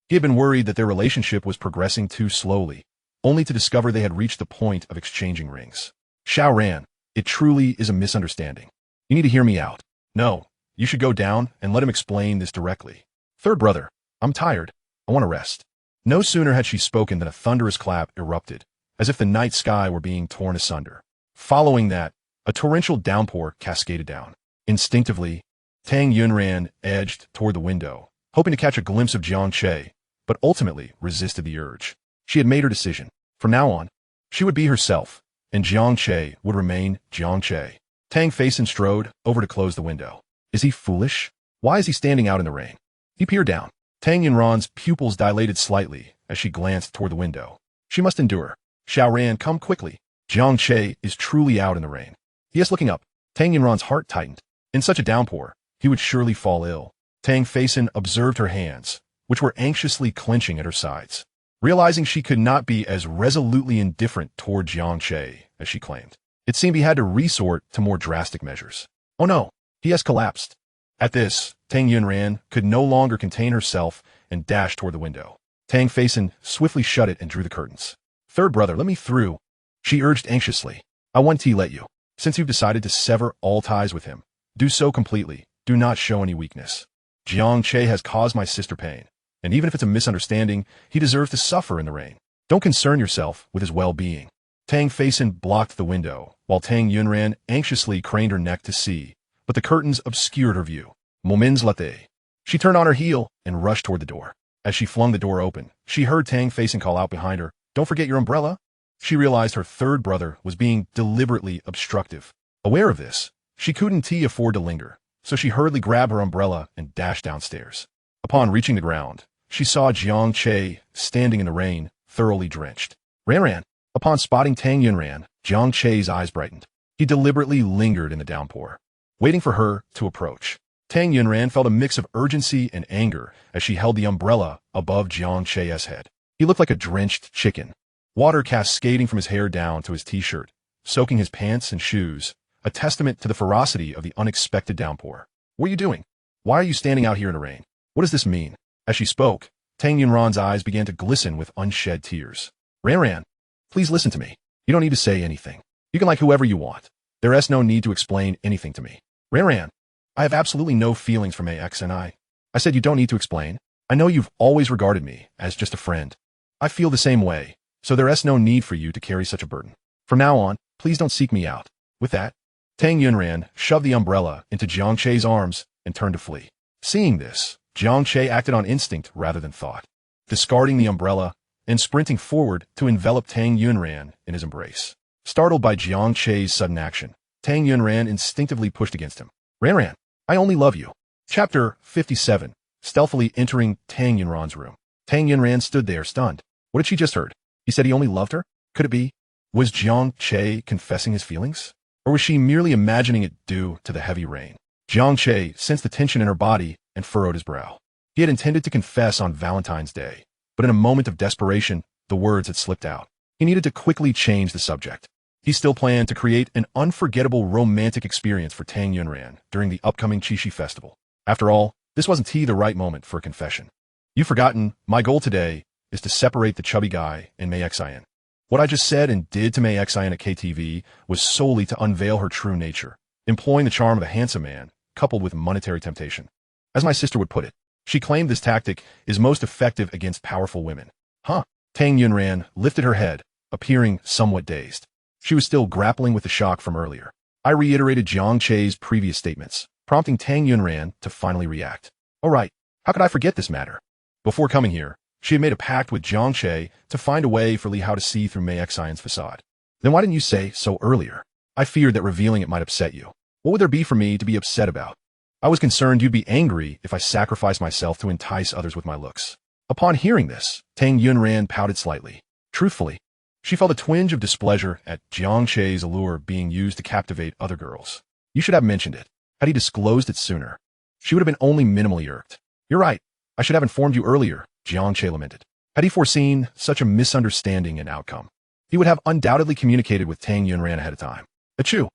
He had been worried that their relationship was progressing too slowly, only to discover they had reached the point of exchanging rings. Xiao Ran, it truly is a misunderstanding. You need to hear me out. No, you should go down and let him explain this directly. Third brother, I'm tired. I want to rest. No sooner had she spoken than a thunderous clap erupted, as if the night sky were being torn asunder. Following that, a torrential downpour cascaded down. Instinctively, Tang Yunran edged toward the window, hoping to catch a glimpse of Jiang Che, but ultimately resisted the urge. She had made her decision. From now on, she would be herself, and Jiang Che would remain Jiang Che. Tang Faison strode over to close the window. Is he foolish? Why is he standing out in the rain? He peered down. Tang Yunran's pupils dilated slightly as she glanced toward the window. She must endure. Xiao Ran, come quickly. Jiang Che is truly out in the rain. Yes, looking up, Tang Yunran's heart tightened. In such a downpour, he would surely fall ill. Tang Faison observed her hands, which were anxiously clenching at her sides. Realizing she could not be as resolutely indifferent toward Jiang Che as she claimed, it seemed he had to resort to more drastic measures. Oh no, he has collapsed. At this, Tang Yunran could no longer contain herself and dashed toward the window. Tang Faison swiftly shut it and drew the curtains. Third brother, let me through, she urged anxiously. I want to let you. Since you've decided to sever all ties with him, do so completely. Do not show any weakness. Jiang Che has caused my sister pain, and even if it's a misunderstanding, he deserves to suffer in the rain. Don't concern yourself with his well-being. Tang Faison blocked the window, while Tang Yunran anxiously craned her neck to see, but the curtains obscured her view. Moments latte. She turned on her heel and rushed toward the door. As she flung the door open, she heard Tang Faison call out behind her, "Don't forget your umbrella." She realized her third brother was being deliberately obstructive. Aware of this, she couldn't afford to linger, so she hurriedly grabbed her umbrella and dashed downstairs. Upon reaching the ground, she saw Jiang Che standing in the rain, thoroughly drenched. Ran. Upon spotting Tang Yunran, Jiang Che's eyes brightened. He deliberately lingered in the downpour, waiting for her to approach. Tang Yunran felt a mix of urgency and anger as she held the umbrella above Jiang Che's head. He looked like a drenched chicken, water cascading from his hair down to his t-shirt, soaking his pants and shoes, a testament to the ferocity of the unexpected downpour. What are you doing? Why are you standing out here in the rain? What does this mean? As she spoke, Tang Yunran's eyes began to glisten with unshed tears. Ran, please listen to me. You don't need to say anything. You can like whoever you want. There is no need to explain anything to me. Ran, I have absolutely no feelings for Max and I said you don't need to explain. I know you've always regarded me as just a friend. I feel the same way, so there is no need for you to carry such a burden. From now on, please don't seek me out. With that, Tang Yunran shoved the umbrella into Jiang Che's arms and turned to flee. Seeing this, Jiang Che acted on instinct rather than thought, discarding the umbrella and sprinting forward to envelop Tang Yunran in his embrace. Startled by Jiang Che's sudden action, Tang Yunran instinctively pushed against him. Ran, I only love you. Chapter 57. Stealthily entering Tang Yunran's room. Tang Yunran stood there, stunned. What had she just heard? He said he only loved her? Could it be? Was Jiang Che confessing his feelings? Or was she merely imagining it due to the heavy rain? Jiang Che sensed the tension in her body and furrowed his brow. He had intended to confess on Valentine's Day, but in a moment of desperation, the words had slipped out. He needed to quickly change the subject. He still planned to create an unforgettable romantic experience for Tang Yunran during the upcoming Qixi festival. After all, this wasn't the right moment for a confession. You've forgotten, my goal today is to separate the chubby guy and Mei Xian. What I just said and did to Mei Xian at KTV was solely to unveil her true nature, employing the charm of a handsome man, coupled with monetary temptation. As my sister would put it, she claimed this tactic is most effective against powerful women. Huh? Tang Yunran lifted her head, appearing somewhat dazed. She was still grappling with the shock from earlier. I reiterated Jiang Che's previous statements, prompting Tang Yunran to finally react. Oh right, how could I forget this matter? Before coming here, she had made a pact with Jiang Che to find a way for Li Hao to see through Mei Xian's facade. Then why didn't you say so earlier? I feared that revealing it might upset you. What would there be for me to be upset about? I was concerned you'd be angry if I sacrificed myself to entice others with my looks. Upon hearing this, Tang Yunran pouted slightly. Truthfully, she felt a twinge of displeasure at Jiang Che's allure being used to captivate other girls. You should have mentioned it. Had he disclosed it sooner, she would have been only minimally irked. You're right. I should have informed you earlier, Jiang Che lamented. Had he foreseen such a misunderstanding and outcome, he would have undoubtedly communicated with Tang Yunran ahead of time. Achoo!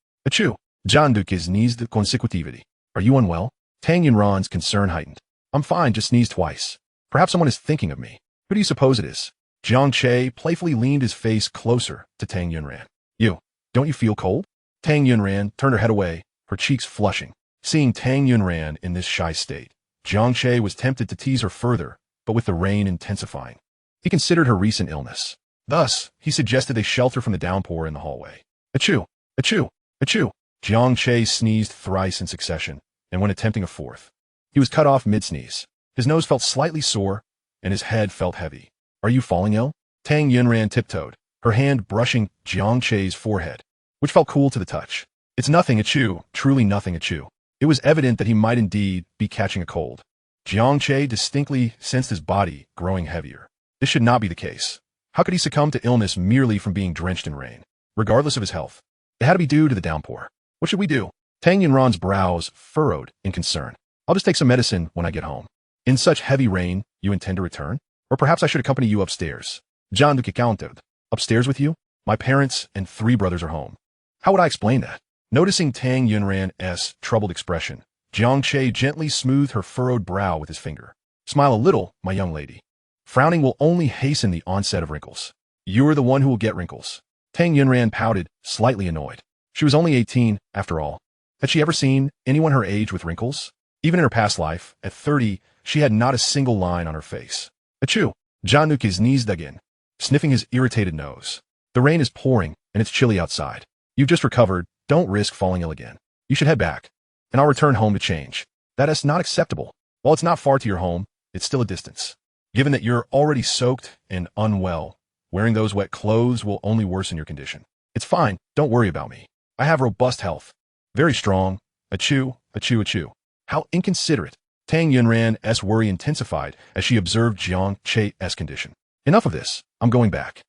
John Duque sneezed consecutively. Are you unwell? Tang Yunran's concern heightened. I'm fine, just sneezed twice. Perhaps someone is thinking of me. Who do you suppose it is? Jiang Che playfully leaned his face closer to Tang Yunran. Don't you feel cold? Tang Yunran turned her head away, her cheeks flushing. Seeing Tang Yunran in this shy state, Jiang Che was tempted to tease her further, but with the rain intensifying, he considered her recent illness. Thus, he suggested they shelter from the downpour in the hallway. Achoo! Jiang Che sneezed thrice in succession, and when attempting a fourth, he was cut off mid-sneeze. His nose felt slightly sore, and his head felt heavy. Are you falling ill? Tang Yunran tiptoed, her hand brushing Jiang Che's forehead, which felt cool to the touch. It's nothing, achoo, truly nothing, achoo. It was evident that he might indeed be catching a cold. Jiang Che distinctly sensed his body growing heavier. This should not be the case. How could he succumb to illness merely from being drenched in rain? Regardless of his health, it had to be due to the downpour. What should we do? Tang Yunran's brows furrowed in concern. I'll just take some medicine when I get home. In such heavy rain, you intend to return? Or perhaps I should accompany you upstairs. John Duque countered. Upstairs with you? My parents and 3 brothers are home. How would I explain that? Noticing Tang Yunran's troubled expression, Jiang Che gently smoothed her furrowed brow with his finger. Smile a little, my young lady. Frowning will only hasten the onset of wrinkles. You're the one who will get wrinkles. Tang Yunran pouted, slightly annoyed. She was only 18, after all. Had she ever seen anyone her age with wrinkles? Even in her past life, at 30, she had not a single line on her face. Achoo! John Duque sneezed again, sniffing his irritated nose. The rain is pouring, and it's chilly outside. You've just recovered. Don't risk falling ill again. You should head back, and I'll return home to change. That is not acceptable. While it's not far to your home, it's still a distance. Given that you're already soaked and unwell, Wearing those wet clothes will only worsen your condition. It's fine, don't worry about me. I have robust health. Very strong. Achoo, achoo, achoo. How inconsiderate. Tang Yunran's worry intensified as she observed Jiang Che's condition. Enough of this. I'm going back.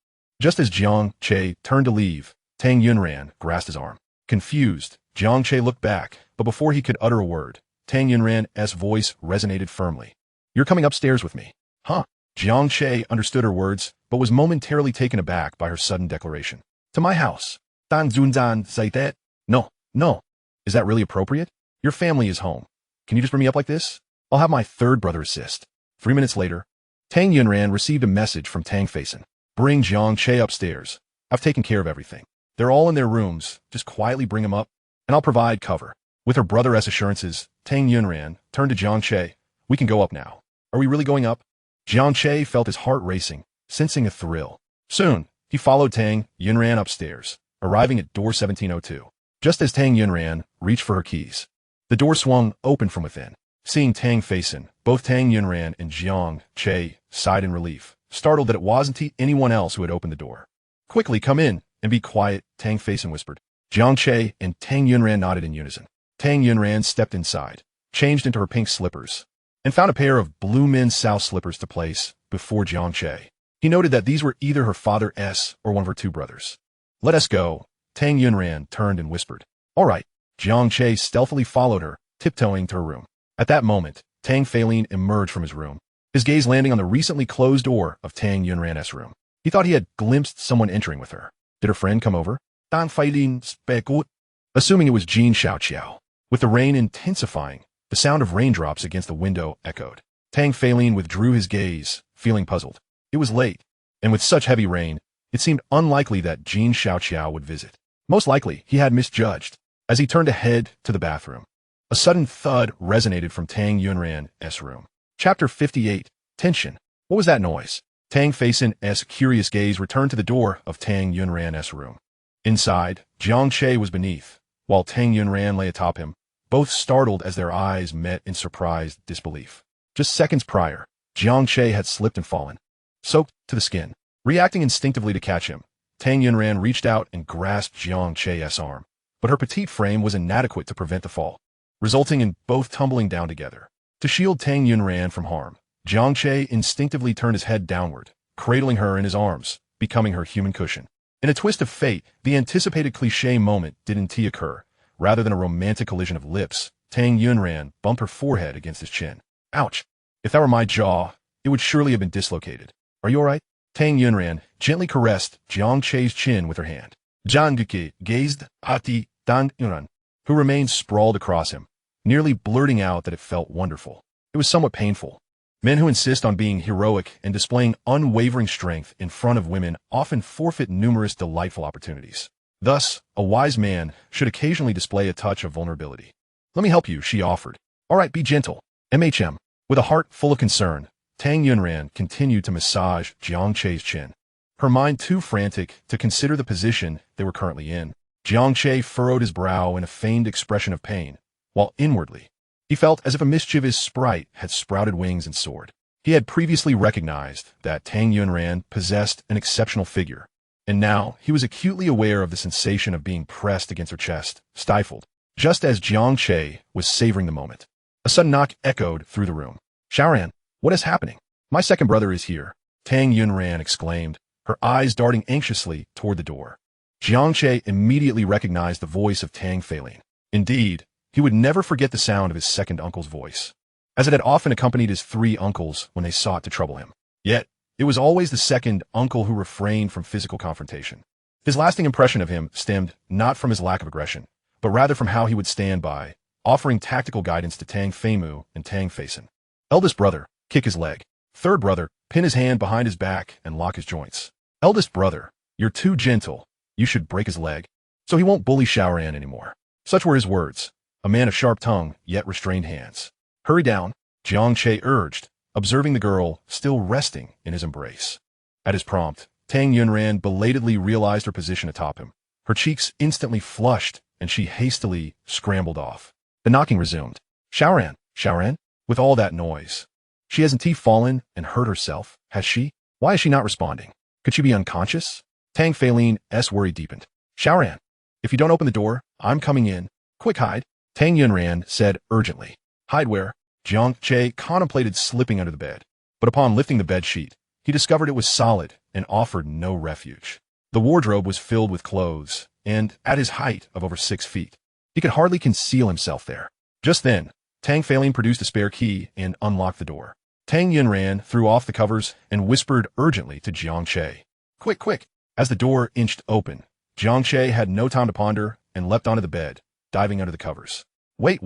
Just as Jiang Che turned to leave, Tang Yunran grasped his arm. Confused, Jiang Che looked back, but before he could utter a word, Tang Yunran's voice resonated firmly. You're coming upstairs with me. Huh? Jiang Che understood her words, but was momentarily taken aback by her sudden declaration. To my house. Dan Zunzan say that? No, no. Is that really appropriate? Your family is home. Can you just bring me up like this? I'll have my third brother assist. 3 minutes later, Tang Yunran received a message from Tang Facin. Bring Jiang Che upstairs. I've taken care of everything. They're all in their rooms. Just quietly bring them up, and I'll provide cover. With her brother's assurances, Tang Yunran turned to Jiang Che. We can go up now. Are we really going up? Jiang Che felt his heart racing, sensing a thrill. Soon, he followed Tang Yunran upstairs, arriving at door 1702. Just as Tang Yunran reached for her keys, the door swung open from within. Seeing Tang Facin, both Tang Yunran and Jiang Che sighed in relief, startled that it wasn't anyone else who had opened the door. Quickly, come in and be quiet, Tang Facin whispered. Jiang Che and Tang Yunran nodded in unison. Tang Yunran stepped inside, changed into her pink slippers, and found a pair of blue men's South slippers to place before Jiang Che. He noted that these were either her father's or one of her two brothers. Let us go. Tang Yunran turned and whispered. All right. Jiang Che stealthily followed her, tiptoeing to her room. At that moment, Tang Facin emerged from his room, his gaze landing on the recently closed door of Tang Yunran's room. He thought he had glimpsed someone entering with her. Did her friend come over? Tang Facin speculated, assuming it was Jean Xiaoqiao. With the rain intensifying, the sound of raindrops against the window echoed. Tang Facin withdrew his gaze, feeling puzzled. It was late, and with such heavy rain, it seemed unlikely that Jean Xiaoqiao would visit. Most likely, he had misjudged. As he turned to head to the bathroom, a sudden thud resonated from Tang Yunran's room. Chapter 58. Tension. What was that noise? Tang Facin's curious gaze returned to the door of Tang Yunran's room. Inside, Jiang Che was beneath, while Tang Yunran lay atop him, both startled as their eyes met in surprised disbelief. Just seconds prior, Jiang Che had slipped and fallen, soaked to the skin. Reacting instinctively to catch him, Tang Yunran reached out and grasped Jiang Che's arm, but her petite frame was inadequate to prevent the fall, resulting in both tumbling down together. To shield Tang Yunran from harm, Jiang Che instinctively turned his head downward, cradling her in his arms, becoming her human cushion. In a twist of fate, the anticipated cliché moment didn't occur. Rather than a romantic collision of lips, Tang Yunran bumped her forehead against his chin. Ouch! If that were my jaw, it would surely have been dislocated. Are you all right? Tang Yunran gently caressed Jiang Che's chin with her hand. Jiang Che gazed at the Tang Yunran, who remained sprawled across him, nearly blurting out that it felt wonderful. It was somewhat painful. Men who insist on being heroic and displaying unwavering strength in front of women often forfeit numerous delightful opportunities. Thus, a wise man should occasionally display a touch of vulnerability. Let me help you, she offered. All right, be gentle. MHM. With a heart full of concern, Tang Yunran continued to massage Jiang Che's chin, her mind too frantic to consider the position they were currently in. Jiang Che furrowed his brow in a feigned expression of pain, while inwardly, he felt as if a mischievous sprite had sprouted wings and soared. He had previously recognized that Tang Yunran possessed an exceptional figure, and now he was acutely aware of the sensation of being pressed against her chest, stifled. Just as Jiang Che was savoring the moment, a sudden knock echoed through the room. Xiaoran, what is happening? My second brother is here, Tang Yunran exclaimed, her eyes darting anxiously toward the door. Jiang Che immediately recognized the voice of Tang Facin. Indeed, he would never forget the sound of his second uncle's voice, as it had often accompanied his three uncles when they sought to trouble him. Yet, it was always the second uncle who refrained from physical confrontation. His lasting impression of him stemmed not from his lack of aggression, but rather from how he would stand by, offering tactical guidance to Tang Feimu and Tang Facin. Eldest brother, kick his leg. Third brother, pin his hand behind his back and lock his joints. Eldest brother, you're too gentle. You should break his leg, so he won't bully Xiaoran anymore. Such were his words, a man of sharp tongue, yet restrained hands. Hurry down, Jiang Che urged, observing the girl still resting in his embrace. At his prompt, Tang Yunran belatedly realized her position atop him. Her cheeks instantly flushed, and she hastily scrambled off. The knocking resumed. Xiaoran, Xiaoran, with all that noise. She hasn't fallen and hurt herself, has she? Why is she not responding? Could she be unconscious? Tang Feilin's worry deepened. Xiaoran, if you don't open the door, I'm coming in. Quick hide, Tang Yunran said urgently. Hide where? Jiang Che contemplated slipping under the bed, but upon lifting the bed sheet, he discovered it was solid and offered no refuge. The wardrobe was filled with clothes, and at his height of over 6 feet, he could hardly conceal himself there. Just then, Tang Feilin produced a spare key and unlocked the door. Tang Yunran threw off the covers and whispered urgently to Jiang Che. Quick, quick! As the door inched open, Jiang Che had no time to ponder and leapt onto the bed, diving under the covers. Wait,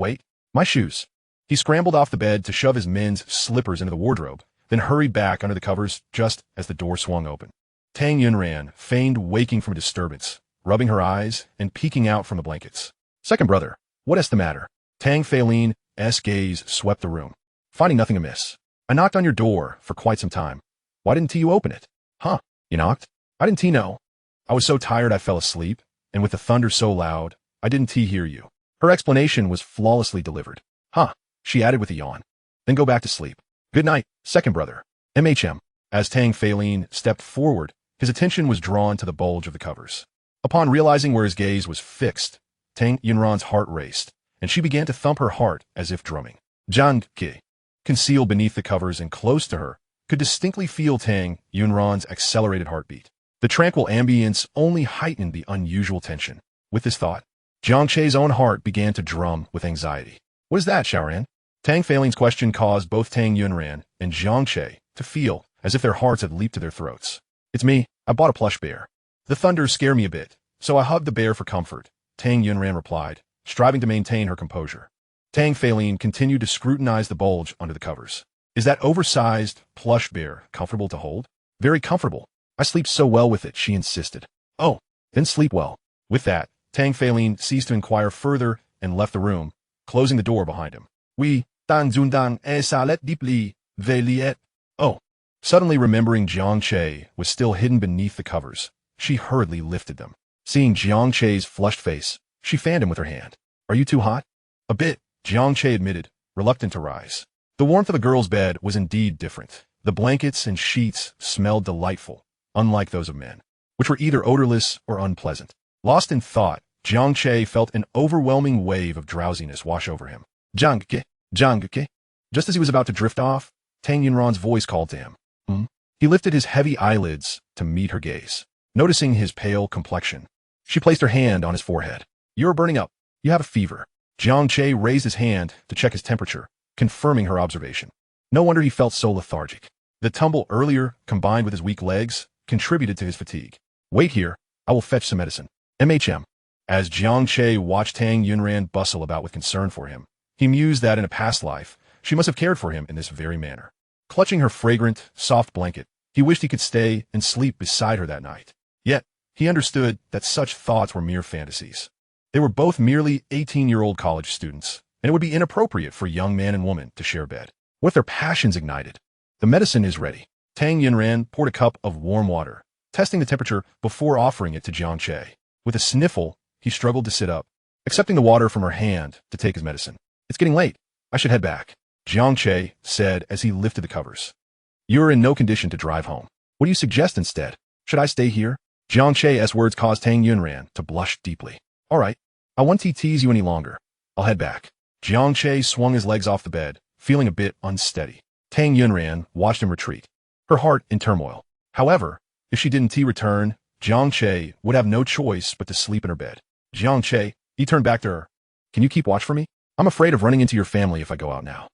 my shoes. He scrambled off the bed to shove his men's slippers into the wardrobe, then hurried back under the covers just as the door swung open. Tang Yunran feigned waking from a disturbance, rubbing her eyes and peeking out from the blankets. Second brother, what is the matter? Tang Feilin's gaze swept the room. Finding nothing amiss. I knocked on your door for quite some time. Why didn't you open it? Huh, you knocked? I didn't know. I was so tired I fell asleep, and with the thunder so loud, I didn't hear you. Her explanation was flawlessly delivered. Huh, she added with a yawn. Then go back to sleep. Good night, second brother. As Tang Feilin stepped forward, his attention was drawn to the bulge of the covers. Upon realizing where his gaze was fixed, Tang Yunran's heart raced, and she began to thump her heart as if drumming. Jiang Che, concealed beneath the covers and close to her, could distinctly feel Tang Yunran's accelerated heartbeat. The tranquil ambience only heightened the unusual tension. With this thought, Jiang Che's own heart began to drum with anxiety. What is that, Xiaoran? Tang Feilin's question caused both Tang Yunran and Jiang Che to feel as if their hearts had leaped to their throats. It's me. I bought a plush bear. The thunders scare me a bit, so I hugged the bear for comfort, Tang Yunran replied, striving to maintain her composure. Tang Feilin continued to scrutinize the bulge under the covers. Is that oversized plush bear comfortable to hold? Very comfortable. I sleep so well with it, she insisted. Oh, then sleep well. With that, Tang Feilin ceased to inquire further and left the room, closing the door behind him. Oui, Tang Zundang salet deeply, veliet. Oh. Suddenly remembering Jiang Che was still hidden beneath the covers, she hurriedly lifted them. Seeing Jiang Che's flushed face, she fanned him with her hand. Are you too hot? A bit, Jiang Che admitted, reluctant to rise. The warmth of the girl's bed was indeed different. The blankets and sheets smelled delightful, unlike those of men, which were either odorless or unpleasant. Lost in thought, Jiang Che felt an overwhelming wave of drowsiness wash over him. Jiang Che. Just as he was about to drift off, Tang Yunran's voice called to him. He lifted his heavy eyelids to meet her gaze. Noticing his pale complexion, she placed her hand on his forehead. You're burning up. You have a fever. Jiang Che raised his hand to check his temperature, confirming her observation. No wonder he felt so lethargic. The tumble earlier, combined with his weak legs, contributed to his fatigue. Wait here. I will fetch some medicine. As Jiang Che watched Tang Yunran bustle about with concern for him, he mused that in a past life, she must have cared for him in this very manner. Clutching her fragrant, soft blanket, he wished he could stay and sleep beside her that night. Yet, he understood that such thoughts were mere fantasies. They were both merely 18-year-old college students, and it would be inappropriate for a young man and woman to share a bed. What if their passions ignited? The medicine is ready. Tang Yunran poured a cup of warm water, testing the temperature before offering it to Jiang Che. With a sniffle, he struggled to sit up, accepting the water from her hand to take his medicine. It's getting late. I should head back, Jiang Che said as he lifted the covers. You're in no condition to drive home. What do you suggest instead? Should I stay here? Jiang Che's words caused Tang Yunran to blush deeply. All right, I won't tease you any longer. I'll head back. Jiang Che swung his legs off the bed, feeling a bit unsteady. Tang Yunran watched him retreat, her heart in turmoil. However, if she didn't return, Jiang Che would have no choice but to sleep in her bed. Jiang Che, he turned back to her. Can you keep watch for me? I'm afraid of running into your family if I go out now.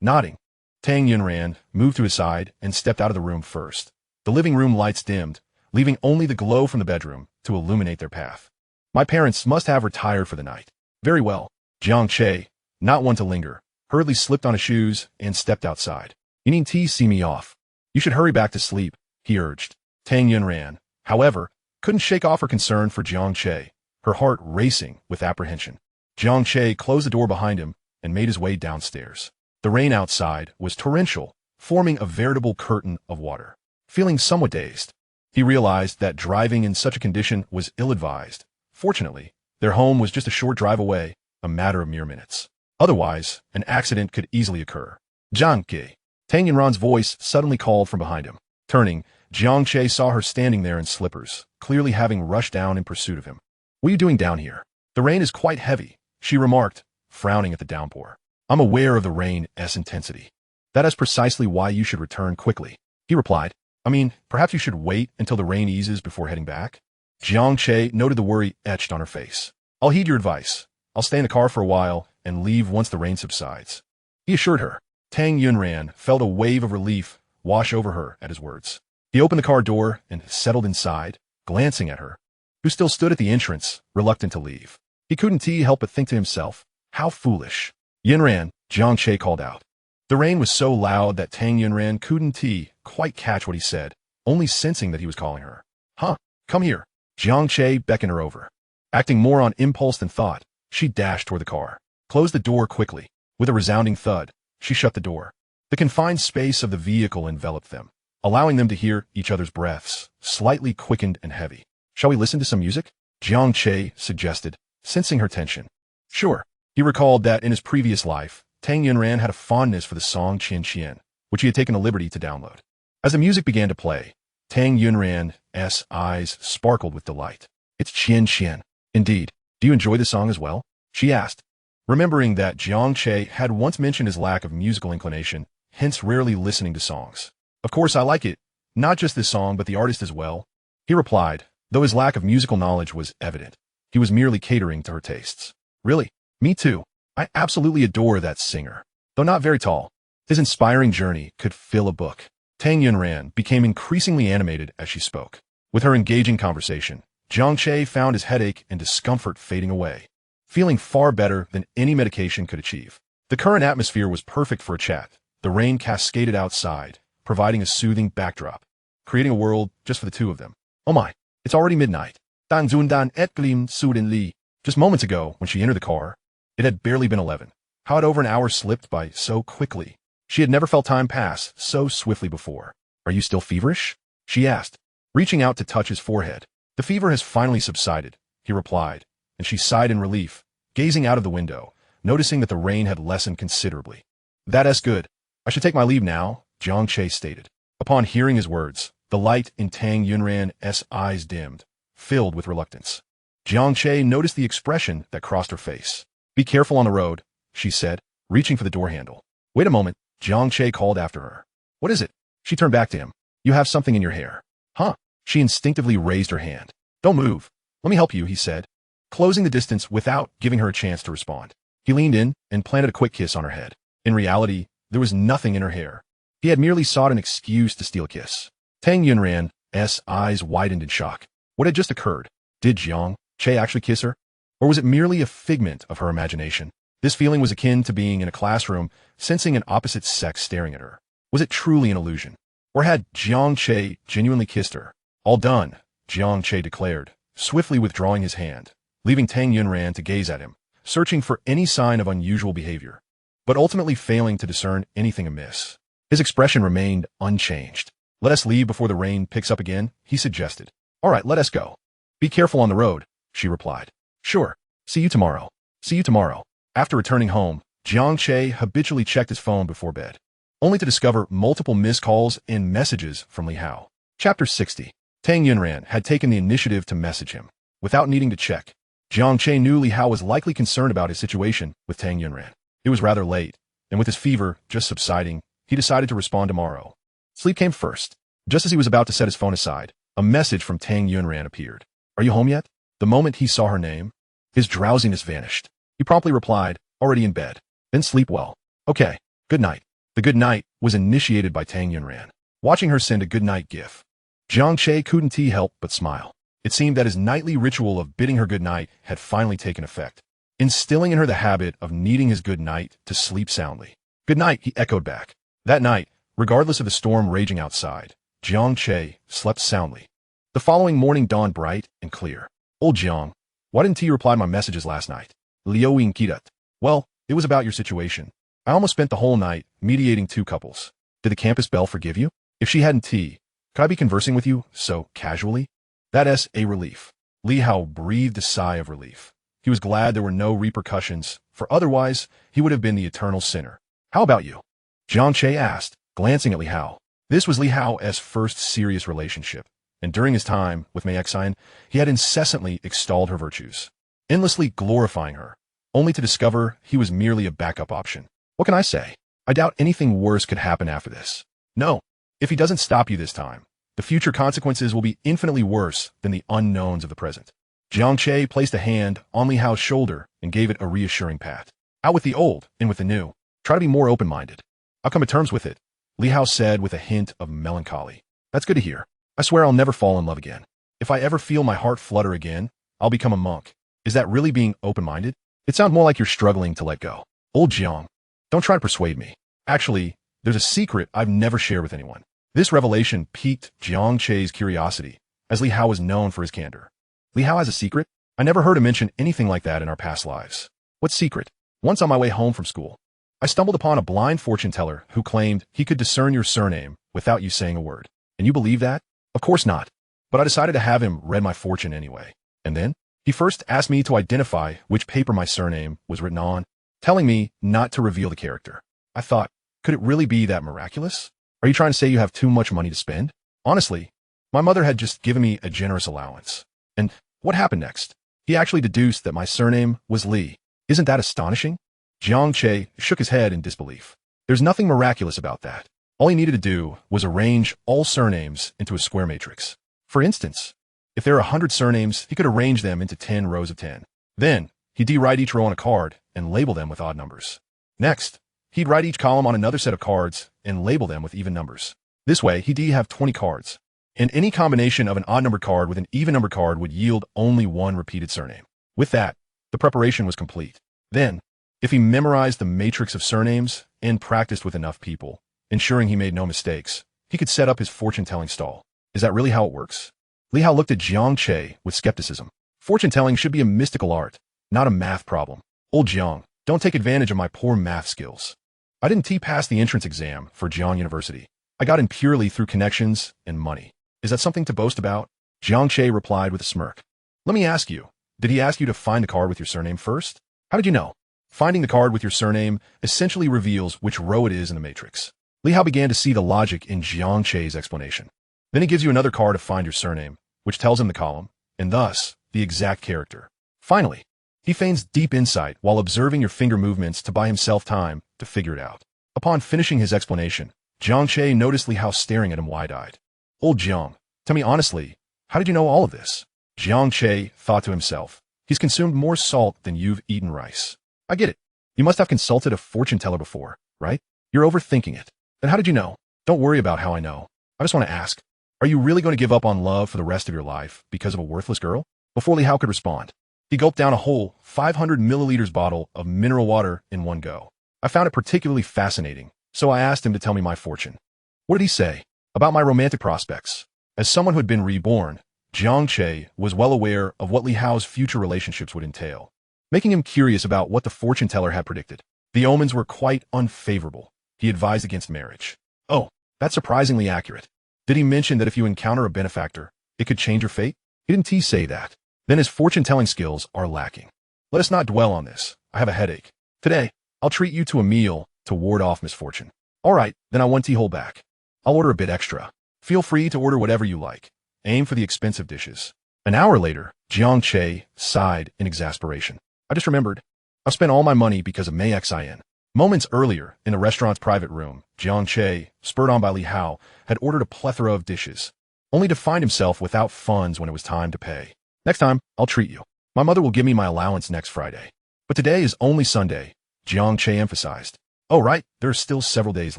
Nodding. Tang Yunran moved to his side and stepped out of the room first. The living room lights dimmed, leaving only the glow from the bedroom to illuminate their path. My parents must have retired for the night. Very well. Jiang Che, not one to linger, hurriedly slipped on his shoes and stepped outside. You need to see me off. You should hurry back to sleep, he urged. Tang Yunran, however, couldn't shake off her concern for Jiang Che, her heart racing with apprehension. Jiang Che closed the door behind him and made his way downstairs. The rain outside was torrential, forming a veritable curtain of water. Feeling somewhat dazed, he realized that driving in such a condition was ill-advised. Fortunately, their home was just a short drive away, a matter of mere minutes. Otherwise, an accident could easily occur. Jiang Che. Tang Yunran's voice suddenly called from behind him. Turning, Jiang Che saw her standing there in slippers, clearly having rushed down in pursuit of him. "What are you doing down here? The rain is quite heavy," she remarked, frowning at the downpour. "I'm aware of the rain's intensity. That is precisely why you should return quickly," he replied. "I mean, perhaps you should wait until the rain eases before heading back?" Jiang Che noted the worry etched on her face. "I'll heed your advice. I'll stay in the car for a while and leave once the rain subsides," he assured her. Tang Yunran felt a wave of relief wash over her at his words. He opened the car door and settled inside, glancing at her, who still stood at the entrance, reluctant to leave. He couldn't help but think to himself, how foolish. "Yunran," Jiang Che called out. The rain was so loud that Tang Yunran couldn't quite catch what he said, only sensing that he was calling her. "Huh, come here." Jiang Che beckoned her over. Acting more on impulse than thought, she dashed toward the car, closed the door quickly. With a resounding thud, she shut the door. The confined space of the vehicle enveloped them, allowing them to hear each other's breaths, slightly quickened and heavy. "Shall we listen to some music?" Jiang Che suggested, sensing her tension. Sure. He recalled that in his previous life, Tang Yunran had a fondness for the song Qian Qian, which he had taken the liberty to download. As the music began to play, Tang Yunran's eyes sparkled with delight. "It's Qian Qian. Indeed. Do you enjoy the song as well?" she asked, remembering that Jiang Che had once mentioned his lack of musical inclination, hence rarely listening to songs. "Of course I like it. Not just this song, but the artist as well," he replied, though his lack of musical knowledge was evident. He was merely catering to her tastes. "Really? Me too. I absolutely adore that singer. Though not very tall, his inspiring journey could fill a book." Tang Yunran became increasingly animated as she spoke. With her engaging conversation, Jiang Che found his headache and discomfort fading away, feeling far better than any medication could achieve. The current atmosphere was perfect for a chat. The rain cascaded outside, providing a soothing backdrop, creating a world just for the two of them. "Oh my, it's already midnight." Dan Zundan et Glim Suden Li. Just moments ago, when she entered the car, it had barely been 11. How had over an hour slipped by so quickly? She had never felt time pass so swiftly before. "Are you still feverish?" she asked, reaching out to touch his forehead. "The fever has finally subsided," he replied, and she sighed in relief, gazing out of the window, noticing that the rain had lessened considerably. "That's good. I should take my leave now," Jiang Che stated. Upon hearing his words, the light in Tang Yunran's eyes dimmed, filled with reluctance. Jiang Che noticed the expression that crossed her face. "Be careful on the road," she said, reaching for the door handle. "Wait a moment," Jiang Che called after her. "What is it?" She turned back to him. "You have something in your hair." "Huh?" She instinctively raised her hand. "Don't move. Let me help you," he said, closing the distance without giving her a chance to respond. He leaned in and planted a quick kiss on her head. In reality, there was nothing in her hair. He had merely sought an excuse to steal a kiss. Tang Yunran's eyes widened in shock. What had just occurred? Did Jiang Che actually kiss her? Or was it merely a figment of her imagination? This feeling was akin to being in a classroom, sensing an opposite sex staring at her. Was it truly an illusion? Or had Jiang Che genuinely kissed her? "All done," Jiang Che declared, swiftly withdrawing his hand, leaving Tang Yunran to gaze at him, searching for any sign of unusual behavior, but ultimately failing to discern anything amiss. His expression remained unchanged. "Let us leave before the rain picks up again," he suggested. "All right, let us go." "Be careful on the road," she replied. "Sure. See you tomorrow." "See you tomorrow." After returning home, Jiang Che habitually checked his phone before bed, only to discover multiple missed calls and messages from Li Hao. Chapter 60. Tang Yunran had taken the initiative to message him. Without needing to check, Jiang Che knew Li Hao was likely concerned about his situation with Tang Yunran. It was rather late, and with his fever just subsiding, he decided to respond tomorrow. Sleep came first. Just as he was about to set his phone aside, a message from Tang Yunran appeared. "Are you home yet?" The moment he saw her name, his drowsiness vanished. He promptly replied, "Already in bed." "Then sleep well." "Okay, good night." The good night was initiated by Tang Yunran. Watching her send a good night gif, Jiang Che couldn't help but smile. It seemed that his nightly ritual of bidding her good night had finally taken effect, instilling in her the habit of needing his good night to sleep soundly. "Good night," he echoed back. That night, regardless of the storm raging outside, Jiang Che slept soundly. The following morning dawned bright and clear. "Old Jiang, why didn't you reply to my messages last night?" Liu Kidat. "Well, it was about your situation. I almost spent the whole night mediating two couples. Did the campus belle forgive you? If she hadn't could I be conversing with you so casually?" That's a relief. Li Hao breathed a sigh of relief. He was glad there were no repercussions, for otherwise he would have been the eternal sinner. "How about you?" Jiang Che asked, glancing at Li Hao. This was Li Hao's first serious relationship, and during his time with Mei Xian, he had incessantly extolled her virtues, endlessly glorifying her, only to discover he was merely a backup option. What can I say? I doubt anything worse could happen after this. No, if he doesn't stop you this time, the future consequences will be infinitely worse than the unknowns of the present. Jiang Che placed a hand on Li Hao's shoulder and gave it a reassuring pat. Out with the old, in with the new. Try to be more open-minded. I'll come to terms with it, Li Hao said with a hint of melancholy. That's good to hear. I swear I'll never fall in love again. If I ever feel my heart flutter again, I'll become a monk. Is that really being open-minded? It sounds more like you're struggling to let go. Old Jiang, don't try to persuade me. Actually, there's a secret I've never shared with anyone. This revelation piqued Jiang Che's curiosity, as Li Hao was known for his candor. Li Hao has a secret? I never heard him mention anything like that in our past lives. What secret? Once on my way home from school, I stumbled upon a blind fortune teller who claimed he could discern your surname without you saying a word. And you believe that? Of course not. But I decided to have him read my fortune anyway. And then, he first asked me to identify which paper my surname was written on, telling me not to reveal the character. I thought, could it really be that miraculous? Are you trying to say you have too much money to spend? Honestly, my mother had just given me a generous allowance. And what happened next? He actually deduced that my surname was Li. Isn't that astonishing? Jiang Che shook his head in disbelief. There's nothing miraculous about that. All he needed to do was arrange all surnames into a square matrix. For instance, if there are 100 surnames, he could arrange them into 10 rows of 10. Then, he'd write each row on a card and label them with odd numbers. Next, he'd write each column on another set of cards and label them with even numbers. This way, he'd have 20 cards. And any combination of an odd-numbered card with an even-numbered card would yield only one repeated surname. With that, the preparation was complete. Then, if he memorized the matrix of surnames and practiced with enough people, ensuring he made no mistakes, he could set up his fortune-telling stall. Is that really how it works? Li Hao looked at Jiang Che with skepticism. Fortune-telling should be a mystical art, not a math problem. Old Jiang, don't take advantage of my poor math skills. I didn't pass the entrance exam for Jiang University. I got in purely through connections and money. Is that something to boast about? Jiang Che replied with a smirk. Let me ask you, did he ask you to find the card with your surname first? How did you know? Finding the card with your surname essentially reveals which row it is in the matrix. Li Hao began to see the logic in Jiang Che's explanation. Then he gives you another card to find your surname, which tells him the column, and thus, the exact character. Finally, he feigns deep insight while observing your finger movements to buy himself time to figure it out. Upon finishing his explanation, Jiang Che noticed Li Hao staring at him wide-eyed. Old Jiang, tell me honestly, how did you know all of this? Jiang Che thought to himself, he's consumed more salt than you've eaten rice. I get it. You must have consulted a fortune teller before, right? You're overthinking it. Then how did you know? Don't worry about how I know. I just want to ask, are you really going to give up on love for the rest of your life because of a worthless girl? Before Li Hao could respond, he gulped down a whole 500 milliliters bottle of mineral water in one go. I found it particularly fascinating, so I asked him to tell me my fortune. What did he say? About my romantic prospects. As someone who had been reborn, Jiang Che was well aware of what Li Hao's future relationships would entail, making him curious about what the fortune teller had predicted. The omens were quite unfavorable. He advised against marriage. Oh, that's surprisingly accurate. Did he mention that if you encounter a benefactor, it could change your fate? He didn't say that. Then his fortune-telling skills are lacking. Let us not dwell on this. I have a headache. Today, I'll treat you to a meal to ward off misfortune. All right, then I want tea hold back. I'll order a bit extra. Feel free to order whatever you like. Aim for the expensive dishes. An hour later, Jiang Che sighed in exasperation. I just remembered. I've spent all my money because of Mei Xian. Moments earlier, in the restaurant's private room, Jiang Che, spurred on by Li Hao, had ordered a plethora of dishes, only to find himself without funds when it was time to pay. Next time, I'll treat you. My mother will give me my allowance next Friday. But today is only Sunday, Jiang Che emphasized. Oh right, there are still several days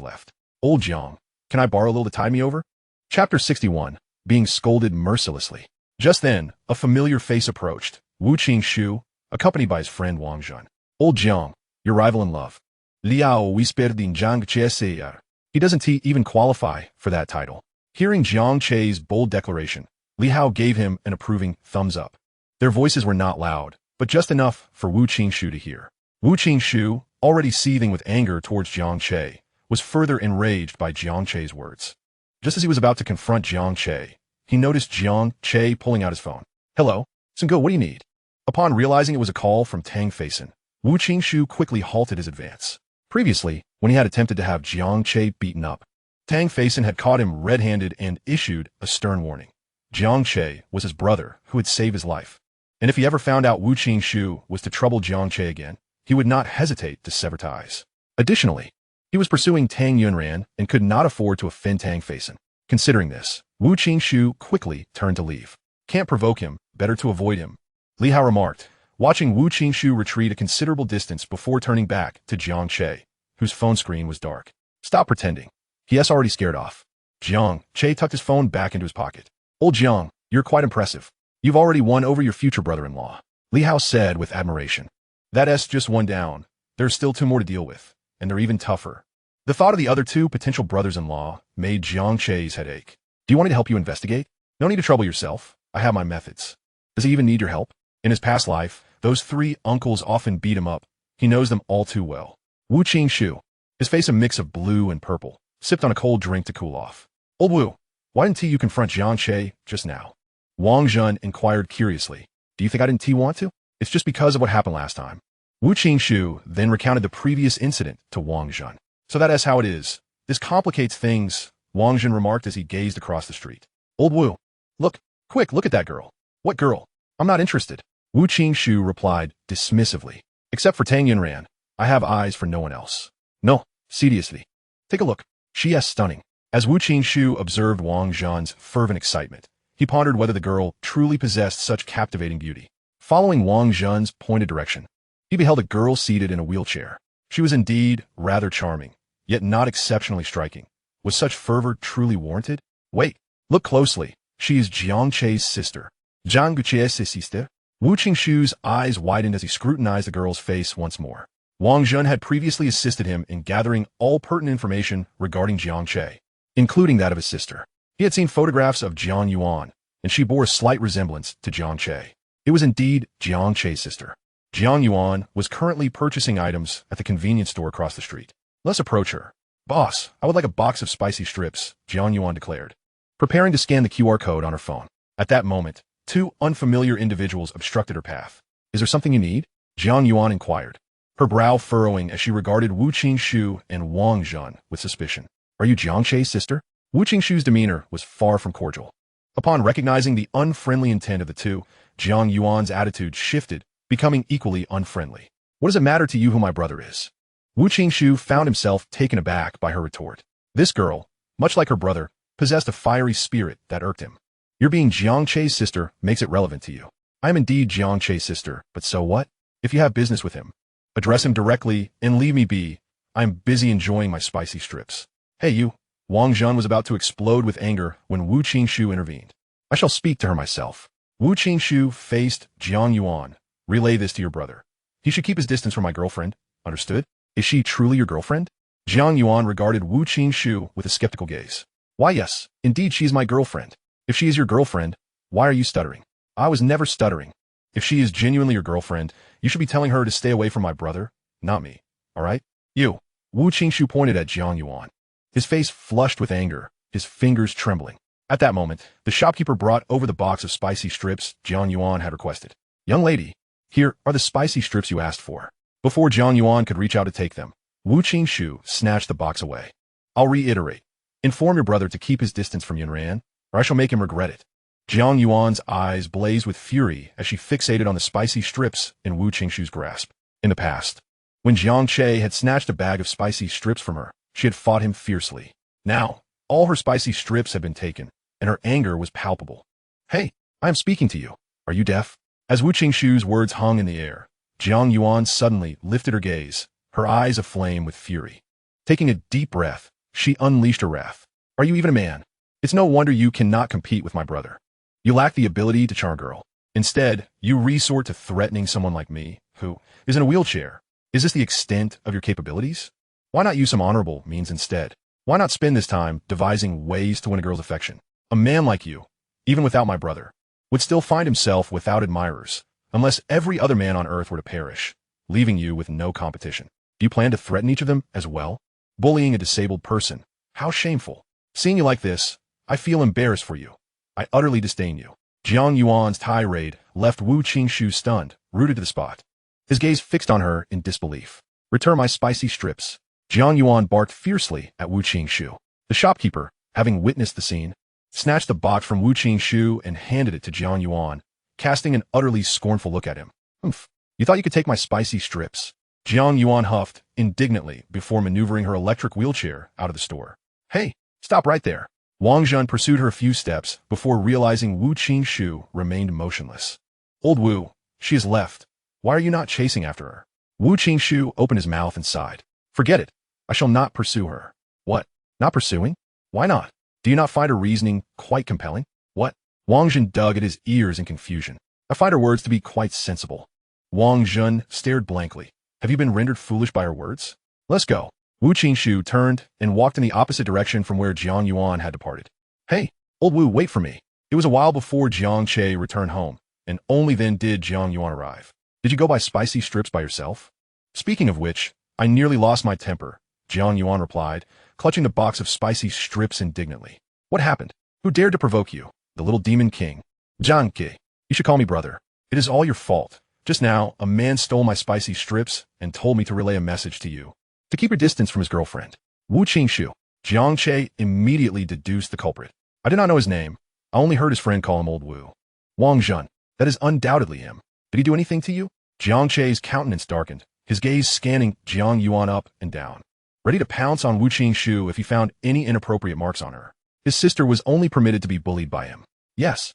left. Old Jiang, can I borrow a little to tide me over? Chapter 61, Being Scolded Mercilessly. Just then, a familiar face approached, Wu Qingxu, accompanied by his friend Wang Zhen. Old Jiang, your rival in love. Liao whispered in Jiang Che's ear. He doesn't even qualify for that title. Hearing Jiang Che's bold declaration, Li Hao gave him an approving thumbs up. Their voices were not loud, but just enough for Wu Qingxu to hear. Wu Qingxu, already seething with anger towards Jiang Che, was further enraged by Jiang Che's words. Just as he was about to confront Jiang Che, he noticed Jiang Che pulling out his phone. Hello, Sungo, what do you need? Upon realizing it was a call from Tang Faison, Wu Qingxu quickly halted his advance. Previously, when he had attempted to have Jiang Che beaten up, Tang Faison had caught him red-handed and issued a stern warning. Jiang Che was his brother who had saved his life, and if he ever found out Wu Qingxu was to trouble Jiang Che again, he would not hesitate to sever ties. Additionally, he was pursuing Tang Yunran and could not afford to offend Tang Faison. Considering this, Wu Qingxu quickly turned to leave. Can't provoke him, better to avoid him, Li Hao remarked, watching Wu Qingxu retreat a considerable distance before turning back to Jiang Che, whose phone screen was dark. Stop pretending. He has already scared off. Jiang Che tucked his phone back into his pocket. Old Jiang, you're quite impressive. You've already won over your future brother-in-law, Li Hao said with admiration. That's just one down. There's still 2 more to deal with, and they're even tougher. The thought of the other 2 potential brothers-in-law made Jiang Che's head ache. Do you want me to help you investigate? No need to trouble yourself. I have my methods. Does he even need your help? In his past life, those 3 uncles often beat him up. He knows them all too well. Wu Qingxu, his face a mix of blue and purple, sipped on a cold drink to cool off. Old Wu, why didn't you confront Jiang Che just now? Wang Zhen inquired curiously. Do you think I didn't want to? It's just because of what happened last time. Wu Qingxu then recounted the previous incident to Wang Zhen. So that's how it is. This complicates things, Wang Zhen remarked as he gazed across the street. Old Wu, look, quick, look at that girl. What girl? I'm not interested. Wu Qingxu replied dismissively. Except for Tang Yunran, I have eyes for no one else. No, seriously. Take a look. She is stunning. As Wu Qingxu observed Wang Zhen's fervent excitement, he pondered whether the girl truly possessed such captivating beauty. Following Wang Zhen's pointed direction, he beheld a girl seated in a wheelchair. She was indeed rather charming, yet not exceptionally striking. Was such fervor truly warranted? Wait, look closely. She is Jiang Che's sister. Jiang Che's sister? Wu Qingxu's eyes widened as he scrutinized the girl's face once more. Wang Zhen had previously assisted him in gathering all pertinent information regarding Jiang Che, including that of his sister. He had seen photographs of Jiang Yuan, and she bore a slight resemblance to Jiang Che. It was indeed Jiang Che's sister. Jiang Yuan was currently purchasing items at the convenience store across the street. Let's approach her. Boss, I would like a box of spicy strips, Jiang Yuan declared, preparing to scan the QR code on her phone. At that moment, 2 unfamiliar individuals obstructed her path. Is there something you need? Jiang Yuan inquired, her brow furrowing as she regarded Wu Qingxu and Wang Zhen with suspicion. Are you Jiang Che's sister? Wu Qingxu's demeanor was far from cordial. Upon recognizing the unfriendly intent of the 2, Jiang Yuan's attitude shifted, becoming equally unfriendly. What does it matter to you who my brother is? Wu Qingxu found himself taken aback by her retort. This girl, much like her brother, possessed a fiery spirit that irked him. Your being Jiang Che's sister makes it relevant to you. I am indeed Jiang Che's sister, but so what? If you have business with him, address him directly and leave me be. I am busy enjoying my spicy strips. Hey you. Wang Zhen was about to explode with anger when Wu Qingxu intervened. I shall speak to her myself. Wu Qingxu faced Jiang Yuan. Relay this to your brother. He should keep his distance from my girlfriend. Understood? Is she truly your girlfriend? Jiang Yuan regarded Wu Qingxu with a skeptical gaze. Why yes, indeed she is my girlfriend. If she is your girlfriend, why are you stuttering? I was never stuttering. If she is genuinely your girlfriend, you should be telling her to stay away from my brother, not me. All right? You. Wu Qingxu pointed at Jiang Yuan. His face flushed with anger, his fingers trembling. At that moment, the shopkeeper brought over the box of spicy strips Jiang Yuan had requested. Young lady, here are the spicy strips you asked for. Before Jiang Yuan could reach out to take them, Wu Qingxu snatched the box away. I'll reiterate. Inform your brother to keep his distance from Yunran, or I shall make him regret it. Jiang Yuan's eyes blazed with fury as she fixated on the spicy strips in Wu Qingxu's grasp. In the past, when Jiang Che had snatched a bag of spicy strips from her, she had fought him fiercely. Now, all her spicy strips had been taken, and her anger was palpable. Hey, I am speaking to you. Are you deaf? As Wu Qingxu's words hung in the air, Jiang Yuan suddenly lifted her gaze, her eyes aflame with fury. Taking a deep breath, she unleashed her wrath. Are you even a man? It's no wonder you cannot compete with my brother. You lack the ability to charm a girl. Instead, you resort to threatening someone like me, who is in a wheelchair. Is this the extent of your capabilities? Why not use some honorable means instead? Why not spend this time devising ways to win a girl's affection? A man like you, even without my brother, would still find himself without admirers, unless every other man on earth were to perish, leaving you with no competition. Do you plan to threaten each of them as well? Bullying a disabled person. How shameful. Seeing you like this, I feel embarrassed for you. I utterly disdain you. Jiang Yuan's tirade left Wu Qingxu stunned, rooted to the spot. His gaze fixed on her in disbelief. Return my spicy strips. Jiang Yuan barked fiercely at Wu Qingxu. The shopkeeper, having witnessed the scene, snatched the box from Wu Qingxu and handed it to Jiang Yuan, casting an utterly scornful look at him. "Humph, you thought you could take my spicy strips?" Jiang Yuan huffed indignantly before maneuvering her electric wheelchair out of the store. "Hey, stop right there." Wang Zhen pursued her a few steps before realizing Wu Qingxu remained motionless. "Old Wu, she has left. Why are you not chasing after her?" Wu Qingxu opened his mouth and sighed. "Forget it. I shall not pursue her." "What? Not pursuing? Why not? Do you not find her reasoning quite compelling?" "What?" Wang Zhen dug at his ears in confusion. "I find her words to be quite sensible." Wang Zhen stared blankly. "Have you been rendered foolish by her words? Let's go." Wu Qingxu turned and walked in the opposite direction from where Jiang Yuan had departed. "Hey, old Wu, wait for me." It was a while before Jiang Che returned home, and only then did Jiang Yuan arrive. "Did you go buy spicy strips by yourself?" "Speaking of which, I nearly lost my temper," Jiang Yuan replied, clutching the box of spicy strips indignantly. "What happened? Who dared to provoke you?" "The little demon king." "Jiang Che, you should call me brother. It is all your fault. Just now, a man stole my spicy strips and told me to relay a message to you. To keep your distance from his girlfriend." Wu Qingxu. Jiang Che immediately deduced the culprit. "I did not know his name. I only heard his friend call him Old Wu." Wang Zhen. "That is undoubtedly him. Did he do anything to you?" Jiang Che's countenance darkened, his gaze scanning Jiang Yuan up and down, ready to pounce on Wu Qingxu if he found any inappropriate marks on her. His sister was only permitted to be bullied by him. Yes.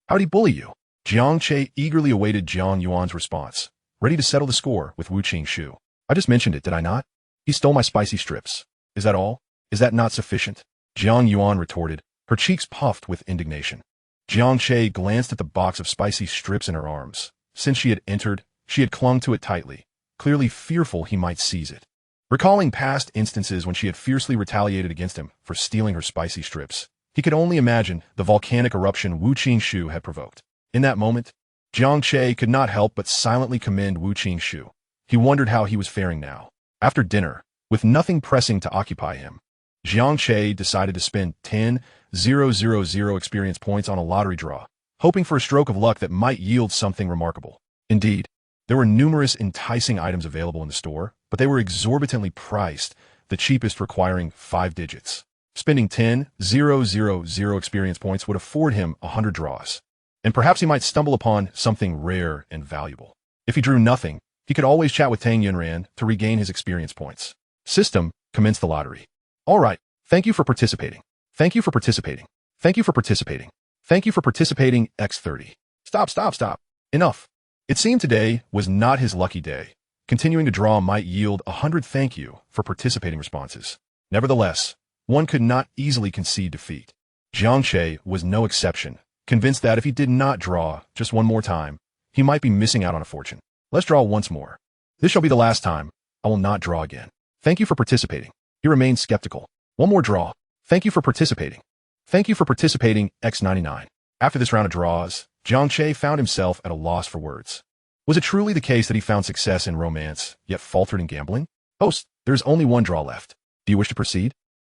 How did he bully you?" Jiang Che eagerly awaited Jiang Yuan's response, ready to settle the score with Wu Qingxu. "I just mentioned it, did I not? He stole my spicy strips. Is that all? Is that not sufficient?" Jiang Yuan retorted, her cheeks puffed with indignation. Jiang Che glanced at the box of spicy strips in her arms. Since she had entered, she had clung to it tightly, clearly fearful he might seize it. Recalling past instances when she had fiercely retaliated against him for stealing her spicy strips, he could only imagine the volcanic eruption Wu Qingxu had provoked. In that moment, Jiang Che could not help but silently commend Wu Qingxu. He wondered how he was faring now. After dinner, with nothing pressing to occupy him, Jiang Che decided to spend 10,000 experience points on a lottery draw, hoping for a stroke of luck that might yield something remarkable. Indeed, there were numerous enticing items available in the store, but they were exorbitantly priced, the cheapest requiring 5 digits. Spending 10,000 experience points would afford him 100 draws, and perhaps he might stumble upon something rare and valuable. If he drew nothing, he could always chat with Tang Yunran to regain his experience points. System, commence the lottery. "All right, thank you for participating. Thank you for participating. Thank you for participating. Thank you for participating X30. Stop. Enough." It seemed today was not his lucky day. Continuing to draw might yield 100 thank you for participating responses. Nevertheless, one could not easily concede defeat. Jiang Che was no exception, convinced that if he did not draw just one more time, he might be missing out on a fortune. "Let's draw once more. This shall be the last time. I will not draw again. Thank you for participating." He remained skeptical. "One more draw. Thank you for participating. Thank you for participating X99. After this round of draws, Jiang Che found himself at a loss for words. Was it truly the case that he found success in romance, yet faltered in gambling? "Host, there is only one draw left. Do you wish to proceed?"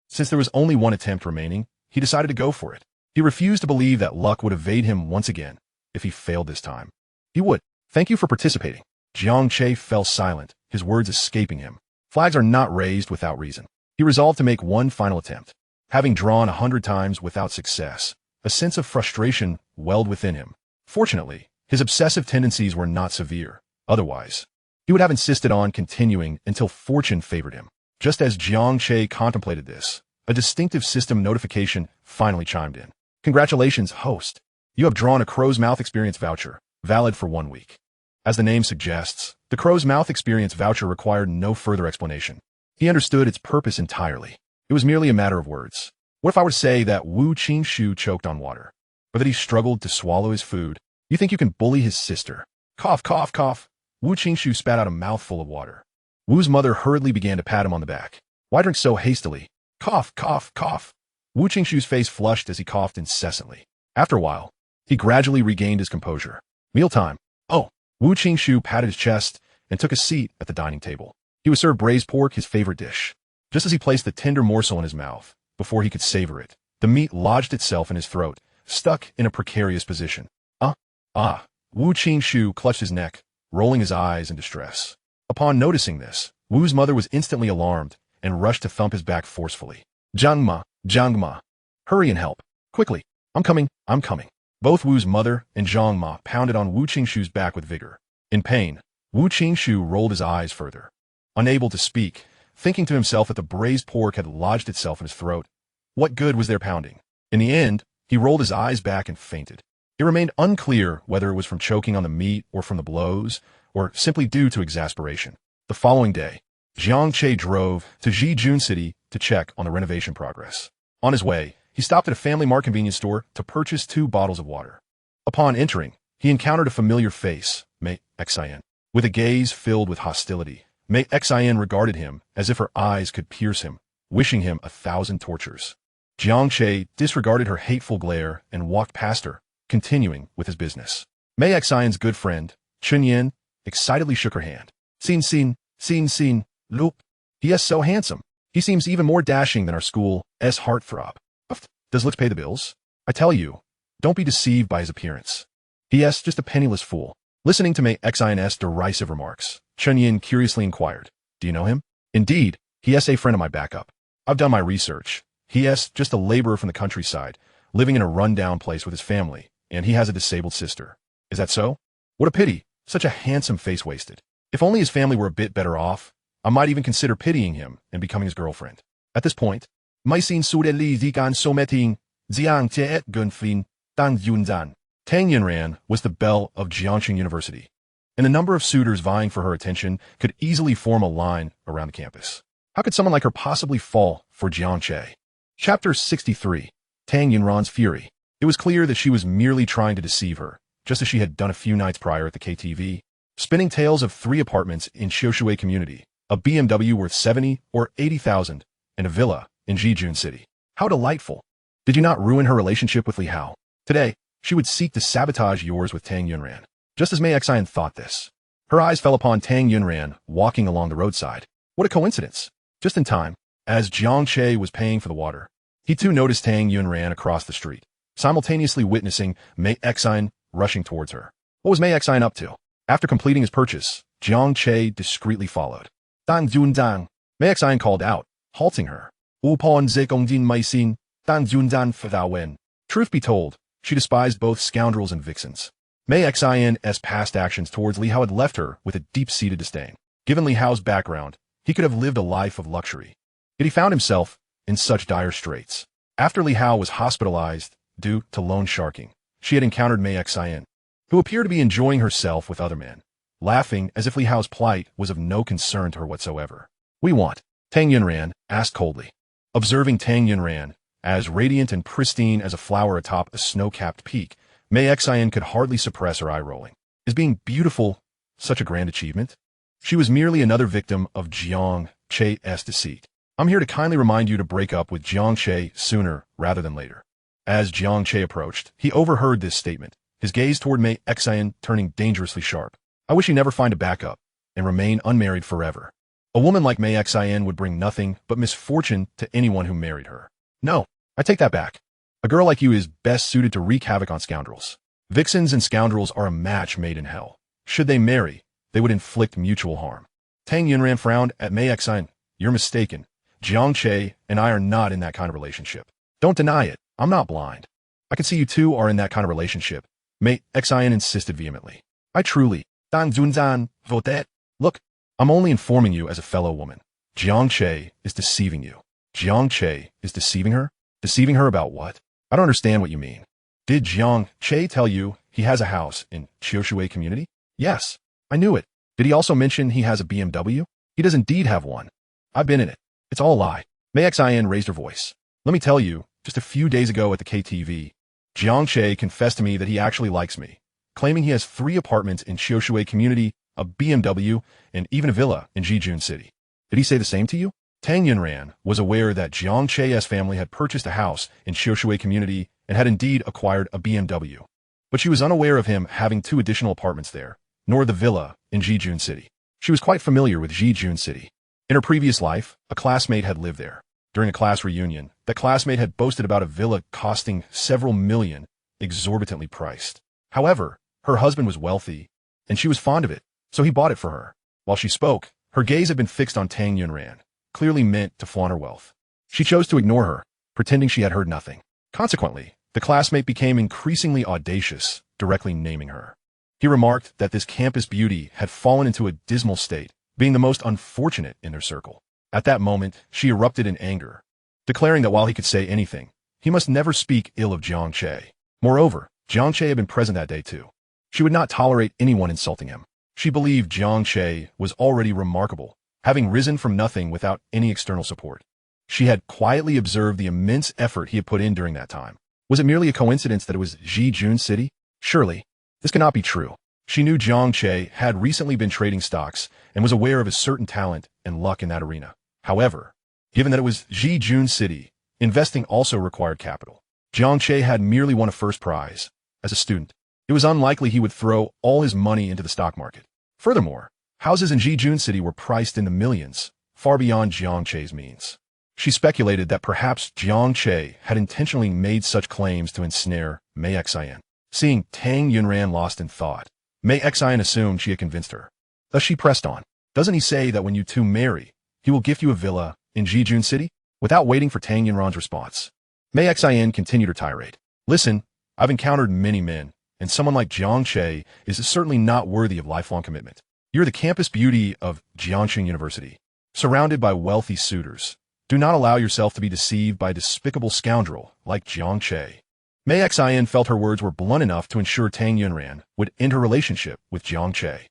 Since there was only one attempt remaining, he decided to go for it. He refused to believe that luck would evade him once again if he failed this time. He would. "Thank you for participating." Jiang Che fell silent, his words escaping him. Flags are not raised without reason. He resolved to make one final attempt. Having drawn 100 times without success, a sense of frustration welled within him. Fortunately, his obsessive tendencies were not severe. Otherwise, he would have insisted on continuing until fortune favored him. Just as Jiang Che contemplated this, a distinctive system notification finally chimed in. "Congratulations, host. You have drawn a Crow's Mouth experience voucher, valid for 1 week. As the name suggests, the Crow's Mouth experience voucher required no further explanation. He understood its purpose entirely. It was merely a matter of words. What if I were to say that Wu Qingxu choked on water, or that he struggled to swallow his food? You think you can bully his sister?" Cough. Wu Qingxu spat out a mouthful of water. Wu's mother hurriedly began to pat him on the back. "Why drink so hastily?" Cough. Wu Qingxu's face flushed as he coughed incessantly. After a while, he gradually regained his composure. "Mealtime." "Oh." Wu Qingxu patted his chest and took a seat at the dining table. He was served braised pork, his favorite dish. Just as he placed the tender morsel in his mouth, before he could savor it, the meat lodged itself in his throat, stuck in a precarious position. Wu Qingxu clutched his neck, rolling his eyes in distress. Upon noticing this, Wu's mother was instantly alarmed and rushed to thump his back forcefully. Jiang Ma, hurry and help. Quickly. I'm coming. Both Wu's mother and Jiang Ma pounded on Wu Qingshu's back with vigor. In pain, Wu Qingshu rolled his eyes further. Unable to speak, thinking to himself that the braised pork had lodged itself in his throat. What good was their pounding? In the end, he rolled his eyes back and fainted. It remained unclear whether it was from choking on the meat or from the blows, or simply due to exasperation. The following day, Jiang Che drove to Jijun City to check on the renovation progress. On his way, he stopped at a Family Mart convenience store to purchase 2 bottles of water. Upon entering, he encountered a familiar face, Mei Xin. With a gaze filled with hostility, Mei Xin regarded him as if her eyes could pierce him, wishing him 1,000 tortures. Jiang Che disregarded her hateful glare and walked past her, continuing with his business. Mei Xin's good friend, Chun Yin, excitedly shook her hand. Xin, look. He is so handsome. He seems even more dashing than our school's heartthrob. Does looks pay the bills? I tell you, don't be deceived by his appearance. He is just a penniless fool. Listening to Mei Xin's derisive remarks, Chun Yin curiously inquired, do you know him? Indeed, he is a friend of my backup. I've done my research. He is just a laborer from the countryside, living in a run-down place with his family, and he has a disabled sister. Is that so? What a pity, such a handsome face wasted. If only his family were a bit better off, I might even consider pitying him and becoming his girlfriend. At this point, Maisin Sudeli Zigan Someting, Jiang Che et Gunfin, Dan Yunzan. Tang Yunran was the belle of Jiangchen University, and the number of suitors vying for her attention could easily form a line around the campus. How could someone like her possibly fall for Jiang Che? Chapter 63. Tang Yunran's Fury. It was clear that she was merely trying to deceive her, just as she had done a few nights prior at the KTV, spinning tales of 3 apartments in Xiushui community, a BMW worth 70 or 80,000, and a villa in Jijun City. How delightful. Did you not ruin her relationship with Li Hao? Today, she would seek to sabotage yours with Tang Yunran. Just as Mei Xin thought this, her eyes fell upon Tang Yunran walking along the roadside. What a coincidence. Just in time, as Jiang Che was paying for the water, he too noticed Tang Yunran across the street, simultaneously witnessing Mei Xin rushing towards her. What was Mei Xin up to? After completing his purchase, Jiang Che discreetly followed. Dan Junzang. Mei Xin called out, halting her. Upon Zegongjin Maisin, Dan Junzan Fadawen. Truth be told, she despised both scoundrels and vixens. Mei Xin's past actions towards Li Hao had left her with a deep-seated disdain. Given Li Hao's background, he could have lived a life of luxury. Yet he found himself in such dire straits. After Li Hao was hospitalized due to loan sharking, she had encountered Mei Xin, who appeared to be enjoying herself with other men, laughing as if Li Hao's plight was of no concern to her whatsoever. We want, Tang Yunran asked coldly. Observing Tang Yunran, as radiant and pristine as a flower atop a snow-capped peak, Mei Xin could hardly suppress her eye-rolling. Is being beautiful such a grand achievement? She was merely another victim of Jiang Che's deceit. I'm here to kindly remind you to break up with Jiang Che sooner rather than later. As Jiang Che approached, he overheard this statement, his gaze toward Mei Xin turning dangerously sharp. I wish you never find a backup and remain unmarried forever. A woman like Mei Xin would bring nothing but misfortune to anyone who married her. No, I take that back. A girl like you is best suited to wreak havoc on scoundrels. Vixens and scoundrels are a match made in hell. Should they marry, they would inflict mutual harm. Tang Yunran frowned at Mei Xin. You're mistaken. Jiang Che and I are not in that kind of relationship. Don't deny it. I'm not blind. I can see you two are in that kind of relationship. Mei Xin insisted vehemently. I truly, Dan Zunzan, votet. Look, I'm only informing you as a fellow woman. Jiang Che is deceiving you. Jiang Che is deceiving her? Deceiving her about what? I don't understand what you mean. Did Jiang Che tell you he has a house in Xiushui community? Yes, I knew it. Did he also mention he has a BMW? He does indeed have one. I've been in it. It's all a lie. Mei Xin raised her voice. Let me tell you, just a few days ago at the KTV, Jiang Che confessed to me that he actually likes me, claiming he has 3 apartments in Xiushui community, a BMW, and even a villa in Jijun City. Did he say the same to you? Tang Yunran was aware that Jiang Che's family had purchased a house in Xiushui community and had indeed acquired a BMW. But she was unaware of him having 2 additional apartments there, nor the villa in Jijun City. She was quite familiar with Jijun City. In her previous life, a classmate had lived there. During a class reunion, that classmate had boasted about a villa costing several million, exorbitantly priced. However, her husband was wealthy, and she was fond of it, so he bought it for her. While she spoke, her gaze had been fixed on Tang Yunran, clearly meant to flaunt her wealth. She chose to ignore her, pretending she had heard nothing. Consequently, the classmate became increasingly audacious, directly naming her. He remarked that this campus beauty had fallen into a dismal state, being the most unfortunate in their circle. At that moment, she erupted in anger, declaring that while he could say anything, he must never speak ill of Jiang Che. Moreover, Jiang Che had been present that day too. She would not tolerate anyone insulting him. She believed Jiang Che was already remarkable, having risen from nothing without any external support. She had quietly observed the immense effort he had put in during that time. Was it merely a coincidence that it was Jijun City? Surely, this cannot be true. She knew Jiang Che had recently been trading stocks and was aware of his certain talent and luck in that arena. However, given that it was Jijun City, investing also required capital. Jiang Che had merely won a first prize. As a student, it was unlikely he would throw all his money into the stock market. Furthermore, houses in Jijun City were priced in the millions, far beyond Jiang Che's means. She speculated that perhaps Jiang Che had intentionally made such claims to ensnare Mei Xian. Seeing Tang Yunran lost in thought, Mei Xian assumed she had convinced her. Thus she pressed on. Doesn't he say that when you two marry, he will gift you a villa in Jijun City? Without waiting for Tang Yunran's response, Mei Xian continued her tirade. Listen, I've encountered many men, and someone like Jiang Che is certainly not worthy of lifelong commitment. You're the campus beauty of Jiangxing University, surrounded by wealthy suitors. Do not allow yourself to be deceived by a despicable scoundrel like Jiang Che. Mei Xian felt her words were blunt enough to ensure Tang Yunran would end her relationship with Jiang Che.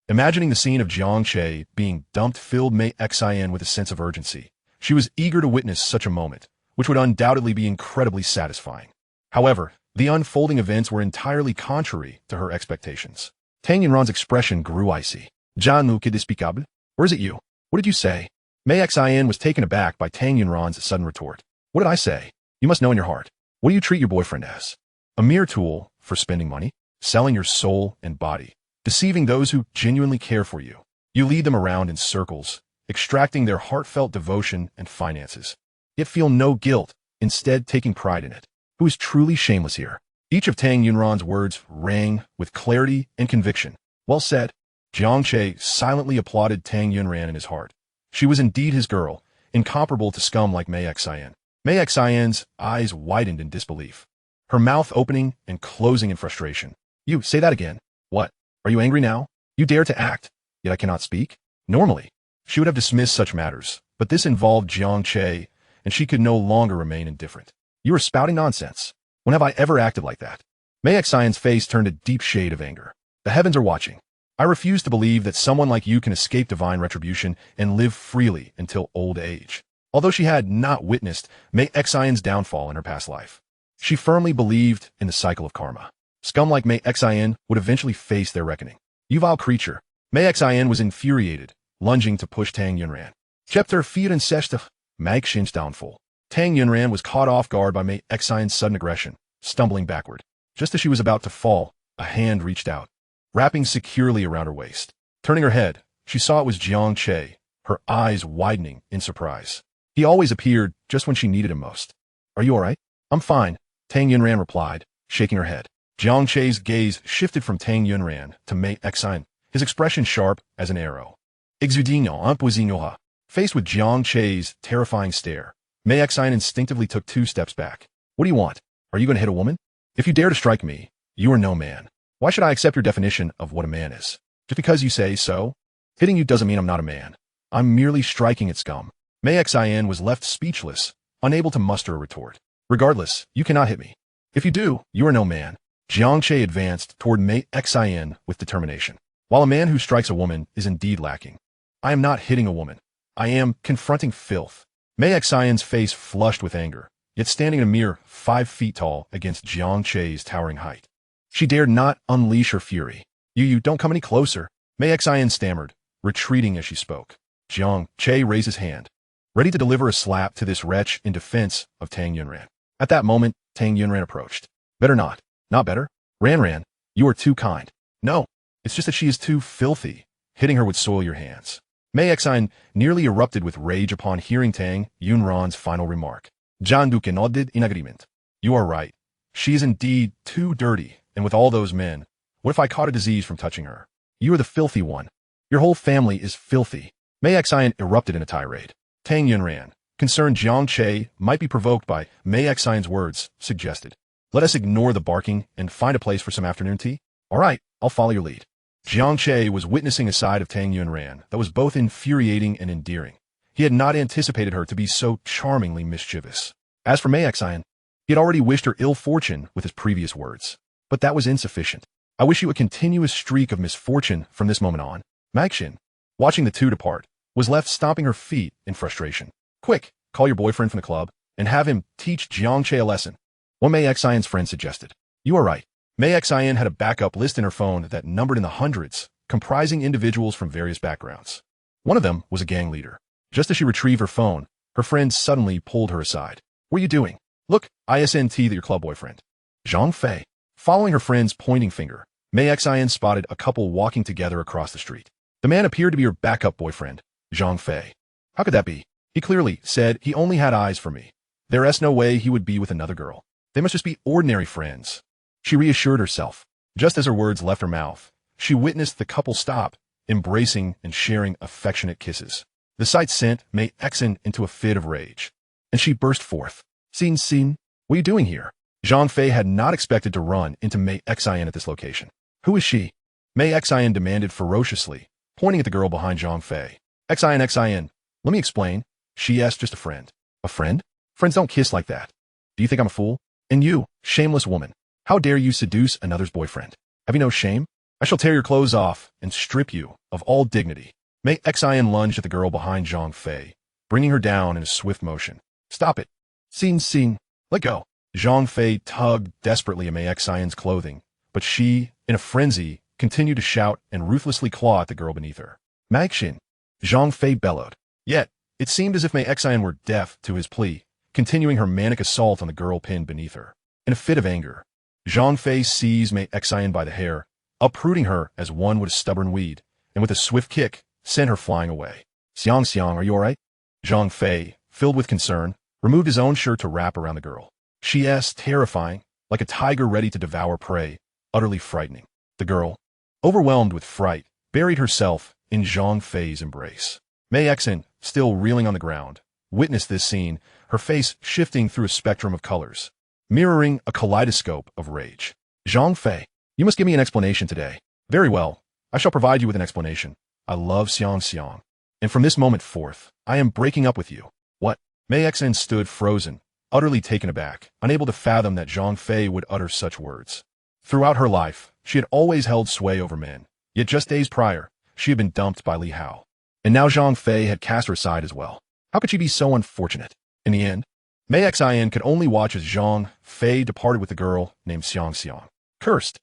Imagining the scene of Jiang Che being dumped filled Mei Xian with a sense of urgency. She was eager to witness such a moment, which would undoubtedly be incredibly satisfying. However, the unfolding events were entirely contrary to her expectations. Tang Yunran's expression grew icy. Jean Luc despicable? Or is it you? What did you say? Mei Xian was taken aback by Tang Yunran's sudden retort. What did I say? You must know in your heart. What do you treat your boyfriend as? A mere tool for spending money, selling your soul and body, deceiving those who genuinely care for you. You lead them around in circles, extracting their heartfelt devotion and finances. Yet feel no guilt, instead taking pride in it. Who is truly shameless here? Each of Tang Yunran's words rang with clarity and conviction. Well said. Jiang Che silently applauded Tang Yunran in his heart. She was indeed his girl, incomparable to scum like Mei Xian. Mei Xian's eyes widened in disbelief, her mouth opening and closing in frustration. You, say that again. What? Are you angry now? You dare to act, yet I cannot speak? Normally, she would have dismissed such matters, but this involved Jiang Che, and she could no longer remain indifferent. You are spouting nonsense. When have I ever acted like that? Mei Xian's face turned a deep shade of anger. The heavens are watching. I refuse to believe that someone like you can escape divine retribution and live freely until old age. Although she had not witnessed Mei Xian's downfall in her past life, she firmly believed in the cycle of karma. Scum like Mei Xian would eventually face their reckoning. You vile creature. Mei Xian was infuriated, lunging to push Tang Yunran. Chapter 64, Mag Shin's downfall. Tang Yunran was caught off guard by Mei Xian's sudden aggression, stumbling backward. Just as she was about to fall, a hand reached out, wrapping securely around her waist. Turning her head, she saw it was Jiang Che, her eyes widening in surprise. He always appeared just when she needed him most. Are you all right? I'm fine, Tang Yunran replied, shaking her head. Jiang Che's gaze shifted from Tang Yunran to Mei Xian, his expression sharp as an arrow. Exudino imposignoha. Faced with Jiang Che's terrifying stare, Mei Xian instinctively took 2 steps back. What do you want? Are you going to hit a woman? If you dare to strike me, you are no man. Why should I accept your definition of what a man is? Just because you say so? Hitting you doesn't mean I'm not a man. I'm merely striking at scum. Mei Xian was left speechless, unable to muster a retort. Regardless, you cannot hit me. If you do, you are no man. Jiang Che advanced toward Mei Xian with determination. While a man who strikes a woman is indeed lacking, I am not hitting a woman. I am confronting filth. Mei Xian's face flushed with anger, yet standing a mere 5 feet tall against Jiang Che's towering height. She dared not unleash her fury. You don't come any closer. Mei Xian stammered, retreating as she spoke. Jiang Che raised his hand, ready to deliver a slap to this wretch in defense of Tang Yunran. At that moment, Tang Yunran approached. Better not. Not better. Ran, you are too kind. No, it's just that she is too filthy. Hitting her would soil your hands. Mei Xian nearly erupted with rage upon hearing Tang Yunran's final remark. Jean Duc nodded in agreement. You are right. She is indeed too dirty, and with all those men, what if I caught a disease from touching her? You are the filthy one. Your whole family is filthy. Mei Xian erupted in a tirade. Tang Yunran, Concerned Jiang Che might be provoked by Mei Xian's words, suggested. Let us ignore the barking and find a place for some afternoon tea? All right, I'll follow your lead. Jiang Che was witnessing a side of Tang Yunran that was both infuriating and endearing. He had not anticipated her to be so charmingly mischievous. As for Mei Xian, he had already wished her ill fortune with his previous words. But that was insufficient. I wish you a continuous streak of misfortune from this moment on. Maxin, watching the two depart, was left stomping her feet in frustration. Quick, call your boyfriend from the club and have him teach Jiang Che a lesson. One Mei Xian's friend suggested. You are right. Mei Xian had a backup list in her phone that numbered in the hundreds, comprising individuals from various backgrounds. One of them was a gang leader. Just as she retrieved her phone, her friend suddenly pulled her aside. What are you doing? Look, ISNT your club boyfriend. Zhang Fei. Following her friend's pointing finger, Mei Xian spotted a couple walking together across the street. The man appeared to be her backup boyfriend, Zhang Fei. How could that be? He clearly said he only had eyes for me. There's no way he would be with another girl. They must just be ordinary friends. She reassured herself. Just as her words left her mouth, she witnessed the couple stop, embracing and sharing affectionate kisses. The sight sent Mei Xian into a fit of rage, and she burst forth. Xin, what are you doing here? Zhang Fei had not expected to run into Mei Xian at this location. Who is she? Mei Xian demanded ferociously, pointing at the girl behind Zhang Fei. Xian, let me explain. She asked just a friend. A friend? Friends don't kiss like that. Do you think I'm a fool? And you, shameless woman, how dare you seduce another's boyfriend? Have you no shame? I shall tear your clothes off and strip you of all dignity. Mei Xian lunged at the girl behind Zhang Fei, bringing her down in a swift motion. Stop it. Xin, let go. Zhang Fei tugged desperately at Mei Xian's clothing, but she, in a frenzy, continued to shout and ruthlessly claw at the girl beneath her. Maxin, Zhang Fei bellowed. Yet, it seemed as if Mei Xian were deaf to his plea, continuing her manic assault on the girl pinned beneath her. In a fit of anger, Zhang Fei seized Mei Xian by the hair, uprooting her as one would a stubborn weed, and with a swift kick, sent her flying away. Xiang, are you all right? Zhang Fei, filled with concern, removed his own shirt to wrap around the girl. She asked, terrifying, like a tiger ready to devour prey, utterly frightening. The girl, overwhelmed with fright, buried herself in Zhang Fei's embrace. Mei Xian, still reeling on the ground, witnessed this scene, her face shifting through a spectrum of colors, mirroring a kaleidoscope of rage. Zhang Fei, you must give me an explanation today. Very well, I shall provide you with an explanation. I love Xiang, and from this moment forth, I am breaking up with you. What? Mei Xian stood frozen, utterly taken aback, unable to fathom that Zhang Fei would utter such words. Throughout her life, she had always held sway over men, yet just days prior, she had been dumped by Li Hao. And now Zhang Fei had cast her aside as well. How could she be so unfortunate? In the end, Mei Xian could only watch as Zhang Fei departed with a girl named Xiang. Cursed.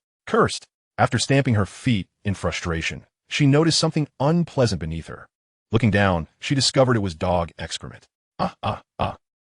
After stamping her feet in frustration, she noticed something unpleasant beneath her. Looking down, she discovered it was dog excrement.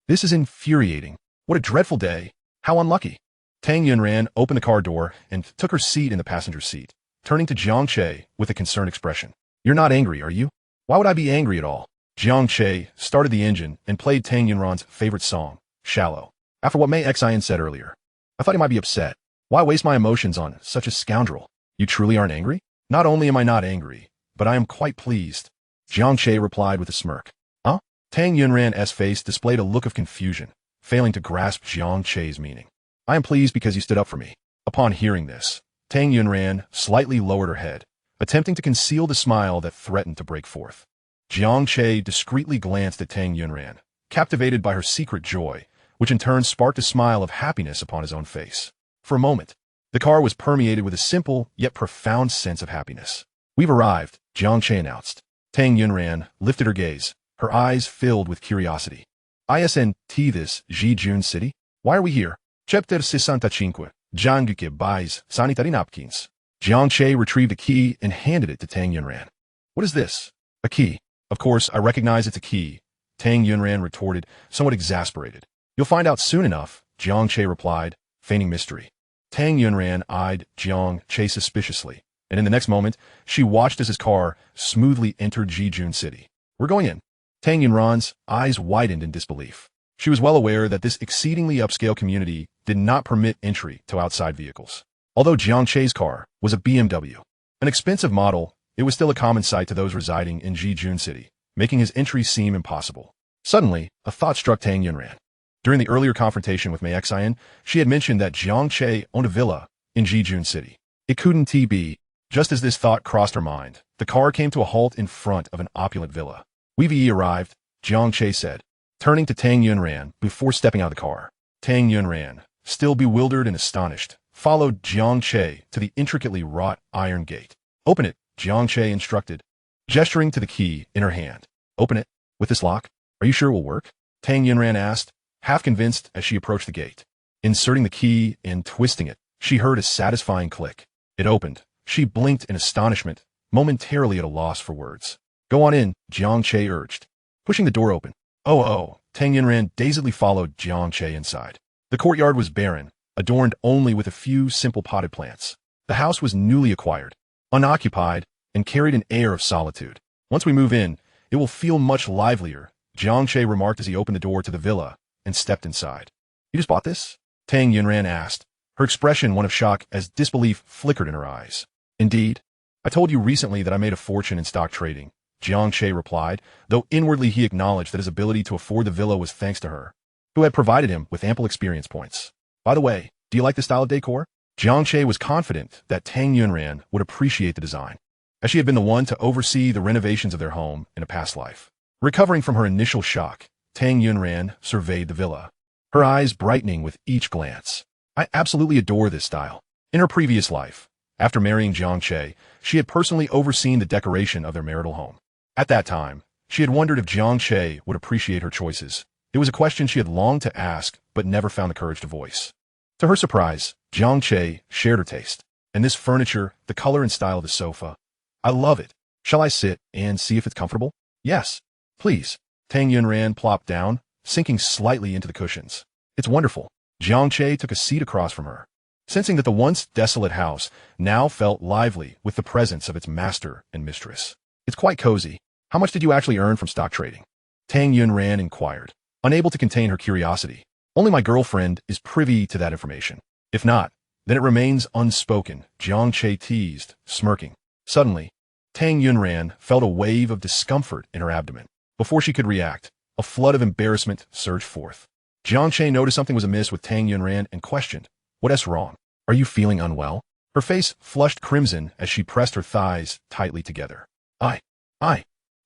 This is infuriating. What a dreadful day. How unlucky. Tang Yunran opened the car door and took her seat in the passenger seat, turning to Jiang Che with a concerned expression. You're not angry, are you? Why would I be angry at all? Jiang Che started the engine and played Tang Yunran's favorite song, Shallow. After what Mei Xian said earlier, I thought he might be upset. Why waste my emotions on such a scoundrel? You truly aren't angry? Not only am I not angry, but I am quite pleased. Jiang Che replied with a smirk. Huh? Tang Yunran's face displayed a look of confusion, failing to grasp Jiang Che's meaning. I am pleased because you stood up for me. Upon hearing this, Tang Yunran slightly lowered her head, attempting to conceal the smile that threatened to break forth. Jiang Che discreetly glanced at Tang Yunran, captivated by her secret joy, which in turn sparked a smile of happiness upon his own face. For a moment, the car was permeated with a simple yet profound sense of happiness. We've arrived, Jiang Che announced. Tang Yunran lifted her gaze, her eyes filled with curiosity. ISNT this Jijun City? Why are we here? Chapter 65, Jiang buys sanitary napkins. Jiang Che retrieved a key and handed it to Tang Yunran. What is this? A key. Of course, I recognize it's a key, Tang Yunran retorted, somewhat exasperated. You'll find out soon enough, Jiang Che replied, feigning mystery. Tang Yunran eyed Jiang Che suspiciously, and in the next moment, she watched as his car smoothly entered Jijun City. We're going in. Tang Yunran's eyes widened in disbelief. She was well aware that this exceedingly upscale community did not permit entry to outside vehicles. Although Jiang Che's car was a BMW, an expensive model, it was still a common sight to those residing in Jijun City, making his entry seem impossible. Suddenly, a thought struck Tang Yunran. During the earlier confrontation with Mei Xian, she had mentioned that Jiang Che owned a villa in Jijun City. It couldn't be. Just as this thought crossed her mind, the car came to a halt in front of an opulent villa. "We've arrived," Jiang Che said, turning to Tang Yunran before stepping out of the car. Tang Yunran, still bewildered and astonished, followed Jiang Che to the intricately wrought iron gate. "Open it," Jiang Che instructed, gesturing to the key in her hand. "Open it? With this lock? Are you sure it will work?" Tang Yunran asked, half convinced as she approached the gate. Inserting the key and twisting it, she heard a satisfying click. It opened. She blinked in astonishment, momentarily at a loss for words. "Go on in," Jiang Che urged, pushing the door open. Oh, Tang Yunran dazedly followed Jiang Che inside. The courtyard was barren, adorned only with a few simple potted plants. The house was newly acquired, unoccupied, and carried an air of solitude. "Once we move in, it will feel much livelier," Jiang Che remarked as he opened the door to the villa and stepped inside. "You just bought this?" Tang Yunran asked, her expression one of shock as disbelief flickered in her eyes. "Indeed. I told you recently that I made a fortune in stock trading," Jiang Che replied, though inwardly he acknowledged that his ability to afford the villa was thanks to her, who had provided him with ample experience points. "By the way, do you like the style of decor?" Jiang Che was confident that Tang Yunran would appreciate the design, as she had been the one to oversee the renovations of their home in a past life. Recovering from her initial shock, Tang Yunran surveyed the villa, her eyes brightening with each glance. "I absolutely adore this style. In her previous life, after marrying Jiang Che, she had personally overseen the decoration of their marital home. At that time, she had wondered if Jiang Che would appreciate her choices. It was a question she had longed to ask, but never found the courage to voice. To her surprise, Jiang Che shared her taste. "And this furniture, the color and style of the sofa. I love it. Shall I sit and see if it's comfortable?" "Yes, please." Tang Yunran plopped down, sinking slightly into the cushions. "It's wonderful." Jiang Che took a seat across from her, sensing that the once desolate house now felt lively with the presence of its master and mistress. "It's quite cozy. How much did you actually earn from stock trading?" Tang Yunran inquired, unable to contain her curiosity. "Only my girlfriend is privy to that information. If not, then it remains unspoken," Jiang Che teased, smirking. Suddenly, Tang Yunran felt a wave of discomfort in her abdomen. Before she could react, a flood of embarrassment surged forth. Jiang Che noticed something was amiss with Tang Yunran and questioned, "What's wrong? Are you feeling unwell?" Her face flushed crimson as she pressed her thighs tightly together. I,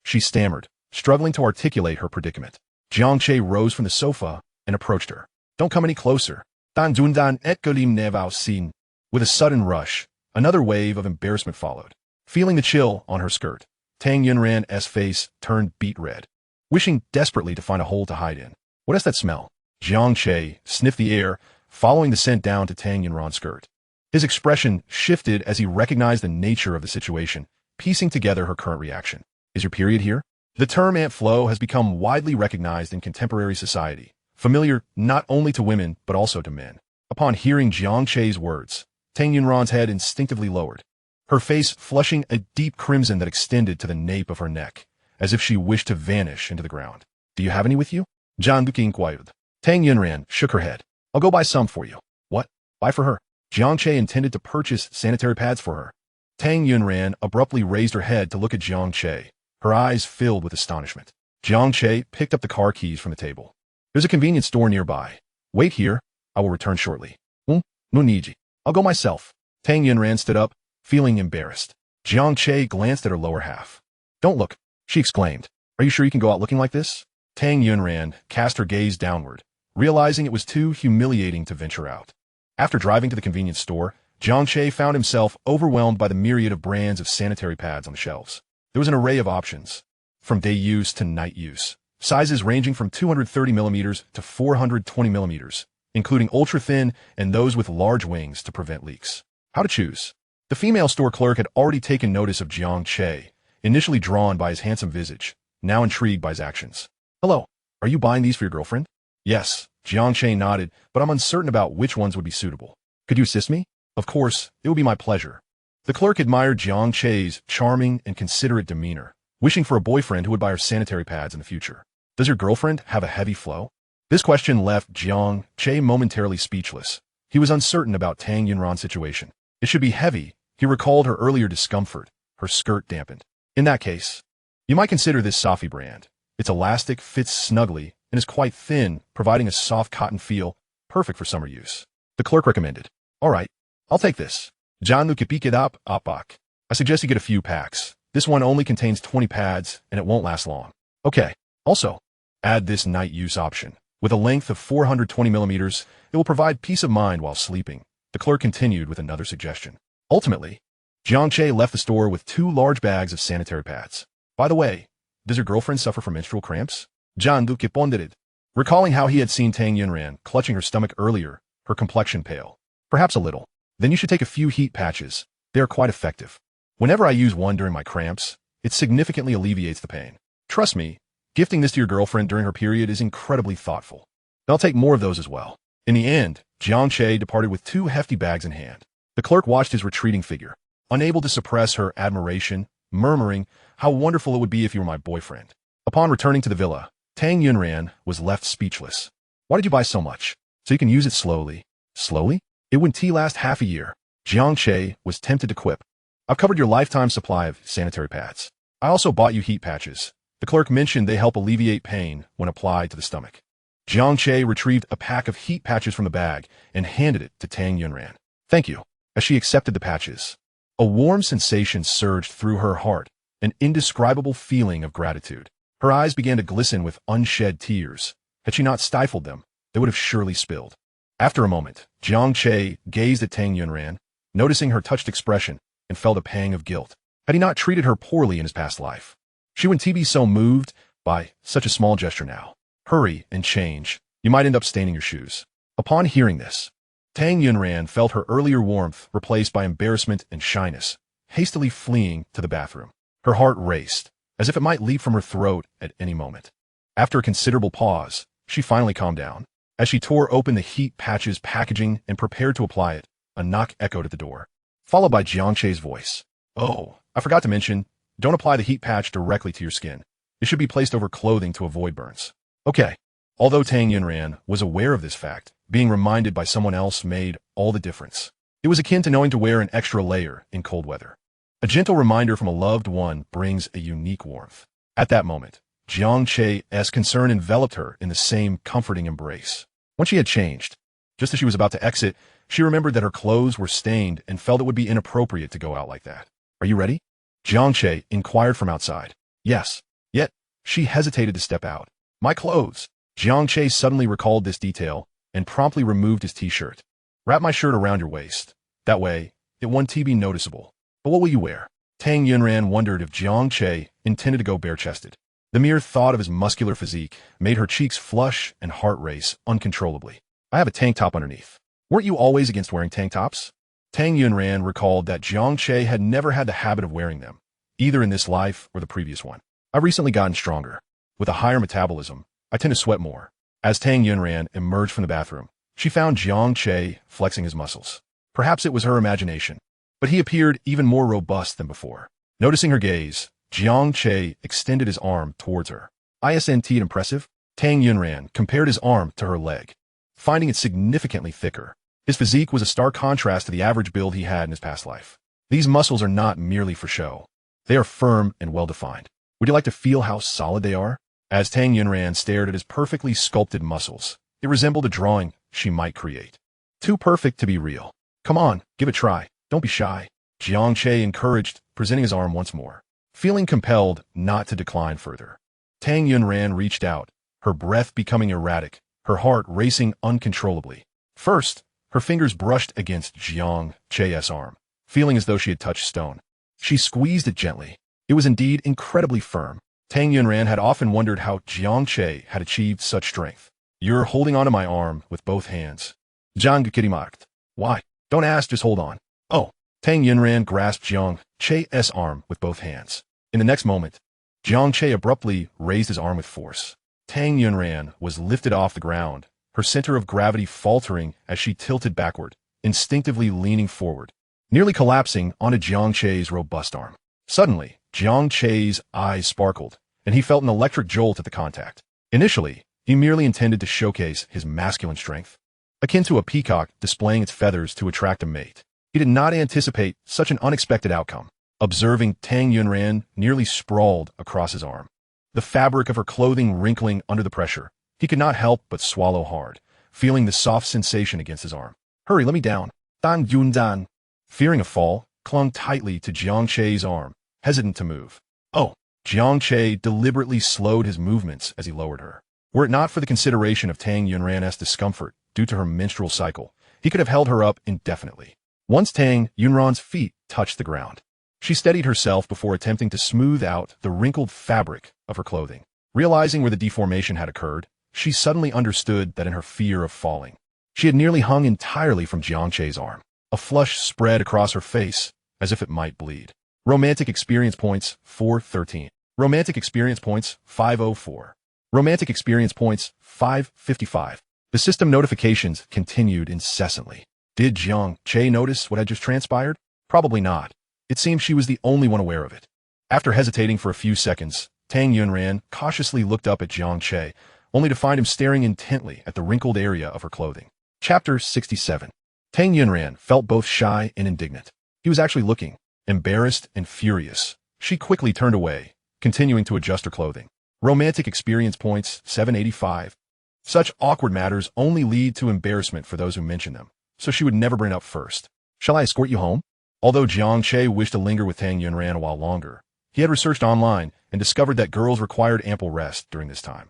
she stammered, struggling to articulate her predicament. Jiang Che rose from the sofa and approached her. "Don't come any closer." Dan Dundan et Golim Nevau Sin. With a sudden rush, another wave of embarrassment followed. Feeling the chill on her skirt, Tang Yunran's face turned beet red, wishing desperately to find a hole to hide in. "What is that smell?" Jiang Che sniffed the air, following the scent down to Tang Yunran's skirt. His expression shifted as he recognized the nature of the situation, piecing together her current reaction. "Is your period here?" The term Aunt Flo has become widely recognized in contemporary society, familiar not only to women but also to men. Upon hearing Jiang Che's words, Tang Yunran's head instinctively lowered, her face flushing a deep crimson that extended to the nape of her neck, as if she wished to vanish into the ground. "Do you have any with you?" Jiang Duke inquired. Tang Yunran shook her head. "I'll go buy some for you." "What? Buy for her?" Jiang Che intended to purchase sanitary pads for her. Tang Yunran abruptly raised her head to look at Jiang Che, her eyes filled with astonishment. Jiang Che picked up the car keys from the table. "There's a convenience store nearby. Wait here. I will return shortly." No need. I'll go myself." Tang Yunran stood up, feeling embarrassed. Jiang Che glanced at her lower half. "Don't look," she exclaimed. "Are you sure you can go out looking like this?" Tang Yunran cast her gaze downward, realizing it was too humiliating to venture out. After driving to the convenience store, Jiang Che found himself overwhelmed by the myriad of brands of sanitary pads on the shelves. There was an array of options, from day use to night use, sizes ranging from 230mm to 420mm, including ultra-thin and those with large wings to prevent leaks. How to choose? The female store clerk had already taken notice of Jiang Che, initially drawn by his handsome visage, now intrigued by his actions. "Hello, are you buying these for your girlfriend?" "Yes," Jiang Che nodded, "but I'm uncertain about which ones would be suitable. Could you assist me?" "Of course, it would be my pleasure." The clerk admired Jiang Che's charming and considerate demeanor, wishing for a boyfriend who would buy her sanitary pads in the future. "Does your girlfriend have a heavy flow?" This question left Jiang Che momentarily speechless. He was uncertain about Tang Yunran's situation. It should be heavy. He recalled her earlier discomfort, her skirt dampened. "In that case, you might consider this Safi brand. It's elastic, fits snugly, and is quite thin, providing a soft cotton feel, perfect for summer use. The clerk recommended. All right, I'll take this. John pick it up, Opbach. I suggest you get a few packs. This one only contains 20 pads, and it won't last long. Okay. Also, add this night use option. With a length of 420 millimeters, it will provide peace of mind while sleeping. The clerk continued with another suggestion. Ultimately, Jiang Che left the store with 2 large bags of sanitary pads. By the way, does your girlfriend suffer from menstrual cramps? Jiang Du pondered. Recalling how he had seen Tang Yunran clutching her stomach earlier, her complexion pale. Perhaps a little. Then you should take a few heat patches. They are quite effective. Whenever I use one during my cramps, it significantly alleviates the pain. Trust me, gifting this to your girlfriend during her period is incredibly thoughtful. I'll take more of those as well. In the end, Jiang Che departed with 2 hefty bags in hand. The clerk watched his retreating figure, unable to suppress her admiration, murmuring, "How wonderful it would be if you were my boyfriend." Upon returning to the villa, Tang Yunran was left speechless. "Why did you buy so much? So you can use it slowly." Slowly? It wouldn't last half a year. Jiang Che was tempted to quip. "I've covered your lifetime supply of sanitary pads. I also bought you heat patches." The clerk mentioned they help alleviate pain when applied to the stomach. Jiang Che retrieved a pack of heat patches from the bag and handed it to Tang Yunran. "Thank you." As she accepted the patches, a warm sensation surged through her heart, an indescribable feeling of gratitude. Her eyes began to glisten with unshed tears. Had she not stifled them, they would have surely spilled. After a moment, Jiang Che gazed at Tang Yunran, noticing her touched expression, and felt a pang of guilt. Had he not treated her poorly in his past life? She wouldn't be so moved by such a small gesture now. Hurry and change. You might end up staining your shoes. Upon hearing this, Tang Yunran felt her earlier warmth replaced by embarrassment and shyness, hastily fleeing to the bathroom. Her heart raced, as if it might leap from her throat at any moment. After a considerable pause, she finally calmed down. As she tore open the heat patches packaging and prepared to apply it, a knock echoed at the door, followed by Jiang Che's voice. "Oh, I forgot to mention, don't apply the heat patch directly to your skin. It should be placed over clothing to avoid burns." Okay. Although Tang Yunran was aware of this fact, being reminded by someone else made all the difference. It was akin to knowing to wear an extra layer in cold weather. A gentle reminder from a loved one brings a unique warmth. At that moment, Jiang Che's concern enveloped her in the same comforting embrace. When she had changed, just as she was about to exit, she remembered that her clothes were stained and felt it would be inappropriate to go out like that. "Are you ready?" Jiang Che inquired from outside. Yes. Yet, she hesitated to step out. "My clothes." Jiang Che suddenly recalled this detail and promptly removed his t-shirt. "Wrap my shirt around your waist. That way, it won't be noticeable. But what will you wear?" Tang Yunran wondered if Jiang Che intended to go bare-chested. The mere thought of his muscular physique made her cheeks flush and heart race uncontrollably. "I have a tank top underneath." "Weren't you always against wearing tank tops?" Tang Yunran recalled that Jiang Che had never had the habit of wearing them, either in this life or the previous one. "I've recently gotten stronger. With a higher metabolism, I tend to sweat more." As Tang Yunran emerged from the bathroom, she found Jiang Che flexing his muscles. Perhaps it was her imagination, but he appeared even more robust than before. Noticing her gaze, Jiang Che extended his arm towards her. "Isn't it impressive?" Tang Yunran compared his arm to her leg, finding it significantly thicker. His physique was a stark contrast to the average build he had in his past life. These muscles are not merely for show. They are firm and well-defined. Would you like to feel how solid they are? As Tang Yunran stared at his perfectly sculpted muscles, it resembled a drawing she might create. Too perfect to be real. "Come on, give it a try. Don't be shy." Jiang Che encouraged, presenting his arm once more, feeling compelled not to decline further. Tang Yunran reached out, her breath becoming erratic, her heart racing uncontrollably. First, her fingers brushed against Jiang Che's arm, feeling as though she had touched stone. She squeezed it gently. It was indeed incredibly firm. Tang Yunran had often wondered how Jiang Che had achieved such strength. "You're holding onto my arm with both hands." Jiang Che mocked. "Why? Don't ask, just hold on." "Oh." Tang Yunran grasped Jiang Che's arm with both hands. In the next moment, Jiang Che abruptly raised his arm with force. Tang Yunran was lifted off the ground, her center of gravity faltering as she tilted backward, instinctively leaning forward, nearly collapsing onto Jiang Che's robust arm. Suddenly, Jiang Che's eyes sparkled, and he felt an electric jolt at the contact. Initially, he merely intended to showcase his masculine strength, akin to a peacock displaying its feathers to attract a mate. He did not anticipate such an unexpected outcome. Observing Tang Yunran nearly sprawled across his arm, the fabric of her clothing wrinkling under the pressure. He could not help but swallow hard, feeling the soft sensation against his arm. Hurry, let me down. Dan Yun Dan. Fearing a fall, clung tightly to Jiang Che's arm, hesitant to move. Oh! Jiang Che deliberately slowed his movements as he lowered her. Were it not for the consideration of Tang Yunran's discomfort due to her menstrual cycle, he could have held her up indefinitely. Once Tang Yunran's feet touched the ground, she steadied herself before attempting to smooth out the wrinkled fabric of her clothing. Realizing where the deformation had occurred, she suddenly understood that in her fear of falling, she had nearly hung entirely from Jiang Che's arm. A flush spread across her face, as if it might bleed. Romantic experience points 413. Romantic experience points 504. Romantic experience points 555. The system notifications continued incessantly. Did Jiang Che notice what had just transpired? Probably not. It seemed she was the only one aware of it. After hesitating for a few seconds, Tang Yunran cautiously looked up at Jiang Che, only to find him staring intently at the wrinkled area of her clothing. Chapter 67. Tang Yunran felt both shy and indignant. He was actually looking embarrassed and furious. She quickly turned away, continuing to adjust her clothing. Romantic experience points 785. Such awkward matters only lead to embarrassment for those who mention them, so she would never bring it up first. Shall I escort you home? Although Jiang Che wished to linger with Tang Yunran a while longer, he had researched online and discovered that girls required ample rest during this time.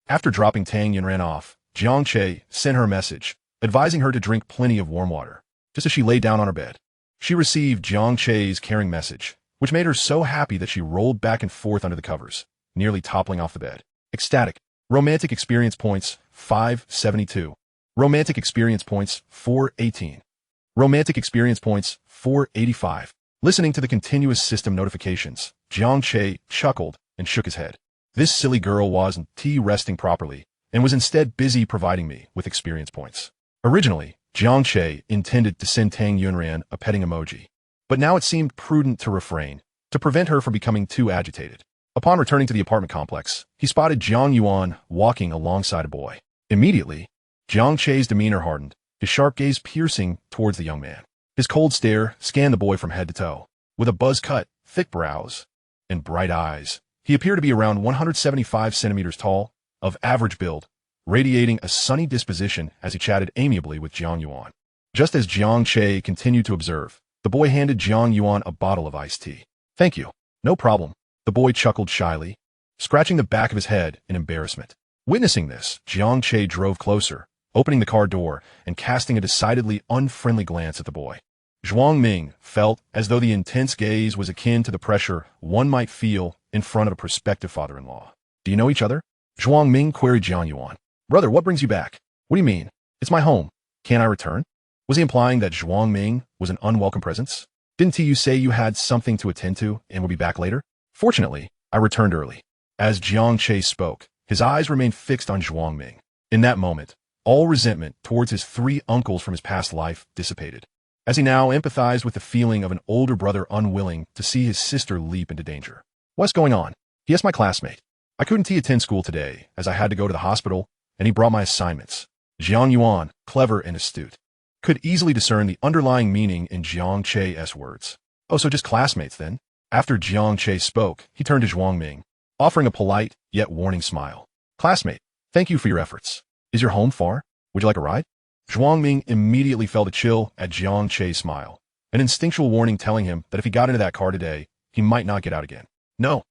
After dropping Tang Yunran off, Jiang Che sent her a message, advising her to drink plenty of warm water, just as she lay down on her bed. She received Jiang Che's caring message, which made her so happy that she rolled back and forth under the covers, nearly toppling off the bed. Ecstatic. Romantic experience points 572. Romantic experience points 418. Romantic experience points 485. Listening to the continuous system notifications, Jiang Che chuckled and shook his head. This silly girl wasn't resting properly and was instead busy providing me with experience points. Originally, Jiang Che intended to send Tang Yunran a petting emoji, but now it seemed prudent to refrain, to prevent her from becoming too agitated. Upon returning to the apartment complex, he spotted Jiang Yuan walking alongside a boy. Immediately, Jiang Che's demeanor hardened, his sharp gaze piercing towards the young man. His cold stare scanned the boy from head to toe. With a buzz-cut, thick brows, and bright eyes, he appeared to be around 175 centimeters tall, of average build, radiating a sunny disposition as he chatted amiably with Jiang Yuan. Just as Jiang Che continued to observe, the boy handed Jiang Yuan a bottle of iced tea. Thank you. No problem. The boy chuckled shyly, scratching the back of his head in embarrassment. Witnessing this, Jiang Che drove closer, opening the car door and casting a decidedly unfriendly glance at the boy. Zhuang Ming felt as though the intense gaze was akin to the pressure one might feel in front of a prospective father-in-law. Do you know each other? Zhuang Ming queried Jiang Yuan. Brother, what brings you back? What do you mean? It's my home. Can't I return? Was he implying that Zhuang Ming was an unwelcome presence? Didn't you say you had something to attend to and would be back later? Fortunately, I returned early. As Jiang Che spoke, his eyes remained fixed on Zhuang Ming. In that moment, all resentment towards his three uncles from his past life dissipated, as he now empathized with the feeling of an older brother unwilling to see his sister leap into danger. What's going on? He asked my classmate. I couldn't attend school today, as I had to go to the hospital, and he brought my assignments. Jiang Yuan, clever and astute, could easily discern the underlying meaning in Jiang Che's words. Oh, so just classmates then? After Jiang Che spoke, he turned to Zhuang Ming, offering a polite, yet warning smile. Classmate, thank you for your efforts. Is your home far? Would you like a ride? Zhuang Ming immediately felt a chill at Jiang Che's smile, an instinctual warning telling him that if he got into that car today, he might not get out again. No,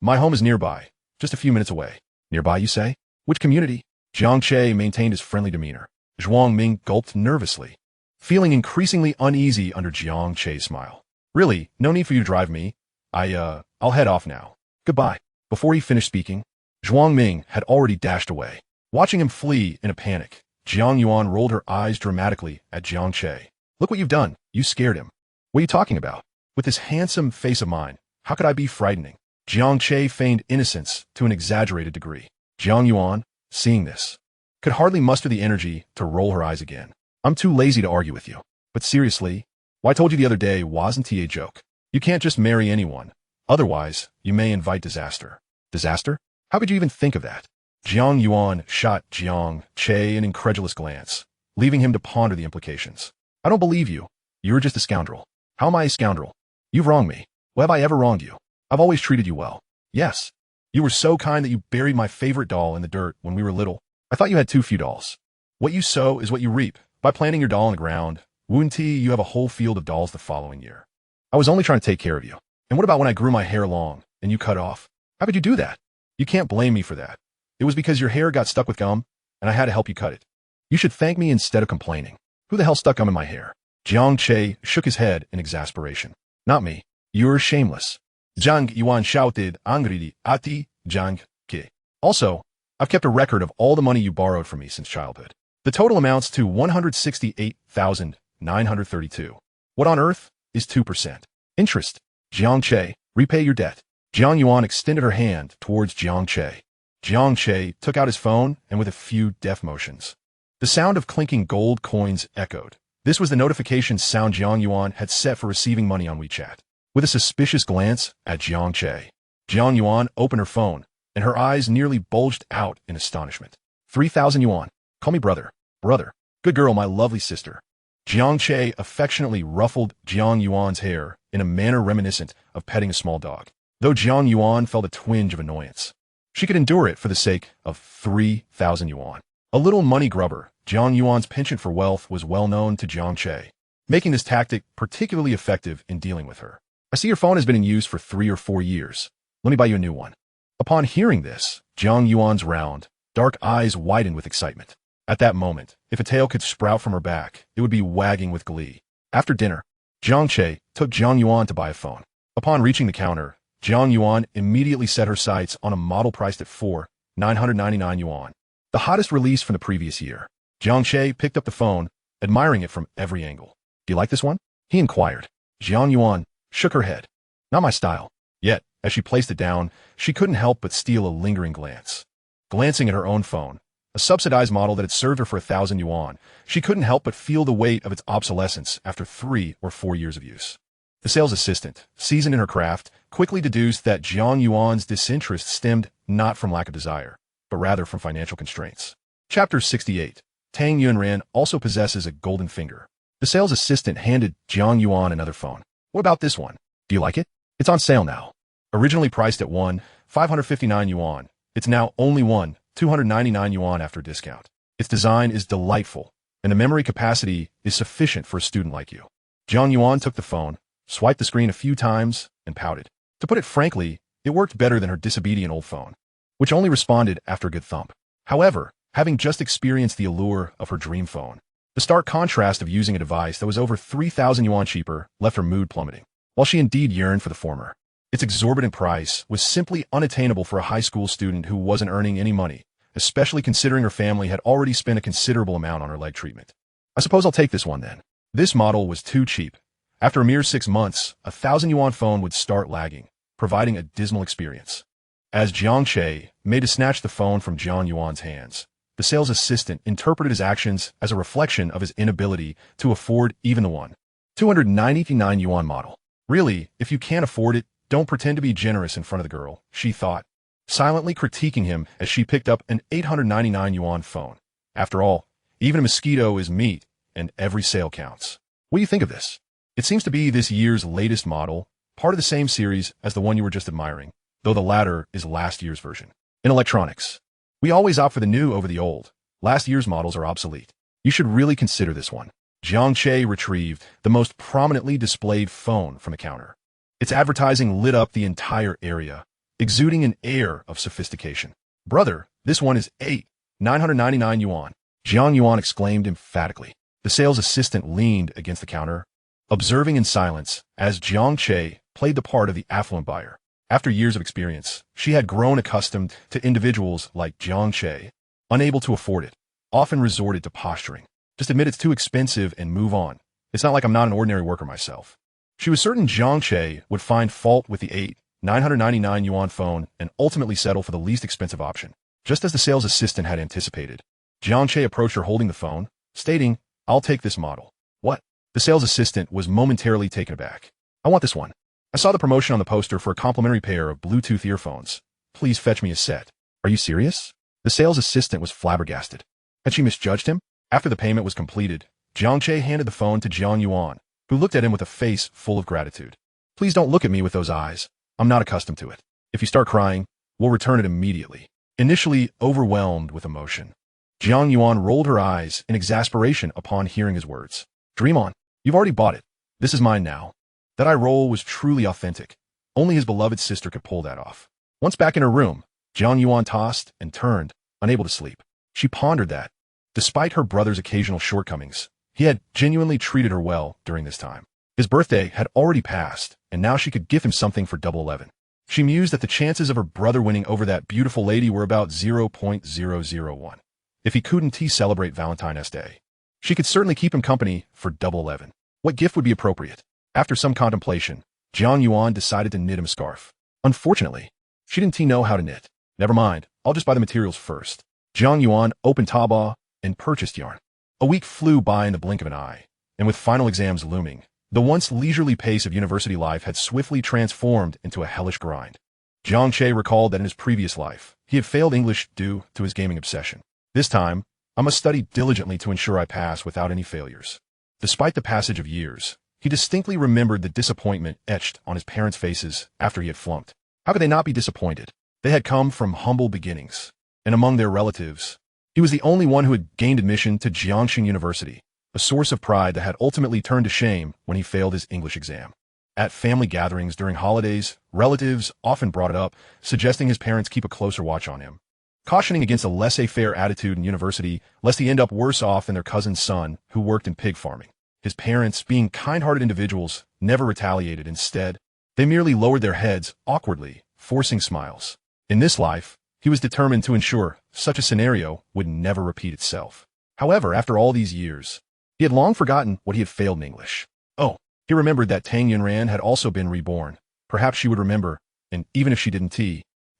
my home is nearby, just a few minutes away. Nearby, you say? Which community? Jiang Che maintained his friendly demeanor. Zhuang Ming gulped nervously, feeling increasingly uneasy under Jiang Che's smile. Really, no need for you to drive me. I'll head off now. Goodbye. Before he finished speaking, Zhuang Ming had already dashed away. Watching him flee in a panic, Jiang Yuan rolled her eyes dramatically at Jiang Che. Look what you've done. You scared him. What are you talking about? With this handsome face of mine, how could I be frightening? Jiang Che feigned innocence to an exaggerated degree. Jiang Yuan, seeing this, could hardly muster the energy to roll her eyes again. I'm too lazy to argue with you. But seriously, I told you the other day, wasn't he a joke? You can't just marry anyone. Otherwise, you may invite disaster. Disaster? How could you even think of that? Jiang Yuan shot Jiang Che an incredulous glance, leaving him to ponder the implications. I don't believe you. You're just a scoundrel. How am I a scoundrel? You've wronged me. Well, have I ever wronged you? I've always treated you well. Yes. You were so kind that you buried my favorite doll in the dirt when we were little. I thought you had too few dolls. What you sow is what you reap. By planting your doll in the ground, Woonti, you have a whole field of dolls the following year. I was only trying to take care of you. And what about when I grew my hair long and you cut off? How could you do that? You can't blame me for that. It was because your hair got stuck with gum, and I had to help you cut it. You should thank me instead of complaining. Who the hell stuck gum in my hair? Jiang Che shook his head in exasperation. Not me. You're shameless. Jiang Yuan shouted angrily at Jiang Che. Also, I've kept a record of all the money you borrowed from me since childhood. The total amounts to 168,932. What on earth is 2%? Interest. Jiang Che, repay your debt. Jiang Yuan extended her hand towards Jiang Che. Jiang Che took out his phone and with a few deft motions. The sound of clinking gold coins echoed. This was the notification sound Jiang Yuan had set for receiving money on WeChat. With a suspicious glance at Jiang Che, Jiang Yuan opened her phone, and her eyes nearly bulged out in astonishment. 3,000 yuan. Call me brother. Brother. Good girl, my lovely sister. Jiang Che affectionately ruffled Jiang Yuan's hair in a manner reminiscent of petting a small dog, though Jiang Yuan felt a twinge of annoyance. She could endure it for the sake of 3,000 yuan. A little money grubber, Jiang Yuan's penchant for wealth was well known to Jiang Che, making this tactic particularly effective in dealing with her. I see your phone has been in use for 3 or 4 years. Let me buy you a new one. Upon hearing this, Jiang Yuan's round, dark eyes widened with excitement. At that moment, if a tail could sprout from her back, it would be wagging with glee. After dinner, Jiang Che took Jiang Yuan to buy a phone. Upon reaching the counter, Jiang Yuan immediately set her sights on a model priced at 4,999 yuan, the hottest release from the previous year. Jiang Che picked up the phone, admiring it from every angle. Do you like this one? He inquired. Jiang Yuan shook her head. Not my style. Yet, as she placed it down, she couldn't help but steal a lingering glance. Glancing at her own phone, a subsidized model that had served her for 1,000 yuan, she couldn't help but feel the weight of its obsolescence after 3 or 4 years of use. The sales assistant, seasoned in her craft, quickly deduced that Jiang Yuan's disinterest stemmed not from lack of desire, but rather from financial constraints. Chapter 68. Tang Yunran also possesses a golden finger. The sales assistant handed Jiang Yuan another phone. What about this one? Do you like it? It's on sale now. Originally priced at 1,559 yuan, it's now only 1,299 yuan after discount. Its design is delightful, and the memory capacity is sufficient for a student like you. Jiang Yuan took the phone, swiped the screen a few times, and pouted. To put it frankly, it worked better than her disobedient old phone, which only responded after a good thump. However, having just experienced the allure of her dream phone, the stark contrast of using a device that was over 3,000 yuan cheaper left her mood plummeting. While she indeed yearned for the former, its exorbitant price was simply unattainable for a high school student who wasn't earning any money, especially considering her family had already spent a considerable amount on her leg treatment. I suppose I'll take this one then. This model was too cheap. After a mere 6 months, a 1,000 yuan phone would start lagging, providing a dismal experience. As Jiang Che made to snatch the phone from Jiang Yuan's hands, the sales assistant interpreted his actions as a reflection of his inability to afford even the 299 yuan model. Really, if you can't afford it, don't pretend to be generous in front of the girl, she thought, silently critiquing him as she picked up an 899 yuan phone. After all, even a mosquito is meat, and every sale counts. What do you think of this? It seems to be this year's latest model, part of the same series as the one you were just admiring, though the latter is last year's version. In electronics, we always opt for the new over the old. Last year's models are obsolete. You should really consider this one. Jiang Che retrieved the most prominently displayed phone from the counter. Its advertising lit up the entire area, exuding an air of sophistication. Brother, this one is 8,999 yuan. Jiang Yuan exclaimed emphatically. The sales assistant leaned against the counter, observing in silence as Jiang Che played the part of the affluent buyer. After years of experience, she had grown accustomed to individuals like Jiang Che, unable to afford it, often resorted to posturing. Just admit it's too expensive and move on. It's not like I'm not an ordinary worker myself. She was certain Jiang Che would find fault with the 8,999 yuan phone and ultimately settle for the least expensive option. Just as the sales assistant had anticipated, Jiang Che approached her holding the phone, stating, I'll take this model. What? The sales assistant was momentarily taken aback. I want this one. I saw the promotion on the poster for a complimentary pair of Bluetooth earphones. Please fetch me a set. Are you serious? The sales assistant was flabbergasted. Had she misjudged him? After the payment was completed, Jiang Che handed the phone to Jiang Yuan, who looked at him with a face full of gratitude. Please don't look at me with those eyes. I'm not accustomed to it. If you start crying, we'll return it immediately. Initially overwhelmed with emotion, Jiang Yuan rolled her eyes in exasperation upon hearing his words. Dream on. You've already bought it. This is mine now. That eye roll was truly authentic. Only his beloved sister could pull that off. Once back in her room, Jiang Yuan tossed and turned, unable to sleep. She pondered that, despite her brother's occasional shortcomings, he had genuinely treated her well during this time. His birthday had already passed, and now she could give him something for Double 11. She mused that the chances of her brother winning over that beautiful lady were about 0.001. If he couldn't celebrate Valentine's Day, she could certainly keep him company for Double 11. What gift would be appropriate? After some contemplation, Jiang Yuan decided to knit him a scarf. Unfortunately, she didn't know how to knit. Never mind, I'll just buy the materials first. Jiang Yuan opened Taobao and purchased yarn. A week flew by in the blink of an eye, and with final exams looming, the once leisurely pace of university life had swiftly transformed into a hellish grind. Jiang Che recalled that in his previous life, he had failed English due to his gaming obsession. This time, I must study diligently to ensure I pass without any failures. Despite the passage of years, he distinctly remembered the disappointment etched on his parents' faces after he had flunked. How could they not be disappointed? They had come from humble beginnings, and among their relatives, he was the only one who had gained admission to Jiangxing University, a source of pride that had ultimately turned to shame when he failed his English exam. At family gatherings during holidays, relatives often brought it up, suggesting his parents keep a closer watch on him, cautioning against a laissez-faire attitude in university lest he end up worse off than their cousin's son who worked in pig farming. His parents, being kind-hearted individuals, never retaliated. Instead, they merely lowered their heads awkwardly, forcing smiles. In this life, he was determined to ensure such a scenario would never repeat itself. However, after all these years, he had long forgotten what he had failed in English. Oh, he remembered that Tang Yunran had also been reborn. Perhaps she would remember, and even if she didn't,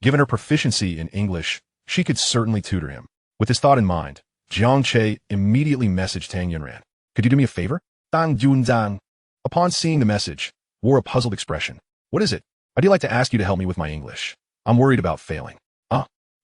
given her proficiency in English, she could certainly tutor him. With this thought in mind, Jiang Che immediately messaged Tang Yunran. Could you do me a favor? Tang Junzang. Upon seeing the message, wore a puzzled expression. What is it? I'd like to ask you to help me with my English. I'm worried about failing.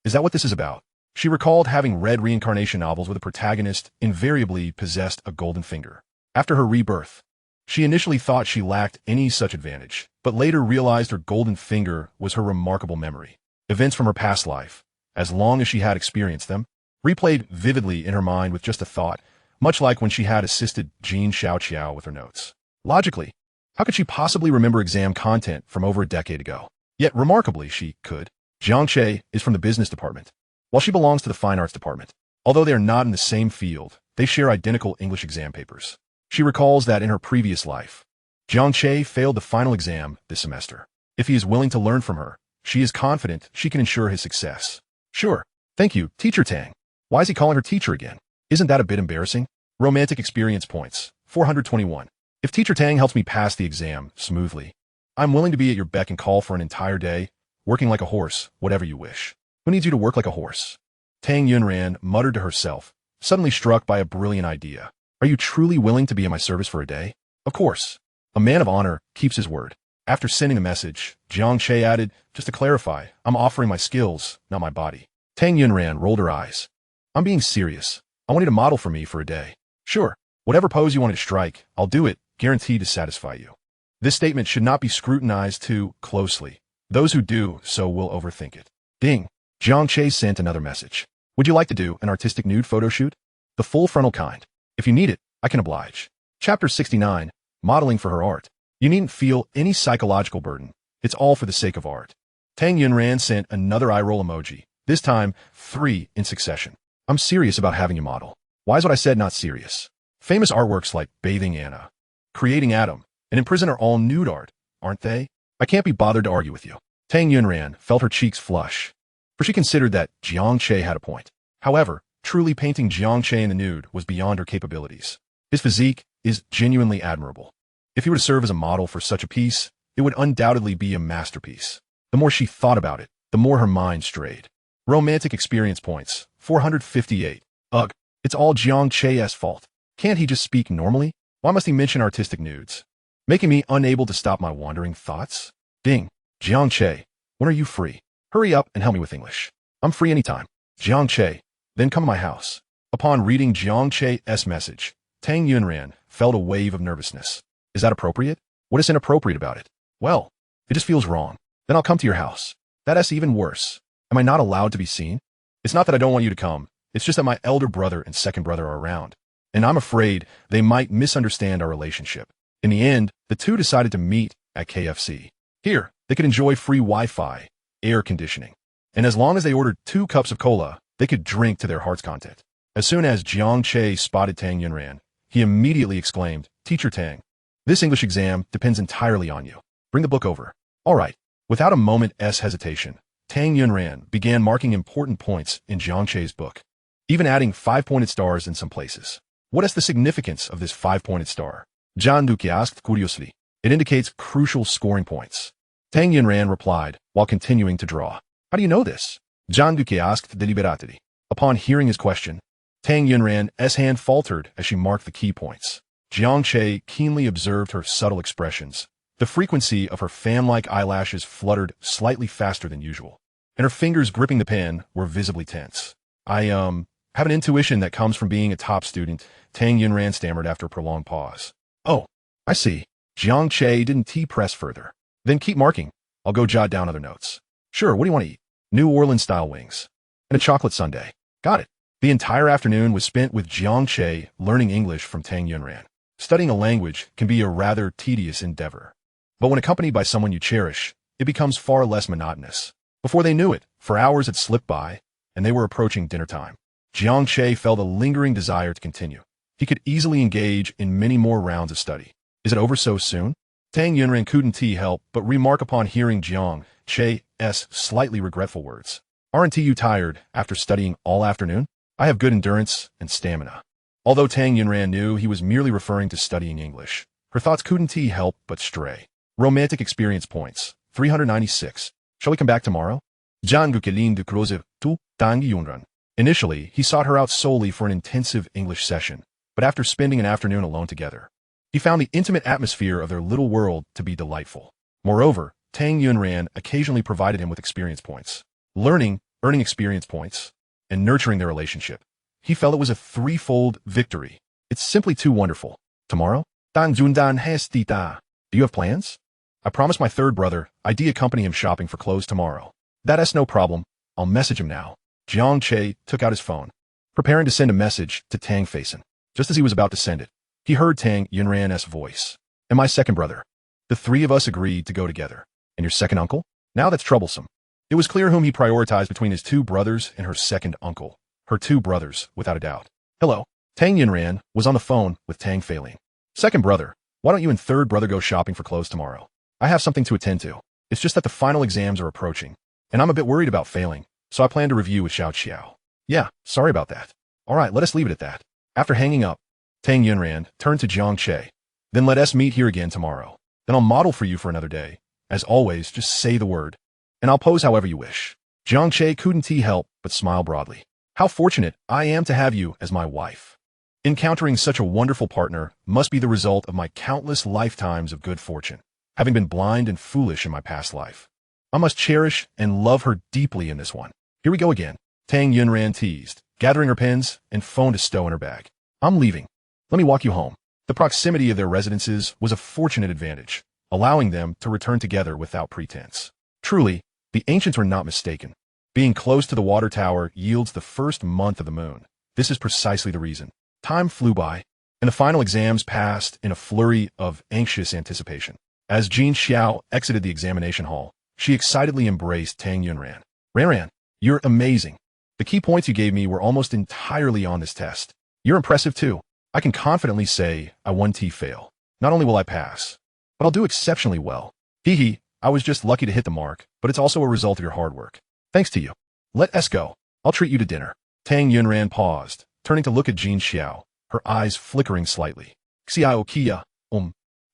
Is that what this is about? She recalled having read reincarnation novels where the protagonist invariably possessed a golden finger. After her rebirth, she initially thought she lacked any such advantage, but later realized her golden finger was her remarkable memory. Events from her past life, as long as she had experienced them, replayed vividly in her mind with just a thought, much like when she had assisted Jean Xiaoqiao with her notes. Logically, how could she possibly remember exam content from over a decade ago? Yet remarkably, she could. Jiang Che is from the business department, while she belongs to the fine arts department. Although they are not in the same field, they share identical English exam papers. She recalls that in her previous life, Jiang Che failed the final exam this semester. If he is willing to learn from her, she is confident she can ensure his success. Sure. Thank you, Teacher Tang. Why is he calling her teacher again? Isn't that a bit embarrassing? Romantic experience points, 421. If Teacher Tang helps me pass the exam smoothly, I'm willing to be at your beck and call for an entire day, working like a horse, whatever you wish. Who needs you to work like a horse? Tang Yunran muttered to herself, suddenly struck by a brilliant idea. Are you truly willing to be at my service for a day? Of course. A man of honor keeps his word. After sending a message, Jiang Che added, just to clarify, I'm offering my skills, not my body. Tang Yunran rolled her eyes. I'm being serious. I want you to model for me for a day. Sure. Whatever pose you want to strike, I'll do it, guaranteed to satisfy you. This statement should not be scrutinized too closely. Those who do so will overthink it. Ding. Jiang Che sent another message. Would you like to do an artistic nude photo shoot? The full frontal kind. If you need it, I can oblige. Chapter 69. Modeling for her art. You needn't feel any psychological burden. It's all for the sake of art. Tang Yunran sent another eye roll emoji, this time 3 in succession. I'm serious about having you model. Why is what I said not serious? Famous artworks like Bathing Anna, Creating Adam, and In Prison are all nude art, aren't they? I can't be bothered to argue with you. Tang Yunran felt her cheeks flush, for she considered that Jiang Che had a point. However, truly painting Jiang Che in the nude was beyond her capabilities. His physique is genuinely admirable. If he were to serve as a model for such a piece, it would undoubtedly be a masterpiece. The more she thought about it, the more her mind strayed. Romantic experience points, 458. Ugh, it's all Jiang Che's fault. Can't he just speak normally? Why must he mention artistic nudes? Making me unable to stop my wandering thoughts? Ding. Jiang Che, when are you free? Hurry up and help me with English. I'm free anytime. Jiang Che, then come to my house. Upon reading Jiang Che's message, Tang Yunran felt a wave of nervousness. Is that appropriate? What is inappropriate about it? Well, it just feels wrong. Then I'll come to your house. That's even worse. Am I not allowed to be seen? It's not that I don't want you to come. It's just that my elder brother and second brother are around. And I'm afraid they might misunderstand our relationship. In the end, the two decided to meet at KFC. Here, they could enjoy free Wi-Fi, air conditioning. And as long as they ordered 2 cups of cola, they could drink to their heart's content. As soon as Jiang Che spotted Tang Yunran, he immediately exclaimed, "Teacher Tang, this English exam depends entirely on you. Bring the book over." All right. Without a moment's hesitation, Tang Yunran began marking important points in Jiang Che's book, even adding 5-pointed stars in some places. What is the significance of this 5-pointed star? Jiang Duque asked curiously. It indicates crucial scoring points. Tang Yunran replied, while continuing to draw. How do you know this? Jiang Duque asked deliberately. Upon hearing his question, Tang Yunran's hand faltered as she marked the key points. Jiang Che keenly observed her subtle expressions. The frequency of her fan-like eyelashes fluttered slightly faster than usual, and her fingers gripping the pen were visibly tense. I have an intuition that comes from being a top student, Tang Yunran stammered after a prolonged pause. Oh, I see. Jiang Che didn't press further. Then keep marking. I'll go jot down other notes. Sure, what do you want to eat? New Orleans-style wings. And a chocolate sundae. Got it. The entire afternoon was spent with Jiang Che learning English from Tang Yunran. Studying a language can be a rather tedious endeavor. But when accompanied by someone you cherish, it becomes far less monotonous. Before they knew it, 4 hours had slipped by, and they were approaching dinner time. Jiang Che felt a lingering desire to continue. He could easily engage in many more rounds of study. Is it over so soon? Tang Yunran couldn't help but remark upon hearing Jiang Che's slightly regretful words. Aren't you tired after studying all afternoon? I have good endurance and stamina. Although Tang Yunran knew he was merely referring to studying English, her thoughts couldn't help but stray. Romantic experience points, 396. Shall we come back tomorrow? Jiang Dukelin de Croze to Tang Yunran. Initially, he sought her out solely for an intensive English session, but after spending an afternoon alone together, he found the intimate atmosphere of their little world to be delightful. Moreover, Tang Yunran occasionally provided him with experience points. Learning, earning experience points, and nurturing their relationship. He felt it was a threefold victory. It's simply too wonderful. Tomorrow? Tang Jundan has tita. Do you have plans? I promised my third brother I'd accompany him shopping for clothes tomorrow. That's no problem. I'll message him now. Jiang Che took out his phone, preparing to send a message to Tang Faison. Just as he was about to send it, he heard Tang Yunran's voice. And my second brother. The 3 of us agreed to go together. And your second uncle? Now that's troublesome. It was clear whom he prioritized between his 2 brothers and her second uncle. Her 2 brothers, without a doubt. Hello. Tang Yunran was on the phone with Tang Failin. Second brother, why don't you and third brother go shopping for clothes tomorrow? I have something to attend to. It's just that the final exams are approaching, and I'm a bit worried about failing, so I plan to review with Xiao. Yeah, sorry about that. All right, let us leave it at that. After hanging up, Tang Yunran turned to Jiang Che. Then let us meet here again tomorrow. Then I'll model for you for another day. As always, just say the word, and I'll pose however you wish. Jiang Che couldn't help but smile broadly. How fortunate I am to have you as my wife. Encountering such a wonderful partner must be the result of my countless lifetimes of good fortune, having been blind and foolish in my past life. I must cherish and love her deeply in this one. Here we go again. Tang Yunran teased, gathering her pens and phone to stow in her bag. I'm leaving. Let me walk you home. The proximity of their residences was a fortunate advantage, allowing them to return together without pretense. Truly, the ancients were not mistaken. Being close to the water tower yields the first month of the moon. This is precisely the reason. Time flew by, and the final exams passed in a flurry of anxious anticipation. As Jin Xiao exited the examination hall, she excitedly embraced Tang Yunran. Ran, you're amazing. The key points you gave me were almost entirely on this test. You're impressive too. I can confidently say I won't fail. Not only will I pass, but I'll do exceptionally well. I was just lucky to hit the mark, but it's also a result of your hard work. Thanks to you. Let us go. I'll treat you to dinner. Tang Yunran paused, turning to look at Jin Xiao, her eyes flickering slightly. Xiao Kia,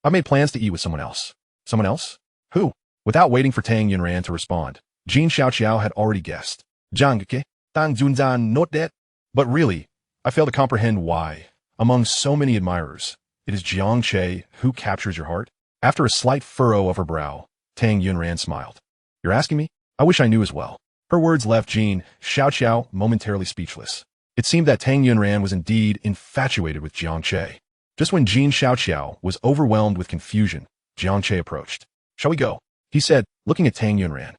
I made plans to eat with someone else. Someone else? Who? Without waiting for Tang Yunran to respond, Jin Xiao had already guessed. Jiang Che, Tang Junzan not that. But really, I fail to comprehend why, among so many admirers, it is Jiang Che who captures your heart. After a slight furrow of her brow, Tang Yunran smiled. You're asking me? I wish I knew as well. Her words left Jin Xiao momentarily speechless. It seemed that Tang Yunran was indeed infatuated with Jiang Che. Just when Jin Xiao was overwhelmed with confusion, Jiang Che approached. Shall we go? He said, looking at Tang Yunran.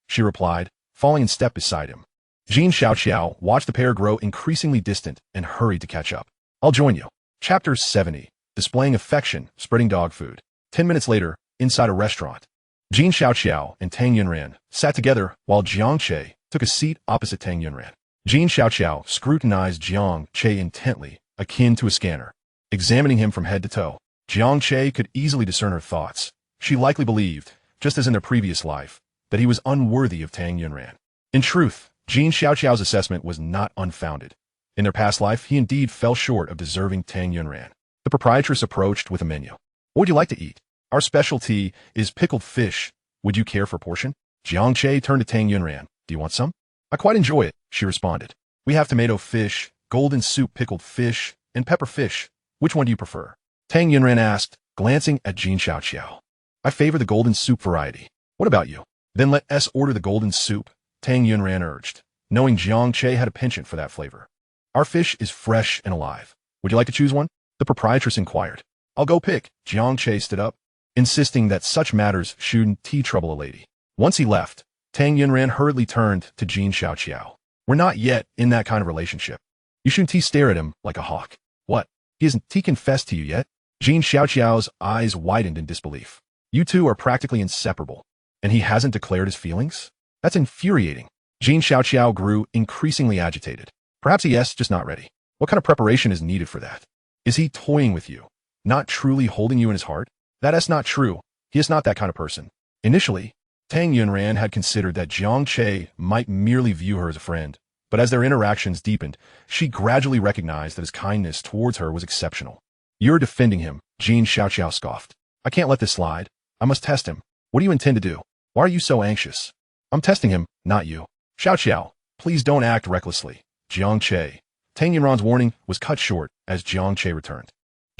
she replied, falling in step beside him. Jiang Che watched the pair grow increasingly distant and hurried to catch up. I'll join you. Chapter 70. Displaying affection, spreading dog food. 10 minutes later, inside a restaurant. Jiang Che and Tang Yunran sat together while Jiang Che took a seat opposite Tang Yunran. Jiang Che scrutinized Jiang Che intently, akin to a scanner, examining him from head to toe. Jiang Che could easily discern her thoughts. She likely believed, just as in their previous life, that he was unworthy of Tang Yunran. In truth, Jiang Che's assessment was not unfounded. In their past life, he indeed fell short of deserving Tang Yunran. The proprietress approached with a menu. What would you like to eat? Our specialty is pickled fish. Would you care for a portion? Jiang Che turned to Tang Yunran. Do you want some? I quite enjoy it, she responded. We have tomato fish, golden soup pickled fish, and pepper fish. Which one do you prefer? Tang Yunran asked, glancing at Jiang Che. I favor the golden soup variety. What about you? Then let us order the golden soup, Tang Yunran urged, knowing Jiang Che had a penchant for that flavor. Our fish is fresh and alive. Would you like to choose one? The proprietress inquired. I'll go pick. Jiang Che stood up, insisting that such matters shouldn't trouble a lady. Once he left, Tang Yunran hurriedly turned to Jiang Che. We're not yet in that kind of relationship. You shouldn't stare at him like a hawk. What? He hasn't confessed to you yet? Jiang Che's eyes widened in disbelief. You two are practically inseparable, and he hasn't declared his feelings? That's infuriating. Jiang Che grew increasingly agitated. Perhaps he is just not ready. What kind of preparation is needed for that? Is he toying with you, not truly holding you in his heart? That is not true. He is not that kind of person. Initially, Tang Yunran had considered that Jiang Che might merely view her as a friend, but as their interactions deepened, she gradually recognized that his kindness towards her was exceptional. You're defending him, Jiang Che scoffed. I can't let this slide. I must test him. What do you intend to do? Why are you so anxious? I'm testing him, not you. Xiao, please don't act recklessly. Jiang Che. Tang Yunran's warning was cut short as Jiang Che returned.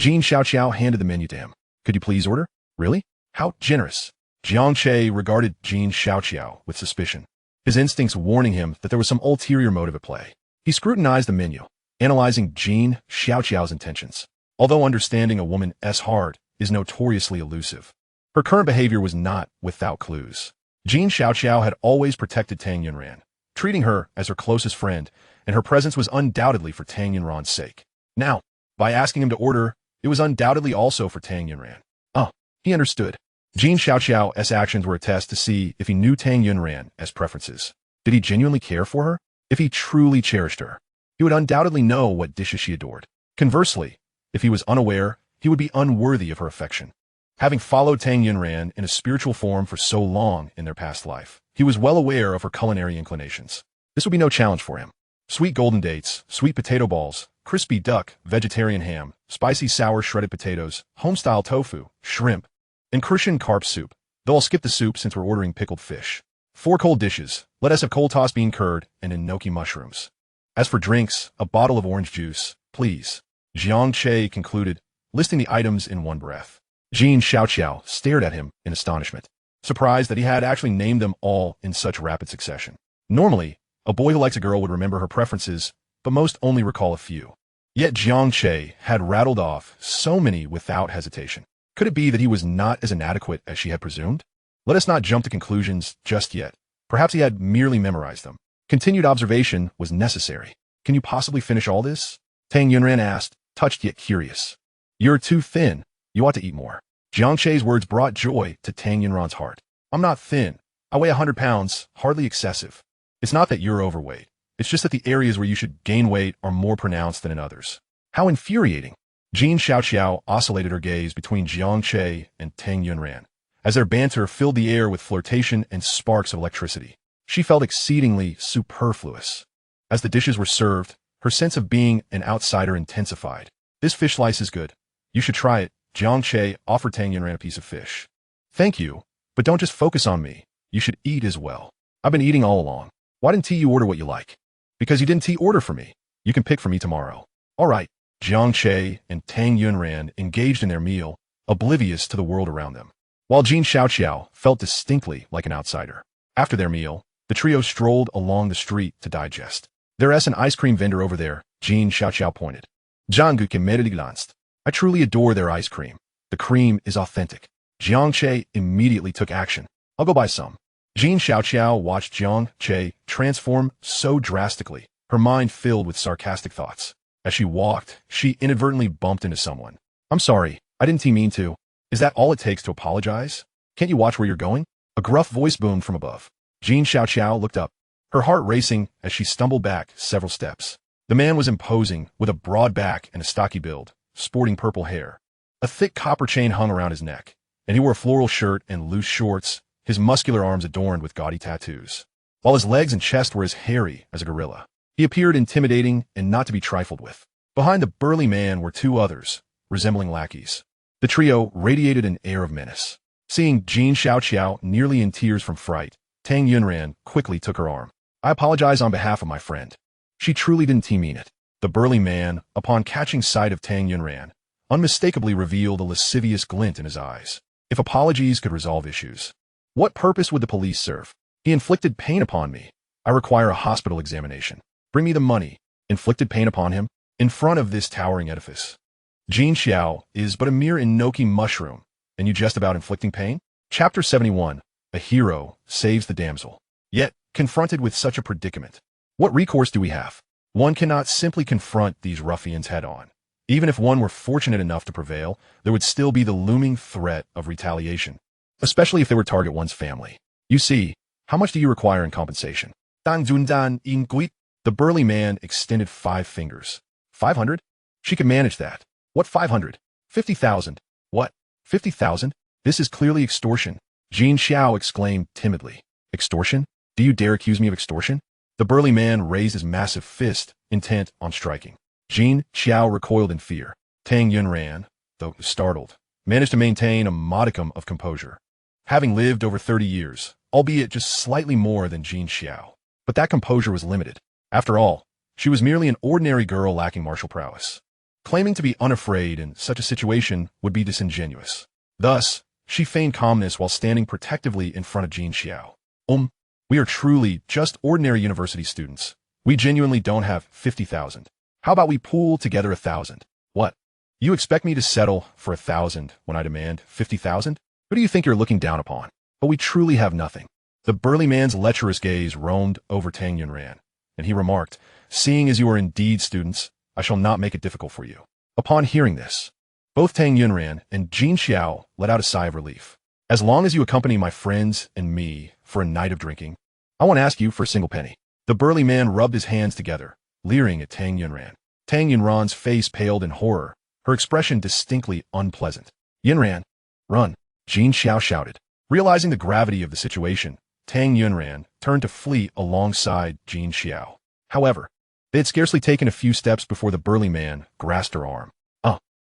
Jiang Xiao handed the menu to him. Could you please order? Really? How generous. Jiang Che regarded Jiang Xiao with suspicion, his instincts warning him that there was some ulterior motive at play. He scrutinized the menu, analyzing Jiang Xiao's intentions. Although understanding a woman's heart is notoriously elusive, her current behavior was not without clues. Jiang Xiao had always protected Tang Yunran, treating her as her closest friend, and her presence was undoubtedly for Tang Yunran's sake. Now, by asking him to order, it was undoubtedly also for Tang Yunran. Oh, he understood. Jiang Xiao's actions were a test to see if he knew Tang Yunran's preferences. Did he genuinely care for her? If he truly cherished her, he would undoubtedly know what dishes she adored. Conversely, if he was unaware, he would be unworthy of her affection. Having followed Tang Yunran in a spiritual form for so long in their past life, he was well aware of her culinary inclinations. This would be no challenge for him. Sweet golden dates, sweet potato balls, crispy duck, vegetarian ham, spicy sour shredded potatoes, home-style tofu, shrimp, and Christian carp soup, though I'll skip the soup since we're ordering pickled fish. 4 cold dishes, let us have cold tossed bean curd and enoki mushrooms. As for drinks, a bottle of orange juice, please. Jiang Che concluded, listing the items in one breath. Jiang Xiao stared at him in astonishment, surprised that he had actually named them all in such rapid succession. Normally, a boy who likes a girl would remember her preferences, but most only recall a few. Yet Jiang Che had rattled off so many without hesitation. Could it be that he was not as inadequate as she had presumed? Let us not jump to conclusions just yet. Perhaps he had merely memorized them. Continued observation was necessary. Can you possibly finish all this? Tang Yunran asked, touched yet curious. You're too thin. You ought to eat more. Jiang Che's words brought joy to Tang Yunran's heart. I'm not thin. I weigh 100 pounds, hardly excessive. It's not that you're overweight. It's just that the areas where you should gain weight are more pronounced than in others. How infuriating. Jiang Xiao oscillated her gaze between Jiang Che and Tang Yunran, as their banter filled the air with flirtation and sparks of electricity. She felt exceedingly superfluous. As the dishes were served, her sense of being an outsider intensified. This fish slice is good. You should try it. Jiang Che offered Tang Yunran a piece of fish. Thank you, but don't just focus on me. You should eat as well. I've been eating all along. Why didn't you order what you like? Because you didn't order for me. You can pick for me tomorrow. All right. Jiang Che and Tang Yunran engaged in their meal, oblivious to the world around them, while Jiang Xiao felt distinctly like an outsider. After their meal, the trio strolled along the street to digest. There's an ice cream vendor over there, Jiang Xiao pointed. I truly adore their ice cream. The cream is authentic. Jiang Che immediately took action. I'll go buy some. Jiang Xiaoqiao watched Jiang Che transform so drastically, her mind filled with sarcastic thoughts. As she walked, she inadvertently bumped into someone. "I'm sorry, I didn't mean to. Is that all it takes to apologize? Can't you watch where you're going?" A gruff voice boomed from above. Jiang Xiaoqiao looked up, her heart racing as she stumbled back several steps. The man was imposing, with a broad back and a stocky build, sporting purple hair. A thick copper chain hung around his neck, and he wore a floral shirt and loose shorts, his muscular arms adorned with gaudy tattoos, while his legs and chest were as hairy as a gorilla. He appeared intimidating and not to be trifled with. Behind the burly man were two others, resembling lackeys. The trio radiated an air of menace. Seeing Jiang Xiaoqiao nearly in tears from fright, Tang Yunran quickly took her arm. "I apologize on behalf of my friend." She truly didn't mean it. The burly man, upon catching sight of Tang Yunran, unmistakably revealed a lascivious glint in his eyes. If apologies could resolve issues, what purpose would the police serve? "He inflicted pain upon me. I require a hospital examination. Bring me the money." Inflicted pain upon him? In front of this towering edifice. Jiang Xiao is but a mere inoki mushroom, and you jest about inflicting pain? Chapter 71. A hero saves the damsel. Yet, confronted with such a predicament, what recourse do we have? One cannot simply confront these ruffians head-on. Even if one were fortunate enough to prevail, there would still be the looming threat of retaliation, especially if they would target one's family. "You see, how much do you require in compensation?" "Dan Zundan in Gui." The burly man extended 5 fingers. 500? She could manage that. "What 500? 50,000. "What? 50,000? This is clearly extortion." Jiang Xiao exclaimed timidly. "Extortion? Do you dare accuse me of extortion?" The burly man raised his massive fist, intent on striking. Jiang Xiao recoiled in fear. Tang Yunran, though startled, managed to maintain a modicum of composure, having lived over 30 years, albeit just slightly more than Jiang Xiao. But that composure was limited. After all, she was merely an ordinary girl lacking martial prowess. Claiming to be unafraid in such a situation would be disingenuous. Thus, she feigned calmness while standing protectively in front of Jiang Xiao. We are truly just ordinary university students. We genuinely don't have 50,000. How about we pool together 1,000? What? You expect me to settle for 1,000 when I demand 50,000? Who do you think you're looking down upon? But we truly have nothing." The burly man's lecherous gaze roamed over Tang Yunran, and he remarked, "Seeing as you are indeed students, I shall not make it difficult for you." Upon hearing this, both Tang Yunran and Jiang Xiao let out a sigh of relief. "As long as you accompany my friends and me for a night of drinking, I won't ask you for a single penny." The burly man rubbed his hands together, leering at Tang Yunran. Tang Yunran's face paled in horror, her expression distinctly unpleasant. "Yunran, run!" Jiang Xiao shouted. Realizing the gravity of the situation, Tang Yunran turned to flee alongside Jiang Xiao. However, they had scarcely taken a few steps before the burly man grasped her arm.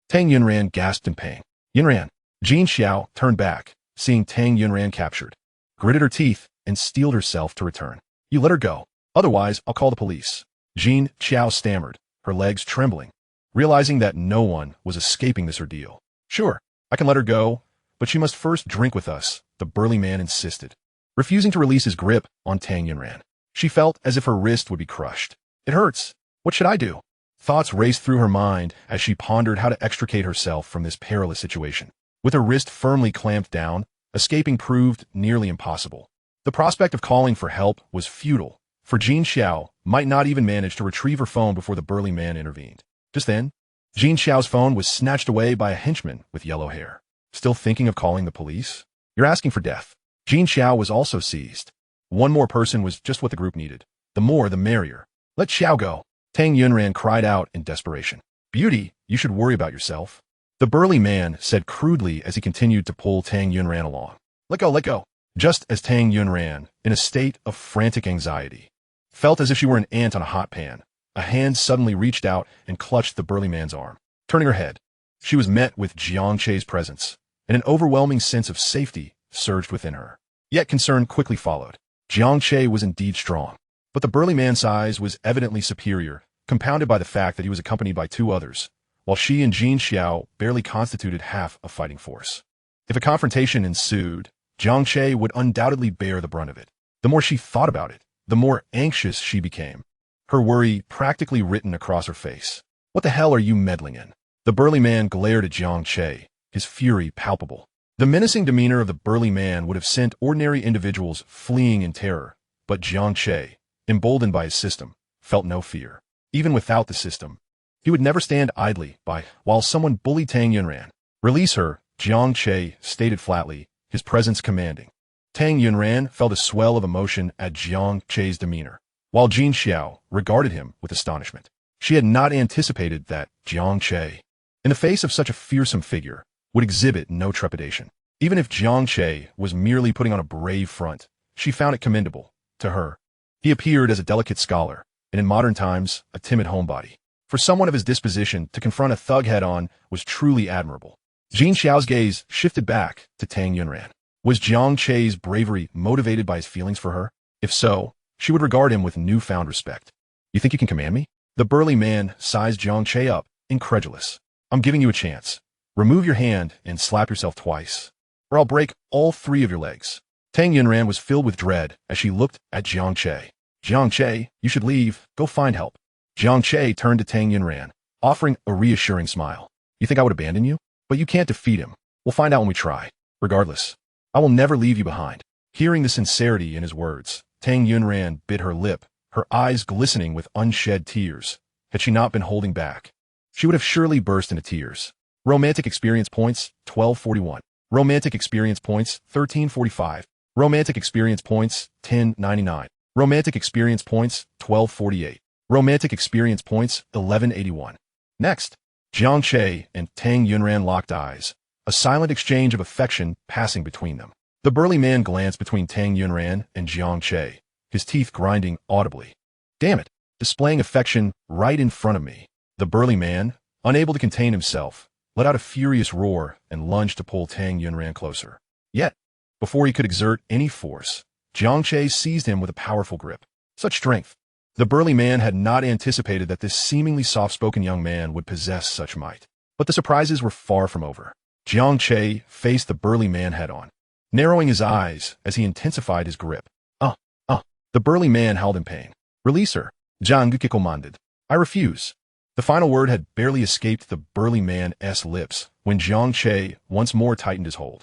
Tang Yunran gasped in pain. "Yunran!" Jiang Xiao turned back, seeing Tang Yunran captured, gritted her teeth, and steeled herself to return. "You let her go. Otherwise, I'll call the police." Jiang Xiao stammered, her legs trembling, realizing that no one was escaping this ordeal. "Sure, I can let her go, but she must first drink with us," the burly man insisted, refusing to release his grip on Tang Yunran. She felt as if her wrist would be crushed. "It hurts. What should I do?" Thoughts raced through her mind as she pondered how to extricate herself from this perilous situation. With her wrist firmly clamped down, escaping proved nearly impossible. The prospect of calling for help was futile, for Jiang Xiao might not even manage to retrieve her phone before the burly man intervened. Just then, Jiang Xiao's phone was snatched away by a henchman with yellow hair. "Still thinking of calling the police? You're asking for death." Jiang Xiao was also seized. One more person was just what the group needed. The more, the merrier. "Let Xiao go." Tang Yunran cried out in desperation. "Beauty, you should worry about yourself." The burly man said crudely as he continued to pull Tang Yunran along. "Let go, let go." Just as Tang Yunran, in a state of frantic anxiety, felt as if she were an ant on a hot pan, a hand suddenly reached out and clutched the burly man's arm. Turning her head, she was met with Jiang Che's presence, and an overwhelming sense of safety surged within her. Yet concern quickly followed. Jiang Che was indeed strong, but the burly man's size was evidently superior, compounded by the fact that he was accompanied by 2 others, while she and Jiang Xiao barely constituted half a fighting force. If a confrontation ensued, Jiang Che would undoubtedly bear the brunt of it. The more she thought about it, the more anxious she became, her worry practically written across her face. "What the hell are you meddling in?" The burly man glared at Jiang Che, his fury palpable. The menacing demeanor of the burly man would have sent ordinary individuals fleeing in terror, but Jiang Che, emboldened by his system, felt no fear. Even without the system, he would never stand idly by while someone bullied Tang Yunran. Release her, Jiang Che stated flatly, his presence commanding. Tang Yunran felt a swell of emotion at Jiang Che's demeanor, while Jin Xiao regarded him with astonishment. She had not anticipated that Jiang Che, in the face of such a fearsome figure, would exhibit no trepidation. Even if Jiang Che was merely putting on a brave front, she found it commendable. To her, he appeared as a delicate scholar, and in modern times, a timid homebody. For someone of his disposition to confront a thug head-on was truly admirable. Jin Xiao's gaze shifted back to Tang Yunran. Was Jiang Che's bravery motivated by his feelings for her? If so, she would regard him with newfound respect. You think you can command me? The burly man sized Jiang Che up, incredulous. I'm giving you a chance. Remove your hand and slap yourself twice, or I'll break all 3 of your legs. Tang Yunran was filled with dread as she looked at Jiang Che. Jiang Che, you should leave. Go find help. Jiang Che turned to Tang Yunran, offering a reassuring smile. You think I would abandon you? But you can't defeat him. We'll find out when we try. Regardless, I will never leave you behind. Hearing the sincerity in his words, Tang Yunran bit her lip, her eyes glistening with unshed tears. Had she not been holding back, she would have surely burst into tears. Romantic experience points, 1241. Romantic experience points, 1345. Romantic experience points, 1099. Romantic experience points, 1248. Romantic experience points, 1181. Next, Jiang Che and Tang Yunran locked eyes, a silent exchange of affection passing between them. The burly man glanced between Tang Yunran and Jiang Che, his teeth grinding audibly. Damn it, displaying affection right in front of me. The burly man, unable to contain himself, let out a furious roar and lunged to pull Tang Yunran closer. Yet, before he could exert any force, Jiang Che seized him with a powerful grip. Such strength. The burly man had not anticipated that this seemingly soft-spoken young man would possess such might. But the surprises were far from over. Jiang Che faced the burly man head-on, narrowing his eyes as he intensified his grip. The burly man howled in pain. Release her, Jiang Che commanded. I refuse. The final word had barely escaped the burly man's lips when Jiang Che once more tightened his hold.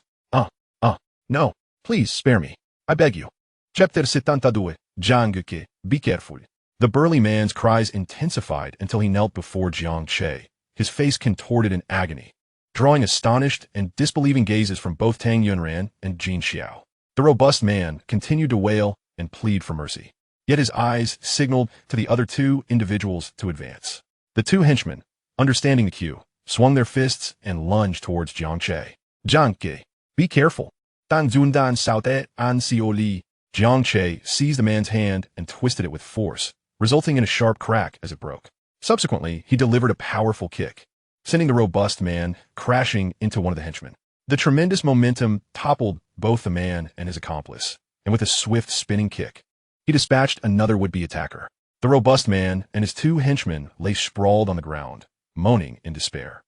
No, please spare me. I beg you. Chapter 72, Jiang Che, be careful. The burly man's cries intensified until he knelt before Jiang Che, his face contorted in agony, drawing astonished and disbelieving gazes from both Tang Yunran and Jin Xiao. The robust man continued to wail and plead for mercy, yet his eyes signaled to the other 2 individuals to advance. The 2 henchmen, understanding the cue, swung their fists and lunged towards Jiang Che. Jiang Che, be careful. Dan Zundan Saute An Sioli. Jiang Che seized the man's hand and twisted it with force, resulting in a sharp crack as it broke. Subsequently, he delivered a powerful kick, sending the robust man crashing into one of the henchmen. The tremendous momentum toppled both the man and his accomplice, and with a swift spinning kick, he dispatched another would-be attacker. The robust man and his 2 henchmen lay sprawled on the ground, moaning in despair.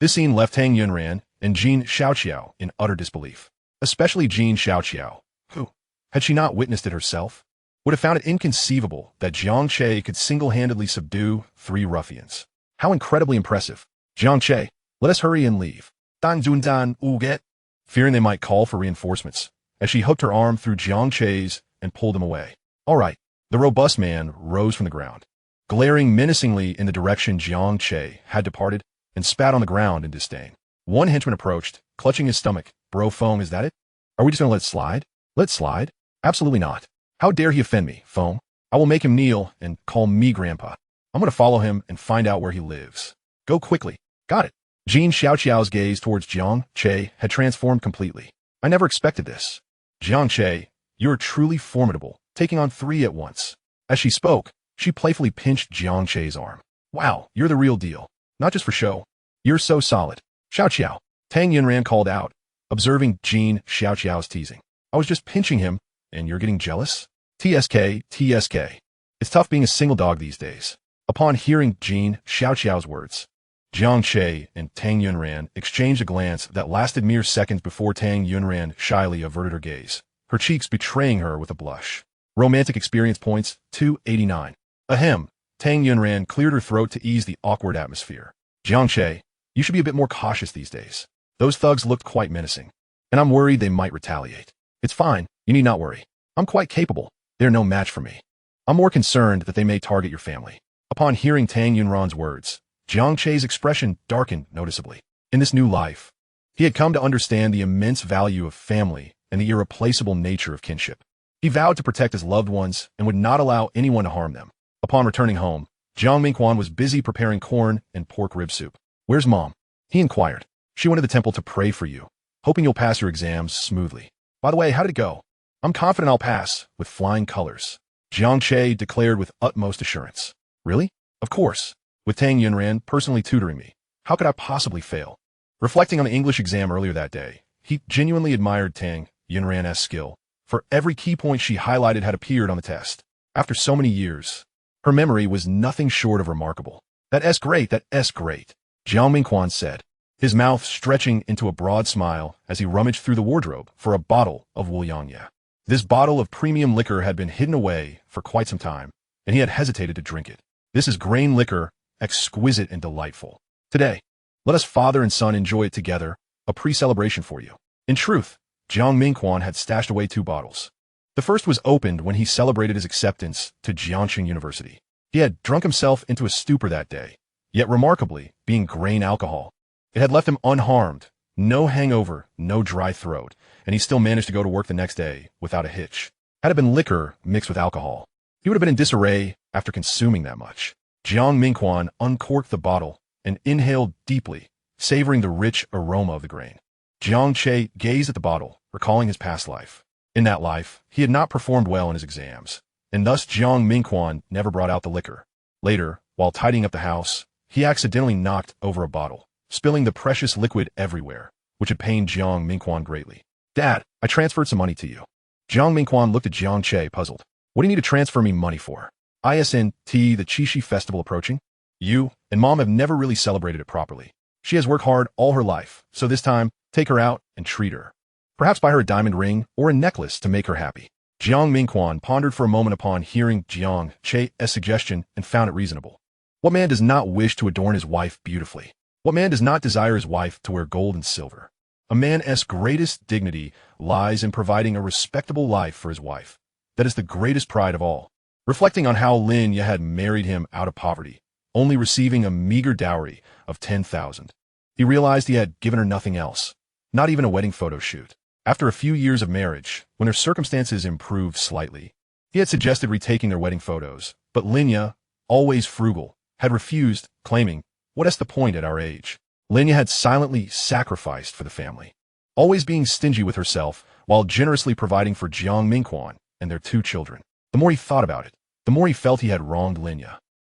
This scene left Tang Yunran and Jin Xiaoqiao in utter disbelief, especially Jin Xiaoqiao, who, had she not witnessed it herself, would have found it inconceivable that Jiang Che could single-handedly subdue 3 ruffians. How incredibly impressive. Jiang Che, let us hurry and leave. Dan Zundan Uget, fearing they might call for reinforcements, as she hooked her arm through Jiang Che's and pulled him away. All right. The robust man rose from the ground, glaring menacingly in the direction Jiang Che had departed, and spat on the ground in disdain. One henchman approached, clutching his stomach. Bro, Foam, is that it? Are we just going to let it slide? Let it slide? Absolutely not. How dare he offend me, Foam? I will make him kneel and call me Grandpa. I'm going to follow him and find out where he lives. Go quickly. Got it. Jin Xiaoqiao's gaze towards Jiang Che had transformed completely. I never expected this. Jiang Che, you're truly formidable, taking on 3 at once. As she spoke, she playfully pinched Jiang Che's arm. Wow, you're the real deal. Not just for show. You're so solid. Xiaoqiao, Tang Yunran called out, observing Jin Xiaoqiao's teasing. I was just pinching him, and you're getting jealous? TSK. It's tough being a single dog these days. Upon hearing Jin Xiaoqiao's words, Jiang Che and Tang Yunran exchanged a glance that lasted mere seconds before Tang Yunran shyly averted her gaze, her cheeks betraying her with a blush. Romantic experience points, 289. Ahem. Tang Yunran cleared her throat to ease the awkward atmosphere. Jiang Che, you should be a bit more cautious these days. Those thugs looked quite menacing. and I'm worried they might retaliate. It's fine, you need not worry. I'm quite capable. They're no match for me. I'm more concerned that they may target your family. Upon hearing Tang Yunran's words, Jiang Che's expression darkened noticeably. In this new life, he had come to understand the immense value of family and the irreplaceable nature of kinship. He vowed to protect his loved ones and would not allow anyone to harm them. Upon returning home, Jiang Mingquan was busy preparing corn and pork rib soup. "Where's Mom?" he inquired. "She went to the temple to pray for you, hoping you'll pass your exams smoothly. By the way, how did it go?" "I'm confident I'll pass, with flying colors," Jiang Che declared with utmost assurance. "Really?" "Of course. With Tang Yunran personally tutoring me, how could I possibly fail?" Reflecting on the English exam earlier that day, he genuinely admired Tang Yunran's skill, for every key point she highlighted had appeared on the test. After so many years, her memory was nothing short of remarkable. That's great, that's great," Jiang Mingquan said, his mouth stretching into a broad smile as he rummaged through the wardrobe for a bottle of Wuliangye. This bottle of premium liquor had been hidden away for quite some time, and he had hesitated to drink it. "This is grain liquor, exquisite and delightful. Today, let us father and son enjoy it together, a pre-celebration for you." In truth, Jiang Mingquan had stashed away 2 bottles. The first was opened when he celebrated his acceptance to Jiangchen University. He had drunk himself into a stupor that day, yet remarkably, being grain alcohol, it had left him unharmed, no hangover, no dry throat, and he still managed to go to work the next day without a hitch. Had it been liquor mixed with alcohol, he would have been in disarray after consuming that much. Jiang Mingquan uncorked the bottle and inhaled deeply, savoring the rich aroma of the grain. Jiang Che gazed at the bottle, recalling his past life. In that life, he had not performed well in his exams, and thus Jiang Mingquan never brought out the liquor. Later, while tidying up the house, he accidentally knocked over a bottle, spilling the precious liquid everywhere, which had pained Jiang Mingquan greatly. "Dad, I transferred some money to you." Jiang Mingquan looked at Jiang Che, puzzled. "What do you need to transfer me money for?" "Isn't the Qixi festival approaching? You and Mom have never really celebrated it properly. She has worked hard all her life, so this time, take her out and treat her. Perhaps buy her a diamond ring or a necklace to make her happy." Jiang Mingquan pondered for a moment upon hearing Jiang Che's suggestion and found it reasonable. What man does not wish to adorn his wife beautifully? What man does not desire his wife to wear gold and silver? A man's greatest dignity lies in providing a respectable life for his wife. That is the greatest pride of all. Reflecting on how Lin Ye had married him out of poverty, only receiving a meager dowry of 10,000, he realized he had given her nothing else, not even a wedding photo shoot. After a few years of marriage, when their circumstances improved slightly, he had suggested retaking their wedding photos, but Lin Ye, always frugal, had refused, claiming, "What's the point at our age?" Lin Ye had silently sacrificed for the family, always being stingy with herself while generously providing for Jiang Mingquan and their 2 children. The more he thought about it, the more he felt he had wronged Lin Ye.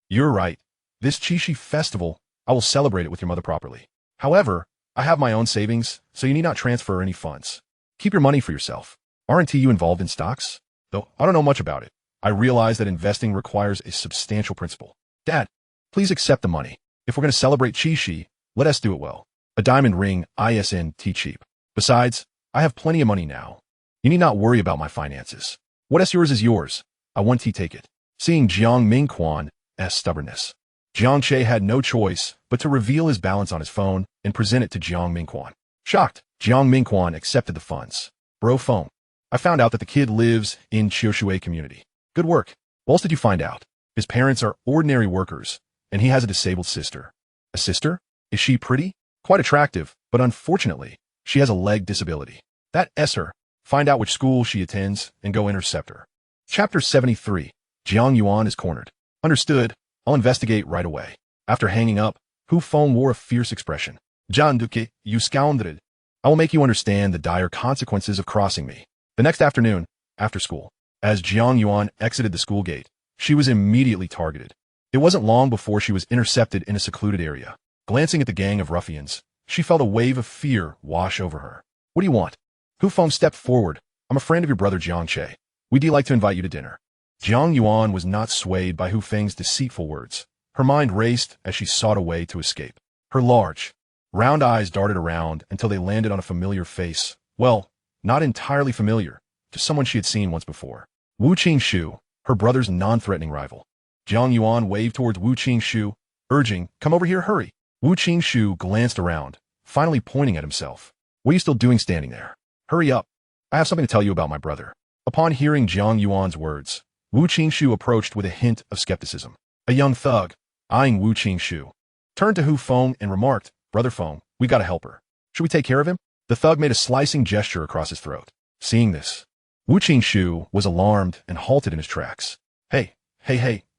"You're right. This Qixi festival, I will celebrate it with your mother properly. However, I have my own savings, so you need not transfer any funds. Keep your money for yourself. Aren't you involved in stocks? Though I don't know much about it, I realize that investing requires a substantial principle. Dad, please accept the money. If we're going to celebrate Qixi, let us do it well. A diamond ring isn't cheap. Besides, I have plenty of money now. You need not worry about my finances. What's yours is yours. I want to take it." Seeing Jiang Mingquan's stubbornness, Jiang Che had no choice but to reveal his balance on his phone and present it to Jiang Mingquan. Shocked, Jiang Mingquan accepted the funds. "Bro phone. I found out that the kid lives in Qiushui community. Good work. What else did you find out? His parents are ordinary workers, and he has a disabled sister." "A sister? Is she pretty?" "Quite attractive, but unfortunately, she has a leg disability." "That's her. Find out which school she attends and go intercept her." Chapter 73. Jiang Yuan is cornered. "Understood. I'll investigate right away." After hanging up, Hu Feng wore a fierce expression. "John Duque, you scoundrel. I will make you understand the dire consequences of crossing me." The next afternoon, after school, as Jiang Yuan exited the school gate, she was immediately targeted. It wasn't long before she was intercepted in a secluded area. Glancing at the gang of ruffians, she felt a wave of fear wash over her. "What do you want?" Hu Feng stepped forward. "I'm a friend of your brother Jiang Che. We'd like to invite you to dinner." Jiang Yuan was not swayed by Hu Feng's deceitful words. Her mind raced as she sought a way to escape. Her large, round eyes darted around until they landed on a familiar face. Well, not entirely familiar, to someone she had seen once before. Wu Qingshu, her brother's non-threatening rival. Jiang Yuan waved towards Wu Qingshu, urging, "Come over here, hurry." Wu Qingshu glanced around, finally pointing at himself. "What are you still doing standing there?" Hurry up. I have something to tell you about my brother. Upon hearing Jiang Yuan's words, Wu Qingshu approached with a hint of skepticism. A young thug, eyeing Wu Qingshu, turned to Hu Feng and remarked, Brother Feng, we gotta help her. Should we take care of him? The thug made a slicing gesture across his throat. Seeing this, Wu Qingshu was alarmed and halted in his tracks. Hey,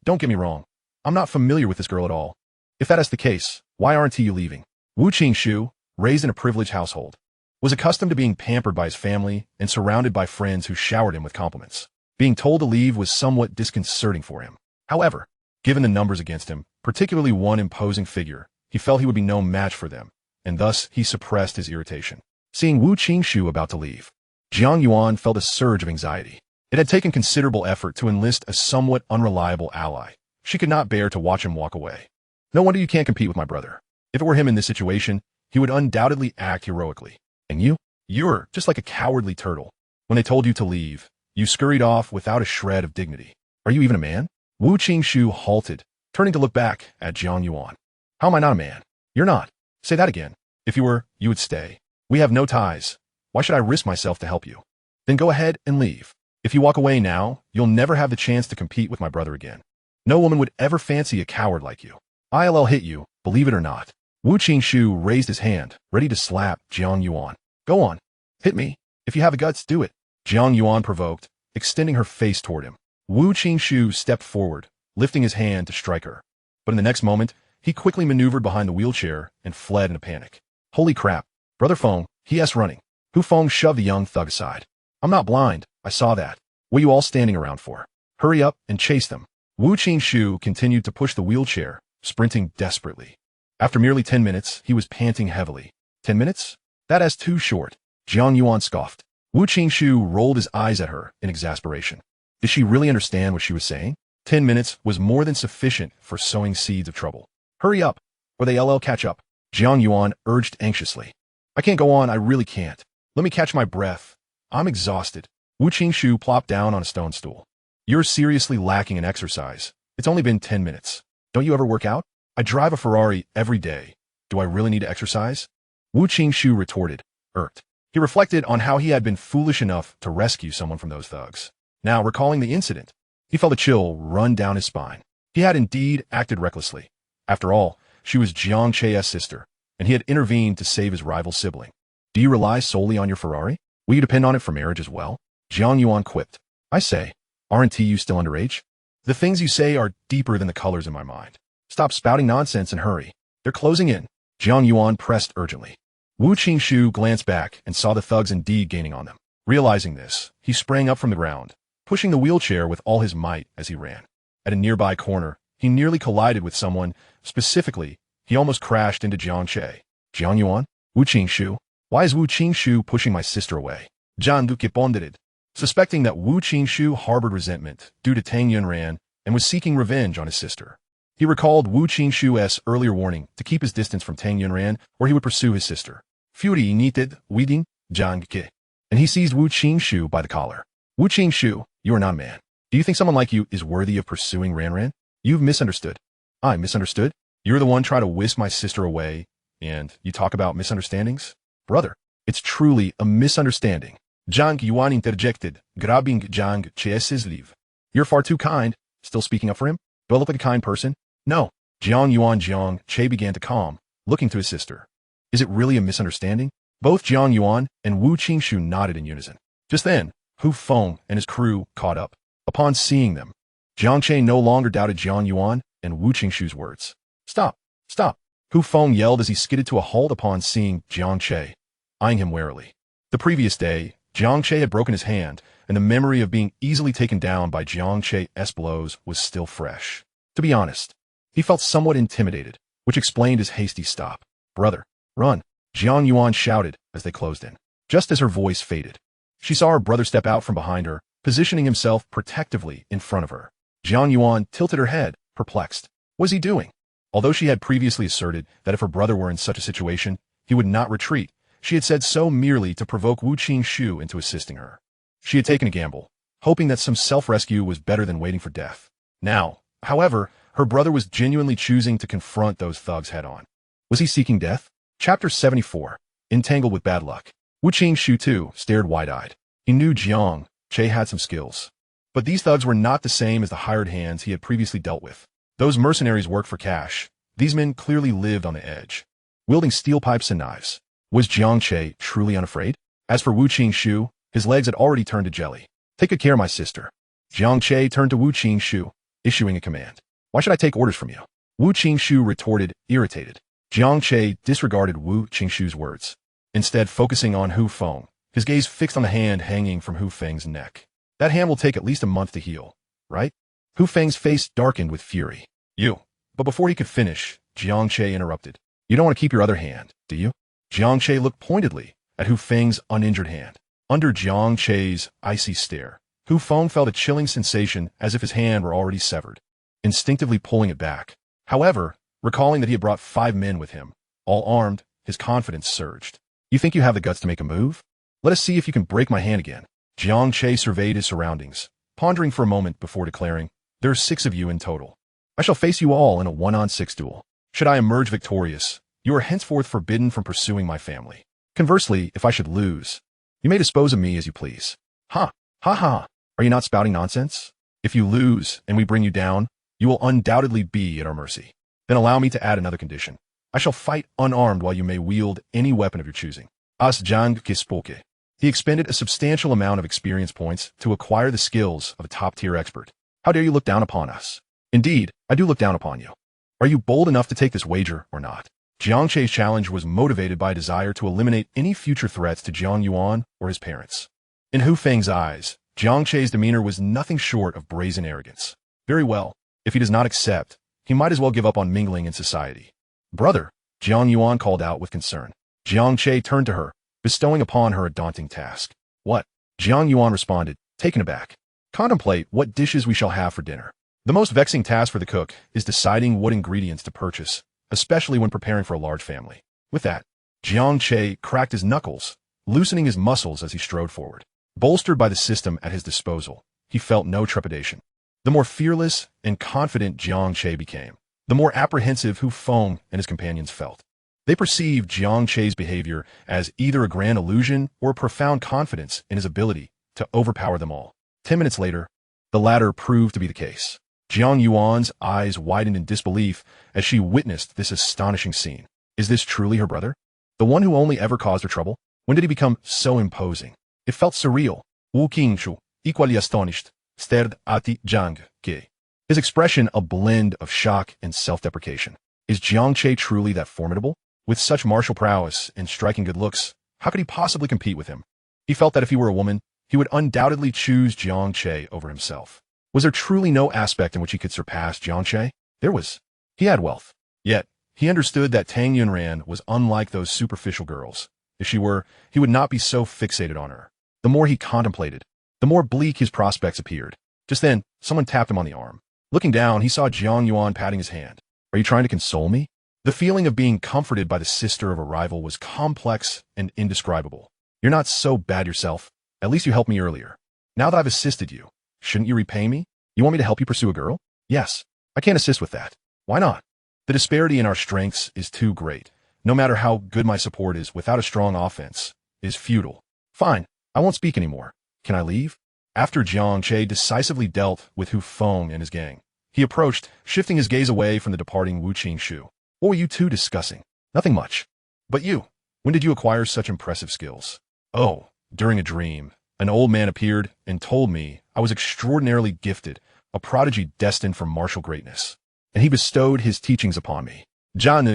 don't get me wrong. I'm not familiar with this girl at all. If that is the case, why aren't you leaving? Wu Qingshu, raised in a privileged household, was accustomed to being pampered by his family and surrounded by friends who showered him with compliments. Being told to leave was somewhat disconcerting for him. However, given the numbers against him, particularly one imposing figure, he felt he would be no match for them, and thus he suppressed his irritation. Seeing Wu Qingshu about to leave, Jiang Yuan felt a surge of anxiety. It had taken considerable effort to enlist a somewhat unreliable ally. She could not bear to watch him walk away. No wonder you can't compete with my brother. If it were him in this situation, he would undoubtedly act heroically. And you're just like a cowardly turtle. When they told you to leave, you scurried off without a shred of dignity. Are you even a man? Wu Qingshu halted, turning to look back at Jiang Yuan. How am I not a man? You're not. Say that again. If you were, you would stay. We have no ties. Why should I risk myself to help you? Then go ahead and leave. If you walk away now, you'll never have the chance to compete with my brother again. No woman would ever fancy a coward like you. I'll hit you, believe it or not. Wu Qingshu raised his hand, ready to slap Jiang Yuan. Go on. Hit me. If you have the guts, do it. Jiang Yuan provoked, extending her face toward him. Wu Qingshu stepped forward, lifting his hand to strike her. But in the next moment, he quickly maneuvered behind the wheelchair and fled in a panic. Holy crap. Brother Feng, he running. Hu Feng shoved the young thug aside. I'm not blind. I saw that. What are you all standing around for? Hurry up and chase them. Wu Qingshu continued to push the wheelchair, sprinting desperately. After merely 10 minutes, he was panting heavily. 10 minutes? That is too short. Jiang Yuan scoffed. Wu Qingshu rolled his eyes at her in exasperation. Did she really understand what she was saying? 10 minutes was more than sufficient for sowing seeds of trouble. Hurry up, or they'll catch up. Jiang Yuan urged anxiously. I can't go on, I really can't. Let me catch my breath. I'm exhausted. Wu Qingshu plopped down on a stone stool. You're seriously lacking in exercise. It's only been 10 minutes. Don't you ever work out? I drive a Ferrari every day. Do I really need to exercise? Wu Qingshu retorted, irked. He reflected on how he had been foolish enough to rescue someone from those thugs. Now, recalling the incident, he felt a chill run down his spine. He had indeed acted recklessly. After all, she was Jiang Che's sister, and he had intervened to save his rival sibling. Do you rely solely on your Ferrari? Will you depend on it for marriage as well? Jiang Yuan quipped. I say, aren't you still underage? The things you say are deeper than the colors in my mind. Stop spouting nonsense and hurry. They're closing in. Jiang Yuan pressed urgently. Wu Qingshu glanced back and saw the thugs indeed gaining on them. Realizing this, he sprang up from the ground, pushing the wheelchair with all his might as he ran. At a nearby corner, he nearly collided with someone. Specifically, he almost crashed into Jiang Che. Jiang Yuan? Wu Qingshu? Why is Wu Qingshu pushing my sister away? Jiang Du pondered. Suspecting that Wu Qingshu harbored resentment due to Tang Yunran and was seeking revenge on his sister. He recalled Wu Qingshu's earlier warning to keep his distance from Tang Yunran or he would pursue his sister. Fury knitted, weeding, Jiang Che. And he seized Wu Qingshu by the collar. Wu Qingshu, you are not a man. Do you think someone like you is worthy of pursuing Ranran? You've misunderstood. I misunderstood? You're the one trying to whisk my sister away, and you talk about misunderstandings? Brother, it's truly a misunderstanding. Jiang Yuan interjected, grabbing Jiang Che's sleeve. You're far too kind. Still speaking up for him? Do I look like a kind person? No. Jiang Che began to calm, looking to his sister. Is it really a misunderstanding? Both Jiang Yuan and Wu Qingshu nodded in unison. Just then, Hu Feng and his crew caught up. Upon seeing them, Jiang Che no longer doubted Jiang Yuan and Wu Qingshu's words. Stop! Stop! Hu Feng yelled as he skidded to a halt upon seeing Jiang Che, eyeing him warily. The previous day, Jiang Che had broken his hand, and the memory of being easily taken down by Jiang Che's blows was still fresh. To be honest, he felt somewhat intimidated, which explained his hasty stop. Brother, run! Jiang Yuan shouted as they closed in. Just as her voice faded, she saw her brother step out from behind her, positioning himself protectively in front of her. Jiang Yuan tilted her head, perplexed. What was he doing? Although she had previously asserted that if her brother were in such a situation, he would not retreat, she had said so merely to provoke Wu Qingshu into assisting her. She had taken a gamble, hoping that some self-rescue was better than waiting for death. Now, however, her brother was genuinely choosing to confront those thugs head-on. Was he seeking death? Chapter 74. Entangled with Bad Luck. Wu Qingxu, too, stared wide-eyed. He knew Jiang Che had some skills. But these thugs were not the same as the hired hands he had previously dealt with. Those mercenaries worked for cash. These men clearly lived on the edge, wielding steel pipes and knives. Was Jiang Che truly unafraid? As for Wu Qingxu, his legs had already turned to jelly. Take good care, my sister. Jiang Che turned to Wu Qingxu, issuing a command. Why should I take orders from you? Wu Qingxu retorted, irritated. Jiang Che disregarded Wu Qingxu's words, instead focusing on Hu Feng, his gaze fixed on the hand hanging from Hu Feng's neck. That hand will take at least a month to heal, right? Hu Feng's face darkened with fury. You. But before he could finish, Jiang Che interrupted. You don't want to keep your other hand, do you? Jiang Che looked pointedly at Hu Feng's uninjured hand. Under Jiang Che's icy stare, Hu Feng felt a chilling sensation as if his hand were already severed, instinctively pulling it back. However, recalling that he had brought 5 men with him, all armed, his confidence surged. You think you have the guts to make a move? Let us see if you can break my hand again. Jiang Che surveyed his surroundings, pondering for a moment before declaring, there are 6 of you in total. I shall face you all in a 1-on-6 duel. Should I emerge victorious, you are henceforth forbidden from pursuing my family. Conversely, if I should lose, you may dispose of me as you please. Ha! Ha ha! Are you not spouting nonsense? If you lose and we bring you down, you will undoubtedly be at our mercy. Then allow me to add another condition. I shall fight unarmed while you may wield any weapon of your choosing. As Jiang Che spoke. He expended a substantial amount of experience points to acquire the skills of a top-tier expert. How dare you look down upon us? Indeed, I do look down upon you. Are you bold enough to take this wager or not? Jiang Che's challenge was motivated by a desire to eliminate any future threats to Jiang Yuan or his parents. In Hu Feng's eyes, Jiang Che's demeanor was nothing short of brazen arrogance. Very well, if he does not accept, he might as well give up on mingling in society. Brother, Jiang Yuan called out with concern. Jiang Che turned to her, bestowing upon her a daunting task. What? Jiang Yuan responded, taken aback. Contemplate what dishes we shall have for dinner. The most vexing task for the cook is deciding what ingredients to purchase, especially when preparing for a large family. With that, Jiang Che cracked his knuckles, loosening his muscles as he strode forward. Bolstered by the system at his disposal, he felt no trepidation. The more fearless and confident Jiang Che became, the more apprehensive Hu Feng and his companions felt. They perceived Jiang Che's behavior as either a grand illusion or a profound confidence in his ability to overpower them all. 10 minutes later, the latter proved to be the case. Jiang Yuan's eyes widened in disbelief as she witnessed this astonishing scene. Is this truly her brother? The one who only ever caused her trouble? When did he become so imposing? It felt surreal. Wu Qingxu, equally astonished, stared at Jiang Che. His expression a blend of shock and self-deprecation. Is Jiang Che truly that formidable? With such martial prowess and striking good looks, how could he possibly compete with him? He felt that if he were a woman, he would undoubtedly choose Jiang Che over himself. Was there truly no aspect in which he could surpass Jiang Che? There was. He had wealth. Yet, he understood that Tang Yunran was unlike those superficial girls. If she were, he would not be so fixated on her. The more he contemplated, the more bleak his prospects appeared. Just then, someone tapped him on the arm. Looking down, he saw Jiang Yuan patting his hand. Are you trying to console me? The feeling of being comforted by the sister of a rival was complex and indescribable. You're not so bad yourself. At least you helped me earlier. Now that I've assisted you, shouldn't you repay me? You want me to help you pursue a girl? Yes. I can't assist with that. Why not? The disparity in our strengths is too great. No matter how good my support is, without a strong offense, is futile. Fine. I won't speak anymore. Can I leave? After Jiang Che decisively dealt with Hu Feng and his gang, he approached, shifting his gaze away from the departing Wu Qingxu. What were you two discussing? Nothing much. But you, when did you acquire such impressive skills? Oh, during a dream, an old man appeared and told me I was extraordinarily gifted, a prodigy destined for martial greatness. And he bestowed his teachings upon me. Jiang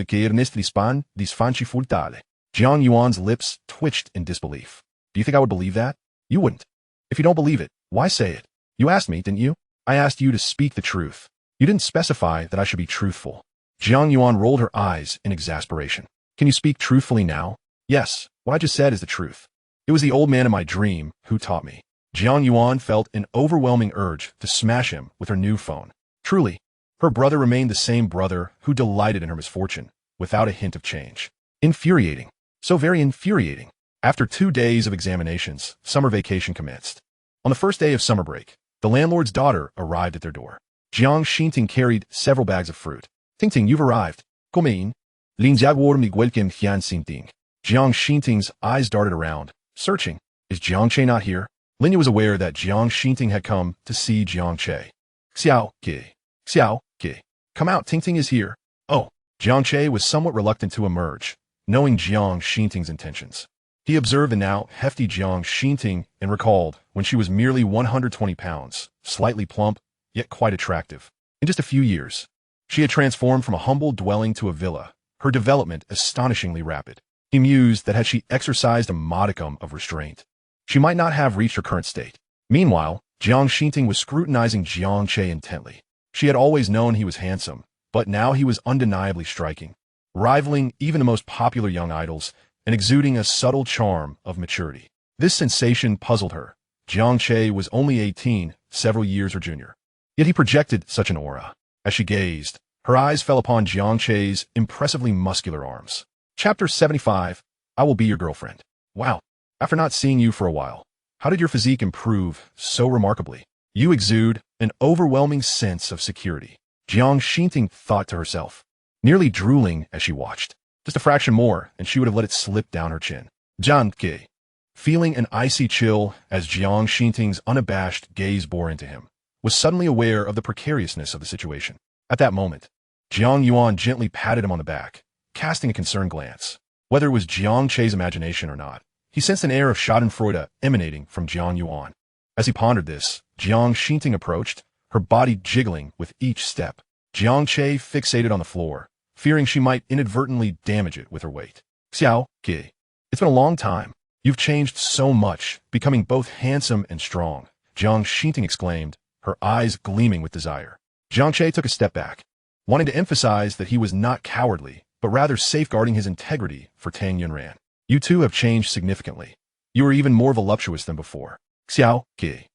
Yuan's lips twitched in disbelief. Do you think I would believe that? You wouldn't. If you don't believe it, why say it? You asked me, didn't you? I asked you to speak the truth. You didn't specify that I should be truthful. Jiang Yuan rolled her eyes in exasperation. Can you speak truthfully now? Yes, what I just said is the truth. It was the old man in my dream who taught me. Jiang Yuan felt an overwhelming urge to smash him with her new phone. Truly, her brother remained the same brother who delighted in her misfortune, without a hint of change. Infuriating. So very infuriating. After 2 days of examinations, summer vacation commenced. On the first day of summer break, the landlord's daughter arrived at their door. Jiang Xinting carried several bags of fruit. Ting Ting, you've arrived. Come in. Lin Jiaguor Miguel Kim Hian Xinting. Jiang Xinting's eyes darted around, searching. Is Jiang Che not here? Linya was aware that Jiang Xinting had come to see Jiang Che. Xiao, Ge. Xiao, Ge. Come out, Tingting is here. Oh. Jiang Che was somewhat reluctant to emerge, knowing Jiang Xinting's intentions. He observed the now hefty Jiang Xinting and recalled when she was merely 120 pounds, slightly plump, yet quite attractive. In just a few years, she had transformed from a humble dwelling to a villa, her development astonishingly rapid. He mused that had she exercised a modicum of restraint, she might not have reached her current state. Meanwhile, Jiang Xinting was scrutinizing Jiang Che intently. She had always known he was handsome, but now he was undeniably striking, rivaling even the most popular young idols and exuding a subtle charm of maturity. This sensation puzzled her. Jiang Che was only 18, several years her junior. Yet he projected such an aura. As she gazed, her eyes fell upon Jiang Che's impressively muscular arms. Chapter 75, I Will Be Your Girlfriend. Wow. After not seeing you for a while, how did your physique improve so remarkably? You exude an overwhelming sense of security, Jiang Xinting thought to herself, nearly drooling as she watched. Just a fraction more, and she would have let it slip down her chin. Jiang Che, feeling an icy chill as Jiang Xinting's unabashed gaze bore into him, was suddenly aware of the precariousness of the situation. At that moment, Jiang Yuan gently patted him on the back, casting a concerned glance. Whether it was Jiang Che's imagination or not, he sensed an air of schadenfreude emanating from Jiang Yuan. As he pondered this, Jiang Xinting approached, her body jiggling with each step. Jiang Che fixated on the floor, fearing she might inadvertently damage it with her weight. Xiao, Ge. It's been a long time. You've changed so much, becoming both handsome and strong, Jiang Xinting exclaimed, her eyes gleaming with desire. Jiang Che took a step back, wanting to emphasize that he was not cowardly, but rather safeguarding his integrity for Tang Yunran. You two have changed significantly. You are even more voluptuous than before. Xiao, Ge.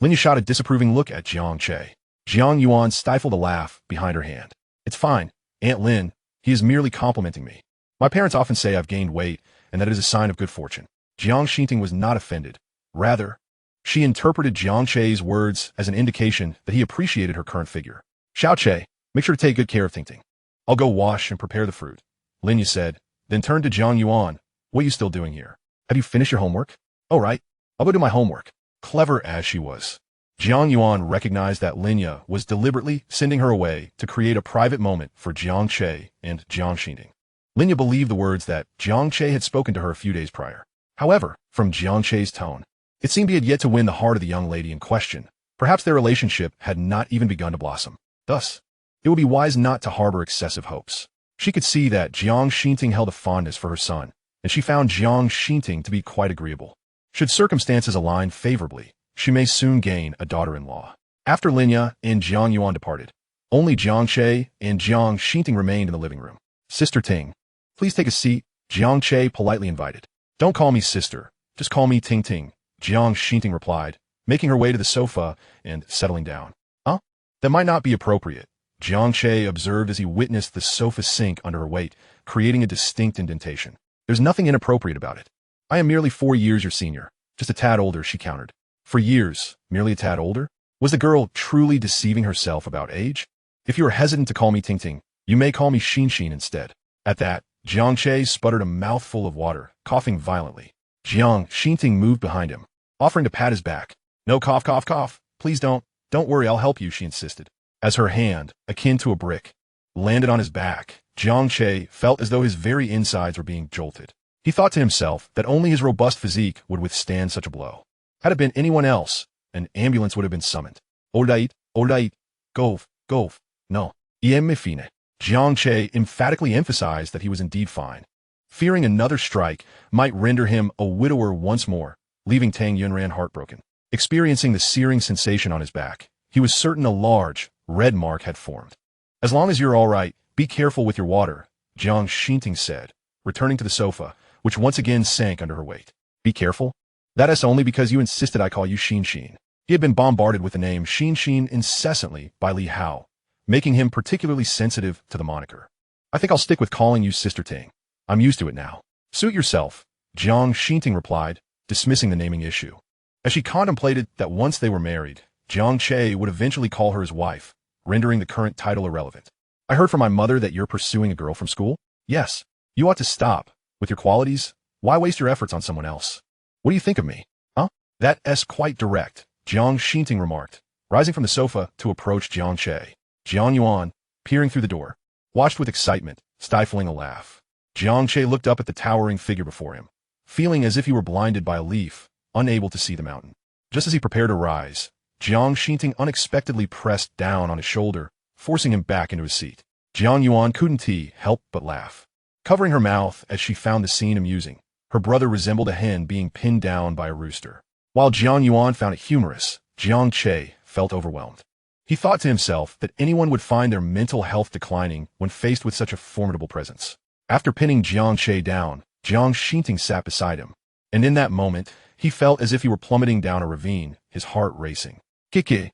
Linya shot a disapproving look at Jiang Che. Jiang Yuan stifled a laugh behind her hand. It's fine, Aunt Lin, he is merely complimenting me. My parents often say I've gained weight, and that it is a sign of good fortune. Jiang Xinting was not offended. Rather, she interpreted Jiang Che's words as an indication that he appreciated her current figure. Xiao Che, make sure to take good care of Tingting. I'll go wash and prepare the fruit, Linya said, then turned to Jiang Yuan. What are you still doing here? Have you finished your homework? Oh, right. I'll go do my homework. Clever as she was, Jiang Yuan recognized that Linya was deliberately sending her away to create a private moment for Jiang Che and Jiang Xinting. Linya believed the words that Jiang Che had spoken to her a few days prior. However, from Jiang Che's tone, it seemed he had yet to win the heart of the young lady in question. Perhaps their relationship had not even begun to blossom. Thus, it would be wise not to harbor excessive hopes. She could see that Jiang Xinting held a fondness for her son, and she found Jiang Xinting to be quite agreeable. Should circumstances align favorably, she may soon gain a daughter-in-law. After Linya and Jiang Yuan departed, only Jiang Che and Jiang Xinting remained in the living room. Sister Ting, please take a seat, Jiang Che politely invited. Don't call me sister, just call me Ting Ting, Jiang Xinting replied, making her way to the sofa and settling down. Huh? That might not be appropriate, Jiang Che observed as he witnessed the sofa sink under her weight, creating a distinct indentation. There's nothing inappropriate about it. I am merely 4 years your senior, just a tad older, she countered. 4 years, merely a tad older? Was the girl truly deceiving herself about age? If you are hesitant to call me Ting Ting, you may call me Xin Xin instead. At that, Jiang Che sputtered a mouthful of water, coughing violently. Jiang Xinting moved behind him, offering to pat his back. No cough, cough, cough. Please don't worry, I'll help you, she insisted. As her hand, akin to a brick, landed on his back, Jiang Che felt as though his very insides were being jolted. He thought to himself that only his robust physique would withstand such a blow. Had it been anyone else, an ambulance would have been summoned. Oldait, golf, no. Iem fine. Jiang Che emphatically emphasized that he was indeed fine. Fearing another strike might render him a widower once more, leaving Tang Yunran heartbroken. Experiencing the searing sensation on his back, he was certain a large, red mark had formed. As long as you're all right, be careful with your water, Jiang Xinting said, returning to the sofa, which once again sank under her weight. Be careful? That is only because you insisted I call you Xin Xin. He had been bombarded with the name Xin Xin incessantly by Li Hao, making him particularly sensitive to the moniker. I think I'll stick with calling you Sister Ting. I'm used to it now. Suit yourself, Jiang Xinting replied, dismissing the naming issue. As she contemplated that once they were married, Jiang Che would eventually call her his wife, rendering the current title irrelevant. I heard from my mother that you're pursuing a girl from school? Yes. You ought to stop. With your qualities, Why waste your efforts on someone else? What do you think of me? Huh? That's quite direct, Jiang Che remarked, rising from the sofa to approach Jiang Che. Jiang Yuan, peering through the door, watched with excitement, stifling a laugh. Jiang Che looked up at the towering figure before him, feeling as if he were blinded by a leaf, unable to see the mountain. Just as he prepared to rise, Jiang Che unexpectedly pressed down on his shoulder, forcing him back into his seat. Jiang Yuan couldn't help but laugh. Covering her mouth as she found the scene amusing, her brother resembled a hen being pinned down by a rooster. While Jiang Yuan found it humorous, Jiang Che felt overwhelmed. He thought to himself that anyone would find their mental health declining when faced with such a formidable presence. After pinning Jiang Che down, Jiang Che sat beside him, and in that moment, he felt as if he were plummeting down a ravine, his heart racing. Kiki.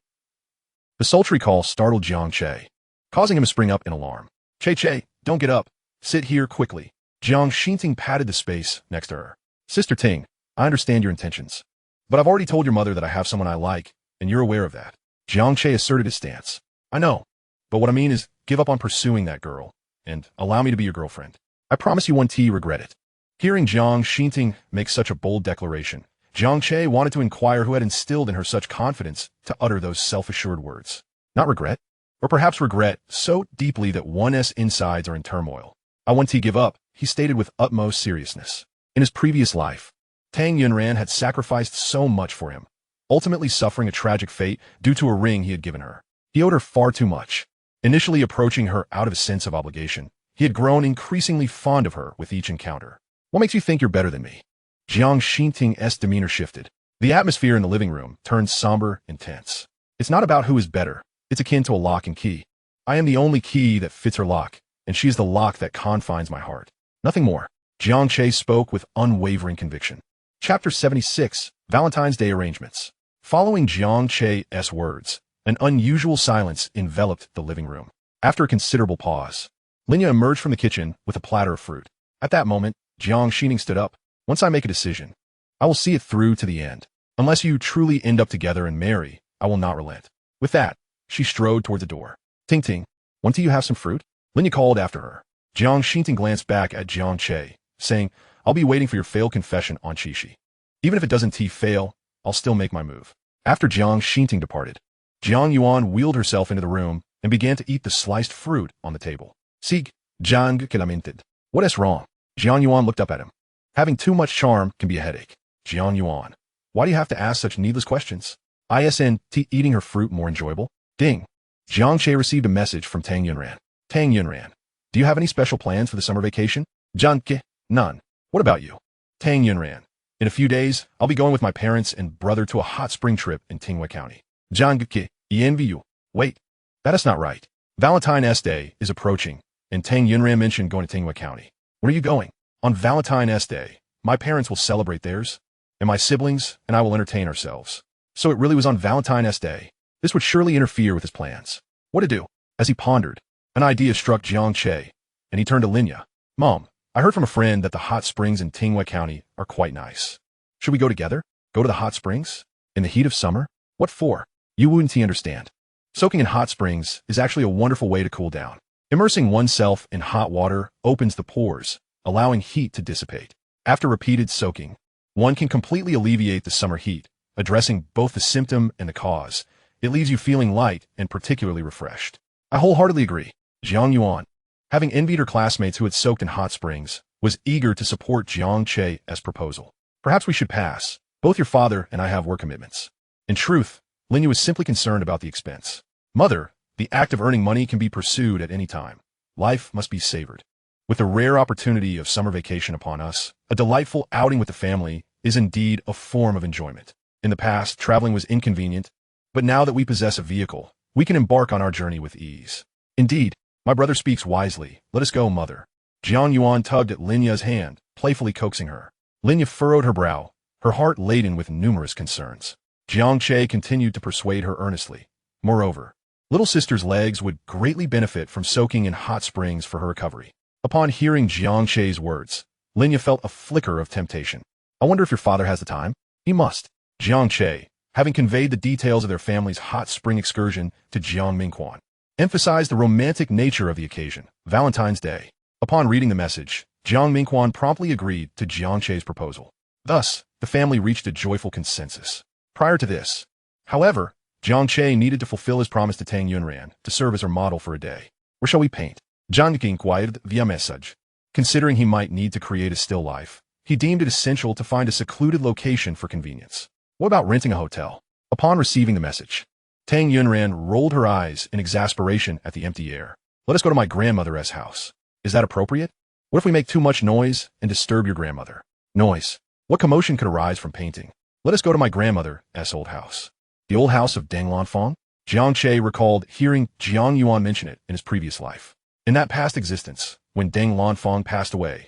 The sultry call startled Jiang Che, causing him to spring up in alarm. Che, don't get up. Sit here quickly. Jiang Che patted the space next to her. Sister Ting, I understand your intentions, but I've already told your mother that I have someone I like, and you're aware of that. Jiang Che asserted his stance. I know, but what I mean is give up on pursuing that girl, and allow me to be your girlfriend. I promise you won't regret it. Hearing Jiang Che make such a bold declaration, Jiang Che wanted to inquire who had instilled in her such confidence to utter those self-assured words. Not regret, or perhaps regret so deeply that one's insides are in turmoil. I won't give up, he stated with utmost seriousness. In his previous life, Tang Yunran had sacrificed so much for him, ultimately suffering a tragic fate due to a ring he had given her. He owed her far too much. Initially approaching her out of a sense of obligation, he had grown increasingly fond of her with each encounter. What makes you think you're better than me? Jiang Che's demeanor shifted. The atmosphere in the living room turned somber and tense. It's not about who is better. It's akin to a lock and key. I am the only key that fits her lock, and she is the lock that confines my heart. Nothing more. Jiang Che spoke with unwavering conviction. Chapter 76, Valentine's Day Arrangements. Following Jiang Che's words, an unusual silence enveloped the living room. After a considerable pause, Linya emerged from the kitchen with a platter of fruit. At that moment, Jiang Che stood up. Once I make a decision, I will see it through to the end. Unless you truly end up together and marry, I will not relent. With that, she strode toward the door. Ting, won't you have some fruit? Linya called after her. Jiang Che glanced back at Jiang Che, saying, I'll be waiting for your failed confession on Chishi. Even if it doesn't fail, I'll still make my move. After Jiang Che departed, Jiang Yuan wheeled herself into the room and began to eat the sliced fruit on the table. Sig, Jiang Che lamented. What is wrong? Jiang Yuan looked up at him. Having too much charm can be a headache. Jiang Yuan, why do you have to ask such needless questions? Isn't eating her fruit more enjoyable? Ding. Jiang Che received a message from Tang Yunran. Tang Yunran, do you have any special plans for the summer vacation? Jiang Che, none. What about you? Tang Yunran, in a few days, I'll be going with my parents and brother to a hot spring trip in Tingwa County. Jiang Che, I envy you. Wait, that is not right. Valentine's Day is approaching, and Tang Yunran mentioned going to Tingwa County. Where are you going? On Valentine's Day, my parents will celebrate theirs, and my siblings and I will entertain ourselves. So it really was on Valentine's Day. This would surely interfere with his plans. What to do? As he pondered, an idea struck Jiang Che, and he turned to Linya. Mom, I heard from a friend that the hot springs in Tingwa County are quite nice. Should we go together? Go to the hot springs? In the heat of summer? What for? You wouldn't understand. Soaking in hot springs is actually a wonderful way to cool down. Immersing oneself in hot water opens the pores, allowing heat to dissipate. After repeated soaking, one can completely alleviate the summer heat, addressing both the symptom and the cause. It leaves you feeling light and particularly refreshed. I wholeheartedly agree. Jiang Yuan, having envied her classmates who had soaked in hot springs, was eager to support Jiang Che's proposal. Perhaps we should pass. Both your father and I have work commitments. In truth, Linya was simply concerned about the expense. Mother, the act of earning money can be pursued at any time. Life must be savored. With the rare opportunity of summer vacation upon us, a delightful outing with the family is indeed a form of enjoyment. In the past, traveling was inconvenient, but now that we possess a vehicle, we can embark on our journey with ease. Indeed, my brother speaks wisely. Let us go, mother. Jiang Yuan tugged at Linya's hand, playfully coaxing her. Linya furrowed her brow, her heart laden with numerous concerns. Jiang Che continued to persuade her earnestly. Moreover, little sister's legs would greatly benefit from soaking in hot springs for her recovery. Upon hearing Jiang Che's words, Linya felt a flicker of temptation. I wonder if your father has the time? He must. Jiang Che, having conveyed the details of their family's hot spring excursion to Jiang Mingquan, emphasized the romantic nature of the occasion, Valentine's Day. Upon reading the message, Jiang Mingquan promptly agreed to Jiang Che's proposal. Thus, the family reached a joyful consensus. Prior to this, however, Jiang Che needed to fulfill his promise to Tang Yunran to serve as her model for a day. Where shall we paint? Jiang inquired via message. Considering he might need to create a still life, he deemed it essential to find a secluded location for convenience. What about renting a hotel? Upon receiving the message, Tang Yunran rolled her eyes in exasperation at the empty air. Let us go to my grandmother's house. Is that appropriate? What if we make too much noise and disturb your grandmother? Noise. What commotion could arise from painting? Let us go to my grandmother's old house. The old house of Deng Lanfang? Jiang Che recalled hearing Jiang Yuan mention it in his previous life. In that past existence, when Deng Lanfang passed away,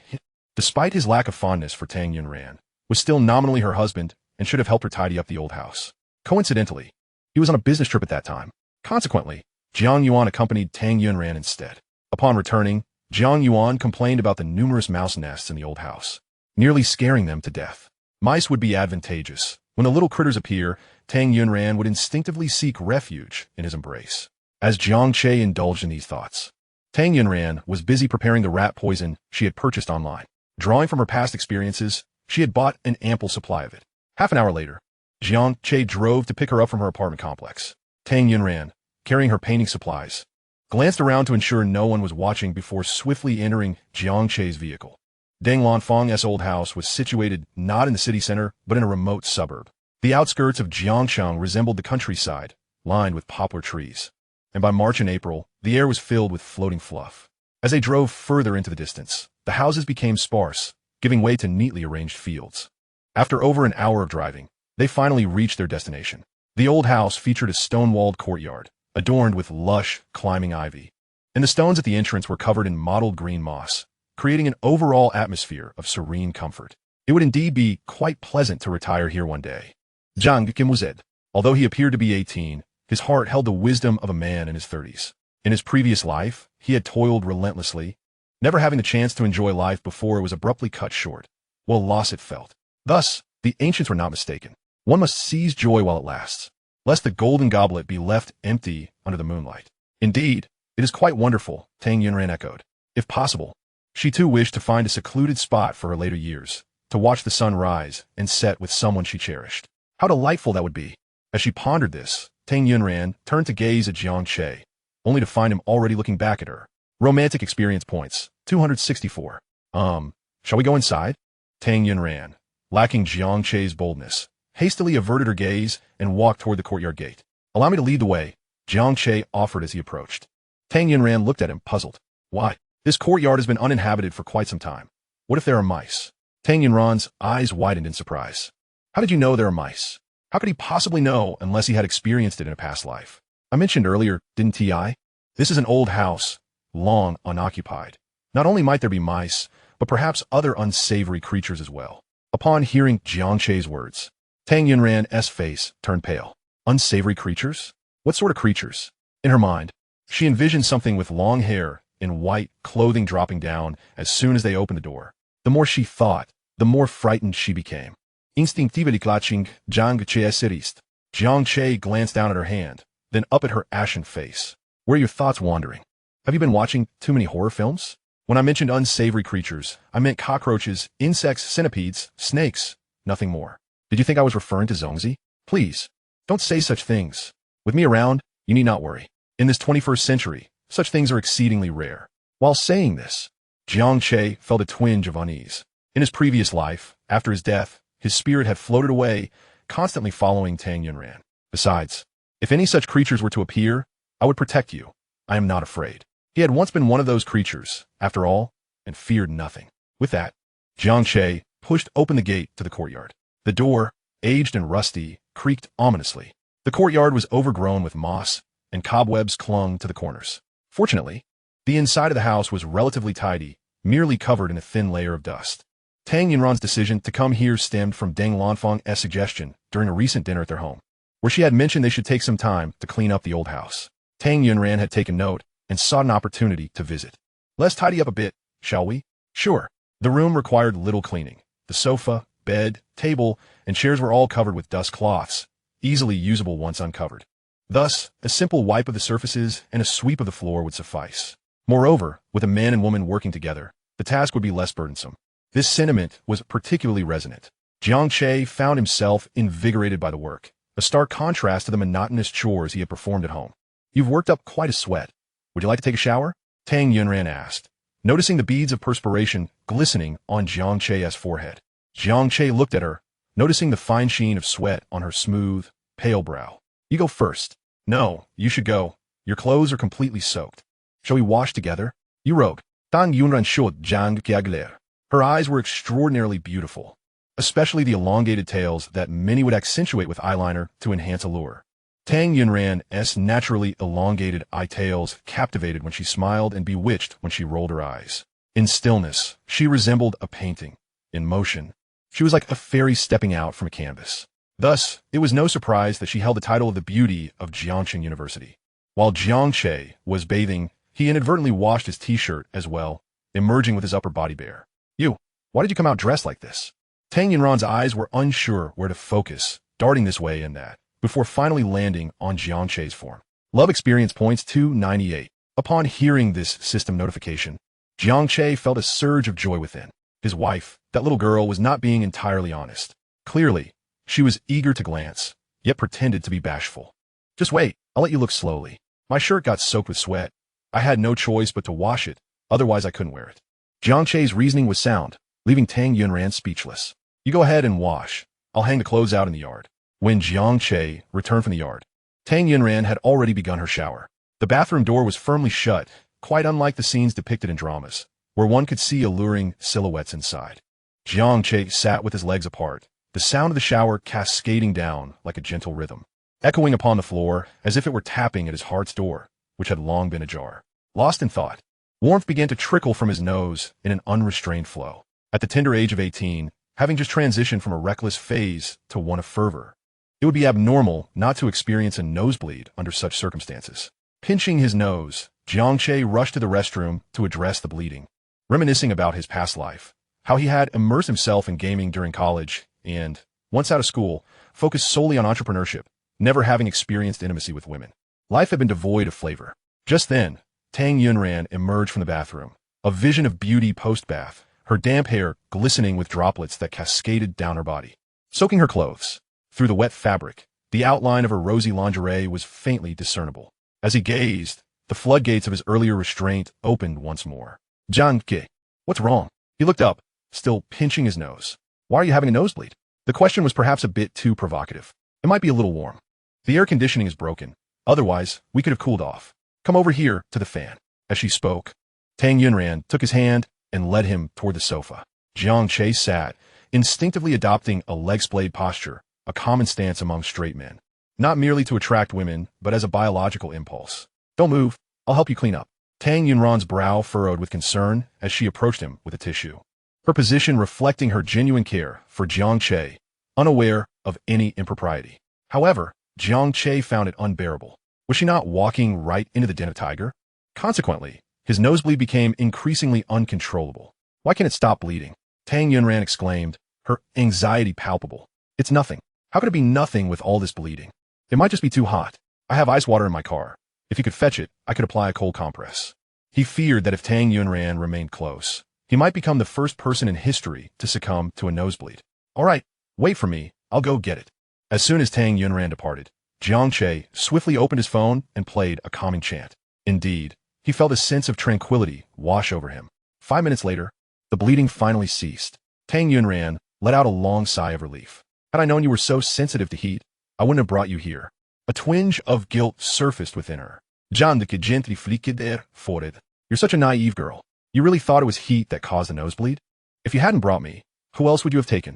despite his lack of fondness for Tang Yunran, was still nominally her husband and should have helped her tidy up the old house. Coincidentally, he was on a business trip at that time. Consequently, Jiang Yuan accompanied Tang Yunran instead. Upon returning, Jiang Yuan complained about the numerous mouse nests in the old house, nearly scaring them to death. Mice would be advantageous. When the little critters appear, Tang Yunran would instinctively seek refuge in his embrace. As Jiang Che indulged in these thoughts, Tang Yunran was busy preparing the rat poison she had purchased online. Drawing from her past experiences, she had bought an ample supply of it. Half an hour later, Jiang Che drove to pick her up from her apartment complex. Tang Yunran, carrying her painting supplies, glanced around to ensure no one was watching before swiftly entering Jiang Che's vehicle. Deng Lanfang's old house was situated not in the city center, but in a remote suburb. The outskirts of Jiangcheng resembled the countryside, lined with poplar trees. And by March and April, the air was filled with floating fluff. As they drove further into the distance, the houses became sparse, giving way to neatly arranged fields. After over an hour of driving, they finally reached their destination. The old house featured a stone-walled courtyard, adorned with lush, climbing ivy, and the stones at the entrance were covered in mottled green moss, creating an overall atmosphere of serene comfort. It would indeed be quite pleasant to retire here one day. Jiang Che was it. Although he appeared to be 18, his heart held the wisdom of a man in his 30s. In his previous life, he had toiled relentlessly, never having the chance to enjoy life before it was abruptly cut short. What a loss it felt. Thus, the ancients were not mistaken. One must seize joy while it lasts, lest the golden goblet be left empty under the moonlight. Indeed, it is quite wonderful, Tang Yunran echoed. If possible, she too wished to find a secluded spot for her later years, to watch the sun rise and set with someone she cherished. How delightful that would be. As she pondered this, Tang Yunran turned to gaze at Jiang Che, only to find him already looking back at her. Romantic experience points, 264. Shall we go inside? Tang Yunran, lacking Jiang Che's boldness, hastily averted her gaze and walked toward the courtyard gate. Allow me to lead the way, Jiang Che offered as he approached. Tang Yunran looked at him, puzzled. Why? This courtyard has been uninhabited for quite some time. What if there are mice? Tang Yunran's eyes widened in surprise. How did you know there are mice? How could he possibly know unless he had experienced it in a past life? I mentioned earlier, didn't I? This is an old house, long unoccupied. Not only might there be mice, but perhaps other unsavory creatures as well. Upon hearing Jiang Che's words, Tang Yunran's face turned pale. Unsavory creatures? What sort of creatures? In her mind, she envisioned something with long hair and white clothing dropping down as soon as they opened the door. The more she thought, the more frightened she became. Instinctively clutching Jiang Che's wrist, Jiang Che glanced down at her hand, then up at her ashen face. Where are your thoughts wandering? Have you been watching too many horror films? When I mentioned unsavory creatures, I meant cockroaches, insects, centipedes, snakes, nothing more. Did you think I was referring to Zongzi? Please, don't say such things. With me around, you need not worry. In this 21st century, such things are exceedingly rare. While saying this, Jiang Che felt a twinge of unease. In his previous life, after his death, his spirit had floated away, constantly following Tang Yunran. Besides, if any such creatures were to appear, I would protect you. I am not afraid. He had once been one of those creatures, after all, and feared nothing. With that, Jiang Che pushed open the gate to the courtyard. The door, aged and rusty, creaked ominously. The courtyard was overgrown with moss, and cobwebs clung to the corners. Fortunately, the inside of the house was relatively tidy, merely covered in a thin layer of dust. Tang Yunran's decision to come here stemmed from Deng Lanfang's suggestion during a recent dinner at their home, where she had mentioned they should take some time to clean up the old house. Tang Yunran had taken note and sought an opportunity to visit. Let's tidy up a bit, shall we? Sure. The room required little cleaning. The sofa, bed, table, and chairs were all covered with dust cloths, easily usable once uncovered. Thus, a simple wipe of the surfaces and a sweep of the floor would suffice. Moreover, with a man and woman working together, the task would be less burdensome. This sentiment was particularly resonant. Jiang Che found himself invigorated by the work, a stark contrast to the monotonous chores he had performed at home. You've worked up quite a sweat. Would you like to take a shower? Tang Yunran asked, noticing the beads of perspiration glistening on Jiang Che's forehead. Jiang Che looked at her, noticing the fine sheen of sweat on her smooth, pale brow. You go first. No, you should go. Your clothes are completely soaked. Shall we wash together? You rogue. Tang Yunran showed Jiang Che. Her eyes were extraordinarily beautiful, especially the elongated tails that many would accentuate with eyeliner to enhance allure. Tang Yunran's naturally elongated eye tails captivated when she smiled and bewitched when she rolled her eyes. In stillness, she resembled a painting. In motion, she was like a fairy stepping out from a canvas. Thus, it was no surprise that she held the title of the beauty of Jiangchen University. While Jiang Che was bathing, he inadvertently washed his t-shirt as well, emerging with his upper body bare. You, why did you come out dressed like this? Tang Yunran's eyes were unsure where to focus, darting this way and that, before finally landing on Jiang Che's form. Love experience points 298. Upon hearing this system notification, Jiang Che felt a surge of joy within. His wife, that little girl, was not being entirely honest. Clearly, she was eager to glance, yet pretended to be bashful. Just wait, I'll let you look slowly. My shirt got soaked with sweat. I had no choice but to wash it, otherwise I couldn't wear it. Jiang Che's reasoning was sound, leaving Tang Yunran speechless. You go ahead and wash. I'll hang the clothes out in the yard. When Jiang Che returned from the yard, Tang Yunran had already begun her shower. The bathroom door was firmly shut, quite unlike the scenes depicted in dramas, where one could see alluring silhouettes inside. Jiang Che sat with his legs apart, the sound of the shower cascading down like a gentle rhythm, echoing upon the floor as if it were tapping at his heart's door, which had long been ajar. Lost in thought, warmth began to trickle from his nose in an unrestrained flow. At the tender age of 18, having just transitioned from a reckless phase to one of fervor, it would be abnormal not to experience a nosebleed under such circumstances. Pinching his nose, Jiang Che rushed to the restroom to address the bleeding, reminiscing about his past life, how he had immersed himself in gaming during college and, once out of school, focused solely on entrepreneurship, never having experienced intimacy with women. Life had been devoid of flavor. Just then, Tang Yunran emerged from the bathroom, a vision of beauty post-bath, her damp hair glistening with droplets that cascaded down her body, soaking her clothes. Through the wet fabric, the outline of her rosy lingerie was faintly discernible. As he gazed, the floodgates of his earlier restraint opened once more. Jiang Che, what's wrong? He looked up, still pinching his nose. Why are you having a nosebleed? The question was perhaps a bit too provocative. It might be a little warm. The air conditioning is broken. Otherwise, we could have cooled off. Come over here to the fan. As she spoke, Tang Yunran took his hand and led him toward the sofa. Jiang Che sat, instinctively adopting a leg-splayed posture, a common stance among straight men. Not merely to attract women, but as a biological impulse. Don't move. I'll help you clean up. Tang Yunran's brow furrowed with concern as she approached him with a tissue, her position reflecting her genuine care for Jiang Che, unaware of any impropriety. However, Jiang Che found it unbearable. Was she not walking right into the den of tiger? Consequently, his nosebleed became increasingly uncontrollable. Why can't it stop bleeding? Tang Yunran exclaimed, her anxiety palpable. It's nothing. How could it be nothing with all this bleeding? It might just be too hot. I have ice water in my car. If you could fetch it, I could apply a cold compress. He feared that if Tang Yunran remained close, he might become the first person in history to succumb to a nosebleed. All right, wait for me. I'll go get it. As soon as Tang Yunran departed, Jiang Che swiftly opened his phone and played a calming chant. Indeed, he felt a sense of tranquility wash over him. 5 minutes later, the bleeding finally ceased. Tang Yunran let out a long sigh of relief. Had I known you were so sensitive to heat, I wouldn't have brought you here. A twinge of guilt surfaced within her. John de gently flicked forehead. You're such a naive girl. You really thought it was heat that caused the nosebleed? If you hadn't brought me, who else would you have taken?